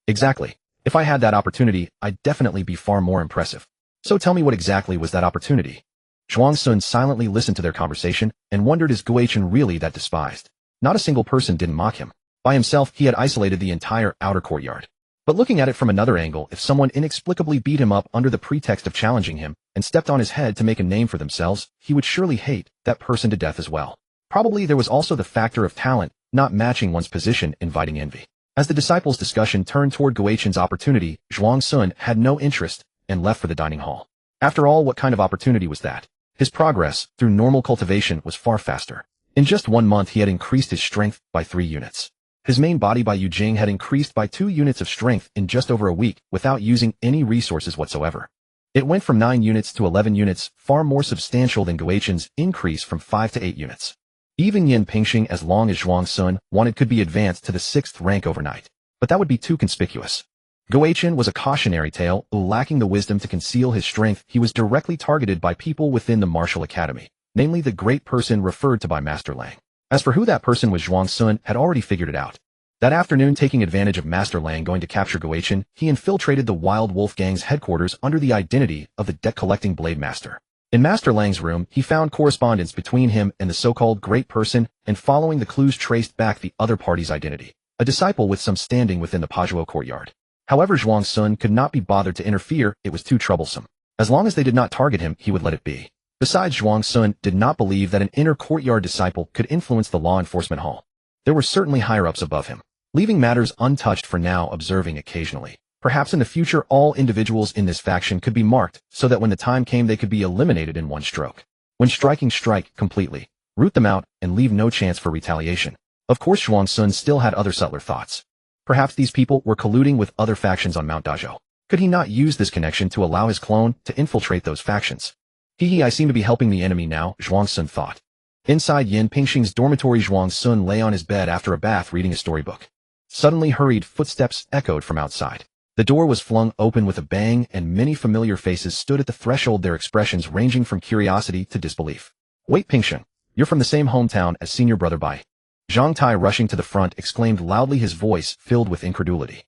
Exactly. If I had that opportunity, I'd definitely be far more impressive. So tell me, what exactly was that opportunity? Zhuang Sun silently listened to their conversation and wondered, is Goetchen really that despised? Not a single person didn't mock him. By himself, he had isolated the entire outer courtyard. But looking at it from another angle, if someone inexplicably beat him up under the pretext of challenging him and stepped on his head to make a name for themselves, he would surely hate that person to death as well. Probably there was also the factor of talent not matching one's position, inviting envy. As the disciples' discussion turned toward Goetchen's opportunity, Zhuang Sun had no interest and left for the dining hall. After all, what kind of opportunity was that? His progress through normal cultivation was far faster. In just 1 month, he had increased his strength by 3 units. His main body by Yu Jing had increased by 2 units of strength in just over a week without using any resources whatsoever. It went from 9 units to 11 units, far more substantial than Goetchen's increase from 5 to 8 units. Even Yin Pingxing, as long as Zhuang Sun wanted, could be advanced to the 6th rank overnight. But that would be too conspicuous. Goetchen was a cautionary tale, lacking the wisdom to conceal his strength. He was directly targeted by people within the martial academy, namely the great person referred to by Master Lang. As for who that person was, Zhuang Sun had already figured it out. That afternoon, taking advantage of Master Lang going to capture Goetchen, he infiltrated the Wild Wolf Gang's headquarters under the identity of the debt-collecting Blade Master. In Master Lang's room, he found correspondence between him and the so-called great person, and following the clues traced back the other party's identity, a disciple with some standing within the Pajuo courtyard. However, Zhuang Sun could not be bothered to interfere, it was too troublesome. As long as they did not target him, he would let it be. Besides, Zhuang Sun did not believe that an inner courtyard disciple could influence the law enforcement hall. There were certainly higher-ups above him, leaving matters untouched for now, observing occasionally. Perhaps in the future all individuals in this faction could be marked so that when the time came they could be eliminated in one stroke. When striking, strike completely, root them out, and leave no chance for retaliation. Of course, Zhuang Sun still had other subtler thoughts. Perhaps these people were colluding with other factions on Mount Dazhou. Could he not use this connection to allow his clone to infiltrate those factions? I seem to be helping the enemy now, Zhuang Sun thought. Inside Yin Pingxing's dormitory, Zhuang Sun lay on his bed after a bath reading a storybook. Suddenly, hurried footsteps echoed from outside. The door was flung open with a bang, and many familiar faces stood at the threshold, their expressions ranging from curiosity to disbelief. Wait, Pingxing, you're from the same hometown as senior brother Bai. Zhang Tai, rushing to the front, exclaimed loudly, his voice filled with incredulity.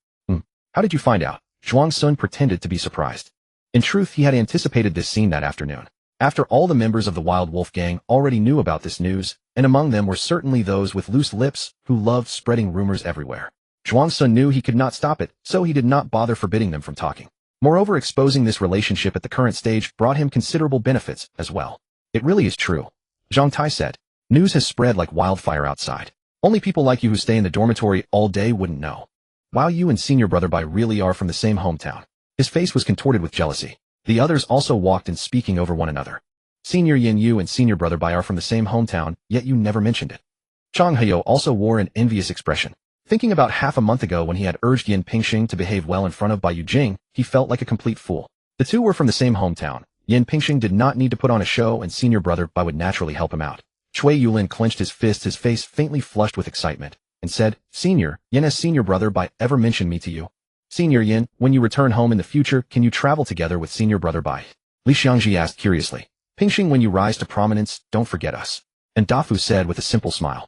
How did you find out? Zhuang Sun pretended to be surprised. In truth, he had anticipated this scene that afternoon. After all, the members of the Wild Wolf Gang already knew about this news, and among them were certainly those with loose lips who loved spreading rumors everywhere. Zhuang Sun knew he could not stop it, so he did not bother forbidding them from talking. Moreover, exposing this relationship at the current stage brought him considerable benefits as well. It really is true, Zhang Tai said. News has spread like wildfire outside. Only people like you who stay in the dormitory all day wouldn't know. While you and senior brother Bai really are from the same hometown. His face was contorted with jealousy. The others also walked in, speaking over one another. Senior Yin, you and senior brother Bai are from the same hometown, yet you never mentioned it. Chang Heyou also wore an envious expression. Thinking about half a month ago when he had urged Yin Pingxing to behave well in front of Bai Yujing, he felt like a complete fool. The two were from the same hometown. Yin Pingxing did not need to put on a show, and senior brother Bai would naturally help him out. Cui Yulin clenched his fists, his face faintly flushed with excitement, and said, Senior, Yin, has senior brother Bai ever mentioned me to you? Senior Yin, when you return home in the future, can you travel together with senior brother Bai? Li Xiangji asked curiously. Pingxing, when you rise to prominence, don't forget us. And Dafu said with a simple smile.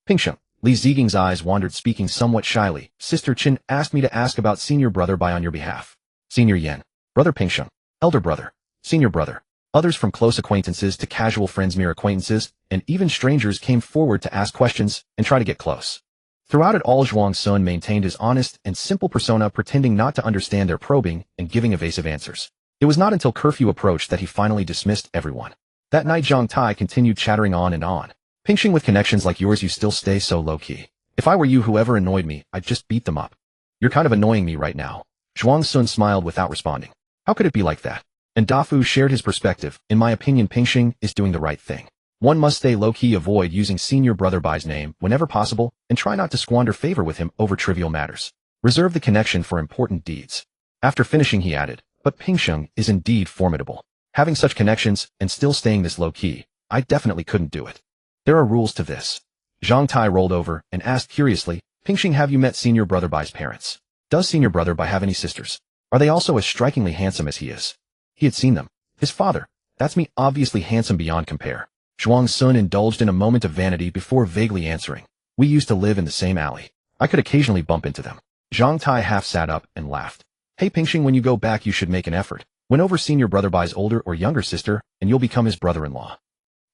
Pingxing. Li Ziging's eyes wandered, speaking somewhat shyly. Sister Qin asked me to ask about senior brother Bai on your behalf. Senior Yin. Brother Pingxing. Elder brother. Senior brother. Others, from close acquaintances to casual friends, mere acquaintances, and even strangers, came forward to ask questions and try to get close. Throughout it all, Zhuang Sun maintained his honest and simple persona, pretending not to understand their probing and giving evasive answers. It was not until curfew approached that he finally dismissed everyone. That night, Zhang Tai continued chattering on and on. Pingxing, with connections like yours, you still stay so low-key. If I were you, whoever annoyed me, I'd just beat them up. You're kind of annoying me right now. Zhuang Sun smiled without responding. How could it be like that? And Dafu shared his perspective. In my opinion, Pingxing is doing the right thing. One must stay low-key, avoid using senior brother Bai's name whenever possible, and try not to squander favor with him over trivial matters. Reserve the connection for important deeds. After finishing, he added, But Pingsheng is indeed formidable. Having such connections and still staying this low-key, I definitely couldn't do it. There are rules to this. Zhang Tai rolled over and asked curiously, Pingsheng, have you met Senior Brother Bai's parents? Does Senior Brother Bai have any sisters? Are they also as strikingly handsome as he is? He had seen them. His father. That's me, obviously handsome beyond compare. Zhuang Sun indulged in a moment of vanity before vaguely answering. We used to live in the same alley. I could occasionally bump into them. Zhang Tai half sat up and laughed. Hey Pingsheng, when you go back you should make an effort. Win over Senior Brother Bai's older or younger sister, and you'll become his brother-in-law.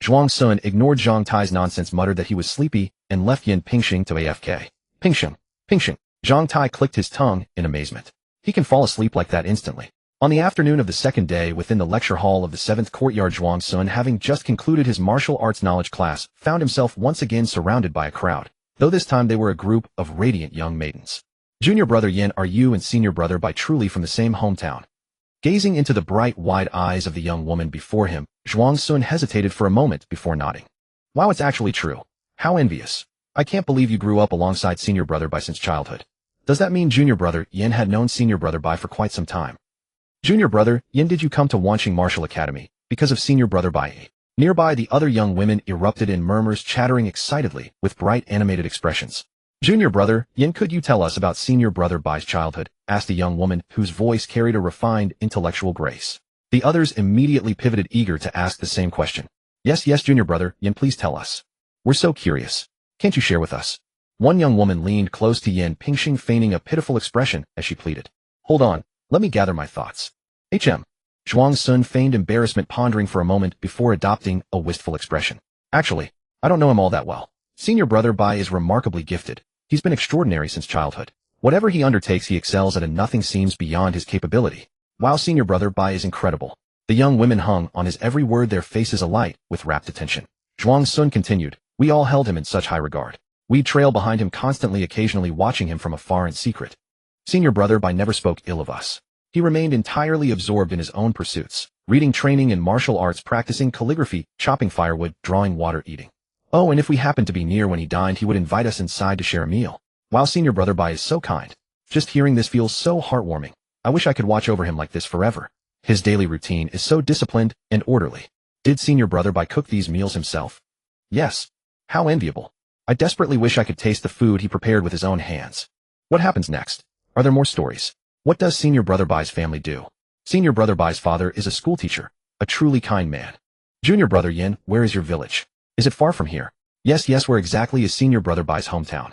Zhuang Sun ignored Zhang Tai's nonsense, muttered that he was sleepy, and left Yin Pingsheng to AFK. Pingsheng. Zhang Tai clicked his tongue in amazement. He can fall asleep like that instantly. On the afternoon of the second day within the lecture hall of the 7th courtyard, Zhuang Sun, having just concluded his martial arts knowledge class, found himself once again surrounded by a crowd, though this time they were a group of radiant young maidens. Junior Brother Yin, are you and Senior Brother Bai truly from the same hometown? Gazing into the bright, wide eyes of the young woman before him, Zhuang Sun hesitated for a moment before nodding. Wow, it's actually true. How envious. I can't believe you grew up alongside Senior Brother Bai since childhood. Does that mean Junior Brother Yin had known Senior Brother Bai for quite some time? Junior Brother Yin, did you come to Wanqing Martial Academy because of Senior Brother Bai? Nearby, the other young women erupted in murmurs, chattering excitedly with bright animated expressions. Junior Brother Yin, could you tell us about Senior Brother Bai's childhood? Asked a young woman whose voice carried a refined, intellectual grace. The others immediately pivoted, eager to ask the same question. Yes, Junior Brother Yin, please tell us. We're so curious. Can't you share with us? One young woman leaned close to Yin Pingsheng, feigning a pitiful expression as she pleaded. Hold on, let me gather my thoughts. Zhuang Sun feigned embarrassment, pondering for a moment before adopting a wistful expression. Actually, I don't know him all that well. Senior Brother Bai is remarkably gifted. He's been extraordinary since childhood. Whatever he undertakes he excels at, and nothing seems beyond his capability. While Senior Brother Bai is incredible. The young women hung on his every word, their faces alight with rapt attention. Zhuang Sun continued, we all held him in such high regard. We'd trail behind him constantly, occasionally watching him from afar in secret. Senior Brother Bai never spoke ill of us. He remained entirely absorbed in his own pursuits, reading, training in martial arts, practicing calligraphy, chopping firewood, drawing water, eating. Oh, and if we happened to be near when he dined, he would invite us inside to share a meal. While Senior Brother Bai is so kind. Just hearing this feels so heartwarming. I wish I could watch over him like this forever. His daily routine is so disciplined and orderly. Did Senior Brother Bai cook these meals himself? Yes. How enviable. I desperately wish I could taste the food he prepared with his own hands. What happens next? Are there more stories? What does Senior Brother Bai's family do? Senior Brother Bai's father is a schoolteacher, a truly kind man. Junior Brother Yin, where is your village? Is it far from here? Yes, where exactly is Senior Brother Bai's hometown?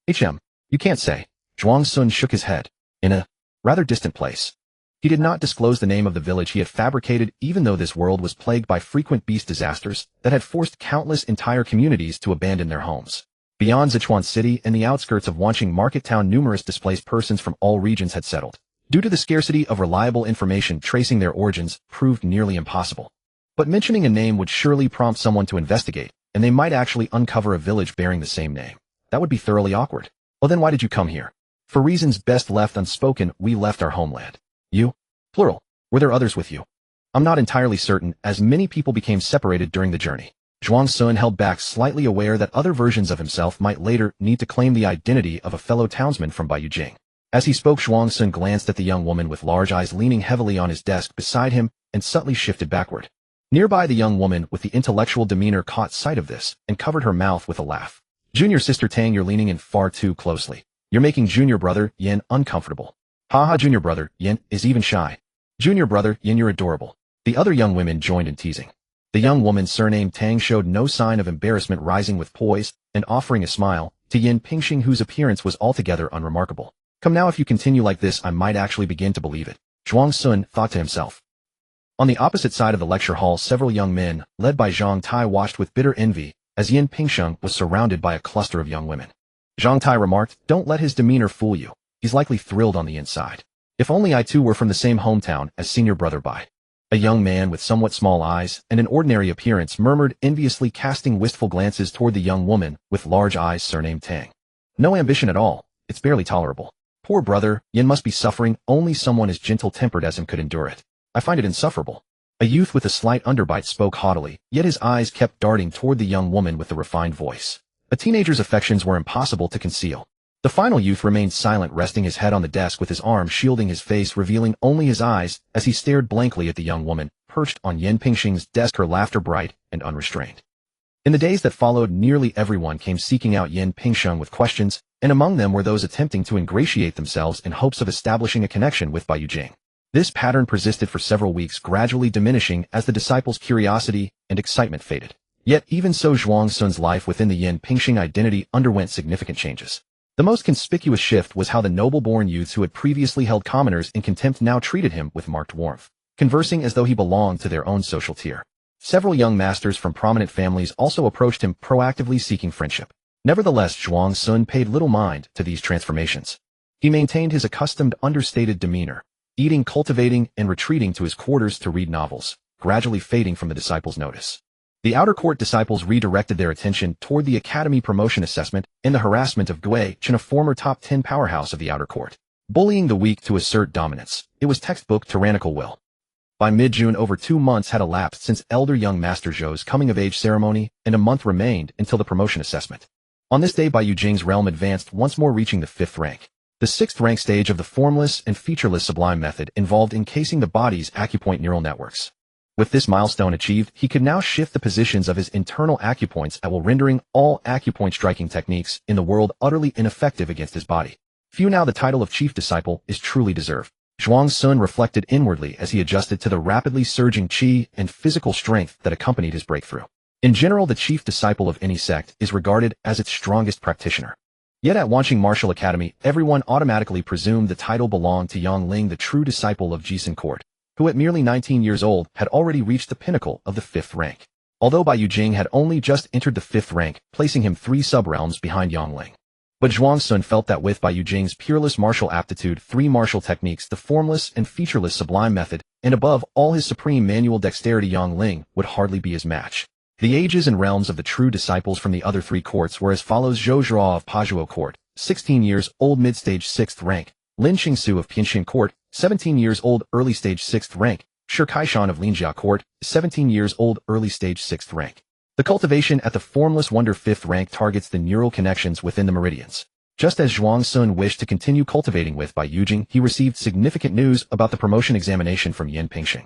You can't say. Zhuang Sun shook his head. In a rather distant place. He did not disclose the name of the village he had fabricated, even though this world was plagued by frequent beast disasters that had forced countless entire communities to abandon their homes. Beyond Sichuan City and the outskirts of Wanqing Market Town, numerous displaced persons from all regions had settled. Due to the scarcity of reliable information, tracing their origins proved nearly impossible. But mentioning a name would surely prompt someone to investigate, and they might actually uncover a village bearing the same name. That would be thoroughly awkward. Well, then why did you come here? For reasons best left unspoken, we left our homeland. You? Plural. Were there others with you? I'm not entirely certain, as many people became separated during the journey. Zhuang Sun held back, slightly aware that other versions of himself might later need to claim the identity of a fellow townsman from Baiyujing. As he spoke, Zhuang Sun glanced at the young woman with large eyes leaning heavily on his desk beside him and subtly shifted backward. Nearby, the young woman with the intellectual demeanor caught sight of this and covered her mouth with a laugh. Junior Sister Tang, you're leaning in far too closely. You're making Junior Brother Yin uncomfortable. Haha, Junior Brother Yin is even shy. Junior Brother Yin, you're adorable. The other young women joined in teasing. The young woman surnamed Tang showed no sign of embarrassment, rising with poise and offering a smile to Yin Pingsheng, whose appearance was altogether unremarkable. Come now, if you continue like this, I might actually begin to believe it. Zhuang Sun thought to himself. On the opposite side of the lecture hall, several young men, led by Zhang Tai, watched with bitter envy as Yin Pingsheng was surrounded by a cluster of young women. Zhang Tai remarked, don't let his demeanor fool you. He's likely thrilled on the inside. If only I too were from the same hometown as Senior Brother Bai. A young man with somewhat small eyes and an ordinary appearance murmured enviously, casting wistful glances toward the young woman with large eyes surnamed Tang. No ambition at all. It's barely tolerable. Poor brother Yin must be suffering. Only someone as gentle-tempered as him could endure it. I find it insufferable. A youth with a slight underbite spoke haughtily, yet his eyes kept darting toward the young woman with the refined voice. A teenager's affections were impossible to conceal. The final youth remained silent, resting his head on the desk with his arm shielding his face, revealing only his eyes as he stared blankly at the young woman perched on Yan Pingxing's desk, her laughter bright and unrestrained. In the days that followed, nearly everyone came seeking out Yan Pingxing with questions, and among them were those attempting to ingratiate themselves in hopes of establishing a connection with Bai Yujing. This pattern persisted for several weeks, gradually diminishing as the disciples' curiosity and excitement faded. Yet even so, Zhuang Sun's life within the Yan Pingxing identity underwent significant changes. The most conspicuous shift was how the noble-born youths who had previously held commoners in contempt now treated him with marked warmth, conversing as though he belonged to their own social tier. Several young masters from prominent families also approached him, proactively seeking friendship. Nevertheless, Zhuang Sun paid little mind to these transformations. He maintained his accustomed, understated demeanor, eating, cultivating, and retreating to his quarters to read novels, gradually fading from the disciples' notice. The outer court disciples redirected their attention toward the academy promotion assessment and the harassment of Gui Chen, a former top 10 powerhouse of the outer court. Bullying the weak to assert dominance. It was textbook tyrannical will. By mid-June, over 2 months had elapsed since elder young Master Zhou's coming-of-age ceremony, and a month remained until the promotion assessment. On this day, Bai Yujing's realm advanced, once more reaching the 5th rank. The 6th rank stage of the formless and featureless sublime method involved encasing the body's acupoint neural networks. With this milestone achieved, he could now shift the positions of his internal acupoints at will, rendering all acupoint striking techniques in the world utterly ineffective against his body. Few now the title of chief disciple is truly deserved. Zhuang Sun reflected inwardly as he adjusted to the rapidly surging qi and physical strength that accompanied his breakthrough. In general, the chief disciple of any sect is regarded as its strongest practitioner. Yet at Wanqing Martial Academy, everyone automatically presumed the title belonged to Yang Ling, the true disciple of Jisun Court, who at merely 19 years old had already reached the pinnacle of the 5th rank. Although Bai Yujing had only just entered the 5th rank, placing him 3 sub-realms behind Yang Ling. But Zhuang Sun felt that with Bai Yujing's peerless martial aptitude, 3 martial techniques, the formless and featureless sublime method, and above all his supreme manual dexterity, Yang Ling would hardly be his match. The ages and realms of the true disciples from the other 3 courts were as follows: Zhou Zhuo of Pajuo Court, 16 years old, mid-stage 6th rank; Lin Qingsu of Pianxin Court, 17 years old, early stage 6th rank; Shi Kaishan of Linjia Court, 17 years old, early stage 6th rank. The cultivation at the formless wonder 5th rank targets the neural connections within the meridians. Just as Zhuang Sun wished to continue cultivating with Bai Yujing, he received significant news about the promotion examination from Yan Pingxing.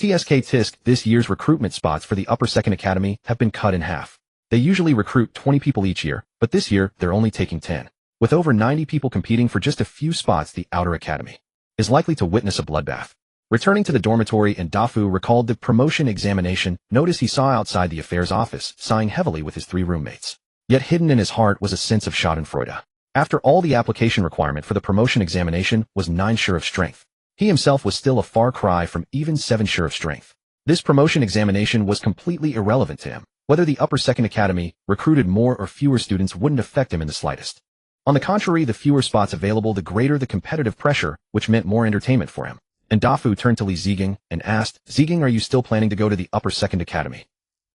TSK this year's recruitment spots for the Upper Second Academy have been cut in half. They usually recruit 20 people each year, but this year they're only taking 10. With over 90 people competing for just a few spots, the Outer Academy is likely to witness a bloodbath. Returning to the dormitory, and Dafu recalled the promotion examination notice he saw outside the affairs office, sighing heavily with his 3 roommates. Yet hidden in his heart was a sense of schadenfreude. After all, the application requirement for the promotion examination was 9 sure of strength. He himself was still a far cry from even 7 sure of strength. This promotion examination was completely irrelevant to him. Whether the Upper Second Academy recruited more or fewer students wouldn't affect him in the slightest. On the contrary, the fewer spots available, the greater the competitive pressure, which meant more entertainment for him. And Dafu turned to Li Ziging and asked, "Ziging, are you still planning to go to the Upper Second Academy?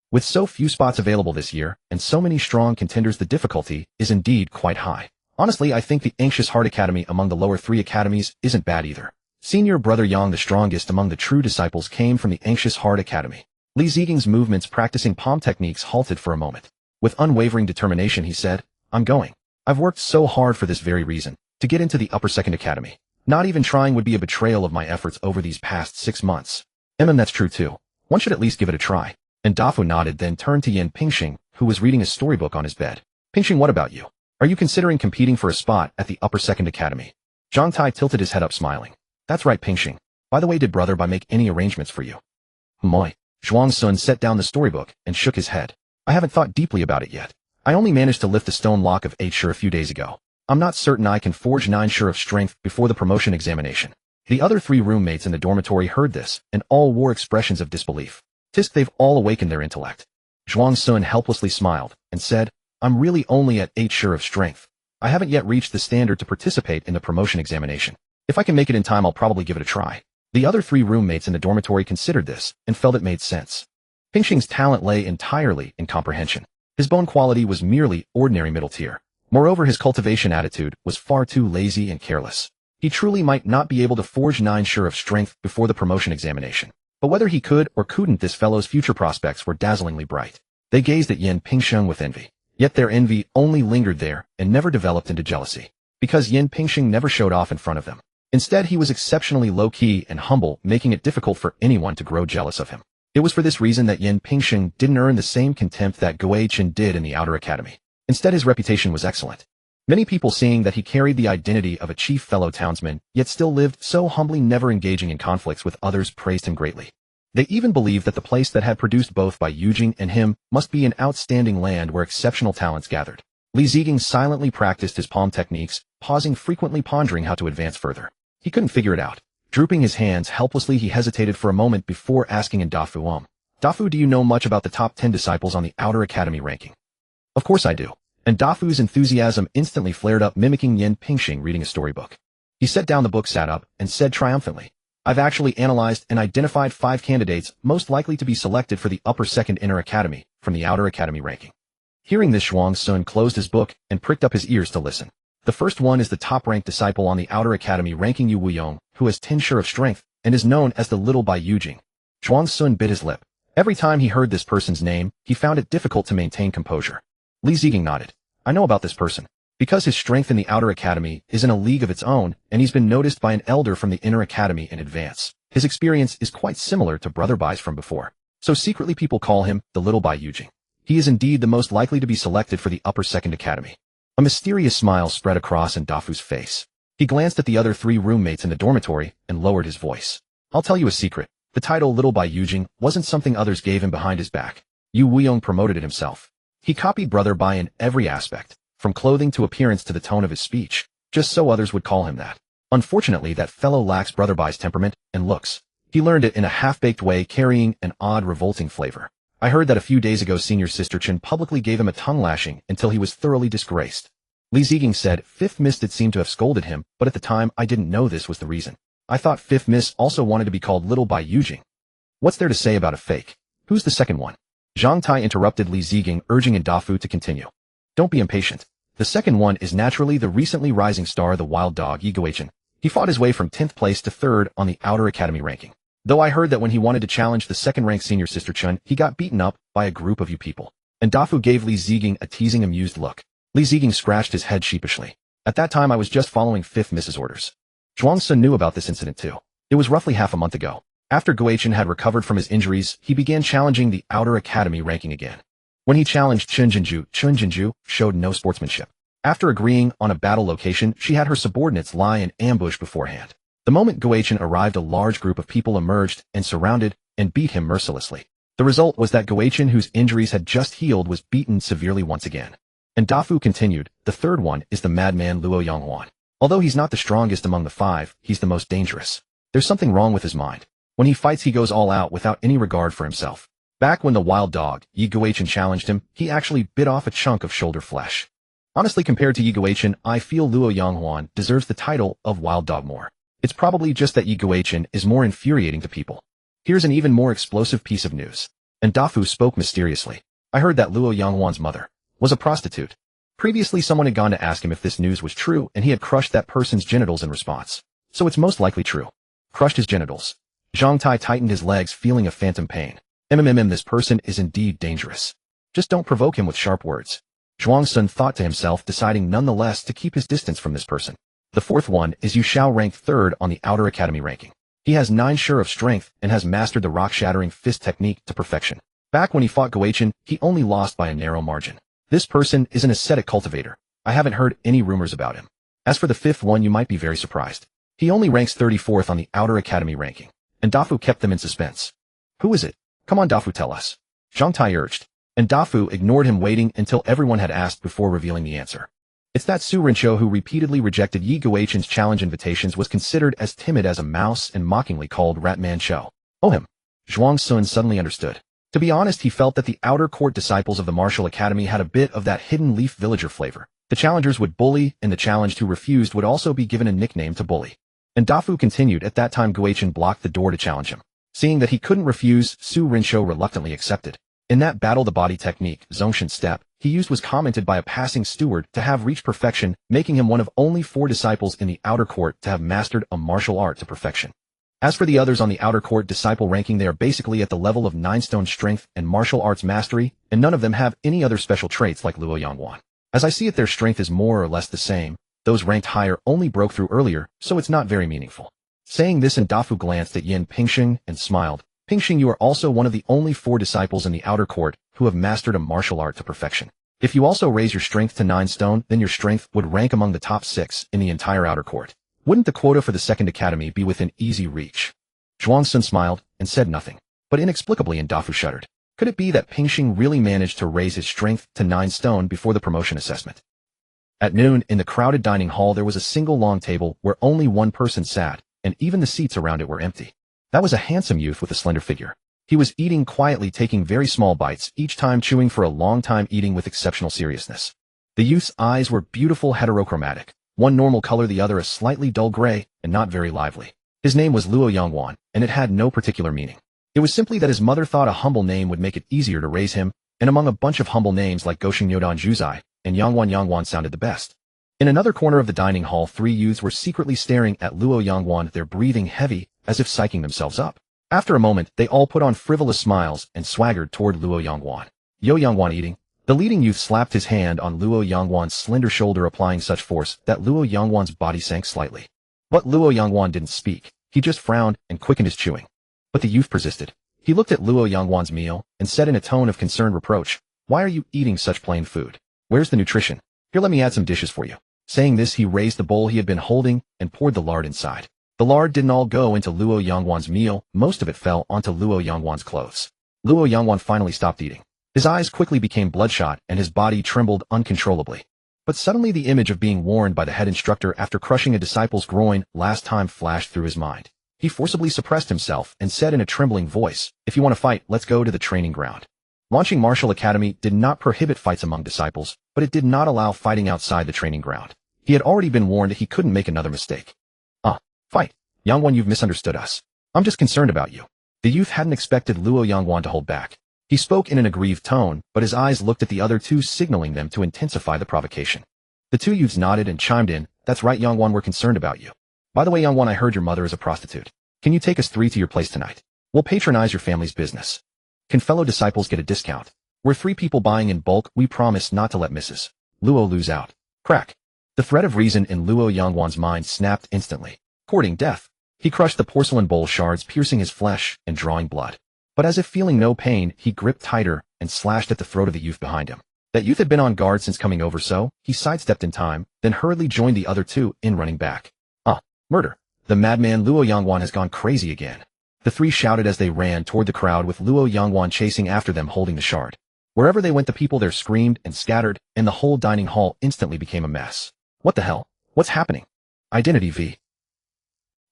With so few spots available this year, and so many strong contenders, the difficulty is indeed quite high. Honestly, I think the Anxious Heart Academy among the lower 3 academies isn't bad either." Senior brother Yang, the strongest among the true disciples, came from the Anxious Heart Academy. Li Ziging's movements practicing palm techniques halted for a moment. With unwavering determination, he said, "I'm going. I've worked so hard for this very reason, to get into the Upper Second Academy. Not even trying would be a betrayal of my efforts over these past 6 months. That's true too. One should at least give it a try." And Dafu nodded, then turned to Yan Pingxing, who was reading a storybook on his bed. "Pingxing, what about you? Are you considering competing for a spot at the Upper Second Academy?" Zhang Tai tilted his head up, smiling. "That's right, Pingxing. By the way, did brother Bai make any arrangements for you?" "Moi." Zhuang Sun set down the storybook and shook his head. "I haven't thought deeply about it yet. I only managed to lift the stone lock of 8 sure a few days ago. I'm not certain I can forge 9 sure of strength before the promotion examination." The other 3 roommates in the dormitory heard this, and all wore expressions of disbelief. They've all awakened their intellect. Zhuang Sun helplessly smiled and said, "I'm really only at 8 sure of strength. I haven't yet reached the standard to participate in the promotion examination. If I can make it in time, I'll probably give it a try." The other 3 roommates in the dormitory considered this and felt it made sense. Pingxing's talent lay entirely in comprehension. His bone quality was merely ordinary middle tier. Moreover, his cultivation attitude was far too lazy and careless. He truly might not be able to forge 9 sure of strength before the promotion examination. But whether he could or couldn't, this fellow's future prospects were dazzlingly bright. They gazed at Yan Pingxing with envy. Yet their envy only lingered there and never developed into jealousy, because Yin Pingxing never showed off in front of them. Instead, he was exceptionally low-key and humble, making it difficult for anyone to grow jealous of him. It was for this reason that Yin Pingxing didn't earn the same contempt that Gui Chen did in the outer academy. Instead, his reputation was excellent. Many people, seeing that he carried the identity of a chief fellow townsman, yet still lived so humbly, never engaging in conflicts with others, praised him greatly. They even believed that the place that had produced both Bai Yujing and him must be an outstanding land where exceptional talents gathered. Li Ziging silently practiced his palm techniques, pausing frequently, pondering how to advance further. He couldn't figure it out. Drooping his hands helplessly, he hesitated for a moment before asking in Dafu, Dafu, do you know much about the top 10 disciples on the outer academy ranking? Of course I do. And Dafu's enthusiasm instantly flared up, mimicking Yin Pingxing reading a storybook. He set down the book, sat up, and said triumphantly, I've actually analyzed and identified 5 candidates most likely to be selected for the upper second inner academy from the outer academy ranking. Hearing this, Zhuang Sun closed his book and pricked up his ears to listen. The first one is the top-ranked disciple on the outer academy ranking, Yu Wuyong, who has 10 share of strength and is known as the Little Bai Yujing. Zhuang Sun bit his lip. Every time he heard this person's name, he found it difficult to maintain composure. Li Ziging nodded. I know about this person. Because his strength in the outer academy is in a league of its own, and he's been noticed by an elder from the inner academy in advance. His experience is quite similar to Brother Bai's from before. So secretly people call him the Little Bai Yujing. He is indeed the most likely to be selected for the upper second academy. A mysterious smile spread across Dafu's face. He glanced at the other 3 roommates in the dormitory and lowered his voice. I'll tell you a secret. The title Little Bai Yujing wasn't something others gave him behind his back. Yu Wuyong promoted it himself. He copied Brother Bai in every aspect, from clothing to appearance to the tone of his speech, just so others would call him that. Unfortunately, that fellow lacks Brother Bai's temperament and looks. He learned it in a half-baked way, carrying an odd, revolting flavor. I heard that a few days ago Senior Sister Chen publicly gave him a tongue lashing until he was thoroughly disgraced. Li Ziging said Fifth Miss did seem to have scolded him, but at the time I didn't know this was the reason. I thought Fifth Miss also wanted to be called Little Bai Yujing. What's there to say about a fake? Who's the second one? Zhang Tai interrupted Li Ziging, urging Dafu to continue. Don't be impatient. The second one is naturally the recently rising star, the wild dog Yi Guichen. He fought his way from 10th place to 3rd on the outer academy ranking. Though I heard that when he wanted to challenge the second-ranked Senior Sister Chen, he got beaten up by a group of you people. And Dafu gave Li Ziging a teasing, amused look. Li Ziging scratched his head sheepishly. At that time I was just following Fifth Miss's orders. Zhuang Sun knew about this incident too. It was roughly half a month ago. After Guichen had recovered from his injuries, he began challenging the outer academy ranking again. When he challenged Chen Jinju showed no sportsmanship. After agreeing on a battle location, she had her subordinates lie in ambush beforehand. The moment Guichen arrived, a large group of people emerged and surrounded and beat him mercilessly. The result was that Guichen, whose injuries had just healed, was beaten severely once again. And Dafu continued, the third one is the madman Luo Yonghuan. Although he's not the strongest among the 5, he's the most dangerous. There's something wrong with his mind. When he fights, he goes all out without any regard for himself. Back when the wild dog, Yi Guichen, challenged him, he actually bit off a chunk of shoulder flesh. Honestly, compared to Yi Guichen, I feel Luo Yonghuan deserves the title of wild dog more. It's probably just that Yi Guichen is more infuriating to people. Here's an even more explosive piece of news. And Dafu spoke mysteriously. I heard that Luo Yonghuan's mother was a prostitute. Previously, someone had gone to ask him if this news was true, and he had crushed that person's genitals in response. So it's most likely true. Crushed his genitals. Zhang Tai tightened his legs, feeling a phantom pain. This person is indeed dangerous. Just don't provoke him with sharp words. Zhuang Sun thought to himself, deciding nonetheless to keep his distance from this person. The fourth one is Yu Xiao, ranked 3rd on the outer academy ranking. He has 9 share of strength and has mastered the rock-shattering fist technique to perfection. Back when he fought Guichen, he only lost by a narrow margin. This person is an ascetic cultivator. I haven't heard any rumors about him. As for the 5th one, you might be very surprised. He only ranks 34th on the outer academy ranking. And Dafu kept them in suspense. Who is it? Come on, Dafu, tell us. Zhang Tai urged. And Dafu ignored him, waiting until everyone had asked before revealing the answer. It's that Su Rinqiu, who repeatedly rejected Yi Guichen's challenge invitations, was considered as timid as a mouse and mockingly called Ratman Shou. Oh, him. Zhuang Sun suddenly understood. To be honest, he felt that the outer court disciples of the martial academy had a bit of that hidden leaf villager flavor. The challengers would bully, and the challenged who refused would also be given a nickname to bully. And Dafu continued. At that time, Guichen blocked the door to challenge him. Seeing that he couldn't refuse, Su Rinqiu reluctantly accepted. In that battle, the body technique, Zongshan step, he used was commented by a passing steward to have reached perfection, making him one of only 4 disciples in the outer court to have mastered a martial art to perfection. As for the others on the outer court disciple ranking, they are basically at the level of 9-stone strength and martial arts mastery, and none of them have any other special traits like Luo Yangwan. As I see it, their strength is more or less the same. Those ranked higher only broke through earlier, so it's not very meaningful. Saying this, and Dafu glanced at Yin Pingxing and smiled. Pingxing, you are also one of the only 4 disciples in the outer court who have mastered a martial art to perfection. If you also raise your strength to 9 stone, then your strength would rank among the top 6 in the entire outer court. Wouldn't the quota for the second academy be within easy reach? Zhuang Sun smiled and said nothing, but inexplicably Dafu shuddered. Could it be that Pingxing really managed to raise his strength to 9 stone before the promotion assessment? At noon, in the crowded dining hall, there was a single long table where only one person sat, and even the seats around it were empty. That was a handsome youth with a slender figure. He was eating quietly, taking very small bites, each time chewing for a long time, eating with exceptional seriousness. The youth's eyes were beautiful, heterochromatic, one normal color, the other a slightly dull gray, and not very lively. His name was Luo Yangwan, and it had no particular meaning. It was simply that his mother thought a humble name would make it easier to raise him, and among a bunch of humble names like Gosheng Yodan Juzai and Yangwan sounded the best. In another corner of the dining hall, 3 youths were secretly staring at Luo Yangwan, their breathing heavy, as if psyching themselves up. After a moment, they all put on frivolous smiles and swaggered toward Luo Yangwan. Yo Yangwan eating. The leading youth slapped his hand on Luo Yangwan's slender shoulder, applying such force that Luo Yangwan's body sank slightly. But Luo Yangwan didn't speak. He just frowned and quickened his chewing. But the youth persisted. He looked at Luo Yangwan's meal and said in a tone of concerned reproach, "Why are you eating such plain food? Where's the nutrition? Here, let me add some dishes for you." Saying this, he raised the bowl he had been holding and poured the lard inside. The lard didn't all go into Luo Yangwan's meal, most of it fell onto Luo Yangwan's clothes. Luo Yangwan finally stopped eating. His eyes quickly became bloodshot and his body trembled uncontrollably. But suddenly the image of being warned by the head instructor after crushing a disciple's groin last time flashed through his mind. He forcibly suppressed himself and said in a trembling voice, "If you want to fight, let's go to the training ground." Launching Martial Academy did not prohibit fights among disciples, but it did not allow fighting outside the training ground. He had already been warned that he couldn't make another mistake. Fight. Yangwan, you've misunderstood us. I'm just concerned about you. The youth hadn't expected Luo Yangwan to hold back. He spoke in an aggrieved tone, but his eyes looked at the other 2, signaling them to intensify the provocation. The 2 youths nodded and chimed in, "That's right, Yangwan, we're concerned about you. By the way, Yangwan, I heard your mother is a prostitute. Can you take us 3 to your place tonight? We'll patronize your family's business. Can fellow disciples get a discount? We're 3 people buying in bulk. We promise not to let Mrs. Luo lose out." Crack. The thread of reason in Luo Yangwan's mind snapped instantly. Courting death. He crushed the porcelain bowl shards, piercing his flesh and drawing blood. But as if feeling no pain, he gripped tighter and slashed at the throat of the youth behind him. That youth had been on guard since coming over, so he sidestepped in time, then hurriedly joined the other 2 in running back. Murder. The madman Luo Yangwan has gone crazy again. The 3 shouted as they ran toward the crowd, with Luo Yangwan chasing after them holding the shard. Wherever they went, the people there screamed and scattered, and the whole dining hall instantly became a mess. What the hell? What's happening? Identity V.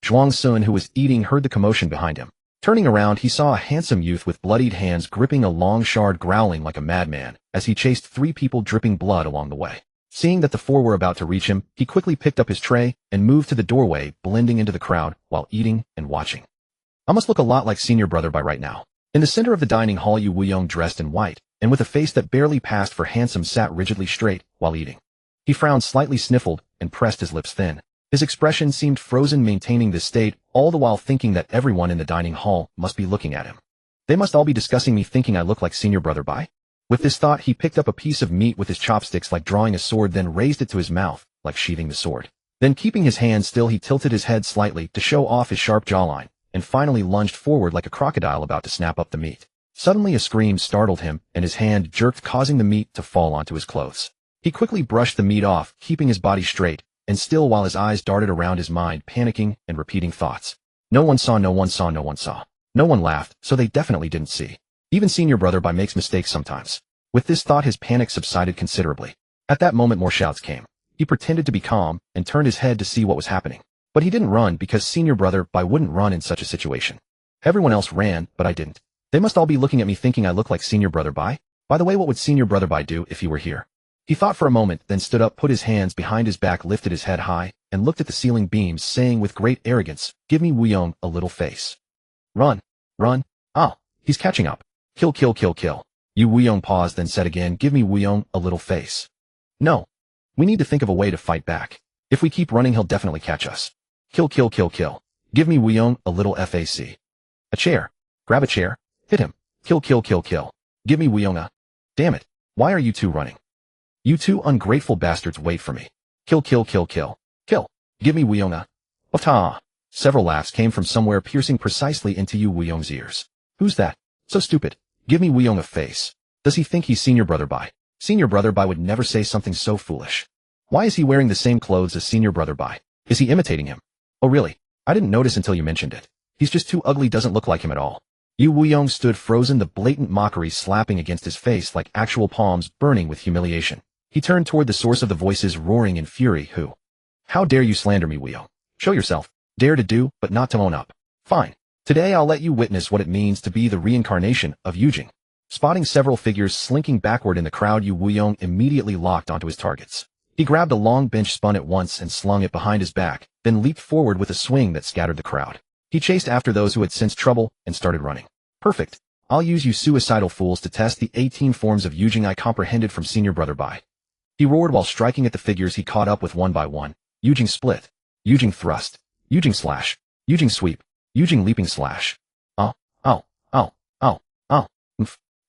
Zhuang Sun, who was eating, heard the commotion behind him. Turning around, he saw a handsome youth with bloodied hands gripping a long shard, growling like a madman as he chased 3 people dripping blood along the way. Seeing that the 4 were about to reach him, he quickly picked up his tray and moved to the doorway, blending into the crowd while eating and watching. I must look a lot like senior brother by right now. In the center of the dining hall, Yu Wuyong, dressed in white and with a face that barely passed for handsome, sat rigidly straight while eating. He frowned slightly, sniffled, and pressed his lips thin. His expression seemed frozen, maintaining this state, all the while thinking that everyone in the dining hall must be looking at him. They must all be discussing me, thinking I look like senior brother Bai. With this thought, he picked up a piece of meat with his chopsticks like drawing a sword, then raised it to his mouth, like sheathing the sword. Then, keeping his hand still, he tilted his head slightly to show off his sharp jawline, and finally lunged forward like a crocodile about to snap up the meat. Suddenly a scream startled him, and his hand jerked, causing the meat to fall onto his clothes. He quickly brushed the meat off, keeping his body straight and still, while his eyes darted around his mind, panicking and repeating thoughts. No one saw, no one saw, no one saw. No one laughed, so they definitely didn't see. Even senior brother Bai makes mistakes sometimes. With this thought, his panic subsided considerably. At that moment, more shouts came. He pretended to be calm and turned his head to see what was happening. But he didn't run, because senior brother Bai wouldn't run in such a situation. Everyone else ran, but I didn't. They must all be looking at me, thinking I look like senior brother Bai. By the way, what would senior brother Bai do if he were here? He thought for a moment, then stood up, put his hands behind his back, lifted his head high, and looked at the ceiling beams, saying with great arrogance, "Give me Wuyong a little face." Run. Run. Ah, he's catching up. Kill, kill, kill, kill. Yu Wuyong paused, then said again, "Give me Wuyong a little face." No. We need to think of a way to fight back. If we keep running, he'll definitely catch us. Kill, kill, kill, kill. Give me Wuyong a little FAC. A chair. Grab a chair. Hit him. Kill, kill, kill, kill. Give me Wuyong a. Damn it. Why are you two running? You two ungrateful bastards, wait for me. Kill, kill, kill, kill. Kill. Give me Wuyong a. Wata. Several laughs came from somewhere, piercing precisely into Yu Wuyong's ears. Who's that? So stupid. Give me Wuyong a face. Does he think he's Senior Brother Bai? Senior Brother Bai would never say something so foolish. Why is he wearing the same clothes as Senior Brother Bai? Is he imitating him? Oh really? I didn't notice until you mentioned it. He's just too ugly, doesn't look like him at all. Yu Wuyong stood frozen, the blatant mockery slapping against his face like actual palms burning with humiliation. He turned toward the source of the voices, roaring in fury. Who? How dare you slander me, Wuyong? Show yourself. Dare to do, but not to own up. Fine. Today I'll let you witness what it means to be the reincarnation of Yujing. Spotting several figures slinking backward in the crowd, Yu Wuyong immediately locked onto his targets. He grabbed a long bench, spun it once and slung it behind his back, then leaped forward with a swing that scattered the crowd. He chased after those who had sensed trouble and started running. Perfect. I'll use you suicidal fools to test the 18 forms of Yujing I comprehended from Senior Brother Bai. He roared while striking at the figures he caught up with one by one. Yujing split. Yujing thrust. Yujing slash. Yujing sweep. Yujing leaping slash. Ow, ow, ow, ow, ow.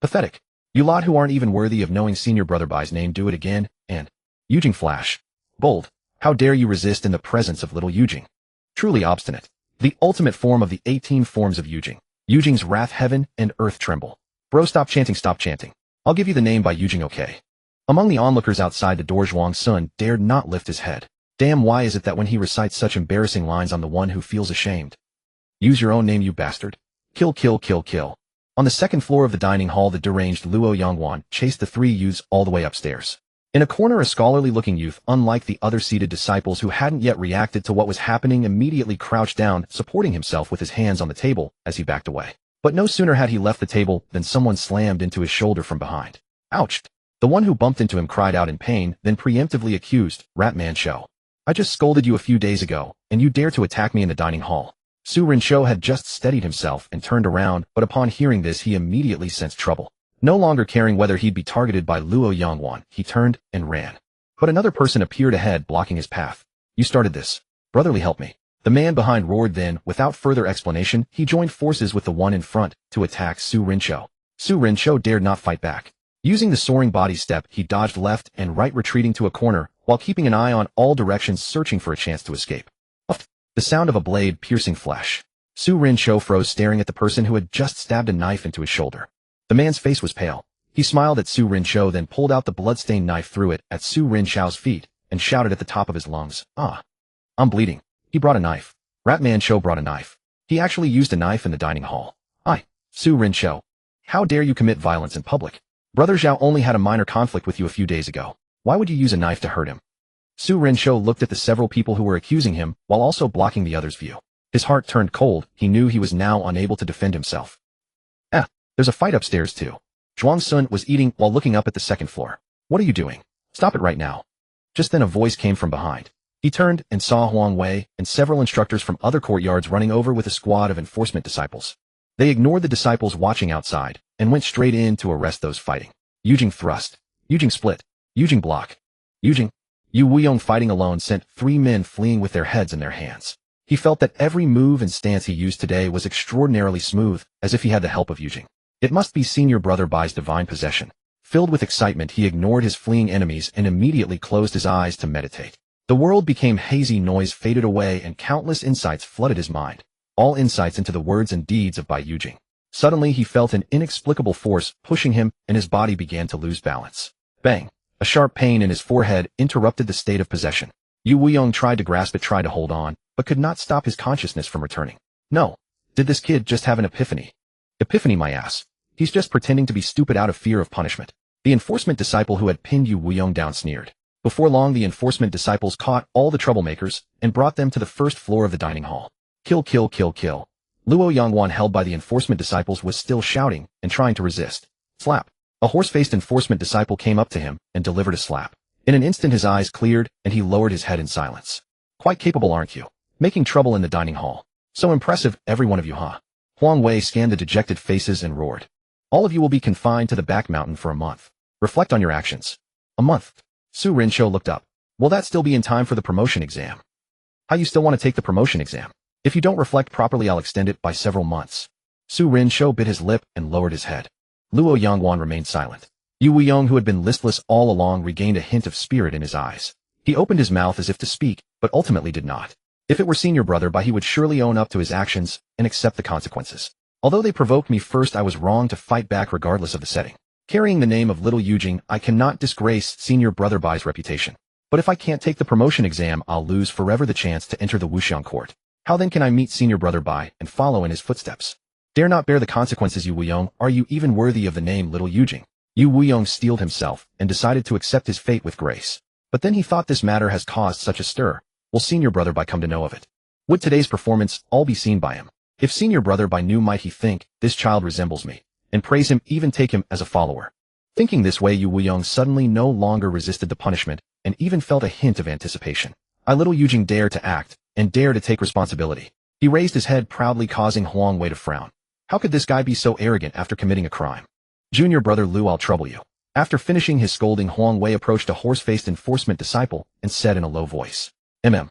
Pathetic. You lot who aren't even worthy of knowing Senior Brother Bai's name, do it again, and Yujing flash. Bold. How dare you resist in the presence of little Yujing? Truly obstinate. The ultimate form of the 18 forms of Yujing. Yujing's wrath, heaven and earth tremble. Bro, stop chanting, stop chanting. I'll give you the name by Yujing, okay? Among the onlookers outside the door, Zhuang Sun dared not lift his head. Damn, why is it that when he recites such embarrassing lines, I'm the one who feels ashamed? Use your own name, you bastard. Kill, kill, kill, kill. On the second floor of the dining hall, the deranged Luo Yongwan chased the three youths all the way upstairs. In a corner, a scholarly-looking youth, unlike the other seated disciples who hadn't yet reacted to what was happening, immediately crouched down, supporting himself with his hands on the table as he backed away. But no sooner had he left the table than someone slammed into his shoulder from behind. Ouch! The one who bumped into him cried out in pain, then preemptively accused, Ratman Shou. I just scolded you a few days ago, and you dare to attack me in the dining hall. Su Rinshou had just steadied himself and turned around, but upon hearing this he immediately sensed trouble. No longer caring whether he'd be targeted by Luo Yongwan, he turned and ran. But another person appeared ahead, blocking his path. You started this. Brotherly, help me. The man behind roared. Then, without further explanation, he joined forces with the one in front to attack Su Rinshou. Su Rinshou dared not fight back. Using the soaring body step, he dodged left and right, retreating to a corner, while keeping an eye on all directions, searching for a chance to escape. The sound of a blade piercing flesh. Su Rinshou froze, staring at the person who had just stabbed a knife into his shoulder. The man's face was pale. He smiled at Su Rinshou, then pulled out the bloodstained knife, threw it at Su Rinshou's feet, and shouted at the top of his lungs, "Ah! I'm bleeding." He brought a knife. Ratman Shou brought a knife. He actually used a knife in the dining hall. Su Rinshou. How dare you commit violence in public? Brother Zhao only had a minor conflict with you a few days ago. Why would you use a knife to hurt him? Su Rinshou looked at the several people who were accusing him, while also blocking the others' view. His heart turned cold. He knew he was now unable to defend himself. There's a fight upstairs too. Zhuang Sun was eating while looking up at the second floor. What are you doing? Stop it right now. Just then a voice came from behind. He turned and saw Huang Wei and several instructors from other courtyards running over with a squad of enforcement disciples. They ignored the disciples watching outside and went straight in to arrest those fighting. Yujing thrust. Yujing split. Yujing block. Yujing. Yu Wuyong fighting alone sent 3 men fleeing with their heads in their hands. He felt that every move and stance he used today was extraordinarily smooth, as if he had the help of Yujing. It must be Senior Brother Bai's divine possession. Filled with excitement, he ignored his fleeing enemies and immediately closed his eyes to meditate. The world became hazy, noise faded away, and countless insights flooded his mind. All insights into the words and deeds of Bai Yujing. Suddenly he felt an inexplicable force pushing him, and his body began to lose balance. Bang! A sharp pain in his forehead interrupted the state of possession. Yu Wuyong tried to grasp it, tried to hold on, but could not stop his consciousness from returning. No. Did this kid just have an epiphany? Epiphany, my ass. He's just pretending to be stupid out of fear of punishment. The enforcement disciple who had pinned Yu Wuyong down sneered. Before long, the enforcement disciples caught all the troublemakers and brought them to the first floor of the dining hall. Kill, kill, kill, kill. Luo Yongwan, held by the enforcement disciples, was still shouting and trying to resist. Slap. A horse-faced enforcement disciple came up to him and delivered a slap. In an instant his eyes cleared and he lowered his head in silence. Quite capable, aren't you? Making trouble in the dining hall. So impressive, every one of you, huh? Huang Wei scanned the dejected faces and roared. All of you will be confined to the back mountain for a month. Reflect on your actions. A month. Su Rinshou looked up. Will that still be in time for the promotion exam? How you still want to take the promotion exam? If you don't reflect properly, I'll extend it by several months. Su Rinshou bit his lip and lowered his head. Luo Yangwan remained silent. Yu Wuyong, who had been listless all along, regained a hint of spirit in his eyes. He opened his mouth as if to speak, but ultimately did not. If it were senior brother Bai, he would surely own up to his actions and accept the consequences. Although they provoked me first, I was wrong to fight back regardless of the setting. Carrying the name of little Yujing, I cannot disgrace senior brother Bai's reputation. But if I can't take the promotion exam, I'll lose forever the chance to enter the Wuxiang court. How then can I meet senior brother Bai and follow in his footsteps? Dare not bear the consequences, Yu Wuyong. Are you even worthy of the name little Yujing? Yu Wuyong steeled himself and decided to accept his fate with grace. But then he thought, this matter has caused such a stir. Will senior brother Bai come to know of it? Would today's performance all be seen by him? If senior brother Bai knew, might he think, this child resembles me, and praise him, even take him as a follower? Thinking this way, Yu Wuyong suddenly no longer resisted the punishment, and even felt a hint of anticipation. I, little Yujing, dare to act, and dare to take responsibility. He raised his head proudly, causing Huang Wei to frown. How could this guy be so arrogant after committing a crime? Junior brother Lu, I'll trouble you. After finishing his scolding, Huang Wei approached a horse-faced enforcement disciple and said in a low voice, The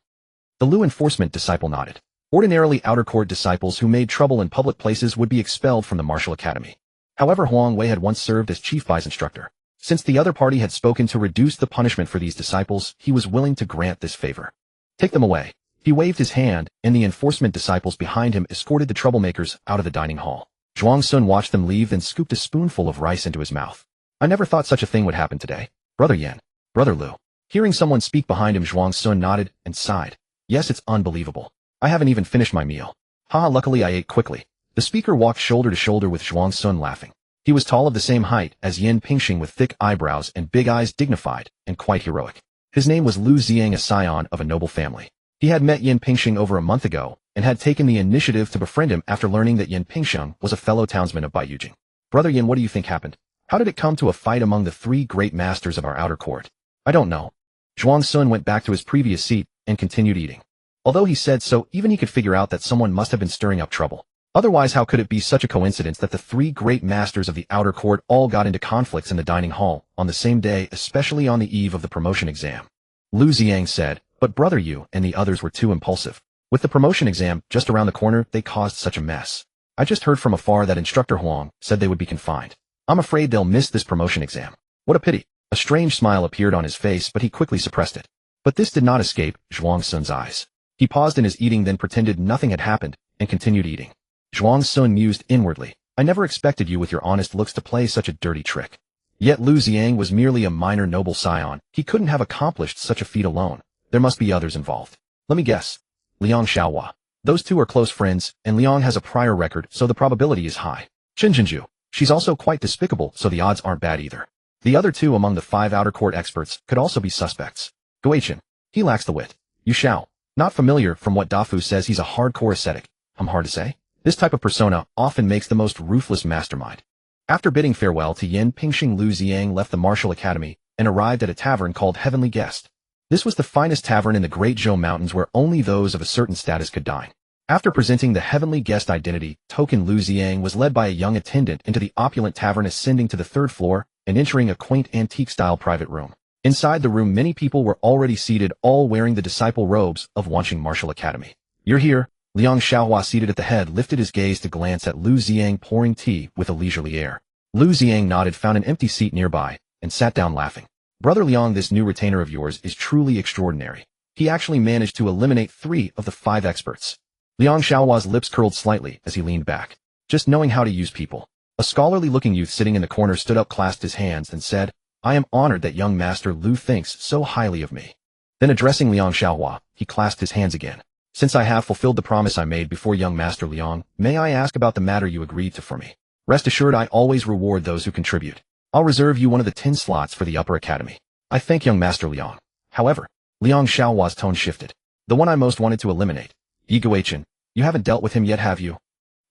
Lu enforcement disciple nodded. Ordinarily, outer court disciples who made trouble in public places would be expelled from the martial academy. However, Huang Wei had once served as Chief Bai's instructor. Since the other party had spoken to reduce the punishment for these disciples, he was willing to grant this favor. Take them away. He waved his hand, and the enforcement disciples behind him escorted the troublemakers out of the dining hall. Zhuang Sun watched them leave, then scooped a spoonful of rice into his mouth. I never thought such a thing would happen today. Brother Yan. Brother Lu. Hearing someone speak behind him, Zhuang Sun nodded and sighed. Yes, it's unbelievable. I haven't even finished my meal. Haha, luckily I ate quickly. The speaker walked shoulder to shoulder with Zhuang Sun, laughing. He was tall, of the same height as Yin Pingxing, with thick eyebrows and big eyes, dignified and quite heroic. His name was Lu Ziang, a scion of a noble family. He had met Yin Pingxing over a month ago and had taken the initiative to befriend him after learning that Yin Pingxing was a fellow townsman of Bai Yujing. Brother Yin, what do you think happened? How did it come to a fight among the three great masters of our outer court? I don't know. Zhuang Sun went back to his previous seat and continued eating. Although he said so, even he could figure out that someone must have been stirring up trouble. Otherwise, how could it be such a coincidence that the three great masters of the outer court all got into conflicts in the dining hall on the same day, especially on the eve of the promotion exam? Lu Ziang said, but Brother Yu and the others were too impulsive. With the promotion exam just around the corner, they caused such a mess. I just heard from afar that Instructor Huang said they would be confined. I'm afraid they'll miss this promotion exam. What a pity. A strange smile appeared on his face, but he quickly suppressed it. But this did not escape Zhuang Sun's eyes. He paused in his eating, then pretended nothing had happened and continued eating. Zhuang Sun mused inwardly. I never expected you with your honest looks to play such a dirty trick. Yet Lu Ziang was merely a minor noble scion. He couldn't have accomplished such a feat alone. There must be others involved. Let me guess. Liang Xiaohua. Those two are close friends, and Liang has a prior record, so the probability is high. Qin Jinju. She's also quite despicable, so the odds aren't bad either. The other two among the 5 outer court experts could also be suspects. Guichen. He lacks the wit. Yu Xiao. Not familiar. From what Dafu says, he's a hardcore ascetic. Hard to say. This type of persona often makes the most ruthless mastermind. After bidding farewell to Yin Pingxing, Lu Ziang left the martial academy and arrived at a tavern called Heavenly Guest. This was the finest tavern in the Great Zhou Mountains, where only those of a certain status could dine. After presenting the Heavenly Guest identity token, Lu Ziang was led by a young attendant into the opulent tavern, ascending to the 3rd floor and entering a quaint antique-style private room. Inside the room, many people were already seated, all wearing the disciple robes of Wanqing Martial Academy. You're here. Liang Xiaohua, seated at the head, lifted his gaze to glance at Lu Ziang pouring tea with a leisurely air. Lu Ziang nodded, found an empty seat nearby, and sat down laughing. Brother Liang, this new retainer of yours is truly extraordinary. He actually managed to eliminate 3 of the 5 experts. Liang Xiaohua's lips curled slightly as he leaned back. Just knowing how to use people. A scholarly-looking youth sitting in the corner stood up, clasped his hands, and said, I am honored that young Master Lu thinks so highly of me. Then addressing Liang Xiaohua, he clasped his hands again. Since I have fulfilled the promise I made before young Master Liang, may I ask about the matter you agreed to for me? Rest assured, I always reward those who contribute. I'll reserve you one of the 10 slots for the upper academy. I thank young Master Liang. However, Liang Xiaohua's tone shifted. The one I most wanted to eliminate. Yi Guichen. You haven't dealt with him yet, have you?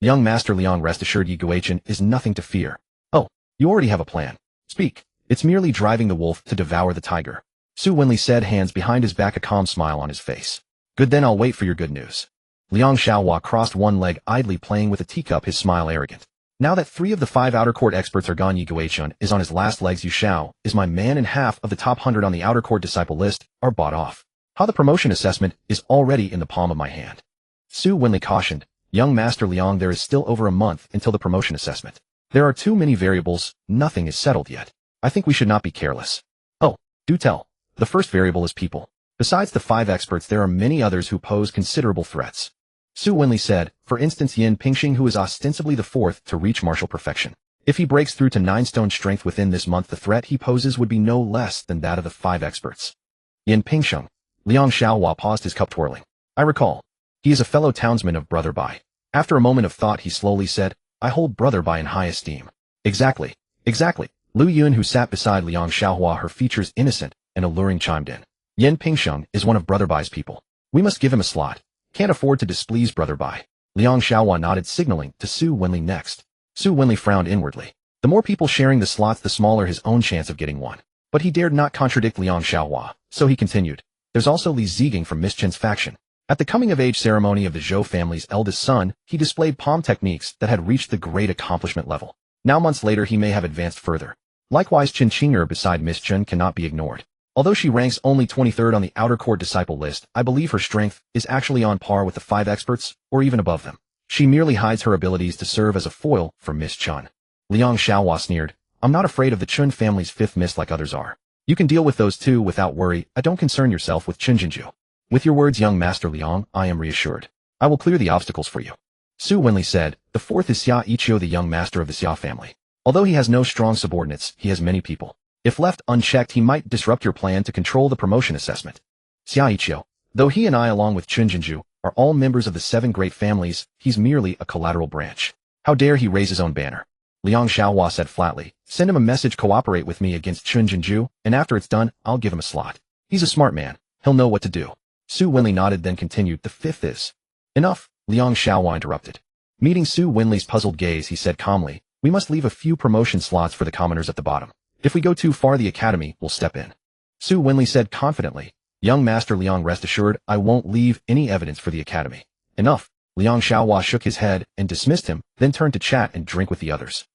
Young Master Liang, rest assured, Yi Guichen is nothing to fear. Oh, you already have a plan. Speak. It's merely driving the wolf to devour the tiger. Su Wenli said, hands behind his back, a calm smile on his face. Good, then I'll wait for your good news. Liang Xiaohua crossed one leg, idly playing with a teacup, his smile arrogant. Now that 3 of the 5 outer court experts are gone, Yi Guichen is on his last legs. Yu Xiao is my man, and half of the top 100 on the outer court disciple list are bought off. How the promotion assessment is already in the palm of my hand. Su Wenli cautioned, young Master Liang, there is still over a month until the promotion assessment. There are too many variables, nothing is settled yet. I think we should not be careless. Oh, do tell. The first variable is people. Besides the 5 experts, there are many others who pose considerable threats. Su Wenli said, for instance Yin Pingxing, who is ostensibly the 4th to reach martial perfection. If he breaks through to 9-stone strength within this month, the threat he poses would be no less than that of the 5 experts. Yin Pingxing. Liang Xiaohua paused, his cup twirling. I recall. He is a fellow townsman of Brother Bai. After a moment of thought, he slowly said, I hold Brother Bai in high esteem. Exactly. Exactly. Lu Yun, who sat beside Liang Xiaohua, her features innocent and alluring, chimed in. Yin Pingxing is one of Brother Bai's people. We must give him a slot. Can't afford to displease Brother Bai. Liang Xiaohua nodded, signaling to Su Wenli next. Su Wenli frowned inwardly. The more people sharing the slots, the smaller his own chance of getting one. But he dared not contradict Liang Xiaohua, so he continued. There's also Li Ziging from Miss Chen's faction. At the coming-of-age ceremony of the Zhou family's eldest son, he displayed palm techniques that had reached the great accomplishment level. Now months later he may have advanced further. Likewise, Chen Qing'er beside Miss Chen cannot be ignored. Although she ranks only 23rd on the outer court disciple list, I believe her strength is actually on par with the 5 experts, or even above them. She merely hides her abilities to serve as a foil for Miss Chen. Liang Xiaohua sneered. I'm not afraid of the Chen family's 5th miss like others are. You can deal with those 2 without worry. Don't concern yourself with Chen Jinju. With your words, young Master Liang, I am reassured. I will clear the obstacles for you. Su Wenli said, the 4th is Xia Ichio, the young master of the Xia family. Although he has no strong subordinates, he has many people. If left unchecked, he might disrupt your plan to control the promotion assessment. Xia Ichio, though he and I, along with Chen Jinju, are all members of the 7 great families, he's merely a collateral branch. How dare he raise his own banner? Liang Xiaohua said flatly, send him a message, cooperate with me against Chen Jinju, and after it's done, I'll give him a slot. He's a smart man. He'll know what to do. Su Wenli nodded, then continued, the 5th is. Enough, Liang Xiaohua interrupted. Meeting Su Wenli's puzzled gaze, he said calmly, we must leave a few promotion slots for the commoners at the bottom. If we go too far, the academy will step in. Su Wenli said confidently, young Master Liang, rest assured, I won't leave any evidence for the academy. Enough. Liang Xiaohua shook his head and dismissed him, then turned to chat and drink with the others.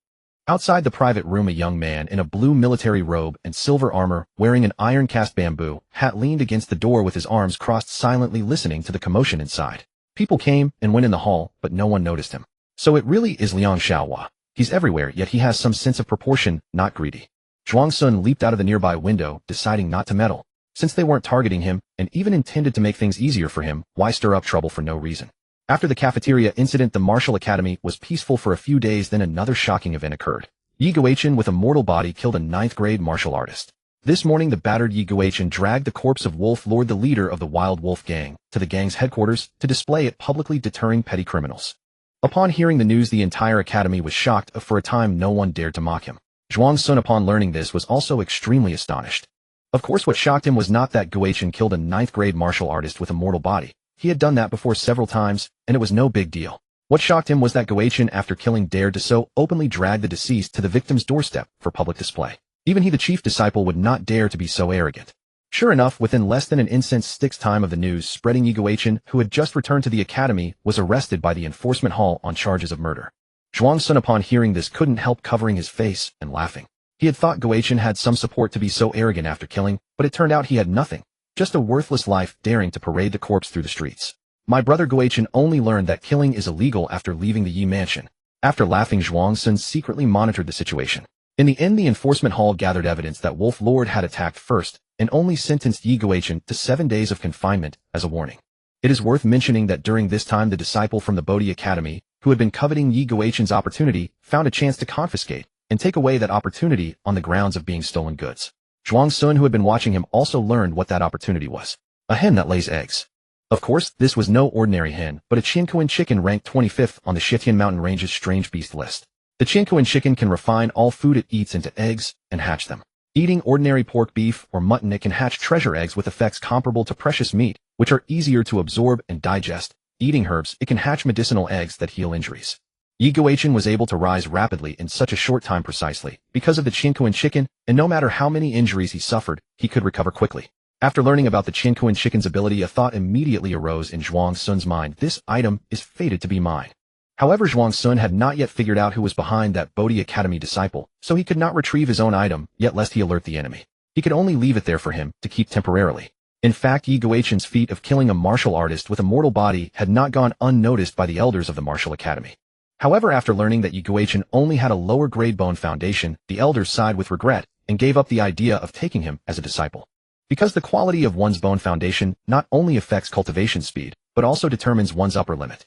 Outside the private room, a young man in a blue military robe and silver armor, wearing an iron-cast bamboo hat, leaned against the door with his arms crossed, silently listening to the commotion inside. People came and went in the hall, but no one noticed him. So it really is Liang Xiaohua. He's everywhere, yet he has some sense of proportion, not greedy. Zhuang Sun leaped out of the nearby window, deciding not to meddle. Since they weren't targeting him, and even intended to make things easier for him, why stir up trouble for no reason? After the cafeteria incident, the martial academy was peaceful for a few days, then another shocking event occurred. Yi Guochen with a mortal body killed a 9th-grade martial artist. This morning, the battered Yi Guochen dragged the corpse of Wolf Lord, the leader of the Wild Wolf Gang, to the gang's headquarters to display it publicly, deterring petty criminals. Upon hearing the news, the entire academy was shocked. For a time, no one dared to mock him. Zhuang Sun, upon learning this, was also extremely astonished. Of course, what shocked him was not that Guochen killed a 9th-grade martial artist with a mortal body. He had done that before several times, and it was no big deal. What shocked him was that Guochen, after killing, dared to so openly drag the deceased to the victim's doorstep for public display. Even he, the chief disciple, would not dare to be so arrogant. Sure enough, within less than an incense stick's time of the news spreading, Yi Guochen, who had just returned to the academy, was arrested by the enforcement hall on charges of murder. Zhuang Sun, upon hearing this, couldn't help covering his face and laughing. He had thought Guochen had some support to be so arrogant after killing, but it turned out he had nothing. Just a worthless life daring to parade the corpse through the streets. My brother Guochen only learned that killing is illegal after leaving the Yi mansion. After laughing, Zhuang Sun secretly monitored the situation. In the end, the enforcement hall gathered evidence that Wolf Lord had attacked first, and only sentenced Yi Guochen to 7 days of confinement as a warning. It is worth mentioning that during this time, the disciple from the Bodhi Academy, who had been coveting Yi Guochen's opportunity, found a chance to confiscate and take away that opportunity on the grounds of being stolen goods. Zhuang Sun, who had been watching him, also learned what that opportunity was. A hen that lays eggs. Of course, this was no ordinary hen, but a Qiankuan chicken ranked 25th on the Shitian Mountain Range's strange beast list. The Qiankuan chicken can refine all food it eats into eggs and hatch them. Eating ordinary pork, beef, or mutton, it can hatch treasure eggs with effects comparable to precious meat, which are easier to absorb and digest. Eating herbs, it can hatch medicinal eggs that heal injuries. Yi Guochen was able to rise rapidly in such a short time precisely because of the Qiankuan chicken, and no matter how many injuries he suffered, he could recover quickly. After learning about the Qiankuan chicken's ability, a thought immediately arose in Zhuang Sun's mind: this item is fated to be mine. However, Zhuang Sun had not yet figured out who was behind that Bodhi Academy disciple, so he could not retrieve his own item, yet lest he alert the enemy. He could only leave it there for him to keep temporarily. In fact, Yi Guichen's feat of killing a martial artist with a mortal body had not gone unnoticed by the elders of the martial academy. However, after learning that Yi Guichen only had a lower-grade bone foundation, the elders sighed with regret and gave up the idea of taking him as a disciple. Because the quality of one's bone foundation not only affects cultivation speed, but also determines one's upper limit.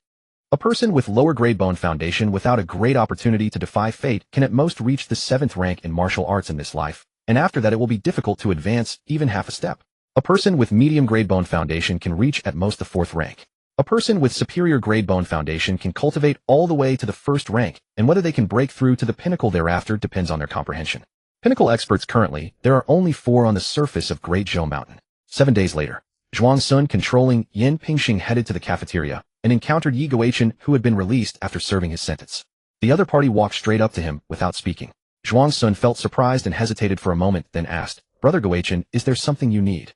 A person with lower-grade bone foundation without a great opportunity to defy fate can at most reach the 7th rank in martial arts in this life, and after that it will be difficult to advance even half a step. A person with medium-grade bone foundation can reach at most the 4th rank. A person with superior grade bone foundation can cultivate all the way to the 1st rank, and whether they can break through to the pinnacle thereafter depends on their comprehension. Pinnacle experts currently, there are only 4 on the surface of Great Zhou Mountain. 7 days later, Zhuang Sun controlling Yin Pingxing headed to the cafeteria and encountered Yi Guichen, who had been released after serving his sentence. The other party walked straight up to him without speaking. Zhuang Sun felt surprised and hesitated for a moment, then asked, "Brother Guichen, is there something you need?"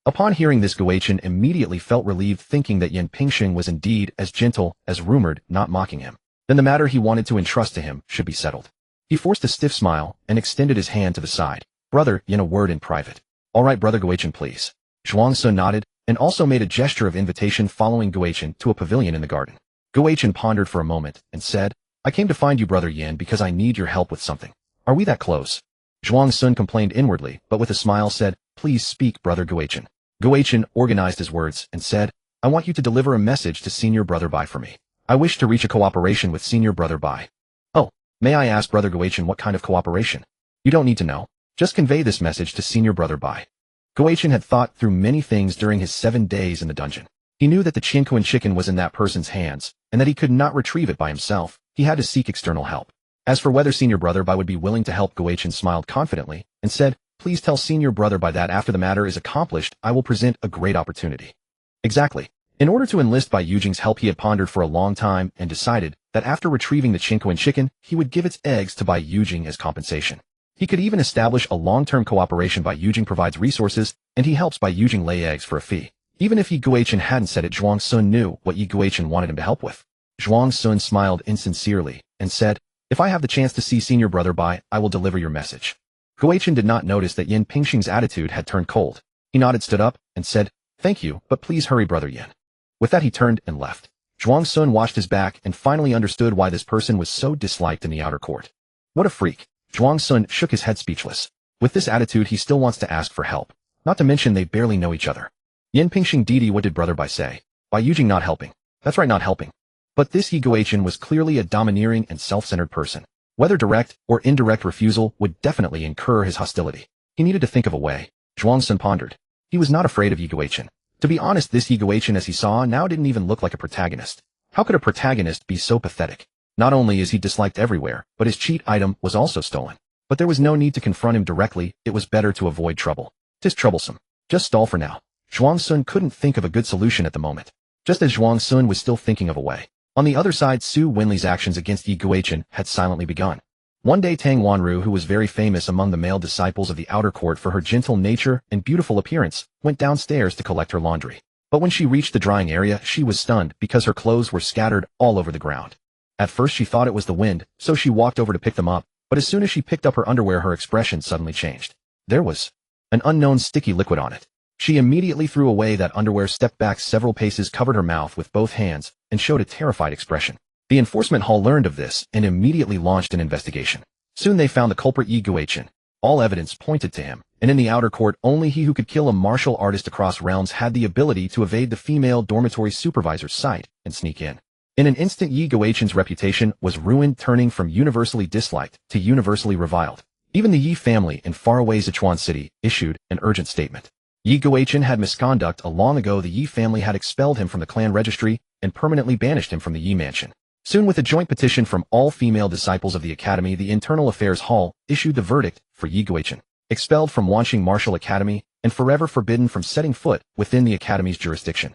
Upon hearing this, Guichen immediately felt relieved, thinking that Yin Pingxing was indeed as gentle as rumored, not mocking him. Then the matter he wanted to entrust to him should be settled. He forced a stiff smile and extended his hand to the side. "Brother Yin, a word in private." "All right, Brother Guichen, please." Zhuang Sun nodded and also made a gesture of invitation, following Guichen to a pavilion in the garden. Guichen pondered for a moment and said, "I came to find you, Brother Yin, because I need your help with something. Are we that close?" Zhuang Sun complained inwardly, but with a smile said, "Please speak, Brother Guichen." Guichen organized his words and said, "I want you to deliver a message to Senior Brother Bai for me. I wish to reach a cooperation with Senior Brother Bai." "Oh, may I ask, Brother Guichen, what kind of cooperation?" "You don't need to know. Just convey this message to Senior Brother Bai." Guichen had thought through many things during his 7 days in the dungeon. He knew that the Qinquan chicken was in that person's hands, and that he could not retrieve it by himself. He had to seek external help. As for whether Senior Brother Bai would be willing to help, Guichen smiled confidently and said, "Please tell Senior Brother Bai that after the matter is accomplished, I will present a great opportunity." Exactly. In order to enlist Bai Yujing's help, he had pondered for a long time and decided that after retrieving the Qinquan chicken, he would give its eggs to Bai Yujing as compensation. He could even establish a long-term cooperation. Bai Yujing provides resources, and he helps Bai Yujing lay eggs for a fee. Even if Yi Guichen hadn't said it, Zhuang Sun knew what Yi Guichen wanted him to help with. Zhuang Sun smiled insincerely and said, "If I have the chance to see Senior Brother Bai, I will deliver your message." Guichen did not notice that Yin Pingxing's attitude had turned cold. He nodded, stood up, and said, "Thank you, but please hurry, Brother Yin." With that he turned and left. Zhuang Sun watched his back and finally understood why this person was so disliked in the outer court. What a freak. Zhuang Sun shook his head, speechless. With this attitude, he still wants to ask for help. Not to mention they barely know each other. Yin Pingxing, Didi, what did Brother Bai say? Bai Yujing not helping. That's right, not helping. But this Yi Guichen was clearly a domineering and self-centered person. Whether direct or indirect refusal would definitely incur his hostility. He needed to think of a way. Zhuang Sun pondered. He was not afraid of Yi Guichen. To be honest, this Yi Guichen, as he saw, now didn't even look like a protagonist. How could a protagonist be so pathetic? Not only is he disliked everywhere, but his cheat item was also stolen. But there was no need to confront him directly. It was better to avoid trouble. "'Tis troublesome. Just stall for now." Zhuang Sun couldn't think of a good solution at the moment. Just as Zhuang Sun was still thinking of a way, on the other side, Su Wenli's actions against Yi Guichen had silently begun. One day, Tang Wanru, who was very famous among the male disciples of the outer court for her gentle nature and beautiful appearance, went downstairs to collect her laundry. But when she reached the drying area, she was stunned because her clothes were scattered all over the ground. At first she thought it was the wind, so she walked over to pick them up, but as soon as she picked up her underwear, her expression suddenly changed. There was an unknown sticky liquid on it. She immediately threw away that underwear, stepped back several paces, covered her mouth with both hands, and showed a terrified expression. The enforcement hall learned of this and immediately launched an investigation. Soon they found the culprit, Yi Guichen. All evidence pointed to him, and in the outer court, only he who could kill a martial artist across realms had the ability to evade the female dormitory supervisor's sight and sneak in. In an instant, Yi Guichen's reputation was ruined, turning from universally disliked to universally reviled. Even the Yi family in faraway Sichuan City issued an urgent statement. Yi Guichen had misconduct. Long ago, the Yi family had expelled him from the clan registry and permanently banished him from the Yi mansion. Soon, with a joint petition from all female disciples of the academy, the Internal Affairs Hall issued the verdict for Yi Guichen, expelled from Wanqing Martial Academy and forever forbidden from setting foot within the academy's jurisdiction.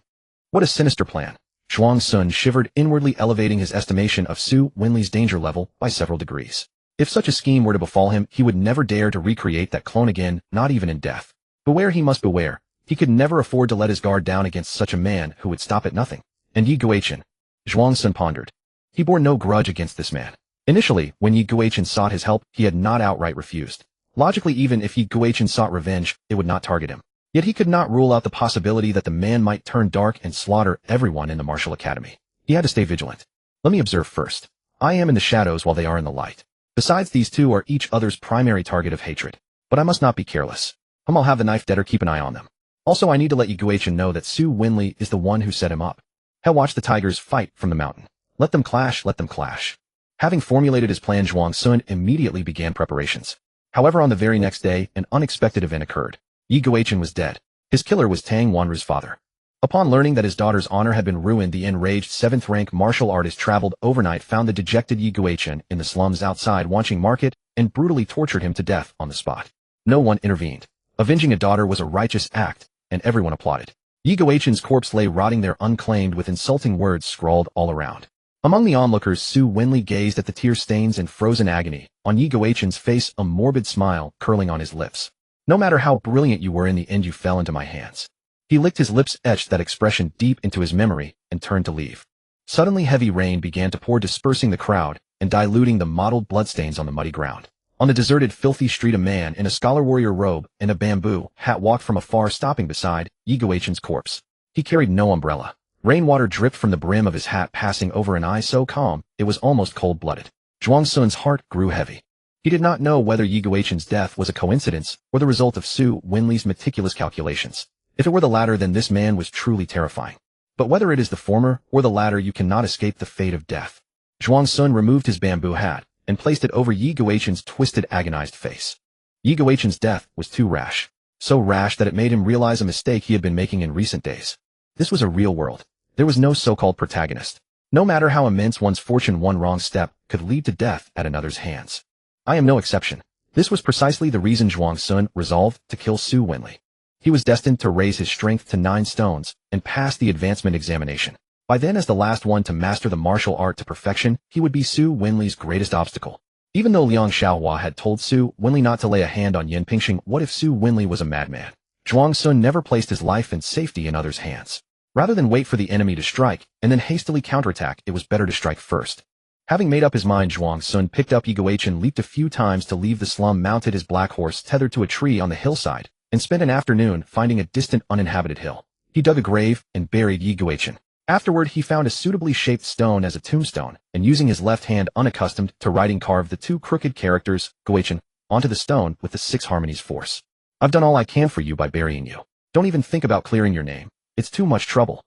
What a sinister plan. Zhuang Sun shivered inwardly, elevating his estimation of Su Wenli's danger level by several degrees. If such a scheme were to befall him, he would never dare to recreate that clone again, not even in death. Beware, he must beware. He could never afford to let his guard down against such a man who would stop at nothing. And Yi Guichen? Zhuang Sun pondered. He bore no grudge against this man. Initially, when Yi Guichen sought his help, he had not outright refused. Logically, even if Yi Guichen sought revenge, it would not target him. Yet he could not rule out the possibility that the man might turn dark and slaughter everyone in the martial academy. He had to stay vigilant. Let me observe first. I am in the shadows while they are in the light. Besides, these two are each other's primary target of hatred. But I must not be careless. I'll have the knife debtor keep an eye on them. Also, I need to let Yi Guichen know that Su Winli is the one who set him up. He'll watch the tigers fight from the mountain. Let them clash, let them clash. Having formulated his plan, Zhuang Sun immediately began preparations. However, on the very next day, an unexpected event occurred. Yi Guichen was dead. His killer was Tang Wanru's father. Upon learning that his daughter's honor had been ruined, the enraged 7th-rank martial artist traveled overnight, found the dejected Yi Guichen in the slums outside Wanqing Market, and brutally tortured him to death on the spot. No one intervened. Avenging a daughter was a righteous act, and everyone applauded. Yi Guichen's corpse lay rotting there unclaimed with insulting words scrawled all around. Among the onlookers, Su Winli gazed at the tear stains and frozen agony on Yi Guichen's face, a morbid smile curling on his lips. No matter how brilliant you were, in the end you fell into my hands. He licked his lips, etched that expression deep into his memory, and turned to leave. Suddenly heavy rain began to pour, dispersing the crowd and diluting the mottled bloodstains on the muddy ground. On the deserted, filthy street, a man in a scholar warrior robe and a bamboo hat walked from afar, stopping beside Yi Guichen's corpse. He carried no umbrella. Rainwater dripped from the brim of his hat, passing over an eye so calm it was almost cold-blooded. Zhuang Sun's heart grew heavy. He did not know whether Yi Guichen's death was a coincidence or the result of Su Winli's meticulous calculations. If it were the latter, then this man was truly terrifying. But whether it is the former or the latter, you cannot escape the fate of death. Zhuang Sun removed his bamboo hat and placed it over Yi Guichen's twisted, agonized face. Yi Guichen's death was too rash. So rash that it made him realize a mistake he had been making in recent days. This was a real world. There was no so-called protagonist. No matter how immense one's fortune, one wrong step could lead to death at another's hands. I am no exception. This was precisely the reason Zhuang Sun resolved to kill Su Winli. He was destined to raise his strength to 9 stones and pass the advancement examination. By then, as the last one to master the martial art to perfection, he would be Su Winli's greatest obstacle. Even though Liang Xiaohua had told Su Winli not to lay a hand on Yan Pingxing, what if Su Winli was a madman? Zhuang Sun never placed his life and safety in others' hands. Rather than wait for the enemy to strike and then hastily counterattack, it was better to strike first. Having made up his mind, Zhuang Sun picked up Yi Guichen, leaped a few times to leave the slum, mounted his black horse tethered to a tree on the hillside, and spent an afternoon finding a distant uninhabited hill. He dug a grave and buried Yi Guichen. Afterward, he found a suitably shaped stone as a tombstone, and using his left hand, unaccustomed to writing, carved the 2 crooked characters, Guichen, onto the stone with the 6 harmonies force. I've done all I can for you by burying you. Don't even think about clearing your name. It's too much trouble.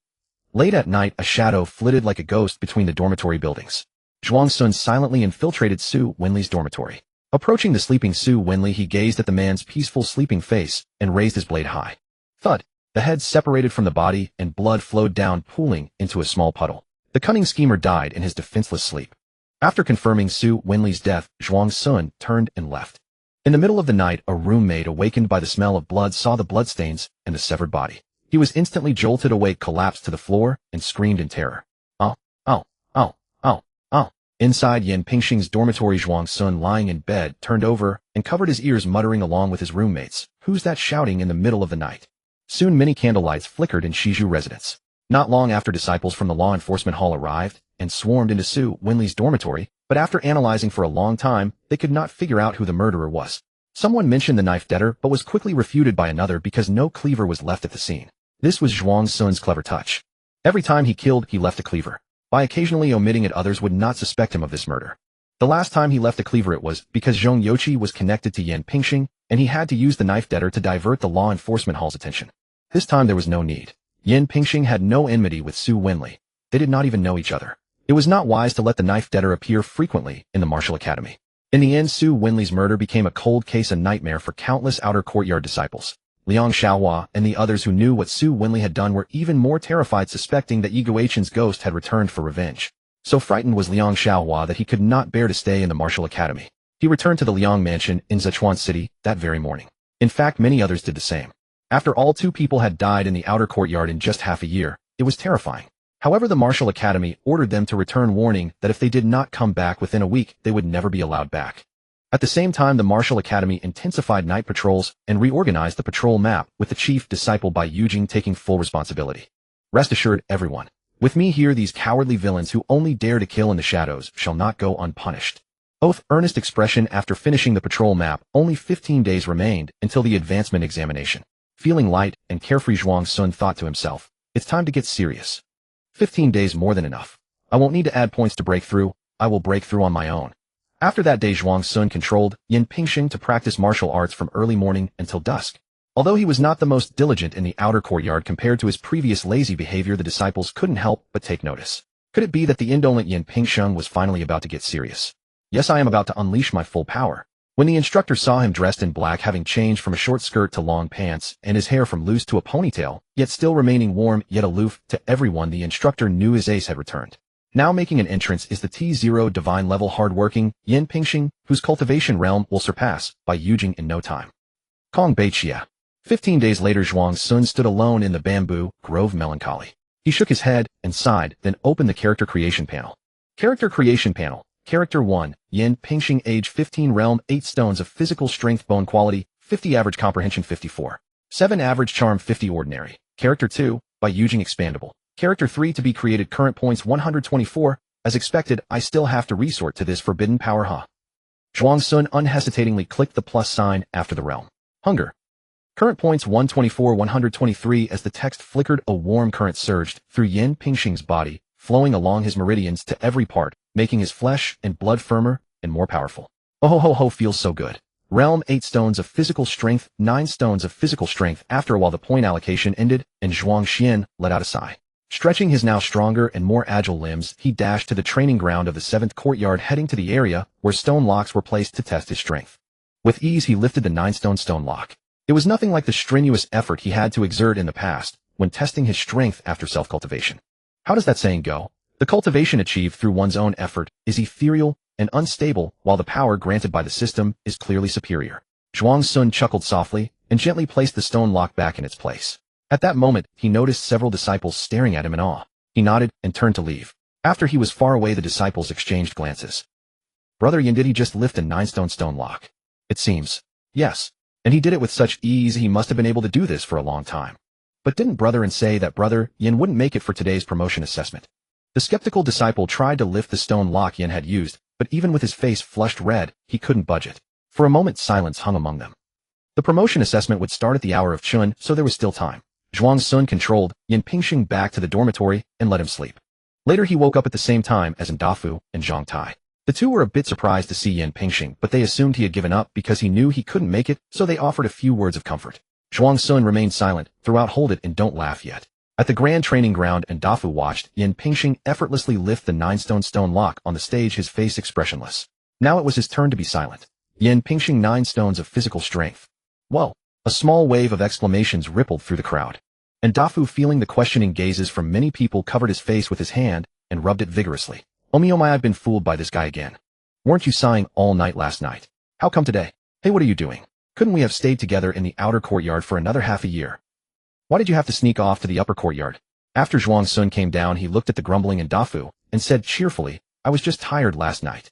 Late at night, a shadow flitted like a ghost between the dormitory buildings. Zhuang Sun silently infiltrated Su Winli's dormitory. Approaching the sleeping Su Winli, he gazed at the man's peaceful sleeping face and raised his blade high. Thud! The head separated from the body and blood flowed down, pooling into a small puddle. The cunning schemer died in his defenseless sleep. After confirming Su Winli's death, Zhuang Sun turned and left. In the middle of the night, a roommate, awakened by the smell of blood, saw the bloodstains and the severed body. He was instantly jolted awake, collapsed to the floor, and screamed in terror. Ow, ow, ow, ow, ow. Inside Yan Pingxing's dormitory, Zhuang Sun, lying in bed, turned over and covered his ears, muttering along with his roommates, "Who's that shouting in the middle of the night?" Soon many candlelights flickered in Shizhu residence. Not long after, disciples from the law enforcement hall arrived and swarmed into Su Winli's dormitory, but after analyzing for a long time, they could not figure out who the murderer was. Someone mentioned the knife debtor, but was quickly refuted by another because no cleaver was left at the scene. This was Zhuang Sun's clever touch. Every time he killed, he left a cleaver. By occasionally omitting it, others would not suspect him of this murder. The last time he left a cleaver, it was because Zhong Youqi was connected to Yan Pingxing, and he had to use the knife debtor to divert the law enforcement hall's attention. This time there was no need. Yan Pingxing had no enmity with Su Winli. They did not even know each other. It was not wise to let the knife debtor appear frequently in the martial academy. In the end, Su Winli's murder became a cold case, a nightmare for countless outer courtyard disciples. Liang Xiaohua and the others who knew what Su Winli had done were even more terrified, suspecting that Yi Guichen's ghost had returned for revenge. So frightened was Liang Xiaohua that he could not bear to stay in the martial academy. He returned to the Liang mansion in Sichuan City that very morning. In fact, many others did the same. After all, 2 people had died in the outer courtyard in just half a year. It was terrifying. However, the martial academy ordered them to return, warning that if they did not come back within a week, they would never be allowed back. At the same time, the martial academy intensified night patrols and reorganized the patrol map, with the chief disciple Bai Yujing taking full responsibility. Rest assured, everyone, with me here, these cowardly villains who only dare to kill in the shadows shall not go unpunished. Oath, earnest expression. After finishing the patrol map, only 15 days remained until the advancement examination. Feeling light and carefree, Zhuang Sun thought to himself, it's time to get serious. 15 days more than enough. I won't need to add points to break through, I will break through on my own. After that day, Zhuang Sun controlled Yin Pingxing to practice martial arts from early morning until dusk. Although he was not the most diligent in the outer courtyard compared to his previous lazy behavior, the disciples couldn't help but take notice. Could it be that the indolent Yin Pingxing was finally about to get serious? Yes, I am about to unleash my full power. When the instructor saw him dressed in black, having changed from a short skirt to long pants, and his hair from loose to a ponytail, yet still remaining warm yet aloof to everyone, the instructor knew his ace had returned. Now making an entrance is the T0 divine level hardworking Yin Pingxing, whose cultivation realm will surpass by Yujing in no time. Kong Beiqia. 15 days later, Zhuang Sun stood alone in the bamboo grove melancholy. He shook his head and sighed, then opened the character creation panel. Character creation panel. Character 1, Yin Pingxing, age 15, realm 8 stones of physical strength, bone quality 50, average comprehension 54, 7 average charm 50, ordinary. Character 2, by Yujing, expandable. Character 3, to be created, current points 124, as expected, I still have to resort to this forbidden power, huh? Zhuang Sun unhesitatingly clicked the plus sign after the realm. Hunger. Current points 124, 123, as the text flickered, a warm current surged through Yin Pingxing's body, flowing along his meridians to every part, making his flesh and blood firmer and more powerful. Oh ho ho ho, feels so good. Realm 8 stones of physical strength, 9 stones of physical strength. After a while the point allocation ended, and Zhuang Xian let out a sigh. Stretching his now stronger and more agile limbs, he dashed to the training ground of the 7th courtyard, heading to the area where stone locks were placed to test his strength. With ease he lifted the 9-stone lock. It was nothing like the strenuous effort he had to exert in the past when testing his strength after self-cultivation. How does that saying go? The cultivation achieved through one's own effort is ethereal and unstable, while the power granted by the system is clearly superior. Zhuang Sun chuckled softly and gently placed the stone lock back in its place. At that moment, he noticed several disciples staring at him in awe. He nodded and turned to leave. After he was far away, the disciples exchanged glances. Brother Yin, did he just lift a 9-stone lock? It seems. Yes. And he did it with such ease, he must have been able to do this for a long time. But didn't Brother Yin say that Brother Yin wouldn't make it for today's promotion assessment? The skeptical disciple tried to lift the stone lock Yin had used, but even with his face flushed red, he couldn't budge it. For a moment silence hung among them. The promotion assessment would start at the hour of Chun, so there was still time. Zhuang Sun controlled Yin Pingxing back to the dormitory and let him sleep. Later he woke up at the same time as Ndafu and Zhang Tai. The two were a bit surprised to see Yin Pingxing, but they assumed he had given up because he knew he couldn't make it, so they offered a few words of comfort. Zhuang Sun remained silent, throughout hold it and don't laugh yet. At the grand training ground, Ndafu watched Yin Pingxing effortlessly lift the 9-stone lock on the stage, his face expressionless. Now it was his turn to be silent. Yin Pingxing, 9 stones of physical strength. Whoa! A small wave of exclamations rippled through the crowd. Ndafu, feeling the questioning gazes from many people, covered his face with his hand and rubbed it vigorously. Oh my, I've been fooled by this guy again. Weren't you sighing all night last night? How come today? Hey, what are you doing? Couldn't we have stayed together in the outer courtyard for another half a year? Why did you have to sneak off to the upper courtyard? After Zhuang Sun came down, he looked at the grumbling Ndafu and said cheerfully, I was just tired last night.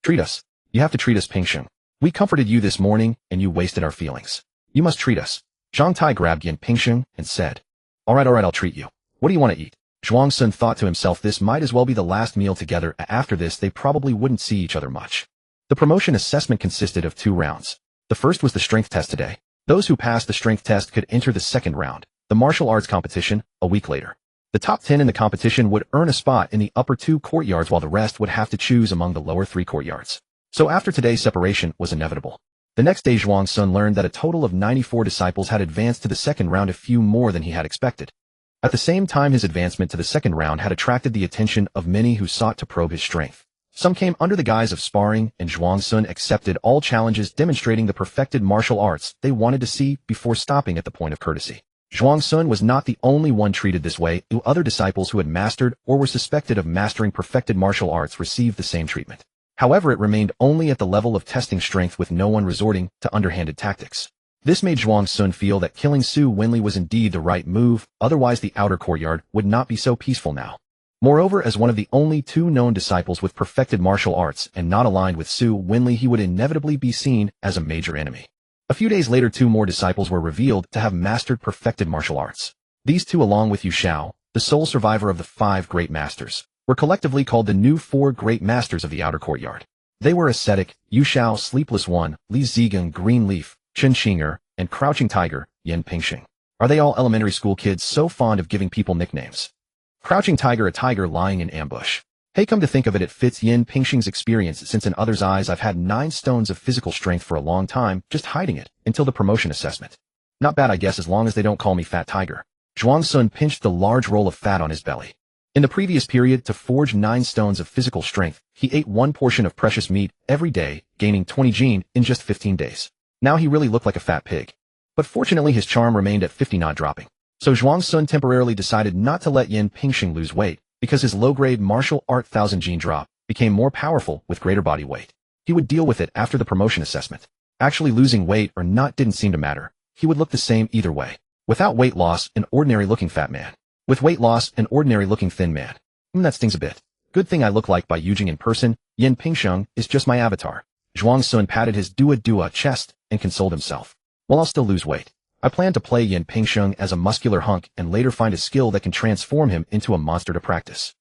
Treat us. You have to treat us, Pingxing. We comforted you this morning and you wasted our feelings. You must treat us. Zhang Tai grabbed Yin Pingxing and said, all right, I'll treat you. What do you want to eat? Zhuang Sun thought to himself, this might as well be the last meal together. After this, they probably wouldn't see each other much. The promotion assessment consisted of 2 rounds. The first was the strength test today. Those who passed the strength test could enter the second round, the martial arts competition, a week later. The top 10 in the competition would earn a spot in the upper 2 courtyards, while the rest would have to choose among the lower 3 courtyards. So after today's separation was inevitable. The next day, Zhuang Sun learned that a total of 94 disciples had advanced to the second round, a few more than he had expected. At the same time, his advancement to the second round had attracted the attention of many who sought to probe his strength. Some came under the guise of sparring, and Zhuang Sun accepted all challenges demonstrating the perfected martial arts they wanted to see before stopping at the point of courtesy. Zhuang Sun was not the only one treated this way. Other disciples who had mastered or were suspected of mastering perfected martial arts received the same treatment. However, it remained only at the level of testing strength, with no one resorting to underhanded tactics. This made Zhuang Sun feel that killing Su Wenli was indeed the right move, otherwise the outer courtyard would not be so peaceful now. Moreover, as one of the only 2 known disciples with perfected martial arts and not aligned with Su Wenli, he would inevitably be seen as a major enemy. A few days later, 2 more disciples were revealed to have mastered perfected martial arts. These 2, along with Yu Shao, the sole survivor of the 5 great masters, were collectively called the new 4 great masters of the outer courtyard. They were Ascetic, Yu Shao, Sleepless One, Li Zigang, Green Leaf, Chen Qinger, and Crouching Tiger, Yin Pingxing. Are they all elementary school kids so fond of giving people nicknames? Crouching tiger, a tiger lying in ambush. Hey, come to think of it, it fits Yin Pingxing's experience, since in others' eyes I've had 9 stones of physical strength for a long time, just hiding it, until the promotion assessment. Not bad, I guess, as long as they don't call me Fat Tiger. Zhuang Sun pinched the large roll of fat on his belly. In the previous period, to forge 9 stones of physical strength, he ate 1 portion of precious meat every day, gaining 20 jin in just 15 days. Now he really looked like a fat pig. But fortunately his charm remained at 50, not dropping. So Zhuang Sun temporarily decided not to let Yin Pingxing lose weight, because his low-grade martial art 1000 jin drop became more powerful with greater body weight. He would deal with it after the promotion assessment. Actually losing weight or not didn't seem to matter. He would look the same either way. Without weight loss, an ordinary-looking fat man. With weight loss, an ordinary-looking thin man. That stings a bit. Good thing I look like Bai Yujing in person. Yin Pingxing is just my avatar. Zhuang Sun patted his dua chest and consoled himself. Well, I'll still lose weight. I plan to play Yin Pingxing as a muscular hunk and later find a skill that can transform him into a monster to practice.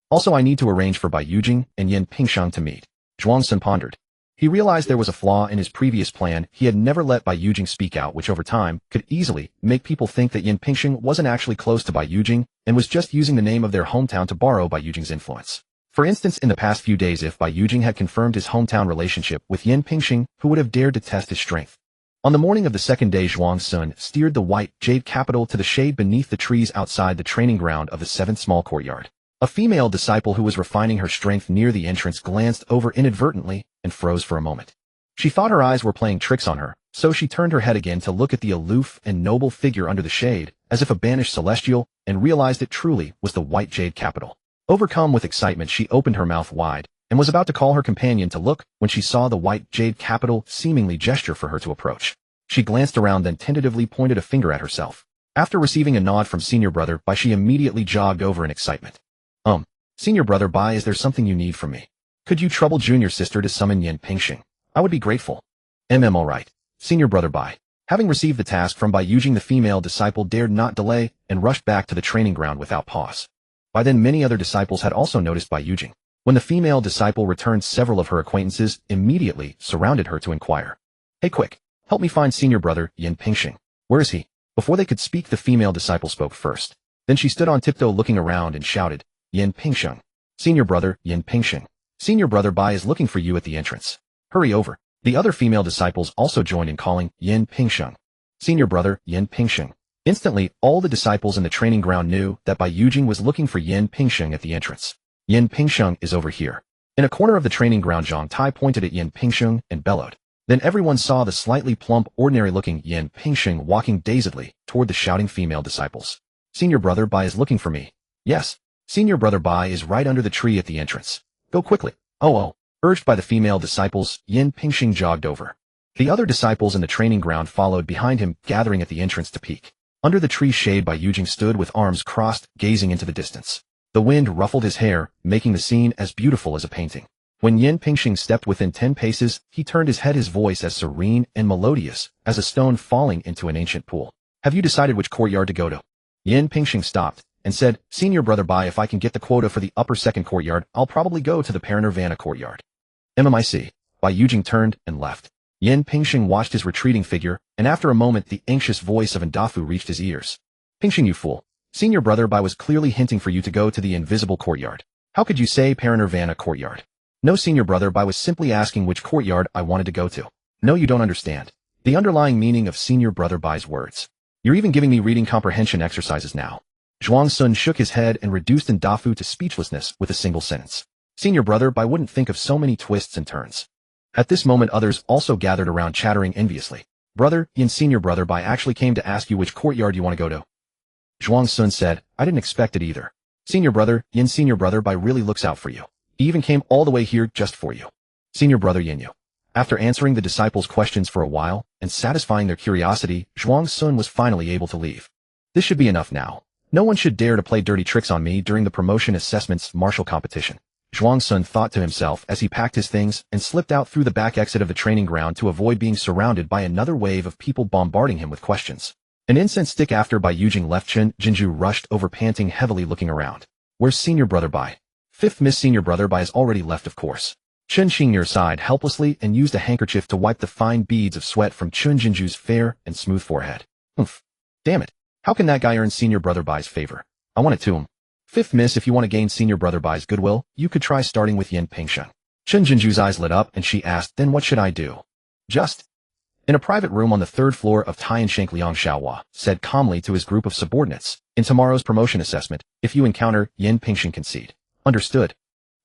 Also, I need to arrange for Bai Yujing and Yin Pingxing to meet. Zhuang Sun pondered. He realized there was a flaw in his previous plan. He had never let Bai Yujing speak out, which over time could easily make people think that Yin Pingxing wasn't actually close to Bai Yujing and was just using the name of their hometown to borrow Bai Yujing's influence. For instance, in the past few days, if Bai Yujing had confirmed his hometown relationship with Yin Pingxing, who would have dared to test his strength? On the morning of the second day, Zhuang Sun steered the white jade capital to the shade beneath the trees outside the training ground of the 7th small courtyard. A female disciple who was refining her strength near the entrance glanced over inadvertently and froze for a moment. She thought her eyes were playing tricks on her, so she turned her head again to look at the aloof and noble figure under the shade, as if a banished celestial, and realized it truly was the white jade capital. Overcome with excitement, she opened her mouth wide and was about to call her companion to look when she saw the white jade capital seemingly gesture for her to approach. She glanced around, then tentatively pointed a finger at herself. After receiving a nod from Senior Brother Bai, she immediately jogged over in excitement. Senior Brother Bai, is there something you need from me? Could you trouble Junior Sister to summon Yin Pingxing? I would be grateful. All right. Senior Brother Bai. Having received the task from Bai Yujing, the female disciple dared not delay and rushed back to the training ground without pause. By then many other disciples had also noticed Bai Yujing. When the female disciple returned, several of her acquaintances immediately surrounded her to inquire. Hey, quick, help me find Senior Brother Yin Pingxing. Where is he? Before they could speak, the female disciple spoke first. Then she stood on tiptoe looking around and shouted, Yin Pingxing. Senior Brother Yin Pingxing. Senior Brother Bai is looking for you at the entrance. Hurry over. The other female disciples also joined in calling Yin Pingxing. Senior Brother Yin Pingxing. Instantly, all the disciples in the training ground knew that Bai Yujing was looking for Yin Pingxing at the entrance. Yin Pingxing is over here. In a corner of the training ground, Zhang Tai pointed at Yin Pingxing and bellowed. Then everyone saw the slightly plump, ordinary-looking Yin Pingxing walking dazedly toward the shouting female disciples. Senior Brother Bai is looking for me. Yes. Senior Brother Bai is right under the tree at the entrance. Go quickly. Oh. Urged by the female disciples, Yin Pingxing jogged over. The other disciples in the training ground followed behind him, gathering at the entrance to peek. Under the tree's shade, Bai Yujing stood with arms crossed, gazing into the distance. The wind ruffled his hair, making the scene as beautiful as a painting. When Yin Pingxing stepped within 10 paces, he turned his head, his voice as serene and melodious as a stone falling into an ancient pool. Have you decided which courtyard to go to? Yin Pingxing stopped and said, Senior Brother Bai, if I can get the quota for the upper 2nd courtyard, I'll probably go to the Paranirvana courtyard. MMIC. Bai Yujing turned and left. Yin Pingxing watched his retreating figure, and after a moment the anxious voice of Ndafu reached his ears. Pingxing, you fool. Senior Brother Bai was clearly hinting for you to go to the invisible courtyard. How could you say Paranirvana courtyard? No, Senior Brother Bai was simply asking which courtyard I wanted to go to. No, you don't understand the underlying meaning of Senior Brother Bai's words. You're even giving me reading comprehension exercises now. Zhuang Sun shook his head and reduced Ndafu to speechlessness with a single sentence. Senior Brother Bai wouldn't think of so many twists and turns. At this moment others also gathered around, chattering enviously. Brother Yin, Senior Brother Bai actually came to ask you which courtyard you want to go to. Zhuang Sun said, I didn't expect it either. Senior Brother Yin, Senior Brother Bai really looks out for you. He even came all the way here just for you. Senior Brother Yin you. After answering the disciples' questions for a while and satisfying their curiosity, Zhuang Sun was finally able to leave. This should be enough now. No one should dare to play dirty tricks on me during the promotion assessment's martial competition. Zhuang Sun thought to himself as he packed his things and slipped out through the back exit of the training ground to avoid being surrounded by another wave of people bombarding him with questions. An incense stick after Bai Yujing left, Chen Jinju rushed over, panting heavily, looking around. Where's Senior Brother Bai? 5th Miss. Senior Brother Bai has already left, of course. Chen Xing'er sighed helplessly and used a handkerchief to wipe the fine beads of sweat from Chen Jinju's fair and smooth forehead. Oof. Damn it. How can that guy earn senior brother Bai's favor? I want it to him. Fifth miss, if you want to gain senior brother Bai's goodwill, you could try starting with Yin Pingsheng. Chen Jinju's eyes lit up and she asked, then what should I do? Just. In a private room on the third floor of Tianshank, Liang Xiaohua said calmly to his group of subordinates, in tomorrow's promotion assessment, if you encounter Yin Pingsheng, concede. Understood.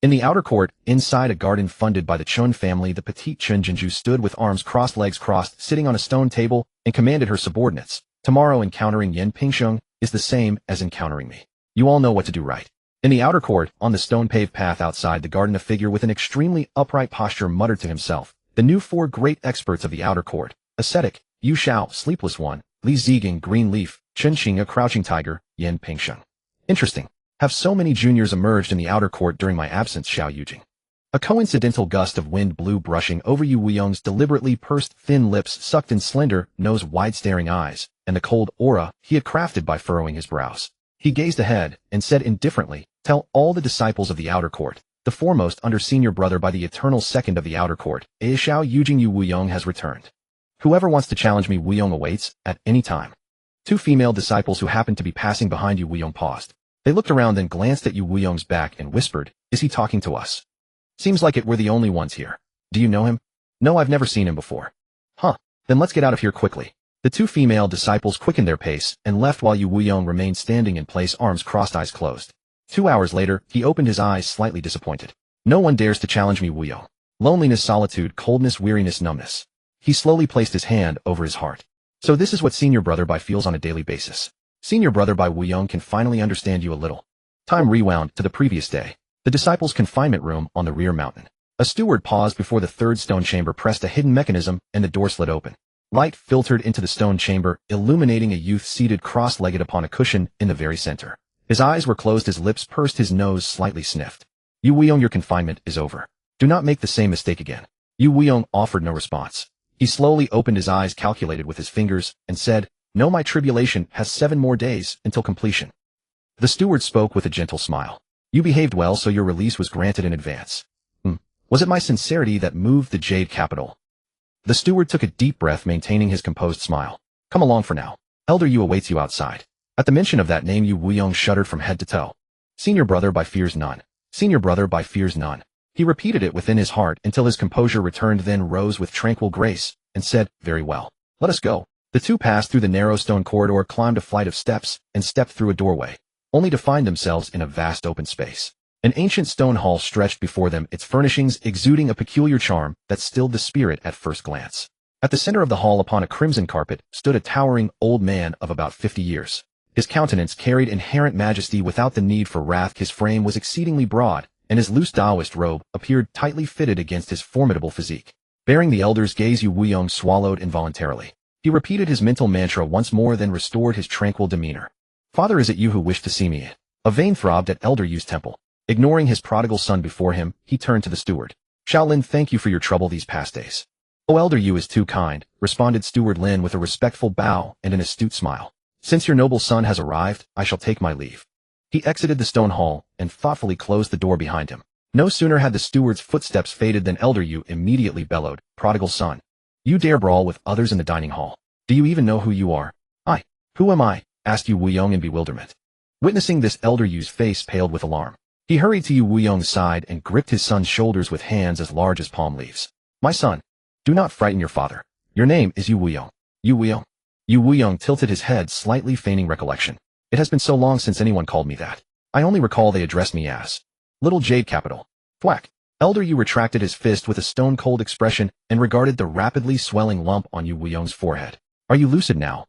In the outer court, inside a garden funded by the Chun family, the petite Chen Jinju stood with arms crossed, legs crossed, sitting on a stone table, and commanded her subordinates, tomorrow encountering Yin Pingsheng is the same as encountering me. You all know what to do, right? In the outer court, on the stone-paved path outside the garden, a figure with an extremely upright posture muttered to himself, the new four great experts of the outer court, ascetic, Yu Shao, sleepless one, Li Ziging, green leaf, Chen Qing, a crouching tiger, Yin Pingsheng. Interesting. Have so many juniors emerged in the outer court during my absence, Xiao Yujing. A coincidental gust of wind blew, brushing over Yu Weiyong's deliberately pursed thin lips, sucked in slender, nose, wide staring eyes, and the cold aura he had crafted by furrowing his brows. He gazed ahead and said indifferently, tell all the disciples of the outer court, the foremost under senior brother by the eternal second of the outer court, Xiao Yujing, Yu Weiyong has returned. Whoever wants to challenge me, Weiyong awaits, at any time. Two female disciples who happened to be passing behind Yu Weiyong paused. They looked around and glanced at Yu Weiyong's back and whispered, is he talking to us? Seems like it, we're the only ones here. Do you know him? No, I've never seen him before. Huh, then let's get out of here quickly. The two female disciples quickened their pace and left while Yu Weiyong remained standing in place, arms crossed, eyes closed. 2 hours later, he opened his eyes, slightly disappointed. No one dares to challenge me, Weiyong. Loneliness, solitude, coldness, weariness, numbness. He slowly placed his hand over his heart. So this is what senior brother Bai feels on a daily basis. Senior brother Bai, Weiyong can finally understand you a little. Time rewound to the previous day. The disciples' confinement room on the rear mountain. A steward paused before the third stone chamber, pressed a hidden mechanism, and the door slid open. Light filtered into the stone chamber, illuminating a youth seated cross-legged upon a cushion in the very center. His eyes were closed, his lips pursed, his nose slightly sniffed. Yu Weiyong, your confinement is over. Do not make the same mistake again. Yu Weiyong offered no response. He slowly opened his eyes, calculated with his fingers, and said, no, my tribulation has 7 more days until completion. The steward spoke with a gentle smile. You behaved well, so your release was granted in advance. Was it my sincerity that moved the Jade Capital? The steward took a deep breath, maintaining his composed smile. Come along for now. Elder Yu awaits you outside. At the mention of that name, Yu Weiyong shuddered from head to toe. Senior brother Bai fears none. Senior brother Bai fears none. He repeated it within his heart until his composure returned, then rose with tranquil grace and said, very well. Let us go. The two passed through the narrow stone corridor, climbed a flight of steps, and stepped through a doorway, only to find themselves in a vast open space. An ancient stone hall stretched before them, its furnishings exuding a peculiar charm that stilled the spirit at first glance. At the center of the hall, upon a crimson carpet, stood a towering old man of about 50 years. His countenance carried inherent majesty without the need for wrath. His frame was exceedingly broad, and his loose Taoist robe appeared tightly fitted against his formidable physique. Bearing the elder's gaze, Yu Weiyong swallowed involuntarily. He repeated his mental mantra once more, then restored his tranquil demeanor. Father, is it you who wish to see me? A vein throbbed at Elder Yu's temple. Ignoring his prodigal son before him, he turned to the steward. Shaolin, thank you for your trouble these past days. Oh, Elder Yu is too kind, responded Steward Lin with a respectful bow and an astute smile. Since your noble son has arrived, I shall take my leave. He exited the stone hall and thoughtfully closed the door behind him. No sooner had the steward's footsteps faded than Elder Yu immediately bellowed, prodigal son. You dare brawl with others in the dining hall. Do you even know who you are? Who am I? Asked Yu Weiyong in bewilderment. Witnessing this, Elder Yu's face paled with alarm. He hurried to Yu Weiyong's side and gripped his son's shoulders with hands as large as palm leaves. My son, do not frighten your father. Your name is Yu Weiyong. Yu Weiyong? Yu Weiyong tilted his head, slightly feigning recollection. It has been so long since anyone called me that. I only recall they addressed me as Little Jade Capital. Thwack. Elder Yu retracted his fist with a stone-cold expression and regarded the rapidly swelling lump on Yu Weiyong's forehead. Are you lucid now?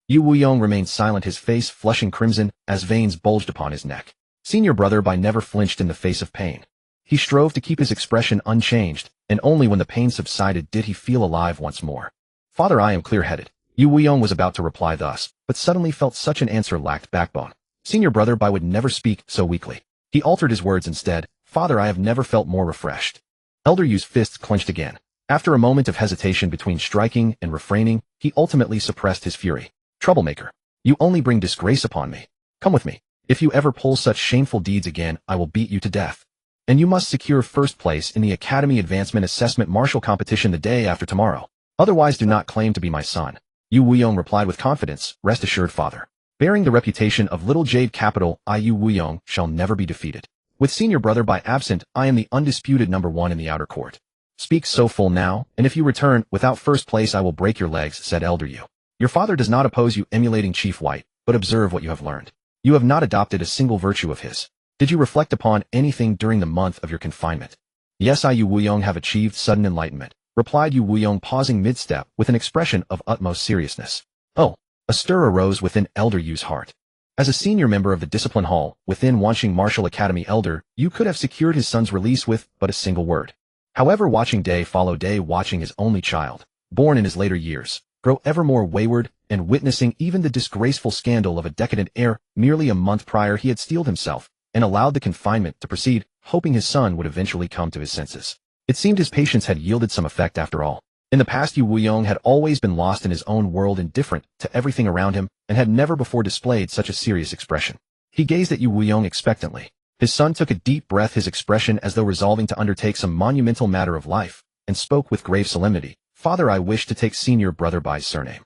Yu Weiyong remained silent, his face flushing crimson as veins bulged upon his neck. Senior brother Bai never flinched in the face of pain. He strove to keep his expression unchanged, and only when the pain subsided did he feel alive once more. Father, I am clear-headed. Yu Weiyong was about to reply thus, but suddenly felt such an answer lacked backbone. Senior brother Bai would never speak so weakly. He altered his words instead. Father, I have never felt more refreshed. Elder Yu's fists clenched again. After a moment of hesitation between striking and refraining, he ultimately suppressed his fury. Troublemaker. You only bring disgrace upon me. Come with me. If you ever pull such shameful deeds again, I will beat you to death. And you must secure first place in the Academy Advancement Assessment Martial Competition the day after tomorrow. Otherwise do not claim to be my son. Yu Weiyong replied with confidence, rest assured, father. Bearing the reputation of Little Jade Capital, Yu Wuyong shall never be defeated. With senior brother by absent, I am the undisputed #1 in the outer court. Speak so full now, and if you return without first place I will break your legs, said Elder Yu. Your father does not oppose you emulating Chief White, but observe what you have learned. You have not adopted a single virtue of his. Did you reflect upon anything during the month of your confinement? Yes, I Yu Wuyong have achieved sudden enlightenment, replied Yu Wuyong, pausing mid-step with an expression of utmost seriousness. Oh, a stir arose within Elder Yu's heart. As a senior member of the Discipline Hall within Wanqing Martial Academy, Elder Yu could have secured his son's release with but a single word. However, watching day follow day, watching his only child, born in his later years, grow ever more wayward, and witnessing even the disgraceful scandal of a decadent heir, merely a month prior he had steeled himself and allowed the confinement to proceed, hoping his son would eventually come to his senses. It seemed his patience had yielded some effect after all. In the past, Yu Wuyong had always been lost in his own world, indifferent to everything around him, and had never before displayed such a serious expression. He gazed at Yu Wuyong expectantly. His son took a deep breath, his expression as though resolving to undertake some monumental matter of life, and spoke with grave solemnity. Father, I wish to take senior brother by surname.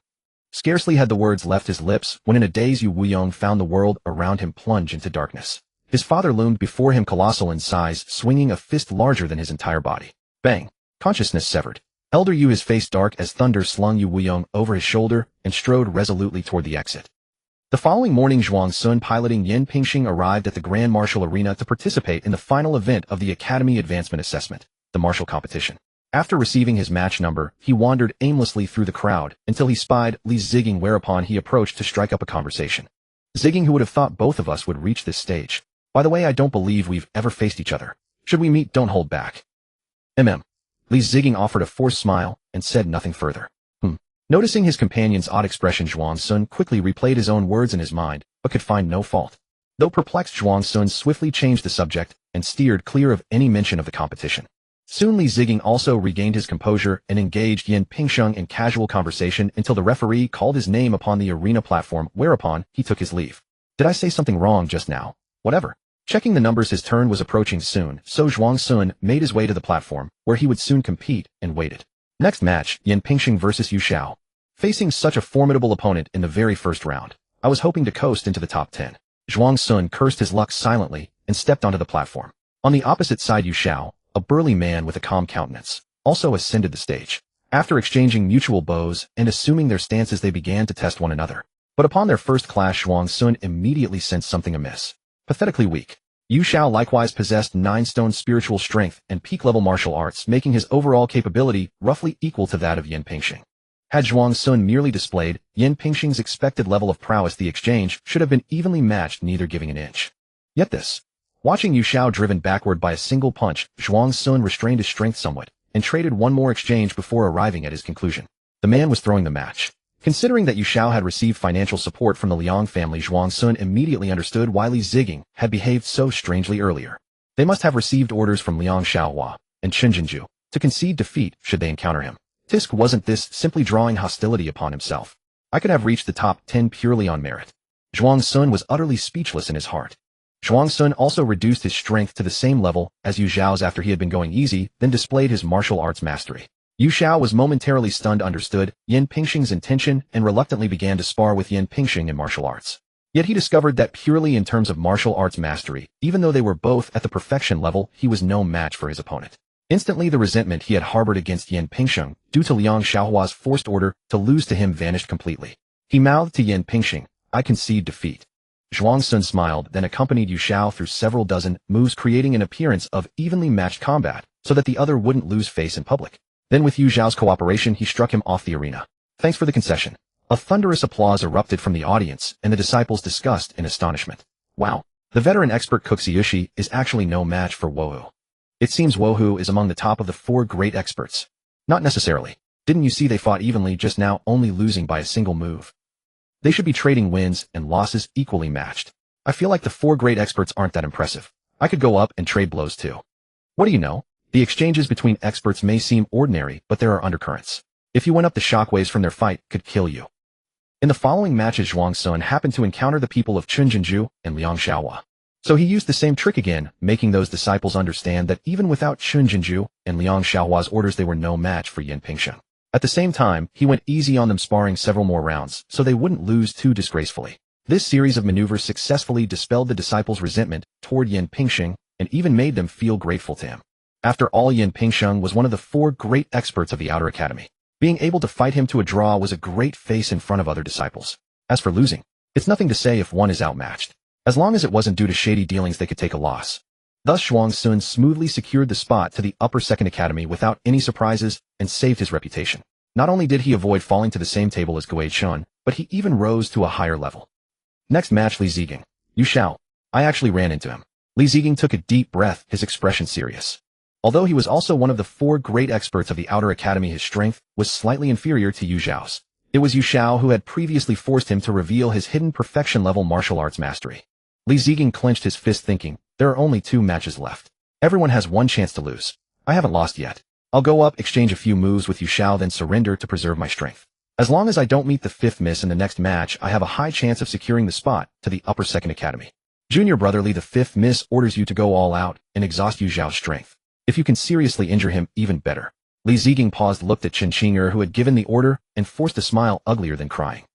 Scarcely had the words left his lips when in a daze Yu Wuyong found the world around him plunge into darkness. His father loomed before him, colossal in size, swinging a fist larger than his entire body. Bang! Consciousness severed. Elder Yu, his face dark as thunder, slung Yu Wuyong over his shoulder and strode resolutely toward the exit. The following morning, Zhuang Sun piloting Yin Pingxing arrived at the Grand Martial Arena to participate in the final event of the Academy Advancement Assessment, the martial competition. After receiving his match number, he wandered aimlessly through the crowd until he spied Li Ziging, whereupon he approached to strike up a conversation. Ziging, who would have thought both of us would reach this stage? By the way, I don't believe we've ever faced each other. Should we meet, don't hold back. Li Ziging offered a forced smile and said nothing further. Noticing his companion's odd expression, Zhuang Sun quickly replayed his own words in his mind, but could find no fault. Though perplexed, Zhuang Sun swiftly changed the subject and steered clear of any mention of the competition. Soon Li Ziging also regained his composure and engaged Yin Pingxing in casual conversation until the referee called his name upon the arena platform, whereupon he took his leave. Did I say something wrong just now? Whatever. Checking the numbers, his turn was approaching soon, so Zhuang Sun made his way to the platform, where he would soon compete, and waited. Next match, Yin Pingxing versus Yu Xiao. Facing such a formidable opponent in the very first round, I was hoping to coast into the top 10. Zhuang Sun cursed his luck silently and stepped onto the platform. On the opposite side, Yu Xiao, a burly man with a calm countenance, also ascended the stage. After exchanging mutual bows and assuming their stances, they began to test one another. But upon their first clash, Zhuang Sun immediately sensed something amiss. Pathetically weak. Yu Xiao likewise possessed 9-stone spiritual strength and peak-level martial arts, making his overall capability roughly equal to that of Yin Pingxing. Had Zhuang Sun merely displayed Yin Pingxing's expected level of prowess, the exchange should have been evenly matched, neither giving an inch. Yet this. Watching Yu Xiao driven backward by a single punch, Zhuang Sun restrained his strength somewhat and traded one more exchange before arriving at his conclusion. The man was throwing the match. Considering that Yu Xiao had received financial support from the Liang family, Zhuang Sun immediately understood why Li Ziging had behaved so strangely earlier. They must have received orders from Liang Xiaohua and Chen Jinju to concede defeat should they encounter him. Tisk, wasn't this simply drawing hostility upon himself? I could have reached the top 10 purely on merit. Zhuang Sun was utterly speechless in his heart. Zhuang Sun also reduced his strength to the same level as Yu Xiao's after he had been going easy, then displayed his martial arts mastery. Yu Xiao was momentarily stunned, understood Yin Pingxing's intention, and reluctantly began to spar with Yin Pingxing in martial arts. Yet he discovered that purely in terms of martial arts mastery, even though they were both at the perfection level, he was no match for his opponent. Instantly, the resentment he had harbored against Yin Pingxing, due to Liang Xiaohua's forced order to lose to him, vanished completely. He mouthed to Yin Pingxing, I concede defeat. Zhuang Sun smiled, then accompanied Yu Xiao through several dozen moves, creating an appearance of evenly matched combat, so that the other wouldn't lose face in public. Then with Yu Xiao's cooperation, he struck him off the arena. Thanks for the concession. A thunderous applause erupted from the audience, and the disciples discussed in astonishment. Wow, the veteran expert Kuxiushi is actually no match for Wohu. It seems Wohu is among the top of the 4 great experts. Not necessarily. Didn't you see they fought evenly just now, only losing by a single move? They should be trading wins and losses equally matched. I feel like the 4 great experts aren't that impressive. I could go up and trade blows too. What do you know? The exchanges between experts may seem ordinary, but there are undercurrents. If you went up, the shockwaves from their fight could kill you. In the following matches, Zhuang Sun happened to encounter the people of Chen Jinju and Liang Xiaohua. So he used the same trick again, making those disciples understand that even without Chen Jinju and Liang Xiaohua's orders, they were no match for Yin Pingxing. At the same time, he went easy on them, sparring several more rounds, so they wouldn't lose too disgracefully. This series of maneuvers successfully dispelled the disciples' resentment toward Yin Pingsheng and even made them feel grateful to him. After all, Yin Pingsheng was one of the 4 great experts of the Outer Academy. Being able to fight him to a draw was a great face in front of other disciples. As for losing, it's nothing to say if one is outmatched. As long as it wasn't due to shady dealings, they could take a loss. Thus Zhuang Sun smoothly secured the spot to the Upper Second Academy without any surprises and saved his reputation. Not only did he avoid falling to the same table as Gui Chun, but he even rose to a higher level. Next match, Li Ziging. Yu Xiao. I actually ran into him. Li Ziging took a deep breath, his expression serious. Although he was also one of the 4 great experts of the Outer Academy, his strength was slightly inferior to Yu Xiao's. It was Yu Xiao who had previously forced him to reveal his hidden perfection-level martial arts mastery. Li Ziging clenched his fist, thinking, there are only 2 matches left. Everyone has one chance to lose. I haven't lost yet. I'll go up, exchange a few moves with Yu Xiao, then surrender to preserve my strength. As long as I don't meet the 5th miss in the next match, I have a high chance of securing the spot to the Upper Second Academy. Junior brother Li, the 5th miss orders you to go all out and exhaust Yu Xiao's strength. If you can seriously injure him, even better. Li Ziging paused, looked at Chen Qinger, who had given the order, and forced a smile uglier than crying.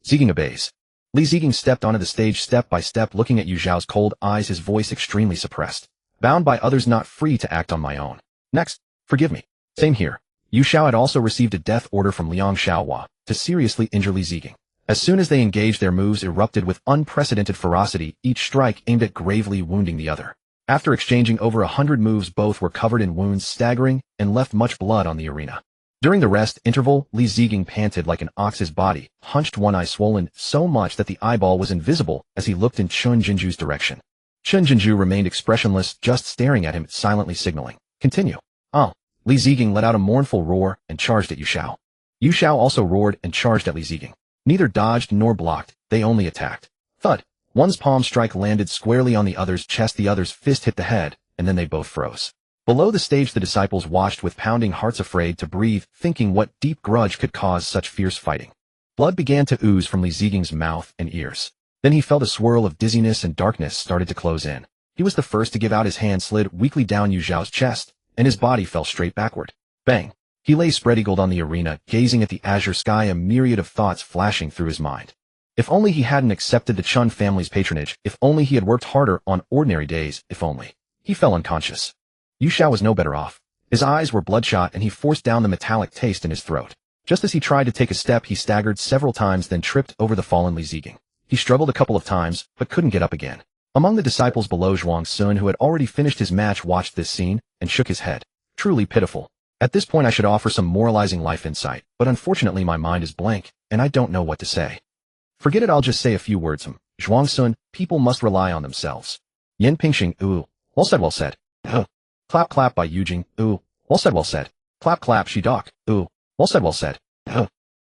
Ziging obeys. Li Ziging stepped onto the stage step by step, looking at Yu Xiao's cold eyes, his voice extremely suppressed. Bound by others, not free to act on my own. Next, forgive me. Same here. Yu Xiao had also received a death order from Liang Xiaohua to seriously injure Li Ziging. As soon as they engaged, their moves erupted with unprecedented ferocity, each strike aimed at gravely wounding the other. After exchanging over 100 moves, both were covered in wounds, staggering, and left much blood on the arena. During the rest interval, Li Ziging panted like an ox, his body hunched, one eye swollen so much that the eyeball was invisible as he looked in Chun Jinju's direction. Chun Jinju remained expressionless, just staring at him, silently signaling, continue. Oh. Li Ziging let out a mournful roar and charged at Yu Xiao. Yu Xiao also roared and charged at Li Ziging. Neither dodged nor blocked, they only attacked. Thud. One's palm strike landed squarely on the other's chest, the other's fist hit the head, and then they both froze. Below the stage, the disciples watched with pounding hearts, afraid to breathe, thinking what deep grudge could cause such fierce fighting. Blood began to ooze from Li Ziging's mouth and ears. Then he felt a swirl of dizziness, and darkness started to close in. He was the first to give out. His hand slid weakly down Yu Xiao's chest, and his body fell straight backward. Bang! He lay spread-eagled on the arena, gazing at the azure sky, a myriad of thoughts flashing through his mind. If only he hadn't accepted the Chun family's patronage, if only he had worked harder on ordinary days, if only. He fell unconscious. Yu Xiao was no better off. His eyes were bloodshot, and he forced down the metallic taste in his throat. Just as he tried to take a step, he staggered several times, then tripped over the fallen Li Ziging. He struggled a couple of times, but couldn't get up again. Among the disciples below, Zhuang Sun, who had already finished his match, watched this scene and shook his head. Truly pitiful. At this point I should offer some moralizing life insight, but unfortunately my mind is blank, and I don't know what to say. Forget it, I'll just say a few words. Zhuang Sun, people must rely on themselves. Yin Pingsheng, ooh. Well said, well said. Clap clap by Yujing, ooh. Well said, well said. Clap clap Shidok, ooh. Well said, well said.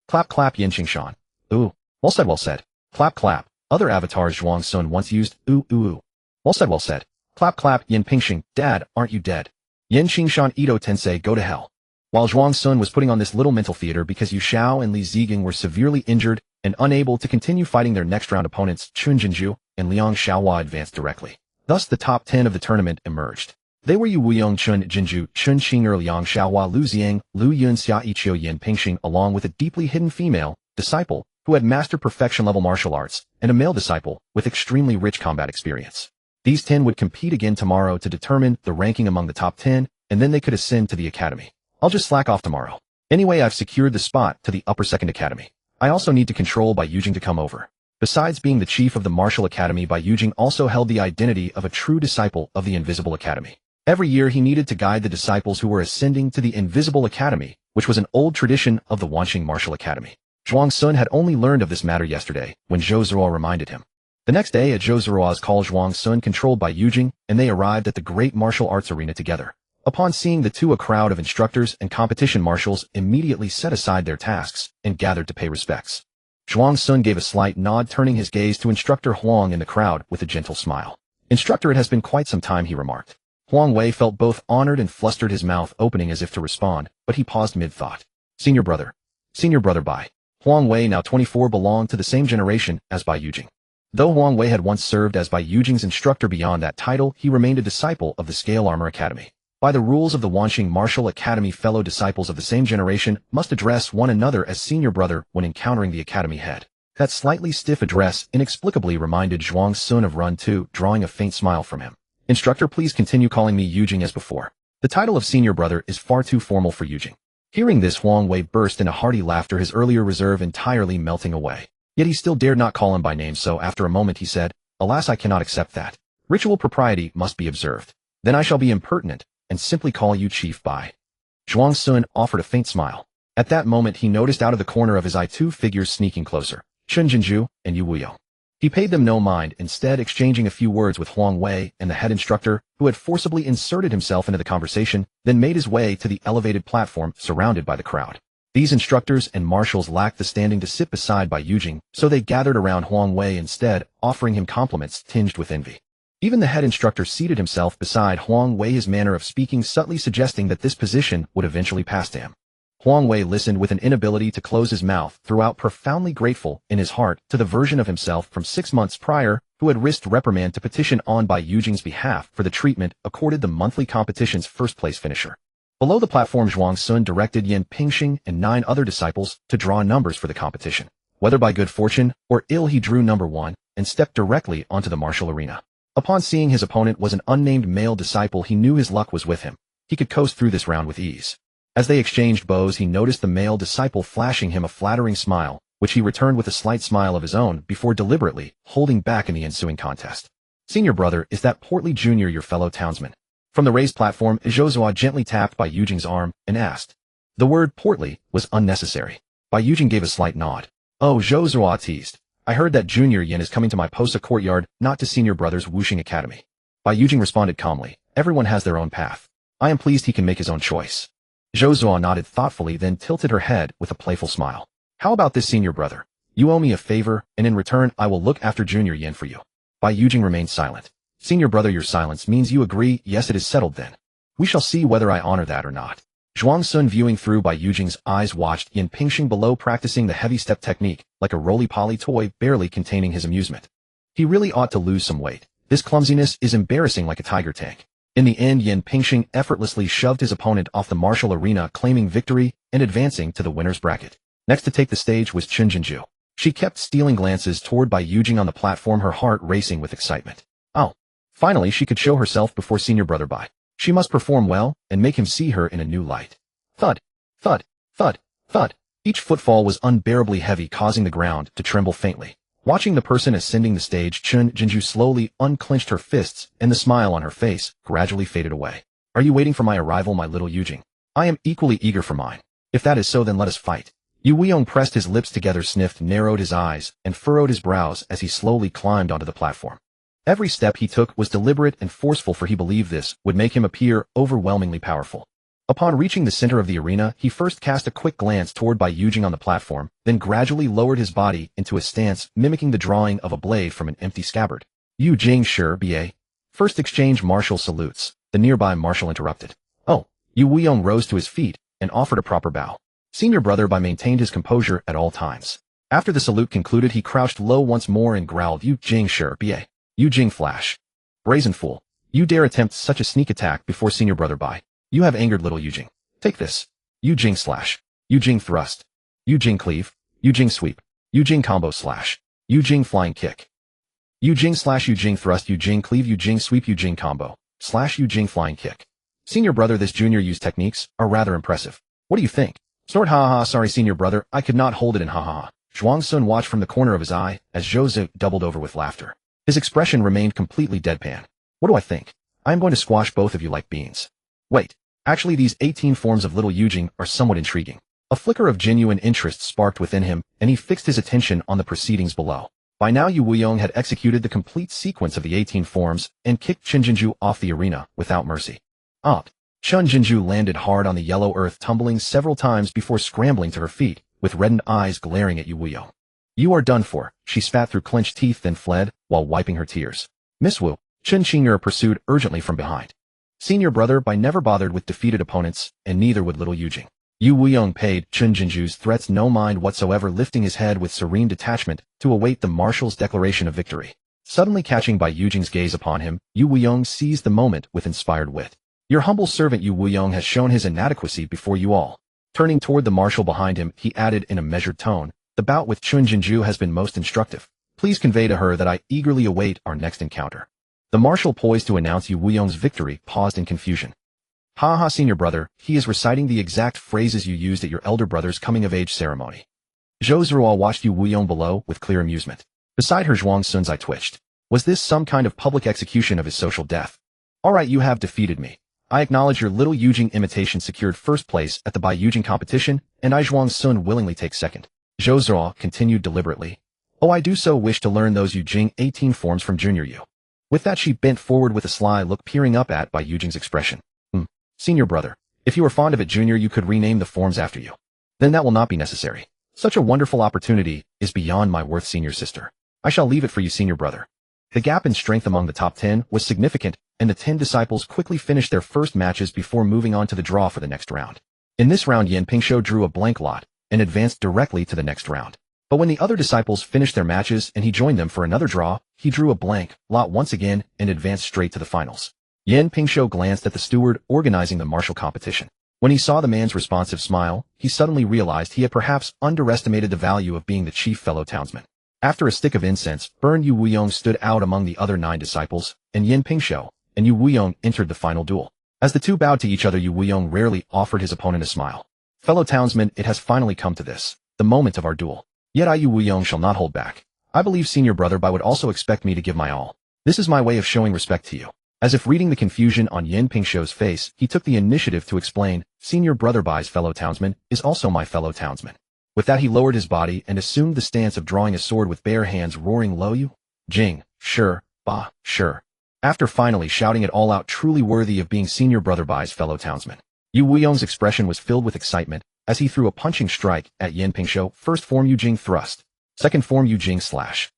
Clap clap Yin Qingshan, ooh. Well said, well said. Clap clap. Other avatars Zhuang Sun once used, ooh ooh ooh. Well said, well said. Clap clap Yin Pingsheng, dad, aren't you dead? Yin Qingshan, Ito Tensei, go to hell. While Zhuang Sun was putting on this little mental theater because Yu Xiao and Li Ziging were severely injured and unable to continue fighting their next round opponents, Chun Jinju and Liang Xiaohua advanced directly. Thus the top 10 of the tournament emerged. They were Yu Wuyong, Chun Jinju, Chun Qinger, Liang Xiaohua, Lu Xiang, Lu Yun, Xia Ichio, Yin Pingsheng, along with a deeply hidden female disciple who had mastered perfection-level martial arts, and a male disciple with extremely rich combat experience. These 10 would compete again tomorrow to determine the ranking among the top 10, and then they could ascend to the academy. I'll just slack off tomorrow. Anyway, I've secured the spot to the Upper Second Academy. I also need to control Bai Yujing to come over. Besides being the chief of the Martial Academy, Bai Yujing also held the identity of a true disciple of the Invisible Academy. Every year he needed to guide the disciples who were ascending to the Invisible Academy, which was an old tradition of the Wanqing Martial Academy. Zhuang Sun had only learned of this matter yesterday, when Zhou Zhuo reminded him. The next day, at Zhou Zhuo's call, Zhuang Sun controlled Bai Yujing, and they arrived at the great martial arts arena together. Upon seeing the two, a crowd of instructors and competition marshals immediately set aside their tasks and gathered to pay respects. Zhuang Sun gave a slight nod, turning his gaze to Instructor Huang in the crowd with a gentle smile. Instructor, it has been quite some time, he remarked. Huang Wei felt both honored and flustered, his mouth opening as if to respond, but he paused mid-thought. Senior brother Bai. Huang Wei, now 24, belonged to the same generation as Bai Yujing. Though Huang Wei had once served as Bai Yujing's instructor, beyond that title, he remained a disciple of the Scale Armor Academy. By the rules of the Wanqing Martial Academy, fellow disciples of the same generation must address one another as senior brother when encountering the academy head. That slightly stiff address inexplicably reminded Zhuang Sun of Run 2, drawing a faint smile from him. Instructor, please continue calling me Yujing as before. The title of senior brother is far too formal for Yujing. Hearing this, Huang Wei burst into hearty laughter, his earlier reserve entirely melting away. Yet he still dared not call him by name, so after a moment he said, "Alas, I cannot accept that. Ritual propriety must be observed. Then I shall be impertinent and simply call you Chief Bai." Zhuang Sun offered a faint smile. At that moment he noticed out of the corner of his eye two figures sneaking closer, Chen Jinju and Yu Wuyong. He paid them no mind, instead exchanging a few words with Huang Wei and the head instructor, who had forcibly inserted himself into the conversation, then made his way to the elevated platform surrounded by the crowd. These instructors and marshals lacked the standing to sit beside Bai Yujing, so they gathered around Huang Wei instead, offering him compliments tinged with envy. Even the head instructor seated himself beside Huang Wei, his manner of speaking subtly suggesting that this position would eventually pass to him. Huang Wei listened with an inability to close his mouth, throughout profoundly grateful in his heart to the version of himself from 6 months prior who had risked reprimand to petition on Bai Yujing's behalf for the treatment accorded the monthly competition's first-place finisher. Below the platform, Zhuang Sun directed Yan Pingxing and 9 other disciples to draw numbers for the competition. Whether by good fortune or ill, he drew number 1 and stepped directly onto the martial arena. Upon seeing his opponent was an unnamed male disciple, he knew his luck was with him. He could coast through this round with ease. As they exchanged bows, he noticed the male disciple flashing him a flattering smile, which he returned with a slight smile of his own before deliberately holding back in the ensuing contest. "Senior brother, is that Portly Jr. your fellow townsman?" From the raised platform, Zhou gently tapped Bai Yujing's arm and asked. The word portly was unnecessary. Bai Yujing gave a slight nod. "Oh," Zhou teased. "I heard that Junior Yin is coming to my Posa courtyard, not to Senior Brother's Wuxing Academy." Bai Yujing responded calmly. "Everyone has their own path. I am pleased he can make his own choice." Zhou nodded thoughtfully, then tilted her head with a playful smile. "How about this, Senior Brother? You owe me a favor, and in return I will look after Junior Yin for you." Bai Yujing remained silent. "Senior Brother, your silence means you agree." "Yes, it is settled then. We shall see whether I honor that or not." Zhuang Sun, viewing through Bai Yujing's eyes, watched Yan Pingxing below practicing the heavy step technique, like a roly-poly toy barely containing his amusement. He really ought to lose some weight. This clumsiness is embarrassing, like a tiger tank. In the end, Yan Pingxing effortlessly shoved his opponent off the martial arena, claiming victory and advancing to the winner's bracket. Next to take the stage was Chen Jinju. She kept stealing glances toward Bai Yujing on the platform, her heart racing with excitement. Oh, finally she could show herself before Senior Brother Bai. She must perform well and make him see her in a new light. Thud, thud, thud, thud. Each footfall was unbearably heavy, causing the ground to tremble faintly. Watching the person ascending the stage, Chen Jinju slowly unclenched her fists, and the smile on her face gradually faded away. "Are you waiting for my arrival, my little Yujing?" "I am equally eager for mine." "If that is so, then let us fight." Yu Wuyong pressed his lips together, sniffed, narrowed his eyes, and furrowed his brows as he slowly climbed onto the platform. Every step he took was deliberate and forceful, for he believed this would make him appear overwhelmingly powerful. Upon reaching the center of the arena, he first cast a quick glance toward Bai Yujing on the platform, then gradually lowered his body into a stance mimicking the drawing of a blade from an empty scabbard. "Yu Jing, sure, B.A. First exchange martial salutes," the nearby marshal interrupted. "Oh." Yu Wuyong rose to his feet and offered a proper bow. Senior Brother Bai maintained his composure at all times. After the salute concluded, he crouched low once more and growled, "Yu Jing, sure, B.A. Yu Jing flash. Brazen fool. You dare attempt such a sneak attack before Senior Brother Bai. You have angered little Yujing. Take this. Yujing slash. Yujing thrust. Yujing cleave. Yujing sweep. Yujing combo slash. Yujing flying kick. Yujing slash Yujing thrust. Yujing cleave. Yujing sweep. Yujing combo slash. Yujing flying kick. Senior Brother, this junior use techniques are rather impressive. What do you think? Snort, ha ha. Sorry, Senior Brother, I could not hold it in, ha ha ha. Zhuang Sun watched from the corner of his eye as Zhou doubled over with laughter. His expression remained completely deadpan. What do I think? I am going to squash both of you like beans. Wait. Actually, these 18 forms of little Yujing are somewhat intriguing. A flicker of genuine interest sparked within him, and he fixed his attention on the proceedings below. By now, Yu Wuyong had executed the complete sequence of the 18 forms and kicked Chen Jinju off the arena without mercy. Up. Chen Jinju landed hard on the yellow earth, tumbling several times before scrambling to her feet, with reddened eyes glaring at Yu Wuyong. "You are done for," she spat through clenched teeth, then fled, while wiping her tears. "Miss Wu," Chen Qing'er pursued urgently from behind. Senior Brother Bai never bothered with defeated opponents, and neither would little Yujing. Yu Wuyong paid Chen Jinju's threats no mind whatsoever, lifting his head with serene detachment to await the marshal's declaration of victory. Suddenly catching Bai Yujing's gaze upon him, Yu Wuyong seized the moment with inspired wit. "Your humble servant Yu Wuyong has shown his inadequacy before you all." Turning toward the marshal behind him, he added in a measured tone, The bout with Chun Jinju has been most instructive. Please convey to her that I eagerly await our next encounter. The marshal poised to announce Yu Wuyong's victory paused in confusion. Ha ha, senior brother, he is reciting the exact phrases you used at your elder brother's coming-of-age ceremony. Zhou Ziruo watched Yu Wuyong below with clear amusement. Beside her Zhuang Sun's eye twitched. Was this some kind of public execution of his social death? Alright, you have defeated me. I acknowledge your little Yujing imitation secured first place at the Bai Yujing competition, and I Zhuang Sun willingly take second. Zhou Ziruo continued deliberately. Oh, I do so wish to learn those Yujing 18 forms from Junior Yu. With that she bent forward with a sly look peering up at Bai Yujing's expression. Senior brother, if you are fond of it Junior you could rename the forms after you. Then that will not be necessary. Such a wonderful opportunity is beyond my worth senior sister. I shall leave it for you senior brother. The gap in strength among the top 10 was significant, and the 10 disciples quickly finished their first matches before moving on to the draw for the next round. In this round Yan Pingshou drew a blank lot, and advanced directly to the next round. But when the other disciples finished their matches and he joined them for another draw, he drew a blank lot once again and advanced straight to the finals. Yan Pingshou glanced at the steward organizing the martial competition. When he saw the man's responsive smile, he suddenly realized he had perhaps underestimated the value of being the chief fellow townsman. After a stick of incense, burned Yu Wuyong stood out among the other 9 disciples, and Yan Pingshou and Yu Wuyong entered the final duel. As the two bowed to each other, Yu Wuyong rarely offered his opponent a smile. Fellow townsmen, it has finally come to this, the moment of our duel. Yet I Yu Wuyong shall not hold back. I believe senior brother Bai would also expect me to give my all. This is my way of showing respect to you. As if reading the confusion on Yan Pingshou's face, he took the initiative to explain, senior brother Bai's fellow townsman is also my fellow townsman. With that he lowered his body and assumed the stance of drawing a sword with bare hands, roaring low Yu Jing, sure, Ba, sure. After finally shouting it all out, truly worthy of being senior brother Bai's fellow townsman. Yu Wuyong's expression was filled with excitement as he threw a punching strike at Yan Pingshou. First form Yu Jing thrust. Second form Yu Jing slash.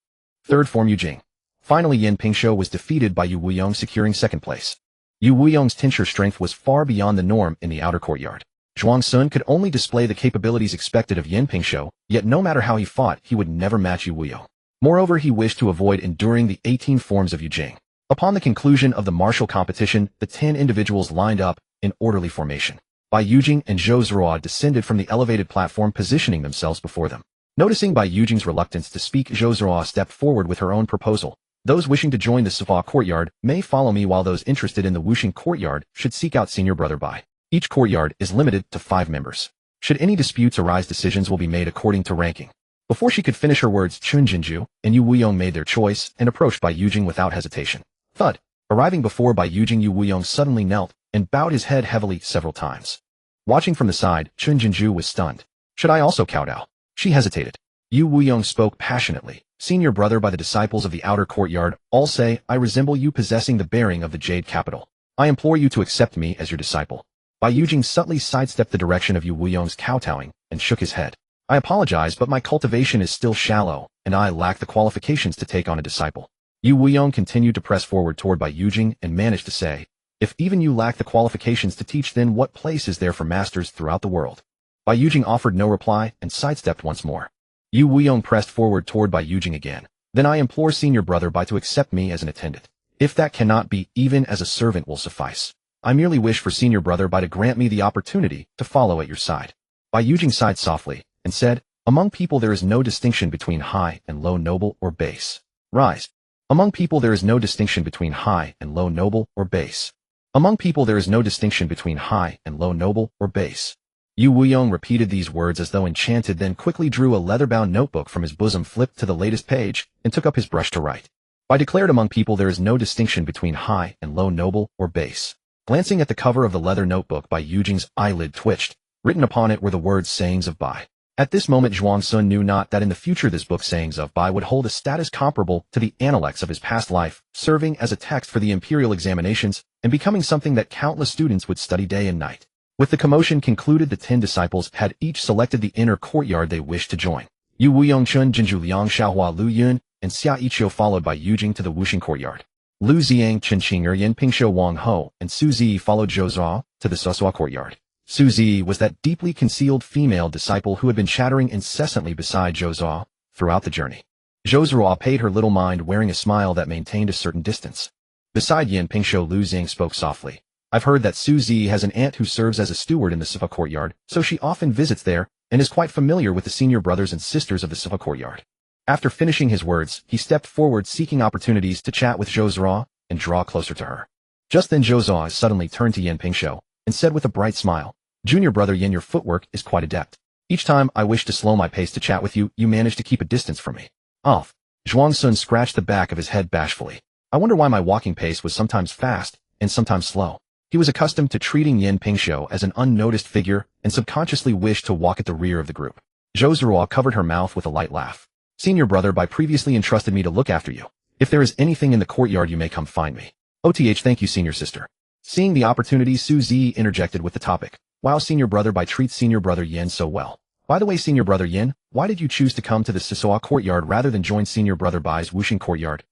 Third form Yu Jing. Finally Yan Pingshou was defeated by Yu Wuyong, securing second place. Yu Wuyong's tincture strength was far beyond the norm in the outer courtyard. Zhuang Sun could only display the capabilities expected of Yan Pingshou, yet no matter how he fought, he would never match Yu Wuyong. Moreover, he wished to avoid enduring the 18 forms of Yu Jing. Upon the conclusion of the martial competition, the 10 individuals lined up in orderly formation. Bai Yujing and Zhou Ziruo descended from the elevated platform, positioning themselves before them. Noticing Bai Yujing's reluctance to speak, Zhou Ziruo stepped forward with her own proposal. Those wishing to join the Sifa courtyard may follow me, while those interested in the Wuxing courtyard should seek out senior brother Bai. Each courtyard is limited to 5 members. Should any disputes arise, decisions will be made according to ranking. Before she could finish her words, Chun Jinju and Yu Wuyong made their choice and approached Bai Yujing without hesitation. Thud. Arriving before Bai Yujing, Yu Wuyong suddenly knelt and bowed his head heavily several times. Watching from the side, Chun Jinju was stunned. Should I also kowtow? She hesitated. Yu Wuyong spoke passionately. Senior brother Bai, the disciples of the outer courtyard all say I resemble you, possessing the bearing of the Jade capital. I implore you to accept me as your disciple. Bai Yujing subtly sidestepped the direction of Yu Wuyong's kowtowing and shook his head. I apologize, but my cultivation is still shallow, and I lack the qualifications to take on a disciple. Yu Wuyong continued to press forward toward Bai Yujing and managed to say, if even you lack the qualifications to teach, then what place is there for masters throughout the world? Bai Yujing offered no reply and sidestepped once more. Yu Wuyong pressed forward toward Bai Yujing again. Then I implore senior brother Bai to accept me as an attendant. If that cannot be, even as a servant will suffice. I merely wish for senior brother Bai to grant me the opportunity to follow at your side. Bai Yujing sighed softly and said, among people there is no distinction between high and low, noble or base. Rise. Among people there is no distinction between high and low, noble or base. Among people there is no distinction between high and low, noble or base. Yu Wuyong repeated these words as though enchanted, then quickly drew a leather-bound notebook from his bosom, flipped to the latest page, and took up his brush to write. Bai declared among people there is no distinction between high and low, noble or base. Glancing at the cover of the leather notebook, Bai Yujing's eyelid twitched. Written upon it were the words sayings of Bai. At this moment Zhuang Sun knew not that in the future this book sayings of Bai would hold a status comparable to the analects of his past life, serving as a text for the imperial examinations and becoming something that countless students would study day and night. With the commotion concluded, the 10 disciples had each selected the inner courtyard they wished to join. Yu Wuyong, Chun Jinju, Liang Xiaohua, Lu Yun, and Xia Yiqiu followed by Yujing to the Wuxing courtyard. Lu Ziang, Chen Qing'er, Yan Pingshou, Wang Ho, and Su Zi followed Zhou Ziruo to the Sosua courtyard. Su Zi was that deeply concealed female disciple who had been chattering incessantly beside Zhou Ziruo throughout the journey. Zhou Ziruo paid her little mind, wearing a smile that maintained a certain distance. Beside Yan Pingshou, Lu Ziang spoke softly. I've heard that Su Zi has an aunt who serves as a steward in the Sifa courtyard, so she often visits there and is quite familiar with the senior brothers and sisters of the Silva courtyard. After finishing his words, he stepped forward seeking opportunities to chat with Zhou Zhao and draw closer to her. Just then Zhou Zhao suddenly turned to Yan Pingshou and said with a bright smile, "Junior brother Yan, your footwork is quite adept. Each time I wish to slow my pace to chat with you, you manage to keep a distance from me." "Oh." Zhuang Sun scratched the back of his head bashfully. "I wonder why my walking pace was sometimes fast and sometimes slow." He was accustomed to treating Yan Pingshou as an unnoticed figure and subconsciously wished to walk at the rear of the group. Zhou Zhao covered her mouth with a light laugh. "Senior brother Bai previously entrusted me to look after you. If there is anything in the courtyard, you may come find me." "OTH, thank you, senior sister." Seeing the opportunity, Su Zi interjected with the topic. "Wow, senior brother Bai treats senior brother Yin so well. By the way, senior brother Yin, why did you choose to come to the Sisoa courtyard rather than join senior brother Bai's Wuxing courtyard?"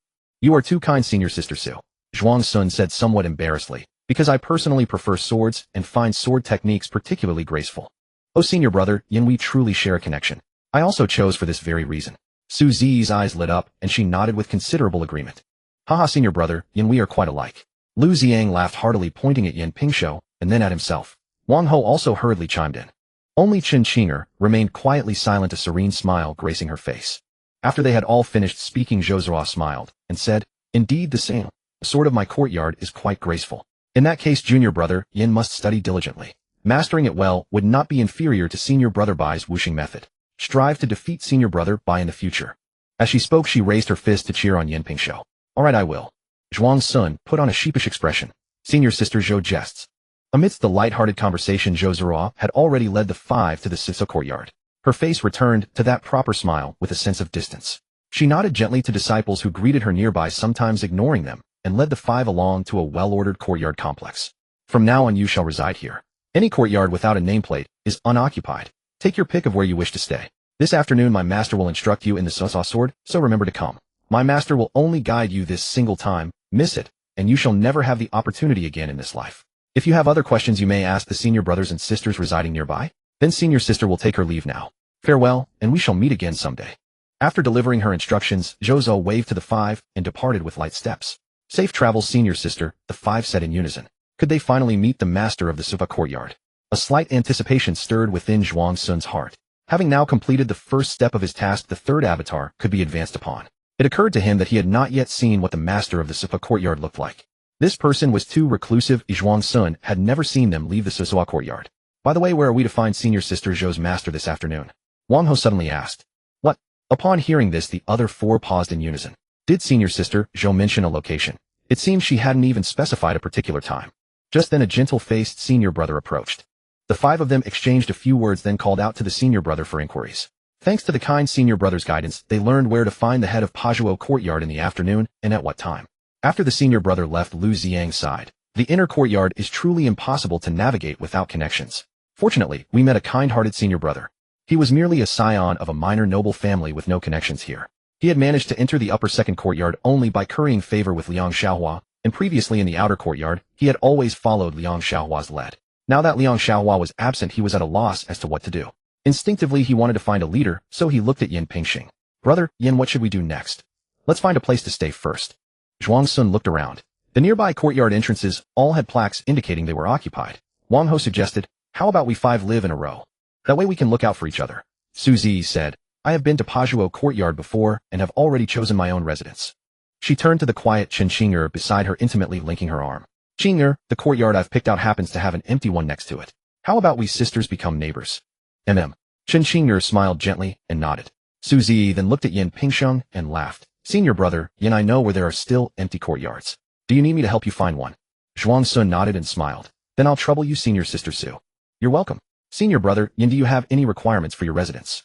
"You are too kind, senior sister Su," Zhuang Sun said somewhat embarrassedly, "because I personally prefer swords and find sword techniques particularly graceful." "Oh, senior brother Yin, we truly share a connection. I also chose for this very reason." Su Zi's eyes lit up and she nodded with considerable agreement. "Haha, senior brother Yin, we are quite alike." Lu Ziang laughed heartily, pointing at Yan Pingshou and then at himself. Wang Ho also hurriedly chimed in. Only Chen Qinger remained quietly silent, a serene smile gracing her face. After they had all finished speaking, Zhou Zhao smiled and said, "Indeed, the same. The sword of my courtyard is quite graceful. In that case, junior brother Yin must study diligently. Mastering it well would not be inferior to senior brother Bai's Wuxing method. Strive to defeat senior brother Bai in the future." As she spoke, she raised her fist to cheer on Yan Pingshou. "All right, I will." Zhuang Sun put on a sheepish expression. Senior sister Zhou jests. Amidst the light-hearted conversation, Zhou Zhao had already led the five to the Siso courtyard. Her face returned to that proper smile with a sense of distance. She nodded gently to disciples who greeted her nearby, sometimes ignoring them, and led the five along to a well-ordered courtyard complex. "From now on you shall reside here. Any courtyard without a nameplate is unoccupied. Take your pick of where you wish to stay. This afternoon my master will instruct you in the Sosa sword, so remember to come. My master will only guide you this single time, miss it, and you shall never have the opportunity again in this life. If you have other questions you may ask the senior brothers and sisters residing nearby. Then senior sister will take her leave now. Farewell, and we shall meet again someday." After delivering her instructions, Zhou Zhao waved to the five and departed with light steps. "Safe travels, senior sister," the five said in unison. Could they finally meet the master of the Supa courtyard? A slight anticipation stirred within Zhuang Sun's heart. Having now completed the first step of his task, the third avatar could be advanced upon. It occurred to him that he had not yet seen what the master of the Supa courtyard looked like. This person was too reclusive. Zhuang Sun had never seen them leave the Sisoa courtyard. "By the way, where are we to find senior sister Zhou's master this afternoon?" Wang Ho suddenly asked. "What?" Upon hearing this, the other four paused in unison. Did senior sister Zhou mention a location? It seemed she hadn't even specified a particular time. Just then a gentle-faced senior brother approached. The five of them exchanged a few words, then called out to the senior brother for inquiries. Thanks to the kind senior brother's guidance, they learned where to find the head of Pajuo courtyard in the afternoon and at what time. After the senior brother left Lu Xiang's side, the inner courtyard is truly impossible to navigate without connections. Fortunately, we met a kind-hearted senior brother. He was merely a scion of a minor noble family with no connections here. He had managed to enter the upper second courtyard only by currying favor with Liang Xiaohua, and previously in the outer courtyard, he had always followed Liang Xiaohua's lead. Now that Liang Xiaohua was absent, he was at a loss as to what to do. Instinctively, he wanted to find a leader, so he looked at Yin Pingxing. "Brother, Yin, what should we do next?" "Let's find a place to stay first." Zhuang Sun looked around. The nearby courtyard entrances all had plaques indicating they were occupied. Wang Ho suggested, "How about we five live in a row? That way we can look out for each other." Su Zi said, "I have been to Pajuo courtyard before and have already chosen my own residence." She turned to the quiet Chen Qinger beside her, intimately linking her arm. "Qinger, the courtyard I've picked out happens to have an empty one next to it. How about we sisters become neighbors?" Chen Qinger smiled gently and nodded. Su Zi then looked at Yin Pingsheng and laughed. "Senior brother, Yin, I know where there are still empty courtyards. Do you need me to help you find one?" Zhuang Sun nodded and smiled. "Then I'll trouble you, senior sister Su." "You're welcome." "Senior brother, Yin, do you have any requirements for your residence?"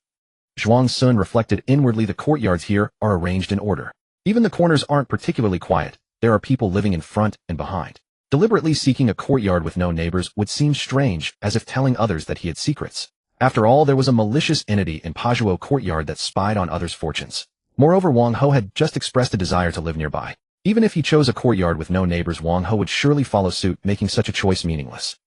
Zhuang Sun reflected inwardly. The courtyards here are arranged in order. Even the corners aren't particularly quiet. There are people living in front and behind. Deliberately seeking a courtyard with no neighbors would seem strange, as if telling others that he had secrets. After all, there was a malicious entity in Pajuo courtyard that spied on others' fortunes. Moreover, Wang Ho had just expressed a desire to live nearby. Even if he chose a courtyard with no neighbors, Wang Ho would surely follow suit, making such a choice meaningless.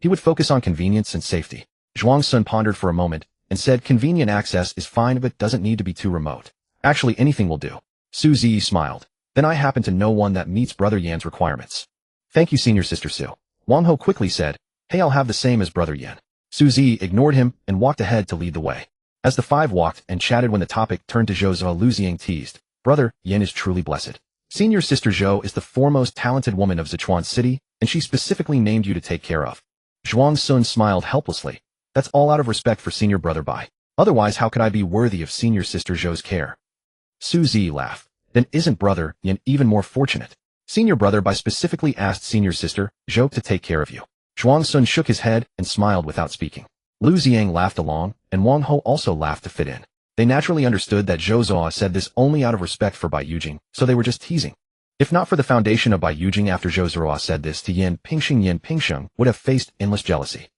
He would focus on convenience and safety. Zhuang Sun pondered for a moment and said, "Convenient access is fine, but doesn't need to be too remote. Actually, anything will do." Su Zi smiled. "Then I happen to know one that meets Brother Yan's requirements." "Thank you, senior sister Su." Wang Ho quickly said, "Hey, I'll have the same as Brother Yan." Suzy ignored him and walked ahead to lead the way. As the five walked and chatted when the topic turned to Zhou Zhao, Lu Ziang teased, "Brother, Yin is truly blessed. Senior sister Zhou is the foremost talented woman of Sichuan City, and she specifically named you to take care of." Zhuang Sun smiled helplessly. "That's all out of respect for senior brother Bai. Otherwise, how could I be worthy of senior sister Zhou's care?" Suzy laughed. "Then isn't brother Yin even more fortunate? Senior brother Bai specifically asked senior sister Zhou to take care of you." Zhuang Sun shook his head and smiled without speaking. Lu Ziang laughed along, and Wang Ho also laughed to fit in. They naturally understood that Zhou Zhao said this only out of respect for Bai Yujing, so they were just teasing. If not for the foundation of Bai Yujing after Zhou Zhao said this to Yin Pingsheng would have faced endless jealousy.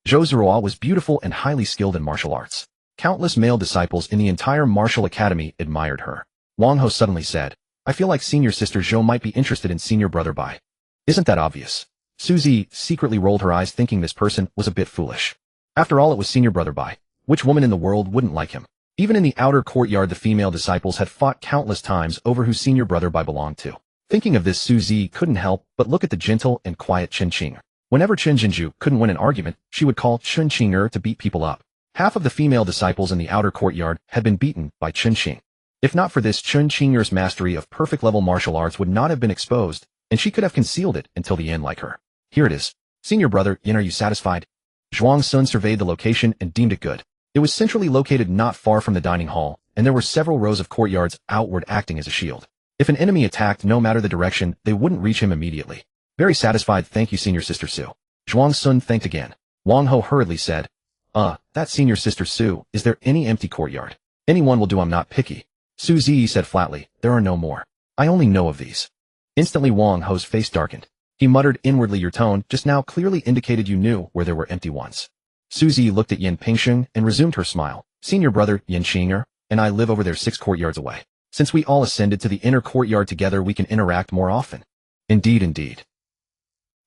Zhou Zhao was beautiful and highly skilled in martial arts. Countless male disciples in the entire martial academy admired her. Wang Ho suddenly said, "I feel like senior sister Zhou might be interested in senior brother Bai. Isn't that obvious?" Suzy secretly rolled her eyes, thinking this person was a bit foolish. After all, it was senior brother Bai. Which woman in the world wouldn't like him? Even in the outer courtyard, the female disciples had fought countless times over who senior brother Bai belonged to. Thinking of this, Suzy couldn't help but look at the gentle and quiet Chen Qing'er. Whenever Chen Jinju couldn't win an argument, she would call Chen Qing'er to beat people up. Half of the female disciples in the outer courtyard had been beaten by Chen Qing. If not for this, Chen Qing'er's mastery of perfect level martial arts would not have been exposed, and she could have concealed it until the end like her. "Here it is. Senior brother Yin, are you satisfied?" Zhuang Sun surveyed the location and deemed it good. It was centrally located not far from the dining hall, and there were several rows of courtyards outward acting as a shield. If an enemy attacked, no matter the direction, they wouldn't reach him immediately. "Very satisfied, thank you, senior sister Su." Zhuang Sun thanked again. Wang Ho hurriedly said, That senior sister Su, is there any empty courtyard?" "Anyone will do, I'm not picky." Suzy said flatly, "There are no more. I only know of these." Instantly Wang Ho's face darkened. He muttered inwardly, "Your tone just now clearly indicated you knew where there were empty ones." Suzy looked at Yin Pingsheng and resumed her smile. "Senior brother Yin Qing'er and I live over there 6 courtyards away. Since we all ascended to the inner courtyard together, we can interact more often." Indeed.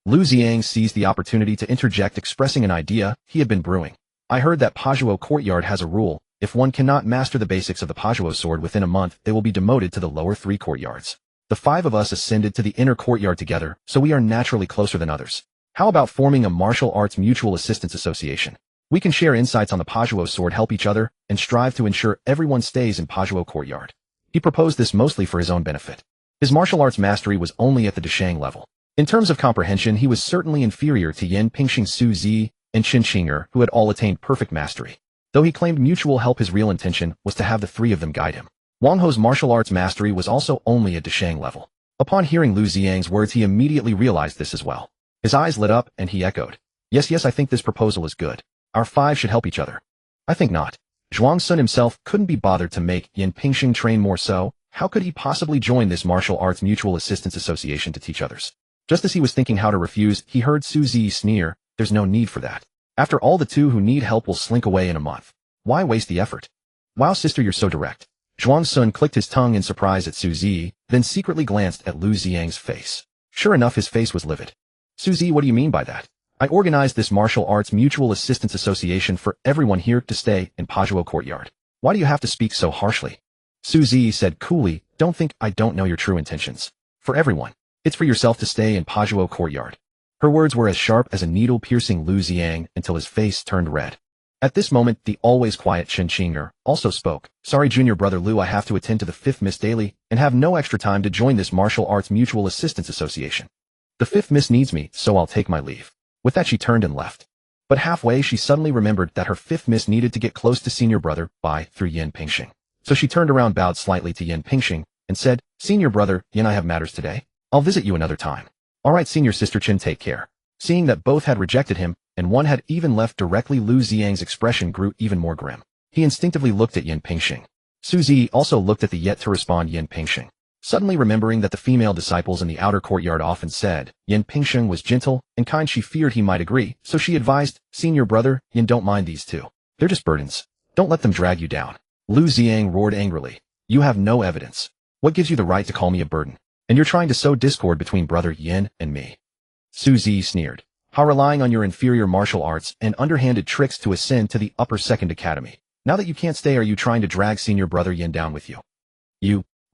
Lu Ziang seized the opportunity to interject, expressing an idea he had been brewing. "I heard that Pajuo courtyard has a rule. If one cannot master the basics of the Pajuo sword within a month, they will be demoted to the lower 3 courtyards. The 5 of us ascended to the inner courtyard together, so we are naturally closer than others. How about forming a martial arts mutual assistance association? We can share insights on the Pajuo sword, help each other, and strive to ensure everyone stays in Pajuo courtyard." He proposed this mostly for his own benefit. His martial arts mastery was only at the Deshang level. In terms of comprehension, he was certainly inferior to Yin Pingsheng, Suzy, and Chen Qing'er, who had all attained perfect mastery. Though he claimed mutual help, his real intention was to have the 3 of them guide him. Wang Ho's martial arts mastery was also only at Deshang level. Upon hearing Lu Ziang's words, he immediately realized this as well. His eyes lit up, and he echoed, Yes, I think this proposal is good. Our 5 should help each other." "I think not." Zhuang Sun himself couldn't be bothered to make Yin Pingsheng train more, so how could he possibly join this martial arts mutual assistance association to teach others? Just as he was thinking how to refuse, he heard Suzy sneer, "There's no need for that. After all, the 2 who need help will slink away in a month. Why waste the effort?" "Wow, sister, you're so direct." Zhuang Sun clicked his tongue in surprise at Suzy, then secretly glanced at Lu Ziang's face. Sure enough, his face was livid. "Suzy, what do you mean by that? I organized this martial arts mutual assistance association for everyone here to stay in Pajuo courtyard. Why do you have to speak so harshly?" Suzy said coolly, "Don't think I don't know your true intentions. For everyone. It's for yourself to stay in Pajuo courtyard." Her words were as sharp as a needle, piercing Lu Ziang until his face turned red. At this moment, the always quiet Chen Qing'er also spoke. "Sorry, junior brother Lu, I have to attend to the 5th Miss daily and have no extra time to join this martial arts mutual assistance association. The 5th Miss needs me, so I'll take my leave." With that, she turned and left. But halfway, she suddenly remembered that her 5th Miss needed to get close to senior brother Bai through Yin Pingsheng. So she turned around, bowed slightly to Yin Pingsheng, and said, "Senior brother Yin, I have matters today. I'll visit you another time." "All right, senior sister Chen, take care." Seeing that both had rejected him, and one had even left directly, Lu Ziang's expression grew even more grim. He instinctively looked at Yin Pingsheng. Suzy also looked at the yet-to-respond Yin Pingsheng. Suddenly remembering that the female disciples in the outer courtyard often said Yin Pingsheng was gentle and kind, she feared he might agree, so she advised, "Senior brother Yin, don't mind these 2. They're just burdens. Don't let them drag you down." Lu Ziang roared angrily, "You have no evidence. What gives you the right to call me a burden? And you're trying to sow discord between brother Yin and me." Suzy sneered, "How, relying on your inferior martial arts and underhanded tricks to ascend to the upper 2nd academy. Now that you can't stay, are you trying to drag senior brother Yin down with you?"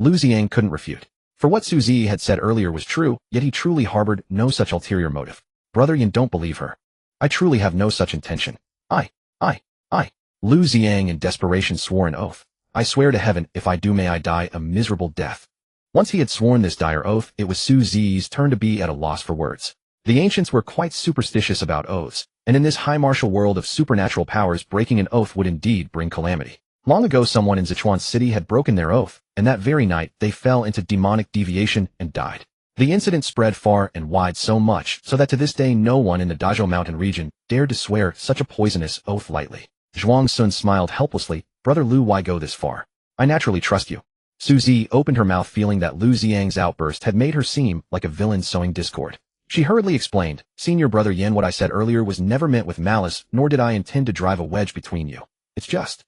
Lu Ziang couldn't refute. For what Suzy had said earlier was true, yet he truly harbored no such ulterior motive. "Brother Yin, don't believe her. I truly have no such intention." I, I, I. Lu Ziang in desperation swore an oath. I swear to heaven, if I do may I die a miserable death. Once he had sworn this dire oath, it was Su Zi's turn to be at a loss for words. The ancients were quite superstitious about oaths, and in this high martial world of supernatural powers, breaking an oath would indeed bring calamity. Long ago someone in Sichuan City had broken their oath, and that very night they fell into demonic deviation and died. The incident spread far and wide so much so that to this day no one in the Dazhou mountain region dared to swear such a poisonous oath lightly. Zhuang Sun smiled helplessly. Brother Lu, why go this far? I naturally trust you. Su Zi opened her mouth, feeling that Lu Ziang's outburst had made her seem like a villain sowing discord. She hurriedly explained, Senior Brother Yin, what I said earlier was never meant with malice, nor did I intend to drive a wedge between you. It's just,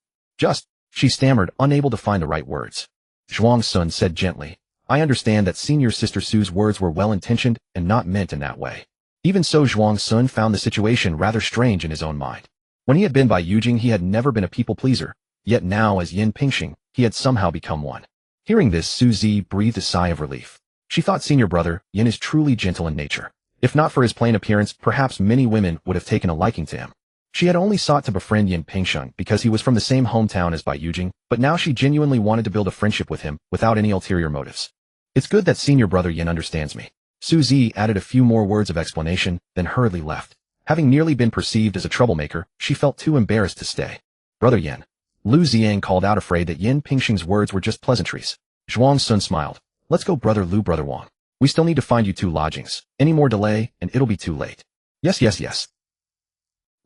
she stammered, unable to find the right words. Zhuang Sun said gently, I understand that Senior Sister Su's words were well-intentioned and not meant in that way. Even so, Zhuang Sun found the situation rather strange in his own mind. When he had been by Yujing, he had never been a people-pleaser, yet now as Yin Pingxing, he had somehow become one. Hearing this, Su Zi breathed a sigh of relief. She thought Senior Brother Yin is truly gentle in nature. If not for his plain appearance, perhaps many women would have taken a liking to him. She had only sought to befriend Yin Pingxing because he was from the same hometown as Bai Yujing, but now she genuinely wanted to build a friendship with him without any ulterior motives. It's good that Senior Brother Yin understands me. Su Zi added a few more words of explanation, then hurriedly left. Having nearly been perceived as a troublemaker, she felt too embarrassed to stay. Brother Yin. Lu Ziang called out, afraid that Yin Pingxing's words were just pleasantries. Zhuang Sun smiled. Let's go, Brother Lu, Brother Wang. We still need to find you 2 lodgings. Any more delay, and it'll be too late. Yes.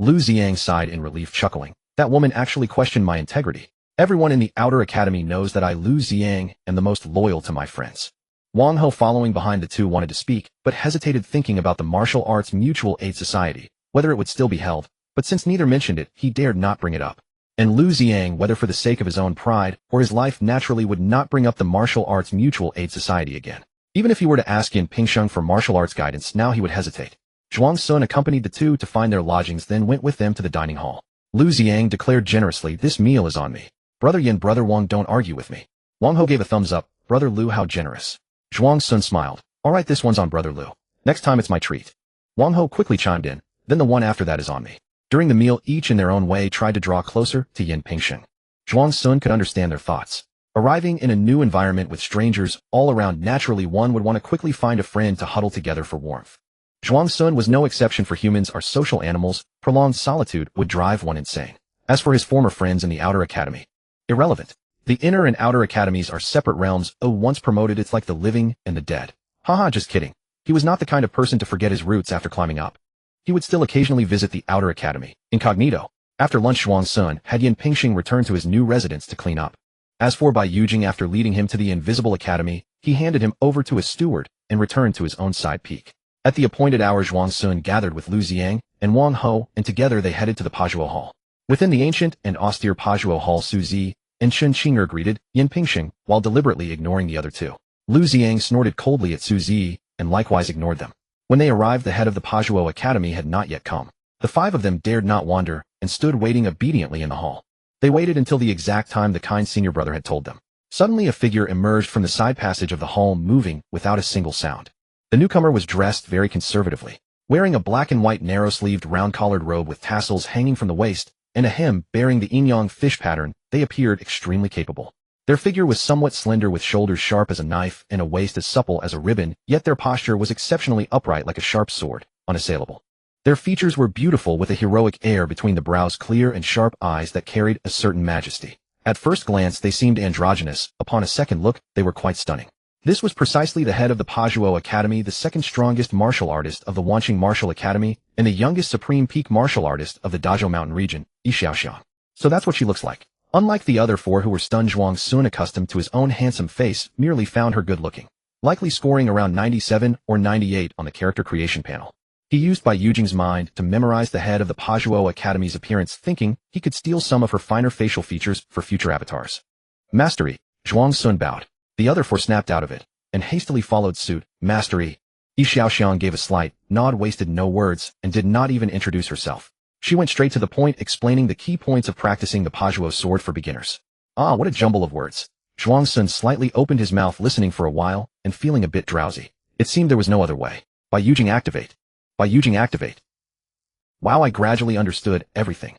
Lu Ziang sighed in relief, chuckling. That woman actually questioned my integrity. Everyone in the Outer Academy knows that I, Lu Ziang, am the most loyal to my friends. Wang Ho, following behind the two, wanted to speak, but hesitated, thinking about the Martial Arts Mutual Aid Society, whether it would still be held, but since neither mentioned it, he dared not bring it up. And Lu Ziang, whether for the sake of his own pride or his life, naturally would not bring up the Martial Arts Mutual Aid Society again. Even if he were to ask Yin Pingxing for martial arts guidance now, he would hesitate. Zhuang Sun accompanied the two to find their lodgings, then went with them to the dining hall. Lu Ziang declared generously, This meal is on me. Brother Yin, Brother Wang, don't argue with me. Wang Ho gave a thumbs up. Brother Lu, how generous. Zhuang Sun smiled. Alright, this one's on Brother Lu. Next time it's my treat. Wang Ho quickly chimed in. Then the one after that is on me. During the meal, each in their own way tried to draw closer to Yin Pingxing. Zhuang Sun could understand their thoughts. Arriving in a new environment with strangers all around, naturally one would want to quickly find a friend to huddle together for warmth. Zhuang Sun was no exception, for humans are social animals. Prolonged solitude would drive one insane. As for his former friends in the Outer Academy, irrelevant. The Inner and Outer Academies are separate realms. Oh, once promoted, it's like the living and the dead. Haha, just kidding. He was not the kind of person to forget his roots after climbing up. He would still occasionally visit the Outer Academy, incognito. After lunch, Zhuang Sun had Yin Pingxing return to his new residence to clean up. As for Bai Yujing, after leading him to the Invisible Academy, he handed him over to his steward and returned to his own side peak. At the appointed hour, Zhuang Sun gathered with Lu Ziang and Wang Ho, and together they headed to the Pajuo Hall. Within the ancient and austere Pajuo Hall, Su Zi and Chen Qinger greeted Yin Pingxing while deliberately ignoring the other two. Lu Ziang snorted coldly at Su Zi and likewise ignored them. When they arrived, the head of the Pajuo Academy had not yet come. The 5 of them dared not wander and stood waiting obediently in the hall. They waited until the exact time the kind senior brother had told them. Suddenly a figure emerged from the side passage of the hall, moving without a single sound. The newcomer was dressed very conservatively, wearing a black and white narrow-sleeved round-collared robe with tassels hanging from the waist and a hem bearing the yin-yang fish pattern. They appeared extremely capable. Their figure was somewhat slender, with shoulders sharp as a knife and a waist as supple as a ribbon, yet their posture was exceptionally upright, like a sharp sword, unassailable. Their features were beautiful, with a heroic air between the brows, clear and sharp eyes that carried a certain majesty. At first glance they seemed androgynous. Upon a second look, they were quite stunning. This was precisely the head of the Pajuo Academy, the second strongest martial artist of the Wanqing Martial Academy, and the youngest supreme peak martial artist of the Dazhou Mountain region, Yi Xiaoxiang. So that's what she looks like. Unlike the other 4 who were stunned, Zhuang Sun, accustomed to his own handsome face, merely found her good-looking, likely scoring around 97 or 98 on the character creation panel. He used Bai Yujing's mind to memorize the head of the Pajuo Academy's appearance, thinking he could steal some of her finer facial features for future avatars. Mastery. Zhuang Sun bowed. The other 4 snapped out of it and hastily followed suit. Mastery. Yi Xiaoxiang gave a slight nod, wasted no words, and did not even introduce herself. She went straight to the point, explaining the key points of practicing the Pajuo sword for beginners. Ah, what a jumble of words. Zhuang Sun slightly opened his mouth, listening for a while and feeling a bit drowsy. It seemed there was no other way. Bai Yujing, activate. Bai Yujing, activate. Wow, I gradually understood everything.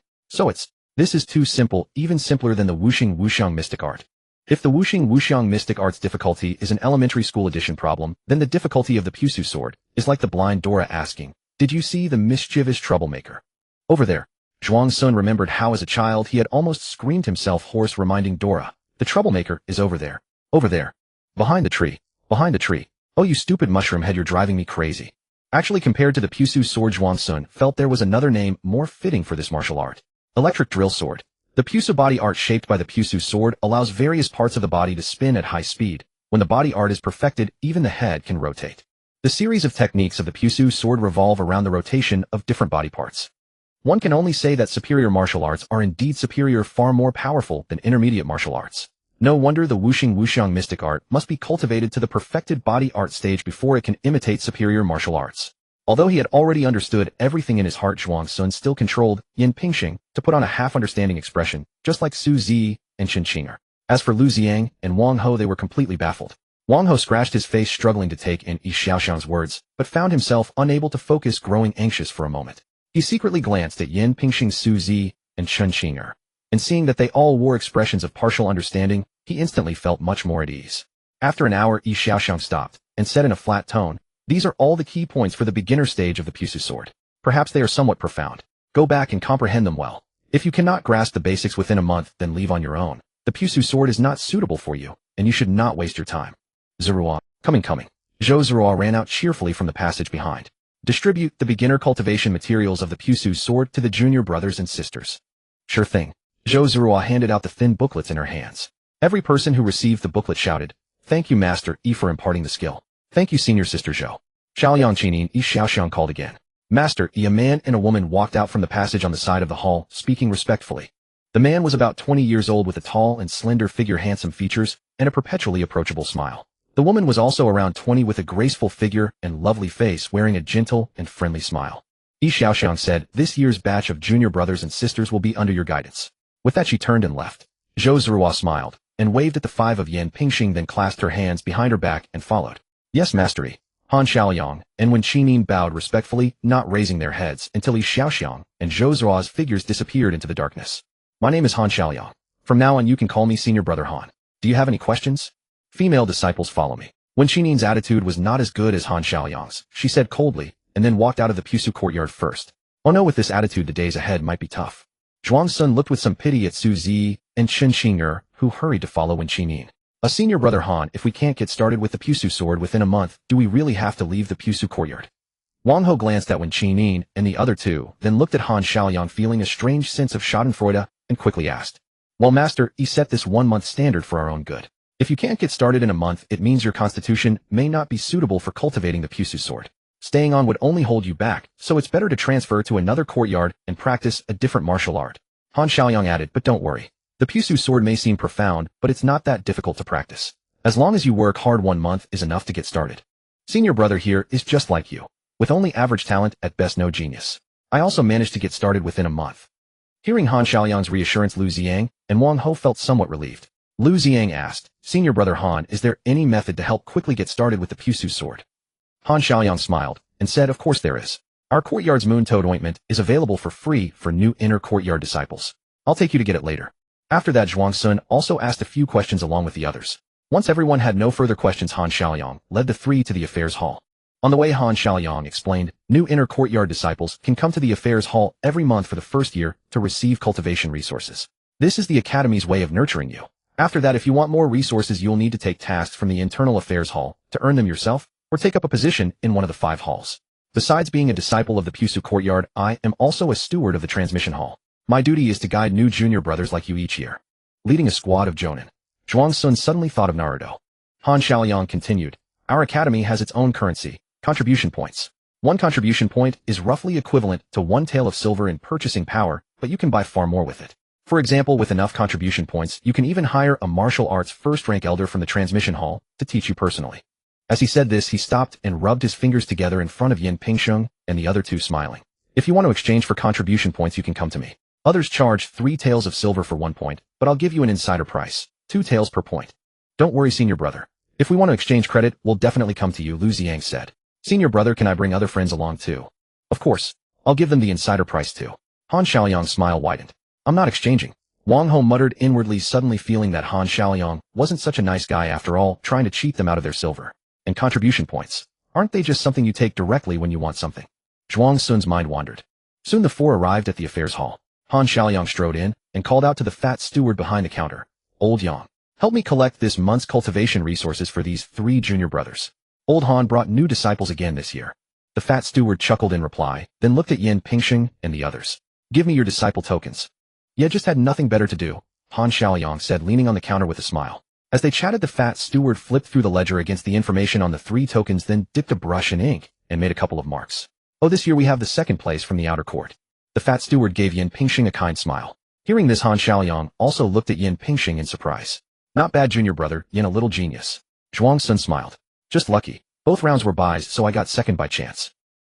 This is too simple, even simpler than the Wuxing Wuxiang mystic art. If the Wuxing Wuxiang mystic art's difficulty is an elementary school edition problem, then the difficulty of the Pusu sword is like the blind Dora asking, "Did you see the mischievous troublemaker over there?" Zhuang Sun remembered how as a child he had almost screamed himself hoarse, reminding Dora, "The troublemaker is over there. Over there. Behind the tree. Behind the tree. Oh, you stupid mushroom head, you're driving me crazy." Actually, compared to the Pusu sword, Zhuang Sun felt there was another name more fitting for this martial art. Electric drill sword. The Pusu body art shaped by the Pusu sword allows various parts of the body to spin at high speed. When the body art is perfected, even the head can rotate. The series of techniques of the Pusu sword revolve around the rotation of different body parts. One can only say that superior martial arts are indeed superior, far more powerful than intermediate martial arts. No wonder the Wuxing Wuxiang mystic art must be cultivated to the perfected body art stage before it can imitate superior martial arts. Although he had already understood everything in his heart, Zhuang Sun still controlled Yin Pingxing to put on a half-understanding expression, just like Su Zi and Chen Qing'er. As for Lu Ziang and Wang Ho, they were completely baffled. Wang Ho scratched his face, struggling to take in Yi Xiaoxiang's words, but found himself unable to focus, growing anxious for a moment. He secretly glanced at Yin Pingxing, Su Zi, and Chen Qing'er, and seeing that they all wore expressions of partial understanding, he instantly felt much more at ease. After an hour, Yi Xiaoxiang stopped and said in a flat tone, "These are all the key points for the beginner stage of the Pusu sword. Perhaps they are somewhat profound. Go back and comprehend them well. If you cannot grasp the basics within a month, then leave on your own. The Pusu sword is not suitable for you, and you should not waste your time." Zhuo, coming. Zhou Zhuo ran out cheerfully from the passage behind. "Distribute the beginner cultivation materials of the Pusu sword to the junior brothers and sisters." "Sure thing." Zhou Zhuo handed out the thin booklets in her hands. Every person who received the booklet shouted, "Thank you, Master Yi, for imparting the skill. Thank you, Senior Sister Zhou." "Xiaoyang Qinin," Yi Xiaoxiang called again. "Master Yi." A man and a woman walked out from the passage on the side of the hall, speaking respectfully. The man was about 20 years old with a tall and slender figure, handsome features, and a perpetually approachable smile. The woman was also around 20 with a graceful figure and lovely face, wearing a gentle and friendly smile. Yi Xiaoxiang said, "This year's batch of junior brothers and sisters will be under your guidance." With that, she turned and left. Zhou Zhuo smiled and waved at the five of Yin Pingxing, then clasped her hands behind her back and followed. "Yes, Master Yi." Han Xiaoyang and Wen Qinin bowed respectfully, not raising their heads until Yi Xiaoxiang and Zhou Zhuo's figures disappeared into the darkness. "My name is Han Xiaoyang. From now on you can call me Senior Brother Han. Do you have any questions? Female disciples follow me." Wen Qinin's attitude was not as good as Han Xiaoyang's, she said coldly, and then walked out of the Pusu courtyard first. "Oh no, with this attitude the days ahead might be tough." Zhuang Sun looked with some pity at Su Zi and Chen Qing'er, who hurried to follow Wen Qinin. "A Senior Brother Han, if we can't get started with the Pusu sword within a month, do we really have to leave the Pusu courtyard?" Wang Ho glanced at Wen Qinin and the other two, then looked at Han Xiaoyang, feeling a strange sense of schadenfreude, and quickly asked, "Well, Master, Yi set this 1-month standard for our own good. If you can't get started in a month, it means your constitution may not be suitable for cultivating the Pusu sword. Staying on would only hold you back, so it's better to transfer to another courtyard and practice a different martial art." Han Xiaoyang added, "But don't worry. The Pusu sword may seem profound, but it's not that difficult to practice. As long as you work hard, 1 month is enough to get started. Senior Brother here is just like you, with only average talent, at best no genius. I also managed to get started within a month." Hearing Han Xiaoyang's reassurance, Lu Ziang and Wang Ho felt somewhat relieved. Lu Ziang asked, "Senior Brother Han, is there any method to help quickly get started with the Pusu sword?" Han Xiaoyang smiled and said, "Of course there is. Our courtyard's moon toad ointment is available for free for new inner courtyard disciples. I'll take you to get it later." After that, Zhuang Sun also asked a few questions along with the others. Once everyone had no further questions, Han Xiaoyang led the three to the affairs hall. On the way, Han Xiaoyang explained, "New inner courtyard disciples can come to the affairs hall every month for the first year to receive cultivation resources. This is the academy's way of nurturing you. After that, if you want more resources, you'll need to take tasks from the internal affairs hall to earn them yourself, or take up a position in one of the 5 halls. Besides being a disciple of the Pusu courtyard, I am also a steward of the transmission hall. My duty is to guide new junior brothers like you each year." Leading a squad of Jonin, Zhuang Sun suddenly thought of Naruto. Han Xiaoyang continued, "Our academy has its own currency, contribution points. 1 contribution point is roughly equivalent to 1 tael of silver in purchasing power, but you can buy far more with it. For example, with enough contribution points, you can even hire a martial arts first-rank elder from the transmission hall to teach you personally." As he said this, he stopped and rubbed his fingers together in front of Yin Pingxing and the other two, smiling. "If you want to exchange for contribution points, you can come to me. Others charge 3 taels of silver for 1 point, but I'll give you an insider price, 2 taels per point. Don't worry, Senior Brother. If we want to exchange credit, we'll definitely come to you," Lu Ziang said. "Senior Brother, can I bring other friends along too?" "Of course. I'll give them the insider price too." Han Xiaoyang's smile widened. I'm not exchanging. Wang Ho muttered inwardly, suddenly feeling that Han Xiaoyang wasn't such a nice guy after all, trying to cheat them out of their silver and contribution points. Aren't they just something you take directly when you want something? Zhuang Sun's mind wandered. Soon the four arrived at the affairs hall. Han Xiaoyang strode in and called out to the fat steward behind the counter. Old Yang, help me collect this month's cultivation resources for these 3 junior brothers. Old Han brought new disciples again this year. The fat steward chuckled in reply, then looked at Yan Pingxing and the others. Give me your disciple tokens. You just had nothing better to do, Han Xiaoyang said, leaning on the counter with a smile. As they chatted, the fat steward flipped through the ledger against the information on the 3 tokens, then dipped a brush in ink and made a couple of marks. Oh, this year we have the 2nd place from the outer court. The fat steward gave Yan Pingxing a kind smile. Hearing this, Han Xiaoyang also looked at Yan Pingxing in surprise. Not bad, junior brother, Yan, a little genius. Zhuang Sun smiled. Just lucky. Both rounds were buys, so I got 2nd by chance.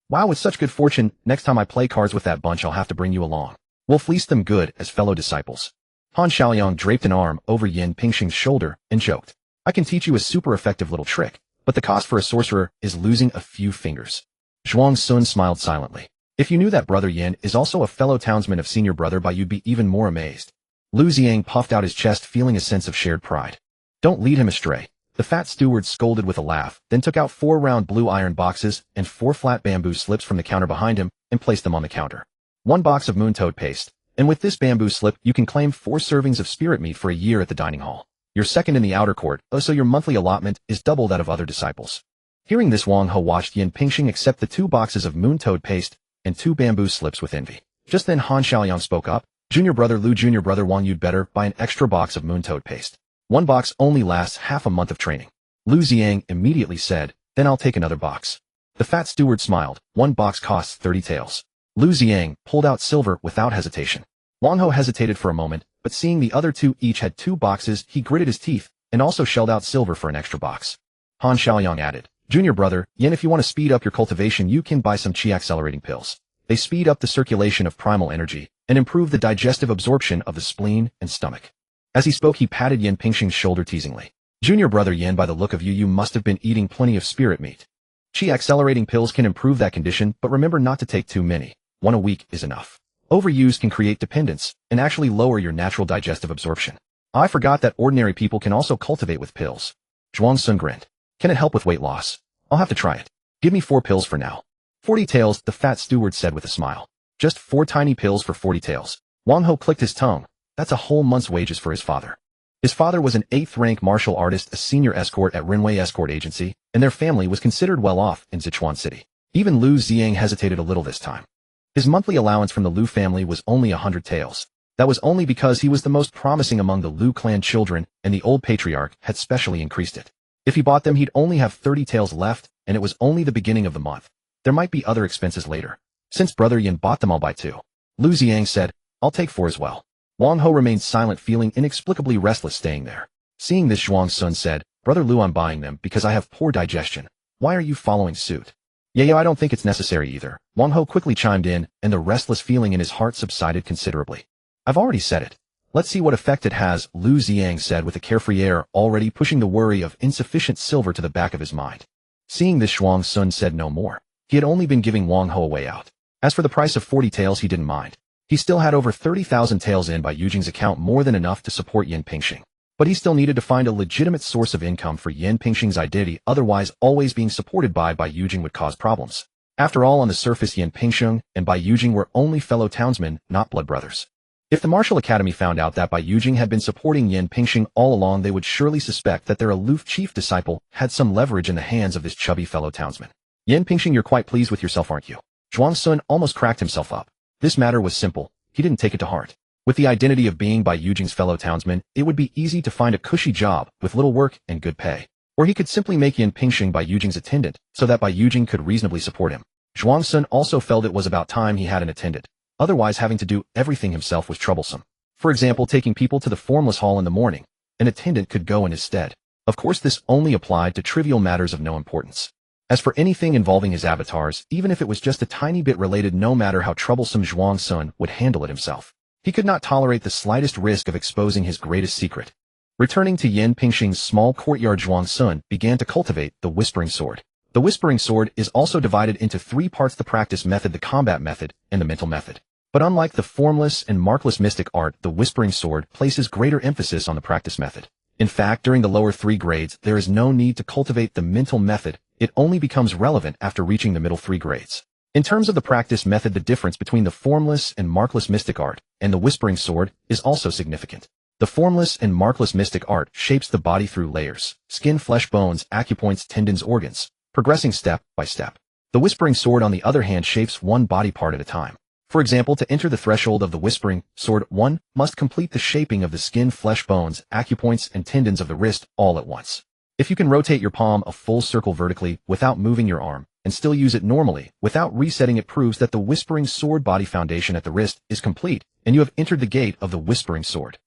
Wow, with such good fortune, next time I play cards with that bunch I'll have to bring you along. We'll fleece them good as fellow disciples. Han Xiaoyang draped an arm over Yan Pingxing's shoulder and joked. I can teach you a super effective little trick, but the cost for a sorcerer is losing a few fingers. Zhuang Sun smiled silently. If you knew that brother Yan is also a fellow townsman of senior brother Bai, you'd be even more amazed. Lu Ziang puffed out his chest, feeling a sense of shared pride. Don't lead him astray. The fat steward scolded with a laugh, then took out 4 round blue iron boxes and 4 flat bamboo slips from the counter behind him and placed them on the counter. 1 box of moon toad paste, and with this bamboo slip you can claim 4 servings of spirit meat for a year at the dining hall. You're 2nd in the outer court, so your monthly allotment is double that of other disciples. Hearing this, Wang Ho watched Yan Pingxing accept the 2 boxes of moon toad paste and 2 bamboo slips with envy. Just then Han Xiaoyang spoke up. Junior brother Lu, junior brother Wang, you'd better buy an extra box of moon toad paste. 1 box only lasts half a month of training. Lu Ziang immediately said, then I'll take another box. The fat steward smiled. 1 box costs 30 taels. Lu Ziang pulled out silver without hesitation. Wang Ho hesitated for a moment, but seeing the other 2 each had 2 boxes, he gritted his teeth and also shelled out silver for an extra box. Han Xiaoyang added, Junior brother, Yan, if you want to speed up your cultivation you can buy some qi accelerating pills. They speed up the circulation of primal energy and improve the digestive absorption of the spleen and stomach. As he spoke, he patted Yan Pingxing's shoulder teasingly. Junior brother Yan, by the look of you, you must have been eating plenty of spirit meat. Qi accelerating pills can improve that condition, but remember not to take too many. 1 a week is enough. Overuse can create dependence and actually lower your natural digestive absorption. I forgot that ordinary people can also cultivate with pills. Zhuang Sun grinned. Can it help with weight loss? I'll have to try it. Give me 4 pills for now. 40 taels, the fat steward said with a smile. Just 4 tiny pills for 40 taels. Wang Ho clicked his tongue. That's a whole month's wages for his father. His father was an 8th rank martial artist, a senior escort at Renwei Escort Agency, and their family was considered well off in Sichuan City. Even Lu Ziang hesitated a little this time. His monthly allowance from the Lu family was only 100 taels. That was only because he was the most promising among the Lu clan children, and the old patriarch had specially increased it. If he bought them, he'd only have 30 taels left, and it was only the beginning of the month. There might be other expenses later. Since brother Yan bought them, I'll buy 2. Lu Ziang said, I'll take 4 as well. Wang Ho remained silent, feeling inexplicably restless staying there. Seeing this, Zhuang Sun said, Brother Lu, I'm buying them because I have poor digestion. Why are you following suit? Yeah, I don't think it's necessary either. Wang Ho quickly chimed in, and the restless feeling in his heart subsided considerably. I've already said it. Let's see what effect it has, Lu Ziang said with a carefree air, already pushing the worry of insufficient silver to the back of his mind. Seeing this, Zhuang Sun said no more. He had only been giving Wang Ho a way out. As for the price of 40 taels, he didn't mind. He still had over 30,000 taels in by Yujing's account, more than enough to support Yan Pingxing. But he still needed to find a legitimate source of income for Yan Pingxing's identity, otherwise always being supported by Yujing would cause problems. After all, on the surface, Yan Pingxing and Bai Yujing were only fellow townsmen, not blood brothers. If the Martial Academy found out that Bai Yujing had been supporting Yan Pingxing all along, they would surely suspect that their aloof chief disciple had some leverage in the hands of this chubby fellow townsman. Yan Pingxing, you're quite pleased with yourself, aren't you? Zhuang Sun almost cracked himself up. This matter was simple. He didn't take it to heart. With the identity of being Bai Yujing's fellow townsman, it would be easy to find a cushy job with little work and good pay. Or he could simply make Yan Pingxing Bai Yujing's attendant so that Bai Yujing could reasonably support him. Zhuang Sun also felt it was about time he had an attendant. Otherwise, having to do everything himself was troublesome. For example, taking people to the formless hall in the morning. An attendant could go in his stead. Of course, this only applied to trivial matters of no importance. As for anything involving his avatars, even if it was just a tiny bit related, no matter how troublesome, Zhuang Sun would handle it himself. He could not tolerate the slightest risk of exposing his greatest secret. Returning to Yan Pingxing's small courtyard, Zhuang Sun began to cultivate the Whispering Sword. The Whispering Sword is also divided into 3 parts: the practice method, the combat method, and the mental method. But unlike the formless and markless mystic art, the Whispering Sword places greater emphasis on the practice method. In fact, during the lower 3 grades, there is no need to cultivate the mental method. It only becomes relevant after reaching the middle 3 grades. In terms of the practice method, the difference between the formless and markless mystic art and the Whispering Sword is also significant. The formless and markless mystic art shapes the body through layers: skin, flesh, bones, acupoints, tendons, organs, progressing step by step. The Whispering Sword, on the other hand, shapes one body part at a time. For example, to enter the threshold of the Whispering Sword, one must complete the shaping of the skin, flesh, bones, acupoints, and tendons of the wrist all at once. If you can rotate your palm a full circle vertically without moving your arm, and still use it normally without resetting, it proves that the Whispering Sword body foundation at the wrist is complete, and you have entered the gate of the Whispering Sword.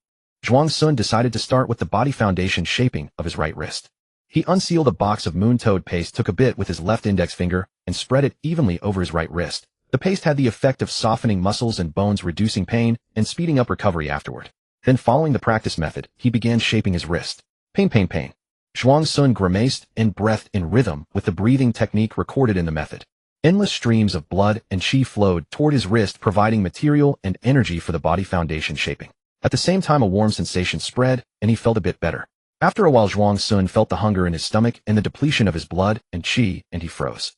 Zhuang Sun decided to start with the body foundation shaping of his right wrist. He unsealed a box of moon toad paste, took a bit with his left index finger, and spread it evenly over his right wrist. The paste had the effect of softening muscles and bones, reducing pain, and speeding up recovery afterward. Then, following the practice method, he began shaping his wrist. Pain, pain, pain. Zhuang Sun grimaced and breathed in rhythm with the breathing technique recorded in the method. Endless streams of blood and qi flowed toward his wrist, providing material and energy for the body foundation shaping. At the same time, a warm sensation spread, and he felt a bit better. After a while, Zhuang Sun felt the hunger in his stomach and the depletion of his blood and qi, and he froze.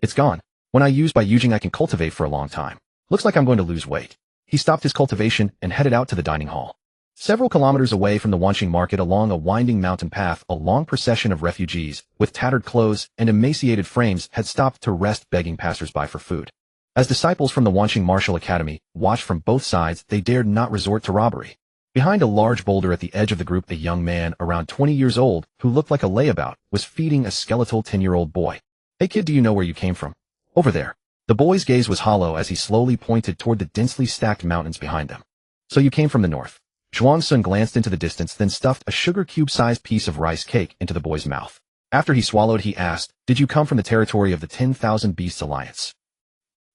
It's gone. When I use by Yujing, I can cultivate for a long time. Looks like I'm going to lose weight. He stopped his cultivation and headed out to the dining hall. Several kilometers away from the Wanqing market, along a winding mountain path, a long procession of refugees with tattered clothes and emaciated frames had stopped to rest, begging passers-by for food. As disciples from the Wanqing Martial Academy watched from both sides, they dared not resort to robbery. Behind a large boulder at the edge of the group, a young man around 20 years old, who looked like a layabout, was feeding a skeletal 10-year-old boy. "Hey kid, do you know where you came from?" "Over there." The boy's gaze was hollow as he slowly pointed toward the densely stacked mountains behind them. "So you came from the north." Zhuang Sun glanced into the distance, then stuffed a sugar cube-sized piece of rice cake into the boy's mouth. After he swallowed, he asked, "Did you come from the territory of the 10,000 Beasts Alliance?"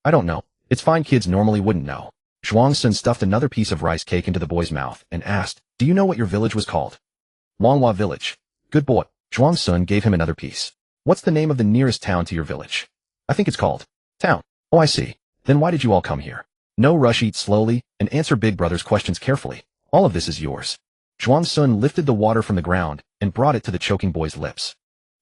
"I don't know. It's fine, kids normally wouldn't know." Zhuang Sun stuffed another piece of rice cake into the boy's mouth and asked, "Do you know what your village was called?" "Wanghua Village." "Good boy." Zhuang Sun gave him another piece. "What's the name of the nearest town to your village?" "I think it's called Town." "Oh, I see. Then why did you all come here?" "No rush, eat slowly, and answer Big Brother's questions carefully. All of this is yours." Zhuang Sun lifted the water from the ground and brought it to the choking boy's lips.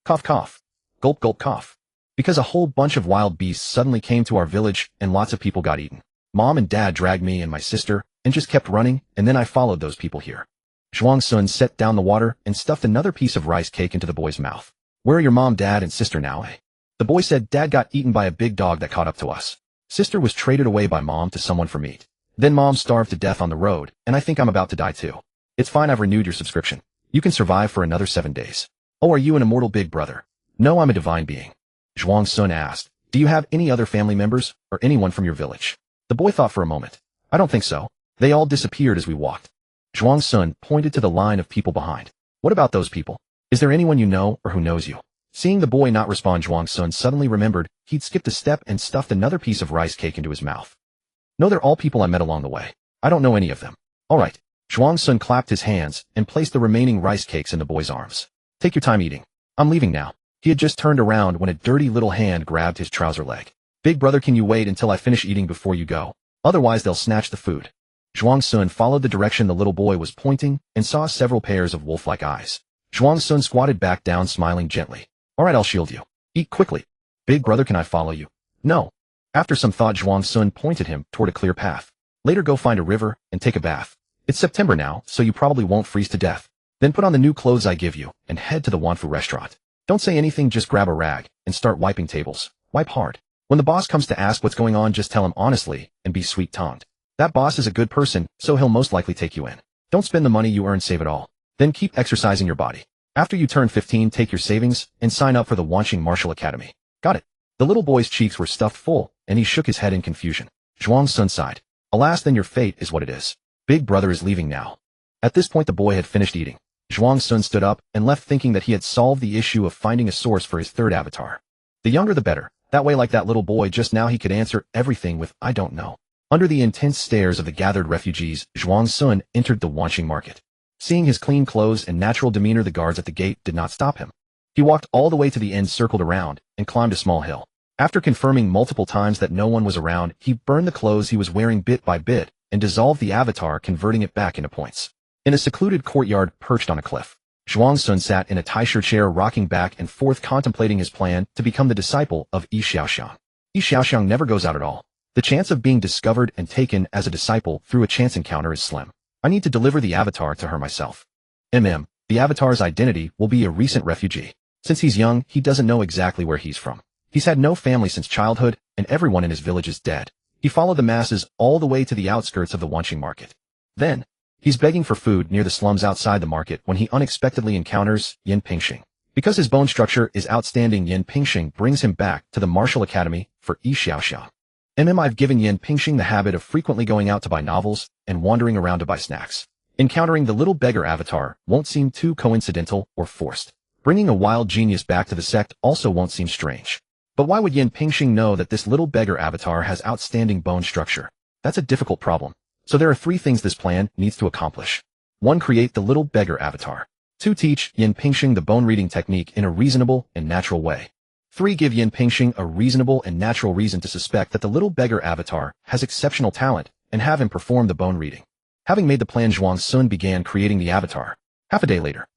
Cough, cough. Gulp, gulp, cough. "Because a whole bunch of wild beasts suddenly came to our village and lots of people got eaten. Mom and Dad dragged me and my sister and just kept running, and then I followed those people here." Zhuang Sun set down the water and stuffed another piece of rice cake into the boy's mouth. "Where are your mom, dad, and sister now, eh?" The boy said, "Dad got eaten by a big dog that caught up to us. Sister was traded away by Mom to someone for meat. Then Mom starved to death on the road, and I think I'm about to die too. It's fine, I've renewed your subscription. You can survive for another 7 days. "Oh, are you an immortal Big Brother?" "No, I'm a divine being." Zhuang Sun asked, "Do you have any other family members, or anyone from your village?" The boy thought for a moment. "I don't think so. They all disappeared as we walked." Zhuang Sun pointed to the line of people behind. "What about those people? Is there anyone you know or who knows you?" Seeing the boy not respond, Zhuang Sun suddenly remembered he'd skipped a step and stuffed another piece of rice cake into his mouth. "No, they're all people I met along the way. I don't know any of them." "All right." Zhuang Sun clapped his hands and placed the remaining rice cakes in the boy's arms. "Take your time eating. I'm leaving now." He had just turned around when a dirty little hand grabbed his trouser leg. "Big Brother, can you wait until I finish eating before you go? Otherwise they'll snatch the food." Zhuang Sun followed the direction the little boy was pointing and saw several pairs of wolf-like eyes. Zhuang Sun squatted back down, smiling gently. "All right, I'll shield you. Eat quickly." "Big Brother, can I follow you?" "No." After some thought, Zhuang Sun pointed him toward a clear path. "Later go find a river and take a bath. It's September now, so you probably won't freeze to death. Then put on the new clothes I give you and head to the Wanfu restaurant. Don't say anything, just grab a rag and start wiping tables. Wipe hard. When the boss comes to ask what's going on, just tell him honestly and be sweet-tongued. That boss is a good person, so he'll most likely take you in. Don't spend the money you earn, save it all. Then keep exercising your body. After you turn 15, take your savings and sign up for the Wanqing Martial Academy. Got it?" The little boy's cheeks were stuffed full, and he shook his head in confusion. Zhuang Sun sighed. "Alas, then your fate is what it is. Big Brother is leaving now." At this point, the boy had finished eating. Zhuang Sun stood up and left, thinking that he had solved the issue of finding a source for his third avatar. The younger the better. That way, like that little boy just now, he could answer everything with "I don't know." Under the intense stares of the gathered refugees, Zhuang Sun entered the Wanqing market. Seeing his clean clothes and natural demeanor, the guards at the gate did not stop him. He walked all the way to the end, circled around, and climbed a small hill. After confirming multiple times that no one was around, he burned the clothes he was wearing bit by bit and dissolved the avatar, converting it back into points. In a secluded courtyard perched on a cliff, Zhuang Sun sat in a Taisha chair, rocking back and forth, contemplating his plan to become the disciple of Yi Xiaoxiang. Yi Xiaoxiang never goes out at all. The chance of being discovered and taken as a disciple through a chance encounter is slim. I need to deliver the avatar to her myself. The avatar's identity will be a recent refugee. Since he's young, he doesn't know exactly where he's from. He's had no family since childhood, and everyone in his village is dead. He followed the masses all the way to the outskirts of the Wanqing market. Then, he's begging for food near the slums outside the market when he unexpectedly encounters Yin Pingxing. Because his bone structure is outstanding, Yin Pingxing brings him back to the martial academy for Yi Xiaoxiang. I've given Yin Pingxing the habit of frequently going out to buy novels and wandering around to buy snacks. Encountering the little beggar avatar won't seem too coincidental or forced. Bringing a wild genius back to the sect also won't seem strange. But why would Yin Pingxing know that this little beggar avatar has outstanding bone structure? That's a difficult problem. So there are 3 things this plan needs to accomplish. 1. Create the little beggar avatar. 2. Teach Yin Pingxing the bone reading technique in a reasonable and natural way. 3. Give Yin Pingxing a reasonable and natural reason to suspect that the little beggar avatar has exceptional talent and have him perform the bone reading. Having made the plan, Zhuang Sun began creating the avatar. Half a day later.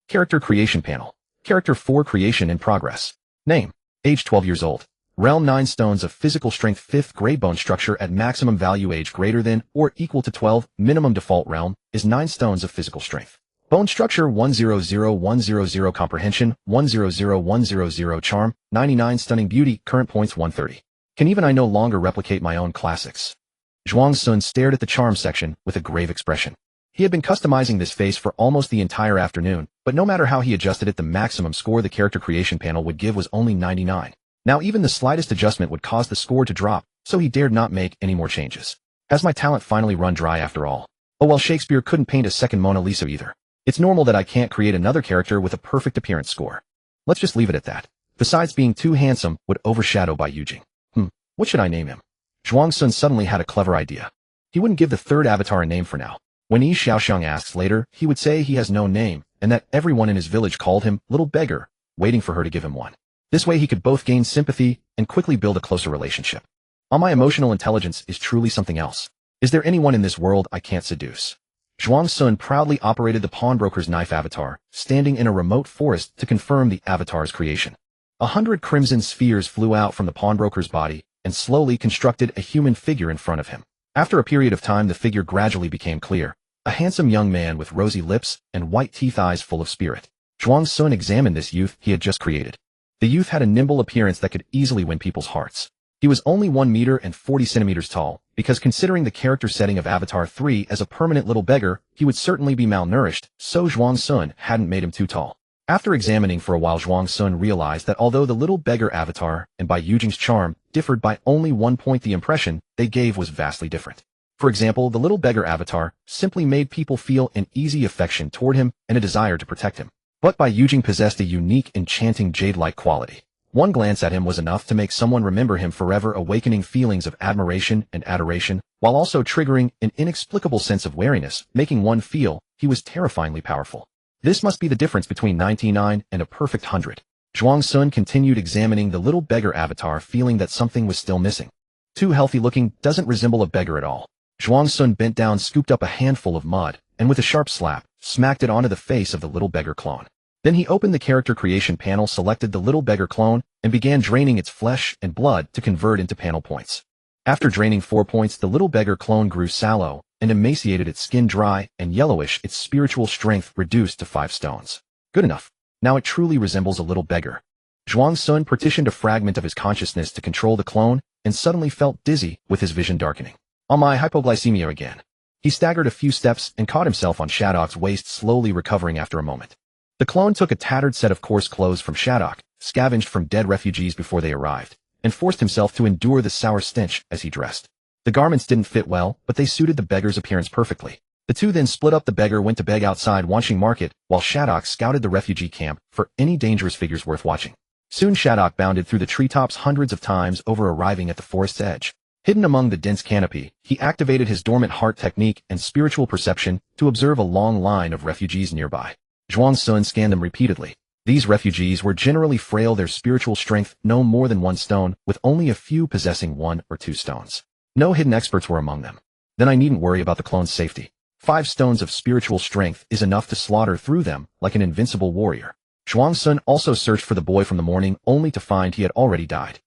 Character creation panel. Character 4 creation in progress. Name. Age 12 years old. Realm 9 stones of physical strength, 5th grade bone structure at maximum value. Age greater than or equal to 12. Minimum default realm is 9 stones of physical strength. Bone structure 100100. Comprehension 100100. Charm 99. Stunning beauty. Current points 130. Can even I no longer replicate my own classics? Zhuang Sun stared at the charm section with a grave expression. He had been customizing this face for almost the entire afternoon, but no matter how he adjusted it, the maximum score the character creation panel would give was only 99. Now even the slightest adjustment would cause the score to drop, so he dared not make any more changes. Has my talent finally run dry after all? Oh well, Shakespeare couldn't paint a second Mona Lisa either. It's normal that I can't create another character with a perfect appearance score. Let's just leave it at that. Besides, being too handsome would overshadow Bai Yujing. What should I name him? Zhuang Sun suddenly had a clever idea. He wouldn't give the 3rd avatar a name for now. When Yi Xiaoxiang asks later, he would say he has no name, and that everyone in his village called him Little Beggar, waiting for her to give him one. This way he could both gain sympathy and quickly build a closer relationship. My emotional intelligence is truly something else. Is there anyone in this world I can't seduce? Zhuang Sun proudly operated the pawnbroker's knife avatar, standing in a remote forest to confirm the avatar's creation. 100 crimson spheres flew out from the pawnbroker's body and slowly constructed a human figure in front of him. After a period of time, the figure gradually became clear. A handsome young man with rosy lips and white teeth, eyes full of spirit. Zhuang Sun examined this youth he had just created. The youth had a nimble appearance that could easily win people's hearts. He was only 1 meter and 40 centimeters tall, because considering the character setting of Avatar 3 as a permanent little beggar, he would certainly be malnourished, so Zhuang Sun hadn't made him too tall. After examining for a while, Zhuang Sun realized that although the little beggar avatar and Bai Yujing's charm differed by only 1 point, the impression they gave was vastly different. For example, the little beggar avatar simply made people feel an easy affection toward him and a desire to protect him. But Bai Yujing possessed a unique, enchanting jade-like quality. One glance at him was enough to make someone remember him forever, awakening feelings of admiration and adoration, while also triggering an inexplicable sense of wariness, making one feel he was terrifyingly powerful. This must be the difference between 99 and a perfect 100. Zhuang Sun continued examining the little beggar avatar, feeling that something was still missing. Too healthy looking, doesn't resemble a beggar at all. Zhuang Sun bent down, scooped up a handful of mud, and with a sharp slap, smacked it onto the face of the little beggar clone. Then he opened the character creation panel, selected the little beggar clone, and began draining its flesh and blood to convert into panel points. After draining 4 points, the little beggar clone grew sallow and emaciated, its skin dry and yellowish, its spiritual strength reduced to 5 stones. Good enough. Now it truly resembles a little beggar. Zhuang Sun partitioned a fragment of his consciousness to control the clone and suddenly felt dizzy, with his vision darkening. On my hypoglycemia again. He staggered a few steps and caught himself on Shadok's waist, slowly recovering after a moment. The clone took a tattered set of coarse clothes from Shadok, scavenged from dead refugees before they arrived, and forced himself to endure the sour stench as he dressed. The garments didn't fit well, but they suited the beggar's appearance perfectly. The two then split up. The beggar went to beg outside Wanqing Market, while Shadok scouted the refugee camp for any dangerous figures worth watching. Soon Shadok bounded through the treetops hundreds of times over, arriving at the forest's edge. Hidden among the dense canopy, he activated his dormant heart technique and spiritual perception to observe a long line of refugees nearby. Zhuang Sun scanned them repeatedly. These refugees were generally frail, their spiritual strength no more than 1 stone, with only a few possessing 1 or 2 stones. No hidden experts were among them. Then I needn't worry about the clone's safety. 5 stones of spiritual strength is enough to slaughter through them like an invincible warrior. Zhuang Sun also searched for the boy from the morning, only to find he had already died.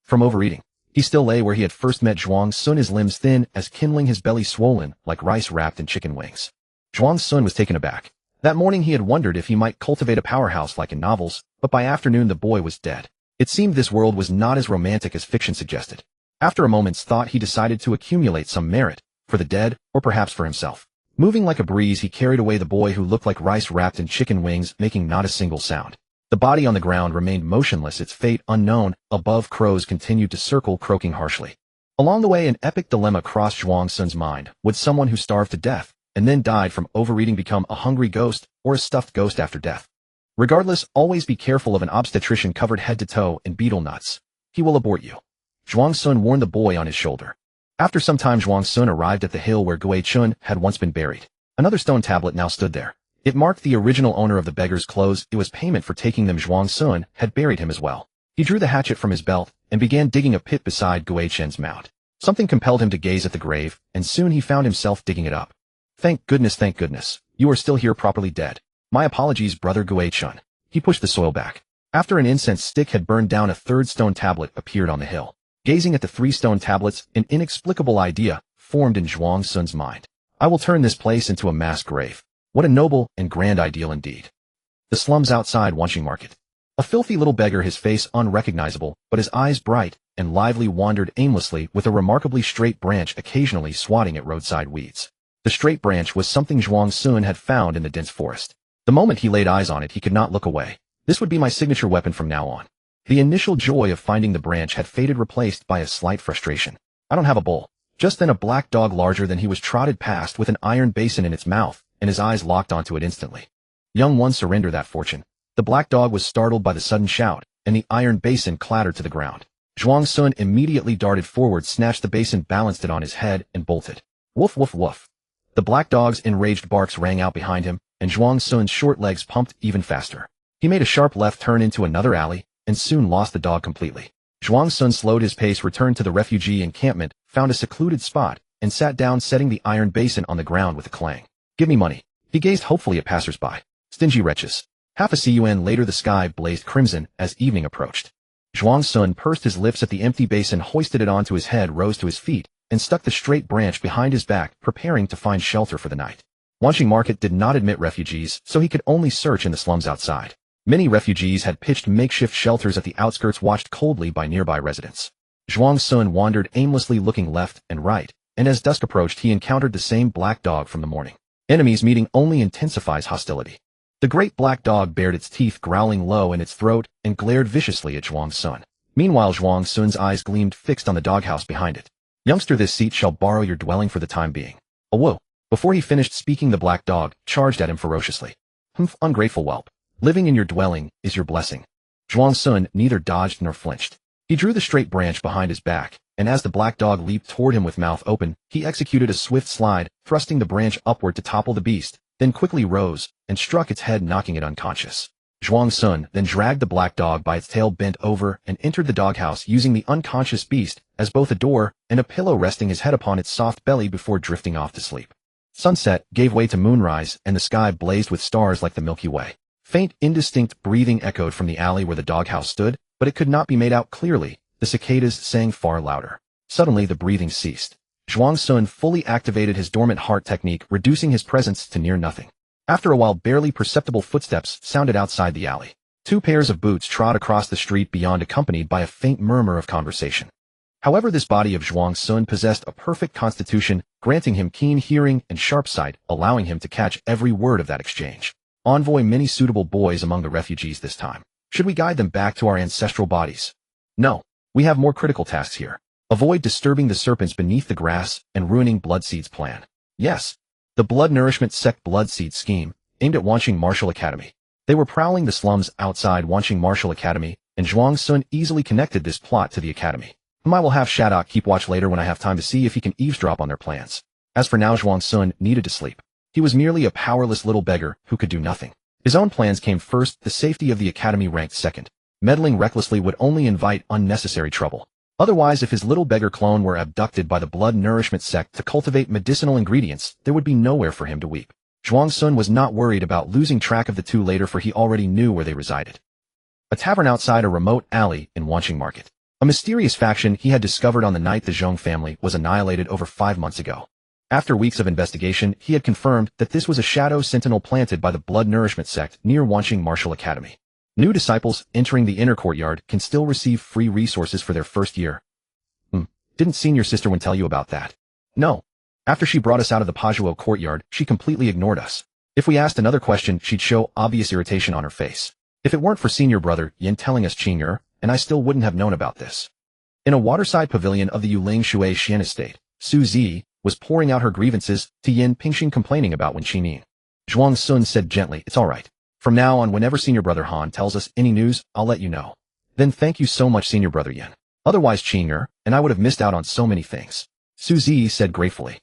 From overeating. He still lay where he had first met Zhuang Sun, his limbs thin as kindling, his belly swollen like rice wrapped in chicken wings. Zhuang Sun was taken aback. That morning he had wondered if he might cultivate a powerhouse like in novels, but by afternoon the boy was dead. It seemed this world was not as romantic as fiction suggested. After a moment's thought he decided to accumulate some merit, for the dead, or perhaps for himself. Moving like a breeze he carried away the boy, who looked like rice wrapped in chicken wings, making not a single sound. The body on the ground remained motionless, its fate unknown. Above, crows continued to circle, croaking harshly. Along the way an epic dilemma crossed Zhuang Sun's mind. Would someone who starved to death and then died from overeating become a hungry ghost, or a stuffed ghost after death? Regardless, always be careful of an obstetrician covered head to toe in beetle nuts. He will abort you. Zhuang Sun warned the boy on his shoulder. After some time Zhuang Sun arrived at the hill where Gui Chun had once been buried. Another stone tablet now stood there. It marked the original owner of the beggar's clothes. It was payment for taking them. Zhuang Sun had buried him as well. He drew the hatchet from his belt and began digging a pit beside Gui Chen's mound. Something compelled him to gaze at the grave, and soon he found himself digging it up. Thank goodness, you are still here, properly dead. My apologies, brother Gui Chun. He pushed the soil back. After an incense stick had burned down, a third stone tablet appeared on the hill. Gazing at the 3 stone tablets, an inexplicable idea formed in Zhuang Sun's mind. I will turn this place into a mass grave. What a noble and grand ideal indeed. The slums outside Wanqing Market. A filthy little beggar, his face unrecognizable, but his eyes bright and lively, wandered aimlessly with a remarkably straight branch occasionally swatting at roadside weeds. The straight branch was something Zhuang Sun had found in the dense forest. The moment he laid eyes on it, he could not look away. This would be my signature weapon from now on. The initial joy of finding the branch had faded, replaced by a slight frustration. I don't have a bowl. Just then a black dog larger than he was trotted past with an iron basin in its mouth, and his eyes locked onto it instantly. Young one, surrender that fortune. The black dog was startled by the sudden shout, and the iron basin clattered to the ground. Zhuang Sun immediately darted forward, snatched the basin, balanced it on his head, and bolted. Woof woof woof. The black dog's enraged barks rang out behind him, and Zhuang Sun's short legs pumped even faster. He made a sharp left turn into another alley, and soon lost the dog completely. Zhuang Sun slowed his pace, returned to the refugee encampment, found a secluded spot, and sat down, setting the iron basin on the ground with a clang. Give me money. He gazed hopefully at passers-by. Stingy wretches. Half a CUN later the sky blazed crimson as evening approached. Zhuang Sun pursed his lips at the empty basin, hoisted it onto his head, rose to his feet, and stuck the straight branch behind his back, preparing to find shelter for the night. Wanqing Market did not admit refugees, so he could only search in the slums outside. Many refugees had pitched makeshift shelters at the outskirts, watched coldly by nearby residents. Zhuang Sun wandered aimlessly, looking left and right, and as dusk approached he encountered the same black dog from the morning. Enemies meeting only intensifies hostility. The great black dog bared its teeth, growling low in its throat, and glared viciously at Zhuang Sun. Meanwhile Zhuang Sun's eyes gleamed, fixed on the doghouse behind it. Youngster, this seat shall borrow your dwelling for the time being. Awoo. Before he finished speaking, the black dog charged at him ferociously. Humph, ungrateful whelp. Living in your dwelling is your blessing. Zhuang Sun neither dodged nor flinched. He drew the straight branch behind his back, and as the black dog leaped toward him with mouth open, he executed a swift slide, thrusting the branch upward to topple the beast, then quickly rose and struck its head, knocking it unconscious. Zhuang Sun then dragged the black dog by its tail, bent over, and entered the doghouse, using the unconscious beast as both a door and a pillow, resting his head upon its soft belly before drifting off to sleep. Sunset gave way to moonrise, and the sky blazed with stars like the Milky Way. Faint, indistinct breathing echoed from the alley where the doghouse stood, but it could not be made out clearly. The cicadas sang far louder. Suddenly the breathing ceased. Zhuang Sun fully activated his dormant heart technique, reducing his presence to near nothing. After a while, barely perceptible footsteps sounded outside the alley. 2 pairs of boots trod across the street beyond, accompanied by a faint murmur of conversation. However, this body of Zhuang Sun possessed a perfect constitution, granting him keen hearing and sharp sight, allowing him to catch every word of that exchange. Envoy many suitable boys among the refugees this time. Should we guide them back to our ancestral bodies? No. We have more critical tasks here. Avoid disturbing the serpents beneath the grass and ruining Bloodseed's plan. Yes. The Blood Nourishment Sect Bloodseed scheme, aimed at Wanqing Martial Academy. They were prowling the slums outside Wanqing Martial Academy, and Zhuang Sun easily connected this plot to the academy. I will have Shadok keep watch later when I have time to see if he can eavesdrop on their plans. As for now, Zhuang Sun needed to sleep. He was merely a powerless little beggar who could do nothing. His own plans came first, the safety of the academy ranked second. Meddling recklessly would only invite unnecessary trouble. Otherwise, if his little beggar clone were abducted by the blood nourishment sect to cultivate medicinal ingredients, there would be nowhere for him to weep. Zhuang Sun was not worried about losing track of the two later, for he already knew where they resided. A tavern outside a remote alley in Wanqing Market. A mysterious faction he had discovered on the night the Zhong family was annihilated over 5 months ago. After weeks of investigation, he had confirmed that this was a shadow sentinel planted by the blood nourishment sect near Wanqing Martial Academy. New disciples entering the inner courtyard can still receive free resources for their first year. Didn't senior sister Wen tell you about that? No. After she brought us out of the Pajuo courtyard, she completely ignored us. If we asked another question, she'd show obvious irritation on her face. If it weren't for senior brother Yin telling us Qing'er, and I still wouldn't have known about this. In a waterside pavilion of the Yuling Shui Xian estate, Su Zi was pouring out her grievances to Yin Pingxing, complaining about Wen Qinin. Zhuang Sun said gently, "It's all right. From now on, whenever senior brother Han tells us any news, I'll let you know." Then thank you so much, senior brother Yin. Otherwise, Qing'er and I would have missed out on so many things. Su Zi said gratefully.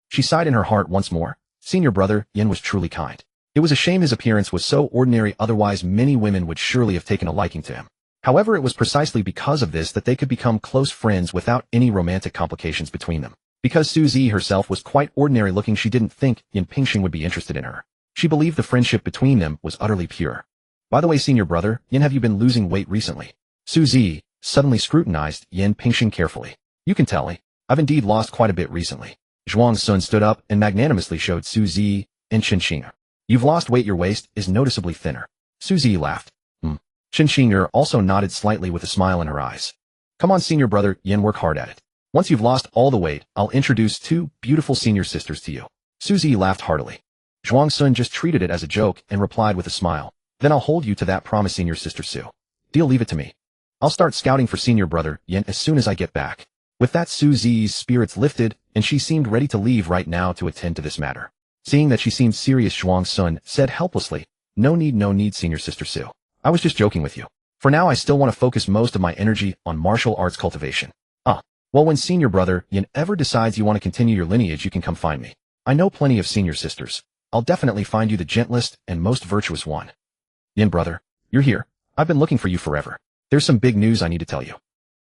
She sighed in her heart once more. Senior brother Yin was truly kind. It was a shame his appearance was so ordinary, otherwise many women would surely have taken a liking to him. However, it was precisely because of this that they could become close friends without any romantic complications between them. Because Su Zi herself was quite ordinary looking, she didn't think Yin Pingxing would be interested in her. She believed the friendship between them was utterly pure. By the way, senior brother Yin, have you been losing weight recently? Su Zi suddenly scrutinized Yin Pingxing carefully. You can tell I've indeed lost quite a bit recently. Zhuang Sun stood up and magnanimously showed Su Zi and Qing'er. You've lost weight, your waist is noticeably thinner. Su Zi laughed. Qing'er also nodded slightly with a smile in her eyes. Come on, senior brother Yin, work hard at it. Once you've lost all the weight, I'll introduce 2 beautiful senior sisters to you. Su Zi laughed heartily. Zhuang Sun just treated it as a joke and replied with a smile. Then I'll hold you to that promise, senior sister Su. Deal, leave it to me. I'll start scouting for senior brother Yin as soon as I get back. With that, Su Zi's spirits lifted, and she seemed ready to leave right now to attend to this matter. Seeing that she seemed serious, Zhuang Sun said helplessly, No need, senior sister Su. I was just joking with you. For now, I still want to focus most of my energy on martial arts cultivation. Well, when senior brother Yin ever decides you want to continue your lineage, you can come find me. I know plenty of senior sisters. I'll definitely find you the gentlest and most virtuous one. Yin brother, you're here. I've been looking for you forever. There's some big news I need to tell you.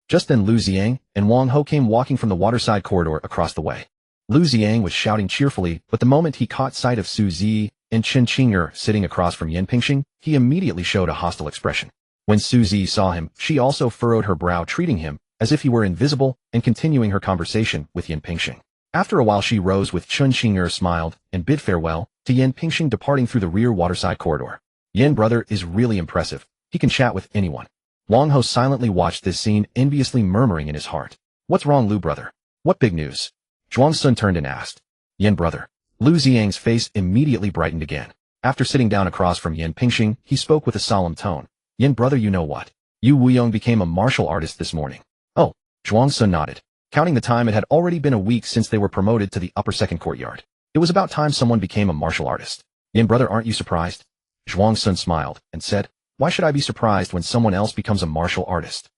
Just then Lu Xiang and Wang Ho came walking from the waterside corridor across the way. Lu Xiang was shouting cheerfully, but the moment he caught sight of Su Zi and Qing'er sitting across from Yin Pingxing, he immediately showed a hostile expression. When Su Zi saw him, she also furrowed her brow, treating him as if he were invisible and continuing her conversation with Yin Pingxing. After a while, she rose with Qing'er, smiled, and bid farewell to Yin Pingxing, departing through the rear waterside corridor. Yin brother is really impressive. He can chat with anyone. Wang Ho silently watched this scene, enviously murmuring in his heart. What's wrong, Lu brother? What big news? Zhuang Sun turned and asked. Yin brother. Lu Xiang's face immediately brightened again. After sitting down across from Yin Pingxing, he spoke with a solemn tone. Yin brother, you know what? Yu Wuyong became a martial artist this morning. Oh, Zhuang Sun nodded. Counting the time, it had already been a week since they were promoted to the upper second courtyard. It was about time someone became a martial artist. Yin brother, aren't you surprised? Zhuang Sun smiled and said, Why should I be surprised when someone else becomes a martial artist?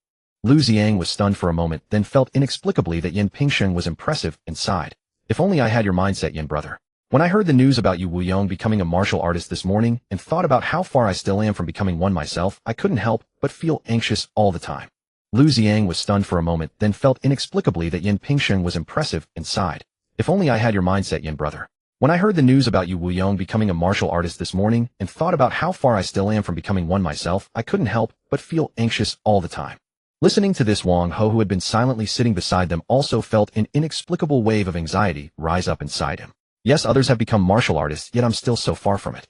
Lu Xiang was stunned for a moment, then felt inexplicably that Yin Pingxing was impressive and sighed. If only I had your mindset, Yin brother. When I heard the news about Yu Wuyong becoming a martial artist this morning and thought about how far I still am from becoming one myself, I couldn't help but feel anxious all the time. Lu Xiang was stunned for a moment, then felt inexplicably that Yin Pingxing was impressive and sighed. If only I had your mindset, Yin brother. When I heard the news about Yu Wuyong becoming a martial artist this morning and thought about how far I still am from becoming one myself, I couldn't help but feel anxious all the time. Listening to this, Wang Ho, who had been silently sitting beside them, also felt an inexplicable wave of anxiety rise up inside him. Yes, others have become martial artists, yet I'm still so far from it.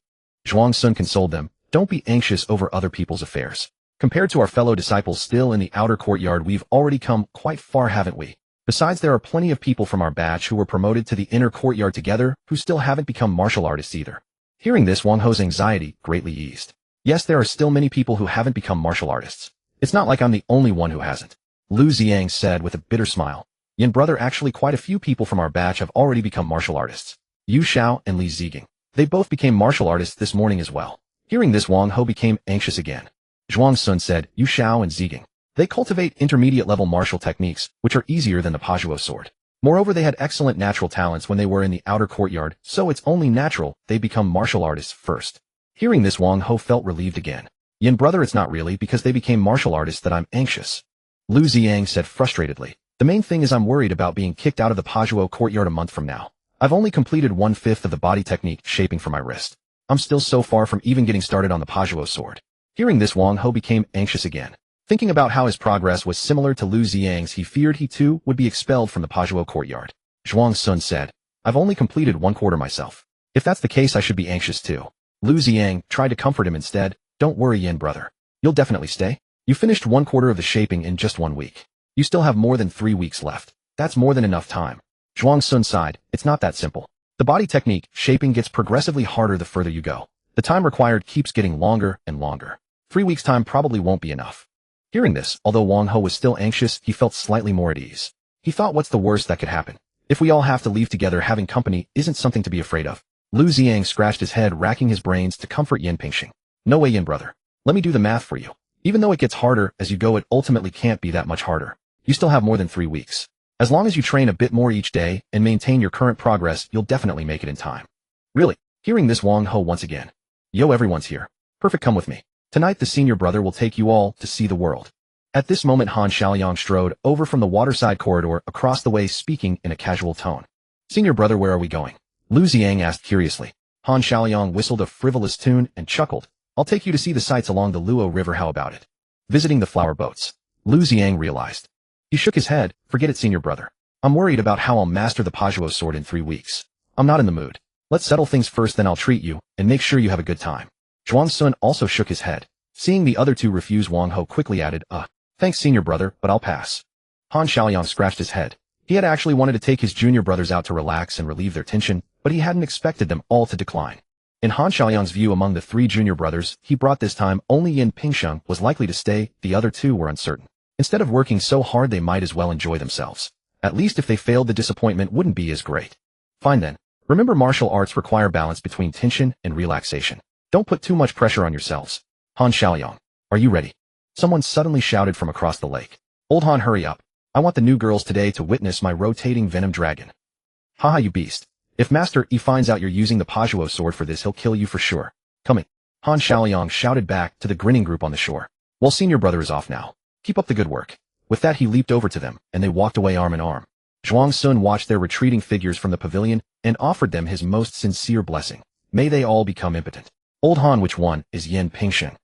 Zhuang Sun consoled them. Don't be anxious over other people's affairs. Compared to our fellow disciples still in the outer courtyard, we've already come quite far, haven't we? Besides, there are plenty of people from our batch who were promoted to the inner courtyard together who still haven't become martial artists either. Hearing this, Wang Ho's anxiety greatly eased. Yes, there are still many people who haven't become martial artists. It's not like I'm the only one who hasn't. Lu Xiang said with a bitter smile. Yin brother, actually quite a few people from our batch have already become martial artists. Yu Xiao and Li Ziging. They both became martial artists this morning as well. Hearing this, Wang Ho became anxious again. Zhuang Sun said, Yu Xiao and Ziging. They cultivate intermediate-level martial techniques, which are easier than the Pajuo sword. Moreover, they had excellent natural talents when they were in the outer courtyard, so it's only natural they become martial artists first. Hearing this, Wang Ho felt relieved again. Yin brother, it's not really because they became martial artists that I'm anxious. Lu Ziyang said frustratedly. The main thing is I'm worried about being kicked out of the Pajuo courtyard a month from now. I've only completed 1/5 of the body technique shaping for my wrist. I'm still so far from even getting started on the Pajuo sword. Hearing this, Wang Ho became anxious again. Thinking about how his progress was similar to Lu Ziyang's, he feared he too would be expelled from the Pajuo courtyard. Zhuang Sun said, I've only completed 1/4 myself. If that's the case, I should be anxious too. Lu Ziyang tried to comfort him instead. Don't worry, Yin brother. You'll definitely stay. You finished 1/4 of the shaping in just 1 week. You still have more than 3 weeks left. That's more than enough time. Zhuang Sun sighed. It's not that simple. The body technique shaping gets progressively harder the further you go. The time required keeps getting longer and longer. 3 weeks' time probably won't be enough. Hearing this, although Wang Ho was still anxious, he felt slightly more at ease. He thought, what's the worst that could happen? If we all have to leave together, having company isn't something to be afraid of. Lu Ziyang scratched his head, racking his brains to comfort Yin Pingxing. No way, Yin brother. Let me do the math for you. Even though it gets harder as you go, it ultimately can't be that much harder. You still have more than 3 weeks. As long as you train a bit more each day and maintain your current progress, you'll definitely make it in time. Really? Hearing this, Wang Ho once again. Yo, everyone's here. Perfect, come with me. Tonight the senior brother will take you all to see the world. At this moment, Han Xiaoyang strode over from the waterside corridor across the way, speaking in a casual tone. Senior brother, where are we going? Lu Ziyang asked curiously. Han Xiaoyang whistled a frivolous tune and chuckled. I'll take you to see the sights along the Luo River, how about it? Visiting the flower boats. Lu Ziyang realized. He shook his head. Forget it, senior brother. I'm worried about how I'll master the Pajuo sword in 3 weeks. I'm not in the mood. Let's settle things first, then I'll treat you, and make sure you have a good time. Zhuang Sun also shook his head. Seeing the other two refuse, Wang Ho quickly added, thanks senior brother, but I'll pass. Han Xiaoyang scratched his head. He had actually wanted to take his junior brothers out to relax and relieve their tension, but he hadn't expected them all to decline. In Han Xiaoyang's view, among the 3 junior brothers he brought this time, only Yin Pingxing was likely to stay. The other 2 were uncertain. Instead of working so hard, they might as well enjoy themselves. At least if they failed, the disappointment wouldn't be as great. Fine then. Remember, martial arts require balance between tension and relaxation. Don't put too much pressure on yourselves. Han Xiaoyang, are you ready? Someone suddenly shouted from across the lake. Old Han, hurry up. I want the new girls today to witness my rotating venom dragon. Haha, you beast. If Master Yi finds out you're using the Pajuo sword for this, he'll kill you for sure. Coming. Han Xiaoyang shouted back to the grinning group on the shore. Well, senior brother is off now. Keep up the good work. With that, he leaped over to them, and they walked away arm in arm. Zhuang Sun watched their retreating figures from the pavilion and offered them his most sincere blessing. May they all become impotent. Old Han, which one is Yin Pingxing?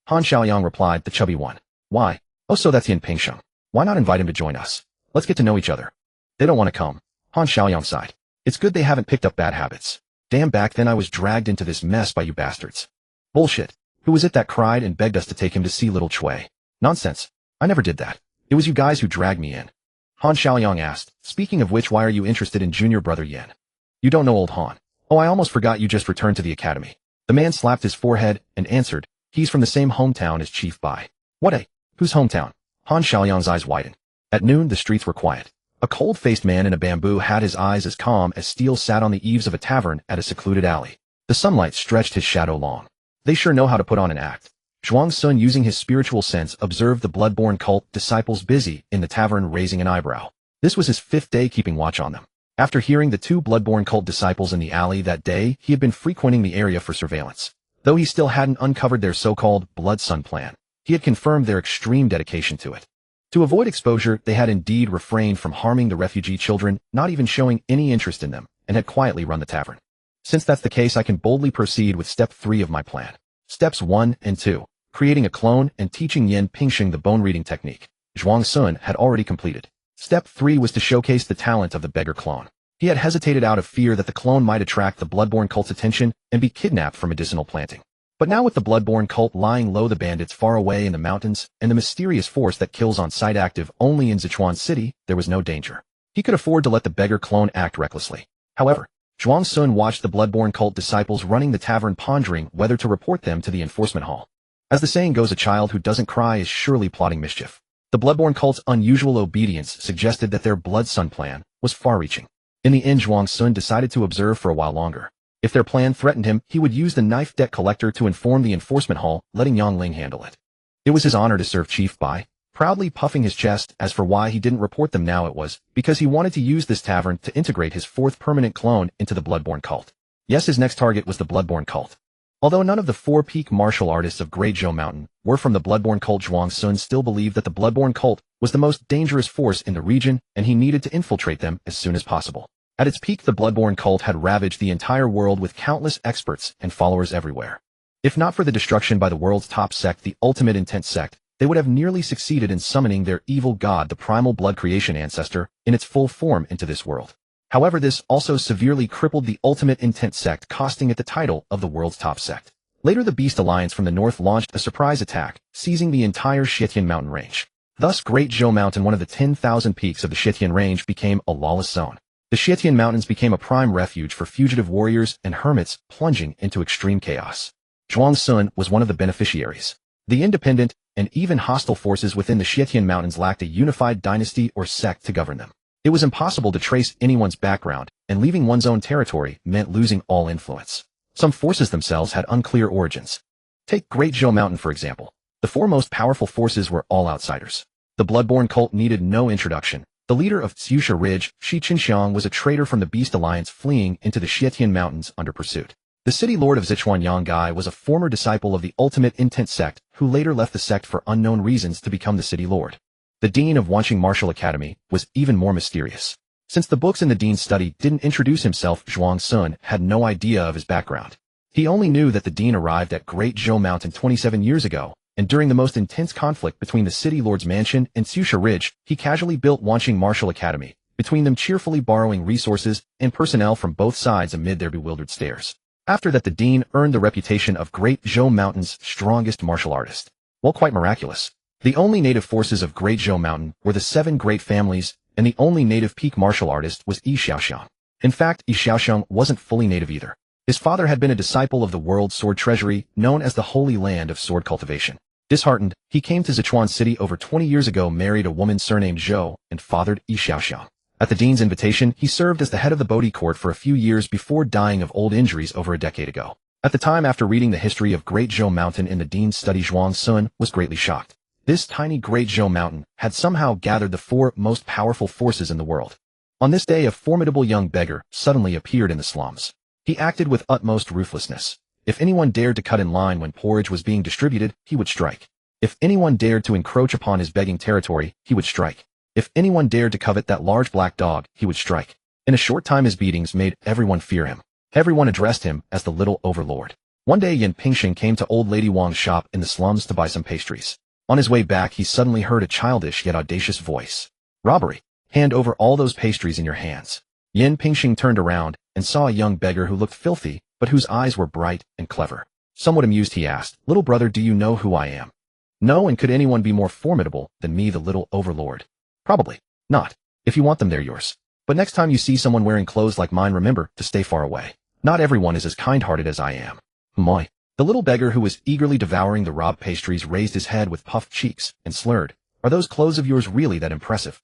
Han Xiaoyang replied, the chubby one. Why? Oh, so that's Yin Pingxing. Why not invite him to join us? Let's get to know each other. They don't want to come. Han Xiaoyang sighed. It's good they haven't picked up bad habits. Damn, back then I was dragged into this mess by you bastards. Bullshit. Who was it that cried and begged us to take him to see little Chui? Nonsense. I never did that. It was you guys who dragged me in. Han Xiaoyang asked. Speaking of which, why are you interested in junior brother Yin? You don't know old Han. Oh, I almost forgot you just returned to the academy. The man slapped his forehead and answered, he's from the same hometown as Chief Bai. What a? Whose hometown? Han Xiaoyang's eyes widened. At noon, the streets were quiet. A cold-faced man in a bamboo hat, his eyes as calm as steel, sat on the eaves of a tavern at a secluded alley. The sunlight stretched his shadow long. They sure know how to put on an act. Zhuang Sun, using his spiritual sense, observed the bloodborne cult disciples busy in the tavern, raising an eyebrow. This was his 5th day keeping watch on them. After hearing the 2 bloodborne cult disciples in the alley that day, he had been frequenting the area for surveillance. Though he still hadn't uncovered their so-called Blood Sun plan, he had confirmed their extreme dedication to it. To avoid exposure, they had indeed refrained from harming the refugee children, not even showing any interest in them, and had quietly run the tavern. Since that's the case, I can boldly proceed with step 3 of my plan. Steps 1 and 2. Creating a clone and teaching Yin Pingxing the bone-reading technique. Zhuang Sun had already completed. Step 3 was to showcase the talent of the beggar clone. He had hesitated out of fear that the clone might attract the bloodborne cult's attention and be kidnapped for medicinal planting. But now, with the bloodborne cult lying low, the bandits far away in the mountains, and the mysterious force that kills on sight active only in Sichuan City, there was no danger. He could afford to let the beggar clone act recklessly. However, Zhuang Sun watched the bloodborne cult disciples running the tavern, pondering whether to report them to the enforcement hall. As the saying goes, a child who doesn't cry is surely plotting mischief. The bloodborne cult's unusual obedience suggested that their Blood Sun plan was far-reaching. In the end, Zhuang Sun decided to observe for a while longer. If their plan threatened him, he would use the knife debt collector to inform the enforcement hall, letting Yang Ling handle it. It was his honor to serve Chief Bai, proudly puffing his chest. As for why he didn't report them now, it was because he wanted to use this tavern to integrate his 4th permanent clone into the bloodborne cult. Yes, his next target was the bloodborne cult. Although none of the four peak martial artists of Great Zhou Mountain were from the Bloodborne cult, Zhuang Sun still believed that the Bloodborne cult was the most dangerous force in the region, and he needed to infiltrate them as soon as possible. At its peak, the Bloodborne cult had ravaged the entire world with countless experts and followers everywhere. If not for the destruction by the world's top sect, the Ultimate Intent sect, they would have nearly succeeded in summoning their evil god, the primal blood creation ancestor, in its full form into this world. However, this also severely crippled the Ultimate Intent sect, costing it the title of the world's top sect. Later, the Beast Alliance from the north launched a surprise attack, seizing the entire Shitian mountain range. Thus, Great Zhou Mountain, one of the 10,000 peaks of the Shitian range, became a lawless zone. The Shitian mountains became a prime refuge for fugitive warriors and hermits, plunging into extreme chaos. Zhuang Sun was one of the beneficiaries. The independent and even hostile forces within the Shitian mountains lacked a unified dynasty or sect to govern them. It was impossible to trace anyone's background, and leaving one's own territory meant losing all influence. Some forces themselves had unclear origins. Take Great Zhou Mountain, for example. The four most powerful forces were all outsiders. The Bloodborne cult needed no introduction. The leader of Xusha Ridge, Shi Qinxiang, was a traitor from the Beast Alliance fleeing into the Shitian mountains under pursuit. The city lord of Sichuan Yanggai was a former disciple of the Ultimate Intent sect who later left the sect for unknown reasons to become the city lord. The dean of Wanqing Martial Academy was even more mysterious. Since the books in the dean's study didn't introduce himself, Zhuang Sun had no idea of his background. He only knew that the dean arrived at Great Zhou Mountain 27 years ago, and during the most intense conflict between the city lord's mansion and Xusha Ridge, he casually built Wanqing Martial Academy, between them cheerfully borrowing resources and personnel from both sides amid their bewildered stares. After that, the dean earned the reputation of Great Zhou Mountain's strongest martial artist. Well, quite miraculous. The only native forces of Great Zhou Mountain were the 7 great families, and the only native peak martial artist was Yi Xiaoxiang. In fact, Yi Xiaoxiang wasn't fully native either. His father had been a disciple of the world's sword treasury, known as the Holy Land of Sword Cultivation. Disheartened, he came to Sichuan City over 20 years ago, married a woman surnamed Zhou, and fathered Yi Xiaoxiang. At the dean's invitation, he served as the head of the Bodhi court for a few years before dying of old injuries over a decade ago. At the time, after reading the history of Great Zhou Mountain in the dean's study, Zhuang Sun was greatly shocked. This tiny Great Zhou Mountain had somehow gathered the 4 most powerful forces in the world. On this day, a formidable young beggar suddenly appeared in the slums. He acted with utmost ruthlessness. If anyone dared to cut in line when porridge was being distributed, he would strike. If anyone dared to encroach upon his begging territory, he would strike. If anyone dared to covet that large black dog, he would strike. In a short time, his beatings made everyone fear him. Everyone addressed him as the Little Overlord. One day, Yin Pingxing came to Old Lady Wang's shop in the slums to buy some pastries. On his way back, he suddenly heard a childish yet audacious voice. "Robbery! Hand over all those pastries in your hands." Yin Pingxing turned around and saw a young beggar who looked filthy, but whose eyes were bright and clever. Somewhat amused, he asked, "Little brother, do you know who I am?" "No, and could anyone be more formidable than me, the Little Overlord?" "Probably not. If you want them, they're yours. But next time you see someone wearing clothes like mine, remember to stay far away. Not everyone is as kind-hearted as I am." "Moi." The little beggar, who was eagerly devouring the robbed pastries, raised his head with puffed cheeks and slurred, "Are those clothes of yours really that impressive?"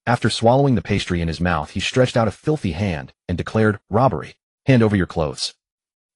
After swallowing the pastry in his mouth, he stretched out a filthy hand and declared, "Robbery. Hand over your clothes."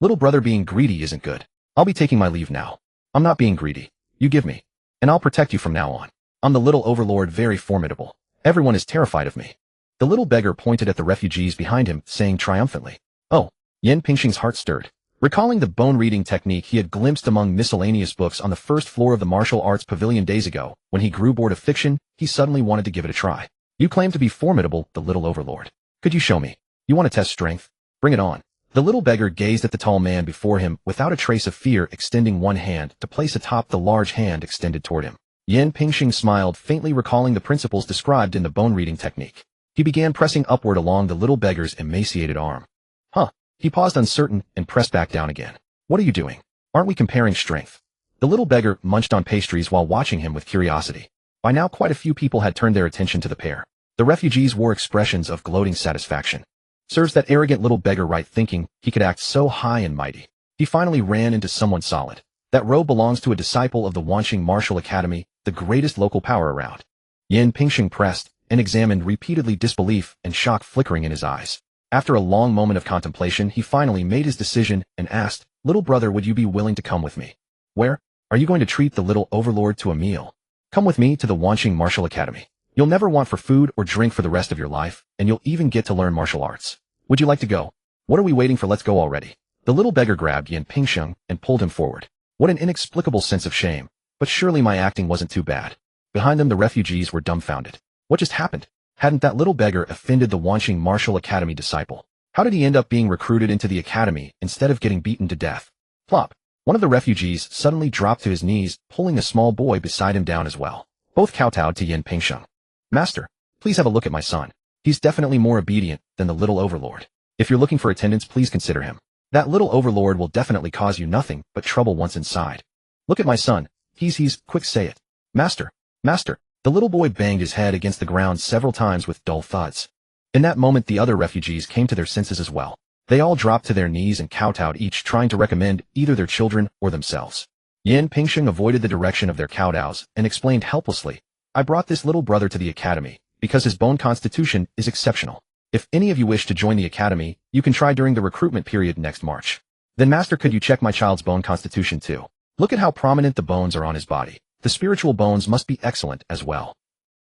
"Little brother, being greedy isn't good. I'll be taking my leave now." "I'm not being greedy. You give me, and I'll protect you from now on. I'm the Little Overlord, very formidable. Everyone is terrified of me." The little beggar pointed at the refugees behind him, saying triumphantly, "Oh." Yin Pingxing's heart stirred. Recalling the bone-reading technique he had glimpsed among miscellaneous books on the first floor of the martial arts pavilion days ago, when he grew bored of fiction, he suddenly wanted to give it a try. "You claim to be formidable, the Little Overlord. Could you show me? You want to test strength? Bring it on." The little beggar gazed at the tall man before him without a trace of fear, extending one hand to place atop the large hand extended toward him. Yin Pingxing smiled, faintly recalling the principles described in the bone-reading technique. He began pressing upward along the little beggar's emaciated arm. "Huh." He paused, uncertain, and pressed back down again. "What are you doing? Aren't we comparing strength?" The little beggar munched on pastries while watching him with curiosity. By now, quite a few people had turned their attention to the pair. The refugees wore expressions of gloating satisfaction. "Serves that arrogant little beggar right, thinking he could act so high and mighty." He finally ran into someone solid. "That robe belongs to a disciple of the Wanqing Martial Academy, the greatest local power around." Yin Pingxing pressed and examined, repeatedly, disbelief and shock flickering in his eyes. After a long moment of contemplation, he finally made his decision and asked, "Little brother, would you be willing to come with me?" "Where? Are you going to treat the Little Overlord to a meal?" "Come with me to the Wanqing Martial Academy. You'll never want for food or drink for the rest of your life, and you'll even get to learn martial arts. Would you like to go?" "What are we waiting for? Let's go already." The little beggar grabbed Yin Pingsheng and pulled him forward. What an inexplicable sense of shame. But surely my acting wasn't too bad. Behind them the refugees were dumbfounded. What just happened? Hadn't that little beggar offended the Wanqing Martial Academy disciple? How did he end up being recruited into the academy instead of getting beaten to death? Plop. One of the refugees suddenly dropped to his knees, pulling a small boy beside him down as well. Both kowtowed to Yin Pingsheng. Master, please have a look at my son. He's definitely more obedient than the little overlord. If you're looking for attendance, please consider him. That little overlord will definitely cause you nothing but trouble once inside. Look at my son. He's quick, say it. Master, master. The little boy banged his head against the ground several times with dull thuds. In that moment the other refugees came to their senses as well. They all dropped to their knees and kowtowed, each trying to recommend either their children or themselves. Yin Pingsheng avoided the direction of their kowtows and explained helplessly, I brought this little brother to the academy because his bone constitution is exceptional. If any of you wish to join the academy, you can try during the recruitment period next March. Then master, could you check my child's bone constitution too? Look at how prominent the bones are on his body. The spiritual bones must be excellent as well.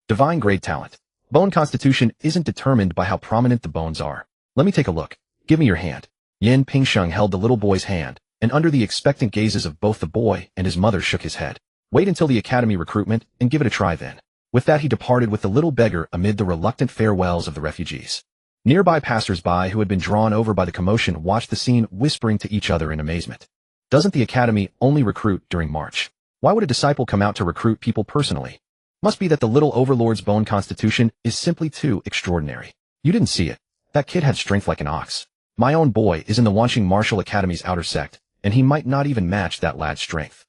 Divine grade talent. Bone constitution isn't determined by how prominent the bones are. Let me take a look. Give me your hand. Yin Pingsheng held the little boy's hand, and under the expectant gazes of both the boy and his mother shook his head. Wait until the academy recruitment and give it a try then. With that he departed with the little beggar amid the reluctant farewells of the refugees. Nearby passers-by who had been drawn over by the commotion watched the scene, whispering to each other in amazement. Doesn't the academy only recruit during March? Why would a disciple come out to recruit people personally? Must be that the little overlord's bone constitution is simply too extraordinary. You didn't see it. That kid had strength like an ox. My own boy is in the Wanqing Martial Academy's outer sect, and he might not even match that lad's strength.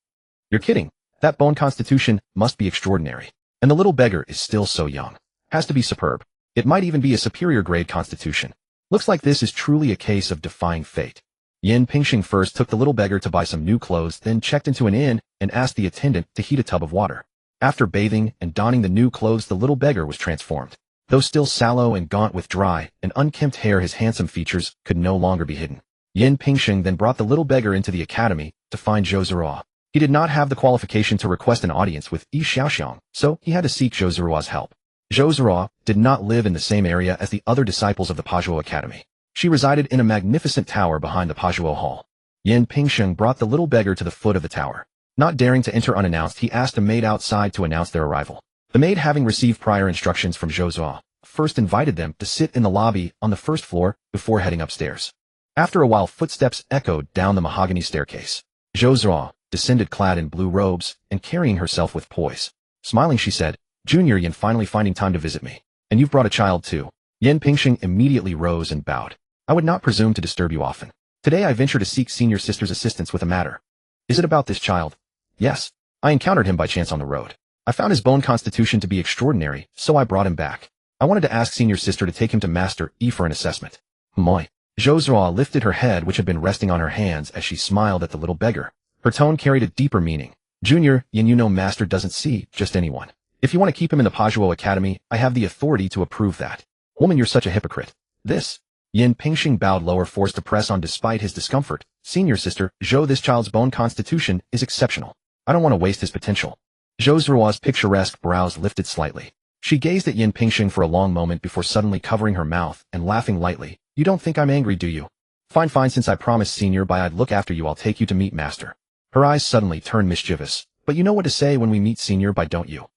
You're kidding. That bone constitution must be extraordinary. And the little beggar is still so young. Has to be superb. It might even be a superior grade constitution. Looks like this is truly a case of defying fate. Yin Pingsheng first took the little beggar to buy some new clothes, then checked into an inn and asked the attendant to heat a tub of water. After bathing and donning the new clothes, the little beggar was transformed. Though still sallow and gaunt with dry and unkempt hair, his handsome features could no longer be hidden. Yin Pingsheng then brought the little beggar into the academy to find Zhou Ziruo. He did not have the qualification to request an audience with Yi Xiaoxiang, so he had to seek Zhou Ziruo's help. Zhou Ziruo did not live in the same area as the other disciples of the Pazuo Academy. She resided in a magnificent tower behind the Pazuo Hall. Yin Pingsheng brought the little beggar to the foot of the tower. Not daring to enter unannounced, he asked a maid outside to announce their arrival. The maid, having received prior instructions from Zhou Ziruo, first invited them to sit in the lobby on the first floor before heading upstairs. After a while, footsteps echoed down the mahogany staircase. Zhou Ziruo descended clad in blue robes and carrying herself with poise. Smiling, she said, Junior Yin, finally finding time to visit me. And you've brought a child too. Yin Pingsheng immediately rose and bowed. I would not presume to disturb you often. Today I venture to seek senior sister's assistance with a matter. Is it about this child? Yes. I encountered him by chance on the road. I found his bone constitution to be extraordinary, so I brought him back. I wanted to ask senior sister to take him to Master Yi for an assessment. Moi. Zhou Ziruo lifted her head, which had been resting on her hands, as she smiled at the little beggar. Her tone carried a deeper meaning. Junior Yin, you know Master doesn't see just anyone. If you want to keep him in the Pazuo Academy, I have the authority to approve that. Woman, you're such a hypocrite. This. Yin Pingsheng bowed lower, forced to press on despite his discomfort. Senior sister, Zhou, this child's bone constitution is exceptional. I don't want to waste his potential. Zhou Ziruo's picturesque brows lifted slightly. She gazed at Yin Pingsheng for a long moment before suddenly covering her mouth and laughing lightly. You don't think I'm angry, do you? Fine, since I promised Senior Bai I'd look after you, I'll take you to meet Master. Her eyes suddenly turned mischievous. But you know what to say when we meet Senior Bai, don't you?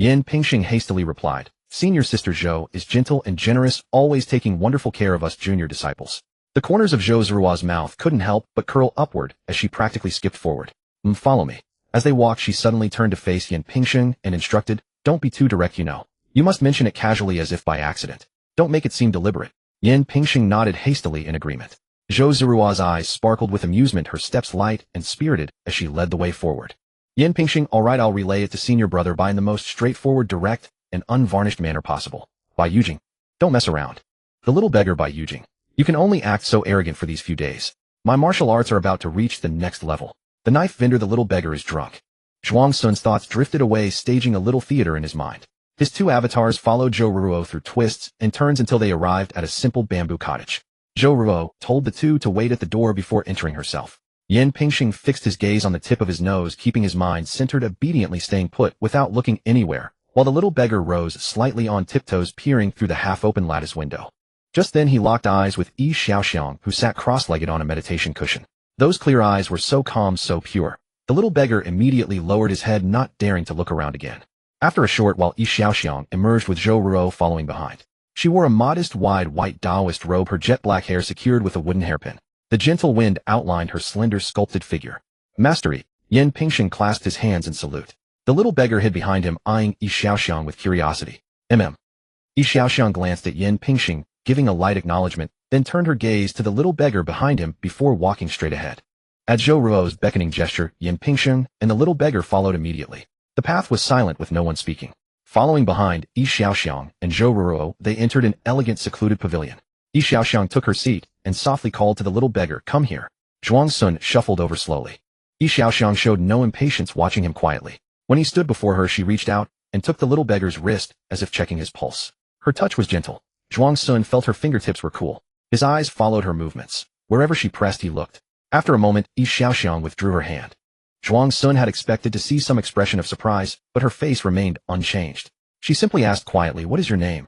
Yin Pingsheng hastily replied. Senior sister Zhou is gentle and generous, always taking wonderful care of us junior disciples. The corners of Zhou Ziruo's mouth couldn't help but curl upward as she practically skipped forward. Follow me. As they walked, she suddenly turned to face Yin Pingsheng and instructed, don't be too direct, you know. You must mention it casually as if by accident. Don't make it seem deliberate. Yin Pingsheng nodded hastily in agreement. Zhou Ziruo's eyes sparkled with amusement, her steps light and spirited as she led the way forward. Yin Pingsheng, all right, I'll relay it to Senior Brother Bai in the most straightforward, direct, and unvarnished manner possible. Bai Yujing. Don't mess around. The little beggar Bai Yujing. You can only act so arrogant for these few days. My martial arts are about to reach the next level. The knife vendor, the little beggar, is drunk. Zhuang Sun's thoughts drifted away, staging a little theater in his mind. His two avatars followed Zhou Ruo through twists and turns until they arrived at a simple bamboo cottage. Zhou Ruo told the two to wait at the door before entering herself. Yin Pingsheng fixed his gaze on the tip of his nose, keeping his mind centered, obediently staying put without looking anywhere, while the little beggar rose slightly on tiptoes, peering through the half-open lattice window. Just then he locked eyes with Yi Xiaoxiang, who sat cross-legged on a meditation cushion. Those clear eyes were so calm, so pure. The little beggar immediately lowered his head, not daring to look around again. After a short while, Yi Xiaoxiang emerged with Zhou Ruo following behind. She wore a modest, wide, white Taoist robe, her jet-black hair secured with a wooden hairpin. The gentle wind outlined her slender, sculpted figure. Mastery. Yan Pingsheng clasped his hands in salute. The little beggar hid behind him, eyeing Yi Xiaoxiang with curiosity. Yi Xiaoxiang glanced at Yan Pingsheng, giving a light acknowledgement, then turned her gaze to the little beggar behind him before walking straight ahead. At Zhou Ruo's beckoning gesture, Yan Pingsheng and the little beggar followed immediately. The path was silent with no one speaking. Following behind Yi Xiaoxiang and Zhou Ruo, they entered an elegant, secluded pavilion. Yi Xiaoxiang took her seat and softly called to the little beggar, "Come here." Zhuang Sun shuffled over slowly. Yi Xiaoxiang showed no impatience, watching him quietly. When he stood before her, she reached out and took the little beggar's wrist as if checking his pulse. Her touch was gentle. Zhuang Sun felt her fingertips were cool. His eyes followed her movements. Wherever she pressed, he looked. After a moment, Yi Xiaoxiang withdrew her hand. Zhuang Sun had expected to see some expression of surprise, but her face remained unchanged. She simply asked quietly, "What is your name?"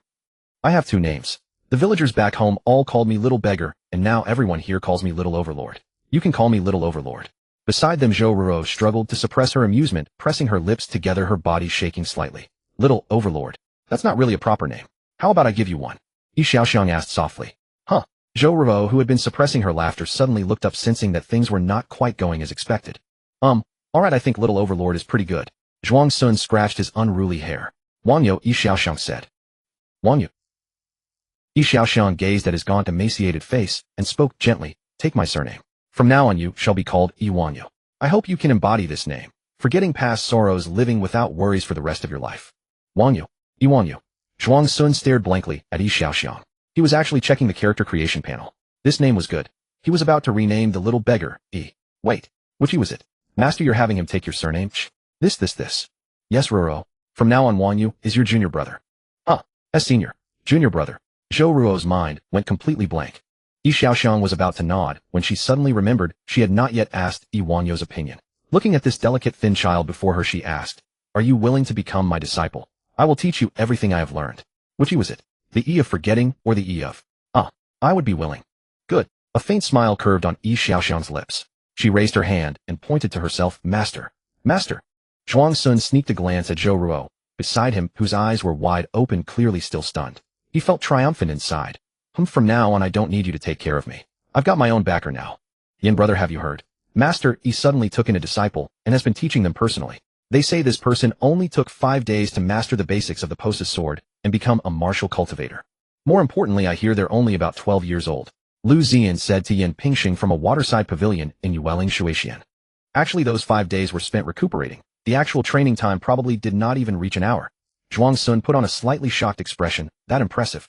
"I have two names. The villagers back home all called me Little Beggar, and now everyone here calls me Little Overlord. You can call me Little Overlord." Beside them, Zhou Ruo struggled to suppress her amusement, pressing her lips together, her body shaking slightly. "Little Overlord? That's not really a proper name. How about I give you one?" Yi Xiaoxiang asked softly. "Huh?" Zhou Ruo, who had been suppressing her laughter, suddenly looked up, sensing that things were not quite going as expected. Alright, I think Little Overlord is pretty good." Zhuang Sun scratched his unruly hair. "Wangyu," Yi Xiaoxiang said. "Wangyu." Yi Xiaoxiang gazed at his gaunt, emaciated face and spoke gently, "Take my surname. From now on you shall be called Yi Wangyu. I hope you can embody this name, forgetting past sorrows, living without worries for the rest of your life." "Wangyu. Yi Wangyu." Zhuang Sun stared blankly at Yi Xiaoxiang. He was actually checking the character creation panel. This name was good. He was about to rename the little beggar Yi. Wait, which Yi was it? "Master, you're having him take your surname?" This. "Yes, Ruo. From now on, Wangyu is your junior brother." "Huh, as senior. Junior brother." Zhou Ruo's mind went completely blank. Yi Xiaoxiang was about to nod when she suddenly remembered she had not yet asked Yi Wangyu's opinion. Looking at this delicate, thin child before her, she asked, "Are you willing to become my disciple? I will teach you everything I have learned." Which Yi was it? The Yi of forgetting or the Yi of, I would be willing. Good. A faint smile curved on Yi Xiaoxiang's lips. She raised her hand and pointed to herself. "Master. Master." Zhuang Sun sneaked a glance at Zhou Ruo, beside him, whose eyes were wide open, clearly still stunned. He felt triumphant inside. From now on I don't need you to take care of me. I've got my own backer now." "Yin brother, have you heard? Master Yi suddenly took in a disciple and has been teaching them personally. They say this person only took 5 days to master the basics of the Posa's sword and become a martial cultivator. More importantly, I hear they're only about 12 years old." Lu Ziyan said to Yan Pingsheng from a waterside pavilion in Yueling Shuixian. Actually, those 5 days were spent recuperating. The actual training time probably did not even reach an hour. Zhuang Sun put on a slightly shocked expression. That impressive.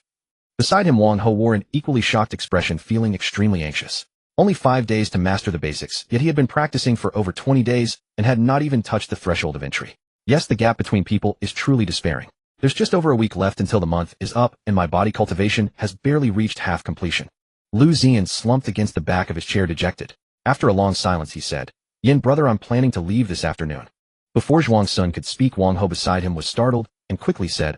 Beside him, Wang Ho wore an equally shocked expression, feeling extremely anxious. Only 5 days to master the basics, yet he had been practicing for over 20 days and had not even touched the threshold of entry. Yes, the gap between people is truly despairing. There's just over a week left until the month is up, and my body cultivation has barely reached half completion. Lu Ziyan slumped against the back of his chair, dejected. After a long silence, he said, "Yin brother, I'm planning to leave this afternoon." Before Zhuang Sun could speak, Wang Ho beside him was startled and quickly said,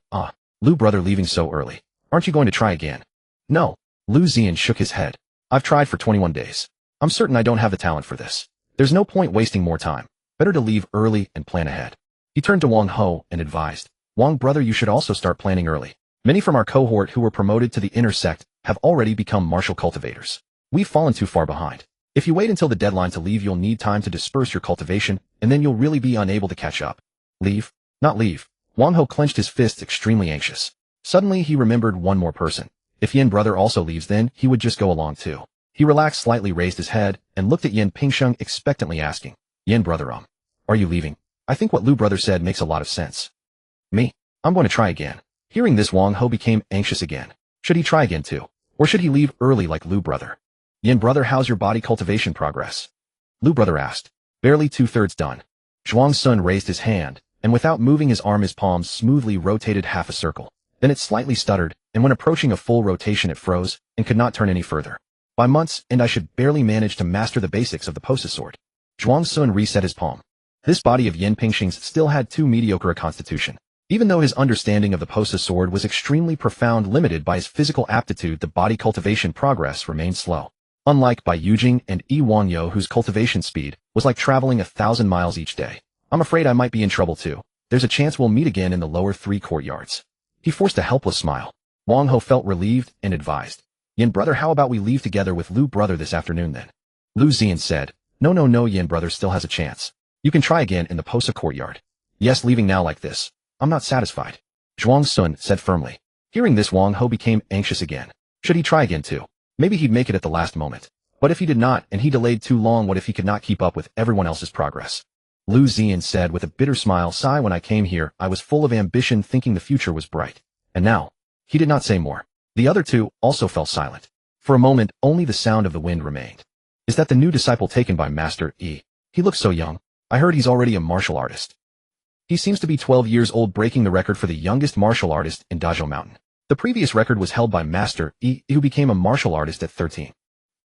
Lu brother, leaving so early. Aren't you going to try again?" "No." Lu Ziyan shook his head. "I've tried for 21 days. I'm certain I don't have the talent for this. There's no point wasting more time. Better to leave early and plan ahead." He turned to Wang Ho and advised, "Wang brother, you should also start planning early. Many from our cohort who were promoted to the inner sect have already become martial cultivators. We've fallen too far behind. If you wait until the deadline to leave, you'll need time to disperse your cultivation, and then you'll really be unable to catch up." "Leave? Not leave." Wang Ho clenched his fists, extremely anxious. Suddenly he remembered one more person. If Yin brother also leaves, then he would just go along too. He relaxed slightly, raised his head, and looked at Yan Pingsheng expectantly, asking, "Yin brother, are you leaving? I think what Lu brother said makes a lot of sense." "Me? I'm going to try again." Hearing this, Wang Ho became anxious again. Should he try again too? Or should he leave early like Lu brother? "Yin brother, how's your body cultivation progress?" Lu brother asked. "Barely 2/3 done." Zhuang Sun raised his hand, and without moving his arm, his palms smoothly rotated half a circle. Then it slightly stuttered, and when approaching a full rotation it froze, and could not turn any further. "By months, and I should barely manage to master the basics of the Posa sword." Zhuang Sun reset his palm. This body of Yan Pingsheng's still had too mediocre a constitution. Even though his understanding of the Posa sword was extremely profound, limited by his physical aptitude, the body cultivation progress remained slow. Unlike Bai Yujing and Yi Wangyo, whose cultivation speed was like traveling 1,000 miles each day. I'm afraid I might be in trouble too. There's a chance we'll meet again in the lower 3 courtyards. He forced a helpless smile. Wang Ho felt relieved and advised. Yin brother, how about we leave together with Lu brother this afternoon then? Lu Zian said. No, Yin brother still has a chance. You can try again in the Posa courtyard. Yes, leaving now like this. I'm not satisfied. Zhuang Sun said firmly. Hearing this, Wang Ho became anxious again. Should he try again too? Maybe he'd make it at the last moment. But if he did not, and he delayed too long, what if he could not keep up with everyone else's progress? Lu Zian said with a bitter smile, sigh, when I came here, I was full of ambition, thinking the future was bright. And now? He did not say more. The other two also fell silent. For a moment, only the sound of the wind remained. Is that the new disciple taken by Master Yi? He looks so young. I heard he's already a martial artist. He seems to be 12 years old, breaking the record for the youngest martial artist in Dazhou Mountain. The previous record was held by Master Yi, who became a martial artist at 13.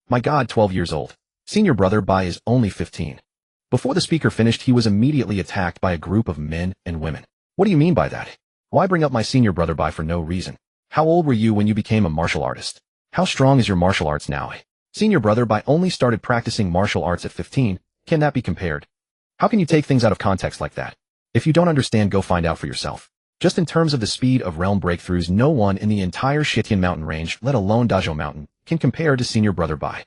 My God, 12 years old. Senior brother Bai is only 15. Before the speaker finished, he was immediately attacked by a group of men and women. What do you mean by that? Why bring up my senior brother Bai for no reason? How old were you when you became a martial artist? How strong is your martial arts now? Senior brother Bai only started practicing martial arts at 15. Can that be compared? How can you take things out of context like that? If you don't understand, go find out for yourself. Just in terms of the speed of realm breakthroughs, no one in the entire Shitian mountain range, let alone Dazhou Mountain, can compare to senior brother Bai.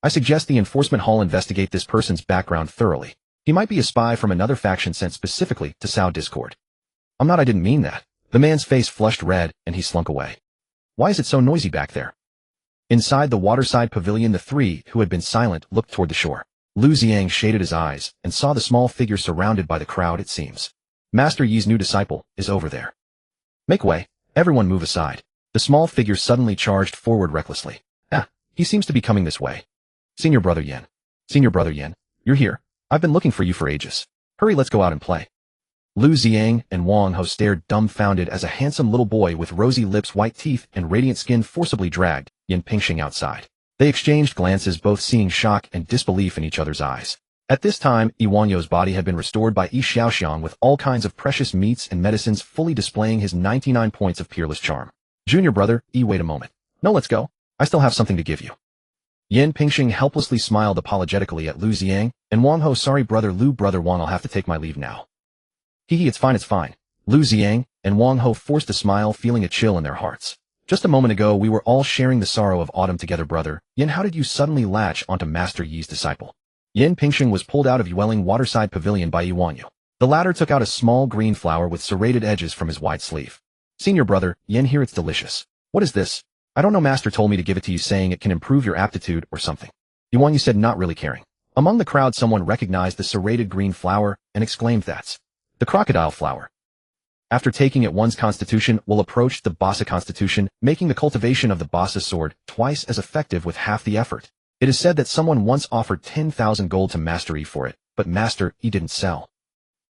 I suggest the enforcement hall investigate this person's background thoroughly. He might be a spy from another faction sent specifically to sow discord. I didn't mean that. The man's face flushed red, and he slunk away. Why is it so noisy back there? Inside the waterside pavilion, the three who had been silent looked toward the shore. Lu Ziang shaded his eyes and saw the small figure surrounded by the crowd. It seems Master Yi's new disciple is over there. Make way. Everyone move aside. The small figure suddenly charged forward recklessly. He seems to be coming this way. Senior brother Yen, you're here. I've been looking for you for ages. Hurry, let's go out and play. Lu Ziang and Wang Ho stared dumbfounded as a handsome little boy with rosy lips, white teeth, and radiant skin forcibly dragged Yin Pingxing outside. They exchanged glances, both seeing shock and disbelief in each other's eyes. At this time, Yi Wangyo's body had been restored by Yi Xiaoxiang with all kinds of precious meats and medicines, fully displaying his 99 points of peerless charm. Junior brother, Yi, wait a moment. No, let's go. I still have something to give you. Yin Pingxing helplessly smiled apologetically at Lu Ziang, and Wang Ho, sorry brother Lu, brother Wang, I'll have to take my leave now. It's fine. Lu Ziang and Wang Ho forced a smile, feeling a chill in their hearts. Just a moment ago, we were all sharing the sorrow of autumn together, brother. Yin, how did you suddenly latch onto Master Yi's disciple? Yin Pingxing was pulled out of Yueling Waterside Pavilion by Yi Wangyo. The latter took out a small green flower with serrated edges from his wide sleeve. Senior brother, Yin, here, it's delicious. What is this? I don't know, Master told me to give it to you, saying it can improve your aptitude or something. Yi Wangyo said, not really caring. Among the crowd, someone recognized the serrated green flower and exclaimed, that's the crocodile flower. After taking it, one's constitution will approach the Bassa constitution, making the cultivation of the Bassa sword twice as effective with half the effort. It is said that someone once offered 10,000 gold to Master Yi for it, but Master Yi didn't sell.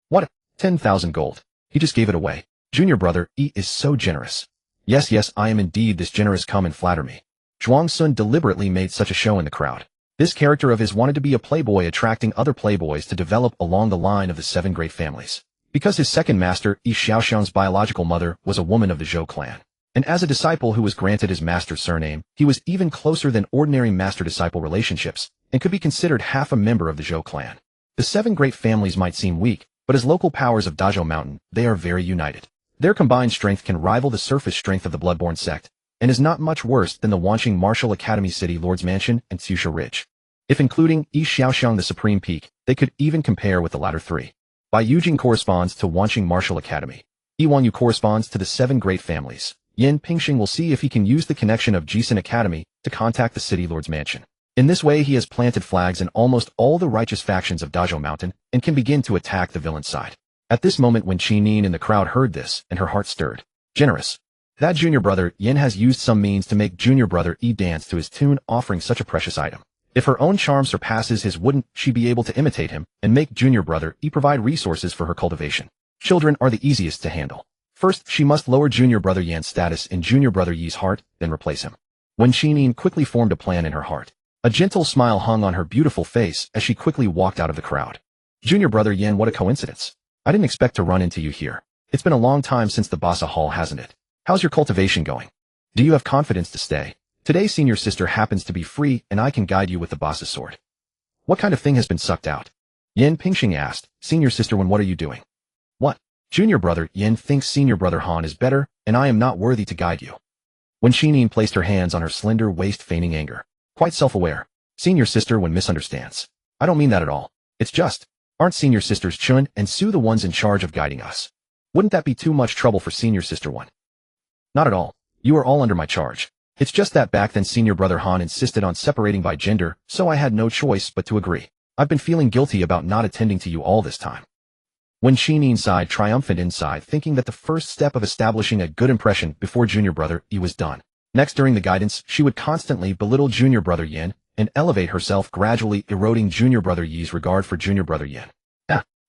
What? 10,000 gold? He just gave it away. Junior brother Yi is so generous. Yes, I am indeed this generous. Come and flatter me. Zhuang Sun deliberately made such a show in the crowd. This character of his wanted to be a playboy, attracting other playboys to develop along the line of the 7 great families. Because his second master, Yi Xiaoxiang's biological mother, was a woman of the Zhou clan. And as a disciple who was granted his master's surname, he was even closer than ordinary master-disciple relationships, and could be considered half a member of the Zhou clan. The 7 great families might seem weak, but as local powers of Dazhou Mountain, they are very united. Their combined strength can rival the surface strength of the Bloodborne sect, and is not much worse than the Wanqing Martial Academy City Lord's Mansion and Tsusha Ridge. If including Yi Xiaoxiang the Supreme Peak, they could even compare with the latter 3. Bai Yujing corresponds to Wanqing Martial Academy. Yi Wangyu corresponds to the 7 great families. Yin Pingxing will see if he can use the connection of Jisun Academy to contact the City Lord's Mansion. In this way, he has planted flags in almost all the righteous factions of Dazhou Mountain and can begin to attack the villain side. At this moment, when Qinin in the crowd heard this, and her heart stirred. Generous. That junior brother Yin has used some means to make junior brother Yi dance to his tune, offering such a precious item. If her own charm surpasses his, wouldn't she be able to imitate him and make junior brother Yi provide resources for her cultivation? Children are the easiest to handle. First, she must lower junior brother Yan's status in junior brother Yi's heart, then replace him. When Qinin quickly formed a plan in her heart, a gentle smile hung on her beautiful face as she quickly walked out of the crowd. Junior brother Yan, what a coincidence. I didn't expect to run into you here. It's been a long time since the Bassa Hall, hasn't it? How's your cultivation going? Do you have confidence to stay? Today senior sister happens to be free and I can guide you with the boss's sword. What kind of thing has been sucked out? Yin Pingxing asked. Senior sister Wen, what are you doing? What? Junior brother Yin thinks senior brother Han is better and I am not worthy to guide you. When Shinin placed her hands on her slender waist feigning anger. Quite self-aware. Senior sister Wen misunderstands. I don't mean that at all. It's just, aren't senior sisters Chun and Su the ones in charge of guiding us? Wouldn't that be too much trouble for senior sister Wen? Not at all. You are all under my charge. It's just that back then senior brother Han insisted on separating by gender, so I had no choice but to agree. I've been feeling guilty about not attending to you all this time. When Shinin sighed triumphant inside, thinking that the first step of establishing a good impression before junior brother Yi was done. Next, during the guidance, she would constantly belittle junior brother Yin and elevate herself, gradually eroding junior brother Yi's regard for junior brother Yin.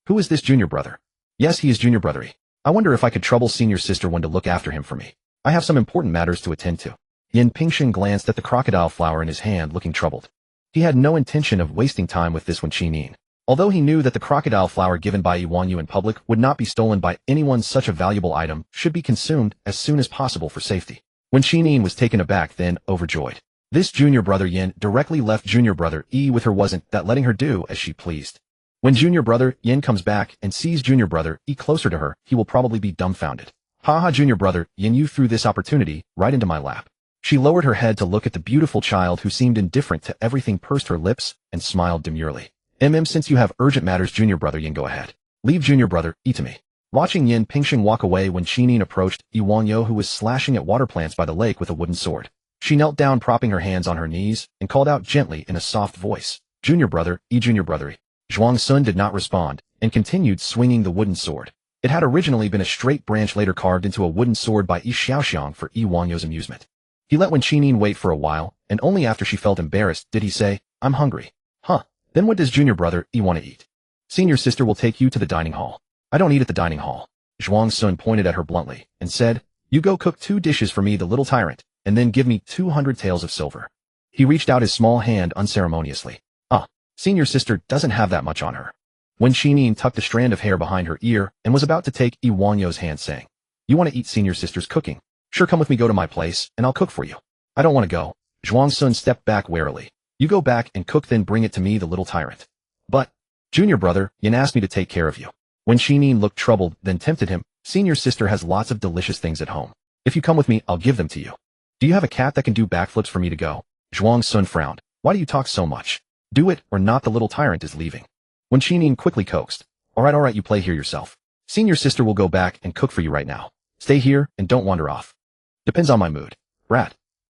Who is this junior brother? Yes, he is junior brother Yi. I wonder if I could trouble senior sister Wen to look after him for me. I have some important matters to attend to. Yin Pingxing glanced at the crocodile flower in his hand, looking troubled. He had no intention of wasting time with this when Shinin. Although he knew that the crocodile flower given by Yi Wanyu in public would not be stolen by anyone, such a valuable item should be consumed as soon as possible for safety. When Shinin was taken aback, then overjoyed. This junior brother Yin directly left junior brother Yi with her, wasn't that letting her do as she pleased. When junior brother Yin comes back and sees junior brother Yi closer to her, he will probably be dumbfounded. Haha, junior brother Yin, you threw this opportunity right into my lap. She lowered her head to look at the beautiful child who seemed indifferent to everything, pursed her lips, and smiled demurely. Since you have urgent matters, junior brother Yin, go ahead. Leave junior brother Yi to me. Watching Yin Pingxing walk away when Shinin approached Yi Wanyu, who was slashing at water plants by the lake with a wooden sword. She knelt down, propping her hands on her knees, and called out gently in a soft voice, Junior brother Yi, junior brother Yi. Zhuang Sun did not respond, and continued swinging the wooden sword. It had originally been a straight branch, later carved into a wooden sword by Yi Xiaoxiang for Yi Wanyu's amusement. He let Wen Shinin wait for a while, and only after she felt embarrassed did he say, I'm hungry. Huh, then what does junior brother Yi want to eat? Senior sister will take you to the dining hall. I don't eat at the dining hall. Zhuang Sun pointed at her bluntly, and said, you go cook 2 dishes for me, the little tyrant, and then give me 200 taels of silver. He reached out his small hand unceremoniously. Senior sister doesn't have that much on her. When Shinin tucked a strand of hair behind her ear and was about to take Yi Wanyu's hand, saying, you want to eat senior sister's cooking? Sure, come with me, go to my place, and I'll cook for you. I don't want to go. Zhuang Sun stepped back warily. You go back and cook, then bring it to me, the little tyrant. But, junior brother, Yin asked me to take care of you. When Shinin looked troubled, then tempted him, senior sister has lots of delicious things at home. If you come with me, I'll give them to you. Do you have a cat that can do backflips for me to go? Zhuang Sun frowned. Why do you talk so much? Do it, or not, the little tyrant is leaving. When Shinin quickly coaxed, alright, you play here yourself. Senior sister will go back and cook for you right now. Stay here and don't wander off. Depends on my mood. Brat.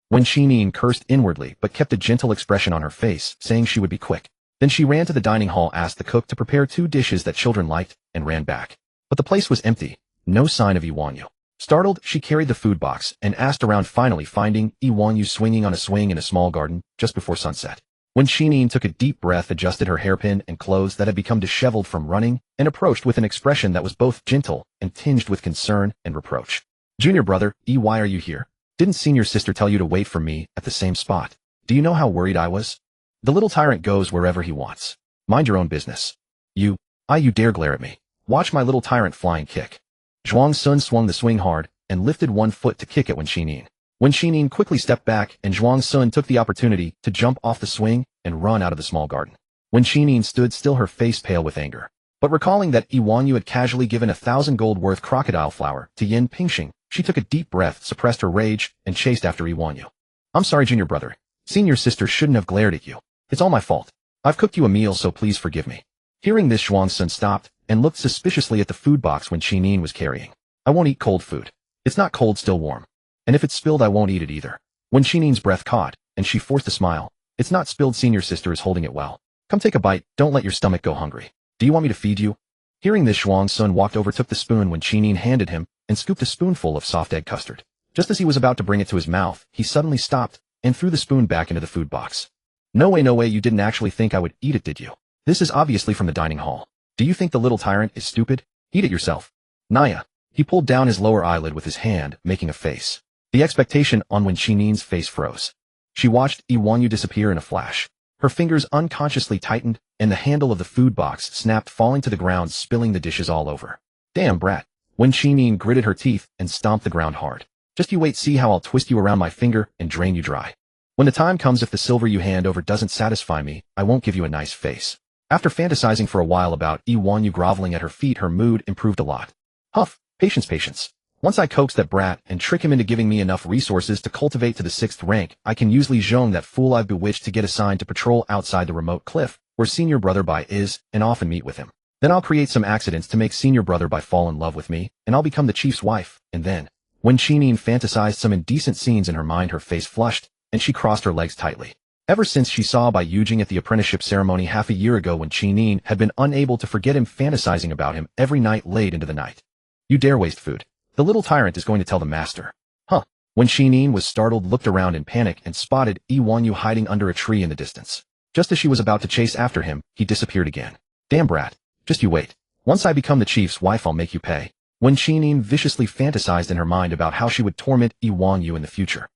When Shinin cursed inwardly but kept a gentle expression on her face, saying she would be quick. Then she ran to the dining hall, asked the cook to prepare 2 dishes that children liked, and ran back. But the place was empty. No sign of Yi Wanyu. Startled, she carried the food box and asked around, finally finding Yi Wanyu swinging on a swing in a small garden just before sunset. When Shinin took a deep breath, adjusted her hairpin and clothes that had become disheveled from running, and approached with an expression that was both gentle and tinged with concern and reproach. Junior brother Yi, why are you here? Didn't senior sister tell you to wait for me at the same spot? Do you know how worried I was? The little tyrant goes wherever he wants. Mind your own business. You dare glare at me. Watch my little tyrant flying kick. Zhuang Sun swung the swing hard and lifted one foot to kick at Wen Shinin. When Shinin quickly stepped back, and Zhuang Sun took the opportunity to jump off the swing and run out of the small garden. When Shinin stood still, her face pale with anger. But recalling that Yi Wanyu had casually given 1,000 gold worth crocodile flour to Yin Pingxing, she took a deep breath, suppressed her rage, and chased after Yi Wanyu. I'm sorry, junior brother. Senior sister shouldn't have glared at you. It's all my fault. I've cooked you a meal, so please forgive me. Hearing this, Zhuang Sun stopped and looked suspiciously at the food box when Shinin was carrying. I won't eat cold food. It's not cold, still warm. And if it's spilled, I won't eat it either. When Shinin's breath caught, and she forced a smile, it's not spilled, senior sister is holding it well. Come take a bite, don't let your stomach go hungry. Do you want me to feed you? Hearing this, Zhuang Sun walked over, took the spoon when Shinin handed him, and scooped a spoonful of soft egg custard. Just as he was about to bring it to his mouth, he suddenly stopped, and threw the spoon back into the food box. No way, you didn't actually think I would eat it, did you? This is obviously from the dining hall. Do you think the little tyrant is stupid? Eat it yourself. Naya. He pulled down his lower eyelid with his hand, making a face. The expectation on when Shinin's face froze. She watched Yi Wanyu disappear in a flash. Her fingers unconsciously tightened, and the handle of the food box snapped, falling to the ground, spilling the dishes all over. Damn, brat. Wen Qinyin gritted her teeth and stomped the ground hard. Just you wait, see how I'll twist you around my finger and drain you dry. When the time comes, if the silver you hand over doesn't satisfy me, I won't give you a nice face. After fantasizing for a while about Yu groveling at her feet, her mood improved a lot. Huff, patience. Once I coax that brat and trick him into giving me enough resources to cultivate to the 6th rank, I can use Li Zhong, that fool I've bewitched, to get assigned to patrol outside the remote cliff, where Senior Brother Bai is, and often meet with him. Then I'll create some accidents to make Senior Brother Bai fall in love with me, and I'll become the chief's wife, and then... When Qinyin fantasized some indecent scenes in her mind, her face flushed, and she crossed her legs tightly. Ever since she saw Bai Yujing at the apprenticeship ceremony half a year ago, when Qinyin had been unable to forget him fantasizing about him every night late into the night. You dare waste food. The little tyrant is going to tell the master. Huh. When Qinyin was startled, looked around in panic, and spotted Yu hiding under a tree in the distance. Just as she was about to chase after him, he disappeared again. Damn brat. Just you wait. Once I become the chief's wife, I'll make you pay. When Qinyin viciously fantasized in her mind about how she would torment Yu in the future.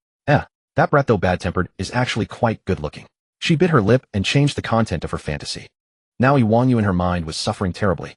That brat, though bad-tempered, is actually quite good-looking. She bit her lip and changed the content of her fantasy. Now Yu in her mind was suffering terribly.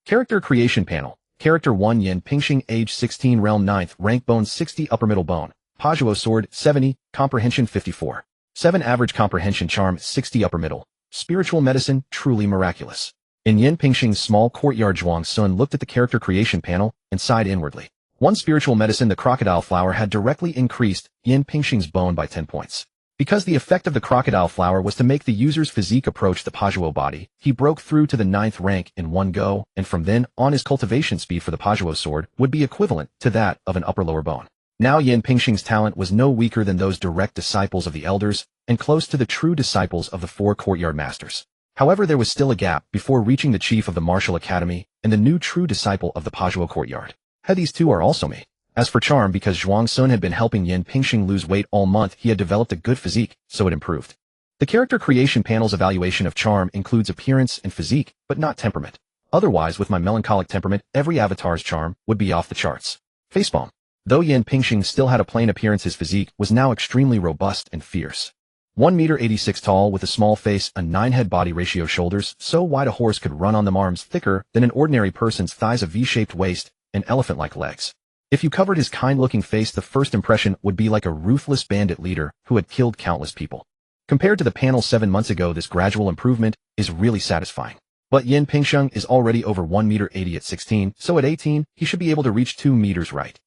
Character Creation Panel. Character 1 Yin Pingxing, age 16, realm 9th, rank bone 60, upper middle bone. Pajuo sword 70, comprehension 54. 7 average comprehension, charm 60, upper middle. Spiritual medicine, truly miraculous. In Yin Pingxing's small courtyard, Zhuang Sun looked at the character creation panel and sighed inwardly. 1 spiritual medicine, the crocodile flower, had directly increased Yin Pingxing's bone by 10 points. Because the effect of the crocodile flower was to make the user's physique approach the Pajuo body, he broke through to the 9th rank in one go, and from then on his cultivation speed for the Pajuo sword would be equivalent to that of an upper-lower bone. Now Yin Pingxing's talent was no weaker than those direct disciples of the elders, and close to the true disciples of the 4 courtyard masters. However, there was still a gap before reaching the chief of the martial academy and the new true disciple of the Pajuo courtyard. These two are also me. As for charm, because Zhuang Sun had been helping Yin Pingxing lose weight all month, he had developed a good physique, so it improved. The character creation panel's evaluation of charm includes appearance and physique, but not temperament. Otherwise, with my melancholic temperament, every avatar's charm would be off the charts. Facepalm. Though Yin Pingxing still had a plain appearance, his physique was now extremely robust and fierce. 1 meter 86 tall, with a small face, a 9-head body ratio, shoulders so wide a horse could run on them, arms thicker than an ordinary person's thighs, a V-shaped waist, and elephant-like legs. If you covered his kind-looking face, the first impression would be like a ruthless bandit leader who had killed countless people. Compared to the panel 7 months ago, this gradual improvement is really satisfying. But Yin Pingxing is already over 1 meter 80 at 16, so at 18, he should be able to reach 2 meters right.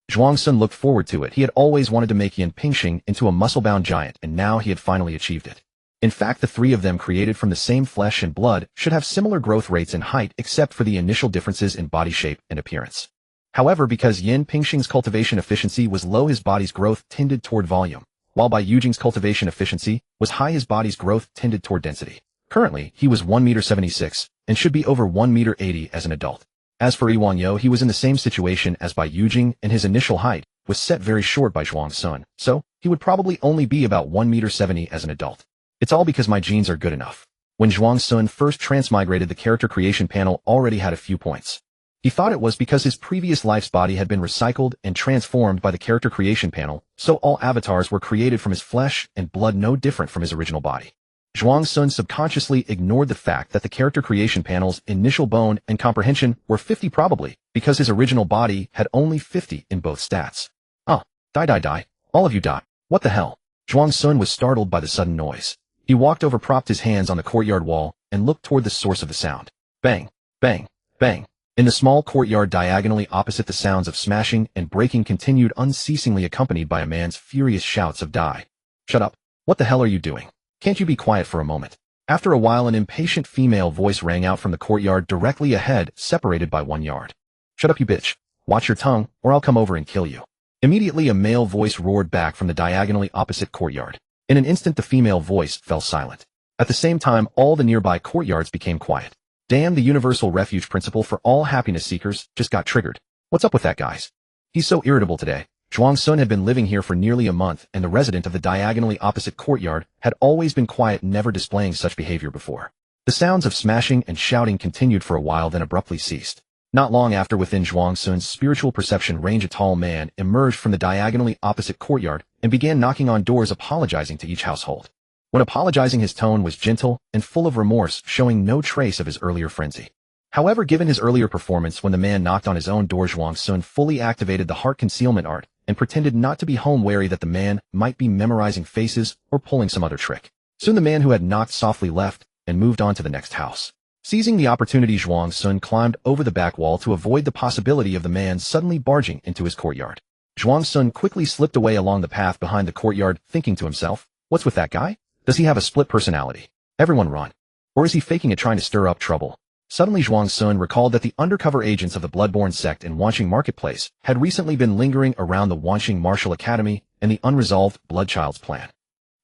Zhuang Sun looked forward to it. He had always wanted to make Yin Pingxing into a muscle-bound giant, and now he had finally achieved it. In fact, the 3 of them, created from the same flesh and blood, should have similar growth rates and height, except for the initial differences in body shape and appearance. However, because Yin Pingxing's cultivation efficiency was low, his body's growth tended toward volume, while Bai Yujing's cultivation efficiency was high, his body's growth tended toward density. Currently, he was 1 meter 76, and should be over 1 meter 80 as an adult. As for Yu, he was in the same situation as Bai Yujing, and his initial height was set very short by Zhuang Sun, so he would probably only be about 1 meter 70 as an adult. It's all because my genes are good enough. When Zhuang Sun first transmigrated, the character creation panel already had a few points. He thought it was because his previous life's body had been recycled and transformed by the character creation panel, so all avatars were created from his flesh and blood, no different from his original body. Zhuang Sun subconsciously ignored the fact that the character creation panel's initial bone and comprehension were 50, probably because his original body had only 50 in both stats. Die. All of you die. What the hell? Zhuang Sun was startled by the sudden noise. He walked over, propped his hands on the courtyard wall, and looked toward the source of the sound. Bang, bang, bang. In the small courtyard diagonally opposite, the sounds of smashing and breaking continued unceasingly, accompanied by a man's furious shouts of "Die! Shut up! What the hell are you doing? Can't you be quiet for a moment?" After a while, an impatient female voice rang out from the courtyard directly ahead, separated by 1 yard. "Shut up, you bitch. Watch your tongue, or I'll come over and kill you." Immediately, a male voice roared back from the diagonally opposite courtyard. In an instant, the female voice fell silent. At the same time, all the nearby courtyards became quiet. Damn, the universal refuge principle for all happiness seekers just got triggered. What's up with that, guys? He's so irritable today. Zhuang Sun had been living here for nearly a month, and the resident of the diagonally opposite courtyard had always been quiet, never displaying such behavior before. The sounds of smashing and shouting continued for a while, then abruptly ceased. Not long after, within Zhuang Sun's spiritual perception range, a tall man emerged from the diagonally opposite courtyard and began knocking on doors, apologizing to each household. When apologizing, his tone was gentle and full of remorse, showing no trace of his earlier frenzy. However, given his earlier performance when the man knocked on his own door, Zhuang Sun fully activated the heart concealment art and pretended not to be home, wary that the man might be memorizing faces or pulling some other trick. Soon the man who had knocked softly left and moved on to the next house. Seizing the opportunity, Zhuang Sun climbed over the back wall to avoid the possibility of the man suddenly barging into his courtyard. Zhuang Sun quickly slipped away along the path behind the courtyard, thinking to himself, what's with that guy? Does he have a split personality? Everyone run. Or is he faking it, trying to stir up trouble? Suddenly Zhuang Sun recalled that the undercover agents of the Bloodborne sect in Wanqing Marketplace had recently been lingering around the Wanqing Martial Academy and the unresolved Bloodchild's plan.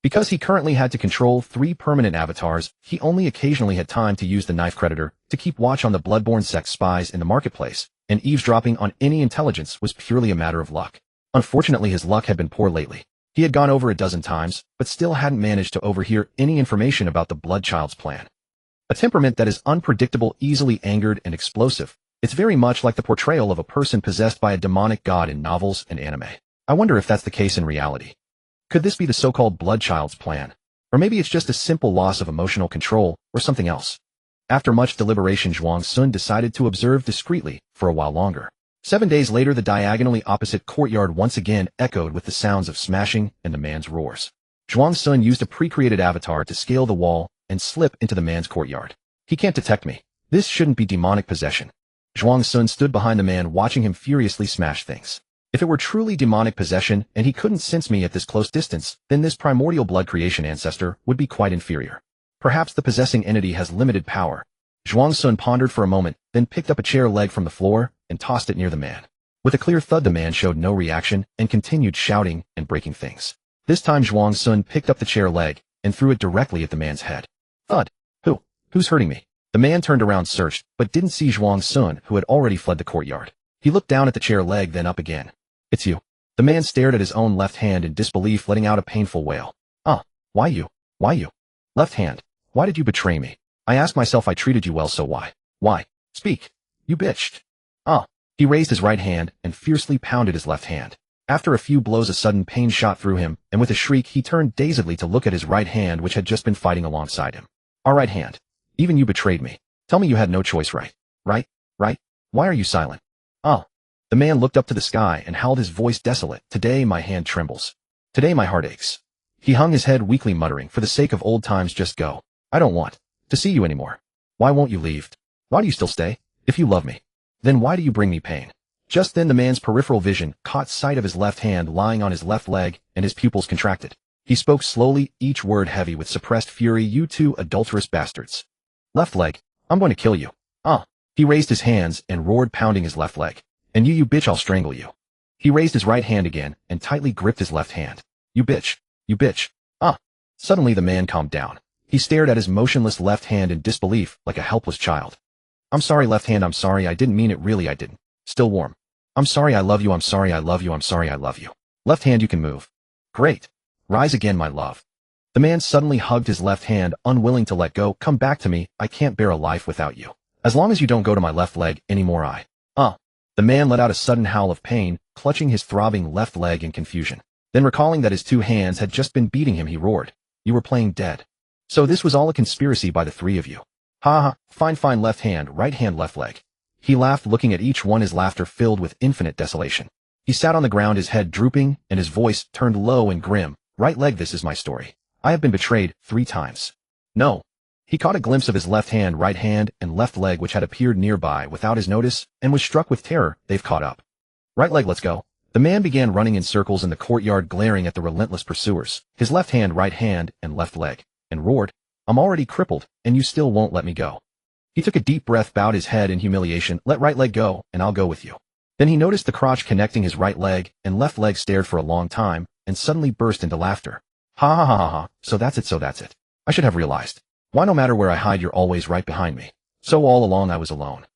Because he currently had to control 3 permanent avatars, he only occasionally had time to use the knife creditor to keep watch on the Bloodborne sect spies in the marketplace, and eavesdropping on any intelligence was purely a matter of luck. Unfortunately, his luck had been poor lately. He had gone over a dozen times, but still hadn't managed to overhear any information about the Bloodchild's plan. A temperament that is unpredictable, easily angered, and explosive. It's very much like the portrayal of a person possessed by a demonic god in novels and anime. I wonder if that's the case in reality. Could this be the so-called Bloodchild's plan? Or maybe it's just a simple loss of emotional control, or something else. After much deliberation, Zhuang Sun decided to observe discreetly for a while longer. 7 days later, the diagonally opposite courtyard once again echoed with the sounds of smashing and the man's roars. Zhuang Sun used a pre-created avatar to scale the wall and slip into the man's courtyard. He can't detect me. This shouldn't be demonic possession. Zhuang Sun stood behind the man, watching him furiously smash things. If it were truly demonic possession and he couldn't sense me at this close distance, then this primordial blood creation ancestor would be quite inferior. Perhaps the possessing entity has limited power. Zhuang Sun pondered for a moment, then picked up a chair leg from the floor and tossed it near the man. With a clear thud, the man showed no reaction and continued shouting and breaking things. This time Zhuang Sun picked up the chair leg and threw it directly at the man's head. Thud. Who's hurting me? The man turned around, searched, but didn't see Zhuang Sun, who had already fled the courtyard. He looked down at the chair leg, then up again. It's you. The man stared at his own left hand in disbelief, letting out a painful wail. Why you? Why you? Left hand. Why did you betray me? I asked myself, I treated you well, so why? Why? Speak. You bitched. He raised his right hand and fiercely pounded his left hand. After a few blows, a sudden pain shot through him, and with a shriek he turned dazedly to look at his right hand, which had just been fighting alongside him. Our right hand. Even you betrayed me. Tell me you had no choice, right? Right? Why are you silent? The man looked up to the sky and howled, his voice desolate. Today my hand trembles. Today my heart aches. He hung his head weakly, muttering, for the sake of old times, just go. I don't want to see you anymore. Why won't you leave? Why do you still stay? If you love me, then why do you bring me pain? Just then the man's peripheral vision caught sight of his left hand lying on his left leg, and his pupils contracted. He spoke slowly, each word heavy with suppressed fury. You 2 adulterous bastards. Left leg. I'm going to kill you. He raised his hands and roared, pounding his left leg. And you bitch, I'll strangle you. He raised his right hand again and tightly gripped his left hand. You bitch. Suddenly the man calmed down. He stared at his motionless left hand in disbelief, like a helpless child. I'm sorry, left hand, I'm sorry, I didn't mean it, really I didn't. Still warm. I'm sorry, I love you, I'm sorry, I love you, I'm sorry, I love you. Left hand, you can move. Great. Rise again, my love. The man suddenly hugged his left hand, unwilling to let go. Come back to me, I can't bear a life without you. As long as you don't go to my left leg anymore, The man let out a sudden howl of pain, clutching his throbbing left leg in confusion. Then, recalling that his 2 hands had just been beating him, he roared. You were playing dead. So this was all a conspiracy by the 3 of you. Ha, fine, left hand, left leg. He laughed, looking at each one, his laughter filled with infinite desolation. He sat on the ground, his head drooping, and his voice turned low and grim. Right leg, this is my story. I have been betrayed 3 times. No. He caught a glimpse of his left hand, right hand, and left leg, which had appeared nearby without his notice, and was struck with terror. They've caught up. Right leg, let's go. The man began running in circles in the courtyard, glaring at the relentless pursuers, his left hand, right hand, and left leg, and roared, I'm already crippled, and you still won't let me go. He took a deep breath, bowed his head in humiliation. Let right leg go, and I'll go with you. Then he noticed the crotch connecting his right leg, and left leg stared for a long time, and suddenly burst into laughter. Ha. So that's it. I should have realized. Why, no matter where I hide, you're always right behind me. So all along I was alone.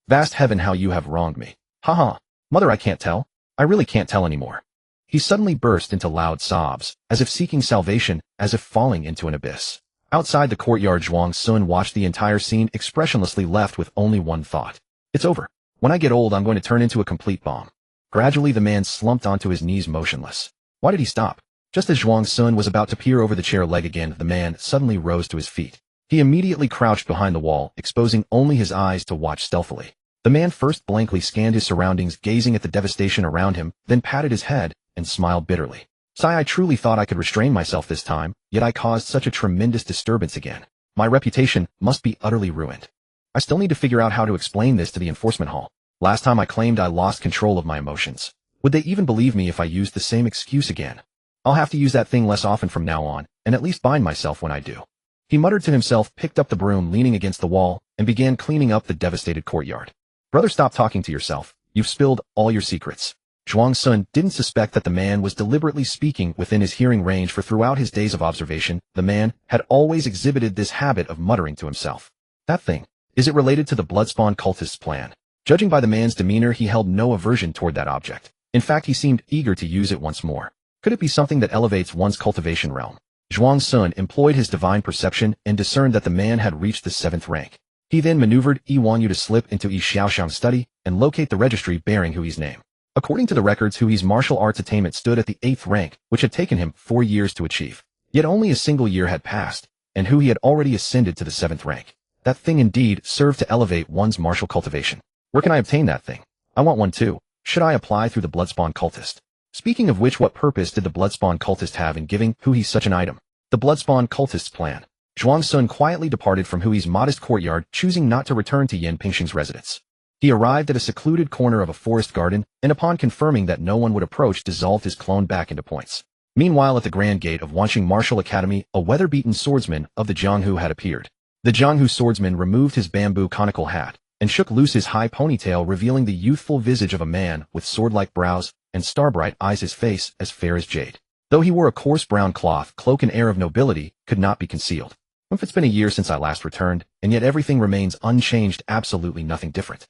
Vast heaven, how you have wronged me. Mother, I can't tell. I really can't tell anymore. He suddenly burst into loud sobs, as if seeking salvation, as if falling into an abyss. Outside the courtyard, Zhuang Sun watched the entire scene, expressionlessly, left with only one thought. It's over. When I get old, I'm going to turn into a complete bomb. Gradually the man slumped onto his knees, motionless. Why did he stop? Just as Zhuang Sun was about to peer over the chair leg again, the man suddenly rose to his feet. He immediately crouched behind the wall, exposing only his eyes to watch stealthily. The man first blankly scanned his surroundings, gazing at the devastation around him, then patted his head and smiled bitterly. Sigh, I truly thought I could restrain myself this time, yet I caused such a tremendous disturbance again. My reputation must be utterly ruined. I still need to figure out how to explain this to the enforcement hall. Last time I claimed I lost control of my emotions. Would they even believe me if I used the same excuse again? I'll have to use that thing less often from now on, and at least bind myself when I do. He muttered to himself, picked up the broom leaning against the wall, and began cleaning up the devastated courtyard. Brother, stop talking to yourself. You've spilled all your secrets. Zhuang Sun didn't suspect that the man was deliberately speaking within his hearing range, for throughout his days of observation, the man had always exhibited this habit of muttering to himself. That thing. Is it related to the Bloodspawn cultist's plan? Judging by the man's demeanor, he held no aversion toward that object. In fact, he seemed eager to use it once more. Could it be something that elevates one's cultivation realm? Zhuang Sun employed his divine perception and discerned that the man had reached the 7th rank. He then maneuvered Yi Wanyu to slip into Yi Xiaoxiang's study and locate the registry bearing Hui's name. According to the records, Hui's martial arts attainment stood at the 8th rank, which had taken him 4 years to achieve. Yet only a single year had passed, and Hui had already ascended to the 7th rank. That thing indeed served to elevate one's martial cultivation. Where can I obtain that thing? I want one too. Should I apply through the Bloodspawn cultist? Speaking of which, what purpose did the Bloodspawn cultist have in giving Hui such an item? The Bloodspawn cultist's plan. Zhuang Sun quietly departed from Hui's modest courtyard, choosing not to return to Yan Pingxing's residence. He arrived at a secluded corner of a forest garden, and upon confirming that no one would approach, dissolved his clone back into points. Meanwhile, at the grand gate of Wanqing Martial Academy, a weather-beaten swordsman of the Jianghu had appeared. The Jianghu swordsman removed his bamboo conical hat and shook loose his high ponytail, revealing the youthful visage of a man with sword-like brows and star-bright eyes, his face as fair as jade. Though he wore a coarse brown cloth cloak, an air of nobility could not be concealed. It's been a year since I last returned, and yet everything remains unchanged, absolutely nothing different.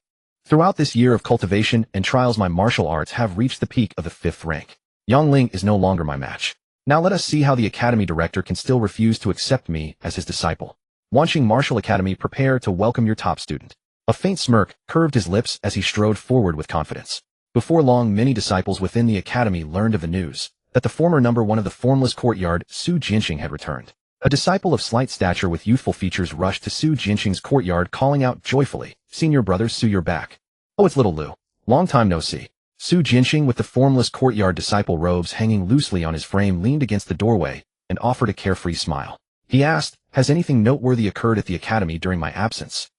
Throughout this year of cultivation and trials, my martial arts have reached the peak of the 5th rank. Yang Ling is no longer my match. Now let us see how the academy director can still refuse to accept me as his disciple. Wanqing Martial Academy, prepare to welcome your top student. A faint smirk curved his lips as he strode forward with confidence. Before long, many disciples within the academy learned of the news that the former number 1 of the formless courtyard, Su Jianxing, had returned. A disciple of slight stature with youthful features rushed to Su Jianxing's courtyard, calling out joyfully, "Senior brother Su, you're back. Oh, it's little Lu. Long time no see." Su Jianxing, with the formless courtyard disciple robes hanging loosely on his frame, leaned against the doorway and offered a carefree smile. He asked, "Has anything noteworthy occurred at the academy during my absence?"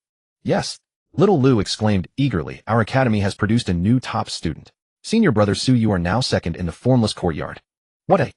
"Yes." Little Lu exclaimed eagerly, "Our academy has produced a new top student. Senior brother Su, you are now 2nd in the formless courtyard." "What a..."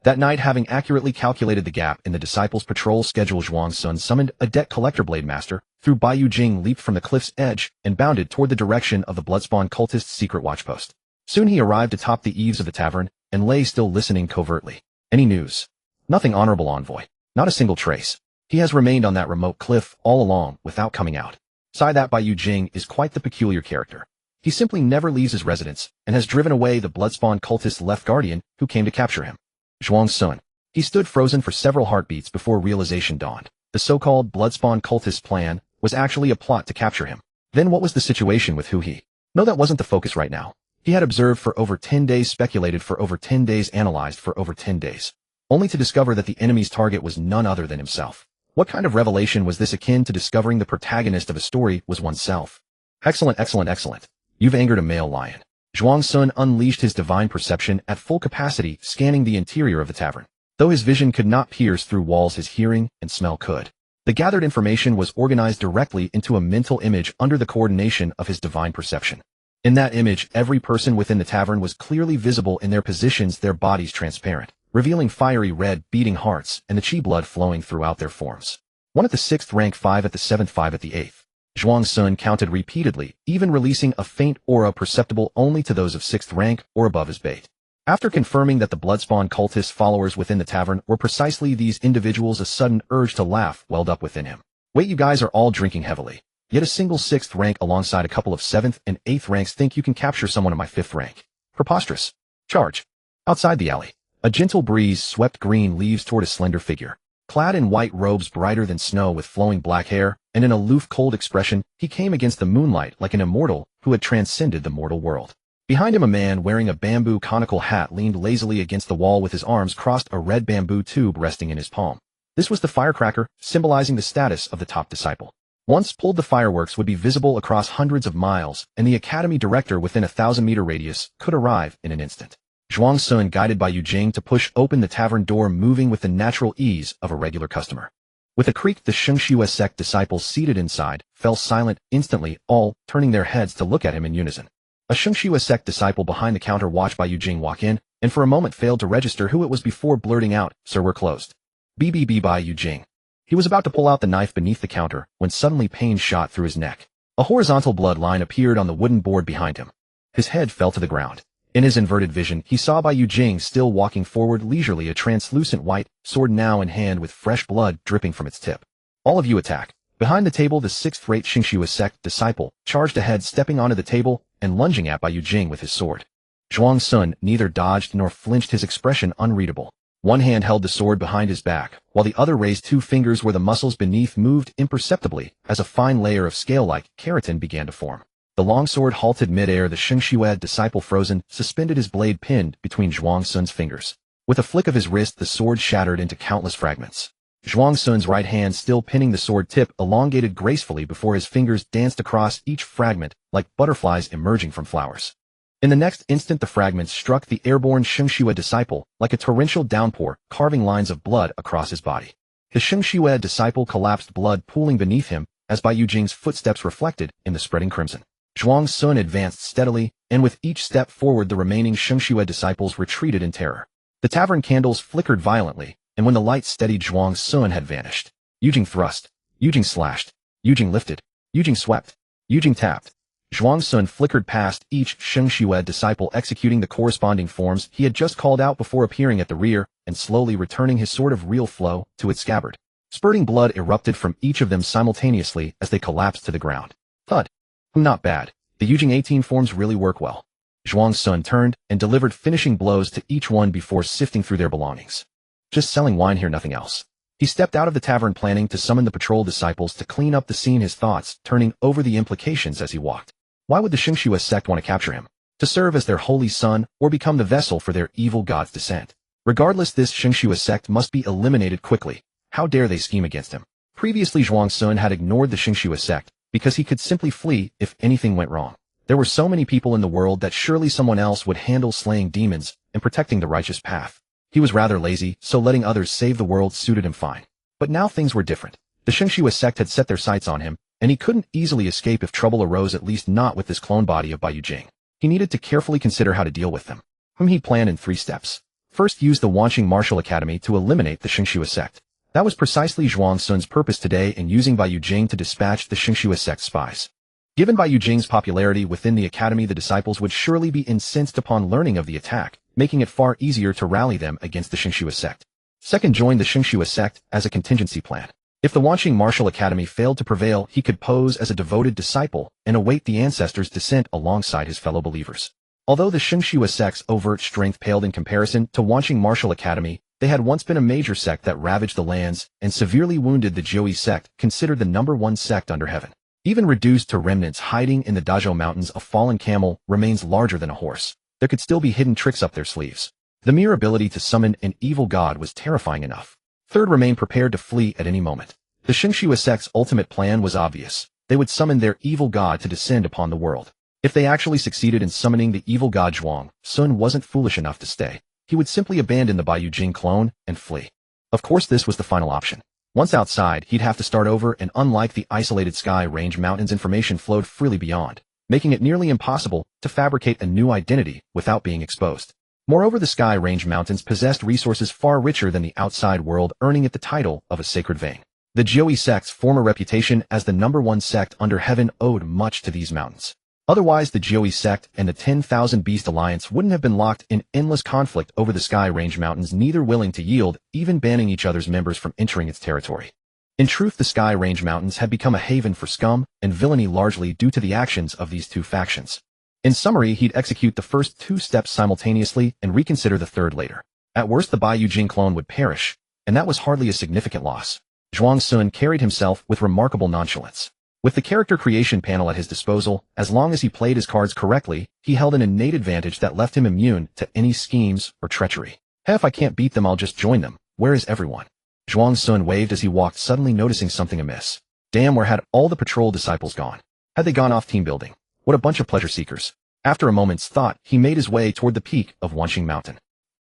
That night, having accurately calculated the gap in the disciples' patrol schedule, Zhuang Sun summoned a debt collector blade master, through Baiyu Jing, leaped from the cliff's edge, and bounded toward the direction of the Bloodspawn cultist's secret watchpost. Soon he arrived atop the eaves of the tavern, and lay still, listening covertly. Any news? Nothing, honorable envoy. Not a single trace. He has remained on that remote cliff all along, without coming out. Sigh, that Baiyu Jing is quite the peculiar character. He simply never leaves his residence, and has driven away the Bloodspawn cultist's left guardian, who came to capture him. Zhuang Sun. He stood frozen for several heartbeats before realization dawned. The so-called Bloodspawn cultist's plan was actually a plot to capture him. Then what was the situation with Hui? No, that wasn't the focus right now. He had observed for over 10 days, speculated for over 10 days, analyzed for over 10 days, only to discover that the enemy's target was none other than himself. What kind of revelation was this? Akin to discovering the protagonist of a story was oneself. Excellent, excellent, excellent. You've angered a male lion. Zhuang Sun unleashed his divine perception at full capacity, scanning the interior of the tavern. Though his vision could not pierce through walls, his hearing and smell could. The gathered information was organized directly into a mental image under the coordination of his divine perception. In that image, every person within the tavern was clearly visible in their positions, their bodies transparent, revealing fiery red beating hearts and the chi blood flowing throughout their forms. 1 at the 6th rank, 5 at the 7th, 5 at the 8th. Zhuang Sun counted repeatedly, even releasing a faint aura perceptible only to those of 6th rank or above his bait. After confirming that the Bloodspawn cultist followers within the tavern were precisely these individuals, a sudden urge to laugh welled up within him. Wait, you guys are all drinking heavily. Yet a single 6th rank alongside a couple of 7th and 8th ranks think you can capture someone of my 5th rank. Preposterous. Charge. Outside the alley, a gentle breeze swept green leaves toward a slender figure. Clad in white robes brighter than snow with flowing black hair, and an aloof cold expression, he came against the moonlight like an immortal who had transcended the mortal world. Behind him, a man wearing a bamboo conical hat leaned lazily against the wall with his arms crossed, a red bamboo tube resting in his palm. This was the firecracker, symbolizing the status of the top disciple. Once pulled, the fireworks would be visible across hundreds of miles, and the academy director within a 1,000-meter radius could arrive in an instant. Zhuang Sun guided Bai Yujing to push open the tavern door, moving with the natural ease of a regular customer. With a creak, the Shengxue sect disciples seated inside fell silent instantly, all turning their heads to look at him in unison. A Shengxue sect disciple behind the counter watched Bai Yujing walk in, and for a moment failed to register who it was before blurting out, "Sir, we're closed." "BBB Bai Yujing." He was about to pull out the knife beneath the counter when suddenly pain shot through his neck. A horizontal blood line appeared on the wooden board behind him. His head fell to the ground. In his inverted vision, he saw Bai Yujing still walking forward leisurely, a translucent white sword now in hand with fresh blood dripping from its tip. "All of you attack." Behind the table, the sixth-rate Shengxue sect disciple charged ahead, stepping onto the table and lunging at Bai Yujing with his sword. Zhuang Sun neither dodged nor flinched, his expression unreadable. One hand held the sword behind his back, while the other raised two fingers where the muscles beneath moved imperceptibly as a fine layer of scale-like keratin began to form. The longsword halted mid-air, the Shengxue disciple frozen, suspended, his blade pinned between Zhuang Sun's fingers. With a flick of his wrist, the sword shattered into countless fragments. Zhuang Sun's right hand, still pinning the sword tip, elongated gracefully before his fingers danced across each fragment like butterflies emerging from flowers. In the next instant, the fragments struck the airborne Shengxue disciple like a torrential downpour, carving lines of blood across his body. The Shengxue disciple collapsed, blood pooling beneath him as Bai Yujing's footsteps reflected in the spreading crimson. Zhuang Sun advanced steadily, and with each step forward the remaining Shengxue disciples retreated in terror. The tavern candles flickered violently, and when the light steadied, Zhuang Sun had vanished. Yujing thrust. Yujing slashed. Yujing lifted. Yujing swept. Yujing tapped. Zhuang Sun flickered past each Shengxue disciple, executing the corresponding forms he had just called out before appearing at the rear and slowly returning his sword of real flow to its scabbard. Spurting blood erupted from each of them simultaneously as they collapsed to the ground. Thud. Not bad. The Yujing 18 forms really work well. Zhuang Sun turned and delivered finishing blows to each one before sifting through their belongings. Just selling wine here, nothing else. He stepped out of the tavern, planning to summon the patrol disciples to clean up the scene, his thoughts turning over the implications as he walked. Why would the Shengxue sect want to capture him? To serve as their holy son or become the vessel for their evil god's descent? Regardless, this Shengxue sect must be eliminated quickly. How dare they scheme against him? Previously, Zhuang Sun had ignored the Shengxue sect because he could simply flee if anything went wrong. There were so many people in the world that surely someone else would handle slaying demons and protecting the righteous path. He was rather lazy, so letting others save the world suited him fine. But now things were different. The Shengxue sect had set their sights on him, and he couldn't easily escape if trouble arose, at least not with this clone body of Bai Yujing. He needed to carefully consider how to deal with them. He planned in 3 steps. First, use the Wanqing Martial Academy to eliminate the Shengxue sect. That was precisely Zhuang Sun's purpose today in using Bai Yujing to dispatch the Shengxue sect spies. Given Bai Yujing's popularity within the academy, the disciples would surely be incensed upon learning of the attack, making it far easier to rally them against the Shengxue sect. Second, join the Shengxue sect as a contingency plan. If the Wanqing Martial Academy failed to prevail, he could pose as a devoted disciple and await the ancestors' descent alongside his fellow believers. Although the Shengxue sect's overt strength paled in comparison to Wanqing Martial Academy, they had once been a major sect that ravaged the lands and severely wounded the Jiui sect, considered the #1 sect under heaven. Even reduced to remnants hiding in the Dazhou Mountains, a fallen camel remains larger than a horse. There could still be hidden tricks up their sleeves. The mere ability to summon an evil god was terrifying enough. Third, remain prepared to flee at any moment. The Shengxue sect's ultimate plan was obvious. They would summon their evil god to descend upon the world. If they actually succeeded in summoning the evil god, Zhuang Sun wasn't foolish enough to stay. He would simply abandon the Bai Yujing clone and flee. Of course, this was the final option. Once outside, he'd have to start over, and unlike the isolated Sky Range Mountains, information flowed freely beyond, making it nearly impossible to fabricate a new identity without being exposed. Moreover, the Sky Range Mountains possessed resources far richer than the outside world, earning it the title of a sacred vein. The Jiui sect's former reputation as the #1 sect under heaven owed much to these mountains. Otherwise, the Jiui sect and the 10,000 Beast Alliance wouldn't have been locked in endless conflict over the Sky Range Mountains, neither willing to yield, even banning each other's members from entering its territory. In truth, the Sky Range Mountains had become a haven for scum and villainy, largely due to the actions of these two factions. In summary, he'd execute the first 2 steps simultaneously and reconsider the third later. At worst, the Bai Yujing clone would perish, and that was hardly a significant loss. Zhuang Sun carried himself with remarkable nonchalance. With the character creation panel at his disposal, as long as he played his cards correctly, he held an innate advantage that left him immune to any schemes or treachery. Hey, if I can't beat them, I'll just join them. Where is everyone? Zhuang Sun waved as he walked, suddenly noticing something amiss. Damn, where had all the patrol disciples gone? Had they gone off team building? What a bunch of pleasure seekers. After a moment's thought, he made his way toward the peak of Wanqing Mountain.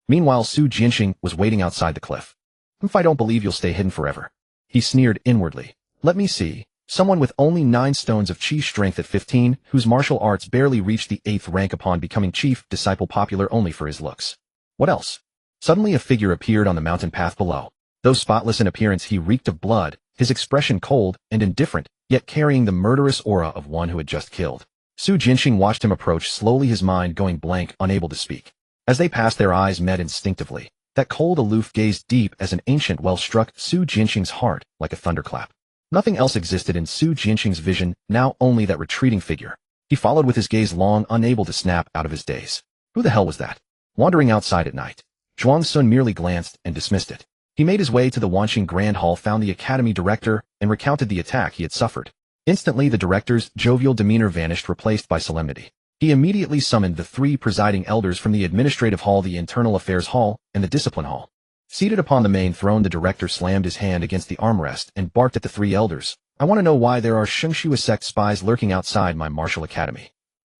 Meanwhile, Su Jianxing was waiting outside the cliff. If I don't believe you'll stay hidden forever. He sneered inwardly. Let me see. Someone with only 9 stones of chi strength at 15, whose martial arts barely reached the 8th rank upon becoming chief disciple, popular only for his looks. What else? Suddenly a figure appeared on the mountain path below. Though spotless in appearance, he reeked of blood, his expression cold and indifferent, yet carrying the murderous aura of one who had just killed. Su Jianxing watched him approach slowly, his mind going blank, unable to speak. As they passed, their eyes met instinctively. That cold, aloof gaze, deep as an ancient well, struck Su Jianxing's heart like a thunderclap. Nothing else existed in Su Jianxing's vision, now only that retreating figure. He followed with his gaze long, unable to snap out of his daze. Who the hell was that? Wandering outside at night. Zhuang Sun merely glanced and dismissed it. He made his way to the Wanqing Grand Hall, found the academy director, and recounted the attack he had suffered. Instantly, the director's jovial demeanor vanished, replaced by solemnity. He immediately summoned the 3 presiding elders from the administrative hall, the internal affairs hall, and the discipline hall. Seated upon the main throne, the director slammed his hand against the armrest and barked at the 3 elders. I want to know why there are Shengshua sect spies lurking outside my martial academy.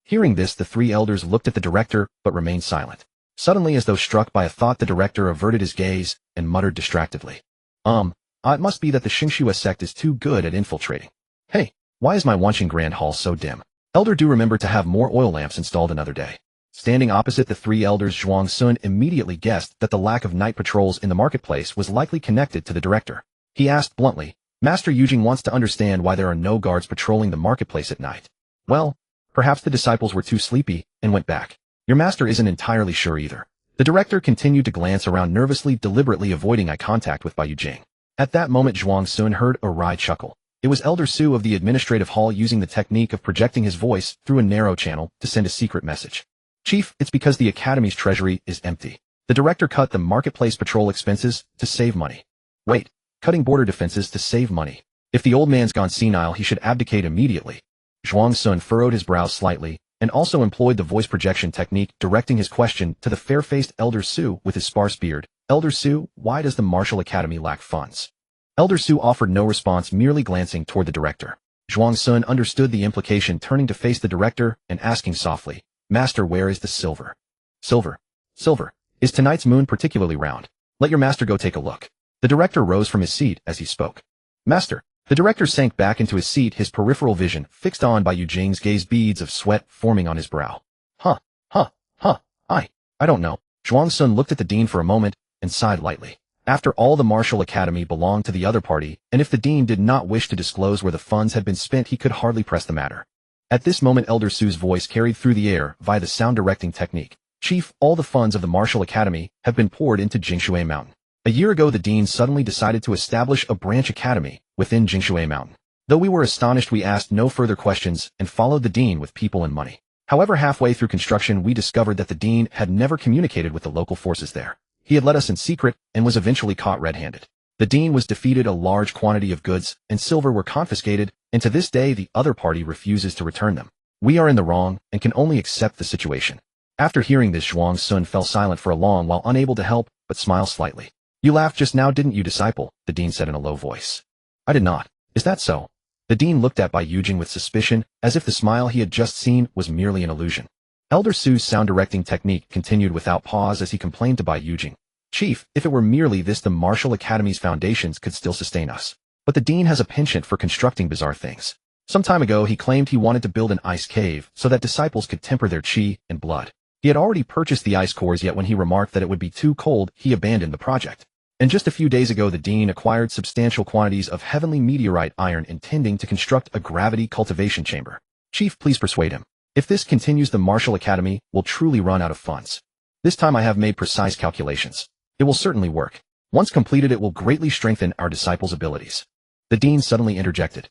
Hearing this, the 3 elders looked at the director, but remained silent. Suddenly, as though struck by a thought, the director averted his gaze and muttered distractedly. It must be that the Shengshua sect is too good at infiltrating. Hey, why is my Wanqing Grand Hall so dim? Elder, do remember to have more oil lamps installed another day. Standing opposite the 3 elders, Zhuang Sun immediately guessed that the lack of night patrols in the marketplace was likely connected to the director. He asked bluntly, Master Yujing wants to understand why there are no guards patrolling the marketplace at night. Well, perhaps the disciples were too sleepy and went back. Your master isn't entirely sure either. The director continued to glance around nervously, deliberately avoiding eye contact with Bai Yujing. At that moment, Zhuang Sun heard a wry chuckle. It was Elder Su of the administrative hall, using the technique of projecting his voice through a narrow channel to send a secret message. Chief, it's because the academy's treasury is empty. The director cut the marketplace patrol expenses to save money. Wait, cutting border defenses to save money. If the old man's gone senile, he should abdicate immediately. Zhuang Sun furrowed his brows slightly, and also employed the voice projection technique, directing his question to the fair-faced Elder Su with his sparse beard. Elder Su, why does the Martial Academy lack funds? Elder Su offered no response, merely glancing toward the director. Zhuang Sun understood the implication, turning to face the director and asking softly, Master, where is the silver? Silver. Is tonight's moon particularly round? Let your master go take a look. The director rose from his seat as he spoke. Master. The director sank back into his seat, his peripheral vision fixed on by Yujing's gaze, beads of sweat forming on his brow. I don't know. Zhuang Sun looked at the dean for a moment and sighed lightly. After all, the Martial Academy belonged to the other party, and if the dean did not wish to disclose where the funds had been spent, he could hardly press the matter. At this moment, Elder Su's voice carried through the air via the sound directing technique. Chief, all the funds of the Martial Academy have been poured into Jingshui Mountain. A year ago, the dean suddenly decided to establish a branch academy within Jingshui Mountain. Though we were astonished, we asked no further questions and followed the dean with people and money. However, halfway through construction, we discovered that the dean had never communicated with the local forces there. He had led us in secret and was eventually caught red-handed. The dean was defeated, a large quantity of goods and silver were confiscated, and to this day the other party refuses to return them. We are in the wrong and can only accept the situation. After hearing this, Zhuang Sun fell silent for a long while, unable to help but smile slightly. You laughed just now, didn't you, disciple? The dean said in a low voice. I did not. Is that so? The dean looked at Bai Yujing with suspicion, as if the smile he had just seen was merely an illusion. Elder Su's sound directing technique continued without pause as he complained to Bai Yujing. Chief, if it were merely this, the Martial Academy's foundations could still sustain us. But the dean has a penchant for constructing bizarre things. Some time ago, he claimed he wanted to build an ice cave so that disciples could temper their chi and blood. He had already purchased the ice cores, yet when he remarked that it would be too cold, he abandoned the project. And just a few days ago, the dean acquired substantial quantities of heavenly meteorite iron, intending to construct a gravity cultivation chamber. Chief, please persuade him. If this continues, the Martial Academy will truly run out of funds. This time I have made precise calculations. It will certainly work. Once completed, it will greatly strengthen our disciples' abilities. The dean suddenly interjected.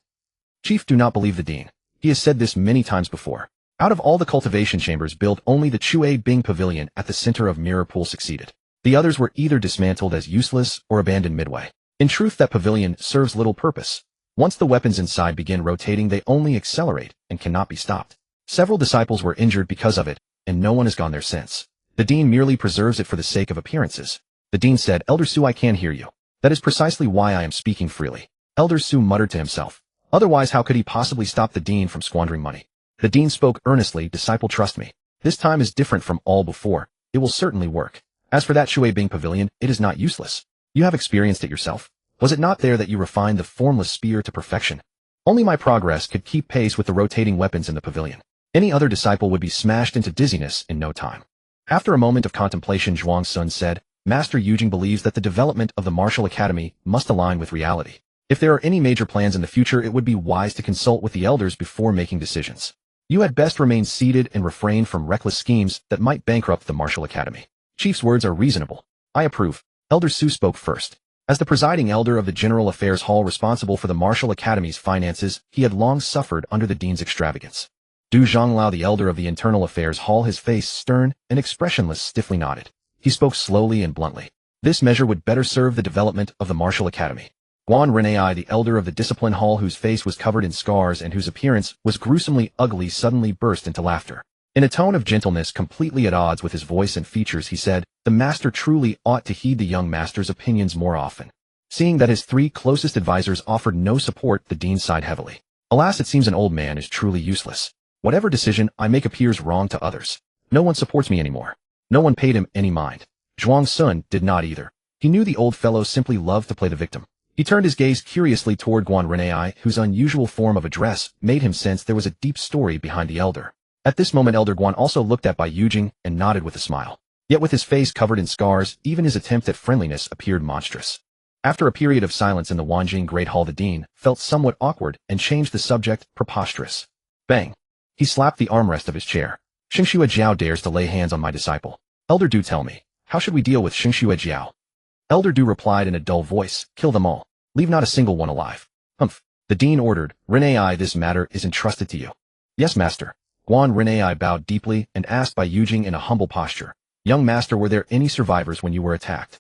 Chief, do not believe the dean. He has said this many times before. Out of all the cultivation chambers built, only the Chue Bing Pavilion at the center of Mirror Pool succeeded. The others were either dismantled as useless or abandoned midway. In truth, that pavilion serves little purpose. Once the weapons inside begin rotating, they only accelerate and cannot be stopped. Several disciples were injured because of it, and no one has gone there since. The dean merely preserves it for the sake of appearances. The dean said, Elder Su, I can hear you. That is precisely why I am speaking freely. Elder Su muttered to himself. Otherwise, how could he possibly stop the dean from squandering money? The dean spoke earnestly, disciple, trust me. This time is different from all before. It will certainly work. As for that Shui Bing pavilion, it is not useless. You have experienced it yourself. Was it not there that you refined the formless spear to perfection? Only my progress could keep pace with the rotating weapons in the pavilion. Any other disciple would be smashed into dizziness in no time. After a moment of contemplation, Zhuang Sun said, Master Yujing believes that the development of the martial academy must align with reality. If there are any major plans in the future, it would be wise to consult with the elders before making decisions. You had best remain seated and refrain from reckless schemes that might bankrupt the martial academy. Chief's words are reasonable. I approve. Elder Su spoke first. As the presiding elder of the General Affairs Hall responsible for the martial academy's finances, he had long suffered under the dean's extravagance. Du Zhonglao, the elder of the Internal Affairs Hall, his face stern and expressionless, stiffly nodded. He spoke slowly and bluntly. This measure would better serve the development of the martial academy. Guan Renai, the elder of the Discipline Hall, whose face was covered in scars and whose appearance was gruesomely ugly, suddenly burst into laughter. In a tone of gentleness completely at odds with his voice and features, he said, the master truly ought to heed the young master's opinions more often. Seeing that his three closest advisors offered no support, the dean sighed heavily. Alas, it seems an old man is truly useless. Whatever decision I make appears wrong to others. No one supports me anymore. No one paid him any mind. Zhuang Sun did not either. He knew the old fellow simply loved to play the victim. He turned his gaze curiously toward Guan Renai, whose unusual form of address made him sense there was a deep story behind the elder. At this moment, Elder Guan also looked at Bai Yujing and nodded with a smile. Yet with his face covered in scars, even his attempt at friendliness appeared monstrous. After a period of silence in the Wanjing Great Hall, the dean felt somewhat awkward and changed the subject. Preposterous. Bang. He slapped the armrest of his chair. Xingxue Jiao dares to lay hands on my disciple. Elder Du, tell me, how should we deal with Xingxue Jiao? Elder Du replied in a dull voice, kill them all. Leave not a single one alive. Humph. The dean ordered, Renai, this matter is entrusted to you. Yes, master. Guan Renai bowed deeply and asked Bai Yujing in a humble posture, young master, were there any survivors when you were attacked?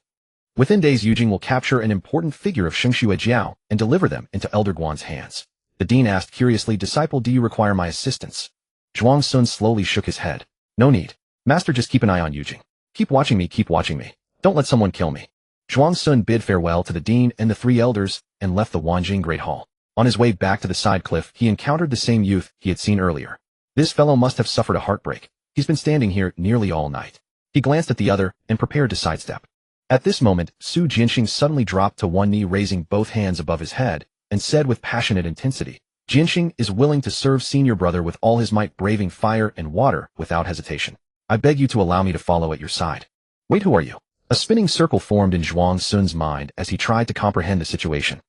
Within days, Yujing will capture an important figure of Xingxue Jiao and deliver them into Elder Guan's hands. The dean asked curiously, disciple, do you require my assistance? Zhuang Sun slowly shook his head. No need. Master, just keep an eye on Yujing. Keep watching me, keep watching me. Don't let someone kill me. Zhuang Sun bid farewell to the dean and the three elders and left the Wanjing Great Hall. On his way back to the side cliff, he encountered the same youth he had seen earlier. This fellow must have suffered a heartbreak. He's been standing here nearly all night. He glanced at the other and prepared to sidestep. At this moment, Su Jinxing suddenly dropped to one knee, raising both hands above his head, and said with passionate intensity, Jinxing is willing to serve senior brother with all his might, braving fire and water without hesitation. I beg you to allow me to follow at your side. Wait, who are you? A spinning circle formed in Zhuang Sun's mind as he tried to comprehend the situation.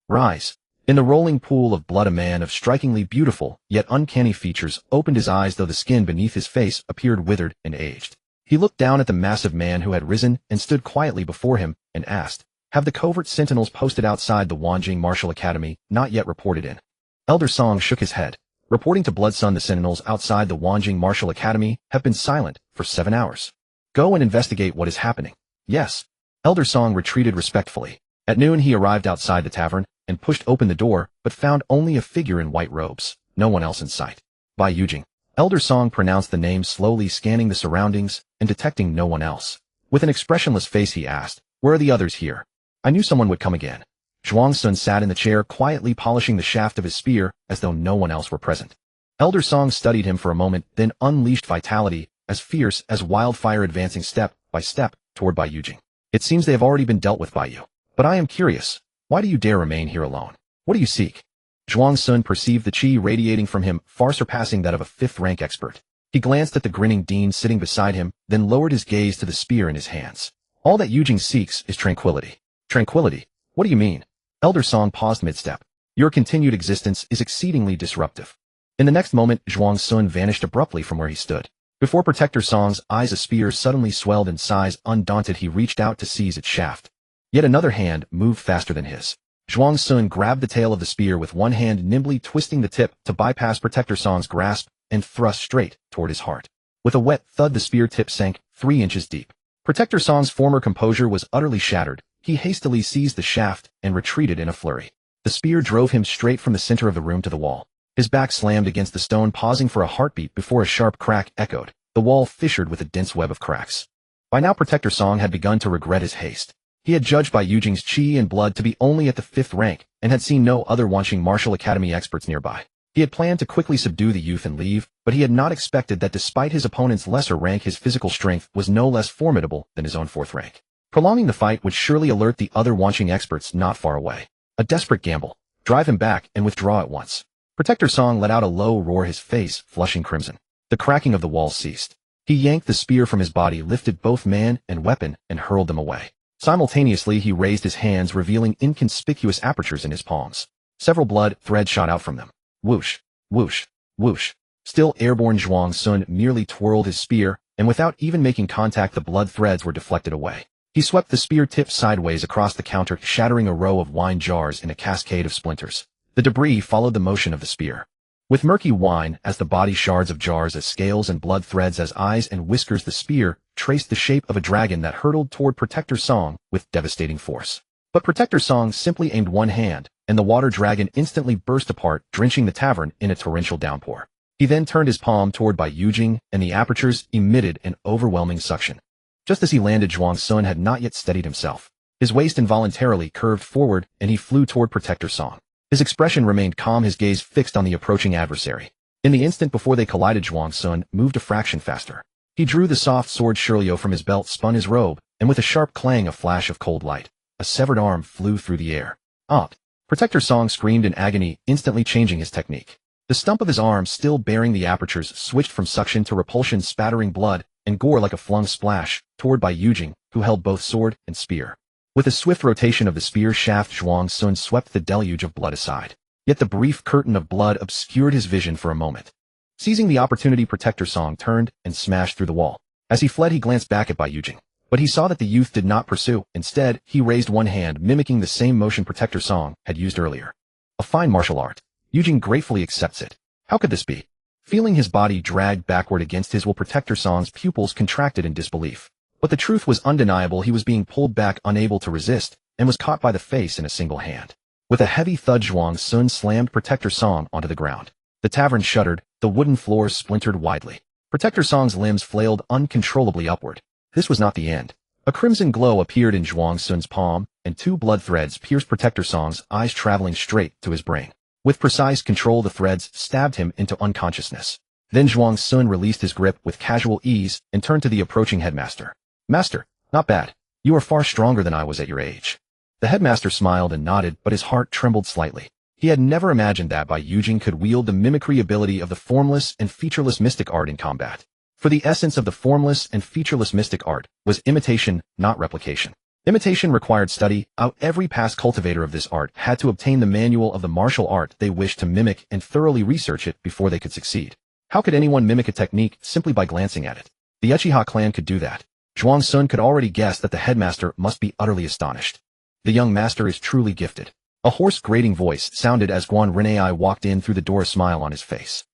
Rise. In the rolling pool of blood, a man of strikingly beautiful, yet uncanny features opened his eyes, though the skin beneath his face appeared withered and aged. He looked down at the massive man who had risen and stood quietly before him and asked, have the covert sentinels posted outside the Wanjing Martial Academy not yet reported in? Elder Song shook his head. Reporting to Blood Sun, the sentinels outside the Wanjing Martial Academy have been silent for 7 hours. Go and investigate what is happening. Yes. Elder Song retreated respectfully. At noon, he arrived outside the tavern and pushed open the door, but found only a figure in white robes, no one else in sight. Bai Yujing. Elder Song pronounced the name, slowly scanning the surroundings and detecting no one else. With an expressionless face, he asked, where are the others here? I knew someone would come again. Zhuang Sun sat in the chair, quietly polishing the shaft of his spear as though no one else were present. Elder Song studied him for a moment, then unleashed vitality, as fierce as wildfire, advancing step by step toward Bai Yujing. It seems they have already been dealt with by you. But I am curious. Why do you dare remain here alone? What do you seek? Zhuang Sun perceived the qi radiating from him, far surpassing that of a 5th-rank expert. He glanced at the grinning dean sitting beside him, then lowered his gaze to the spear in his hands. All that Yujing seeks is tranquility. Tranquility? What do you mean? Elder Song paused mid-step. Your continued existence is exceedingly disruptive. In the next moment, Zhuang Sun vanished abruptly from where he stood. Before Protector Song's eyes, a spear suddenly swelled in size. Undaunted, he reached out to seize its shaft. Yet another hand moved faster than his. Zhuang Sun grabbed the tail of the spear with one hand, nimbly twisting the tip to bypass Protector Song's grasp and thrust straight toward his heart. With a wet thud, the spear tip sank 3 inches deep. Protector Song's former composure was utterly shattered. He hastily seized the shaft and retreated in a flurry. The spear drove him straight from the center of the room to the wall. His back slammed against the stone, pausing for a heartbeat before a sharp crack echoed. The wall fissured with a dense web of cracks. By now, Protector Song had begun to regret his haste. He had judged by Yujing's chi and blood to be only at the 5th rank, and had seen no other Wanqing Martial Academy experts nearby. He had planned to quickly subdue the youth and leave, but he had not expected that despite his opponent's lesser rank, his physical strength was no less formidable than his own 4th rank. Prolonging the fight would surely alert the other Wanqing experts not far away. A desperate gamble. Drive him back and withdraw at once. Protector Song let out a low roar, his face flushing crimson. The cracking of the wall ceased. He yanked the spear from his body, lifted both man and weapon, and hurled them away. Simultaneously, he raised his hands, revealing inconspicuous apertures in his palms. Several blood threads shot out from them. Whoosh, whoosh, whoosh. Still airborne, Zhuang Sun merely twirled his spear, and without even making contact, the blood threads were deflected away. He swept the spear tip sideways across the counter, shattering a row of wine jars in a cascade of splinters. The debris followed the motion of the spear. With murky wine as the body, shards of jars as scales, and blood threads as eyes and whiskers, the spear traced the shape of a dragon that hurtled toward Protector Song with devastating force. But Protector Song simply aimed one hand, and the water dragon instantly burst apart, drenching the tavern in a torrential downpour. He then turned his palm toward Bai Yujing, and the apertures emitted an overwhelming suction. Just as he landed, Zhuang Sun had not yet steadied himself. His waist involuntarily curved forward, and he flew toward Protector Song. His expression remained calm, his gaze fixed on the approaching adversary. In the instant before they collided, Zhuang Sun moved a fraction faster. He drew the soft sword Shirlio from his belt, spun his robe, and with a sharp clang, a flash of cold light, a severed arm flew through the air. Ah! Protector Song screamed in agony, instantly changing his technique. The stump of his arm, still bearing the apertures, switched from suction to repulsion, spattering blood and gore like a flung splash toward Bai Yujing, who held both sword and spear. With a swift rotation of the spear shaft, Zhuang Sun swept the deluge of blood aside. Yet the brief curtain of blood obscured his vision for a moment. Seizing the opportunity, Protector Song turned and smashed through the wall. As he fled, he glanced back at Bai Yujing. But he saw that the youth did not pursue. Instead, he raised one hand, mimicking the same motion Protector Song had used earlier. A fine martial art. Yujing gratefully accepts it. How could this be? Feeling his body dragged backward against his will, Protector Song's pupils contracted in disbelief. But the truth was undeniable. He was being pulled back, unable to resist, and was caught by the face in a single hand. With a heavy thud, Zhuang Sun slammed Protector Song onto the ground. The tavern shuddered, the wooden floors splintered widely. Protector Song's limbs flailed uncontrollably upward. This was not the end. A crimson glow appeared in Zhuang Sun's palm, and 2 blood threads pierced Protector Song's eyes, traveling straight to his brain. With precise control, the threads stabbed him into unconsciousness. Then Zhuang Sun released his grip with casual ease and turned to the approaching headmaster. Master, not bad. You are far stronger than I was at your age. The headmaster smiled and nodded, but his heart trembled slightly. He had never imagined that Bai Yujing could wield the mimicry ability of the formless and featureless mystic art in combat. For the essence of the formless and featureless mystic art was imitation, not replication. Imitation required study. Every past cultivator of this art had to obtain the manual of the martial art they wished to mimic and thoroughly research it before they could succeed. How could anyone mimic a technique simply by glancing at it? The Uchiha clan could do that. Zhuang Sun could already guess that the headmaster must be utterly astonished. The young master is truly gifted. A hoarse, grating voice sounded as Guan Renai walked in through the door, a smile on his face.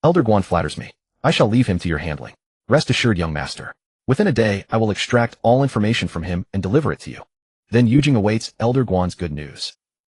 Elder Guan flatters me. I shall leave him to your handling. Rest assured, young master. Within a day, I will extract all information from him and deliver it to you. Then Yujing awaits Elder Guan's good news.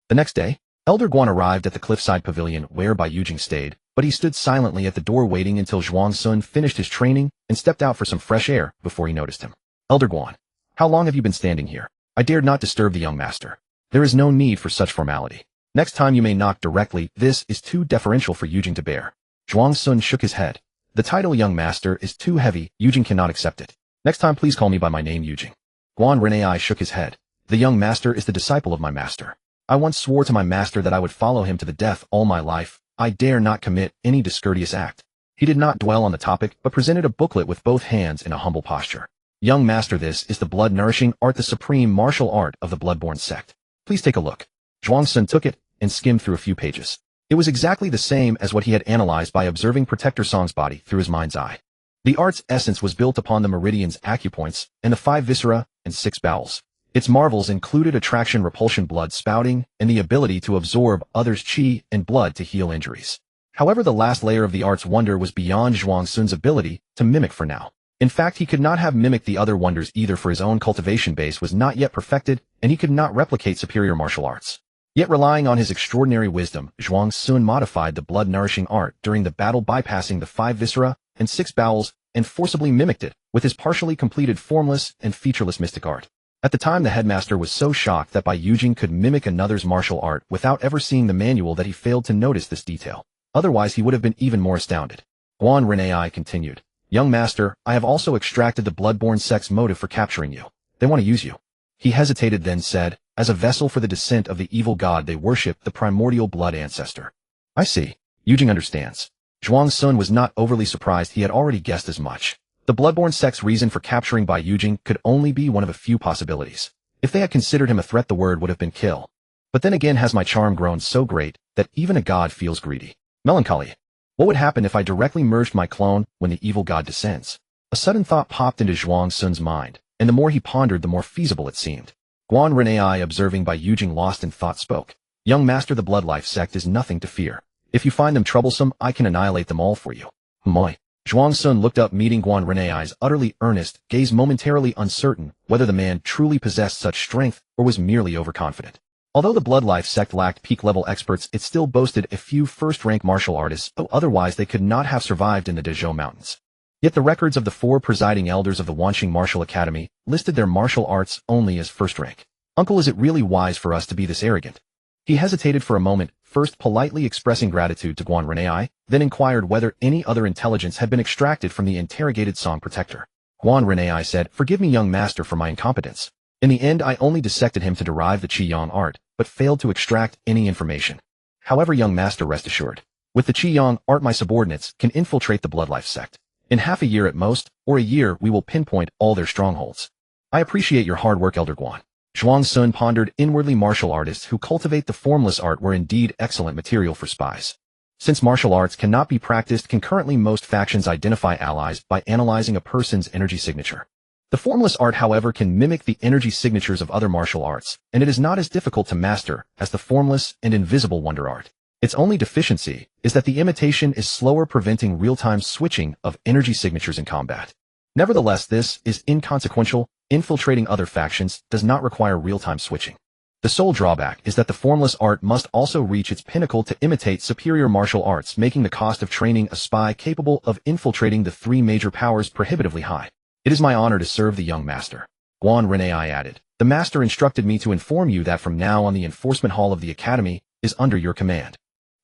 The next day, Elder Guan arrived at the cliffside pavilion where Bai Yujing stayed, but he stood silently at the door waiting until Zhuang Sun finished his training and stepped out for some fresh air before he noticed him. Elder Guan, how long have you been standing here? I dared not disturb the young master. There is no need for such formality. Next time you may knock directly. This is too deferential for Yujing to bear. Zhuang Sun shook his head. The title young master is too heavy. Yujing cannot accept it. Next time please call me by my name, Yujing. Guan Renai shook his head. The young master is the disciple of my master. I once swore to my master that I would follow him to the death all my life. I dare not commit any discourteous act. He did not dwell on the topic, but presented a booklet with both hands in a humble posture. Young master, this is the blood-nourishing art, the supreme martial art of the bloodborne sect. Please take a look. Zhuang Sun took it and skimmed through a few pages. It was exactly the same as what he had analyzed by observing Protector Song's body through his mind's eye. The art's essence was built upon the meridians, acupoints, and the 5 viscera and 6 bowels. Its marvels included attraction, repulsion, blood spouting, and the ability to absorb others' chi and blood to heal injuries. However, the last layer of the art's wonder was beyond Zhuang Sun's ability to mimic for now. In fact, he could not have mimicked the other wonders either, for his own cultivation base was not yet perfected, and he could not replicate superior martial arts. Yet relying on his extraordinary wisdom, Zhuang Sun modified the blood-nourishing art during the battle, bypassing the 5 viscera and 6 bowels, and forcibly mimicked it with his partially completed formless and featureless mystic art. At the time, the headmaster was so shocked that Bai Yujing could mimic another's martial art without ever seeing the manual that he failed to notice this detail. Otherwise, he would have been even more astounded. Guan Renai continued, "Young master, I have also extracted the bloodborne sect's motive for capturing you. They want to use you." He hesitated, then said, "As a vessel for the descent of the evil god, they worship the primordial blood ancestor." "I see." Yujing understands. Zhuang Sun was not overly surprised. He had already guessed as much. The bloodborne sect's reason for capturing Bai Yujing could only be one of a few possibilities. If they had considered him a threat, the word would have been kill. But then again, has my charm grown so great that even a god feels greedy? Melancholy. What would happen if I directly merged my clone when the evil god descends? A sudden thought popped into Zhuang Sun's mind, and the more he pondered, the more feasible it seemed. Guan Renai, observing Bai Yujing lost in thought, spoke. "Young master, the Bloodlife sect is nothing to fear. If you find them troublesome, I can annihilate them all for you." Moi. Zhuang Sun looked up, meeting Guan Renai's utterly earnest gaze, momentarily uncertain whether the man truly possessed such strength or was merely overconfident. Although the Bloodlife sect lacked peak-level experts, it still boasted a few first-rank martial artists, though otherwise they could not have survived in the Dezhou Mountains. Yet the records of the 4 presiding elders of the Wanqing Martial Academy listed their martial arts only as first rank. "Uncle, is it really wise for us to be this arrogant?" He hesitated for a moment, first politely expressing gratitude to Guan Renai, then inquired whether any other intelligence had been extracted from the interrogated Song Protector. Guan Renai said, "Forgive me, young master, for my incompetence. In the end, I only dissected him to derive the Qiyang art, but failed to extract any information. However, young master, rest assured. With the Qiyang art, my subordinates can infiltrate the Bloodlife sect. In half a year at most, or a year, we will pinpoint all their strongholds. I appreciate your hard work, Elder Guan." Zhuang Sun pondered inwardly. Martial artists who cultivate the formless art were indeed excellent material for spies. Since martial arts cannot be practiced concurrently, most factions identify allies by analyzing a person's energy signature. The formless art, however, can mimic the energy signatures of other martial arts, and it is not as difficult to master as the formless and invisible wonder art. Its only deficiency is that the imitation is slower, preventing real-time switching of energy signatures in combat. Nevertheless, this is inconsequential. Infiltrating other factions does not require real-time switching. The sole drawback is that the formless art must also reach its pinnacle to imitate superior martial arts, making the cost of training a spy capable of infiltrating the 3 major powers prohibitively high. "It is my honor to serve the young master." Guan Renai added, "The master instructed me to inform you that from now on the enforcement hall of the academy is under your command."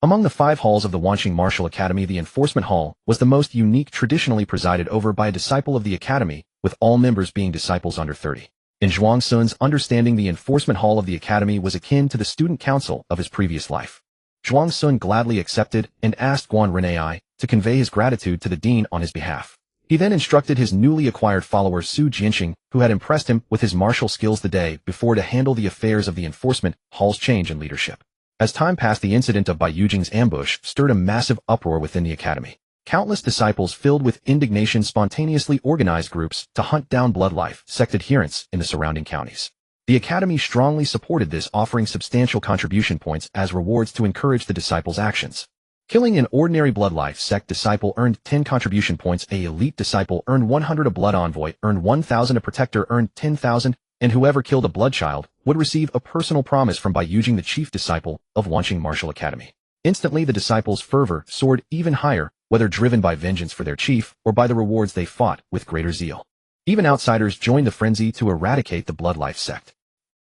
Among the 5 halls of the Wanqing Martial Academy, the enforcement hall was the most unique, traditionally presided over by a disciple of the academy, with all members being disciples under 30. In Zhuang Sun's understanding, the enforcement hall of the academy was akin to the student council of his previous life. Zhuang Sun gladly accepted and asked Guan Renai to convey his gratitude to the dean on his behalf. He then instructed his newly acquired follower Su Jianxing, who had impressed him with his martial skills the day before, to handle the affairs of the enforcement hall's change in leadership. As time passed, the incident of Bai Yujing's ambush stirred a massive uproar within the academy. Countless disciples, filled with indignation, spontaneously organized groups to hunt down Bloodlife sect adherents in the surrounding counties. The academy strongly supported this, offering substantial contribution points as rewards to encourage the disciples' actions. Killing an ordinary Bloodlife sect disciple earned 10 contribution points, a elite disciple earned 100, a blood envoy earned 1,000, a protector earned 10,000, and whoever killed a bloodchild would receive a personal promise from Bai Yujing, the chief disciple of Wanqing Martial Academy. Instantly, the disciples' fervor soared even higher, whether driven by vengeance for their chief or by the rewards they fought with greater zeal. Even outsiders joined the frenzy to eradicate the Bloodlife sect.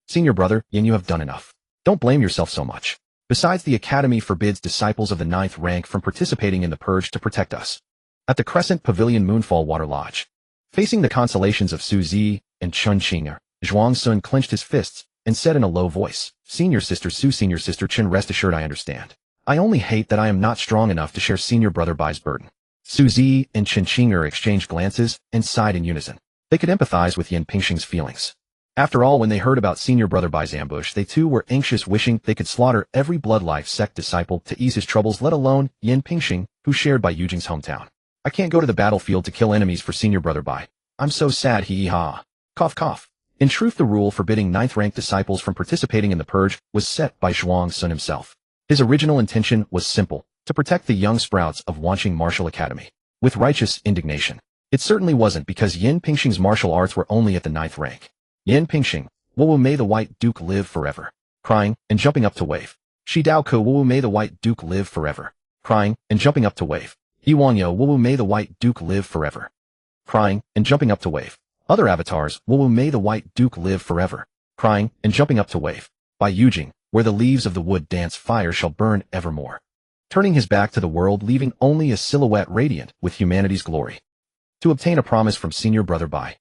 "Senior brother, Yin, you have done enough. Don't blame yourself so much. Besides, the academy forbids disciples of the 9th rank from participating in the purge to protect us." At the Crescent Pavilion Moonfall Water Lodge, facing the constellations of Su Zi and Chun Qing'er, Zhuang Sun clenched his fists and said in a low voice, "Senior sister Su, senior sister Chen, rest assured I understand. I only hate that I am not strong enough to share senior brother Bai's burden." Su Zi and Chen Qing'er exchanged glances and sighed in unison. They could empathize with Yin Pingxing's feelings. After all, when they heard about senior brother Bai's ambush, they too were anxious, wishing they could slaughter every Bloodlife sect disciple to ease his troubles, let alone Yin Pingxing, who shared Bai Yujing's hometown. "I can't go to the battlefield to kill enemies for senior brother Bai. I'm so sad, hee ha. Cough cough." In truth, the rule forbidding 9th rank disciples from participating in the purge was set by Zhuang Sun himself. His original intention was simple: to protect the young sprouts of Wanqing Martial Academy. With righteous indignation, it certainly wasn't because Yin Pingxing's martial arts were only at the 9th rank. Yin Pingxing, Wu may the White Duke live forever. Crying and jumping up to wave. Shi Dao Ku, Wu may the White Duke live forever. Crying and jumping up to wave. Yi Wanyo, Wu may the White Duke live forever. Crying and jumping up to wave. Other avatars, Wu may the White Duke live forever, crying and jumping up to wave. By Yujing, where the leaves of the wood dance, fire shall burn evermore. Turning his back to the world, leaving only a silhouette radiant with humanity's glory. To obtain a promise from Senior Brother Bai.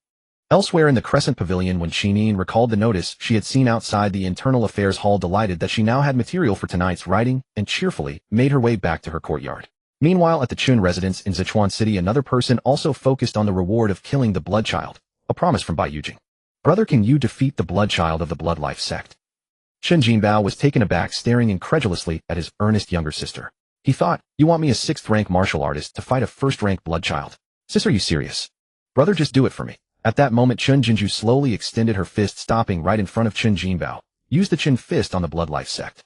Elsewhere in the Crescent Pavilion, when Shinin recalled the notice she had seen outside the Internal Affairs Hall, delighted that she now had material for tonight's writing, and cheerfully made her way back to her courtyard. Meanwhile, at the Chun residence in Sichuan City, another person also focused on the reward of killing the Blood Child, a promise from Bai Yujing. Brother, can you defeat the Blood Child of the Blood Life sect? Chen Jinbao was taken aback, staring incredulously at his earnest younger sister. He thought, you want me, a 6th-rank martial artist, to fight a 1st-rank Blood Child? Sis, are you serious? Brother, just do it for me. At that moment, Chun Jinju slowly extended her fist, stopping right in front of Chen Jinbao. Use the Chin fist on the Blood Life sect.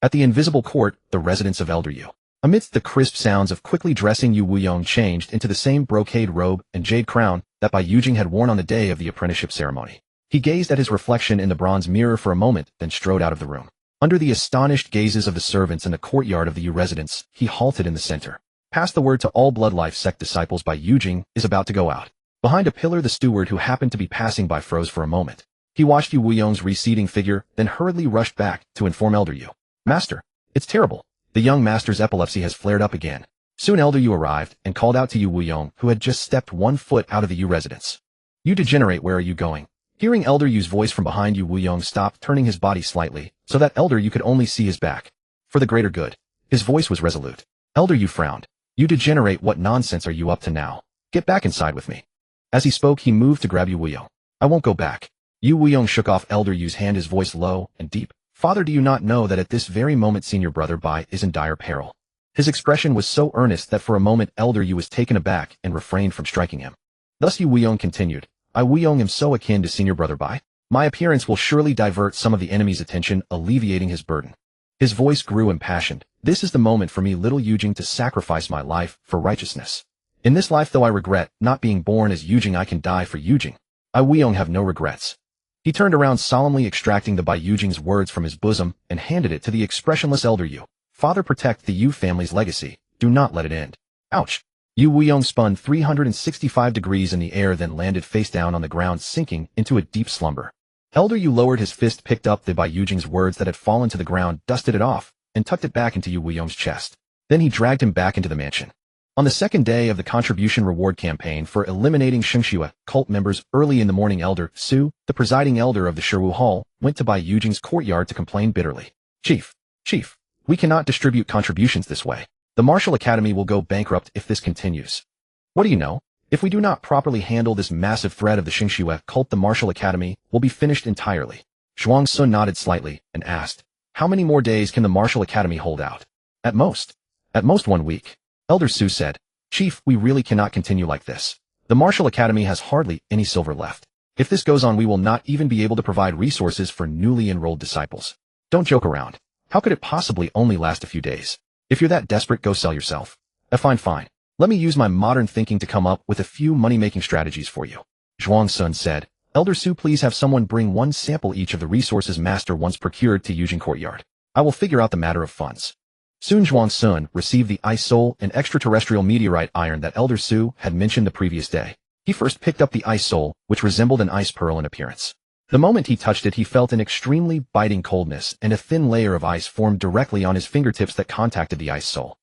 At the invisible court, the residence of Elder Yu. Amidst the crisp sounds of quickly dressing, Yu Wuyong changed into the same brocade robe and jade crown that Bai Yujing had worn on the day of the apprenticeship ceremony. He gazed at his reflection in the bronze mirror for a moment, then strode out of the room. Under the astonished gazes of the servants in the courtyard of the Yu residence, he halted in the center. Pass the word to all Blood Life sect disciples, Bai Yujing is about to go out. Behind a pillar, the steward who happened to be passing by froze for a moment. He watched Yu Wuyong's receding figure, then hurriedly rushed back to inform Elder Yu. Master, it's terrible. The young master's epilepsy has flared up again. Soon Elder Yu arrived and called out to Yu Wuyong, who had just stepped 1 foot out of the Yu residence. You degenerate, where are you going? Hearing Elder Yu's voice from behind, Yu Wuyong stopped, turning his body slightly, so that Elder Yu could only see his back. For the greater good. His voice was resolute. Elder Yu frowned. You degenerate, what nonsense are you up to now? Get back inside with me. As he spoke, he moved to grab Yu Wuyong. I won't go back. Yu Wuyong shook off Elder Yu's hand, his voice low and deep. Father, do you not know that at this very moment Senior Brother Bai is in dire peril? His expression was so earnest that for a moment Elder Yu was taken aback and refrained from striking him. Thus Yu Wuyong continued. I Wuyong am so akin to Senior Brother Bai. My appearance will surely divert some of the enemy's attention, alleviating his burden. His voice grew impassioned. This is the moment for me, little Yujing, to sacrifice my life for righteousness. In this life, though I regret not being born as Yujing, I can die for Yujing. I Wuyong have no regrets. He turned around, solemnly extracting the Bai Yujing's words from his bosom and handed it to the expressionless Elder Yu. Father, protect the Yu family's legacy. Do not let it end. Ouch. Yu Wuyong spun 365 degrees in the air, then landed face down on the ground, sinking into a deep slumber. Elder Yu lowered his fist, picked up the Bai Yujing's words that had fallen to the ground, dusted it off, and tucked it back into Yu Wuyong's chest. Then he dragged him back into the mansion. On the second day of the contribution reward campaign for eliminating Shengxue cult members, early in the morning, Elder Su, the presiding elder of the Shiru Hall, went to Bai Yujing's courtyard to complain bitterly. Chief, we cannot distribute contributions this way. The Martial Academy will go bankrupt if this continues. What do you know? If we do not properly handle this massive threat of the Shengxue cult, the Martial Academy will be finished entirely. Zhuang Sun nodded slightly and asked, how many more days can the Martial Academy hold out? At most 1 week. Elder Su said, Chief, we really cannot continue like this. The Martial Academy has hardly any silver left. If this goes on, we will not even be able to provide resources for newly enrolled disciples. Don't joke around. How could it possibly only last a few days? If you're that desperate, go sell yourself. Fine. Let me use my modern thinking to come up with a few money-making strategies for you. Zhuang Sun said, Elder Su, please have someone bring 1 sample each of the resources Master once procured to Yujing Courtyard. I will figure out the matter of funds. Soon Zhuang Sun received the ice soul and extraterrestrial meteorite iron that Elder Su had mentioned the previous day. He first picked up the ice soul, which resembled an ice pearl in appearance. The moment he touched it, he felt an extremely biting coldness, and a thin layer of ice formed directly on his fingertips that contacted the ice soul.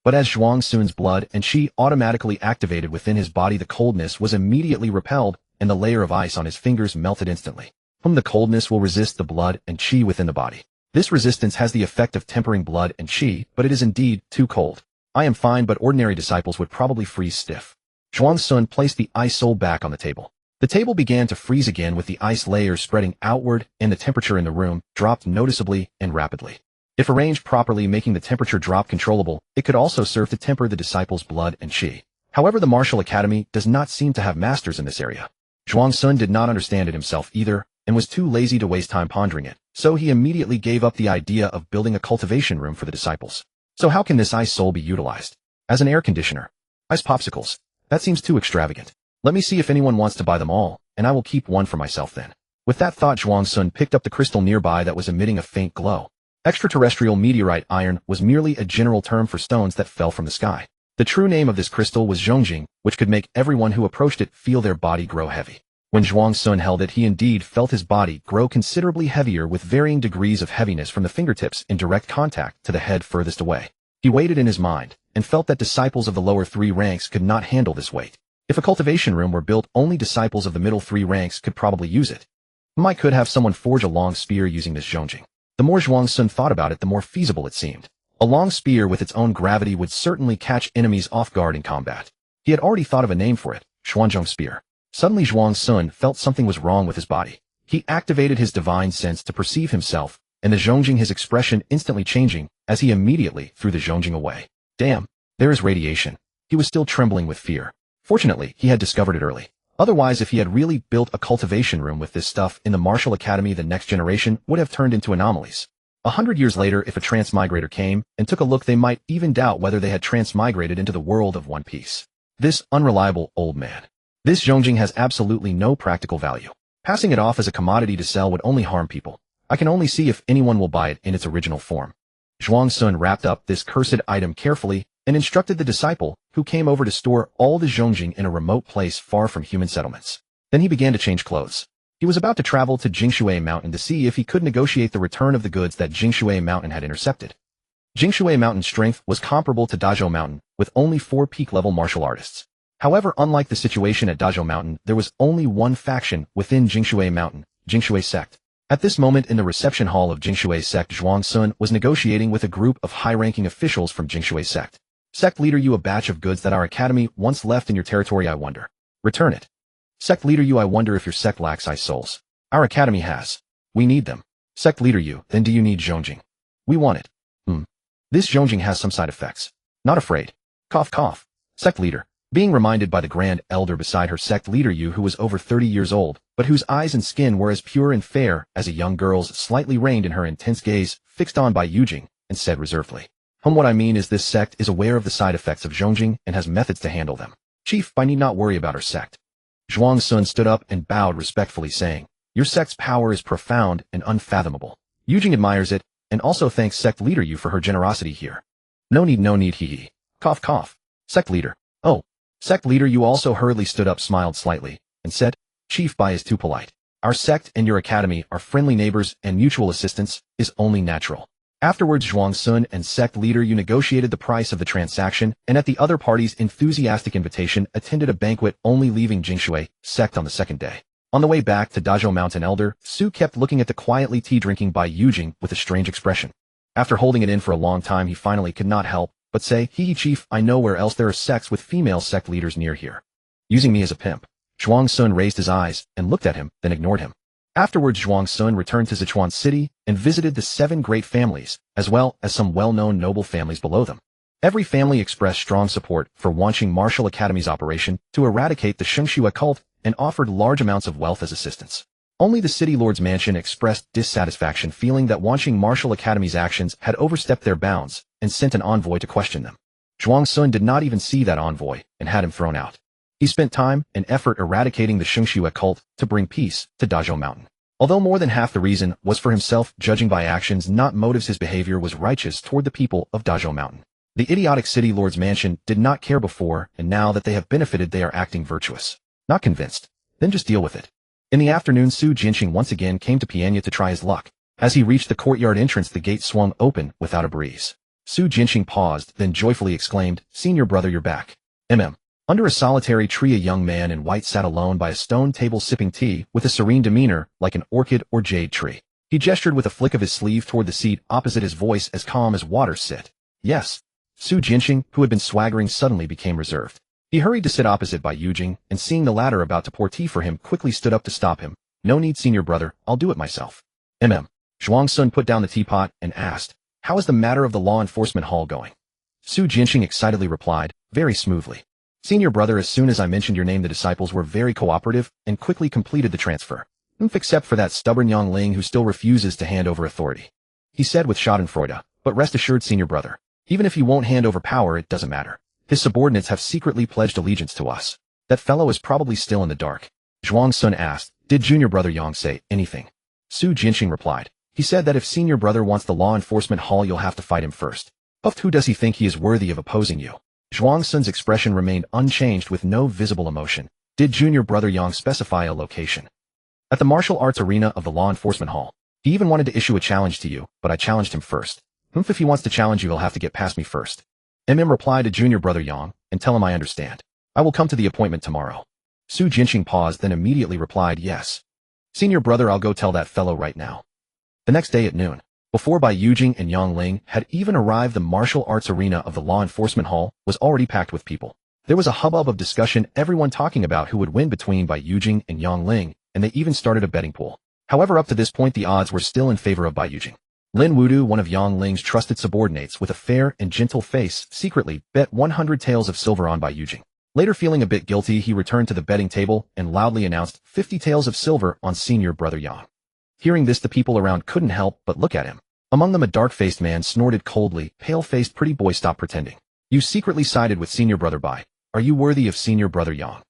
But as Zhuang Sun's blood and qi automatically activated within his body, the coldness was immediately repelled, and the layer of ice on his fingers melted instantly. The coldness will resist the blood and qi within the body. This resistance has the effect of tempering blood and qi, but it is indeed too cold. I am fine, but ordinary disciples would probably freeze stiff. Zhuang Sun placed the ice soul back on the table. The table began to freeze again, with the ice layers spreading outward, and the temperature in the room dropped noticeably and rapidly. If arranged properly, making the temperature drop controllable, it could also serve to temper the disciples' blood and qi. However, the Martial Academy does not seem to have masters in this area. Zhuang Sun did not understand it himself either, and was too lazy to waste time pondering it, so he immediately gave up the idea of building a cultivation room for the disciples. So how can this ice soul be utilized? As an air conditioner? Ice popsicles? That seems too extravagant. Let me see if anyone wants to buy them all, and I will keep one for myself then. With that thought, Zhuang Sun picked up the crystal nearby that was emitting a faint glow. Extraterrestrial meteorite iron was merely a general term for stones that fell from the sky. The true name of this crystal was Zhongjing, which could make everyone who approached it feel their body grow heavy. When Zhuang Sun held it, he indeed felt his body grow considerably heavier with varying degrees of heaviness from the fingertips in direct contact to the head furthest away. He weighed it in his mind, and felt that disciples of the lower 3 ranks could not handle this weight. If a cultivation room were built, only disciples of the middle 3 ranks could probably use it. Might could have someone forge a long spear using this zhongjing. The more Zhuang Sun thought about it, the more feasible it seemed. A long spear with its own gravity would certainly catch enemies off guard in combat. He had already thought of a name for it, Xuanzhong spear. Suddenly Zhuang Sun felt something was wrong with his body. He activated his divine sense to perceive himself, and the zhongjing, his expression instantly changing, as he immediately threw the zhongjing away. Damn, there is radiation. He was still trembling with fear. Fortunately, he had discovered it early. Otherwise, if he had really built a cultivation room with this stuff in the martial academy, the next generation would have turned into anomalies. 100 years later, if a transmigrator came and took a look, they might even doubt whether they had transmigrated into the world of One Piece. This unreliable old man. This zhongjing has absolutely no practical value. Passing it off as a commodity to sell would only harm people. I can only see if anyone will buy it in its original form. Zhuang Sun wrapped up this cursed item carefully and instructed the disciple, who came over to store all the zhongjing in a remote place far from human settlements. Then he began to change clothes. He was about to travel to Jingshui Mountain to see if he could negotiate the return of the goods that Jingshui Mountain had intercepted. Jingshui Mountain's strength was comparable to Dazhou Mountain, with only 4 peak-level martial artists. However, unlike the situation at Dazhou Mountain, there was only one faction within Jingshui Mountain, Jingshui Sect. At this moment in the reception hall of Jingshui Sect, Zhuang Sun was negotiating with a group of high-ranking officials from Jingshui Sect. Sect leader, you, a batch of goods that our academy once left in your territory, I wonder. Return it. Sect leader, you, I wonder if your sect lacks ice souls. Our academy has. We need them. Sect leader, you, then do you need zhongjing? We want it. This zhongjing has some side effects. Not afraid. Cough cough. Sect leader. Being reminded by the grand elder beside her, sect leader Yu, who was over 30 years old, but whose eyes and skin were as pure and fair as a young girl's, slightly reined in her intense gaze, fixed on by Yujing, and said reservedly, What I mean is this sect is aware of the side effects of zhongjing and has methods to handle them. Chief, I need not worry about our sect. Zhuang Sun stood up and bowed respectfully, saying, Your sect's power is profound and unfathomable. Yujing admires it, and also thanks sect leader Yu for her generosity here. No need, hee hee. Cough cough. Sect leader. Oh. Sect leader Yu also hurriedly stood up, smiled slightly, and said, Chief Bai is too polite. Our sect and your academy are friendly neighbors, and mutual assistance is only natural. Afterwards, Zhuang Sun and sect leader Yu negotiated the price of the transaction, and at the other party's enthusiastic invitation attended a banquet, only leaving Jingshui sect on the second day. On the way back to Dazhou Mountain, Elder Su kept looking at the quietly tea-drinking Bai Yujing with a strange expression. After holding it in for a long time, he finally could not help but say, Hee chief, I know where else there are sects with female sect leaders near here. Using me as a pimp. Zhuang Sun raised his eyes and looked at him, then ignored him. Afterwards, Zhuang Sun returned to Sichuan City and visited the 7 great families, as well as some well-known noble families below them. Every family expressed strong support for Wanqing Martial Academy's operation to eradicate the Shengshu cult and offered large amounts of wealth as assistance. Only the city lord's mansion expressed dissatisfaction, feeling that Wanqing Martial Academy's actions had overstepped their bounds, and sent an envoy to question them. Zhuang Sun did not even see that envoy and had him thrown out. He spent time and effort eradicating the Shengshu cult to bring peace to Dazhou Mountain. Although more than half the reason was for himself, judging by actions, not motives, his behavior was righteous toward the people of Dazhou Mountain. The idiotic city lord's mansion did not care before, and now that they have benefited, they are acting virtuous. Not convinced? Then just deal with it. In the afternoon, Su Jinqing once again came to Pianya to try his luck. As he reached the courtyard entrance, the gate swung open without a breeze. Su Jinqing paused, then joyfully exclaimed, Senior brother, you're back. Under a solitary tree, a young man in white sat alone by a stone table sipping tea with a serene demeanor like an orchid or jade tree. He gestured with a flick of his sleeve toward the seat opposite, his voice as calm as water. Sit. Yes. Su Jinqing, who had been swaggering, suddenly became reserved. He hurried to sit opposite by Yujing, and seeing the latter about to pour tea for him, quickly stood up to stop him. No need, senior brother, I'll do it myself. Zhuang Sun put down the teapot and asked, How is the matter of the law enforcement hall going? Su Jinqing excitedly replied, Very smoothly. Senior brother, as soon as I mentioned your name, the disciples were very cooperative and quickly completed the transfer. Except for that stubborn Yang Ling who still refuses to hand over authority. He said with schadenfreude, but rest assured, senior brother, even if he won't hand over power, it doesn't matter. His subordinates have secretly pledged allegiance to us. That fellow is probably still in the dark. Zhuang Sun asked, Did junior brother Yang say anything? Su Jinqing replied, He said that if senior brother wants the law enforcement hall, you'll have to fight him first. But who does he think he is worthy of opposing you? Zhuang Sun's expression remained unchanged with no visible emotion. Did junior brother Yang specify a location? At the martial arts arena of the law enforcement hall. He even wanted to issue a challenge to you, but I challenged him first. If he wants to challenge you, he'll have to get past me first. Replied to junior brother Yang, and tell him I understand. I will come to the appointment tomorrow. Su Jinqing paused, then immediately replied, yes. Senior brother, I'll go tell that fellow right now. The next day at noon, before Bai Yujing and Yang Ling had even arrived, the martial arts arena of the law enforcement hall was already packed with people. There was a hubbub of discussion, everyone talking about who would win between Bai Yujing and Yang Ling, and they even started a betting pool. However, up to this point the odds were still in favor of Bai Yujing. Lin Wudu, one of Yang Ling's trusted subordinates with a fair and gentle face, secretly bet 100 taels of silver on Bai Yujing. Later, feeling a bit guilty, he returned to the betting table and loudly announced 50 taels of silver on senior brother Yang. Hearing this, the people around couldn't help but look at him. Among them, a dark-faced man snorted coldly. Pale-faced pretty boy, stop pretending. You secretly sided with senior brother Bai. Are you worthy of senior brother Yang?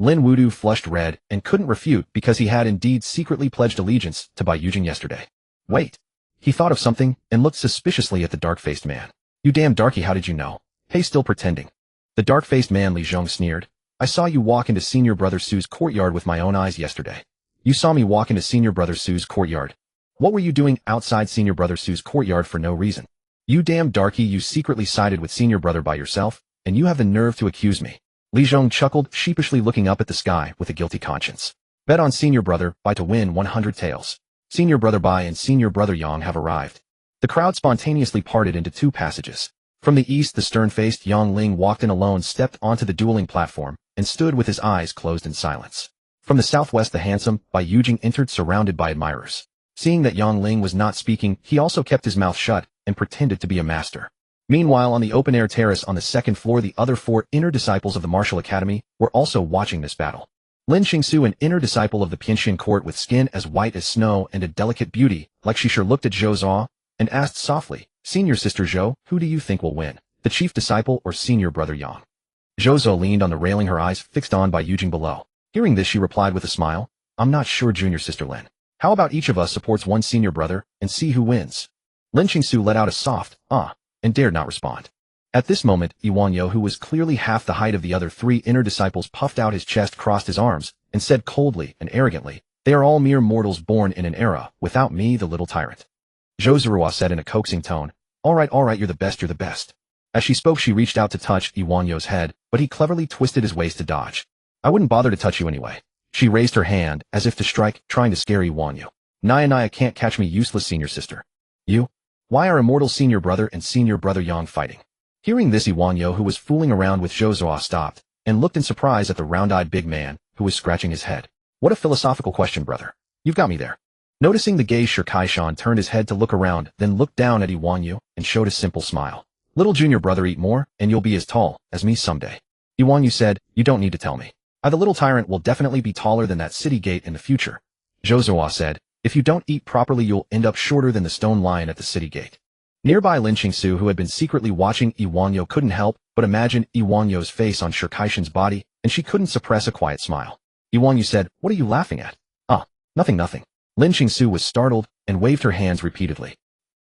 Lin Wudu flushed red and couldn't refute because he had indeed secretly pledged allegiance to Bai Yujing yesterday. Wait. He thought of something and looked suspiciously at the dark-faced man. You damn darky, how did you know? Hey, still pretending. The dark-faced man Li Zhong sneered. I saw you walk into senior brother Su's courtyard with my own eyes yesterday. You saw me walk into senior brother Su's courtyard. What were you doing outside senior brother Su's courtyard for no reason? You damn darky, you secretly sided with senior brother by yourself, and you have the nerve to accuse me. Li Zhong chuckled, sheepishly looking up at the sky with a guilty conscience. Bet on senior brother Bai to win 100 taels. Senior brother Bai and senior brother Yang have arrived. The crowd spontaneously parted into two passages. From the east, the stern-faced Yang Ling walked in alone, stepped onto the dueling platform, and stood with his eyes closed in silence. From the southwest, the handsome Bai Yujing entered, surrounded by admirers. Seeing that Yang Ling was not speaking, he also kept his mouth shut and pretended to be a master. Meanwhile, on the open-air terrace on the second floor, the other four inner disciples of the martial academy were also watching this battle. Lin Qingsu, an inner disciple of the Pianxian court with skin as white as snow and a delicate beauty, like she sure looked at Zhou Zhao and asked softly, Senior sister Zhou, who do you think will win, the chief disciple or senior brother Yang? Zhou Zhao leaned on the railing, her eyes fixed on Bai Yujing below. Hearing this, she replied with a smile, I'm not sure, junior sister Lin. How about each of us supports one senior brother and see who wins? Lin Qingsu let out a soft, and dared not respond. At this moment, Iwanyo, who was clearly half the height of the other three inner disciples, puffed out his chest, crossed his arms, and said coldly and arrogantly, They are all mere mortals born in an era, without me, the little tyrant. Zhou Zerua said in a coaxing tone, All right, you're the best, you're the best. As she spoke, she reached out to touch Iwanyo's head, but he cleverly twisted his waist to dodge. I wouldn't bother to touch you anyway. She raised her hand, as if to strike, trying to scare Iwanyo. Naya can't catch me, useless senior sister. You? Why are immortal senior brother and senior brother Yang fighting? Hearing this, Iwanyo, who was fooling around with Zhou Zhao, stopped, and looked in surprise at the round-eyed big man, who was scratching his head. What a philosophical question, brother. You've got me there. Noticing the gaze, Shi Kaishan turned his head to look around, then looked down at Iwanyo, and showed a simple smile. Little junior brother, eat more, and you'll be as tall as me someday. Iwanyo said, You don't need to tell me. I, the little tyrant, will definitely be taller than that city gate in the future. Zhou Zhao said, If you don't eat properly, you'll end up shorter than the stone lion at the city gate. Nearby, Lin Qingsu, who had been secretly watching Iwanyo, couldn't help but imagine Iwanyo's face on Shi Kaishan's body, and she couldn't suppress a quiet smile. Iwanyo said, What are you laughing at? Nothing. Lin Qingsu was startled and waved her hands repeatedly.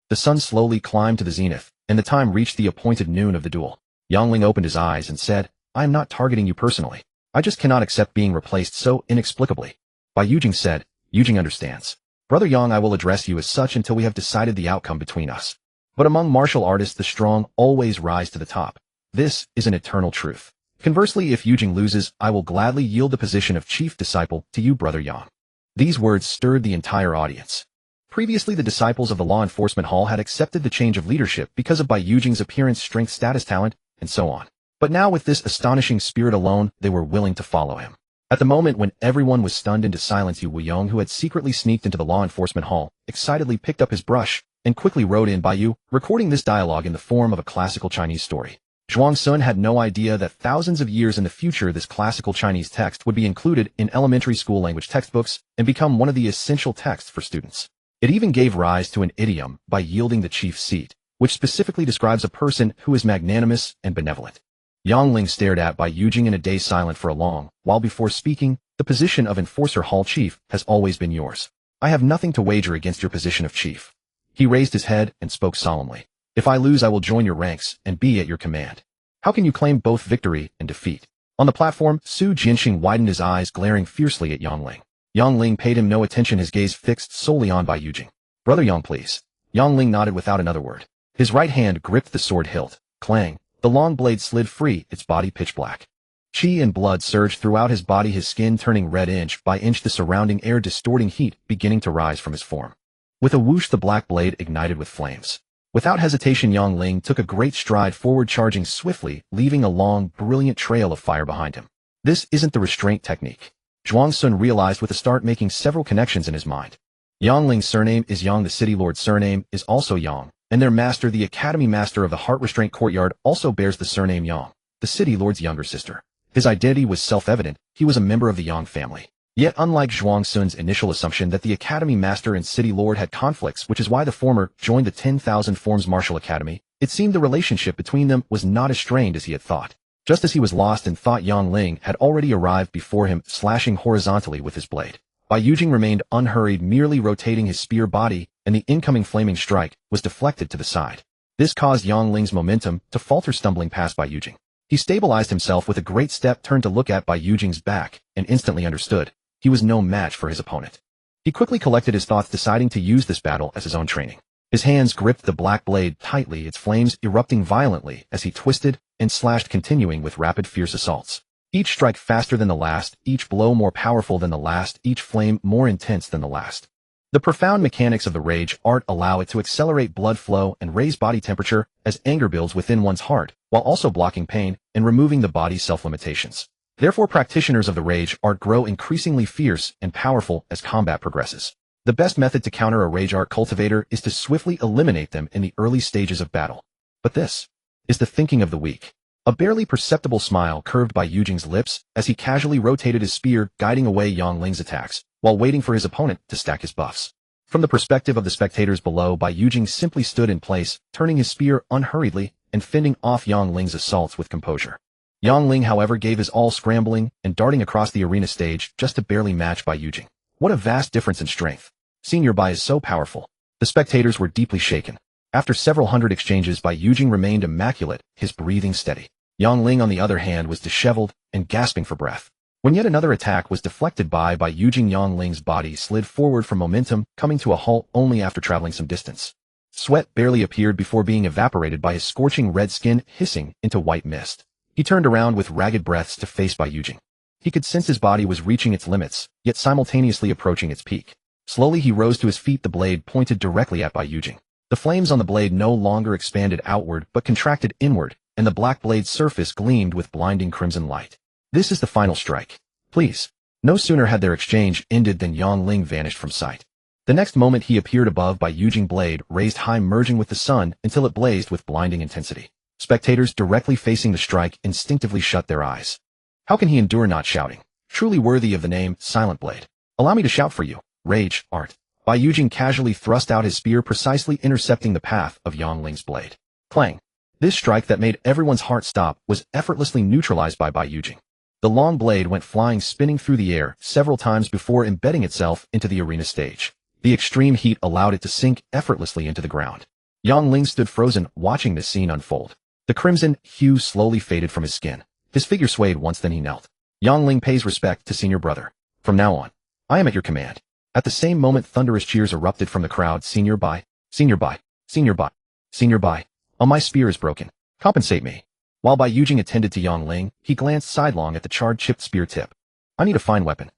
The sun slowly climbed to the zenith, and the time reached the appointed noon of the duel. Yang Ling opened his eyes and said, I am not targeting you personally. I just cannot accept being replaced so inexplicably. Bai Yujing said, Yujing understands. Brother Yang, I will address you as such until we have decided the outcome between us. But among martial artists, the strong always rise to the top. This is an eternal truth. Conversely, if Yujing loses, I will gladly yield the position of chief disciple to you, brother Yang. These words stirred the entire audience. Previously, the disciples of the law enforcement hall had accepted the change of leadership because of Bai Yujing's appearance, strength, status, talent, and so on. But now, with this astonishing spirit alone, they were willing to follow him. At the moment when everyone was stunned into silence, Yu Wuyong, who had secretly sneaked into the law enforcement hall, excitedly picked up his brush and quickly wrote in Bai Yu, recording this dialogue in the form of a classical Chinese story. Zhuang Sun had no idea that thousands of years in the future this classical Chinese text would be included in elementary school language textbooks and become one of the essential texts for students. It even gave rise to an idiom, by yielding the chief seat, which specifically describes a person who is magnanimous and benevolent. Yang Ling stared at Bai Yujing in a daze, silent for a long while before speaking. The position of enforcer hall chief has always been yours. I have nothing to wager against your position of chief. He raised his head and spoke solemnly. If I lose, I will join your ranks and be at your command. How can you claim both victory and defeat? On the platform, Su Jianxing widened his eyes, glaring fiercely at Yang Ling. Yang Ling paid him no attention, his gaze fixed solely on Bai Yujing. "Brother Yang, please." Yang Ling nodded without another word. His right hand gripped the sword hilt. Clang. The long blade slid free, its body pitch black. Qi and blood surged throughout his body, his skin turning red inch by inch, the surrounding air distorting, heat beginning to rise from his form. With a whoosh, the black blade ignited with flames. Without hesitation, Yang Ling took a great stride forward, charging swiftly, leaving a long, brilliant trail of fire behind him. This isn't the restraint technique. Zhuang Sun realized with a start, making several connections in his mind. Yang Ling's surname is Yang, the city lord's surname is also Yang, and their master, the academy master of the Heart Restraint Courtyard, also bears the surname Yang, the city lord's younger sister. His identity was self-evident, he was a member of the Yang family. Yet unlike Zhuang Sun's initial assumption that the academy master and city lord had conflicts, which is why the former joined the 10,000 Forms Martial Academy, it seemed the relationship between them was not as strained as he had thought. Just as he was lost in thought, Yang Ling had already arrived before him, slashing horizontally with his blade. Bai Yujing remained unhurried, merely rotating his spear body, and the incoming flaming strike was deflected to the side. This caused Yang Ling's momentum to falter, stumbling past Bai Yujing. He stabilized himself with a great step, turned to look at Bai Yujing's back, and instantly understood. He was no match for his opponent. He quickly collected his thoughts, deciding to use this battle as his own training. His hands gripped the black blade tightly, its flames erupting violently as he twisted and slashed, continuing with rapid, fierce assaults. Each strike faster than the last, each blow more powerful than the last, each flame more intense than the last. The profound mechanics of the rage art allow it to accelerate blood flow and raise body temperature as anger builds within one's heart, while also blocking pain and removing the body's self-limitations. Therefore, practitioners of the rage art grow increasingly fierce and powerful as combat progresses. The best method to counter a rage art cultivator is to swiftly eliminate them in the early stages of battle. But this is the thinking of the weak. A barely perceptible smile curved Bai Yujing's lips as he casually rotated his spear, guiding away Yang Ling's attacks, while waiting for his opponent to stack his buffs. From the perspective of the spectators below, Bai Yujing simply stood in place, turning his spear unhurriedly and fending off Yang Ling's assaults with composure. Yang Ling, however, gave his all, scrambling and darting across the arena stage just to barely match Bai Yujing. What a vast difference in strength. Senior Bai is so powerful. The spectators were deeply shaken. After several hundred exchanges, Bai Yujing remained immaculate, his breathing steady. Yang Ling, on the other hand, was disheveled and gasping for breath. When yet another attack was deflected by Yujing, Yang Ling's body slid forward from momentum, coming to a halt only after traveling some distance. Sweat barely appeared before being evaporated by his scorching red skin, hissing into white mist. He turned around with ragged breaths to face Bai Yujing. He could sense his body was reaching its limits, yet simultaneously approaching its peak. Slowly he rose to his feet, the blade pointed directly at Bai Yujing. The flames on the blade no longer expanded outward but contracted inward, and the black blade's surface gleamed with blinding crimson light. This is the final strike. Please. No sooner had their exchange ended than Yang Ling vanished from sight. The next moment he appeared above Bai Yujing, blade raised high, merging with the sun until it blazed with blinding intensity. Spectators directly facing the strike instinctively shut their eyes. How can he endure not shouting? Truly worthy of the name, Silent Blade. Allow me to shout for you. Rage, art. Bai Yujing casually thrust out his spear, precisely intercepting the path of Yang Ling's blade. Clang. This strike that made everyone's heart stop was effortlessly neutralized by Bai Yujing. The long blade went flying, spinning through the air several times before embedding itself into the arena stage. The extreme heat allowed it to sink effortlessly into the ground. Yang Ling stood frozen, watching this scene unfold. The crimson hue slowly faded from his skin. His figure swayed once, then he knelt. Yang Ling pays respect to senior brother. From now on, I am at your command. At the same moment, thunderous cheers erupted from the crowd. Senior Bai, Senior Bai, Senior Bai, Senior Bai. Oh, my spear is broken. Compensate me. While Bai Yujing attended to Yang Ling, he glanced sidelong at the charred, chipped spear tip. I need a fine weapon.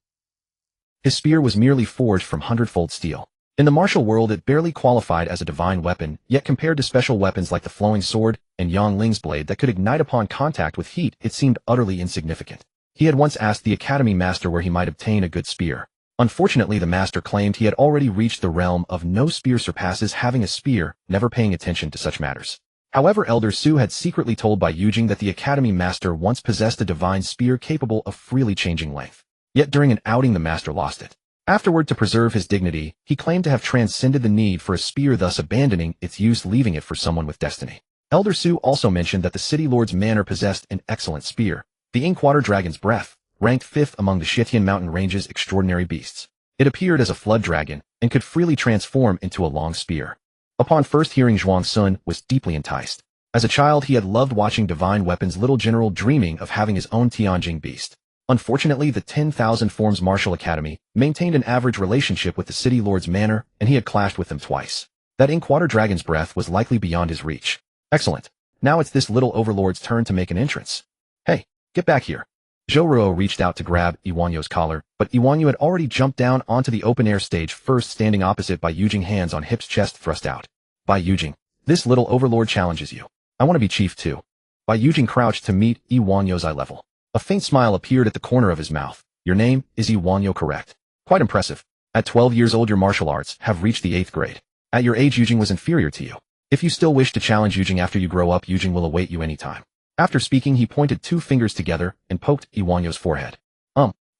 His spear was merely forged from hundredfold steel. In the martial world, it barely qualified as a divine weapon, yet compared to special weapons like the flowing sword and Yang Ling's blade that could ignite upon contact with heat, it seemed utterly insignificant. He had once asked the academy master where he might obtain a good spear. Unfortunately, the master claimed he had already reached the realm of no spear surpasses having a spear, never paying attention to such matters. However, Elder Su had secretly told Bai Yujing that the academy master once possessed a divine spear capable of freely changing length. Yet during an outing, the master lost it. Afterward, to preserve his dignity, he claimed to have transcended the need for a spear, thus abandoning its use, leaving it for someone with destiny. Elder Su also mentioned that the city lord's manor possessed an excellent spear, the Inkwater Dragon's Breath, ranked 5th among the Shitian mountain range's extraordinary beasts. It appeared as a flood dragon and could freely transform into a long spear. Upon first hearing, Zhuang Sun was deeply enticed. As a child, he had loved watching Divine Weapon's little general dreaming of having his own Tianjing beast. Unfortunately, the 10,000 Forms Martial Academy maintained an average relationship with the City Lord's manor, and he had clashed with them twice. That Inkwater Dragon's breath was likely beyond his reach. Excellent. Now it's this little overlord's turn to make an entrance. Hey, get back here. Zhou reached out to grab Iwanyo's collar, but Iwanyo had already jumped down onto the open-air stage first, standing opposite Bai Yujing, hands on hips, chest thrust out. Bai Yujing, this little overlord challenges you. I want to be chief too. Bai Yujing crouched to meet Iwanyo's eye level. A faint smile appeared at the corner of his mouth. Your name is Iwanyo, correct? Quite impressive. At 12 years old, your martial arts have reached the 8th grade. At your age, Yujing was inferior to you. If you still wish to challenge Yujing after you grow up, Yujing will await you anytime. After speaking, he pointed 2 fingers together and poked Iwanyo's forehead.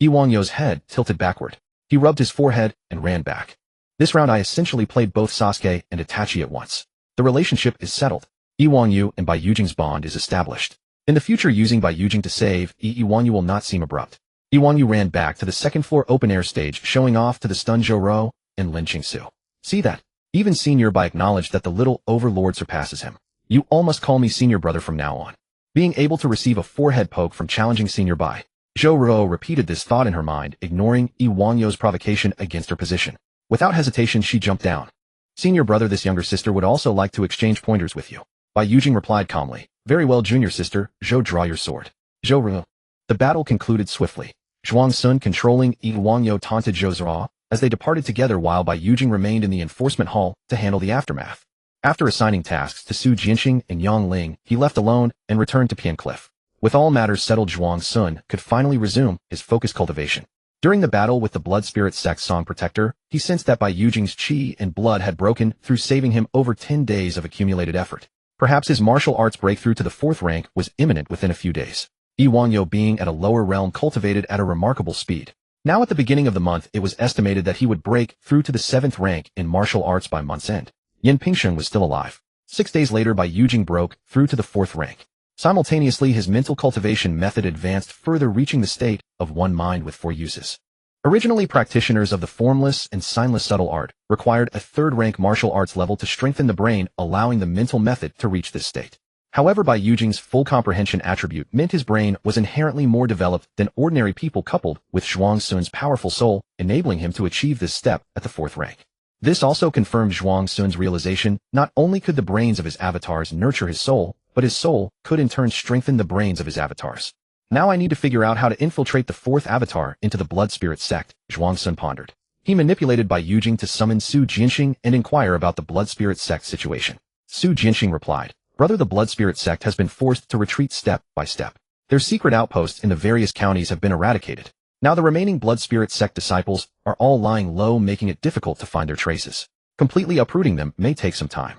Iwanyo's head tilted backward. He rubbed his forehead and ran back. This round I essentially played both Sasuke and Itachi at once. The relationship is settled. Iwanyo and Bai Yujing's bond is established. In the future, using Bai Yujing to save Iwanyo will not seem abrupt. Iwanyo ran back to the second-floor open-air stage, showing off to the stunned Zhou and Lin Qingsu. See that? Even Senior Bai acknowledged that the little overlord surpasses him. You all must call me Senior Brother from now on. Being able to receive a forehead poke from challenging Senior Bai, Zhou repeated this thought in her mind, ignoring Iwanyo's provocation against her position. Without hesitation, she jumped down. Senior Brother, this younger sister would also like to exchange pointers with you. Bai Yujing replied calmly. Very well, junior sister. Zhou, draw your sword. Zhou. The battle concluded swiftly. Zhuang Sun, controlling Iwanyo, taunted Zhou as they departed together, while Bai Yujing remained in the enforcement hall to handle the aftermath. After assigning tasks to Su Jianxing and Yang Ling, he left alone and returned to Piancliff. With all matters settled, Zhuang Sun could finally resume his focused cultivation. During the battle with the Blood Spirit Sect Song Protector, he sensed that Bai Yujing's chi and blood had broken through, saving him over 10 days of accumulated effort. Perhaps his martial arts breakthrough to the 4th rank was imminent within a few days. Iwanyo, being at a lower realm, cultivated at a remarkable speed. Now at the beginning of the month, it was estimated that he would break through to the 7th rank in martial arts by month's end. Yin Pingsheng was still alive. 6 days later, Bai Yujing broke through to the 4th rank. Simultaneously, his mental cultivation method advanced further, reaching the state of one mind with 4 uses. Originally, practitioners of the formless and signless subtle art required a 3rd rank martial arts level to strengthen the brain, allowing the mental method to reach this state. However, Bai Yujing's full comprehension attribute meant his brain was inherently more developed than ordinary people, coupled with Zhuang Sun's powerful soul, enabling him to achieve this step at the 4th rank. This also confirmed Zhuang Sun's realization: not only could the brains of his avatars nurture his soul, but his soul could in turn strengthen the brains of his avatars. Now I need to figure out how to infiltrate the 4th avatar into the Blood Spirit Sect, Zhuang Sun pondered. He manipulated Bai Yujing to summon Su Jianxing and inquire about the Blood Spirit Sect situation. Su Jianxing replied, Brother, the Blood Spirit Sect has been forced to retreat step by step. Their secret outposts in the various counties have been eradicated. Now the remaining Blood Spirit Sect disciples are all lying low, making it difficult to find their traces. Completely uprooting them may take some time.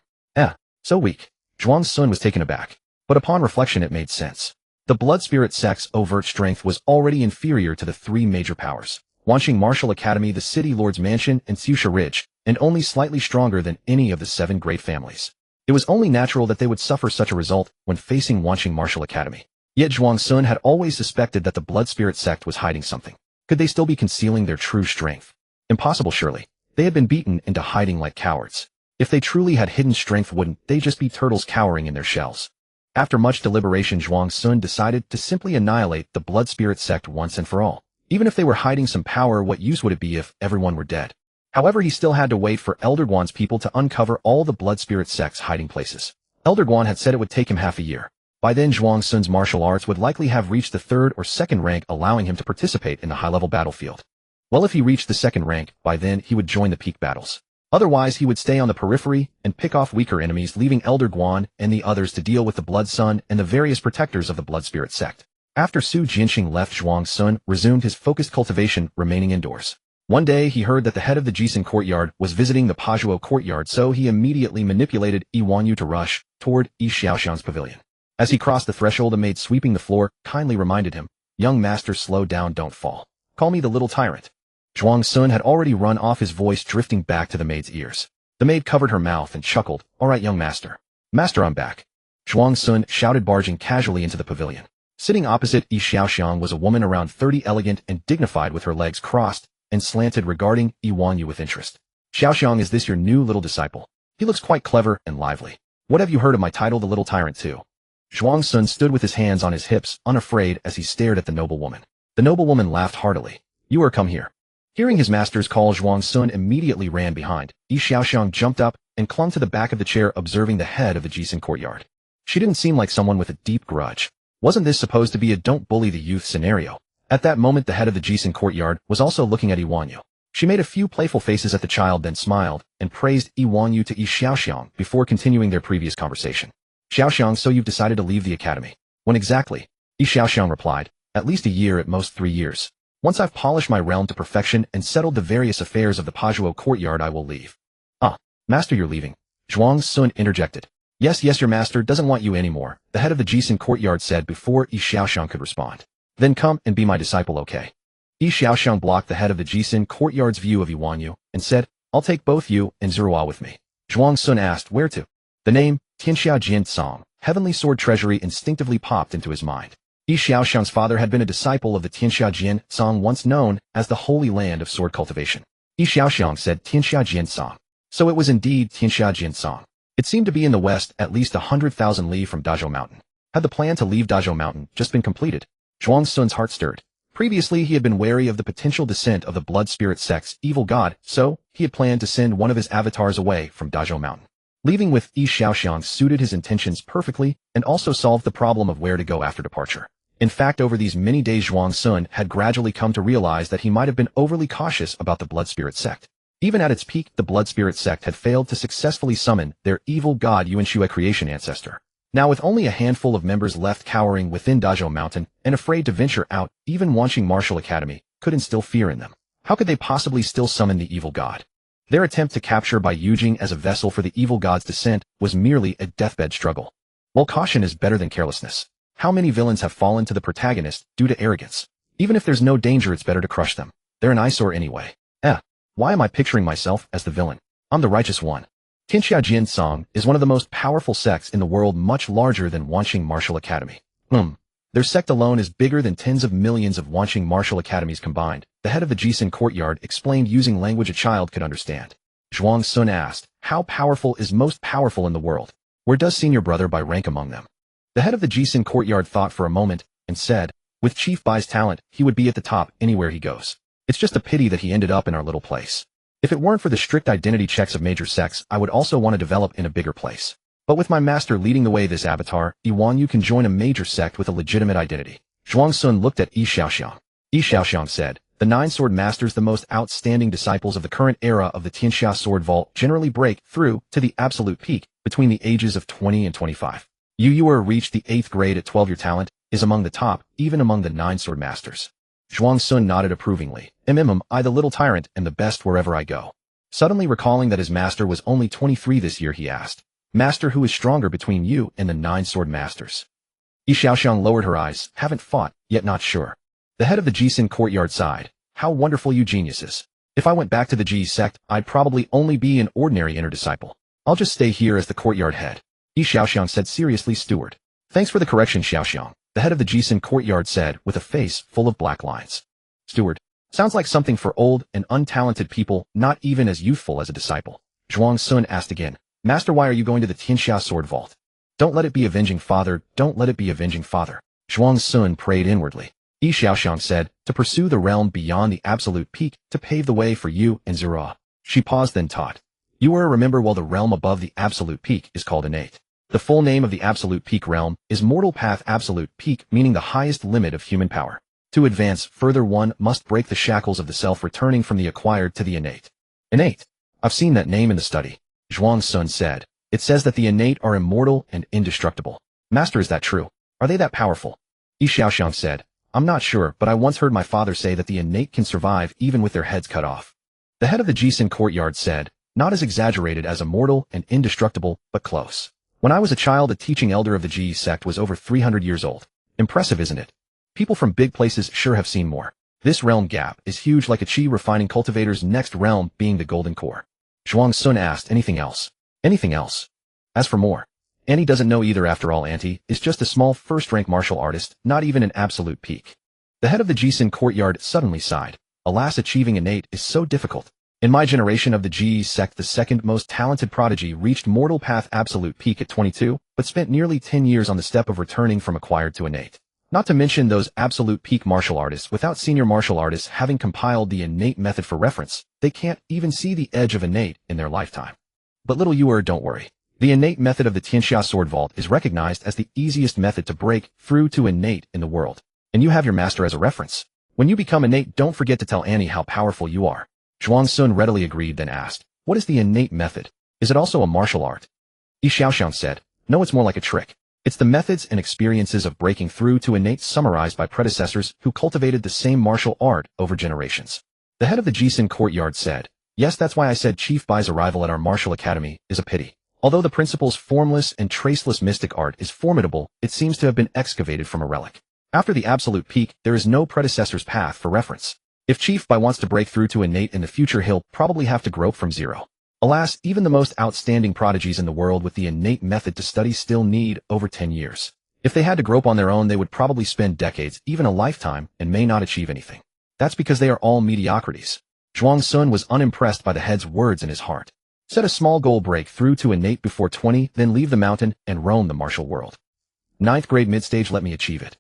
So weak. Zhuang Sun was taken aback. But upon reflection, it made sense. The Blood Spirit Sect's overt strength was already inferior to the 3 major powers: Wanqing Martial Academy, the City Lord's Mansion, and Xusha Ridge, and only slightly stronger than any of the 7 great families. It was only natural that they would suffer such a result when facing Wanqing Martial Academy. Yet Zhuang Sun had always suspected that the Blood Spirit Sect was hiding something. Could they still be concealing their true strength? Impossible, surely. They had been beaten into hiding like cowards. If they truly had hidden strength, wouldn't they just be turtles cowering in their shells? After much deliberation, Zhuang Sun decided to simply annihilate the Blood Spirit Sect once and for all. Even if they were hiding some power, what use would it be if everyone were dead? However, he still had to wait for Elder Guan's people to uncover all the Blood Spirit Sect's hiding places. Elder Guan had said it would take him half a year. By then, Zhuang Sun's martial arts would likely have reached the 3rd or 2nd rank, allowing him to participate in the high-level battlefield. Well, if he reached the 2nd rank, by then he would join the peak battles. Otherwise, he would stay on the periphery and pick off weaker enemies, leaving Elder Guan and the others to deal with the Blood Sun and the various protectors of the Blood Spirit Sect. After Su Jianxing left, Zhuang Sun resumed his focused cultivation, remaining indoors. One day, he heard that the head of the Jisun courtyard was visiting the Pajuo courtyard, so he immediately manipulated Iwanyu to rush toward Yi Xiaoxiang's pavilion. As he crossed the threshold, a maid sweeping the floor kindly reminded him, Young master, slow down, don't fall. Call me the little tyrant. Zhuang Sun had already run off, his voice drifting back to the maid's ears. The maid covered her mouth and chuckled. All right, young master. Master, I'm back. Zhuang Sun shouted, barging casually into the pavilion. Sitting opposite Yi Xiaoxiang was a woman around 30, elegant and dignified, with her legs crossed and slanted, regarding Iwanyu with interest. Xiaoxiang, is this your new little disciple? He looks quite clever and lively. What have you heard of my title, the little tyrant too? Zhuang Sun stood with his hands on his hips, unafraid as he stared at the noblewoman. The noblewoman laughed heartily. You are come here. Hearing his master's call, Zhuang Sun immediately ran behind. Yi Xiaoxiang jumped up and clung to the back of the chair, observing the head of the Jisun courtyard. She didn't seem like someone with a deep grudge. Wasn't this supposed to be a don't bully the youth scenario? At that moment, the head of the Jisun courtyard was also looking at Yi Wanyu. She made a few playful faces at the child, then smiled and praised Yi Wanyu to Yi Xiaoxiang before continuing their previous conversation. Xiaoxiang, so you've decided to leave the academy. When exactly? Yi Xiaoxiang replied. At least a year, at most 3 years. Once I've polished my realm to perfection and settled the various affairs of the Pajuo courtyard, I will leave. Ah, master, you're leaving. Zhuang Sun interjected. Yes, your master doesn't want you anymore, the head of the Jisun courtyard said before Yi Xiaoxiang could respond. Then come and be my disciple, okay? Yi Xiaoxiang blocked the head of the Jisun courtyard's view of Yi Wanyu and said, I'll take both you and Zerua with me. Zhuang Sun asked, where to? The name, Tianxia Jin Song, Heavenly Sword Treasury, instinctively popped into his mind. Yi Xiaoxiang's father had been a disciple of the Tianxia Jin Song, once known as the Holy Land of Sword Cultivation. Yi Xiaoxiang said Tianxia Jin Song. So it was indeed Tianxia Jin Song. It seemed to be in the west, at least 100,000 li from Dazhou Mountain. Had the plan to leave Dazhou Mountain just been completed? Zhuang Sun's heart stirred. Previously, he had been wary of the potential descent of the blood spirit sect's evil god, so he had planned to send one of his avatars away from Dazhou Mountain. Leaving with Yi Xiaoxiang suited his intentions perfectly and also solved the problem of where to go after departure. In fact, over these many days, Zhuang Sun had gradually come to realize that he might have been overly cautious about the blood spirit sect. Even at its peak, the blood spirit sect had failed to successfully summon their evil god Yuanxue creation ancestor. Now, with only a handful of members left cowering within Dazhou Mountain and afraid to venture out, even Wanqing Martial Academy could instill fear in them. How could they possibly still summon the evil god? Their attempt to capture Bai Yujing as a vessel for the evil god's descent was merely a deathbed struggle. While caution is better than carelessness, how many villains have fallen to the protagonist due to arrogance? Even if there's no danger, it's better to crush them. They're an eyesore anyway. Why am I picturing myself as the villain? I'm the righteous one. Tianxia Jin Song is one of the most powerful sects in the world, much larger than Wanqing Martial Academy. Their sect alone is bigger than tens of millions of Wanqing Martial Academies combined, the head of the Jisun courtyard explained using language a child could understand. Zhuang Sun asked, how powerful is most powerful in the world? Where does senior brother Bai rank among them? The head of the Jisun courtyard thought for a moment and said, with Chief Bai's talent, he would be at the top anywhere he goes. It's just a pity that he ended up in our little place. If it weren't for the strict identity checks of major sects, I would also want to develop in a bigger place. But with my master leading the way, this avatar, Yi Wanyu can join a major sect with a legitimate identity. Zhuang Sun looked at Yi Xiaoxiang. Yi Xiaoxiang said, the 9 sword masters, the most outstanding disciples of the current era of the Tianxia sword vault, generally break through to the absolute peak between the ages of 20 and 25. You reached the 8th grade at 12. Your talent is among the top, even among the 9 sword masters. Zhuang Sun nodded approvingly. I, the little tyrant, am the best wherever I go. Suddenly recalling that his master was only 23 this year, he asked, Master, who is stronger between you and the 9 sword masters? Yi Xiaoxiang lowered her eyes. Haven't fought, yet not sure. The head of the Jisun courtyard sighed. How wonderful you geniuses. If I went back to the Ji sect, I'd probably only be an ordinary inner disciple. I'll just stay here as the courtyard head. Yi Xiaoxiang said seriously. Steward. Thanks for the correction, Xiaoxiang, the head of the Jisun courtyard said with a face full of black lines. Steward. Sounds like something for old and untalented people, not even as youthful as a disciple. Zhuang Sun asked again. Master, why are you going to the Tianxia sword vault? Don't let it be avenging father, don't let it be avenging father. Zhuang Sun prayed inwardly. Yi Xiaoxiang said, to pursue the realm beyond the absolute peak, to pave the way for you and Zera. She paused, then taught. You remember, while the realm above the absolute peak is called innate. The full name of the absolute peak realm is mortal path absolute peak, meaning the highest limit of human power. To advance further, one must break the shackles of the self, returning from the acquired to the innate. Innate. I've seen that name in the study. Zhuang Sun said. It says that the innate are immortal and indestructible. Master, is that true? Are they that powerful? Yi Xiaoxiang said. I'm not sure, but I once heard my father say that the innate can survive even with their heads cut off. The head of the Jisun courtyard said, not as exaggerated as immortal and indestructible, but close. When I was a child, a teaching elder of the Ji sect was over 300 years old. Impressive, isn't it? People from big places sure have seen more. This realm gap is huge, like a chi refining cultivator's next realm being the golden core. Zhuang Sun asked, anything else? Anything else? As for more, Annie doesn't know either. After all, Auntie is just a small first-rank martial artist, not even an absolute peak. The head of the Jisun courtyard suddenly sighed. Alas, achieving innate is so difficult. In my generation of the GE sect, the second most talented prodigy reached mortal path absolute peak at 22, but spent nearly 10 years on the step of returning from acquired to innate. Not to mention those absolute peak martial artists without senior martial artists having compiled the innate method for reference. They can't even see the edge of innate in their lifetime. But little you don't worry. The innate method of the Tianxia sword vault is recognized as the easiest method to break through to innate in the world. And you have your master as a reference. When you become innate, don't forget to tell Annie how powerful you are. Zhuang Sun readily agreed, then asked, what is the innate method? Is it also a martial art? Yi Xiaoxiang said, no, it's more like a trick. It's the methods and experiences of breaking through to innate summarized by predecessors who cultivated the same martial art over generations. The head of the Jisun courtyard said, yes, that's why I said Chief Bai's arrival at our martial academy is a pity. Although the principal's formless and traceless mystic art is formidable, it seems to have been excavated from a relic. After the absolute peak, there is no predecessor's path for reference. If Chief Bai wants to break through to innate in the future, he'll probably have to grope from zero. Alas, even the most outstanding prodigies in the world with the innate method to study still need over 10 years. If they had to grope on their own, they would probably spend decades, even a lifetime, and may not achieve anything. That's because they are all mediocrities. Zhuang Sun was unimpressed by the head's words in his heart. Set a small goal, break through to innate before 20, then leave the mountain and roam the martial world. 9th grade midstage, let me achieve it.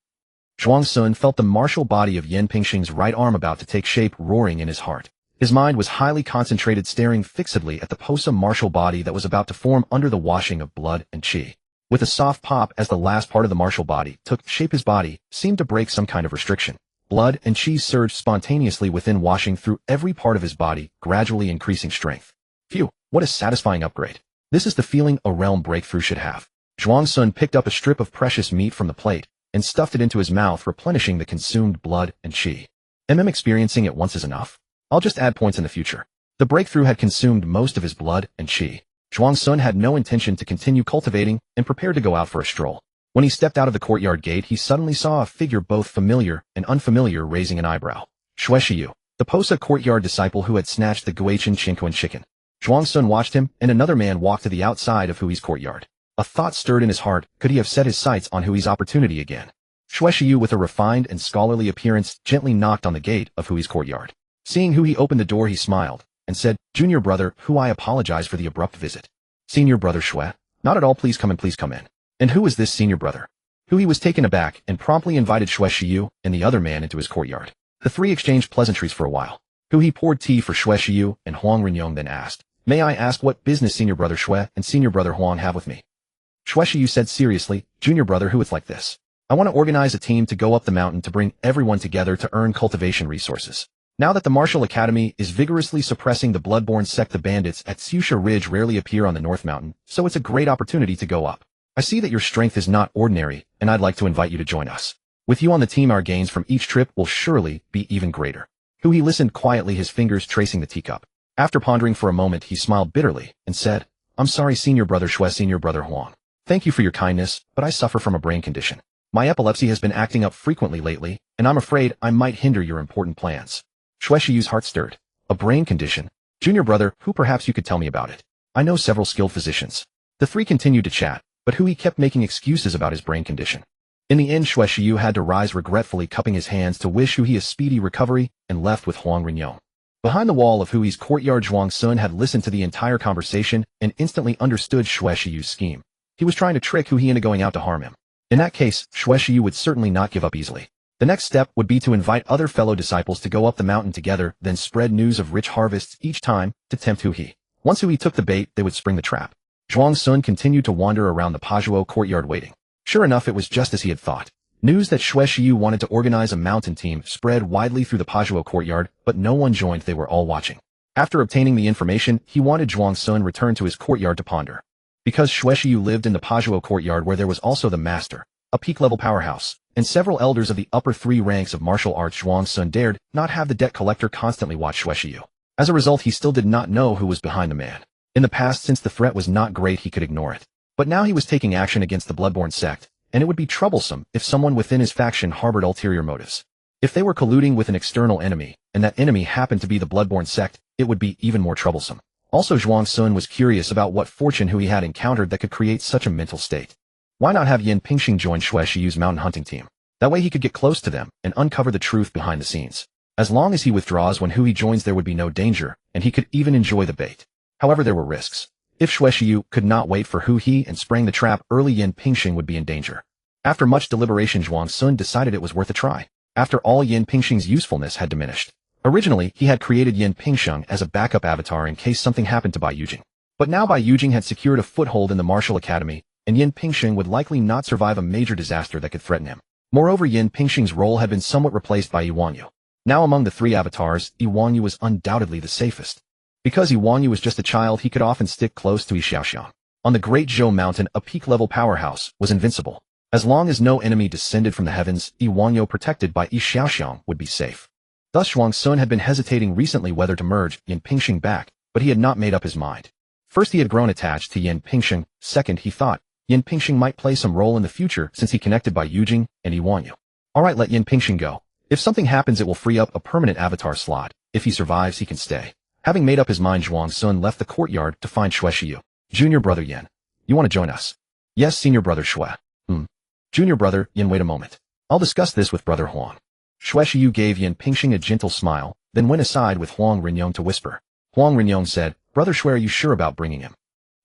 Zhuang Sun felt the martial body of Yan Pingxing's right arm about to take shape roaring in his heart. His mind was highly concentrated, staring fixedly at the Posa martial body that was about to form under the washing of blood and qi. With a soft pop as the last part of the martial body took shape, his body seemed to break some kind of restriction. Blood and qi surged spontaneously within, washing through every part of his body, gradually increasing strength. Phew, what a satisfying upgrade. This is the feeling a realm breakthrough should have. Zhuang Sun picked up a strip of precious meat from the plate and stuffed it into his mouth, replenishing the consumed blood and qi. Experiencing it once is enough. I'll just add points in the future. The breakthrough had consumed most of his blood and qi. Zhuang Sun had no intention to continue cultivating and prepared to go out for a stroll. When he stepped out of the courtyard gate, he suddenly saw a figure both familiar and unfamiliar raising an eyebrow. Xue Shiyu, the Posa courtyard disciple who had snatched the Guichin Qinquan chicken. Zhuang Sun watched him, and another man walked to the outside of Hui's courtyard. A thought stirred in his heart. Could he have set his sights on Hui's opportunity again? Xue Shiyu, with a refined and scholarly appearance, gently knocked on the gate of Hui's courtyard. Seeing Hui open the door, he smiled and said, Junior brother Hu, I apologize for the abrupt visit. Senior brother Xue, not at all, please come in. And who is this senior brother? Hui was taken aback and promptly invited Xue Shiyu and the other man into his courtyard. The three exchanged pleasantries for a while. Hui poured tea for Xue Shiyu and Huang Renyong, then asked, may I ask what business senior brother Xue and senior brother Huang have with me? Xue Shiyu said seriously, Junior brother Hu, it's like this. I want to organize a team to go up the mountain to bring everyone together to earn cultivation resources. Now that the Martial Academy is vigorously suppressing the bloodborne sect, the bandits at Xusha Ridge rarely appear on the North Mountain, so it's a great opportunity to go up. I see that your strength is not ordinary, and I'd like to invite you to join us. With you on the team, our gains from each trip will surely be even greater. Hui listened quietly, his fingers tracing the teacup. After pondering for a moment, he smiled bitterly and said, I'm sorry, senior brother Xue, senior brother Huang. Thank you for your kindness, but I suffer from a brain condition. My epilepsy has been acting up frequently lately, and I'm afraid I might hinder your important plans. Xue Shiyu's heart stirred. A brain condition? Junior brother, Hu, perhaps you could tell me about it. I know several skilled physicians. The three continued to chat, but Hui kept making excuses about his brain condition. In the end, Xue Shiyu had to rise, regretfully cupping his hands to wish Hui a speedy recovery, and left with Huang Renyong. Behind the wall of Hui's courtyard, Zhuang Sun had listened to the entire conversation and instantly understood Xue Shiyu's scheme. He was trying to trick Hui into going out to harm him. In that case, Xue Shiyu would certainly not give up easily. The next step would be to invite other fellow disciples to go up the mountain together, then spread news of rich harvests each time to tempt Hui. Once Hui took the bait, they would spring the trap. Zhuang Sun continued to wander around the Pajuo courtyard waiting. Sure enough, it was just as he had thought. News that Xue Shiyu wanted to organize a mountain team spread widely through the Pajuo courtyard, but no one joined. They were all watching. After obtaining the information, he wanted Zhuang Sun return to his courtyard to ponder. Because Xue Shiyu lived in the Pajuo courtyard, where there was also the master, a peak-level powerhouse, and several elders of the upper three ranks of martial arts, Zhuang Sun dared not have the debt collector constantly watch Xue Shiyu. As a result, he still did not know who was behind the man. In the past, since the threat was not great, he could ignore it. But now he was taking action against the bloodborne sect, and it would be troublesome if someone within his faction harbored ulterior motives. If they were colluding with an external enemy, and that enemy happened to be the bloodborne sect, it would be even more troublesome. Also, Zhuang Sun was curious about what fortune Hui had encountered that could create such a mental state. Why not have Yan Pingxing join Xue Shiyu's mountain hunting team? That way he could get close to them and uncover the truth behind the scenes. As long as he withdraws when Hu He joins, there would be no danger, and he could even enjoy the bait. However, there were risks. If Xue Xiu could not wait for Hu He and sprang the trap early, Yin Pingxing would be in danger. After much deliberation, Zhuang Sun decided it was worth a try. After all, Yin Pingxing's usefulness had diminished. Originally, he had created Yin Pingxing as a backup avatar in case something happened to Bai Yujing. But now Bai Yujing had secured a foothold in the martial academy, and Yin Pingxing would likely not survive a major disaster that could threaten him. Moreover, Yin Pingxing's role had been somewhat replaced by Yi Wanyu. Now among the three avatars, Yi Wanyu was undoubtedly the safest. Because Yi Wanyu was just a child, he could often stick close to Yi Xiaoxiang. On the Great Zhou Mountain, a peak-level powerhouse was invincible. As long as no enemy descended from the heavens, Yi Wanyu protected by Yi Xiaoxiang would be safe. Thus Zhuang Sun had been hesitating recently whether to merge Yin Pingxing back, but he had not made up his mind. First, he had grown attached to Yin Pingxing. Second, he thought Yin Pingxing might play some role in the future since he connected by Yujing and Yi Wanyu. Alright, let Yin Pingxing go. If something happens, it will free up a permanent avatar slot. If he survives, he can stay. Having made up his mind, Zhuang Sun left the courtyard to find Xue Xiu. Junior brother Yin, you want to join us? Yes, senior brother Xue. Junior brother Yin, wait a moment. I'll discuss this with brother Huang. Xue Xiu gave Yin Pingxing a gentle smile, then went aside with Huang Rinyong to whisper. Huang Rinyong said, Brother Xue, are you sure about bringing him?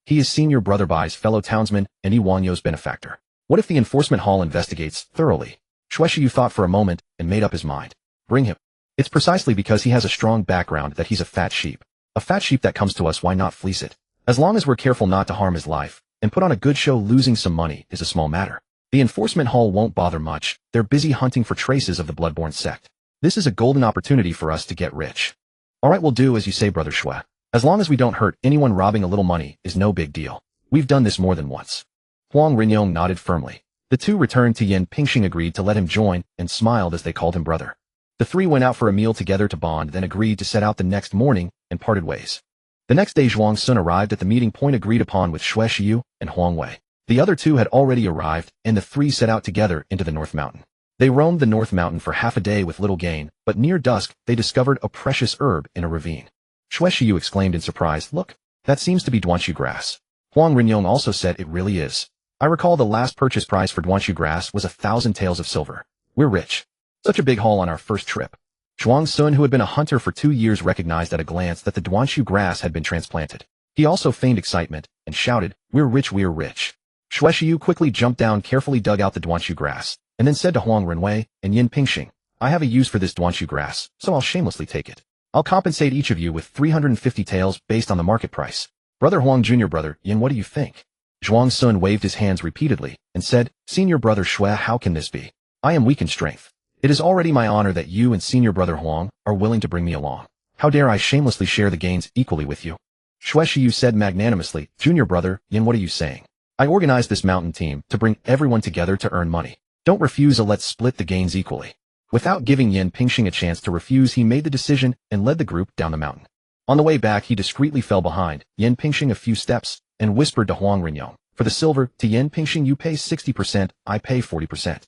He is senior brother Bai's fellow townsman and Yi Wanyu's benefactor. What if the enforcement hall investigates thoroughly? Xue Xiu thought for a moment and made up his mind. Bring him. It's precisely because he has a strong background that he's a fat sheep. A fat sheep that comes to us, why not fleece it? As long as we're careful not to harm his life and put on a good show, losing some money is a small matter. The enforcement hall won't bother much. They're busy hunting for traces of the bloodborne sect. This is a golden opportunity for us to get rich. Alright, we'll do as you say, brother Xue. As long as we don't hurt anyone, robbing a little money is no big deal. We've done this more than once. Huang Rinyong nodded firmly. The two returned to Yin Pingxing, agreed to let him join, and smiled as they called him brother. The three went out for a meal together to bond, then agreed to set out the next morning and parted ways. The next day, Zhuang Sun arrived at the meeting point agreed upon with Xue Xiu and Huang Wei. The other two had already arrived, and the three set out together into the North Mountain. They roamed the North Mountain for half a day with little gain, but near dusk, they discovered a precious herb in a ravine. Xue Xiu exclaimed in surprise, Look, that seems to be duanshu grass. Huang Rinyong also said, It really is. I recall the last purchase price for duanshu grass was 1,000 taels of silver. We're rich. Such a big haul on our first trip. Zhuang Sun, who had been a hunter for 2 years, recognized at a glance that the duanshu grass had been transplanted. He also feigned excitement and shouted, We're rich, we're rich. Xue Xiu quickly jumped down, carefully dug out the duanshu grass, and then said to Huang Renwei and Yin Pingxing, I have a use for this duanshu grass, so I'll shamelessly take it. I'll compensate each of you with 350 taels based on the market price. Brother Huang, junior brother Yin, what do you think? Zhuang Sun waved his hands repeatedly and said, Senior brother Xue, how can this be? I am weak in strength. It is already my honor that you and senior brother Huang are willing to bring me along. How dare I shamelessly share the gains equally with you? Xue Xiu said magnanimously, Junior brother Yin, what are you saying? I organized this mountain team to bring everyone together to earn money. Don't refuse, let's split the gains equally. Without giving Yin Pingxing a chance to refuse, he made the decision and led the group down the mountain. On the way back, he discreetly fell behind Yin Pingxing a few steps and whispered to Huang Rinyong, For the silver, to Yin Pingxing you pay 60%, I pay 40%.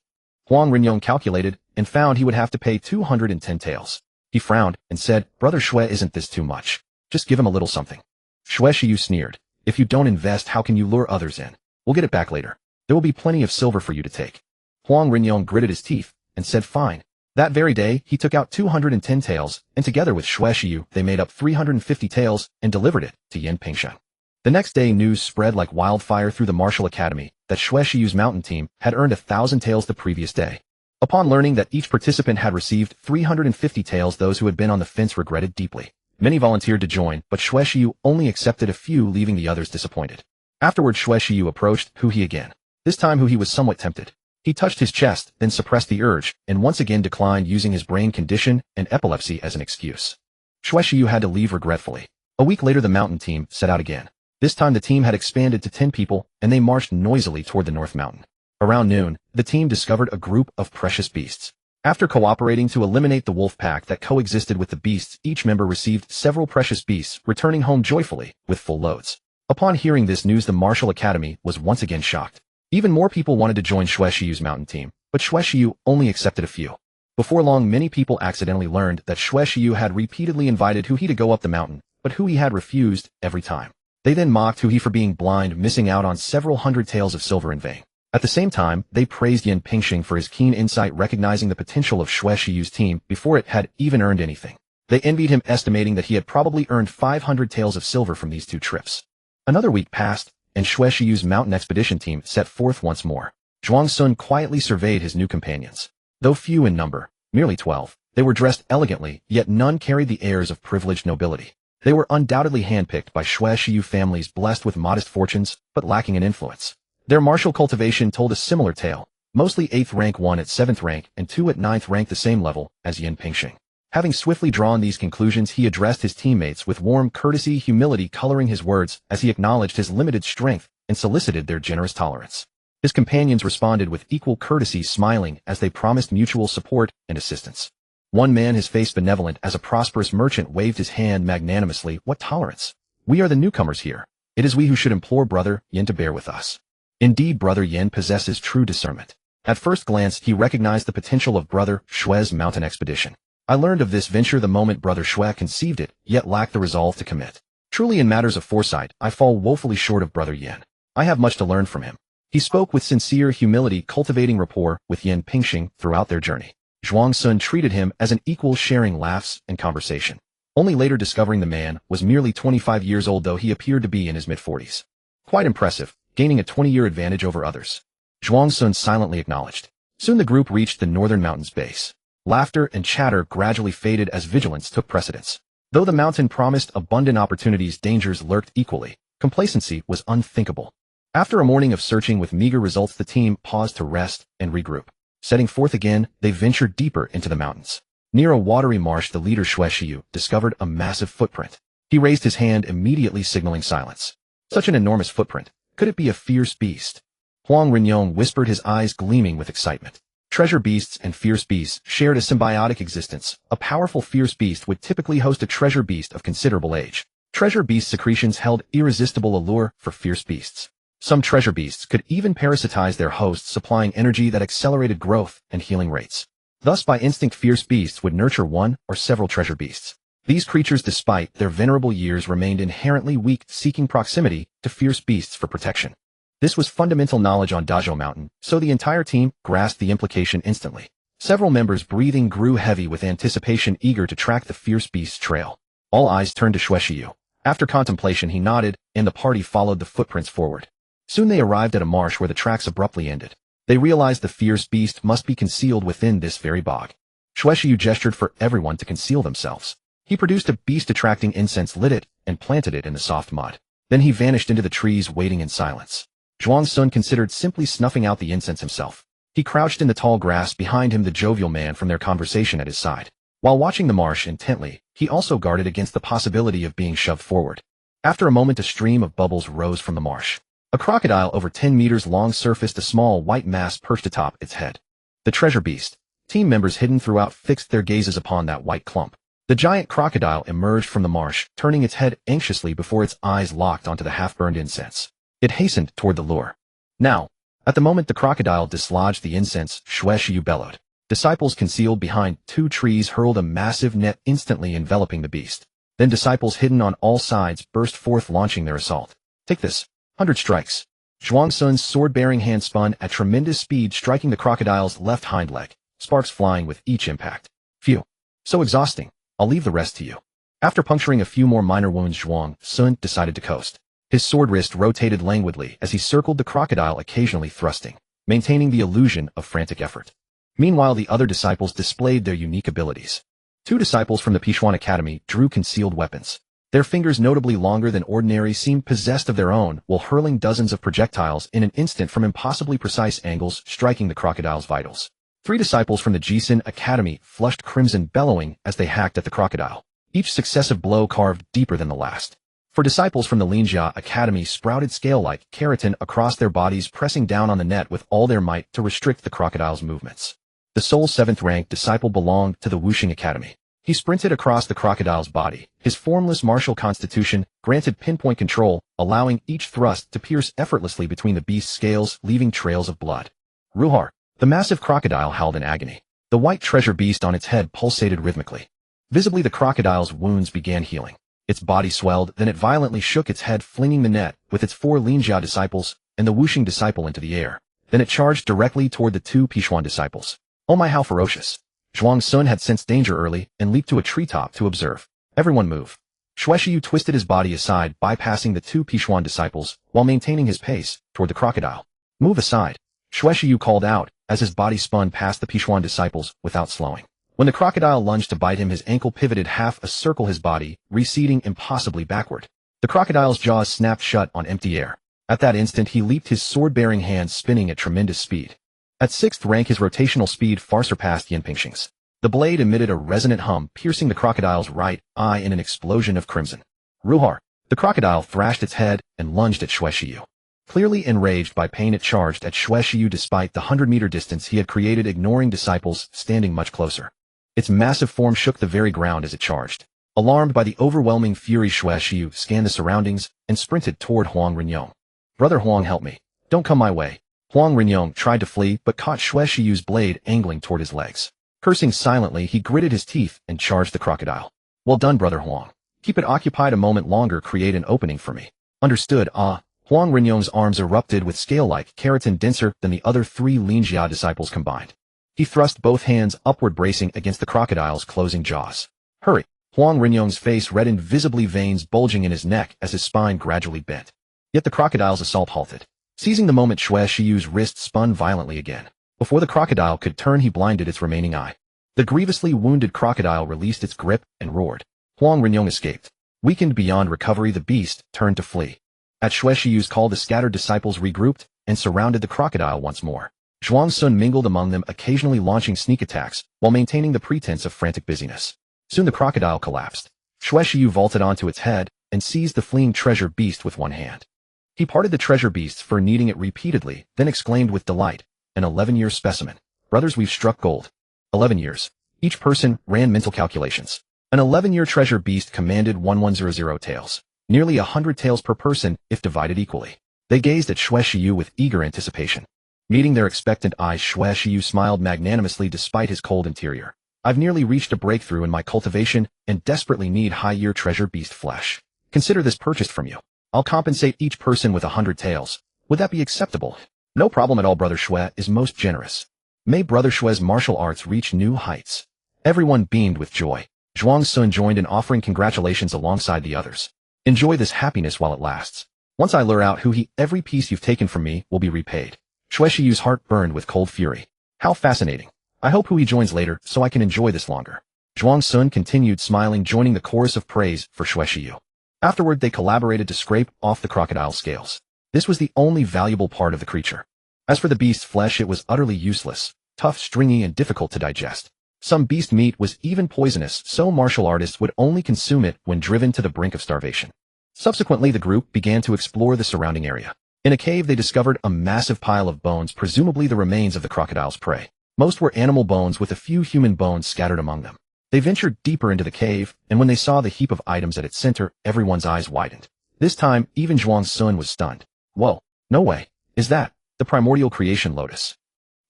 Huang Rinyong calculated and found he would have to pay 210 taels. He frowned and said, Brother Xue, isn't this too much? Just give him a little something. Xue Xiu sneered, If you don't invest, how can you lure others in? We'll get it back later. There will be plenty of silver for you to take. Huang Rinyong gritted his teeth and said, Fine. That very day, he took out 210 taels, and together with Xue Xiu, they made up 350 taels and delivered it to Yin Pingxing. The next day, news spread like wildfire through the martial academy that Xue Xiu's mountain team had earned 1,000 taels the previous day. Upon learning that each participant had received 350 taels, those who had been on the fence regretted deeply. Many volunteered to join, but Xue Xiu only accepted a few, leaving the others disappointed. Afterward, Xue Xiu approached Hu He again. This time Hu He was somewhat tempted. He touched his chest, then suppressed the urge, and once again declined, using his brain condition and epilepsy as an excuse. Xue Xiu had to leave regretfully. A week later, the mountain team set out again. This time the team had expanded to 10 people, and they marched noisily toward the North Mountain. Around noon, the team discovered a group of precious beasts. After cooperating to eliminate the wolf pack that coexisted with the beasts, each member received several precious beasts, returning home joyfully with full loads. Upon hearing this news, the martial academy was once again shocked. Even more people wanted to join Xue Xiu's mountain team, but Xue Xiu only accepted a few. Before long, many people accidentally learned that Xue Xiu had repeatedly invited Hu He to go up the mountain, but Hu He had refused every time. They then mocked Hu He for being blind, missing out on several hundred taels of silver in vain. At the same time, they praised Yan Pingxing for his keen insight, recognizing the potential of Xue Shiyu's team before it had even earned anything. They envied him, estimating that he had probably earned 500 taels of silver from these 2 trips. Another week passed, and Xue Shiyu's mountain expedition team set forth once more. Zhuang Sun quietly surveyed his new companions. Though few in number, merely 12, they were dressed elegantly, yet none carried the airs of privileged nobility. They were undoubtedly handpicked by Xue Shiyu families blessed with modest fortunes, but lacking in influence. Their martial cultivation told a similar tale, mostly 8th rank, 1 at 7th rank, and 2 at 9th rank, the same level as Yan Pingxing. Having swiftly drawn these conclusions, he addressed his teammates with warm courtesy, humility coloring his words as he acknowledged his limited strength and solicited their generous tolerance. His companions responded with equal courtesy, smiling as they promised mutual support and assistance. One man, his face benevolent as a prosperous merchant, waved his hand magnanimously. What tolerance? We are the newcomers here. It is we who should implore Brother Yan to bear with us. Indeed, Brother Yan possesses true discernment. At first glance, he recognized the potential of Brother Xue's mountain expedition. I learned of this venture the moment Brother Xue conceived it, yet lacked the resolve to commit. Truly, in matters of foresight, I fall woefully short of Brother Yan. I have much to learn from him. He spoke with sincere humility, cultivating rapport with Yan Pingxing throughout their journey. Zhuang Sun treated him as an equal, sharing laughs and conversation. Only later discovering the man was merely 25 years old, though he appeared to be in his mid-40s. Quite impressive, gaining a 20-year advantage over others. Zhuang Sun silently acknowledged. Soon the group reached the northern mountain's base. Laughter and chatter gradually faded as vigilance took precedence. Though the mountain promised abundant opportunities, dangers lurked equally. Complacency was unthinkable. After a morning of searching with meager results, the team paused to rest and regroup. Setting forth again, they ventured deeper into the mountains. Near a watery marsh, the leader Xue Shiyu discovered a massive footprint. He raised his hand, immediately signaling silence. Such an enormous footprint. Could it be a fierce beast? Huang Renyong whispered, his eyes gleaming with excitement. Treasure beasts and fierce beasts shared a symbiotic existence. A powerful fierce beast would typically host a treasure beast of considerable age. Treasure beast secretions held irresistible allure for fierce beasts. Some treasure beasts could even parasitize their hosts, supplying energy that accelerated growth and healing rates. Thus, by instinct, fierce beasts would nurture one or several treasure beasts. These creatures, despite their venerable years, remained inherently weak, seeking proximity to fierce beasts for protection. This was fundamental knowledge on Dazhou Mountain, so the entire team grasped the implication instantly. Several members' breathing grew heavy with anticipation, eager to track the fierce beast's trail. All eyes turned to Xue Shiyu. After contemplation, he nodded, and the party followed the footprints forward. Soon they arrived at a marsh where the tracks abruptly ended. They realized the fierce beast must be concealed within this very bog. Xue Shiyu gestured for everyone to conceal themselves. He produced a beast-attracting incense, lit it, and planted it in the soft mud. Then he vanished into the trees, waiting in silence. Zhuang Sun considered simply snuffing out the incense himself. He crouched in the tall grass behind him, the jovial man from their conversation at his side. While watching the marsh intently, he also guarded against the possibility of being shoved forward. After a moment, a stream of bubbles rose from the marsh. A crocodile over 10 meters long surfaced, a small white mass perched atop its head. The treasure beast. Team members hidden throughout fixed their gazes upon that white clump. The giant crocodile emerged from the marsh, turning its head anxiously before its eyes locked onto the half-burned incense. It hastened toward the lure. Now, at the moment the crocodile dislodged the incense, Xue Shiyu bellowed. Disciples concealed behind 2 trees hurled a massive net, instantly enveloping the beast. Then disciples hidden on all sides burst forth, launching their assault. Take this. 100 strikes. Zhuang Sun's sword-bearing hand spun at tremendous speed, striking the crocodile's left hind leg, sparks flying with each impact. Phew. So exhausting. I'll leave the rest to you. After puncturing a few more minor wounds, Zhuang Sun decided to coast. His sword wrist rotated languidly as he circled the crocodile, occasionally thrusting, maintaining the illusion of frantic effort. Meanwhile, the other disciples displayed their unique abilities. 2 disciples from the Pichuan Academy drew concealed weapons. Their fingers, notably longer than ordinary, seemed possessed of their own, while hurling dozens of projectiles in an instant from impossibly precise angles, striking the crocodile's vitals. 3 disciples from the Jisun Academy flushed crimson, bellowing as they hacked at the crocodile. Each successive blow carved deeper than the last. For disciples from the Linjia Academy sprouted scale-like keratin across their bodies, pressing down on the net with all their might to restrict the crocodile's movements. The sole 7th-ranked disciple belonged to the Wuxing Academy. He sprinted across the crocodile's body. His formless martial constitution granted pinpoint control, allowing each thrust to pierce effortlessly between the beast's scales, leaving trails of blood. Ruhar. The massive crocodile howled in agony. The white treasure beast on its head pulsated rhythmically. Visibly, the crocodile's wounds began healing. Its body swelled, then it violently shook its head, flinging the net with its 4 Linjia disciples and the Wuxing disciple into the air. Then it charged directly toward the two Pichuan disciples. Oh my, how ferocious. Zhuang Sun had sensed danger early and leaped to a treetop to observe. Everyone move. Shueishiyu twisted his body aside, bypassing the two Pichuan disciples, while maintaining his pace, toward the crocodile. Move aside. Shueishiyu called out, as his body spun past the Pichuan disciples, without slowing. When the crocodile lunged to bite him, his ankle pivoted half a circle his body, receding impossibly backward. The crocodile's jaws snapped shut on empty air. At that instant he leaped, his sword-bearing hands spinning at tremendous speed. At 6th rank his rotational speed far surpassed Yin Pingxing's. The blade emitted a resonant hum, piercing the crocodile's right eye in an explosion of crimson. Ruhar! The crocodile thrashed its head and lunged at Shueishiyu. Clearly enraged by pain, it charged at Shueishiyu despite the 100-meter distance he had created, ignoring disciples standing much closer. Its massive form shook the very ground as it charged. Alarmed by the overwhelming fury, Shueishiyu scanned the surroundings and sprinted toward Huang Renyong. Brother Huang, help me. Don't come my way. Huang Renyong tried to flee but caught Shueishiyu's blade angling toward his legs. Cursing silently, he gritted his teeth and charged the crocodile. Well done, Brother Huang. Keep it occupied a moment longer, create an opening for me. Understood, ah. Huang Renyong's arms erupted with scale-like keratin denser than the other 3 Linjia disciples combined. He thrust both hands upward, bracing against the crocodile's closing jaws. Hurry! Huang Renyong's face reddened, visibly veins bulging in his neck as his spine gradually bent. Yet the crocodile's assault halted. Seizing the moment, Shueishiyu's wrist spun violently again. Before the crocodile could turn, he blinded its remaining eye. The grievously wounded crocodile released its grip and roared. Huang Renyong escaped. Weakened beyond recovery, the beast turned to flee. At Shueishiyu's call, the scattered disciples regrouped and surrounded the crocodile once more. Zhuang Sun mingled among them, occasionally launching sneak attacks while maintaining the pretense of frantic busyness. Soon the crocodile collapsed. Shueishiyu vaulted onto its head and seized the fleeing treasure beast with one hand. He parted the treasure beast's fur, kneading it repeatedly, then exclaimed with delight, an 11-year specimen. Brothers, we've struck gold. 11 years. Each person ran mental calculations. An 11-year treasure beast commanded 1100 taels. Nearly 100 taels per person if divided equally. They gazed at Shueishiyu with eager anticipation. Meeting their expectant eyes, Shueishiyu smiled magnanimously despite his cold interior. I've nearly reached a breakthrough in my cultivation and desperately need high-year treasure beast flesh. Consider this purchased from you. I'll compensate each person with 100 taels. Would that be acceptable? No problem at all. Brother Shue is most generous. May Brother Shue's martial arts reach new heights. Everyone beamed with joy. Zhuang Sun joined in, offering congratulations alongside the others. Enjoy this happiness while it lasts. Once I lure out every piece you've taken from me will be repaid. Shueishiyu's heart burned with cold fury. How fascinating. I hope Hui joins later so I can enjoy this longer. Zhuang Sun continued smiling, joining the chorus of praise for Shueishiyu. Afterward, they collaborated to scrape off the crocodile's scales. This was the only valuable part of the creature. As for the beast's flesh, it was utterly useless, tough, stringy, and difficult to digest. Some beast meat was even poisonous, so martial artists would only consume it when driven to the brink of starvation. Subsequently, the group began to explore the surrounding area. In a cave, they discovered a massive pile of bones, presumably the remains of the crocodile's prey. Most were animal bones, with a few human bones scattered among them. They ventured deeper into the cave, and when they saw the heap of items at its center, everyone's eyes widened. This time, even Zhuang Sun was stunned. Whoa, no way. Is that the primordial creation lotus?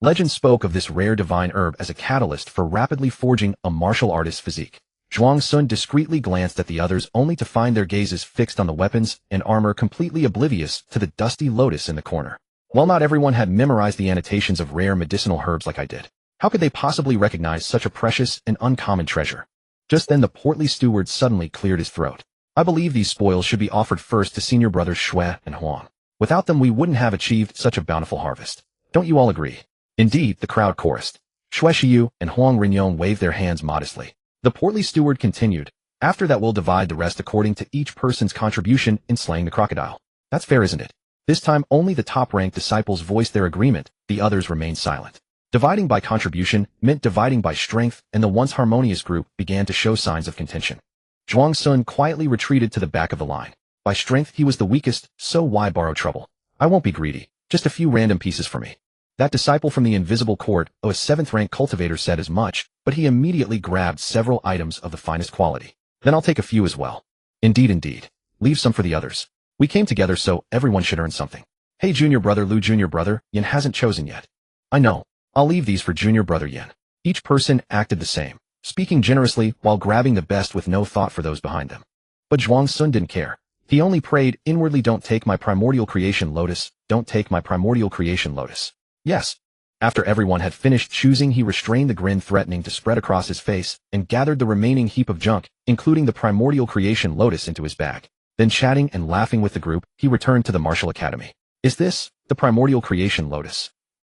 Legend spoke of this rare divine herb as a catalyst for rapidly forging a martial artist's physique. Zhuang Sun discreetly glanced at the others, only to find their gazes fixed on the weapons and armor, completely oblivious to the dusty lotus in the corner. While not everyone had memorized the annotations of rare medicinal herbs like I did, how could they possibly recognize such a precious and uncommon treasure? Just then the portly steward suddenly cleared his throat. I believe these spoils should be offered first to senior brothers Shue and Huang. Without them we wouldn't have achieved such a bountiful harvest. Don't you all agree? Indeed, the crowd chorused. Shueishiyu and Huang Renyong waved their hands modestly. The portly steward continued. After that we'll divide the rest according to each person's contribution in slaying the crocodile. That's fair, isn't it? This time only the top-ranked disciples voiced their agreement, the others remained silent. Dividing by contribution meant dividing by strength, and the once harmonious group began to show signs of contention. Zhuang Sun quietly retreated to the back of the line. By strength he was the weakest, so why borrow trouble? I won't be greedy, just a few random pieces for me. That disciple from the invisible court, a 7th-rank cultivator, said as much, but he immediately grabbed several items of the finest quality. Then I'll take a few as well. Indeed. Leave some for the others. We came together so everyone should earn something. Hey junior brother Lu, junior brother Yin hasn't chosen yet. I know. I'll leave these for junior brother Yin. Each person acted the same, speaking generously while grabbing the best with no thought for those behind them. But Zhuang Sun didn't care. He only prayed inwardly, don't take my primordial creation lotus, don't take my primordial creation lotus. Yes. After everyone had finished choosing, he restrained the grin threatening to spread across his face and gathered the remaining heap of junk, including the primordial creation lotus, into his bag. Then chatting and laughing with the group, he returned to the martial academy. Is this the primordial creation lotus?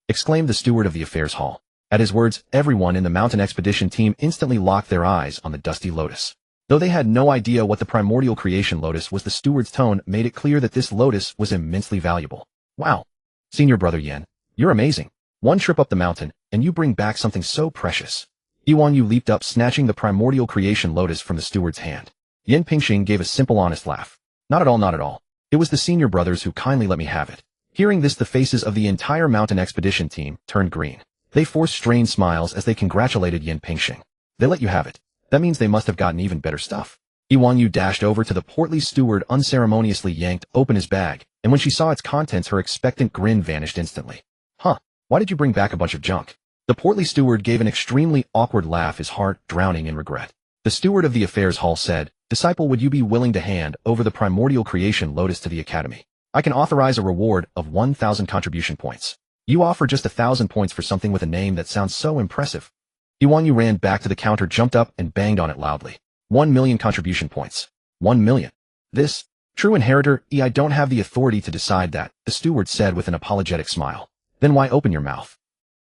Exclaimed the steward of the affairs hall. At his words, everyone in the mountain expedition team instantly locked their eyes on the dusty lotus. Though they had no idea what the primordial creation lotus was, the steward's tone made it clear that this lotus was immensely valuable. Wow. Senior brother Yin, you're amazing. One trip up the mountain, and you bring back something so precious. Yu leaped up, snatching the primordial creation lotus from the steward's hand. Yin Pingxing gave a simple, honest laugh. Not at all, not at all. It was the senior brothers who kindly let me have it. Hearing this, the faces of the entire mountain expedition team turned green. They forced strained smiles as they congratulated Yin Pingxing. They let you have it. That means they must have gotten even better stuff. Yu dashed over to the portly steward, unceremoniously yanked open his bag, and when she saw its contents, her expectant grin vanished instantly. Huh, why did you bring back a bunch of junk? The portly steward gave an extremely awkward laugh, his heart drowning in regret. The steward of the affairs hall said, Disciple, would you be willing to hand over the primordial creation lotus to the academy? I can authorize a reward of 1,000 contribution points. You offer just 1,000 points for something with a name that sounds so impressive. Yu ran back to the counter, jumped up, and banged on it loudly. 1,000,000 contribution points. 1,000,000. This? True inheritor, I don't have the authority to decide that, the steward said with an apologetic smile. Then why open your mouth?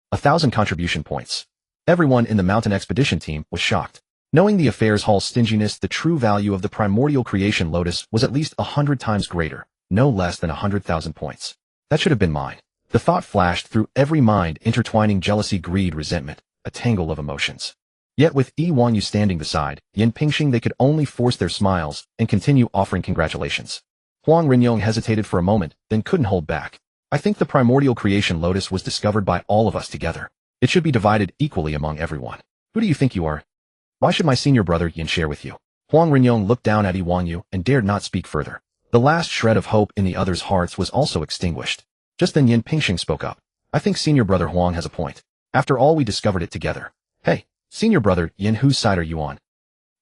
1,000 contribution points. Everyone in the mountain expedition team was shocked. Knowing the affairs hall's stinginess, the true value of the primordial creation lotus was at least 100 times greater, no less than 100,000 points. That should have been mine. The thought flashed through every mind, intertwining jealousy, greed, resentment, a tangle of emotions. Yet with Yu standing beside Yin Pingxing, they could only force their smiles and continue offering congratulations. Huang Rinyong hesitated for a moment, then couldn't hold back. I think the primordial creation lotus was discovered by all of us together. It should be divided equally among everyone. Who do you think you are? Why should my senior brother Yin share with you? Huang Rinyong looked down at Yu and dared not speak further. The last shred of hope in the others' hearts was also extinguished. Just then Yin Pingxing spoke up. I think senior brother Huang has a point. After all, we discovered it together. Hey, senior brother Yin, whose side are you on?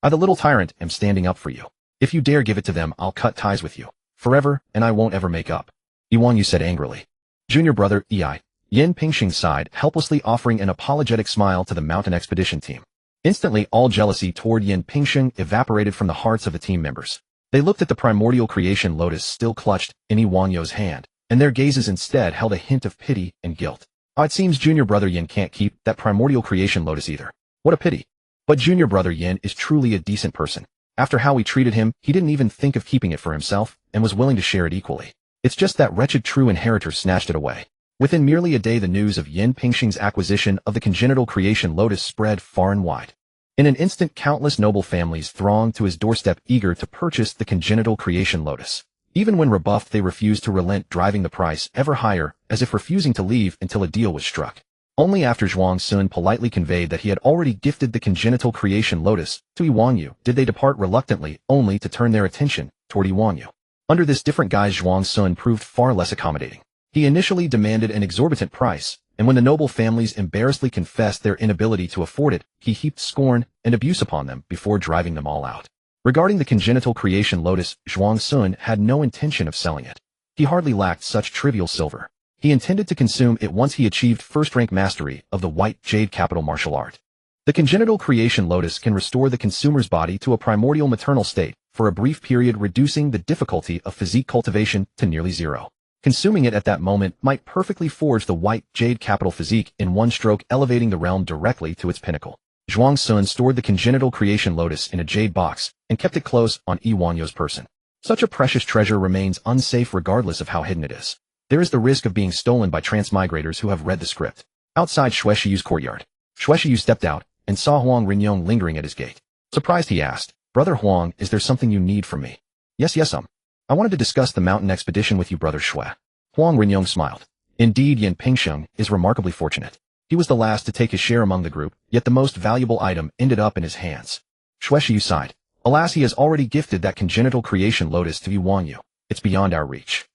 I, the little tyrant, am standing up for you. If you dare give it to them, I'll cut ties with you. Forever, and I won't ever make up. Yu said angrily. Junior brother Yin Pingxing sighed, helplessly offering an apologetic smile to the mountain expedition team. Instantly, all jealousy toward Yin Pingxing evaporated from the hearts of the team members. They looked at the primordial creation lotus still clutched in Yu's hand, and their gazes instead held a hint of pity and guilt. It seems junior brother Yin can't keep that primordial creation lotus either. What a pity. But junior brother Yin is truly a decent person. After how we treated him, he didn't even think of keeping it for himself, and was willing to share it equally. It's just that wretched true inheritor snatched it away. Within merely a day, the news of Yin Pingxing's acquisition of the congenital creation lotus spread far and wide. In an instant, countless noble families thronged to his doorstep, eager to purchase the congenital creation lotus. Even when rebuffed, they refused to relent, driving the price ever higher, as if refusing to leave until a deal was struck. Only after Zhuang Sun politely conveyed that he had already gifted the congenital creation lotus to Yu did they depart reluctantly, only to turn their attention toward Yu. Under this different guise, Zhuang Sun proved far less accommodating. He initially demanded an exorbitant price, and when the noble families embarrassedly confessed their inability to afford it, he heaped scorn and abuse upon them before driving them all out. Regarding the congenital creation lotus, Zhuang Sun had no intention of selling it. He hardly lacked such trivial silver. He intended to consume it once he achieved first-rank mastery of the white jade capital martial art. The congenital creation lotus can restore the consumer's body to a primordial maternal state for a brief period, reducing the difficulty of physique cultivation to nearly zero. Consuming it at that moment might perfectly forge the white jade capital physique in one stroke, elevating the realm directly to its pinnacle. Zhuang Sun stored the congenital creation lotus in a jade box and kept it close on Yu's person. Such a precious treasure remains unsafe regardless of how hidden it is. There is the risk of being stolen by transmigrators who have read the script. Outside Xueshiyu's courtyard, Xueshiyu stepped out and saw Huang Rinyong lingering at his gate. Surprised, he asked, Brother Huang, is there something you need from me? Yes, I wanted to discuss the mountain expedition with you, Brother Xue. Huang Rinyong smiled. Indeed, Yin Pingxing is remarkably fortunate. He was the last to take his share among the group, yet the most valuable item ended up in his hands. Xueshiyu sighed. Alas, he has already gifted that congenital creation lotus to Yu. It's beyond our reach.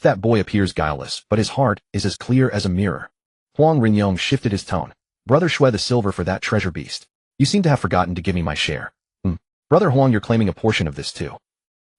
That boy appears guileless, but his heart is as clear as a mirror. Huang Rinyong shifted his tone. Brother Xue, the silver for that treasure beast. You seem to have forgotten to give me my share. Brother Huang, you're claiming a portion of this too.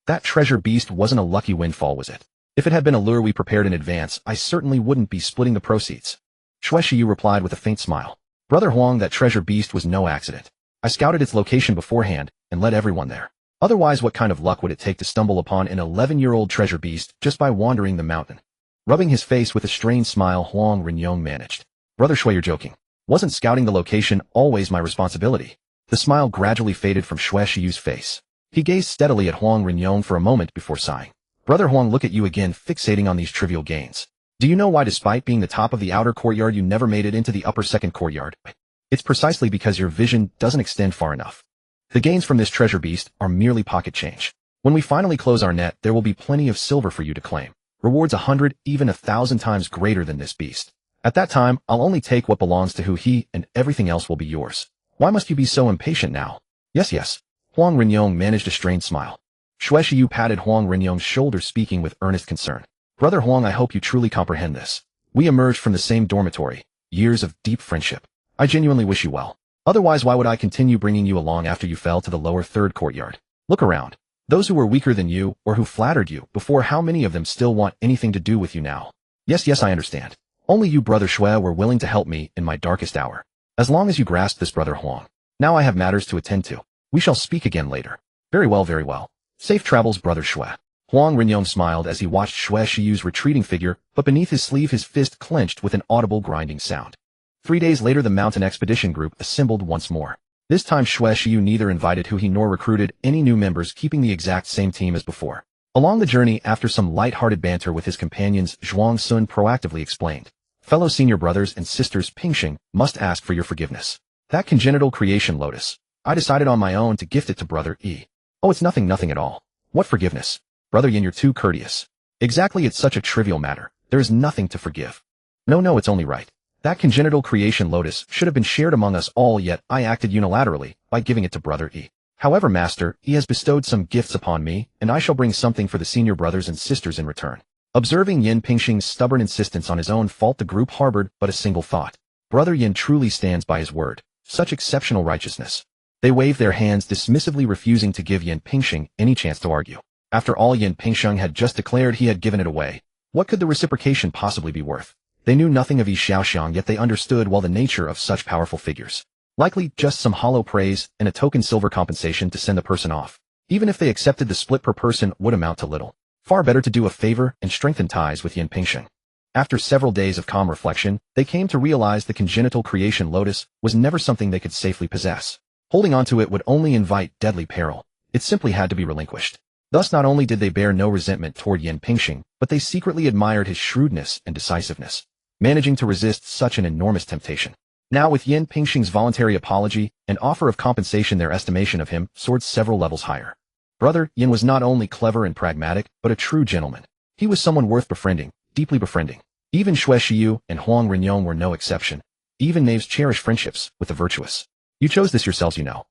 That treasure beast wasn't a lucky windfall, was it? If it had been a lure we prepared in advance, I certainly wouldn't be splitting the proceeds. Shui Shiyu replied with a faint smile. Brother Huang, that treasure beast was no accident. I scouted its location beforehand and led everyone there. Otherwise, what kind of luck would it take to stumble upon an 11-year-old treasure beast just by wandering the mountain? Rubbing his face with a strained smile, Huang Renyong managed. Brother Shui, you're joking. Wasn't scouting the location always my responsibility? The smile gradually faded from Shui Shiyu's face. He gazed steadily at Huang Renyong for a moment before sighing. Brother Huang, look at you again, fixating on these trivial gains. Do you know why, despite being the top of the outer courtyard, you never made it into the upper second courtyard? It's precisely because your vision doesn't extend far enough. The gains from this treasure beast are merely pocket change. When we finally close our net, there will be plenty of silver for you to claim. Rewards 100, even 1,000 times greater than this beast. At that time, I'll only take what belongs to he, and everything else will be yours. Why must you be so impatient now? Yes. Huang Renyong managed a strained smile. Shui Shiyu patted Huang Renyong's shoulder, speaking with earnest concern. Brother Huang, I hope you truly comprehend this. We emerged from the same dormitory, years of deep friendship. I genuinely wish you well. Otherwise, why would I continue bringing you along after you fell to the lower third courtyard? Look around. Those who were weaker than you, or who flattered you before, how many of them still want anything to do with you now? Yes, I understand. Only you, Brother Shui, were willing to help me in my darkest hour. As long as you grasp this, Brother Huang. Now I have matters to attend to. We shall speak again later. Very well. Safe travels, Brother Shui. Huang Renyong smiled as he watched Shui Shiyu's retreating figure, but beneath his sleeve his fist clenched with an audible grinding sound. 3 days later, the mountain expedition group assembled once more. This time Shui Shiyu neither invited he nor recruited any new members, keeping the exact same team as before. Along the journey, after some light-hearted banter with his companions, Zhuang Sun proactively explained. Fellow senior brothers and sisters, Pingxing must ask for your forgiveness. That congenital creation lotus. I decided on my own to gift it to Brother Yi. Oh, it's nothing at all. What forgiveness? Brother Yin, you're too courteous. Exactly, it's such a trivial matter. There is nothing to forgive. No, it's only right. That congenital creation lotus should have been shared among us all, yet I acted unilaterally by giving it to Brother Yi. However, Master, he has bestowed some gifts upon me, and I shall bring something for the senior brothers and sisters in return. Observing Yin Pingxing's stubborn insistence on his own fault, the group harbored but a single thought. Brother Yin truly stands by his word. Such exceptional righteousness. They waved their hands, dismissively refusing to give Yin Pingxing any chance to argue. After all, Yin Pingxing had just declared he had given it away. What could the reciprocation possibly be worth? They knew nothing of Yi Xiaoxiang, yet they understood well the nature of such powerful figures. Likely just some hollow praise and a token silver compensation to send the person off. Even if they accepted, the split per person would amount to little. Far better to do a favor and strengthen ties with Yin Pingxing. After several days of calm reflection, they came to realize the congenital creation lotus was never something they could safely possess. Holding onto it would only invite deadly peril. It simply had to be relinquished. Thus, not only did they bear no resentment toward Yin Pingxing, but they secretly admired his shrewdness and decisiveness, managing to resist such an enormous temptation. Now, with Yin Pingxing's voluntary apology and offer of compensation, their estimation of him soared several levels higher. Brother Yin was not only clever and pragmatic, but a true gentleman. He was someone worth befriending, deeply befriending. Even Shui Shiyu and Huang Renyong were no exception. Even knaves cherish friendships with the virtuous. You chose this yourselves, you know.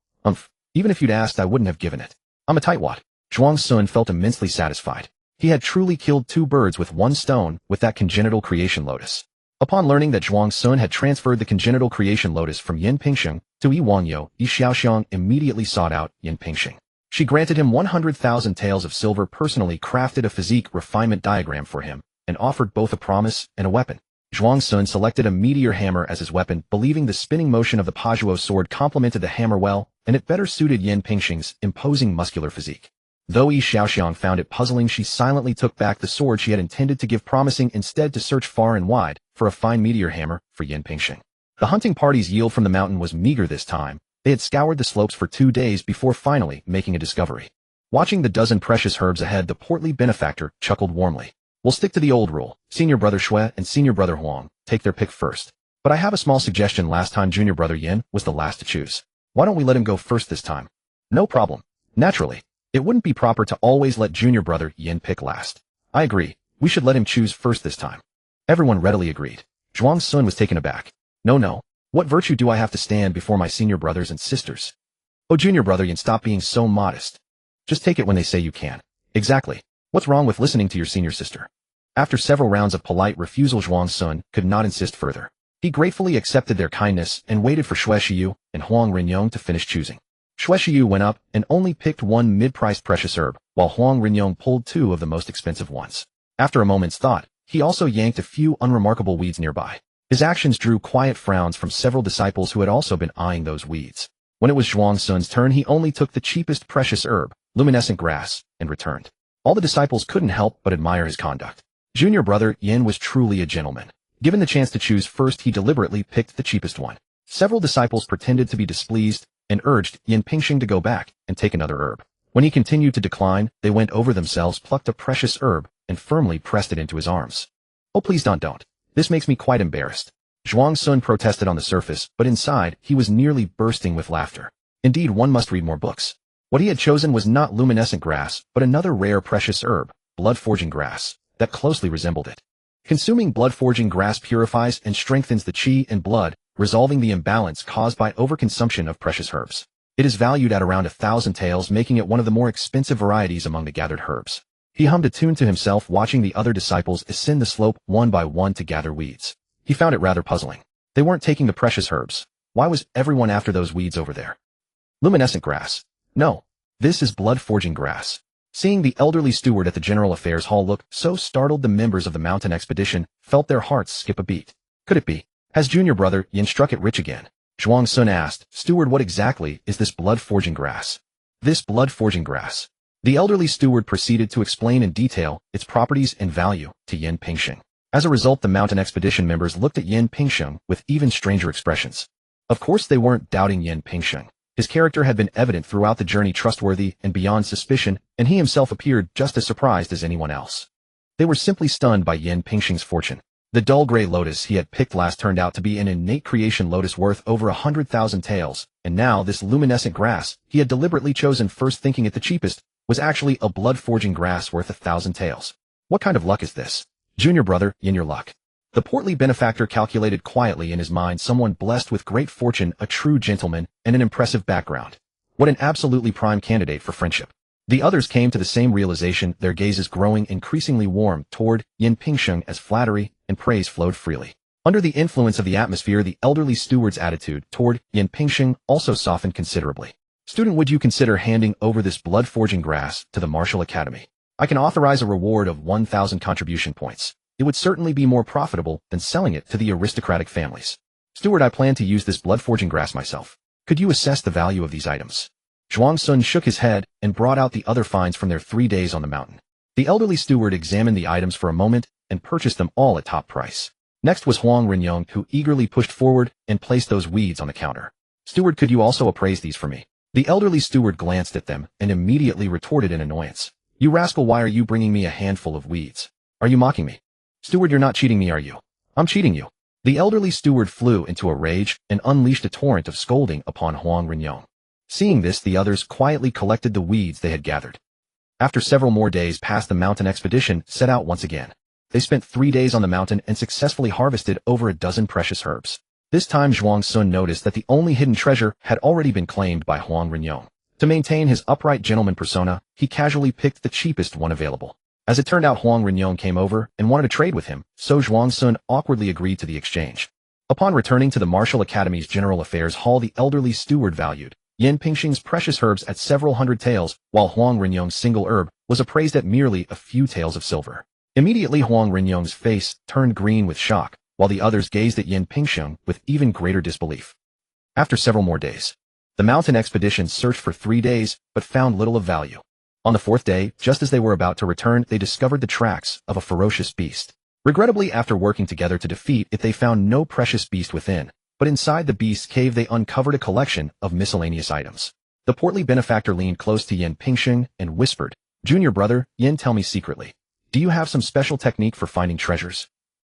Even if you'd asked, I wouldn't have given it. I'm a tightwad. Zhuang Sun felt immensely satisfied. He had truly killed 2 birds with 1 stone with that congenital creation lotus. Upon learning that Zhuang Sun had transferred the congenital creation lotus from Yin Pingxing to Yi Wangyou, Yi Xiaoxiang immediately sought out Yin Pingxing. She granted him 100,000 taels of silver, personally crafted a physique refinement diagram for him, and offered both a promise and a weapon. Zhuang Sun selected a meteor hammer as his weapon, believing the spinning motion of the Pajuo sword complemented the hammer well, and it better suited Yin Pingxing's imposing muscular physique. Though Yi Xiaoxiang found it puzzling, she silently took back the sword she had intended to give, promising instead to search far and wide for a fine meteor hammer for Yin Pingxing. The hunting party's yield from the mountain was meager this time. They had scoured the slopes for 2 days before finally making a discovery. Watching the dozen precious herbs ahead, the portly benefactor chuckled warmly. We'll stick to the old rule. Senior Brother Shui and Senior Brother Huang take their pick first. But I have a small suggestion. Last time Junior Brother Yin was the last to choose. Why don't we let him go first this time? No problem. Naturally. It wouldn't be proper to always let Junior Brother Yin pick last. I agree. We should let him choose first this time. Everyone readily agreed. Zhuang Sun was taken aback. No. What virtue do I have to stand before my senior brothers and sisters? Oh, Junior Brother Yin, stop being so modest. Just take it when they say you can. Exactly. What's wrong with listening to your senior sister? After several rounds of polite refusal, Zhuang Sun could not insist further. He gratefully accepted their kindness and waited for Shui Shiyu and Huang Renyong to finish choosing. Shui Shiyu went up and only picked 1 mid-priced precious herb, while Huang Renyong pulled 2 of the most expensive ones. After a moment's thought, he also yanked a few unremarkable weeds nearby. His actions drew quiet frowns from several disciples who had also been eyeing those weeds. When it was Zhuang Sun's turn, he only took the cheapest precious herb, luminescent grass, and returned. All the disciples couldn't help but admire his conduct. Junior brother Yin was truly a gentleman. Given the chance to choose first, he deliberately picked the cheapest one. Several disciples pretended to be displeased and urged Yin Pingxing to go back and take another herb. When he continued to decline, they went over themselves, plucked a precious herb, and firmly pressed it into his arms. "Oh, please don't. This makes me quite embarrassed." Zhuang Sun protested on the surface, but inside, he was nearly bursting with laughter. Indeed, one must read more books. What he had chosen was not luminescent grass, but another rare precious herb, blood-forging grass, that closely resembled it. Consuming blood-forging grass purifies and strengthens the qi and blood, resolving the imbalance caused by overconsumption of precious herbs. It is valued at around 1,000 taels, making it one of the more expensive varieties among the gathered herbs. He hummed a tune to himself, watching the other disciples ascend the slope one by one to gather weeds. He found it rather puzzling. They weren't taking the precious herbs. Why was everyone after those weeds over there? Luminescent grass. No. This is blood-forging grass. Seeing the elderly steward at the General Affairs Hall look so startled, the members of the mountain expedition felt their hearts skip a beat. Could it be? Has junior brother Yin struck it rich again? Zhuang Sun asked, "Steward, what exactly is this blood-forging grass?" This blood-forging grass. The elderly steward proceeded to explain in detail its properties and value to Yin Pingxing. As a result, the mountain expedition members looked at Yin Pingxing with even stranger expressions. Of course, they weren't doubting Yin Pingxing. His character had been evident throughout the journey, trustworthy and beyond suspicion, and he himself appeared just as surprised as anyone else. They were simply stunned by Yin Pingxing's fortune. The dull gray lotus he had picked last turned out to be an innate creation lotus worth over 100,000 taels, and now this luminescent grass he had deliberately chosen first, thinking it the cheapest, was actually a blood-forging grass worth 1,000 taels. What kind of luck is this? Junior brother, Yin, your luck. The portly benefactor calculated quietly in his mind, someone blessed with great fortune, a true gentleman, and an impressive background. What an absolutely prime candidate for friendship. The others came to the same realization, their gazes growing increasingly warm toward Yin Pingxing as flattery and praise flowed freely. Under the influence of the atmosphere, the elderly steward's attitude toward Yin Pingxing also softened considerably. "Student, would you consider handing over this blood-forging grass to the Martial Academy? I can authorize a reward of 1,000 contribution points. It would certainly be more profitable than selling it to the aristocratic families." "Steward, I plan to use this blood-forging grass myself. Could you assess the value of these items?" Zhuang Sun shook his head and brought out the other finds from their 3 days on the mountain. The elderly steward examined the items for a moment and purchased them all at top price. Next was Huang Renyong, who eagerly pushed forward and placed those weeds on the counter. "Steward, could you also appraise these for me?" The elderly steward glanced at them and immediately retorted in annoyance. "You rascal, why are you bringing me a handful of weeds? Are you mocking me? Steward, you're not cheating me, are you?" "I'm cheating you." The elderly steward flew into a rage and unleashed a torrent of scolding upon Huang Renyong. Seeing this, the others quietly collected the weeds they had gathered. After several more days passed, the mountain expedition set out once again. They spent 3 days on the mountain and successfully harvested over a dozen precious herbs. This time, Zhuang Sun noticed that the only hidden treasure had already been claimed by Huang Renyong. To maintain his upright gentleman persona, he casually picked the cheapest one available. As it turned out, Huang Renyong came over and wanted to trade with him, so Zhuang Sun awkwardly agreed to the exchange. Upon returning to the Martial Academy's General Affairs Hall, the elderly steward valued Yin Pingxing's precious herbs at several hundred taels, while Huang Renyong's single herb was appraised at merely a few taels of silver. Immediately, Huang Renyong's face turned green with shock, while the others gazed at Yin Pingxing with even greater disbelief. After several more days, the mountain expedition searched for 3 days, but found little of value. On the 4th day, just as they were about to return, they discovered the tracks of a ferocious beast. Regrettably, after working together to defeat it, they found no precious beast within, but inside the beast's cave they uncovered a collection of miscellaneous items. The portly benefactor leaned close to Yin Pingxing and whispered, "Junior brother, Yin, tell me secretly, do you have some special technique for finding treasures?"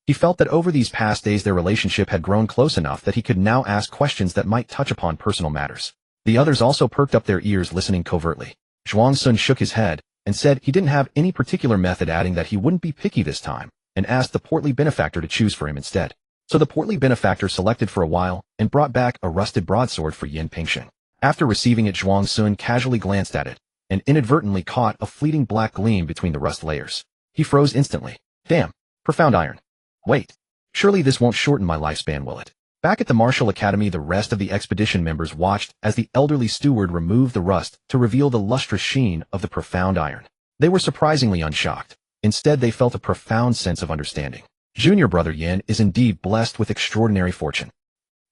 He felt that over these past days their relationship had grown close enough that he could now ask questions that might touch upon personal matters. The others also perked up their ears, listening covertly. Zhuang Sun shook his head and said he didn't have any particular method, adding that he wouldn't be picky this time, and asked the portly benefactor to choose for him instead. So the portly benefactor selected for a while and brought back a rusted broadsword for Yin Pingxing. After receiving it, Zhuang Sun casually glanced at it and inadvertently caught a fleeting black gleam between the rust layers. He froze instantly. "Damn, profound iron. Wait, surely this won't shorten my lifespan, will it?" Back at the Martial Academy, the rest of the expedition members watched as the elderly steward removed the rust to reveal the lustrous sheen of the profound iron. They were surprisingly unshocked. Instead, they felt a profound sense of understanding. Junior brother Yin is indeed blessed with extraordinary fortune.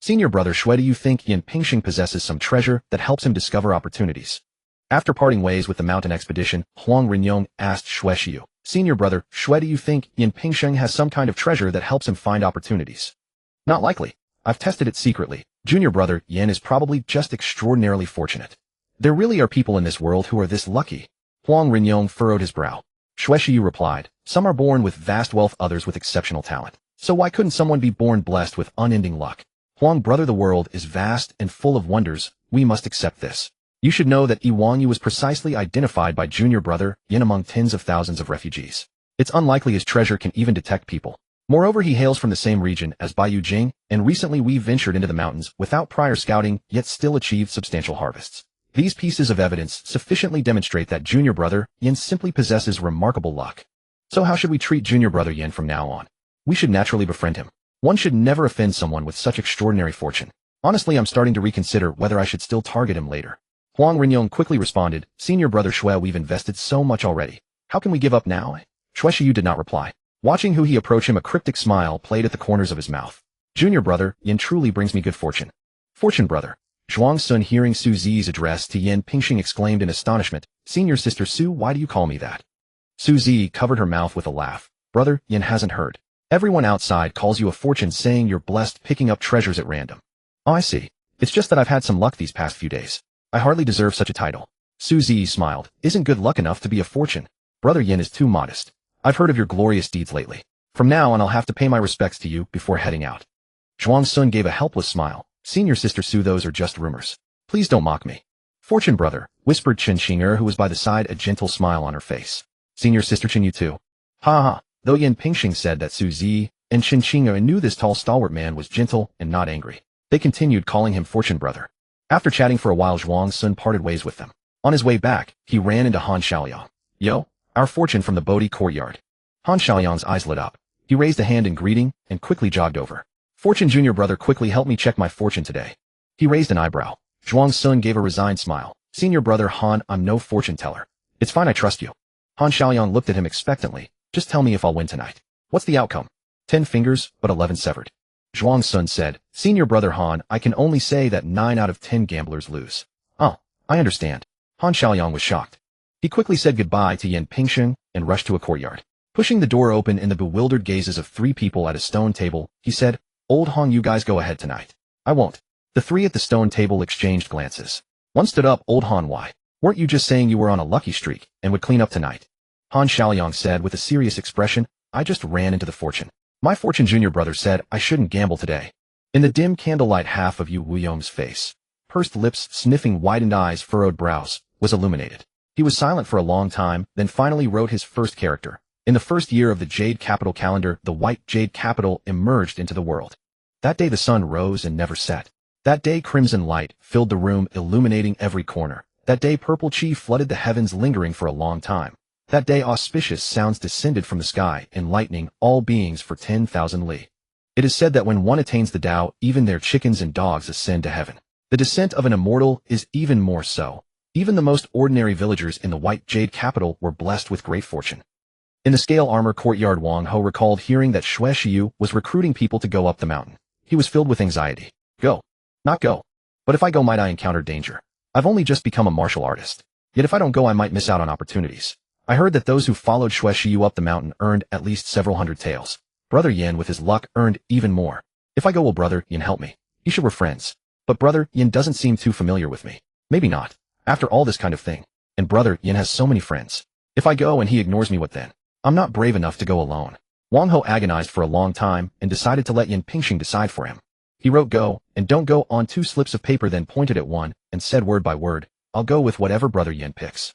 Senior brother Shui, do you think Yin Pingxing possesses some treasure that helps him discover opportunities? After parting ways with the mountain expedition, Huang Rinyong asked Shui Shiyu, Senior brother Shui, do you think Yin Pingxing has some kind of treasure that helps him find opportunities? Not likely. I've tested it secretly. Junior brother Yin is probably just extraordinarily fortunate. There really are people in this world who are this lucky. Huang Rinyong furrowed his brow. Shui Shiyu replied, some are born with vast wealth, others with exceptional talent. So why couldn't someone be born blessed with unending luck? Huang brother, the world is vast and full of wonders. We must accept this. You should know that Wang Yu was precisely identified by junior brother Yin among tens of thousands of refugees. It's unlikely his treasure can even detect people. Moreover, he hails from the same region as Baiyu Jing, and recently we ventured into the mountains without prior scouting, yet still achieved substantial harvests. These pieces of evidence sufficiently demonstrate that junior brother Yin simply possesses remarkable luck. So how should we treat junior brother Yin from now on? We should naturally befriend him. One should never offend someone with such extraordinary fortune. Honestly, I'm starting to reconsider whether I should still target him later. Huang Rinyong quickly responded, Senior brother Shui, we've invested so much already. How can we give up now? Shui Shiyu did not reply. Watching who he approach him, a cryptic smile played at the corners of his mouth. Junior brother Yin truly brings me good fortune. Fortune brother. Zhuang Sun, hearing Su Zi's address to Yin Pingxing, exclaimed in astonishment, Senior sister Su, why do you call me that? Su Zi covered her mouth with a laugh. Brother, Yin hasn't heard. Everyone outside calls you a fortune, saying you're blessed picking up treasures at random. Oh, I see. It's just that I've had some luck these past few days. I hardly deserve such a title. Su Zi smiled. Isn't good luck enough to be a fortune? Brother Yin is too modest. I've heard of your glorious deeds lately. From now on, I'll have to pay my respects to you before heading out. Zhuang Sun gave a helpless smile. Senior sister Su, those are just rumors. Please don't mock me. Fortune brother, whispered Chen Xing'er, who was by the side, a gentle smile on her face. Senior sister Chen, you too. Ha ha. Though Yin Pingxing said that Su Zi and Chen Xing'er knew this tall stalwart man was gentle and not angry, they continued calling him Fortune brother. After chatting for a while, Zhuang Sun parted ways with them. On his way back, he ran into Han Xiaoliang. Yo, our fortune from the Bodhi courtyard. Han Xiaoliang's eyes lit up. He raised a hand in greeting and quickly jogged over. Fortune junior brother, quickly help me check my fortune today. He raised an eyebrow. Zhuang Sun gave a resigned smile. Senior brother Han, I'm no fortune teller. It's fine, I trust you. Han Xiaoliang looked at him expectantly. Just tell me if I'll win tonight. What's the outcome? 10 fingers, but 11 severed. Zhuang Sun said, Senior brother Han, I can only say that 9 out of 10 gamblers lose. Oh, I understand. Han Xiaoliang was shocked. He quickly said goodbye to Yin Pingxing and rushed to a courtyard. Pushing the door open in the bewildered gazes of 3 people at a stone table, he said, Old Han, you guys go ahead tonight. I won't. The 3 at the stone table exchanged glances. One stood up. Old Han, why? Weren't you just saying you were on a lucky streak and would clean up tonight? Han Xiaoliang said with a serious expression, I just ran into the fortune. My fortune junior brother said I shouldn't gamble today. In the dim candlelight, half of Yu Wuyong's face, pursed lips, sniffing, widened eyes, furrowed brows, was illuminated. He was silent for a long time, then finally wrote his first character. In the first year of the Jade Capital calendar, the white Jade Capital emerged into the world. That day the sun rose and never set. That day crimson light filled the room, illuminating every corner. That day purple chi flooded the heavens, lingering for a long time. That day auspicious sounds descended from the sky, enlightening all beings for 10,000 li. It is said that when one attains the Tao, even their chickens and dogs ascend to heaven. The descent of an immortal is even more so. Even the most ordinary villagers in the white Jade Capital were blessed with great fortune. In the scale armor courtyard, Wang Ho recalled hearing that Shui Shiyu was recruiting people to go up the mountain. He was filled with anxiety. Go. Not go. But if I go, might I encounter danger? I've only just become a martial artist. Yet if I don't go, I might miss out on opportunities. I heard that those who followed Shui Shiyu up the mountain earned at least several hundred taels. Brother Yin, with his luck, earned even more. If I go, will Brother Yin help me? He should, we're friends. But Brother Yin doesn't seem too familiar with me. Maybe not. After all this kind of thing. And Brother Yin has so many friends. If I go and he ignores me, what then? I'm not brave enough to go alone. Wang Ho agonized for a long time and decided to let Yin Pingxing decide for him. He wrote go and don't go on 2 slips of paper, then pointed at one and said word by word, I'll go with whatever Brother Yin picks.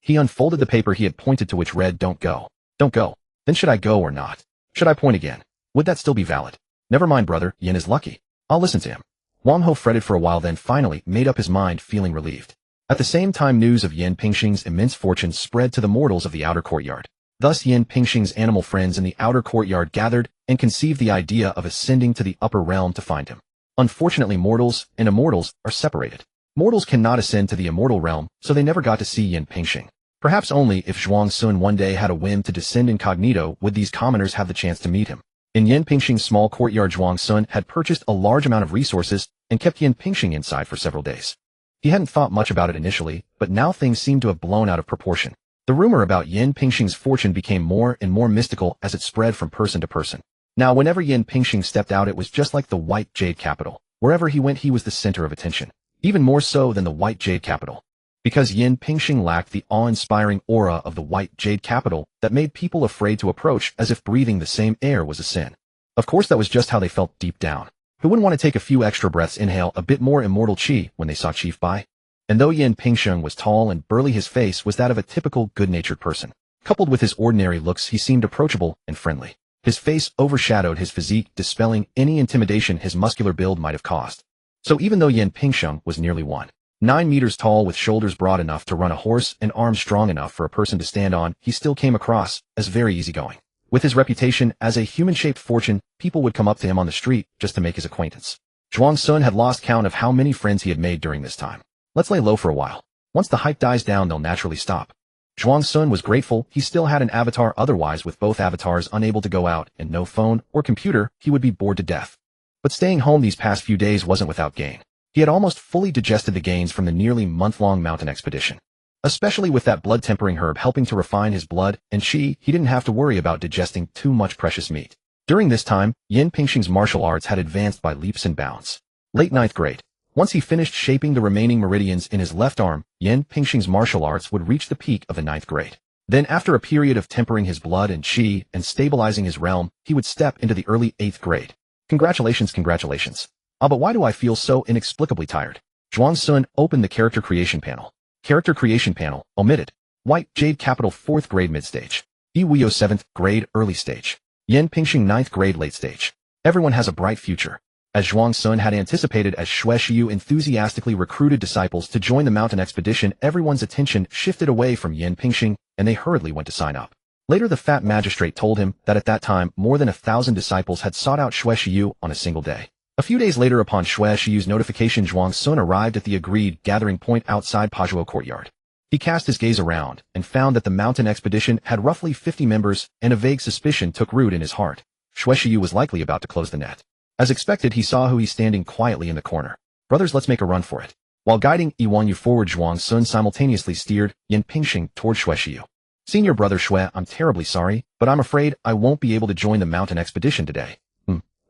He unfolded the paper he had pointed to, which read, don't go. Don't go. Then should I go or not? Should I point again? Would that still be valid? Never mind, Brother Yin is lucky. I'll listen to him. Wang Ho fretted for a while, then finally made up his mind, feeling relieved. At the same time, news of Yin Pingxing's immense fortune spread to the mortals of the outer courtyard. Thus Yin Pingxing's animal friends in the outer courtyard gathered and conceived the idea of ascending to the upper realm to find him. Unfortunately, mortals and immortals are separated. Mortals cannot ascend to the immortal realm, so they never got to see Yin Pingxing. Perhaps only if Zhuang Sun one day had a whim to descend incognito would these commoners have the chance to meet him. In Yan Pingxing's small courtyard, Zhuang Sun had purchased a large amount of resources and kept Yan Pingxing inside for several days. He hadn't thought much about it initially, but now things seemed to have blown out of proportion. The rumor about Yan Pingxing's fortune became more and more mystical as it spread from person to person. Now, whenever Yan Pingxing stepped out, it was just like the White Jade Capital. Wherever he went, he was the center of attention. Even more so than the White Jade Capital. Because Yan Pingxing lacked the awe-inspiring aura of the White Jade Capital that made people afraid to approach, as if breathing the same air was a sin. Of course, that was just how they felt deep down. Who wouldn't want to take a few extra breaths, inhale a bit more immortal chi when they saw Chief Bai? And though Yan Pingxing was tall and burly, his face was that of a typical good-natured person. Coupled with his ordinary looks, he seemed approachable and friendly. His face overshadowed his physique, dispelling any intimidation his muscular build might have caused. So even though Yan Pingxing was nearly 1.9 meters tall with shoulders broad enough to run a horse and arms strong enough for a person to stand on, he still came across as very easygoing. With his reputation as a human-shaped fortune, people would come up to him on the street just to make his acquaintance. Zhuang Sun had lost count of how many friends he had made during this time. Let's lay low for a while. Once the hype dies down, they'll naturally stop. Zhuang Sun was grateful he still had an avatar, otherwise with both avatars unable to go out and no phone or computer, he would be bored to death. But staying home these past few days wasn't without gain. He had almost fully digested the gains from the nearly month-long mountain expedition. Especially with that blood-tempering herb helping to refine his blood and chi, he didn't have to worry about digesting too much precious meat. During this time, Yan Pingxing's martial arts had advanced by leaps and bounds. Late 9th grade. Once he finished shaping the remaining meridians in his left arm, Yan Pingxing's martial arts would reach the peak of the 9th grade. Then after a period of tempering his blood and chi and stabilizing his realm, he would step into the early 8th grade. Congratulations, congratulations. Ah, but why do I feel so inexplicably tired? Zhuang Sun opened the character creation panel. Character creation panel, omitted. White Jade Capital 4th grade mid-stage. Yi Wuyo 7th grade early stage. Yan Pingxing 9th grade late stage. Everyone has a bright future. As Zhuang Sun had anticipated, as Xue Xiu enthusiastically recruited disciples to join the mountain expedition, everyone's attention shifted away from Yan Pingxing, and they hurriedly went to sign up. Later, the fat magistrate told him that at that time, more than 1,000 disciples had sought out Xue Xiu on a single day. A few days later, upon Xue Xiu's notification, Zhuang Sun arrived at the agreed gathering point outside Pajuo Courtyard. He cast his gaze around and found that the mountain expedition had roughly 50 members, and a vague suspicion took root in his heart. Xue Xiu was likely about to close the net. As expected, he saw who he's standing quietly in the corner. Brothers, let's make a run for it. While guiding Yiwanyu forward, Zhuang Sun simultaneously steered Yan Pingxing toward Xue Xiu. Senior brother Xue, I'm terribly sorry, but I'm afraid I won't be able to join the mountain expedition today.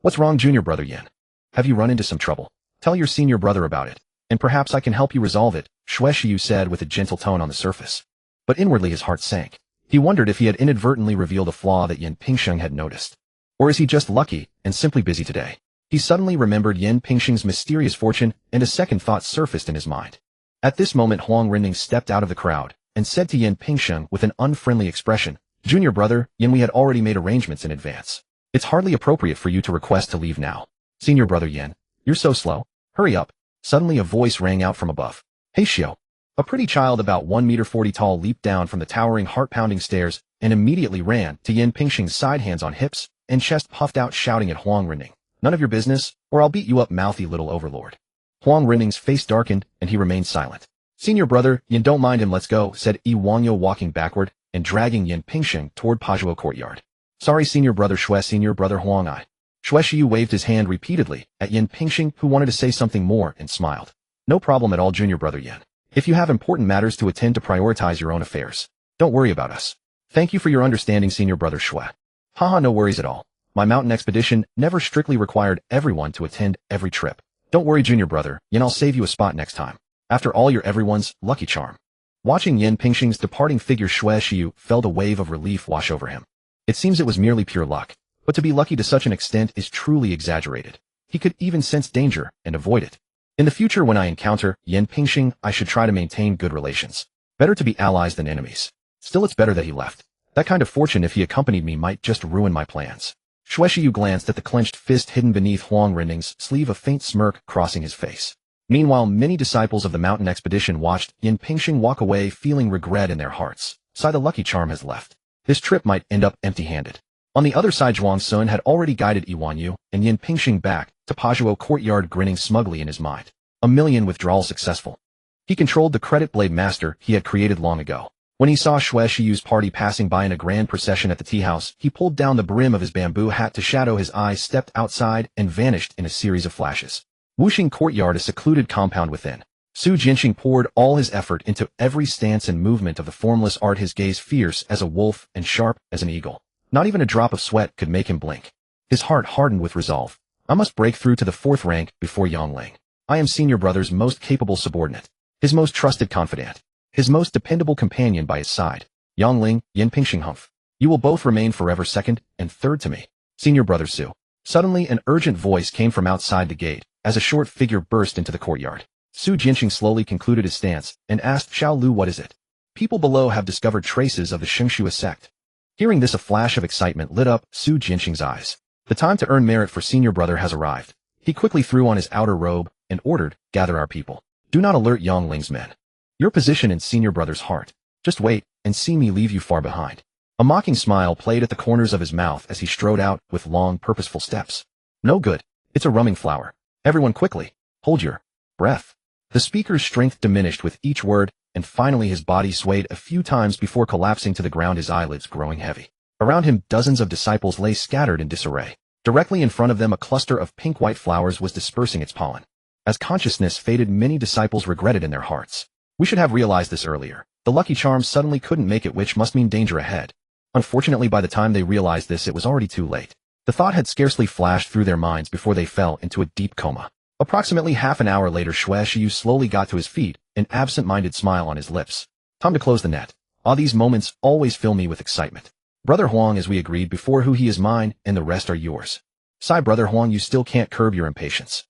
What's wrong, junior brother Yan? Have you run into some trouble? Tell your senior brother about it, and perhaps I can help you resolve it, Xue Xiu said with a gentle tone on the surface. But inwardly his heart sank. He wondered if he had inadvertently revealed a flaw that Yan Pingxing had noticed. Or is he just lucky and simply busy today? He suddenly remembered Yan Pingxing's mysterious fortune, and a second thought surfaced in his mind. At this moment, Huang Renning stepped out of the crowd and said to Yan Pingxing with an unfriendly expression, Junior brother, Yan, we had already made arrangements in advance. It's hardly appropriate for you to request to leave now. Senior brother Yan, you're so slow. Hurry up. Suddenly a voice rang out from above. Hey Xiao. A pretty child about 1.40 meters tall leaped down from the towering heart-pounding stairs and immediately ran to Yan Pingxing's side, hands on hips, and chest puffed out, shouting at Huang Renning. None of your business, or I'll beat you up, mouthy little overlord. Huang Renning's face darkened, and he remained silent. Senior brother, Yan, don't mind him, let's go, said Yi Wangyo, walking backward and dragging Yan Pingxing toward Pajuo Courtyard. Sorry, senior brother Xue, senior brother Huang I. Xue Xiu waved his hand repeatedly at Yan Pingxing, who wanted to say something more, and smiled. No problem at all, junior brother Yan. If you have important matters to attend, to prioritize your own affairs. Don't worry about us. Thank you for your understanding, senior brother Xue. Haha, no worries at all. My mountain expedition never strictly required everyone to attend every trip. Don't worry, junior brother, Yan, I'll save you a spot next time. After all, you're everyone's lucky charm. Watching Yan Pingxing's departing figure, Xue Xiu felt a wave of relief wash over him. It seems it was merely pure luck, but to be lucky to such an extent is truly exaggerated. He could even sense danger and avoid it. In the future, when I encounter Yan Pingxing, I should try to maintain good relations. Better to be allies than enemies. Still, it's better that he left. That kind of fortune, if he accompanied me, might just ruin my plans. Xue Xiu glanced at the clenched fist hidden beneath Huang Renning's sleeve, a faint smirk crossing his face. Meanwhile, many disciples of the mountain expedition watched Yan Pingxing walk away, feeling regret in their hearts. Sigh, the lucky charm has left. This trip might end up empty-handed. On the other side, Zhuang Sun had already guided Yiwanyu and Yan Pingxing back to Pajuo Courtyard, grinning smugly in his mind. 1 million withdrawals successful. He controlled the credit blade master he had created long ago. When he saw Xue Shiyu's party passing by in a grand procession at the tea house, he pulled down the brim of his bamboo hat to shadow his eyes, stepped outside, and vanished in a series of flashes. Wuxing Courtyard, a secluded compound within. Su Jinxing poured all his effort into every stance and movement of the formless art, his gaze fierce as a wolf and sharp as an eagle. Not even a drop of sweat could make him blink. His heart hardened with resolve. I must break through to the 4th rank before Yongling. I am Senior Brother's most capable subordinate, his most trusted confidant, his most dependable companion by his side. Yongling, Yinping Xinghumph. You will both remain forever second and third to me. Senior Brother Su. Suddenly an urgent voice came from outside the gate, as a short figure burst into the courtyard. Su Jinxing slowly concluded his stance, and asked Xiao Lu, what is it? People below have discovered traces of the Shengshua sect. Hearing this, a flash of excitement lit up Su Jinxing's eyes. The time to earn merit for Senior Brother has arrived. He quickly threw on his outer robe, and ordered, gather our people. Do not alert Yongling's men. Your position in Senior Brother's heart. Just wait, and see me leave you far behind. A mocking smile played at the corners of his mouth as he strode out with long, purposeful steps. No good. It's a rumming flower. Everyone quickly, hold your breath. The speaker's strength diminished with each word, and finally his body swayed a few times before collapsing to the ground, his eyelids growing heavy. Around him, dozens of disciples lay scattered in disarray. Directly in front of them, a cluster of pink-white flowers was dispersing its pollen. As consciousness faded, many disciples regretted in their hearts. We should have realized this earlier. The lucky charm suddenly couldn't make it, which must mean danger ahead. Unfortunately, by the time they realized this, it was already too late. The thought had scarcely flashed through their minds before they fell into a deep coma. Approximately half an hour later, Xue Shiyu slowly got to his feet, an absent-minded smile on his lips. Time to close the net. Ah, these moments always fill me with excitement. Brother Huang, as we agreed before, who he is mine, and the rest are yours. Sigh, Brother Huang, you still can't curb your impatience.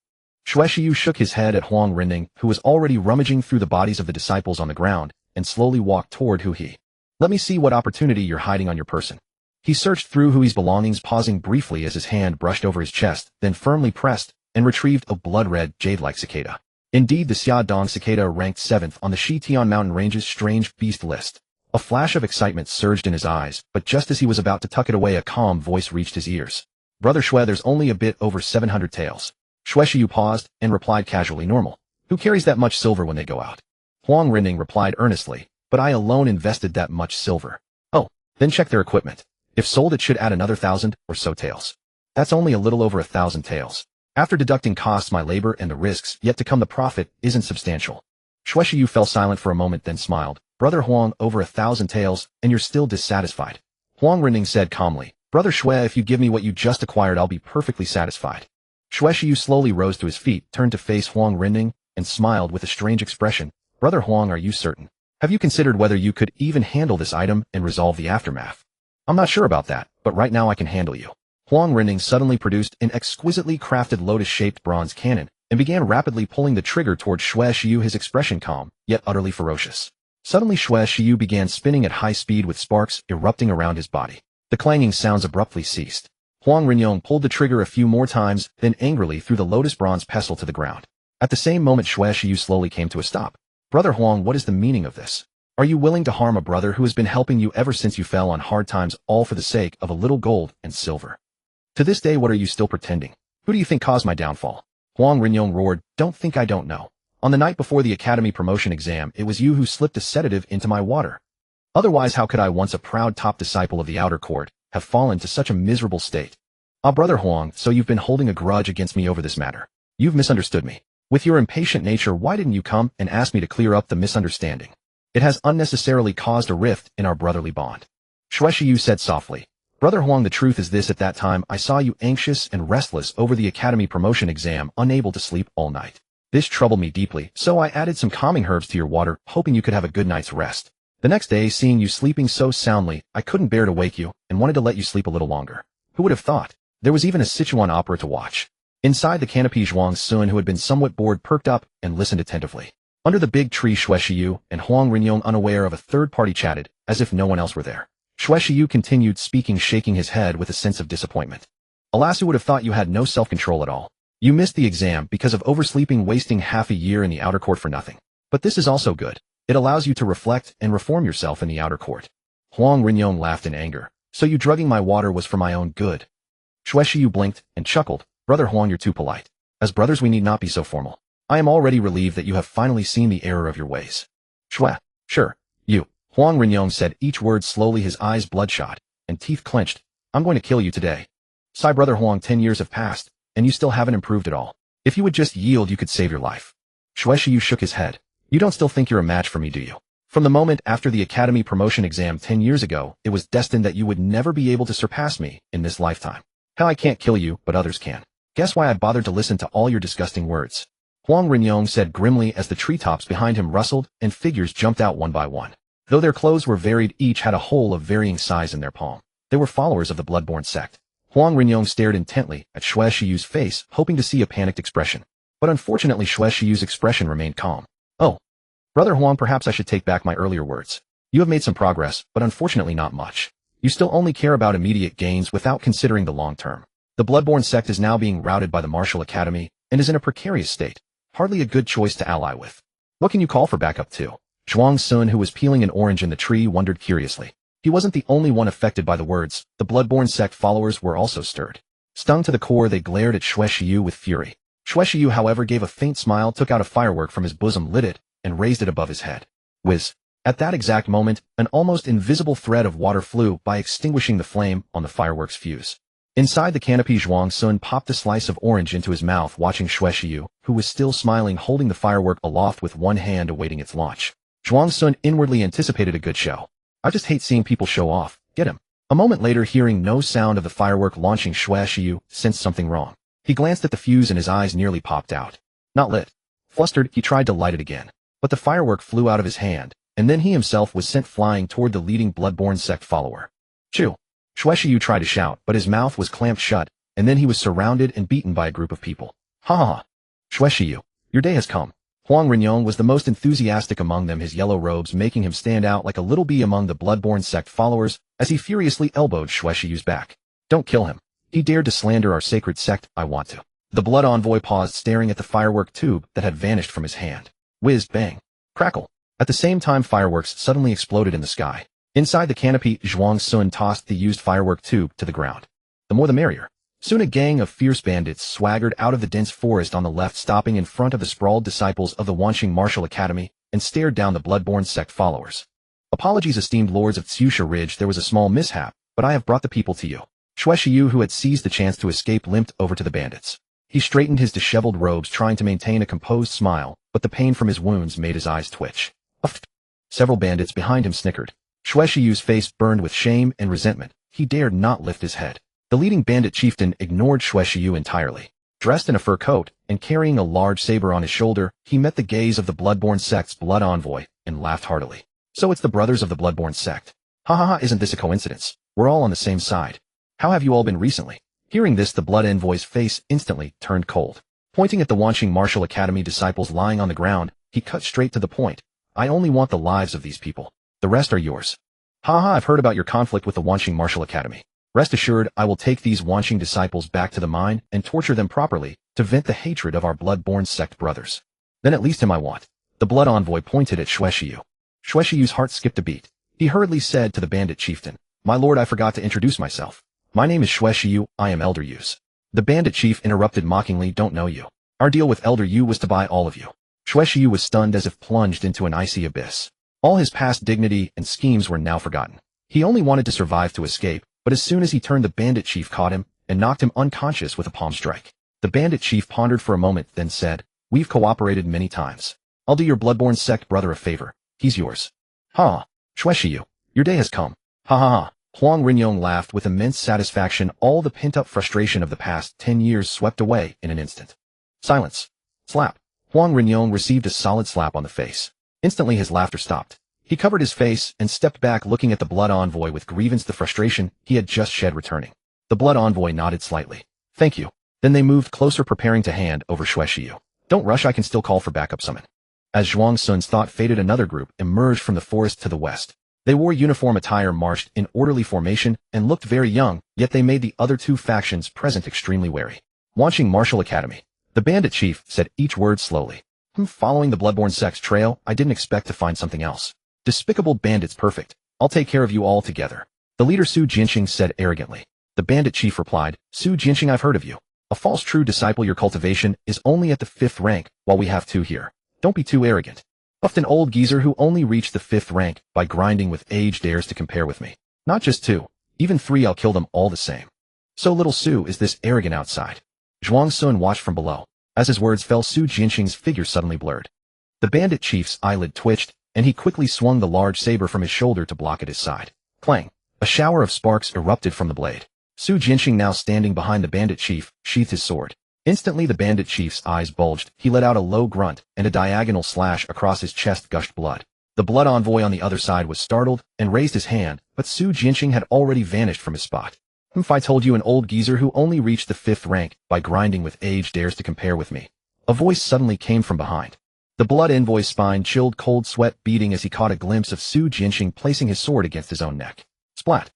Xue Shiyu shook his head at Huang Renning, who was already rummaging through the bodies of the disciples on the ground, and slowly walked toward Hu He. Let me see what opportunity you're hiding on your person. He searched through Hu He's belongings, pausing briefly as his hand brushed over his chest, then firmly pressed, and retrieved a blood-red, jade-like cicada. Indeed, the Xia Dong cicada ranked 7th on the Shitian Mountain Range's strange beast list. A flash of excitement surged in his eyes, but just as he was about to tuck it away, a calm voice reached his ears. Brother Xue, there's only a bit over 700 taels. Xue Shiyu paused, and replied casually, normal. Who carries that much silver when they go out? Huang Renning replied earnestly, but I alone invested that much silver. Oh, then check their equipment. If sold, it should add another 1,000 or so taels. That's only a little over 1,000 taels. After deducting costs, my labor, and the risks yet to come, the profit isn't substantial. Xue Shiyu fell silent for a moment, then smiled. Brother Huang, over 1,000 taels, and you're still dissatisfied. Huang Renning said calmly, Brother Xue, if you give me what you just acquired, I'll be perfectly satisfied. Xue Shiyu slowly rose to his feet, turned to face Huang Renning, and smiled with a strange expression. Brother Huang, are you certain? Have you considered whether you could even handle this item and resolve the aftermath? I'm not sure about that, but right now I can handle you. Huang Renning suddenly produced an exquisitely crafted lotus-shaped bronze cannon, and began rapidly pulling the trigger toward Xue Shiyu, his expression calm, yet utterly ferocious. Suddenly Xue Shiyu began spinning at high speed with sparks erupting around his body. The clanging sounds abruptly ceased. Huang Renning pulled the trigger a few more times, then angrily threw the lotus bronze pestle to the ground. At the same moment, Xue Shiyu slowly came to a stop. Brother Huang, what is the meaning of this? Are you willing to harm a brother who has been helping you ever since you fell on hard times, all for the sake of a little gold and silver? To this day, what are you still pretending? Who do you think caused my downfall? Huang Renning roared, don't think I don't know. On the night before the academy promotion exam, it was you who slipped a sedative into my water. Otherwise, how could I, once a proud top disciple of the outer court, have fallen to such a miserable state? Ah, Brother Huang, so you've been holding a grudge against me over this matter. You've misunderstood me. With your impatient nature, why didn't you come and ask me to clear up the misunderstanding? It has unnecessarily caused a rift in our brotherly bond. Xue Shiyu said softly. Brother Huang, the truth is this, at that time I saw you anxious and restless over the academy promotion exam, unable to sleep all night. This troubled me deeply, so I added some calming herbs to your water, hoping you could have a good night's rest. The next day, seeing you sleeping so soundly, I couldn't bear to wake you, and wanted to let you sleep a little longer. Who would have thought? There was even a Sichuan opera to watch. Inside the canopy, Zhuang Sun, who had been somewhat bored, perked up and listened attentively. Under the big tree, Xue Shiyu and Huang Renning, unaware of a third party, chatted, as if no one else were there. Xue Shiyu continued speaking, shaking his head with a sense of disappointment. Alas, who would have thought you had no self-control at all? You missed the exam because of oversleeping, wasting half a year in the outer court for nothing. But this is also good. It allows you to reflect and reform yourself in the outer court. Huang Renning laughed in anger. So you drugging my water was for my own good? Xue Shiyu blinked and chuckled. Brother Huang, you're too polite. As brothers, we need not be so formal. I am already relieved that you have finally seen the error of your ways. Xue, sure, you. Huang Renyong said each word slowly, his eyes bloodshot and teeth clenched. I'm going to kill you today. Sai brother Huang, 10 years have passed, and you still haven't improved at all. If you would just yield, you could save your life. Shueishiyu shook his head. You don't still think you're a match for me, do you? From the moment after the academy promotion exam 10 years ago, it was destined that you would never be able to surpass me in this lifetime. Hell, I can't kill you, but others can. Guess why I bothered to listen to all your disgusting words? Huang Renyong said grimly as the treetops behind him rustled and figures jumped out one by one. Though their clothes were varied, each had a hole of varying size in their palm. They were followers of the Bloodborne sect. Huang Renyong stared intently at Shueishiyu's face, hoping to see a panicked expression. But unfortunately, Shueishiyu's expression remained calm. Oh. Brother Huang, perhaps I should take back my earlier words. You have made some progress, but unfortunately not much. You still only care about immediate gains without considering the long term. The Bloodborne sect is now being routed by the Martial Academy and is in a precarious state. Hardly a good choice to ally with. What can you call for backup to? Zhuang Sun, who was peeling an orange in the tree, wondered curiously. He wasn't the only one affected by the words. The Bloodborne sect followers were also stirred. Stung to the core, they glared at Shueishiyu with fury. Shueishiyu, however, gave a faint smile, took out a firework from his bosom, lit it, and raised it above his head. Whiz. At that exact moment, an almost invisible thread of water flew by, extinguishing the flame on the fireworks fuse. Inside the canopy, Zhuang Sun popped a slice of orange into his mouth, watching Shueishiyu, who was still smiling, holding the firework aloft with one hand, awaiting its launch. Zhuang Sun inwardly anticipated a good show. I just hate seeing people show off. Get him. A moment later, hearing no sound of the firework launching, Shueishiyu sensed something wrong. He glanced at the fuse and his eyes nearly popped out. Not lit. Flustered, he tried to light it again. But the firework flew out of his hand, and then he himself was sent flying toward the leading Bloodborne sect follower. Chew. Shueishiyu tried to shout, but his mouth was clamped shut, and then he was surrounded and beaten by a group of people. Ha ha ha. Shueishiyu, your day has come. Huang Renyong was the most enthusiastic among them, his yellow robes making him stand out like a little bee among the Bloodborne sect followers as he furiously elbowed Shueishiyu's back. Don't kill him. He dared to slander our sacred sect. I want to. The blood envoy paused, staring at the firework tube that had vanished from his hand. Whiz, bang, crackle. At the same time, fireworks suddenly exploded in the sky. Inside the canopy, Zhuang Sun tossed the used firework tube to the ground. The more the merrier. Soon a gang of fierce bandits swaggered out of the dense forest on the left, stopping in front of the sprawled disciples of the Wanqing Martial Academy, and stared down the Bloodborne sect followers. Apologies, esteemed lords of Tsusha Ridge, there was a small mishap, but I have brought the people to you. Shueishiyu, who had seized the chance to escape, limped over to the bandits. He straightened his disheveled robes, trying to maintain a composed smile, but the pain from his wounds made his eyes twitch. Uff. Several bandits behind him snickered. Shueishiyu's face burned with shame and resentment. He dared not lift his head. The leading bandit chieftain ignored Shueishiyu entirely. Dressed in a fur coat and carrying a large saber on his shoulder, he met the gaze of the Bloodborne sect's blood envoy and laughed heartily. So it's the brothers of the Bloodborne sect. Ha ha ha, isn't this a coincidence? We're all on the same side. How have you all been recently? Hearing this, the blood envoy's face instantly turned cold. Pointing at the Wanqing Martial Academy disciples lying on the ground, he cut straight to the point. I only want the lives of these people. The rest are yours. Ha ha, I've heard about your conflict with the Wanqing Martial Academy. Rest assured, I will take these Wanqing disciples back to the mine and torture them properly to vent the hatred of our Bloodborne sect brothers. Then at least him I want. The blood envoy pointed at Shueishiyu. Shueishiyu's heart skipped a beat. He hurriedly said to the bandit chieftain, My lord, I forgot to introduce myself. My name is Shueishiyu, I am Elder Yu's. The bandit chief interrupted mockingly, Don't know you. Our deal with Elder Yu was to buy all of you. Shueishiyu was stunned as if plunged into an icy abyss. All his past dignity and schemes were now forgotten. He only wanted to survive to escape, but as soon as he turned, the bandit chief caught him and knocked him unconscious with a palm strike. The bandit chief pondered for a moment, then said, We've cooperated many times. I'll do your Bloodborne sect brother a favor. He's yours. Ha! Shueishiyu, your day has come. Ha ha ha. Huang Renyong laughed with immense satisfaction. All the pent-up frustration of the past 10 years swept away in an instant. Silence. Slap. Huang Renyong received a solid slap on the face. Instantly his laughter stopped. He covered his face and stepped back, looking at the blood envoy with grievance, the frustration he had just shed returning. The blood envoy nodded slightly. Thank you. Then they moved closer, preparing to hand over Shueishiyu. Don't rush, I can still call for backup summon. As Zhuang Sun's thought faded, another group emerged from the forest to the west. They wore uniform attire, marched in orderly formation, and looked very young, yet they made the other two factions present extremely wary. Wanqing Martial Academy. The bandit chief said each word slowly. Following the Bloodborne sect's trail, I didn't expect to find something else. Despicable bandits, perfect. I'll take care of you all together. The leader Su Jinxing said arrogantly. The bandit chief replied, Su Jinxing, I've heard of you. A false true disciple, your cultivation is only at the 5th rank, while we have 2 here. Don't be too arrogant. Buffed an old geezer who only reached the 5th rank by grinding with age dares to compare with me. Not just 2, even 3, I'll kill them all the same. So little Su is this arrogant outside. Zhuang Sun watched from below. As his words fell, Su Jinxing's figure suddenly blurred. The bandit chief's eyelid twitched, and he quickly swung the large saber from his shoulder to block at his side. Clang! A shower of sparks erupted from the blade. Su Jinxing, now standing behind the bandit chief, sheathed his sword. Instantly the bandit chief's eyes bulged, he let out a low grunt, and a diagonal slash across his chest gushed blood. The blood envoy on the other side was startled, and raised his hand, but Su Jinxing had already vanished from his spot. If I told you an old geezer who only reached the 5th rank by grinding with age dares to compare with me. A voice suddenly came from behind. The blood envoy's spine chilled, cold sweat beating as he caught a glimpse of Su Jinxing placing his sword against his own neck. Splat!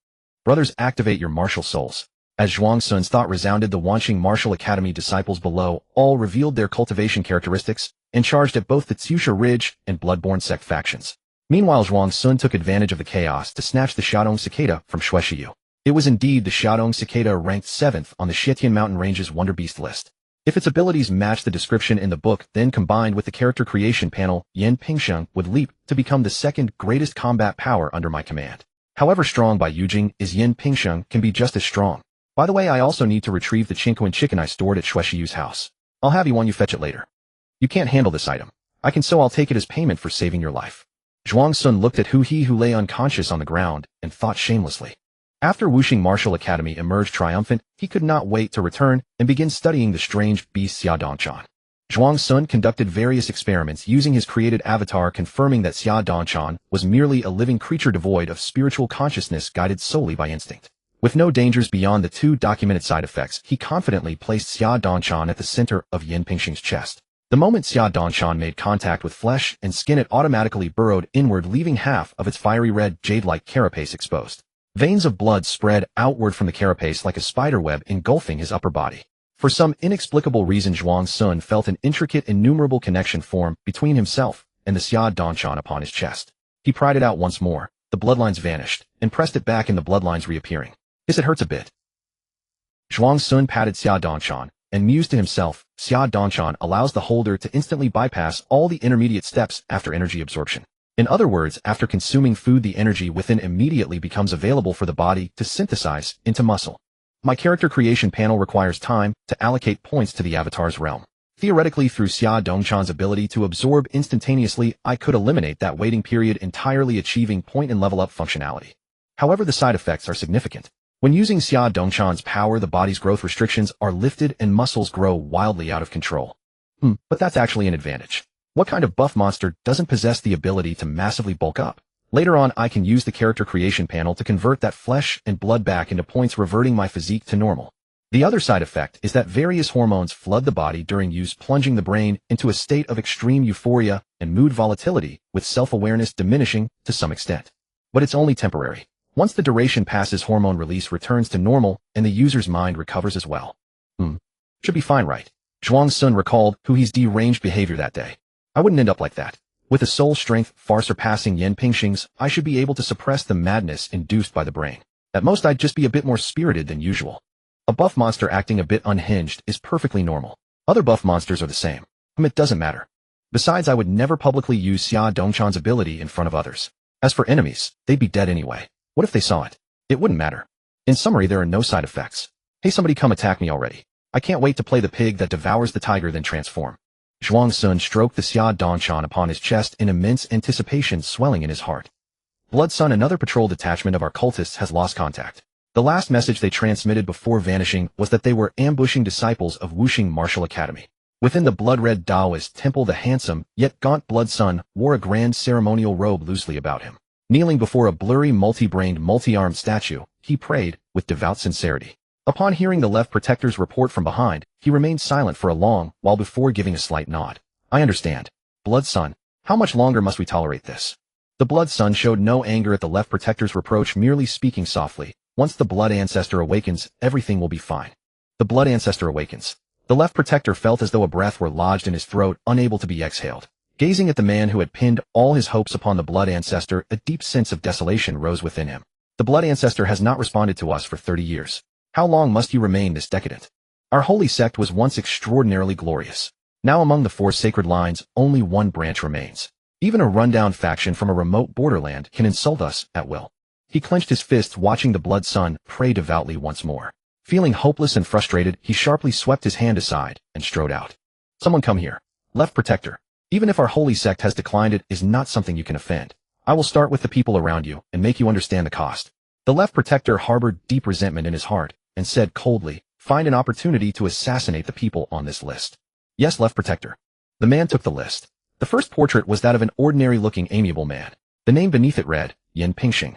Brothers, activate your martial souls. As Zhuang Sun's thought resounded, the Wanqing Martial Academy disciples below all revealed their cultivation characteristics and charged at both the Tsusha Ridge and Bloodborne sect factions. Meanwhile, Zhuang Sun took advantage of the chaos to snatch the Xiaodong cicada from Shueishiyu. It was indeed the Xiaodong cicada, ranked 7th on the Xietian Mountain Range's Wonder Beast list. If its abilities matched the description in the book, then combined with the character creation panel, Yin Pingsheng would leap to become the 2nd greatest combat power under my command. However strong by Yujing is Yin Pingsheng can be just as strong. By the way, I also need to retrieve the Chinquan chicken I stored at Shueishiyu's house. I'll have you fetch it later. You can't handle this item. I can, so I'll take it as payment for saving your life. Zhuang Sun looked at He who lay unconscious on the ground and thought shamelessly. After Wuxing Martial Academy emerged triumphant, he could not wait to return and begin studying the strange beast Xia Dongchan. Zhuang Sun conducted various experiments using his created avatar, confirming that Xia Dongchan was merely a living creature devoid of spiritual consciousness, guided solely by instinct. With no dangers beyond the 2 documented side effects, he confidently placed Xia Dongchan at the center of Yin Pingsheng's chest. The moment Xia Dongchan made contact with flesh and skin, it automatically burrowed inward, leaving half of its fiery red, jade-like carapace exposed. Veins of blood spread outward from the carapace like a spiderweb, engulfing his upper body. For some inexplicable reason, Zhuang Sun felt an intricate, innumerable connection form between himself and the Xia Dongchan upon his chest. He pried it out once more. The bloodlines vanished, and pressed it back in, the bloodlines reappearing. Yes, it hurts a bit. Zhuang Sun patted Xia Dongchan and mused to himself. Xia Dongchan allows the holder to instantly bypass all the intermediate steps after energy absorption. In other words, after consuming food, the energy within immediately becomes available for the body to synthesize into muscle. My character creation panel requires time to allocate points to the avatar's realm. Theoretically, through Xia Dongchan's ability to absorb instantaneously, I could eliminate that waiting period entirely, achieving point and level up functionality. However, the side effects are significant. When using Xia Dongchan's power, the body's growth restrictions are lifted and muscles grow wildly out of control. But that's actually an advantage. What kind of buff monster doesn't possess the ability to massively bulk up? Later on, I can use the character creation panel to convert that flesh and blood back into points, reverting my physique to normal. The other side effect is that various hormones flood the body during use, plunging the brain into a state of extreme euphoria and mood volatility, with self-awareness diminishing to some extent. But it's only temporary. Once the duration passes, hormone release returns to normal, and the user's mind recovers as well. Should be fine, right? Zhuang Sun recalled He's deranged behavior that day. I wouldn't end up like that. With a soul strength far surpassing Yin Pingsheng's, I should be able to suppress the madness induced by the brain. At most, I'd just be a bit more spirited than usual. A buff monster acting a bit unhinged is perfectly normal. Other buff monsters are the same. It doesn't matter. Besides, I would never publicly use Xia Dongchan's ability in front of others. As for enemies, they'd be dead anyway. What if they saw it? It wouldn't matter. In summary, there are no side effects. Hey, somebody come attack me already. I can't wait to play the pig that devours the tiger then transform. Zhuang Sun stroked the Xia Dongchan upon his chest in immense anticipation swelling in his heart. Blood Sun, another patrol detachment of our cultists has lost contact. The last message they transmitted before vanishing was that they were ambushing disciples of Wuxing Martial Academy. Within the blood-red Taoist temple, the handsome, yet gaunt Blood Sun wore a grand ceremonial robe loosely about him. Kneeling before a blurry, multi-brained, multi-armed statue, he prayed with devout sincerity. Upon hearing the left protector's report from behind, he remained silent for a long while before giving a slight nod. I understand. Blood Sun, how much longer must we tolerate this? The Blood Sun showed no anger at the left protector's reproach, merely speaking softly. Once the Blood Ancestor awakens, everything will be fine. The Blood Ancestor awakens. The left protector felt as though a breath were lodged in his throat, unable to be exhaled. Gazing at the man who had pinned all his hopes upon the Blood Ancestor, a deep sense of desolation rose within him. The Blood Ancestor has not responded to us for 30 years. How long must you remain this decadent? Our holy sect was once extraordinarily glorious. Now among the 4 sacred lines, only one branch remains. Even a rundown faction from a remote borderland can insult us at will. He clenched his fists, watching the blood sun pray devoutly once more. Feeling hopeless and frustrated, he sharply swept his hand aside and strode out. Someone come here. Left Protector. Even if our holy sect has declined, it is not something you can offend. I will start with the people around you and make you understand the cost. The Left Protector harbored deep resentment in his heart and said coldly, find an opportunity to assassinate the people on this list. Yes, Left Protector. The man took the list. The first portrait was that of an ordinary-looking amiable man. The name beneath it read, Yin Pingxing.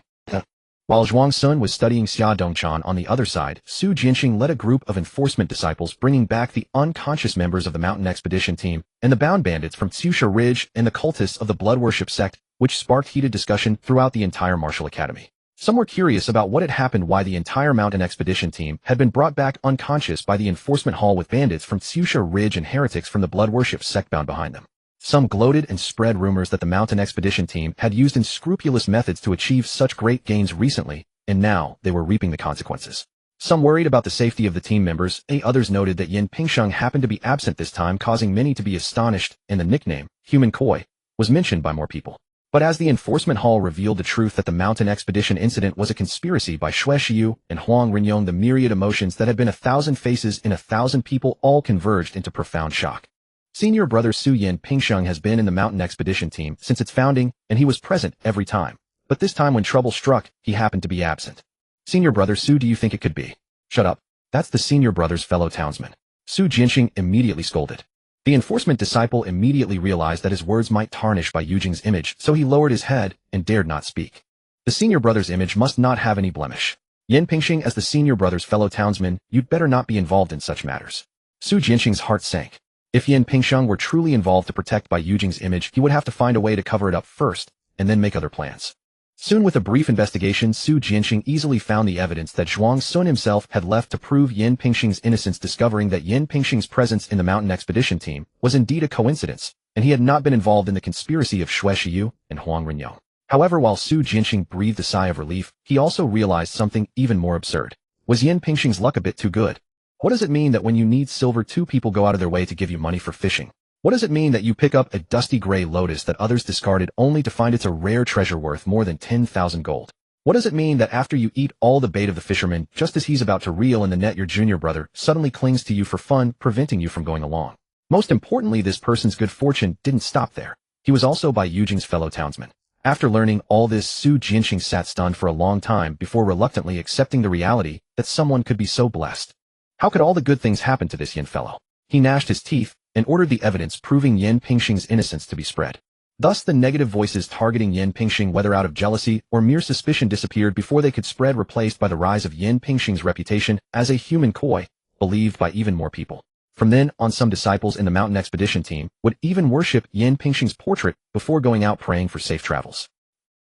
While Zhuang Sun was studying Xia Dongchan on the other side, Su Jinxing led a group of enforcement disciples, bringing back the unconscious members of the mountain expedition team and the bound bandits from Tsusha Ridge and the cultists of the blood worship sect, which sparked heated discussion throughout the entire martial academy. Some were curious about what had happened, why the entire mountain expedition team had been brought back unconscious by the enforcement hall with bandits from Tsusha Ridge and heretics from the blood worship sect bound behind them. Some gloated and spread rumors that the mountain expedition team had used unscrupulous methods to achieve such great gains recently, and now they were reaping the consequences. Some worried about the safety of the team members, others noted that Yin Pingsheng happened to be absent this time, causing many to be astonished, and the nickname, Human Koi, was mentioned by more people. But as the enforcement hall revealed the truth that the mountain expedition incident was a conspiracy by Xue Xiu and Huang Renyong, the myriad emotions that had been 1,000 faces in 1,000 people all converged into profound shock. Senior brother Su Yin Pingsheng has been in the mountain expedition team since its founding, and he was present every time. But this time when trouble struck, he happened to be absent. Senior brother Su, do you think it could be? Shut up. That's the senior brother's fellow townsman. Su Jinxing immediately scolded. The enforcement disciple immediately realized that his words might tarnish Bai Yujing's image, so he lowered his head and dared not speak. The senior brother's image must not have any blemish. Yin Pingxing, as the senior brother's fellow townsman, you'd better not be involved in such matters. Su Jinxing's heart sank. If Yin Pingsheng were truly involved to protect Bai Yujing's image, he would have to find a way to cover it up first, and then make other plans. Soon, with a brief investigation, Su Jinxing easily found the evidence that Zhuang Sun himself had left to prove Yin Pingxing's innocence, discovering that Yin Pingxing's presence in the mountain expedition team was indeed a coincidence, and he had not been involved in the conspiracy of Xue Xiu and Huang Renyong. However, while Su Jinxing breathed a sigh of relief, he also realized something even more absurd. Was Yin Pingxing's luck a bit too good? What does it mean that when you need silver, two people go out of their way to give you money for fishing? What does it mean that you pick up a dusty gray lotus that others discarded only to find it's a rare treasure worth more than 10,000 gold? What does it mean that after you eat all the bait of the fisherman, just as he's about to reel in the net, your junior brother suddenly clings to you for fun, preventing you from going along? Most importantly, this person's good fortune didn't stop there. He was also Bai Yujing's fellow townsman. After learning all this, Su Jinxing sat stunned for a long time before reluctantly accepting the reality that someone could be so blessed. How could all the good things happen to this Yin fellow? He gnashed his teeth and ordered the evidence proving Yin Pingxing's innocence to be spread. Thus the negative voices targeting Yin Pingxing, whether out of jealousy or mere suspicion, disappeared before they could spread, replaced by the rise of Yin Pingxing's reputation as a human koi, believed by even more people. From then on, some disciples in the mountain expedition team would even worship Yin Pingxing's portrait before going out, praying for safe travels.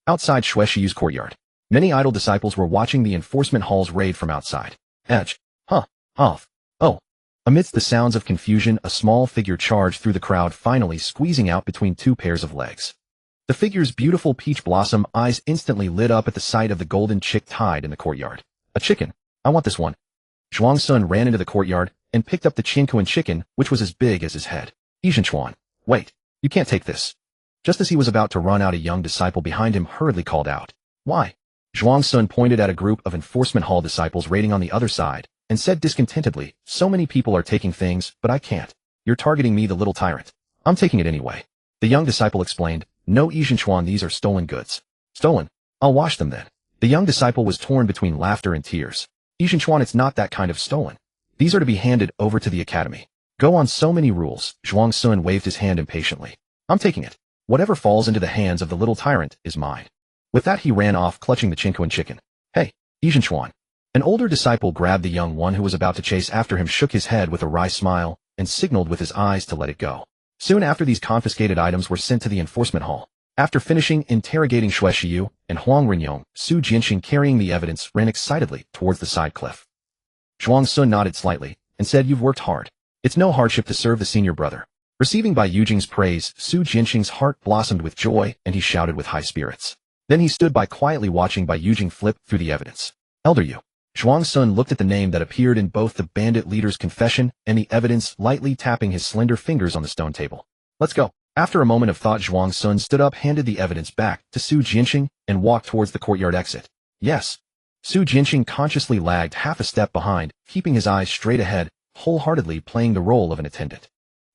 Outside Xue Xiu's courtyard, many idle disciples were watching the enforcement hall's raid from outside. Edge. Off. Oh. Amidst the sounds of confusion, a small figure charged through the crowd, finally squeezing out between two pairs of legs. The figure's beautiful peach blossom eyes instantly lit up at the sight of the golden chick tied in the courtyard. A chicken. I want this one. Zhuang Sun ran into the courtyard and picked up the Qinkuan chicken, which was as big as his head. Yizhenchuan, wait, you can't take this. Just as he was about to run out, a young disciple behind him hurriedly called out. Why? Zhuang Sun pointed at a group of enforcement hall disciples raiding on the other side and said discontentedly, so many people are taking things, but I can't. You're targeting me, the little tyrant. I'm taking it anyway. The young disciple explained, no, Yizhenchuan, these are stolen goods. Stolen? I'll wash them then. The young disciple was torn between laughter and tears. Yizhenchuan, it's not that kind of stolen. These are to be handed over to the academy. Go on, so many rules. Zhuang Sun waved his hand impatiently. I'm taking it. Whatever falls into the hands of the little tyrant is mine. With that, he ran off, clutching the Qinkuan chicken. Hey, Yizhenchuan. An older disciple grabbed the young one who was about to chase after him, shook his head with a wry smile, and signaled with his eyes to let it go. Soon after, these confiscated items were sent to the enforcement hall. After finishing interrogating Xue Xiu and Huang Renyong, Su Jinxing, carrying the evidence, ran excitedly towards the side cliff. Zhuang Sun nodded slightly and said, you've worked hard. It's no hardship to serve the senior brother. Receiving Bai Yujing's praise, Su Jinxing's heart blossomed with joy, and he shouted with high spirits. Then he stood by quietly, watching Bai Yujing flip through the evidence. Elder Yu. Zhuang Sun looked at the name that appeared in both the bandit leader's confession and the evidence, lightly tapping his slender fingers on the stone table. Let's go. After a moment of thought, Zhuang Sun stood up, handed the evidence back to Su Jianxing, and walked towards the courtyard exit. Yes. Su Jianxing consciously lagged half a step behind, keeping his eyes straight ahead, wholeheartedly playing the role of an attendant.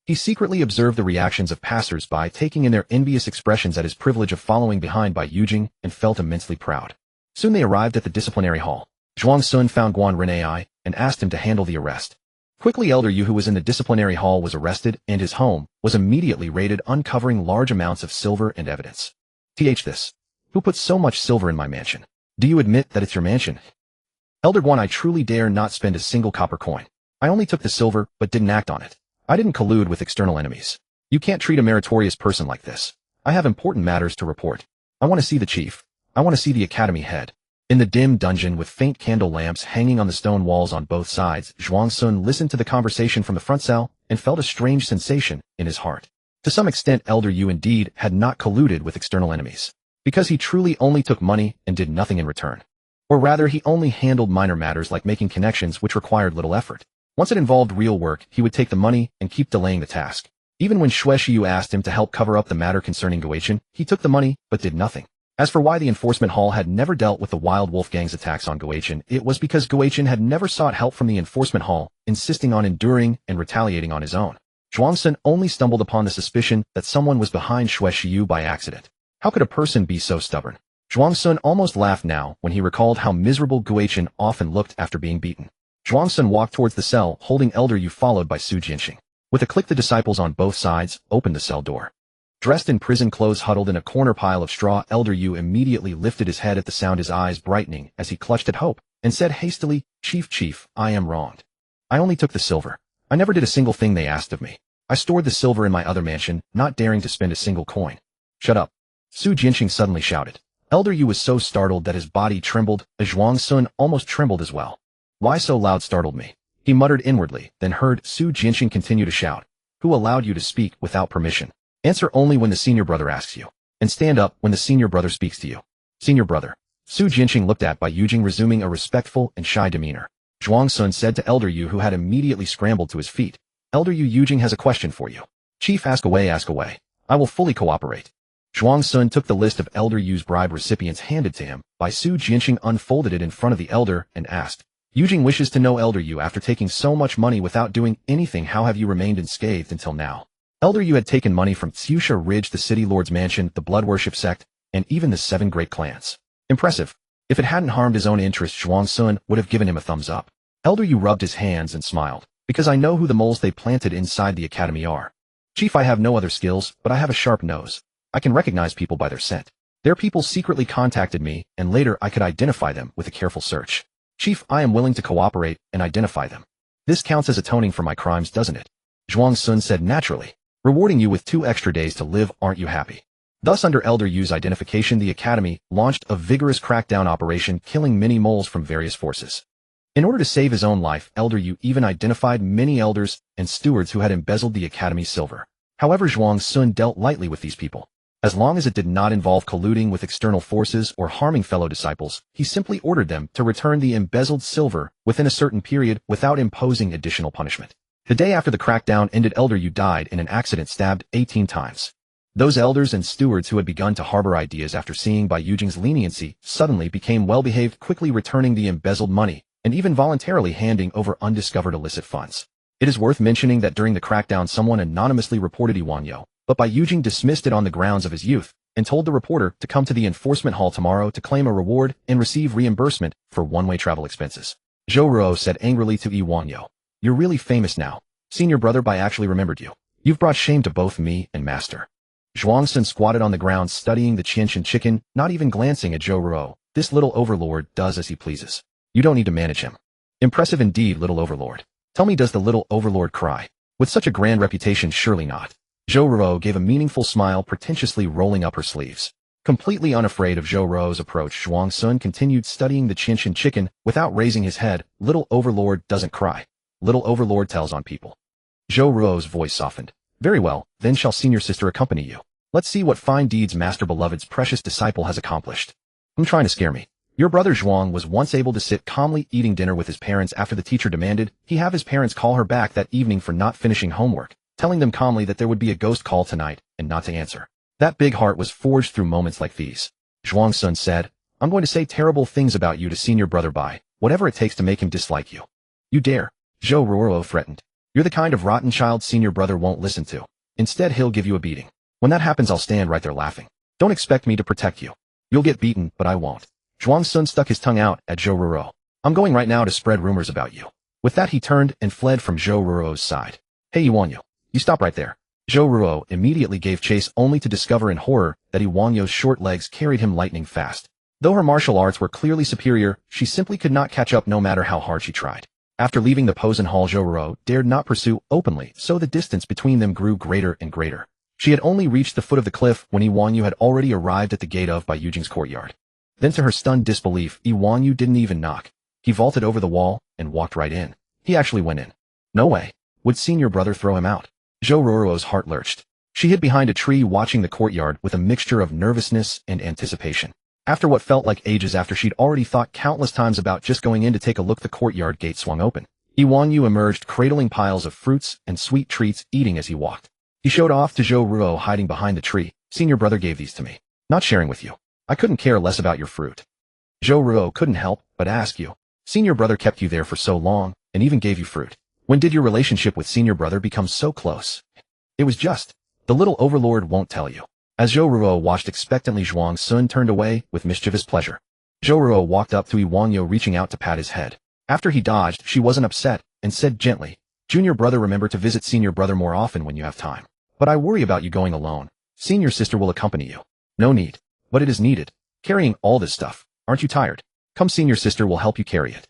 He secretly observed the reactions of passers-by, taking in their envious expressions at his privilege of following behind by Yujing, and felt immensely proud. Soon they arrived at the disciplinary hall. Zhuang Sun found Guan Renai and asked him to handle the arrest. Quickly, Elder Yu, who was in the disciplinary hall, was arrested, and his home was immediately raided, uncovering large amounts of silver and evidence. This. Who put so much silver in my mansion? Do you admit that it's your mansion? Elder Guan, I truly dare not spend a single copper coin. I only took the silver, but didn't act on it. I didn't collude with external enemies. You can't treat a meritorious person like this. I have important matters to report. I want to see the chief. I want to see the academy head. In the dim dungeon with faint candle lamps hanging on the stone walls on both sides, Zhuang Sun listened to the conversation from the front cell and felt a strange sensation in his heart. To some extent, Elder Yu indeed had not colluded with external enemies, because he truly only took money and did nothing in return. Or rather, he only handled minor matters like making connections which required little effort. Once it involved real work, he would take the money and keep delaying the task. Even when Xue Shiyu asked him to help cover up the matter concerning Guochen, he took the money but did nothing. As for why the enforcement hall had never dealt with the Wild Wolf Gang's attacks on Guochen, it was because Guochen had never sought help from the enforcement hall, insisting on enduring and retaliating on his own. Zhuang Sun only stumbled upon the suspicion that someone was behind Xue Shiyu by accident. How could a person be so stubborn? Zhuang Sun almost laughed now when he recalled how miserable Guochen often looked after being beaten. Zhuang Sun walked towards the cell, holding Elder Yu, followed by Su Jianxing. With a click, the disciples on both sides opened the cell door. Dressed in prison clothes, huddled in a corner pile of straw, Elder Yu immediately lifted his head at the sound, his eyes brightening as he clutched at hope, and said hastily, Chief, I am wronged. I only took the silver. I never did a single thing they asked of me. I stored the silver in my other mansion, not daring to spend a single coin. Shut up. Su Jianxing suddenly shouted. Elder Yu was so startled that his body trembled, as Zhuang Sun almost trembled as well. Why so loud startled me? He muttered inwardly, then heard Su Jianxing continue to shout. Who allowed you to speak without permission? Answer only when the senior brother asks you. And stand up when the senior brother speaks to you. Senior brother. Su Jianxing looked at by Yujing, resuming a respectful and shy demeanor. Zhuang Sun said to Elder Yu, who had immediately scrambled to his feet. Elder Yu, Yujing has a question for you. Chief, ask away, ask away. I will fully cooperate. Zhuang Sun took the list of Elder Yu's bribe recipients handed to him by Su Jianxing, unfolded it in front of the elder, and asked. Yujing wishes to know, Elder Yu, after taking so much money without doing anything, how have you remained unscathed until now? Elder Yu had taken money from Tsusha Ridge, the City Lord's mansion, the Blood Worship sect, and even the 7 great clans. Impressive. If it hadn't harmed his own interests, Zhuang Sun would have given him a thumbs up. Elder Yu rubbed his hands and smiled. Because I know who the moles they planted inside the academy are. Chief, I have no other skills, but I have a sharp nose. I can recognize people by their scent. Their people secretly contacted me, and later I could identify them with a careful search. Chief, I am willing to cooperate and identify them. This counts as atoning for my crimes, doesn't it? Zhuang Sun said naturally. Rewarding you with 2 extra days to live, aren't you happy? Thus, under Elder Yu's identification, the academy launched a vigorous crackdown operation, killing many moles from various forces. In order to save his own life, Elder Yu even identified many elders and stewards who had embezzled the academy's silver. However, Zhuang Sun dealt lightly with these people. As long as it did not involve colluding with external forces or harming fellow disciples, he simply ordered them to return the embezzled silver within a certain period without imposing additional punishment. The day after the crackdown ended, Elder Yu died in an accident, stabbed 18 times. Those elders and stewards who had begun to harbor ideas after seeing by Yujing's leniency suddenly became well-behaved, quickly returning the embezzled money and even voluntarily handing over undiscovered illicit funds. It is worth mentioning that during the crackdown, someone anonymously reported Iwanyo, but by Yujing dismissed it on the grounds of his youth and told the reporter to come to the enforcement hall tomorrow to claim a reward and receive reimbursement for one-way travel expenses. Zhou Ruo said angrily to Iwanyo. You're really famous now. Senior brother, I actually remembered you. You've brought shame to both me and master. Zhuang Sun squatted on the ground studying the Qianshan chicken, not even glancing at Zhou Ruo. This little overlord does as he pleases. You don't need to manage him. Impressive indeed, little overlord. Tell me, does the little overlord cry? With such a grand reputation, surely not. Zhou Ruo gave a meaningful smile, pretentiously rolling up her sleeves. Completely unafraid of Zhou Ruo's approach, Zhuang Sun continued studying the Qianshan chicken without raising his head. Little overlord doesn't cry. Little overlord tells on people. Zhou Ruo's voice softened. Very well, then shall senior sister accompany you. Let's see what fine deeds Master Beloved's precious disciple has accomplished. I'm trying to scare me. Your brother Zhuang was once able to sit calmly eating dinner with his parents after the teacher demanded he have his parents call her back that evening for not finishing homework. telling them calmly that there would be a ghost call tonight and not to answer. That big heart was forged through moments like these. Zhuang Sun said, I'm going to say terrible things about you to senior brother Bai, whatever it takes to make him dislike you. You dare. Zhou Ruoro threatened. You're the kind of rotten child senior brother won't listen to. Instead, he'll give you a beating. When that happens, I'll stand right there laughing. Don't expect me to protect you. You'll get beaten, but I won't. Zhuang Sun stuck his tongue out at Zhou Ruoro. I'm going right now to spread rumors about you. With that, he turned and fled from Zhou Ruoro's side. Hey, Iwanyu. You stop right there. Zhou Ruoro immediately gave chase only to discover in horror that Iwanyu's short legs carried him lightning fast. Though her martial arts were clearly superior, she simply could not catch up no matter how hard she tried. After leaving the Posen Hall, Zhou Ruoro dared not pursue openly, so the distance between them grew greater and greater. She had only reached the foot of the cliff when Iwanyu had already arrived at the gate of Bai Yujing's courtyard. Then to her stunned disbelief, Iwanyu didn't even knock. He vaulted over the wall and walked right in. He actually went in. No way. Would senior brother throw him out? Zhou Ruoro's heart lurched. She hid behind a tree watching the courtyard with a mixture of nervousness and anticipation. After what felt like ages after she'd already thought countless times about just going in to take a look, the courtyard gate swung open. Iwanyu emerged cradling piles of fruits and sweet treats, eating as he walked. He showed off to Zhou Ruoro hiding behind the tree. Senior brother gave these to me. Not sharing with you. I couldn't care less about your fruit. Zhou Ruoro couldn't help but ask you. Senior brother kept you there for so long, and even gave you fruit. When did your relationship with senior brother become so close? It was just. The little overlord won't tell you. As Zhou Ruoro watched expectantly, Zhuang Sun turned away with mischievous pleasure. Zhou Ruoro walked up to Iwanyu, reaching out to pat his head. After he dodged, she wasn't upset, and said gently, Junior brother, remember to visit senior brother more often when you have time. But I worry about you going alone. Senior sister will accompany you. No need. But it is needed. Carrying all this stuff. Aren't you tired? Come, senior sister will help you carry it.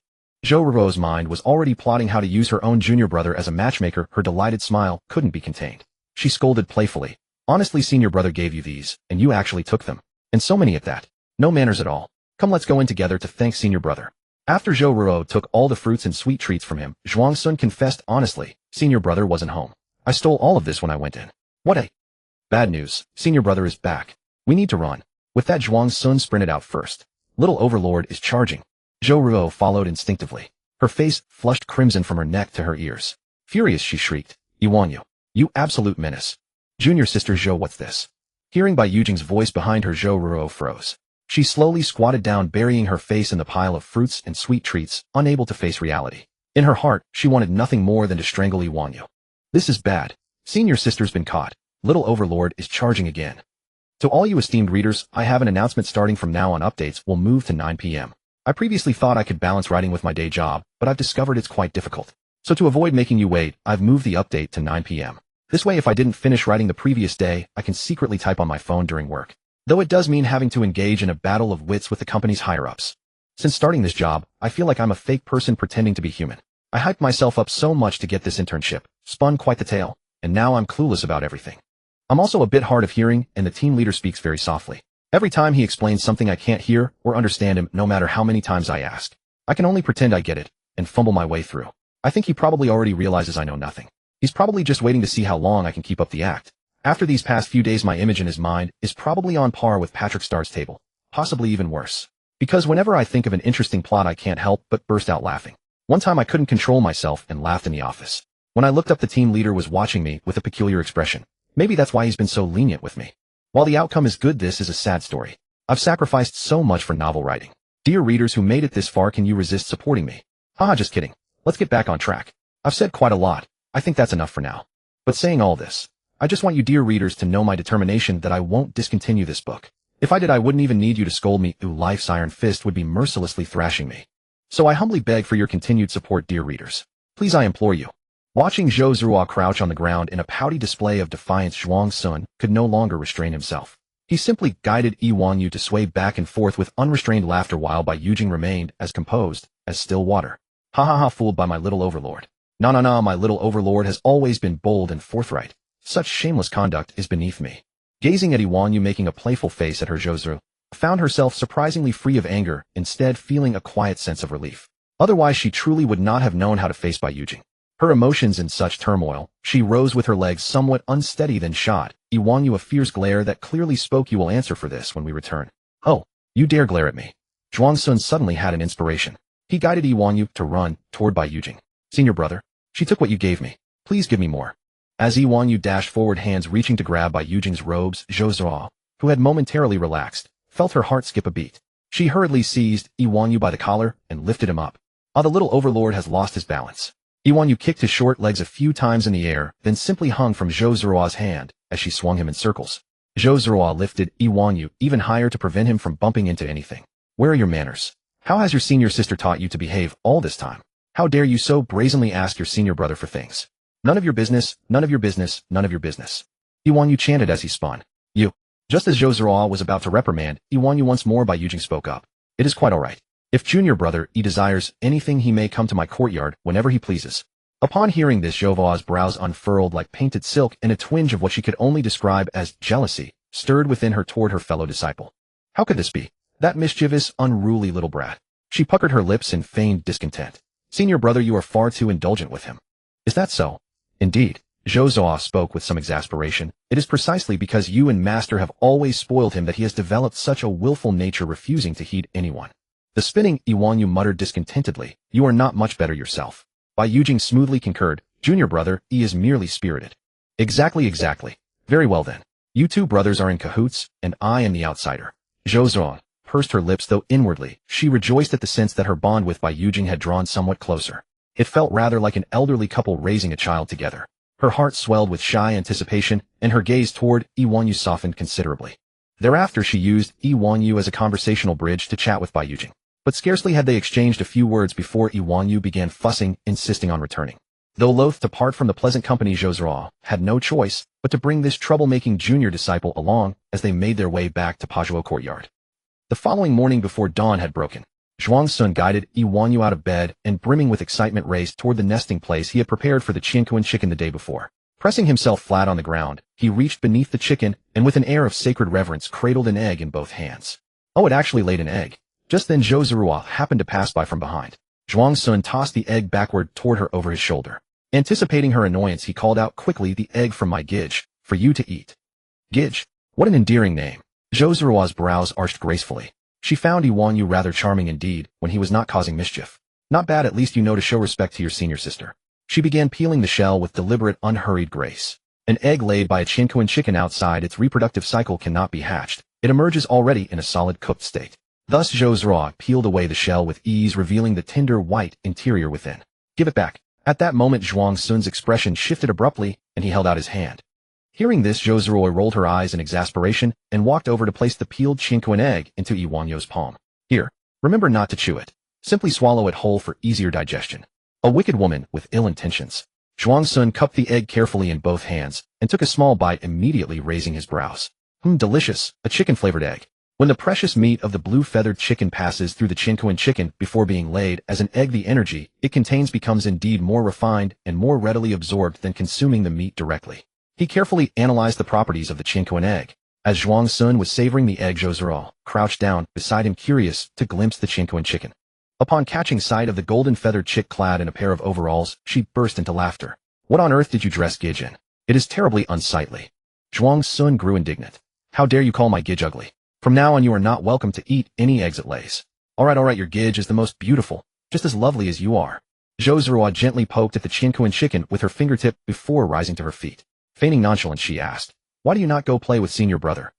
Zhou Ruoro's mind was already plotting how to use her own junior brother as a matchmaker. Her delighted smile couldn't be contained. She scolded playfully. Honestly, senior brother gave you these, and you actually took them. And so many at that. No manners at all. Come, let's go in together to thank senior brother. After Zhou Ruoro took all the fruits and sweet treats from him, Zhuang Sun confessed honestly, senior brother wasn't home. I stole all of this when I went in. What a... Bad news. Senior brother is back. We need to run. With that, Zhuang Sun sprinted out first. Little overlord is charging. Zhou Ruoro followed instinctively. Her face flushed crimson from her neck to her ears. Furious, she shrieked. Iwanyu. You absolute menace. Junior sister Zhou, what's this? Hearing Bai Yujing's voice behind her, Zhou Ruoro froze. She slowly squatted down, burying her face in the pile of fruits and sweet treats, unable to face reality. In her heart, she wanted nothing more than to strangle Iwanyu. This is bad. Senior sister's been caught. Little overlord is charging again. To all you esteemed readers, I have an announcement. Starting from now on, updates will move to 9 p.m. I previously thought I could balance writing with my day job, but I've discovered it's quite difficult. So to avoid making you wait, I've moved the update to 9 p.m. This way, if I didn't finish writing the previous day, I can secretly type on my phone during work. Though it does mean having to engage in a battle of wits with the company's higher-ups. Since starting this job, I feel like I'm a fake person pretending to be human. I hyped myself up so much to get this internship, spun quite the tale, and now I'm clueless about everything. I'm also a bit hard of hearing, and the team leader speaks very softly. Every time he explains something, I can't hear or understand him, no matter how many times I ask. I can only pretend I get it, and fumble my way through. I think he probably already realizes I know nothing. He's probably just waiting to see how long I can keep up the act. After these past few days, my image in his mind is probably on par with Patrick Starr's table, possibly even worse. Because whenever I think of an interesting plot, I can't help but burst out laughing. One time I couldn't control myself and laughed in the office. When I looked up, the team leader was watching me with a peculiar expression. Maybe that's why he's been so lenient with me. While the outcome is good, this is a sad story. I've sacrificed so much for novel writing. Dear readers who made it this far, can you resist supporting me? Haha, just kidding. Let's get back on track. I've said quite a lot. I think that's enough for now. But saying all this, I just want you dear readers to know my determination that I won't discontinue this book. If I did, I wouldn't even need you to scold me. Life's iron fist would be mercilessly thrashing me. So I humbly beg for your continued support, dear readers. Please, I implore you. Watching Zhou Ruoro crouch on the ground in a pouty display of defiance, Zhuang Sun could no longer restrain himself. He simply guided Iwanyu to sway back and forth with unrestrained laughter, while Bai Yujing remained as composed as still water. Ha ha ha, fooled by my little overlord. Na, my little overlord has always been bold and forthright. Such shameless conduct is beneath me. Gazing at Iwanyu making a playful face at her, Zhou found herself surprisingly free of anger, instead feeling a quiet sense of relief. Otherwise, she truly would not have known how to face Bai Yujing. Her emotions in such turmoil, she rose with her legs somewhat unsteady, then shot Iwanyu a fierce glare that clearly spoke, you will answer for this when we return. Oh, you dare glare at me. Zhuang Sun suddenly had an inspiration. He guided Iwanyu to run toward Bai Yujing. Senior brother, she took what you gave me. Please give me more. As Iwanyu dashed forward, hands reaching to grab by Yujing's robes, Zhou Zhuo, who had momentarily relaxed, felt her heart skip a beat. She hurriedly seized Iwanyu by the collar and lifted him up. Ah, the little overlord has lost his balance. Iwanyu kicked his short legs a few times in the air, then simply hung from Zhou Zhuo's hand as she swung him in circles. Zhou Zhuo lifted Iwanyu even higher to prevent him from bumping into anything. Where are your manners? How has your senior sister taught you to behave all this time? How dare you so brazenly ask your senior brother for things? None of your business, none of your business, none of your business. Iwanyu chanted as he spun. You. Just as Zhou Zhuo was about to reprimand Iwanyu once more, by Yujing spoke up. It is quite all right. If junior brother desires anything, he may come to my courtyard whenever he pleases. Upon hearing this, Zhou Zhuo's brows unfurled like painted silk, and a twinge of what she could only describe as jealousy stirred within her toward her fellow disciple. How could this be? That mischievous, unruly little brat. She puckered her lips in feigned discontent. Senior brother, you are far too indulgent with him. Is that so? Indeed. Zhou Zhuo spoke with some exasperation. It is precisely because you and master have always spoiled him that he has developed such a willful nature, refusing to heed anyone. The spinning Iwanyu muttered discontentedly. You are not much better yourself. Bai Yujing smoothly concurred. Junior brother, he is merely spirited. Exactly. Very well then. You two brothers are in cahoots, and I am the outsider. Zhou Zhuo pursed her lips, though inwardly she rejoiced at the sense that her bond with Bai Yujing had drawn somewhat closer. It felt rather like an elderly couple raising a child together. Her heart swelled with shy anticipation, and her gaze toward Iwanyu softened considerably. Thereafter she used Iwanyu as a conversational bridge to chat with Bai Yujing. But scarcely had they exchanged a few words before Iwanyu began fussing, insisting on returning. Though loath to part from the pleasant company, Zhou Zhuo had no choice but to bring this troublemaking junior disciple along as they made their way back to Pajuo courtyard. The following morning, before dawn had broken, Zhuang Sun guided Iwanyu out of bed and, brimming with excitement, raced toward the nesting place he had prepared for the Qiankuan chicken the day before. Pressing himself flat on the ground, he reached beneath the chicken and, with an air of sacred reverence, cradled an egg in both hands. Oh, it actually laid an egg. Just then Zhou Zhuo happened to pass by from behind. Zhuang Sun tossed the egg backward toward her over his shoulder. Anticipating her annoyance, he called out quickly, the egg from my Gidge, for you to eat. Gidge? What an endearing name. Zhou Zhuo's brows arched gracefully. She found Iwanyu rather charming indeed, when he was not causing mischief. Not bad, at least you know to show respect to your senior sister. She began peeling the shell with deliberate, unhurried grace. An egg laid by a Qiankuan chicken outside its reproductive cycle cannot be hatched. It emerges already in a solid cooked state. Thus Zhou Zhuo peeled away the shell with ease, revealing the tender white interior within. Give it back. At that moment Zhuang Sun's expression shifted abruptly, and he held out his hand. Hearing this, Zhou Zhuo rolled her eyes in exasperation and walked over to place the peeled Qiankuan egg into Iwanyu's palm. Here, remember not to chew it. Simply swallow it whole for easier digestion. A wicked woman with ill intentions. Zhuang Sun cupped the egg carefully in both hands and took a small bite, immediately raising his brows. Delicious, a chicken-flavored egg. When the precious meat of the blue-feathered chicken passes through the Qiankuan chicken before being laid as an egg, the energy it contains becomes indeed more refined and more readily absorbed than consuming the meat directly. He carefully analyzed the properties of the Qiankuan egg. As Zhuang Sun was savoring the egg, Zhou Zhuo crouched down beside him, curious to glimpse the Qiankuan chicken. Upon catching sight of the golden-feathered chick clad in a pair of overalls, she burst into laughter. What on earth did you dress Gidge in? It is terribly unsightly. Zhuang Sun grew indignant. How dare you call my Gidge ugly? From now on you are not welcome to eat any eggs it lays. All right, your Gidge is the most beautiful, just as lovely as you are. Zhou Zhuo gently poked at the Qiankuan chicken with her fingertip before rising to her feet. Feigning nonchalance, she asked, why do you not go play with senior brother?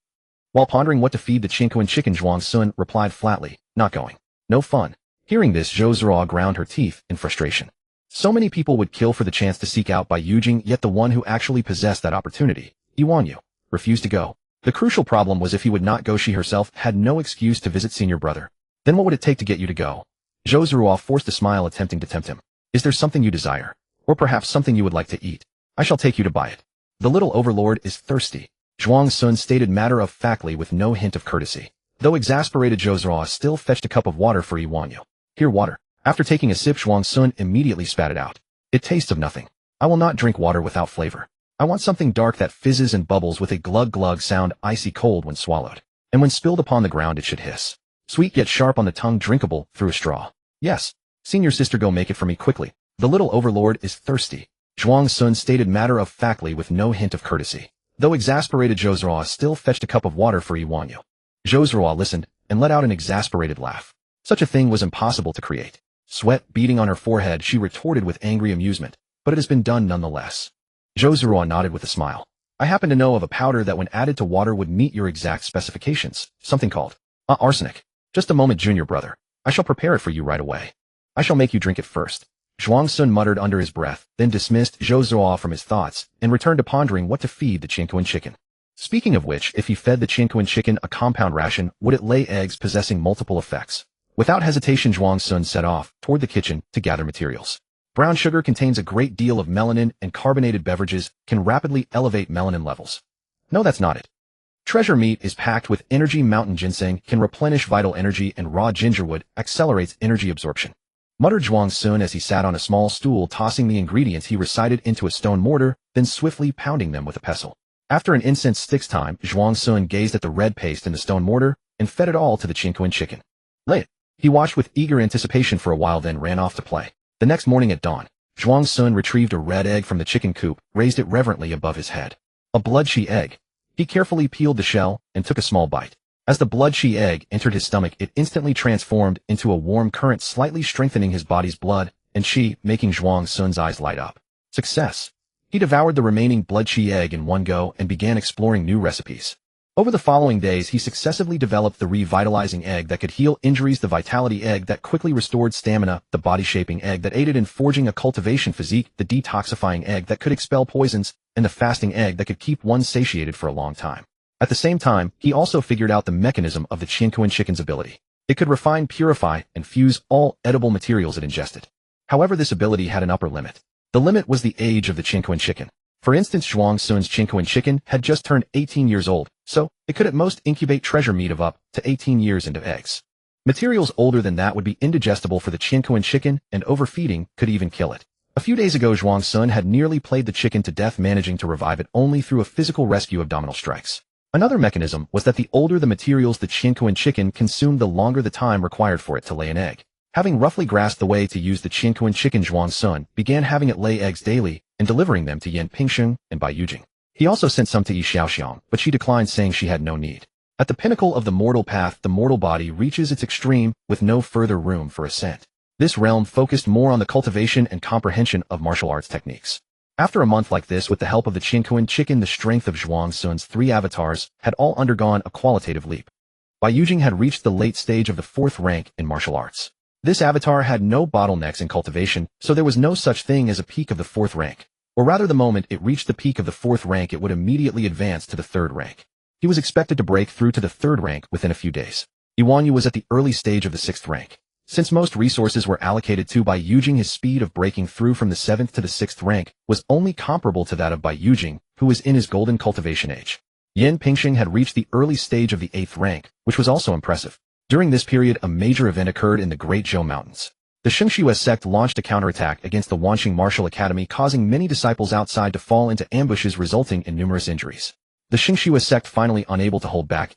While pondering what to feed the Qiankuan chicken, Zhuang Sun replied flatly, not going. No fun. Hearing this, Zhou Zhuo ground her teeth in frustration. So many people would kill for the chance to seek out Bai Yujing, yet the one who actually possessed that opportunity, Iwanyu, refused to go. The crucial problem was if he would not go, she herself had no excuse to visit senior brother. Then what would it take to get you to go? Zhou Zhuo forced a smile, attempting to tempt him. Is there something you desire? Or perhaps something you would like to eat? I shall take you to buy it. The little overlord is thirsty. Zhuang Sun stated matter-of-factly with no hint of courtesy. Though exasperated, Zhou Zhuo still fetched a cup of water for Iwanyu. Here, water. After taking a sip, Zhuang Sun immediately spat it out. It tastes of nothing. I will not drink water without flavor. I want something dark that fizzes and bubbles with a glug-glug sound, icy cold when swallowed. And when spilled upon the ground it should hiss. Sweet yet sharp on the tongue, drinkable through a straw. Yes. Senior sister, go make it for me quickly. The little overlord is thirsty. Zhuang Sun stated matter-of-factly with no hint of courtesy. Though exasperated, Zhou Zhuo still fetched a cup of water for Iwanyu. Zhou Zhuo listened and let out an exasperated laugh. Such a thing was impossible to create. Sweat beading on her forehead, she retorted with angry amusement, but it has been done nonetheless. Zhou Ziruan nodded with a smile. I happen to know of a powder that when added to water would meet your exact specifications, something called arsenic. Just a moment, junior brother. I shall prepare it for you right away. I shall make you drink it first. Zhuang Sun muttered under his breath, then dismissed Zhou Ziruan from his thoughts and returned to pondering what to feed the Qianquan chicken. Speaking of which, if he fed the Qianquan chicken a compound ration, would it lay eggs possessing multiple effects? Without hesitation, Zhuang Sun set off toward the kitchen to gather materials. Brown sugar contains a great deal of melanin, and carbonated beverages can rapidly elevate melanin levels. No, that's not it. Treasure meat is packed with energy. Mountain ginseng can replenish vital energy, and raw gingerwood accelerates energy absorption. Muttered Zhuang Sun as he sat on a small stool, tossing the ingredients he recited into a stone mortar, then swiftly pounding them with a pestle. After an incense stick's time, Zhuang Sun gazed at the red paste in the stone mortar and fed it all to the Qianquan chicken. Lay it. He watched with eager anticipation for a while, then ran off to play. The next morning at dawn, Zhuang Sun retrieved a red egg from the chicken coop, raised it reverently above his head. A blood-chi egg. He carefully peeled the shell and took a small bite. As the blood-chi egg entered his stomach, it instantly transformed into a warm current, slightly strengthening his body's blood and chi, making Zhuang Sun's eyes light up. Success! He devoured the remaining blood-chi egg in one go and began exploring new recipes. Over the following days, he successively developed the revitalizing egg that could heal injuries, the vitality egg that quickly restored stamina, the body-shaping egg that aided in forging a cultivation physique, the detoxifying egg that could expel poisons, and the fasting egg that could keep one satiated for a long time. At the same time, he also figured out the mechanism of the Qianquan chicken's ability. It could refine, purify, and fuse all edible materials it ingested. However, this ability had an upper limit. The limit was the age of the Qianquan chicken. For instance, Zhuang Sun's Qianquan chicken had just turned 18 years old, so it could at most incubate treasure meat of up to 18 years into eggs. Materials older than that would be indigestible for the Qianquan chicken, and overfeeding could even kill it. A few days ago, Zhuang Sun had nearly played the chicken to death, managing to revive it only through a physical rescue abdominal strikes. Another mechanism was that the older the materials the Qianquan chicken consumed, the longer the time required for it to lay an egg. Having roughly grasped the way to use the Qianquan chicken, Zhuang Sun began having it lay eggs daily and delivering them to Yan Pingsheng and Bai Yujing. He also sent some to Yi Xiaoxiang, but she declined, saying she had no need. At the pinnacle of the mortal path, the mortal body reaches its extreme with no further room for ascent. This realm focused more on the cultivation and comprehension of martial arts techniques. After a month like this, with the help of the Qianquan chicken, the strength of Zhuang Sun's 3 avatars had all undergone a qualitative leap. Bai Yujing had reached the late stage of the 4th rank in martial arts. This avatar had no bottlenecks in cultivation, so there was no such thing as a peak of the 4th rank. Or rather, the moment it reached the peak of the 4th rank, it would immediately advance to the 3rd rank. He was expected to break through to the 3rd rank within a few days. Yuanyu was at the early stage of the 6th rank. Since most resources were allocated to Bai Yujing, his speed of breaking through from the 7th to the 6th rank was only comparable to that of Bai Yujing, who was in his golden cultivation age. Yan Pingsheng had reached the early stage of the 8th rank, which was also impressive. During this period, a major event occurred in the Great Zhou Mountains. The Xingxue sect launched a counterattack against the Wanqing Martial Academy, causing many disciples outside to fall into ambushes, resulting in numerous injuries. The Xingxue sect finally unable to hold back.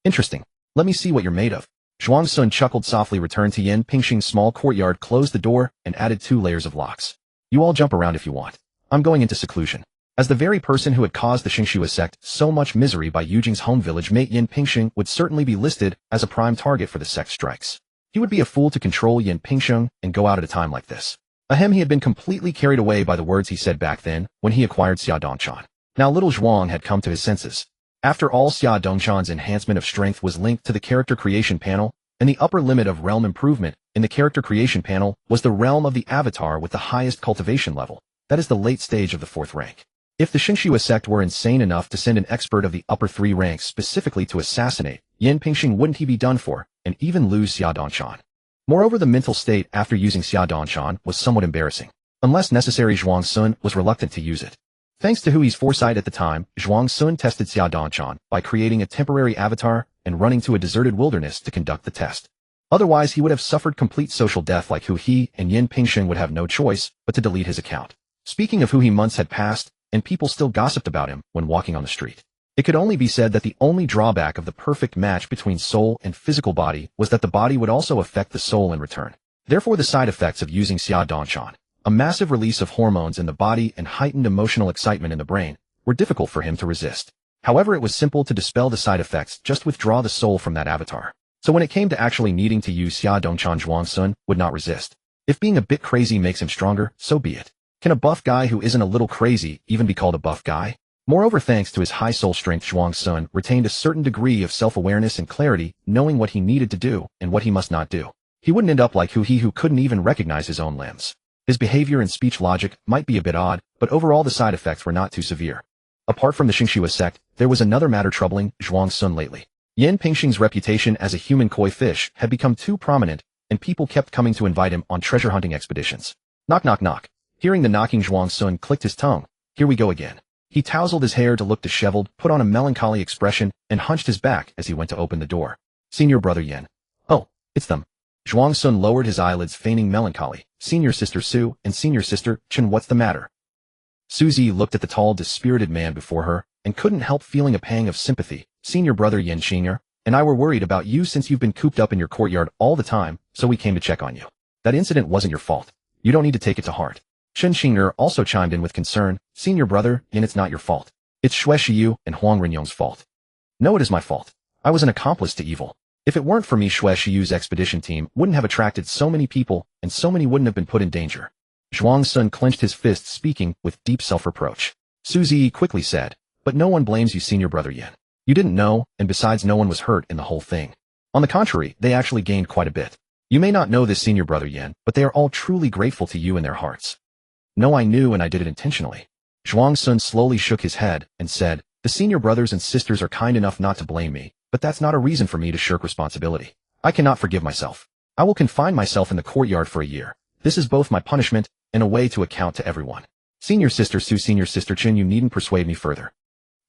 Interesting. Let me see what you're made of. Zhuang Sun chuckled softly, returned to Yan Pingsheng's small courtyard, closed the door, and added 2 layers of locks. You all jump around if you want. I'm going into seclusion. As the very person who had caused the Xingxue sect so much misery, Bai Yujing's home village mate Yan Pingsheng would certainly be listed as a prime target for the sect strikes. He would be a fool to control Yan Pingsheng and go out at a time like this. Ahem, he had been completely carried away by the words he said back then when he acquired Xia Dongshan. Now little Zhuang had come to his senses. After all, Xia Dongshan's enhancement of strength was linked to the character creation panel, and the upper limit of realm improvement in the character creation panel was the realm of the avatar with the highest cultivation level. That is the late stage of the 4th rank. If the Xingxue sect were insane enough to send an expert of the upper 3 ranks specifically to assassinate Yan Pingsheng, wouldn't he be done for, and even lose Xia Dongshan? Moreover, the mental state after using Xia Dongshan was somewhat embarrassing. Unless necessary, Zhuang Sun was reluctant to use it. Thanks to Hui's foresight at the time, Zhuang Sun tested Xia Dongshan by creating a temporary avatar and running to a deserted wilderness to conduct the test. Otherwise, he would have suffered complete social death like Hui, and Yan Pingsheng would have no choice but to delete his account. Speaking of Hui, months had passed, and people still gossiped about him when walking on the street. It could only be said that the only drawback of the perfect match between soul and physical body was that the body would also affect the soul in return. Therefore, the side effects of using Xia Dongshan, a massive release of hormones in the body and heightened emotional excitement in the brain, were difficult for him to resist. However, it was simple to dispel the side effects, just withdraw the soul from that avatar. So when it came to actually needing to use Xia Dongshan, Zhuang Sun would not resist. If being a bit crazy makes him stronger, so be it. Can a buff guy who isn't a little crazy even be called a buff guy? Moreover, thanks to his high soul strength, Zhuang Sun retained a certain degree of self-awareness and clarity, knowing what he needed to do and what he must not do. He wouldn't end up like who couldn't even recognize his own limbs. His behavior and speech logic might be a bit odd, but overall the side effects were not too severe. Apart from the Xingxue sect, there was another matter troubling Zhuang Sun lately. Yan Pingxing's reputation as a human koi fish had become too prominent, and people kept coming to invite him on treasure hunting expeditions. Knock knock knock. Hearing the knocking, Zhuang Sun clicked his tongue. Here we go again. He tousled his hair to look disheveled, put on a melancholy expression, and hunched his back as he went to open the door. Senior brother Yan. Oh, it's them. Zhuang Sun lowered his eyelids, feigning melancholy. Senior sister Su and senior sister Chen, what's the matter? Suzy looked at the tall, dispirited man before her, and couldn't help feeling a pang of sympathy. Senior brother Yan Xing'er and I were worried about you since you've been cooped up in your courtyard all the time, so we came to check on you. That incident wasn't your fault. You don't need to take it to heart. Chen Xing'er also chimed in with concern. Senior brother Yan, it's not your fault. It's Xue Shiyu and Huang Renyong's fault. No, it is my fault. I was an accomplice to evil. If it weren't for me, Xue Shiyu's expedition team wouldn't have attracted so many people, and so many wouldn't have been put in danger. Zhuang Sun clenched his fists, speaking with deep self-reproach. Suzy quickly said, but no one blames you, senior brother Yan. You didn't know, and besides, no one was hurt in the whole thing. On the contrary, they actually gained quite a bit. You may not know this, senior brother Yan, but they are all truly grateful to you in their hearts. No, I knew, and I did it intentionally. Zhuang Sun slowly shook his head and said, the senior brothers and sisters are kind enough not to blame me, but that's not a reason for me to shirk responsibility. I cannot forgive myself. I will confine myself in the courtyard for a year. This is both my punishment and a way to account to everyone. Senior sister Su, senior sister Chen, you needn't persuade me further.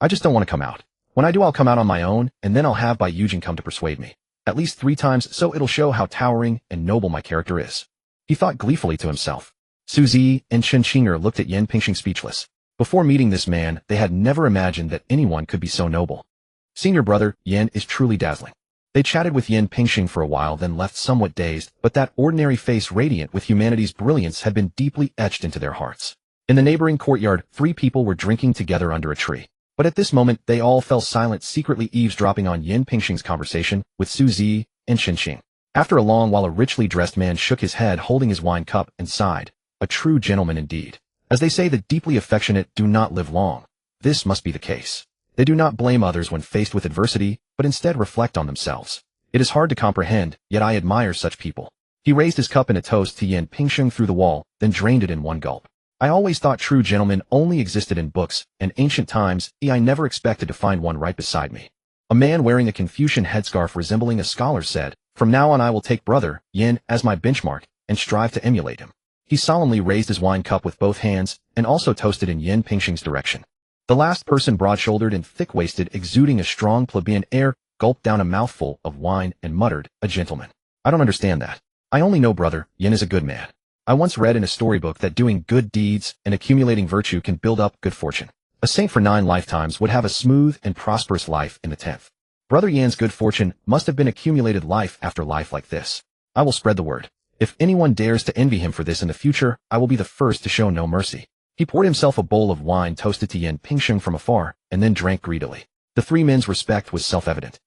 I just don't want to come out. When I do, I'll come out on my own, and then I'll have Bai Yujing come to persuade me. At least 3 times, so it'll show how towering and noble my character is. He thought gleefully to himself. Suzy and Chen Xing'er looked at Yan Pingxing speechless. Before meeting this man, they had never imagined that anyone could be so noble. Senior brother Yan is truly dazzling. They chatted with Yan Pingxing for a while, then left somewhat dazed, but that ordinary face radiant with humanity's brilliance had been deeply etched into their hearts. In the neighboring courtyard, 3 people were drinking together under a tree. But at this moment, they all fell silent, secretly eavesdropping on Yan Pingxing's conversation with Suzy and Chen Xing. After a long while, a richly dressed man shook his head, holding his wine cup, and sighed. A true gentleman indeed. As they say, the deeply affectionate do not live long. This must be the case. They do not blame others when faced with adversity, but instead reflect on themselves. It is hard to comprehend, yet I admire such people. He raised his cup in a toast to Yan Pingxing through the wall, then drained it in one gulp. I always thought true gentlemen only existed in books and ancient times, yet I never expected to find one right beside me. A man wearing a Confucian headscarf resembling a scholar said, from now on I will take brother Yan as my benchmark and strive to emulate him. He solemnly raised his wine cup with both hands and also toasted in Yan Pingxing's direction. The last person, broad-shouldered and thick-waisted, exuding a strong plebeian air, gulped down a mouthful of wine and muttered, a gentleman. I don't understand that. I only know brother Yan is a good man. I once read in a storybook that doing good deeds and accumulating virtue can build up good fortune. A saint for 9 lifetimes would have a smooth and prosperous life in the 10th. Brother Yan's good fortune must have been accumulated life after life like this. I will spread the word. If anyone dares to envy him for this in the future, I will be the first to show no mercy. He poured himself a bowl of wine toasted to Yan Pingxing from afar, and then drank greedily. The 3 men's respect was self-evident.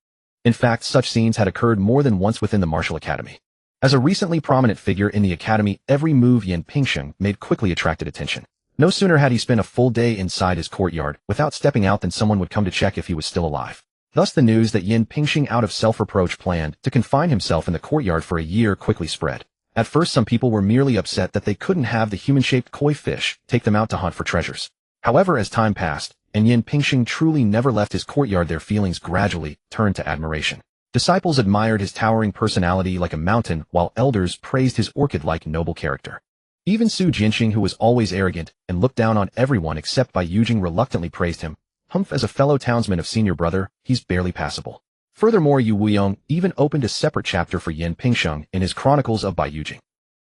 In fact, such scenes had occurred more than once within the martial academy. As a recently prominent figure in the academy, every move Yan Pingxing made quickly attracted attention. No sooner had he spent a full day inside his courtyard without stepping out than someone would come to check if he was still alive. Thus the news that Yan Pingxing, out of self-reproach, planned to confine himself in the courtyard for a year quickly spread. At first, some people were merely upset that they couldn't have the human-shaped koi fish take them out to hunt for treasures. However, as time passed, and Yan Pingxing truly never left his courtyard, their feelings gradually turned to admiration. Disciples admired his towering personality like a mountain, while elders praised his orchid-like noble character. Even Su Jinxing, who was always arrogant and looked down on everyone except Bai Yujing, reluctantly praised him. Humph, as a fellow townsman of senior brother, he's barely passable. Furthermore, Yu Wuyong even opened a separate chapter for Yan Pingxing in his Chronicles of Bai Yujing.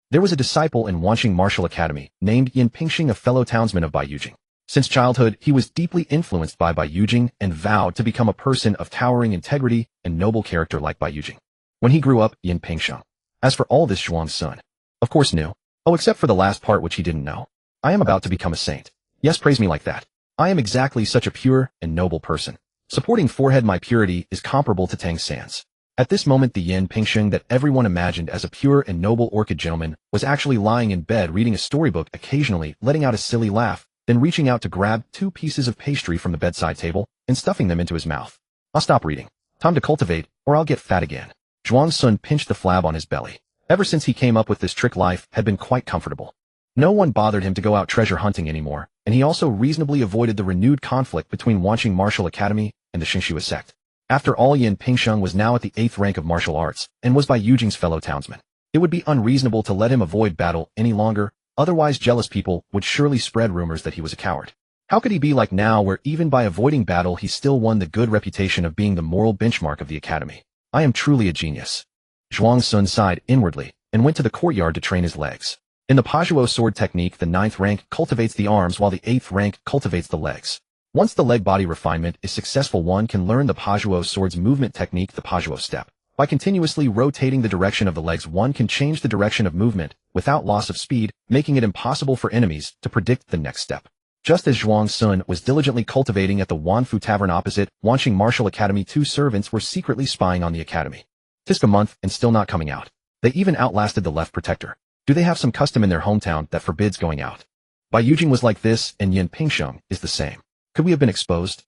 There was a disciple in Wanqing Martial Academy named Yan Pingxing, a fellow townsman of Bai Yujing. Since childhood, he was deeply influenced by Bai Yujing and vowed to become a person of towering integrity and noble character like Bai Yujing. When he grew up, Yan Pingxing. As for all this, Zhuang Sun, of course, knew. Oh, except for the last part which he didn't know. I am about to become a saint. Yes, praise me like that. I am exactly such a pure and noble person. Supporting forehead, my purity is comparable to Tang San's. At this moment the Yin Pingsheng that everyone imagined as a pure and noble orchid gentleman was actually lying in bed reading a storybook, occasionally letting out a silly laugh, then reaching out to grab 2 pieces of pastry from the bedside table and stuffing them into his mouth. I'll stop reading. Time to cultivate, or I'll get fat again. Zhuang Sun pinched the flab on his belly. Ever since he came up with this trick, life had been quite comfortable. No one bothered him to go out treasure hunting anymore, and he also reasonably avoided the renewed conflict between Wanqing Martial Academy and the Xingxue sect. After all, Yin Pingsheng was now at the 8th rank of martial arts, and was by Yujing's fellow townsmen. It would be unreasonable to let him avoid battle any longer, otherwise jealous people would surely spread rumors that he was a coward. How could he be like now, where even by avoiding battle he still won the good reputation of being the moral benchmark of the academy? I am truly a genius. Zhuang Sun sighed inwardly, and went to the courtyard to train his legs. In the Pajuo sword technique, the 9th rank cultivates the arms while the 8th rank cultivates the legs. Once the leg body refinement is successful, one can learn the Pajuo sword's movement technique, the Pajuo step. By continuously rotating the direction of the legs, one can change the direction of movement without loss of speed, making it impossible for enemies to predict the next step. Just as Zhuang Sun was diligently cultivating at the Wanfu Tavern opposite Wanqing Martial Academy, 2 servants were secretly spying on the academy. Tisk a month and still not coming out. They even outlasted the left protector. Do they have some custom in their hometown that forbids going out? Bai Yujing was like this, and Yin Pingsheng is the same. Could we have been exposed?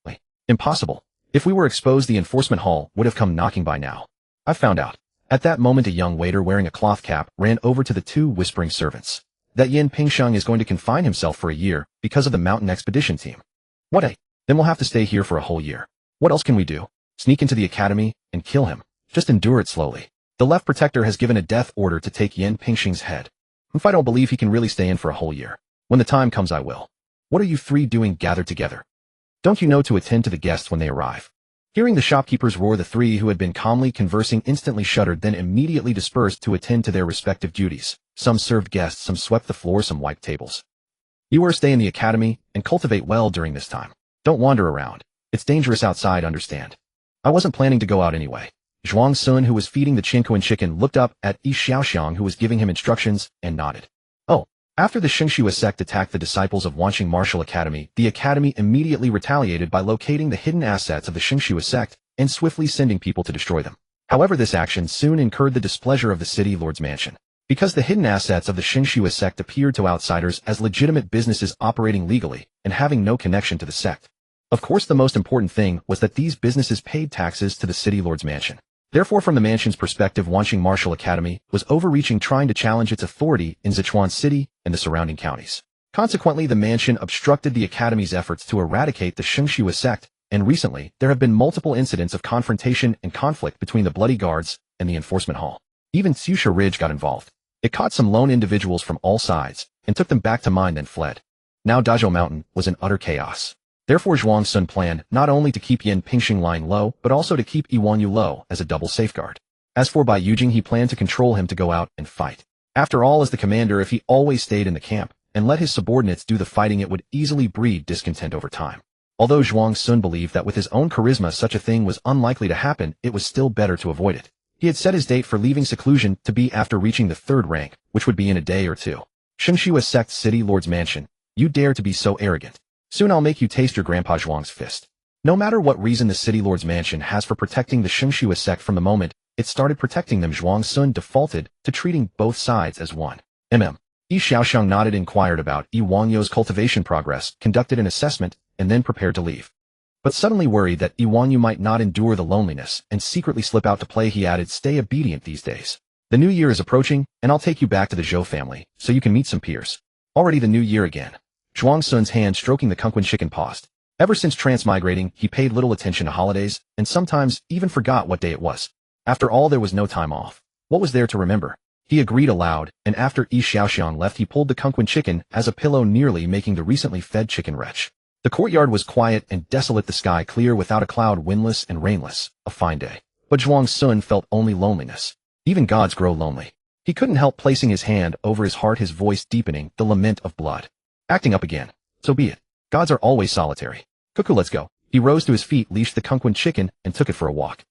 Impossible. If we were exposed, the enforcement hall would have come knocking by now. I found out. At that moment a young waiter wearing a cloth cap ran over to the 2 whispering servants. That Yin Pingsheng is going to confine himself for a year because of the mountain expedition team. What a... Then we'll have to stay here for a whole year. What else can we do? Sneak into the academy and kill him. Just endure it slowly. The left protector has given a death order to take Yin Pingsheng's head. If I don't believe he can really stay in for a whole year. When the time comes I will. What are you 3 doing gathered together? Don't you know to attend to the guests when they arrive? Hearing the shopkeepers roar, the 3 who had been calmly conversing instantly shuddered, then immediately dispersed to attend to their respective duties. Some served guests, some swept the floor, some wiped tables. You are to stay in the academy and cultivate well during this time. Don't wander around. It's dangerous outside, understand? I wasn't planning to go out anyway. Zhuang Sun, who was feeding the Qinkuan chicken, looked up at Yi Xiaoxiang, who was giving him instructions, and nodded. Oh. After the Xingxue sect attacked the disciples of Wanqing Martial Academy, the academy immediately retaliated by locating the hidden assets of the Xingxue sect and swiftly sending people to destroy them. However, this action soon incurred the displeasure of the city lord's mansion. Because the hidden assets of the Xingxue sect appeared to outsiders as legitimate businesses operating legally and having no connection to the sect. Of course, the most important thing was that these businesses paid taxes to the city lord's mansion. Therefore, from the mansion's perspective, Wanqing Martial Academy was overreaching, trying to challenge its authority in Sichuan City and the surrounding counties. Consequently, the mansion obstructed the academy's efforts to eradicate the Xingxue sect, and recently, there have been multiple incidents of confrontation and conflict between the Bloody Guards and the enforcement hall. Even Tsusha Ridge got involved. It caught some lone individuals from all sides and took them back to mine, then fled. Now Dazhou Mountain was in utter chaos. Therefore, Zhuang Sun planned not only to keep Yin Pingsheng lying low, but also to keep Yiwanyu low as a double safeguard. As for Bai Yujing, he planned to control him to go out and fight. After all, as the commander, if he always stayed in the camp and let his subordinates do the fighting, it would easily breed discontent over time. Although Zhuang Sun believed that with his own charisma such a thing was unlikely to happen, it was still better to avoid it. He had set his date for leaving seclusion to be after reaching the 3rd rank, which would be in a day or 2. Xingxue sect city lord's mansion. You dare to be so arrogant. Soon I'll make you taste your grandpa Zhuang's fist. No matter what reason the city lord's mansion has for protecting the Xingxue sect, from the moment it started protecting them, Zhuang Sun defaulted to treating both sides as one. Yi Xiaoxiang nodded, inquired about Yi Wangyou's cultivation progress, conducted an assessment, and then prepared to leave. But suddenly worried that Yi Wangyu might not endure the loneliness and secretly slip out to play, he added, stay obedient these days. The new year is approaching, and I'll take you back to the Zhou family, so you can meet some peers. Already the new year again. Zhuang Sun's hand stroking the Kunquan chicken paused. Ever since transmigrating, he paid little attention to holidays, and sometimes even forgot what day it was. After all, there was no time off. What was there to remember? He agreed aloud, and after Yi Xiaoxiang left, he pulled the Kunquan chicken as a pillow, nearly making the recently fed chicken retch. The courtyard was quiet and desolate, the sky clear without a cloud, windless and rainless, a fine day. But Zhuang Sun felt only loneliness. Even gods grow lonely. He couldn't help placing his hand over his heart, his voice deepening the lament of blood. Acting up again. So be it. Gods are always solitary. Cuckoo, let's go. He rose to his feet, leashed the Kunquan chicken, and took it for a walk.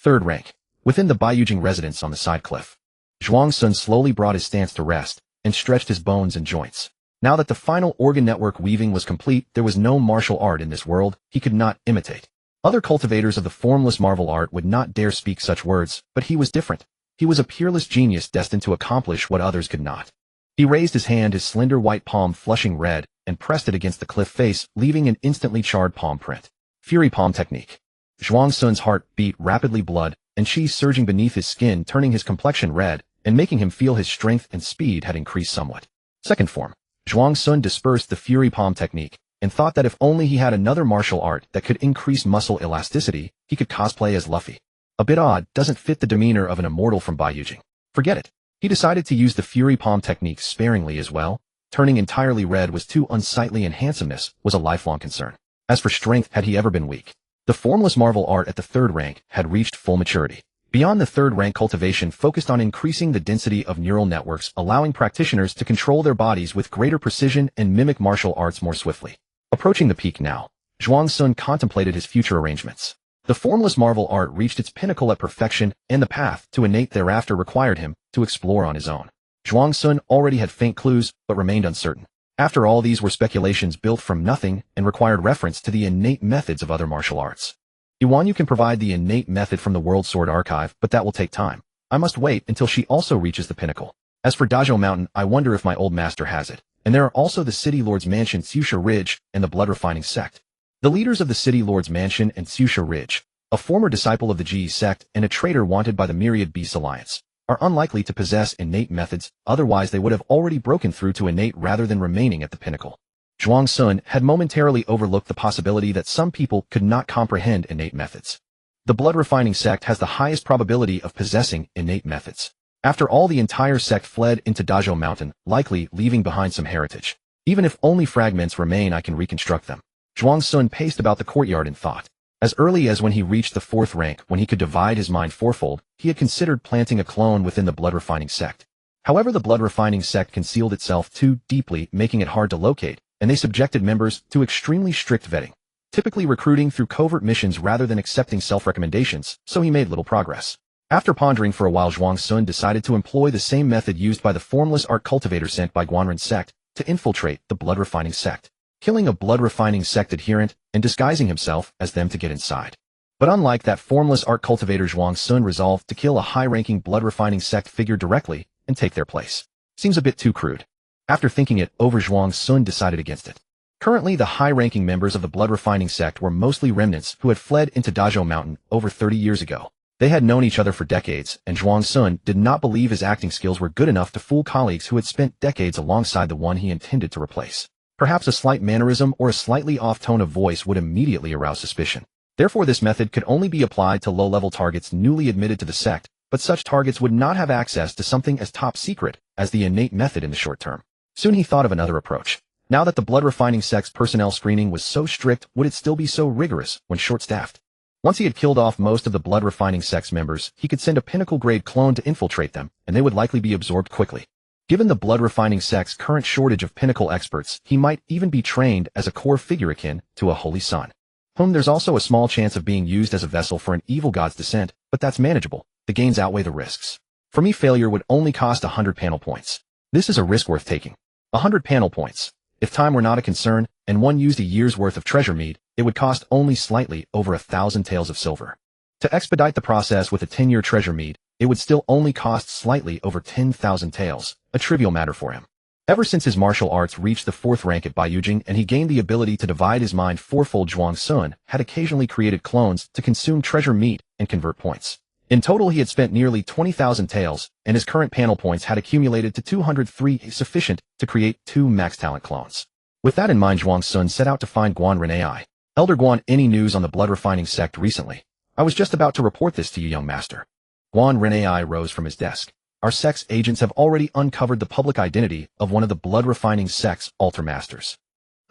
3rd rank. Within the Baiyujing residence on the side cliff. Zhuang Sun slowly brought his stance to rest and stretched his bones and joints. Now that the final organ network weaving was complete, there was no martial art in this world he could not imitate. Other cultivators of the formless marvel art would not dare speak such words, but he was different. He was a peerless genius destined to accomplish what others could not. He raised his hand, his slender white palm flushing red, and pressed it against the cliff face, leaving an instantly charred palm print. Fury Palm Technique. Zhuang Sun's heart beat rapidly, blood and chi surging beneath his skin, turning his complexion red, and making him feel his strength and speed had increased somewhat. Second form. Zhuang Sun dispersed the Fury Palm Technique, and thought that if only he had another martial art that could increase muscle elasticity, he could cosplay as Luffy. A bit odd, doesn't fit the demeanor of an immortal from Baiyujing. Forget it. He decided to use the Fury Palm Technique sparingly as well. Turning entirely red was too unsightly, and handsomeness was a lifelong concern. As for strength, had he ever been weak? The formless marvel art at the third rank had reached full maturity. Beyond the third rank, cultivation focused on increasing the density of neural networks, allowing practitioners to control their bodies with greater precision and mimic martial arts more swiftly. Approaching the peak now, Zhuang Sun contemplated his future arrangements. The formless marvel art reached its pinnacle at perfection, and the path to innate thereafter required him to explore on his own. Zhuang Sun already had faint clues, but remained uncertain. After all, these were speculations built from nothing and required reference to the innate methods of other martial arts. Yuanyu can provide the innate method from the World Sword Archive, but that will take time. I must wait until she also reaches the pinnacle. As for Dazhou Mountain, I wonder if my old master has it. And there are also the City Lord's Mansion, Tsusha Ridge, and the Blood Refining Sect. The leaders of the City Lord's Mansion and Tsusha Ridge, a former disciple of the Ji sect and a traitor wanted by the Myriad Beast Alliance, are unlikely to possess innate methods, otherwise they would have already broken through to innate rather than remaining at the pinnacle. Zhuang Sun had momentarily overlooked the possibility that some people could not comprehend innate methods. The Blood Refining Sect has the highest probability of possessing innate methods. After all, the entire sect fled into Dazhou Mountain, likely leaving behind some heritage. Even if only fragments remain, I can reconstruct them. Zhuang Sun paced about the courtyard in thought. As early as when he reached the fourth rank, when he could divide his mind fourfold, he had considered planting a clone within the Blood Refining Sect. However, the Blood Refining Sect concealed itself too deeply, making it hard to locate, and they subjected members to extremely strict vetting, typically recruiting through covert missions rather than accepting self-recommendations, so he made little progress. After pondering for a while, Zhuang Sun decided to employ the same method used by the formless art cultivator sent by Guanren sect to infiltrate the Blood Refining Sect, killing a Blood Refining Sect adherent and disguising himself as them to get inside. But unlike that formless art cultivator, Zhuang Sun resolved to kill a high-ranking Blood Refining Sect figure directly and take their place. Seems a bit too crude. After thinking it over, Zhuang Sun decided against it. Currently, the high-ranking members of the Blood Refining Sect were mostly remnants who had fled into Dazhou Mountain over 30 years ago. They had known each other for decades, and Zhuang Sun did not believe his acting skills were good enough to fool colleagues who had spent decades alongside the one he intended to replace. Perhaps a slight mannerism or a slightly off tone of voice would immediately arouse suspicion. Therefore, this method could only be applied to low-level targets newly admitted to the sect, but such targets would not have access to something as top secret as the innate method in the short term. Soon he thought of another approach. Now that the Blood Refining Sect's personnel screening was so strict, would it still be so rigorous when short-staffed? Once he had killed off most of the Blood Refining Sect's members, he could send a pinnacle-grade clone to infiltrate them, and they would likely be absorbed quickly. Given the Blood Refining Sect's current shortage of pinnacle experts, he might even be trained as a core figure akin to a holy son, whom there's also a small chance of being used as a vessel for an evil god's descent, but that's manageable. The gains outweigh the risks. For me, failure would only cost 100 panel points. This is a risk worth taking. 100 panel points. If time were not a concern, and one used a year's worth of treasure mead, it would cost only slightly over 1,000 taels of silver. To expedite the process with a 10-year treasure mead, it would still only cost slightly over 10,000 taels, a trivial matter for him. Ever since his martial arts reached the 4th rank at Baiyujing and he gained the ability to divide his mind fourfold, Zhuang Sun had occasionally created clones to consume treasure meat and convert points. In total, he had spent nearly 20,000 taels, and his current panel points had accumulated to 203, sufficient to create 2 max talent clones. With that in mind, Zhuang Sun set out to find Guanren AI. Elder Guan, any news on the Blood Refining Sect recently? I was just about to report this to you, young master. Guanren AI rose from his desk. Our sect's agents have already uncovered the public identity of one of the Blood Refining Sect's altar masters.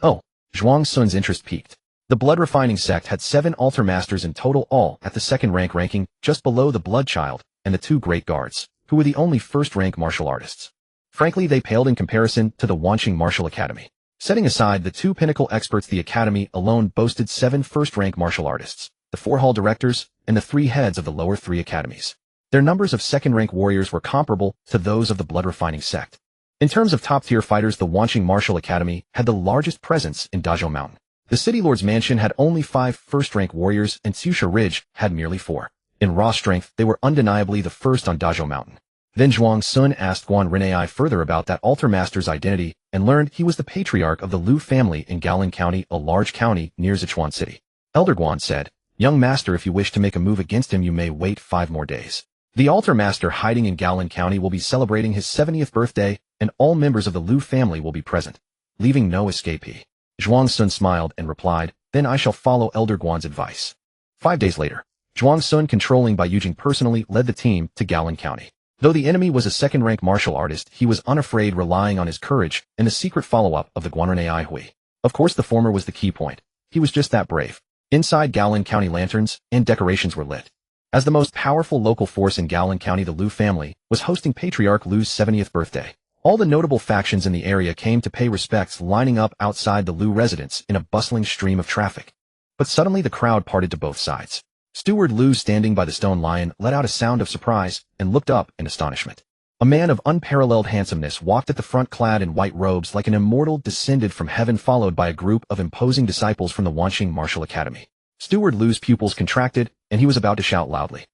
Oh, Zhuang Sun's interest peaked. The Blood Refining Sect had 7 altar masters in total, all at the 2nd rank ranking, just below the Blood Child and the 2 Great Guards, who were the only 1st rank martial artists. Frankly, they paled in comparison to the Wanqing Martial Academy. Setting aside the 2 pinnacle experts, the academy alone boasted 7 1st rank martial artists, the 4 hall directors, and the 3 heads of the lower 3 academies. Their numbers of 2nd rank warriors were comparable to those of the Blood Refining Sect. In terms of top-tier fighters, the Wanqing Martial Academy had the largest presence in Dazhou Mountain. The city lord's mansion had only 5 first-rank warriors and Tsusha Ridge had merely 4. In raw strength, they were undeniably the first on Dazhou Mountain. Then Zhuang Sun asked Guan Renai further about that altar master's identity and learned he was the patriarch of the Lu family in Gaolan County, a large county near Sichuan City. Elder Guan said, "Young master, if you wish to make a move against him, you may wait 5 more days. The altar master hiding in Gaolan County will be celebrating his 70th birthday, and all members of the Lu family will be present, leaving no escapee." Zhuang Sun smiled and replied, "Then I shall follow Elder Guan's advice." 5 days later, Zhuang Sun, controlling Bai Yujing personally, led the team to Gaolan County. Though the enemy was a second-rank martial artist, he was unafraid, relying on his courage and the secret follow-up of the Guanrenai Hui. Of course, the former was the key point. He was just that brave. Inside Gaolan County, lanterns and decorations were lit. As the most powerful local force in Gaolan County, the Lu family was hosting Patriarch Lu's 70th birthday. All the notable factions in the area came to pay respects, lining up outside the Lu residence in a bustling stream of traffic. But suddenly the crowd parted to both sides. Steward Lu, standing by the stone lion, let out a sound of surprise and looked up in astonishment. A man of unparalleled handsomeness walked at the front, clad in white robes like an immortal descended from heaven, followed by a group of imposing disciples from the Wanqing Martial Academy. Steward Lu's pupils contracted, and he was about to shout loudly.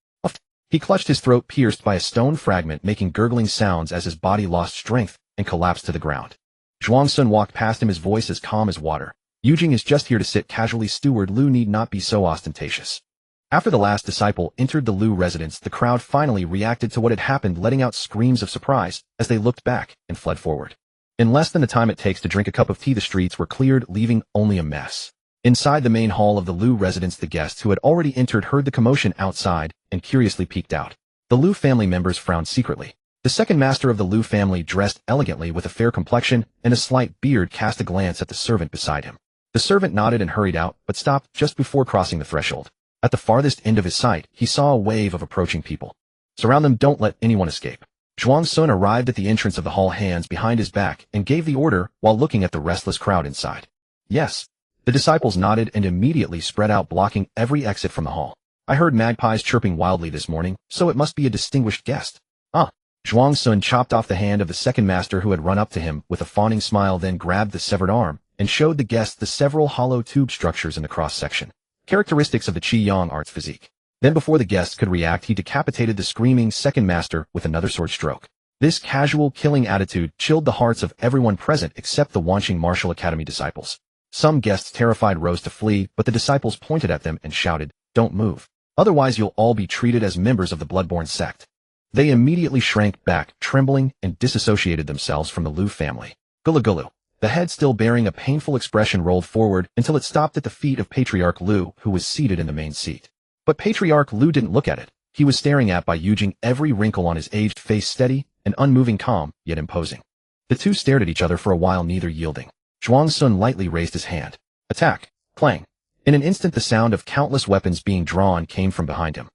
He clutched his throat, pierced by a stone fragment, making gurgling sounds as his body lost strength and collapsed to the ground. Zhuang Sun walked past him, his voice as calm as water. "Yujing is just here to sit casually. Steward Lu need not be so ostentatious." After the last disciple entered the Lu residence, the crowd finally reacted to what had happened, letting out screams of surprise as they looked back and fled forward. In less than the time it takes to drink a cup of tea, the streets were cleared, leaving only a mess. Inside the main hall of the Lu residence, the guests who had already entered heard the commotion outside and curiously peeked out. The Lu family members frowned secretly. The second master of the Lu family, dressed elegantly with a fair complexion and a slight beard, cast a glance at the servant beside him. The servant nodded and hurried out, but stopped just before crossing the threshold. At the farthest end of his sight, he saw a wave of approaching people. "Surround them, don't let anyone escape." Zhuang Sun arrived at the entrance of the hall, hands behind his back, and gave the order while looking at the restless crowd inside. "Yes." The disciples nodded and immediately spread out, blocking every exit from the hall. "I heard magpies chirping wildly this morning, so it must be a distinguished guest." "Ah." Zhuang Sun chopped off the hand of the second master, who had run up to him with a fawning smile, then grabbed the severed arm and showed the guests the several hollow tube structures in the cross-section, characteristics of the Qi Yang art's physique. Then, before the guests could react, he decapitated the screaming second master with another sword stroke. This casual, killing attitude chilled the hearts of everyone present except the Wanqing Martial Academy disciples. Some guests, terrified, rose to flee, but the disciples pointed at them and shouted, "Don't move. Otherwise you'll all be treated as members of the bloodborne sect." They immediately shrank back, trembling, and disassociated themselves from the Lu family. Gulu Gulu. The head, still bearing a painful expression, rolled forward until it stopped at the feet of Patriarch Lu, who was seated in the main seat. But Patriarch Lu didn't look at it. He was staring at Bai Yujing, every wrinkle on his aged face steady and unmoving, calm, yet imposing. The two stared at each other for a while, neither yielding. Zhuang Sun lightly raised his hand. "Attack!" Clang. In an instant, the sound of countless weapons being drawn came from behind him.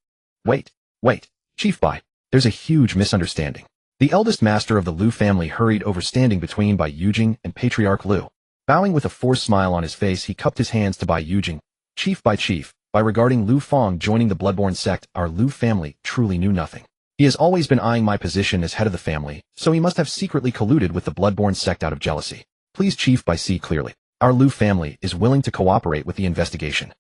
Wait, Chief Bai, there's a huge misunderstanding." The eldest master of the Lu family hurried over, standing between Bai Yujing and Patriarch Lu. Bowing with a forced smile on his face, he cupped his hands to Bai Yujing. "Chief, by regarding Lu Fong joining the bloodborne sect, our Lu family truly knew nothing. He has always been eyeing my position as head of the family, so he must have secretly colluded with the bloodborne sect out of jealousy. Please, Chief, see clearly. Our Lu family is willing to cooperate with the investigation."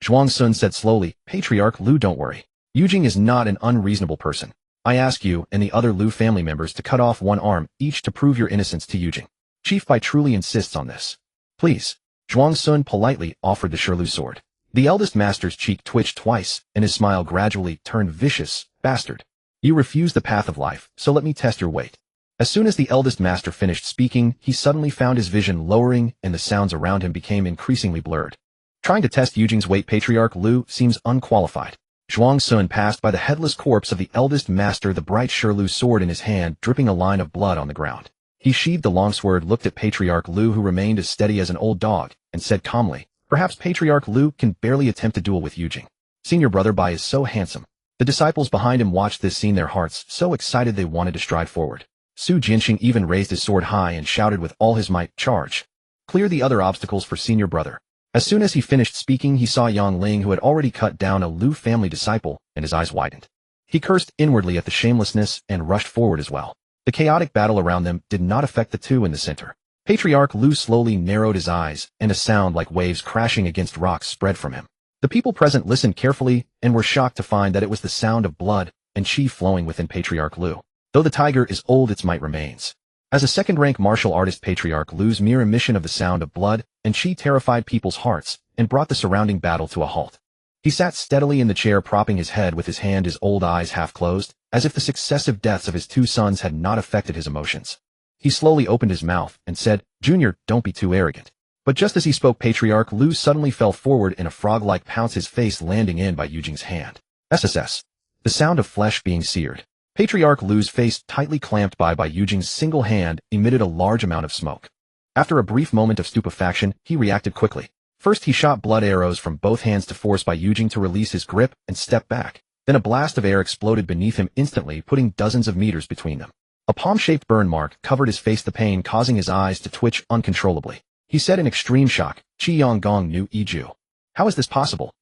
Zhuang Sun said slowly, "Patriarch Lu, don't worry. Yujing is not an unreasonable person. I ask you and the other Lu family members to cut off one arm each to prove your innocence to Yujing. Chief Bai truly insists on this. Please." Zhuang Sun politely offered the Shirlu sword. The eldest master's cheek twitched twice, and his smile gradually turned vicious. "Bastard. You refuse the path of life, so let me test your weight." As soon as the eldest master finished speaking, he suddenly found his vision lowering and the sounds around him became increasingly blurred. Trying to test Yujing's weight, Patriarch Lu seems unqualified. Zhuang Sun passed by the headless corpse of the eldest master, the bright Shirlu sword in his hand, dripping a line of blood on the ground. He sheathed the long sword, looked at Patriarch Lu, who remained as steady as an old dog, and said calmly, "Perhaps Patriarch Lu can barely attempt a duel with Yujing. Senior brother Bai is so handsome." The disciples behind him watched this scene, their hearts so excited they wanted to stride forward. Su Jinxing even raised his sword high and shouted with all his might, "Charge! Clear the other obstacles for senior brother." As soon as he finished speaking, he saw Yang Ling, who had already cut down a Lu family disciple, and his eyes widened. He cursed inwardly at the shamelessness and rushed forward as well. The chaotic battle around them did not affect the two in the center. Patriarch Lu slowly narrowed his eyes, and a sound like waves crashing against rocks spread from him. The people present listened carefully and were shocked to find that it was the sound of blood and chi flowing within Patriarch Lu. Though the tiger is old, its might remains. As a second-rank martial artist, Patriarch Lu's mere emission of the sound of blood and chi terrified people's hearts and brought the surrounding battle to a halt. He sat steadily in the chair, propping his head with his hand, his old eyes half closed, as if the successive deaths of his two sons had not affected his emotions. He slowly opened his mouth and said, "Junior, don't be too arrogant." But just as he spoke, Patriarch Lu suddenly fell forward in a frog-like pounce, his face landing in by Yujing's hand. SSS. The sound of flesh being seared. Patriarch Lu's face, tightly clamped by Yujing's single hand, emitted a large amount of smoke. After a brief moment of stupefaction, he reacted quickly. First, he shot blood arrows from both hands to force Yujing to release his grip and step back. Then a blast of air exploded beneath him, instantly putting dozens of meters between them. A palm-shaped burn mark covered his face, the pain causing his eyes to twitch uncontrollably. He said in extreme shock, "Qi Yonggong Nu Iju. How is this possible?"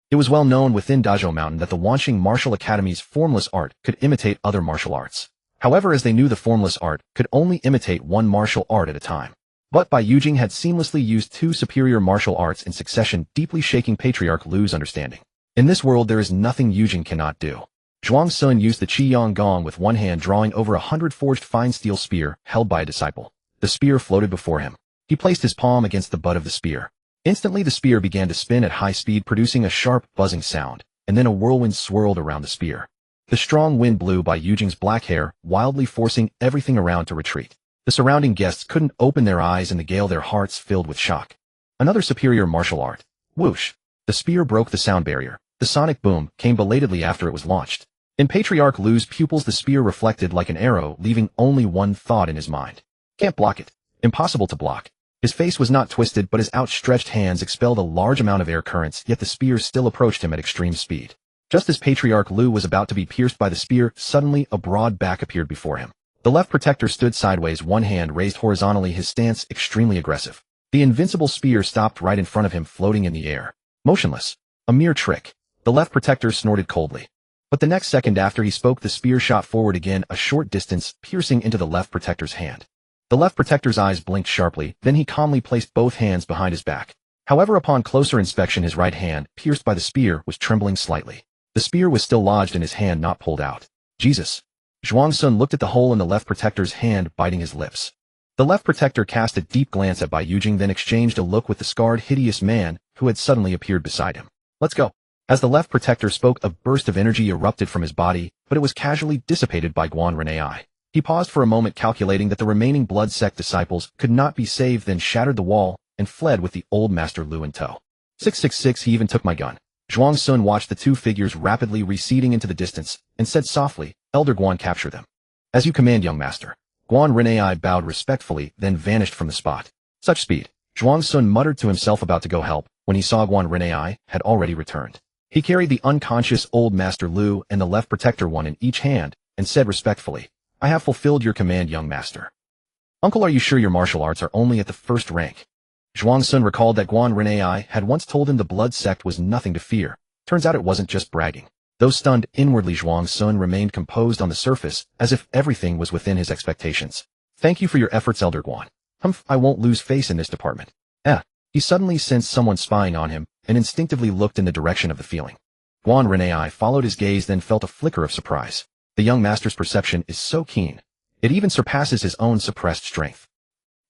It was well known within Dazhou Mountain that the Wanqing Martial Academy's formless art could imitate other martial arts. However, as they knew, the formless art could only imitate one martial art at a time. But Yujing had seamlessly used two superior martial arts in succession, deeply shaking Patriarch Lu's understanding. In this world, there is nothing Yujing cannot do. Zhuang Sun used the Qi Yonggong with one hand, drawing over 100 forged fine steel spear held by a disciple. The spear floated before him. He placed his palm against the butt of the spear. Instantly, the spear began to spin at high speed, producing a sharp, buzzing sound, and then a whirlwind swirled around the spear. The strong wind blew by Yujing's black hair, wildly forcing everything around to retreat. The surrounding guests couldn't open their eyes in the gale, their hearts filled with shock. Another superior martial art. Whoosh! The spear broke the sound barrier. The sonic boom came belatedly after it was launched. In Patriarch Lu's pupils, the spear reflected like an arrow, leaving only one thought in his mind. Can't block it. Impossible to block. His face was not twisted, but his outstretched hands expelled a large amount of air currents, yet the spear still approached him at extreme speed. Just as Patriarch Lu was about to be pierced by the spear, suddenly a broad back appeared before him. The left protector stood sideways, one hand raised horizontally, his stance extremely aggressive. The invincible spear stopped right in front of him, floating in the air. Motionless. A mere trick. The left protector snorted coldly. But the next second after he spoke, the spear shot forward again, a short distance, piercing into the left protector's hand. The left protector's eyes blinked sharply, then he calmly placed both hands behind his back. However, upon closer inspection, his right hand, pierced by the spear, was trembling slightly. The spear was still lodged in his hand, not pulled out. Jesus! Zhuang Sun looked at the hole in the left protector's hand, biting his lips. The left protector cast a deep glance at Yujing, then exchanged a look with the scarred, hideous man who had suddenly appeared beside him. Let's go. As the left protector spoke, a burst of energy erupted from his body, but it was casually dissipated by Guan Renai. He paused for a moment, calculating that the remaining blood sect disciples could not be saved, then shattered the wall and fled with the old master Lu in tow. 666. He even took my gun. Zhuang Sun watched the two figures rapidly receding into the distance and said softly, "Elder Guan, capture them." "As you command, young master." Guan Renai bowed respectfully, then vanished from the spot. Such speed. Zhuang Sun muttered to himself, about to go help, when he saw Guan Renai had already returned. He carried the unconscious old master Lu and the left protector, one in each hand, and said respectfully, "I have fulfilled your command, young master." "Uncle, are you sure your martial arts are only at the first rank?" Zhuang Sun recalled that Guan Renai had once told him the blood sect was nothing to fear. Turns out it wasn't just bragging. Though stunned inwardly, Zhuang Sun remained composed on the surface, as if everything was within his expectations. "Thank you for your efforts, Elder Guan. I won't lose face in this department." He suddenly sensed someone spying on him, and instinctively looked in the direction of the feeling. Guan Renai followed his gaze, then felt a flicker of surprise. The young master's perception is so keen. It even surpasses his own suppressed strength.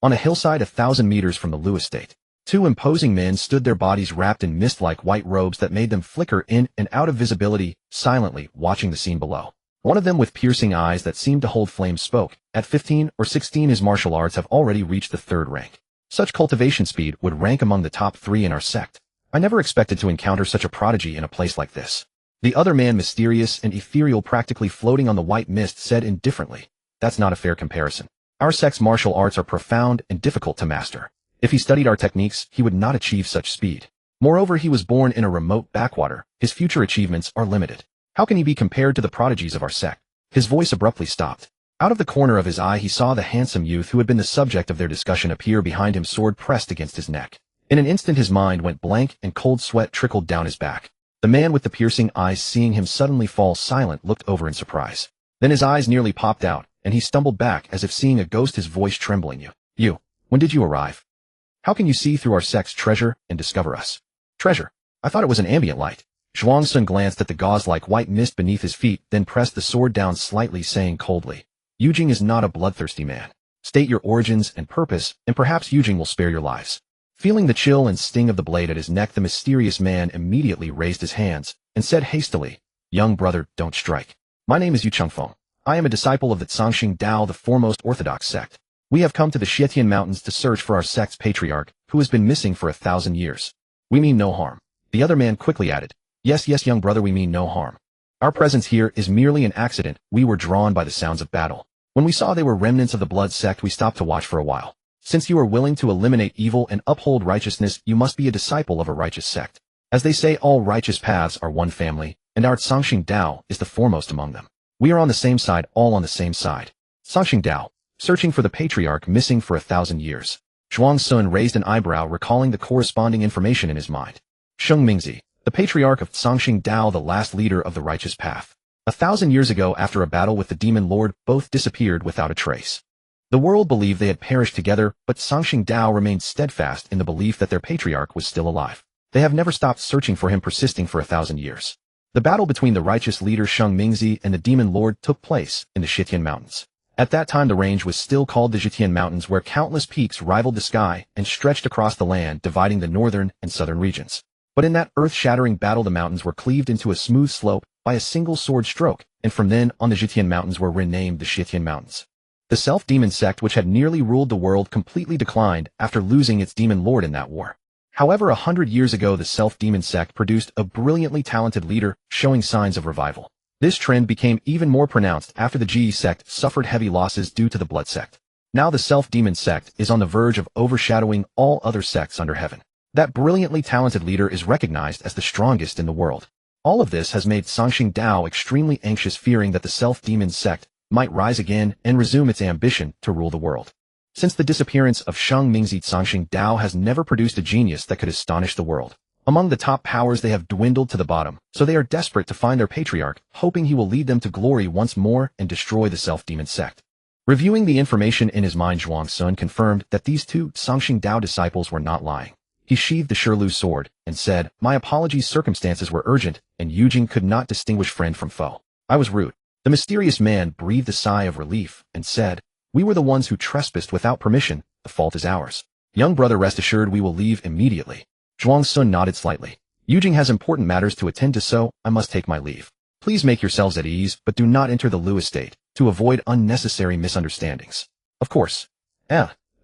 On a hillside 1,000 meters from the Lu estate, two imposing men stood, their bodies wrapped in mist-like white robes that made them flicker in and out of visibility, silently watching the scene below. One of them, with piercing eyes that seemed to hold flames, spoke. "At 15 or 16, his martial arts have already reached the 3rd rank. Such cultivation speed would rank among the top 3 in our sect. I never expected to encounter such a prodigy in a place like this." The other man, mysterious and ethereal, practically floating on the white mist, said indifferently, "That's not a fair comparison. Our sect's martial arts are profound and difficult to master. If he studied our techniques, he would not achieve such speed. Moreover, he was born in a remote backwater. His future achievements are limited. How can he be compared to the prodigies of our sect?" His voice abruptly stopped. Out of the corner of his eye, he saw the handsome youth who had been the subject of their discussion appear behind him, sword pressed against his neck. In an instant, his mind went blank and cold sweat trickled down his back. The man with the piercing eyes, seeing him suddenly fall silent, looked over in surprise. Then his eyes nearly popped out, and he stumbled back as if seeing a ghost, his voice trembling. You. When did you arrive? How can you see through our sect's treasure and discover us? Treasure? I thought it was an ambient light. Zhuang Sun glanced at the gauze-like white mist beneath his feet, then pressed the sword down slightly, saying coldly, Yujing is not a bloodthirsty man. State your origins and purpose, and perhaps Yujing will spare your lives. Feeling the chill and sting of the blade at his neck, the mysterious man immediately raised his hands and said hastily, Young brother, don't strike. My name is Yu Chengfeng. I am a disciple of the Zhangxing Dao, the foremost orthodox sect. We have come to the Xietian Mountains to search for our sect's patriarch, who has been missing for 1,000 years. We mean no harm. The other man quickly added, Yes, young brother, we mean no harm. Our presence here is merely an accident. We were drawn by the sounds of battle. When we saw they were remnants of the blood sect, we stopped to watch for a while. Since you are willing to eliminate evil and uphold righteousness, you must be a disciple of a righteous sect. As they say, all righteous paths are one family, and our Zhangxing Dao is the foremost among them. We are on the same side, all on the same side. Zhangxing Dao, searching for the patriarch missing for 1,000 years. Zhuang Sun raised an eyebrow, recalling the corresponding information in his mind. Sheng Mingzi, the patriarch of Zhangxing Dao, the last leader of the righteous path. 1,000 years ago, after a battle with the demon lord, both disappeared without a trace. The world believed they had perished together, but Zhangxing Dao remained steadfast in the belief that their patriarch was still alive. They have never stopped searching for him, persisting for 1,000 years. The battle between the righteous leader Sheng Mingzi and the demon lord took place in the Xietian Mountains. At that time, the range was still called the Xietian Mountains, where countless peaks rivaled the sky and stretched across the land, dividing the northern and southern regions. But in that earth-shattering battle, the mountains were cleaved into a smooth slope by a single sword stroke, and from then on the Xietian Mountains were renamed the Xietian Mountains. The self-demon sect, which had nearly ruled the world, completely declined after losing its demon lord in that war. However, 100 years ago, the self-demon sect produced a brilliantly talented leader, showing signs of revival. This trend became even more pronounced after the Ji sect suffered heavy losses due to the blood sect. Now the self-demon sect is on the verge of overshadowing all other sects under heaven. That brilliantly talented leader is recognized as the strongest in the world. All of this has made Zhangxing Dao extremely anxious, fearing that the self-demon sect might rise again and resume its ambition to rule the world. Since the disappearance of Sheng Mingzi, Zhangxing Dao has never produced a genius that could astonish the world. Among the top powers, they have dwindled to the bottom, so they are desperate to find their patriarch, hoping he will lead them to glory once more and destroy the self-demon sect. Reviewing the information in his mind, Zhuang Sun confirmed that these two Zhangxing Dao disciples were not lying. He sheathed the Shirlu sword and said, My apologies, circumstances were urgent, and Yujing could not distinguish friend from foe. I was rude. The mysterious man breathed a sigh of relief and said, We were the ones who trespassed without permission. The fault is ours. Young brother, rest assured we will leave immediately. Zhuang Sun nodded slightly. Yujing has important matters to attend to, so I must take my leave. Please make yourselves at ease, but do not enter the Lu estate, to avoid unnecessary misunderstandings. Of course.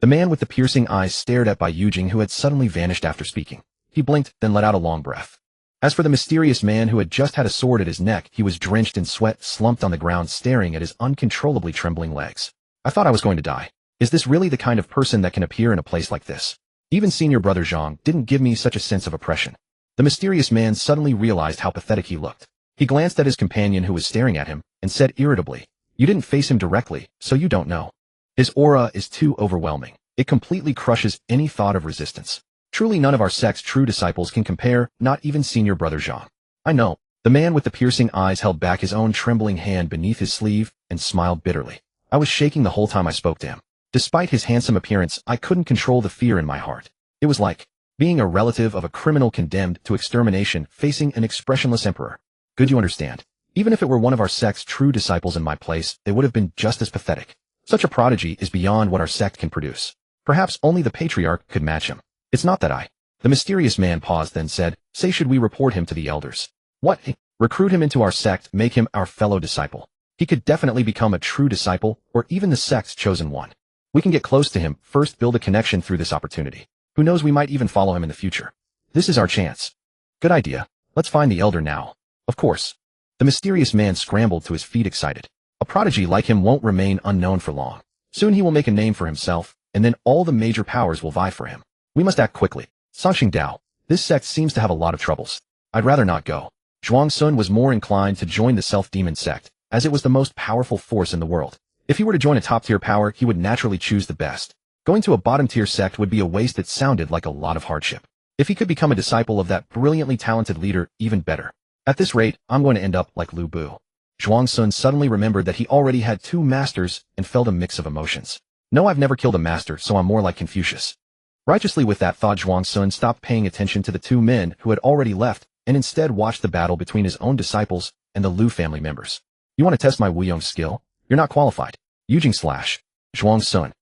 The man with the piercing eyes stared at by Yujing, who had suddenly vanished after speaking. He blinked, then let out a long breath. As for the mysterious man who had just had a sword at his neck, he was drenched in sweat, slumped on the ground, staring at his uncontrollably trembling legs. I thought I was going to die. Is this really the kind of person that can appear in a place like this? Even senior brother Zhang didn't give me such a sense of oppression. The mysterious man suddenly realized how pathetic he looked. He glanced at his companion, who was staring at him, and said irritably, You didn't face him directly, so you don't know. His aura is too overwhelming. It completely crushes any thought of resistance. Truly none of our sect's true disciples can compare, not even senior brother Zhang. I know. The man with the piercing eyes held back his own trembling hand beneath his sleeve and smiled bitterly. I was shaking the whole time I spoke to him. Despite his handsome appearance, I couldn't control the fear in my heart. It was like being a relative of a criminal condemned to extermination, facing an expressionless emperor. Good, you understand. Even if it were one of our sect's true disciples in my place, they would have been just as pathetic. Such a prodigy is beyond what our sect can produce. Perhaps only the patriarch could match him. It's not that The mysterious man paused, then said, Say, should we report him to the elders? What? Recruit him into our sect, make him our fellow disciple. He could definitely become a true disciple, or even the sect's chosen one. We can get close to him, first build a connection through this opportunity. Who knows, we might even follow him in the future. This is our chance. Good idea. Let's find the elder now. Of course. The mysterious man scrambled to his feet, excited. A prodigy like him won't remain unknown for long. Soon he will make a name for himself, and then all the major powers will vie for him. We must act quickly. Zhangxing Dao, this sect seems to have a lot of troubles. I'd rather not go. Zhuang Sun was more inclined to join the self-demon sect, as it was the most powerful force in the world. If he were to join a top-tier power, he would naturally choose the best. Going to a bottom-tier sect would be a waste that sounded like a lot of hardship. If he could become a disciple of that brilliantly talented leader, even better. At this rate, I'm going to end up like Lu Bu. Zhuang Sun suddenly remembered that he already had two masters and felt a mix of emotions. No, I've never killed a master, so I'm more like Confucius. Righteously with that thought, Zhuang Sun stopped paying attention to the two men who had already left and instead watched the battle between his own disciples and the Lu family members. You want to test my Wuyong skill? You're not qualified. Yujing slash. Zhuang Sun.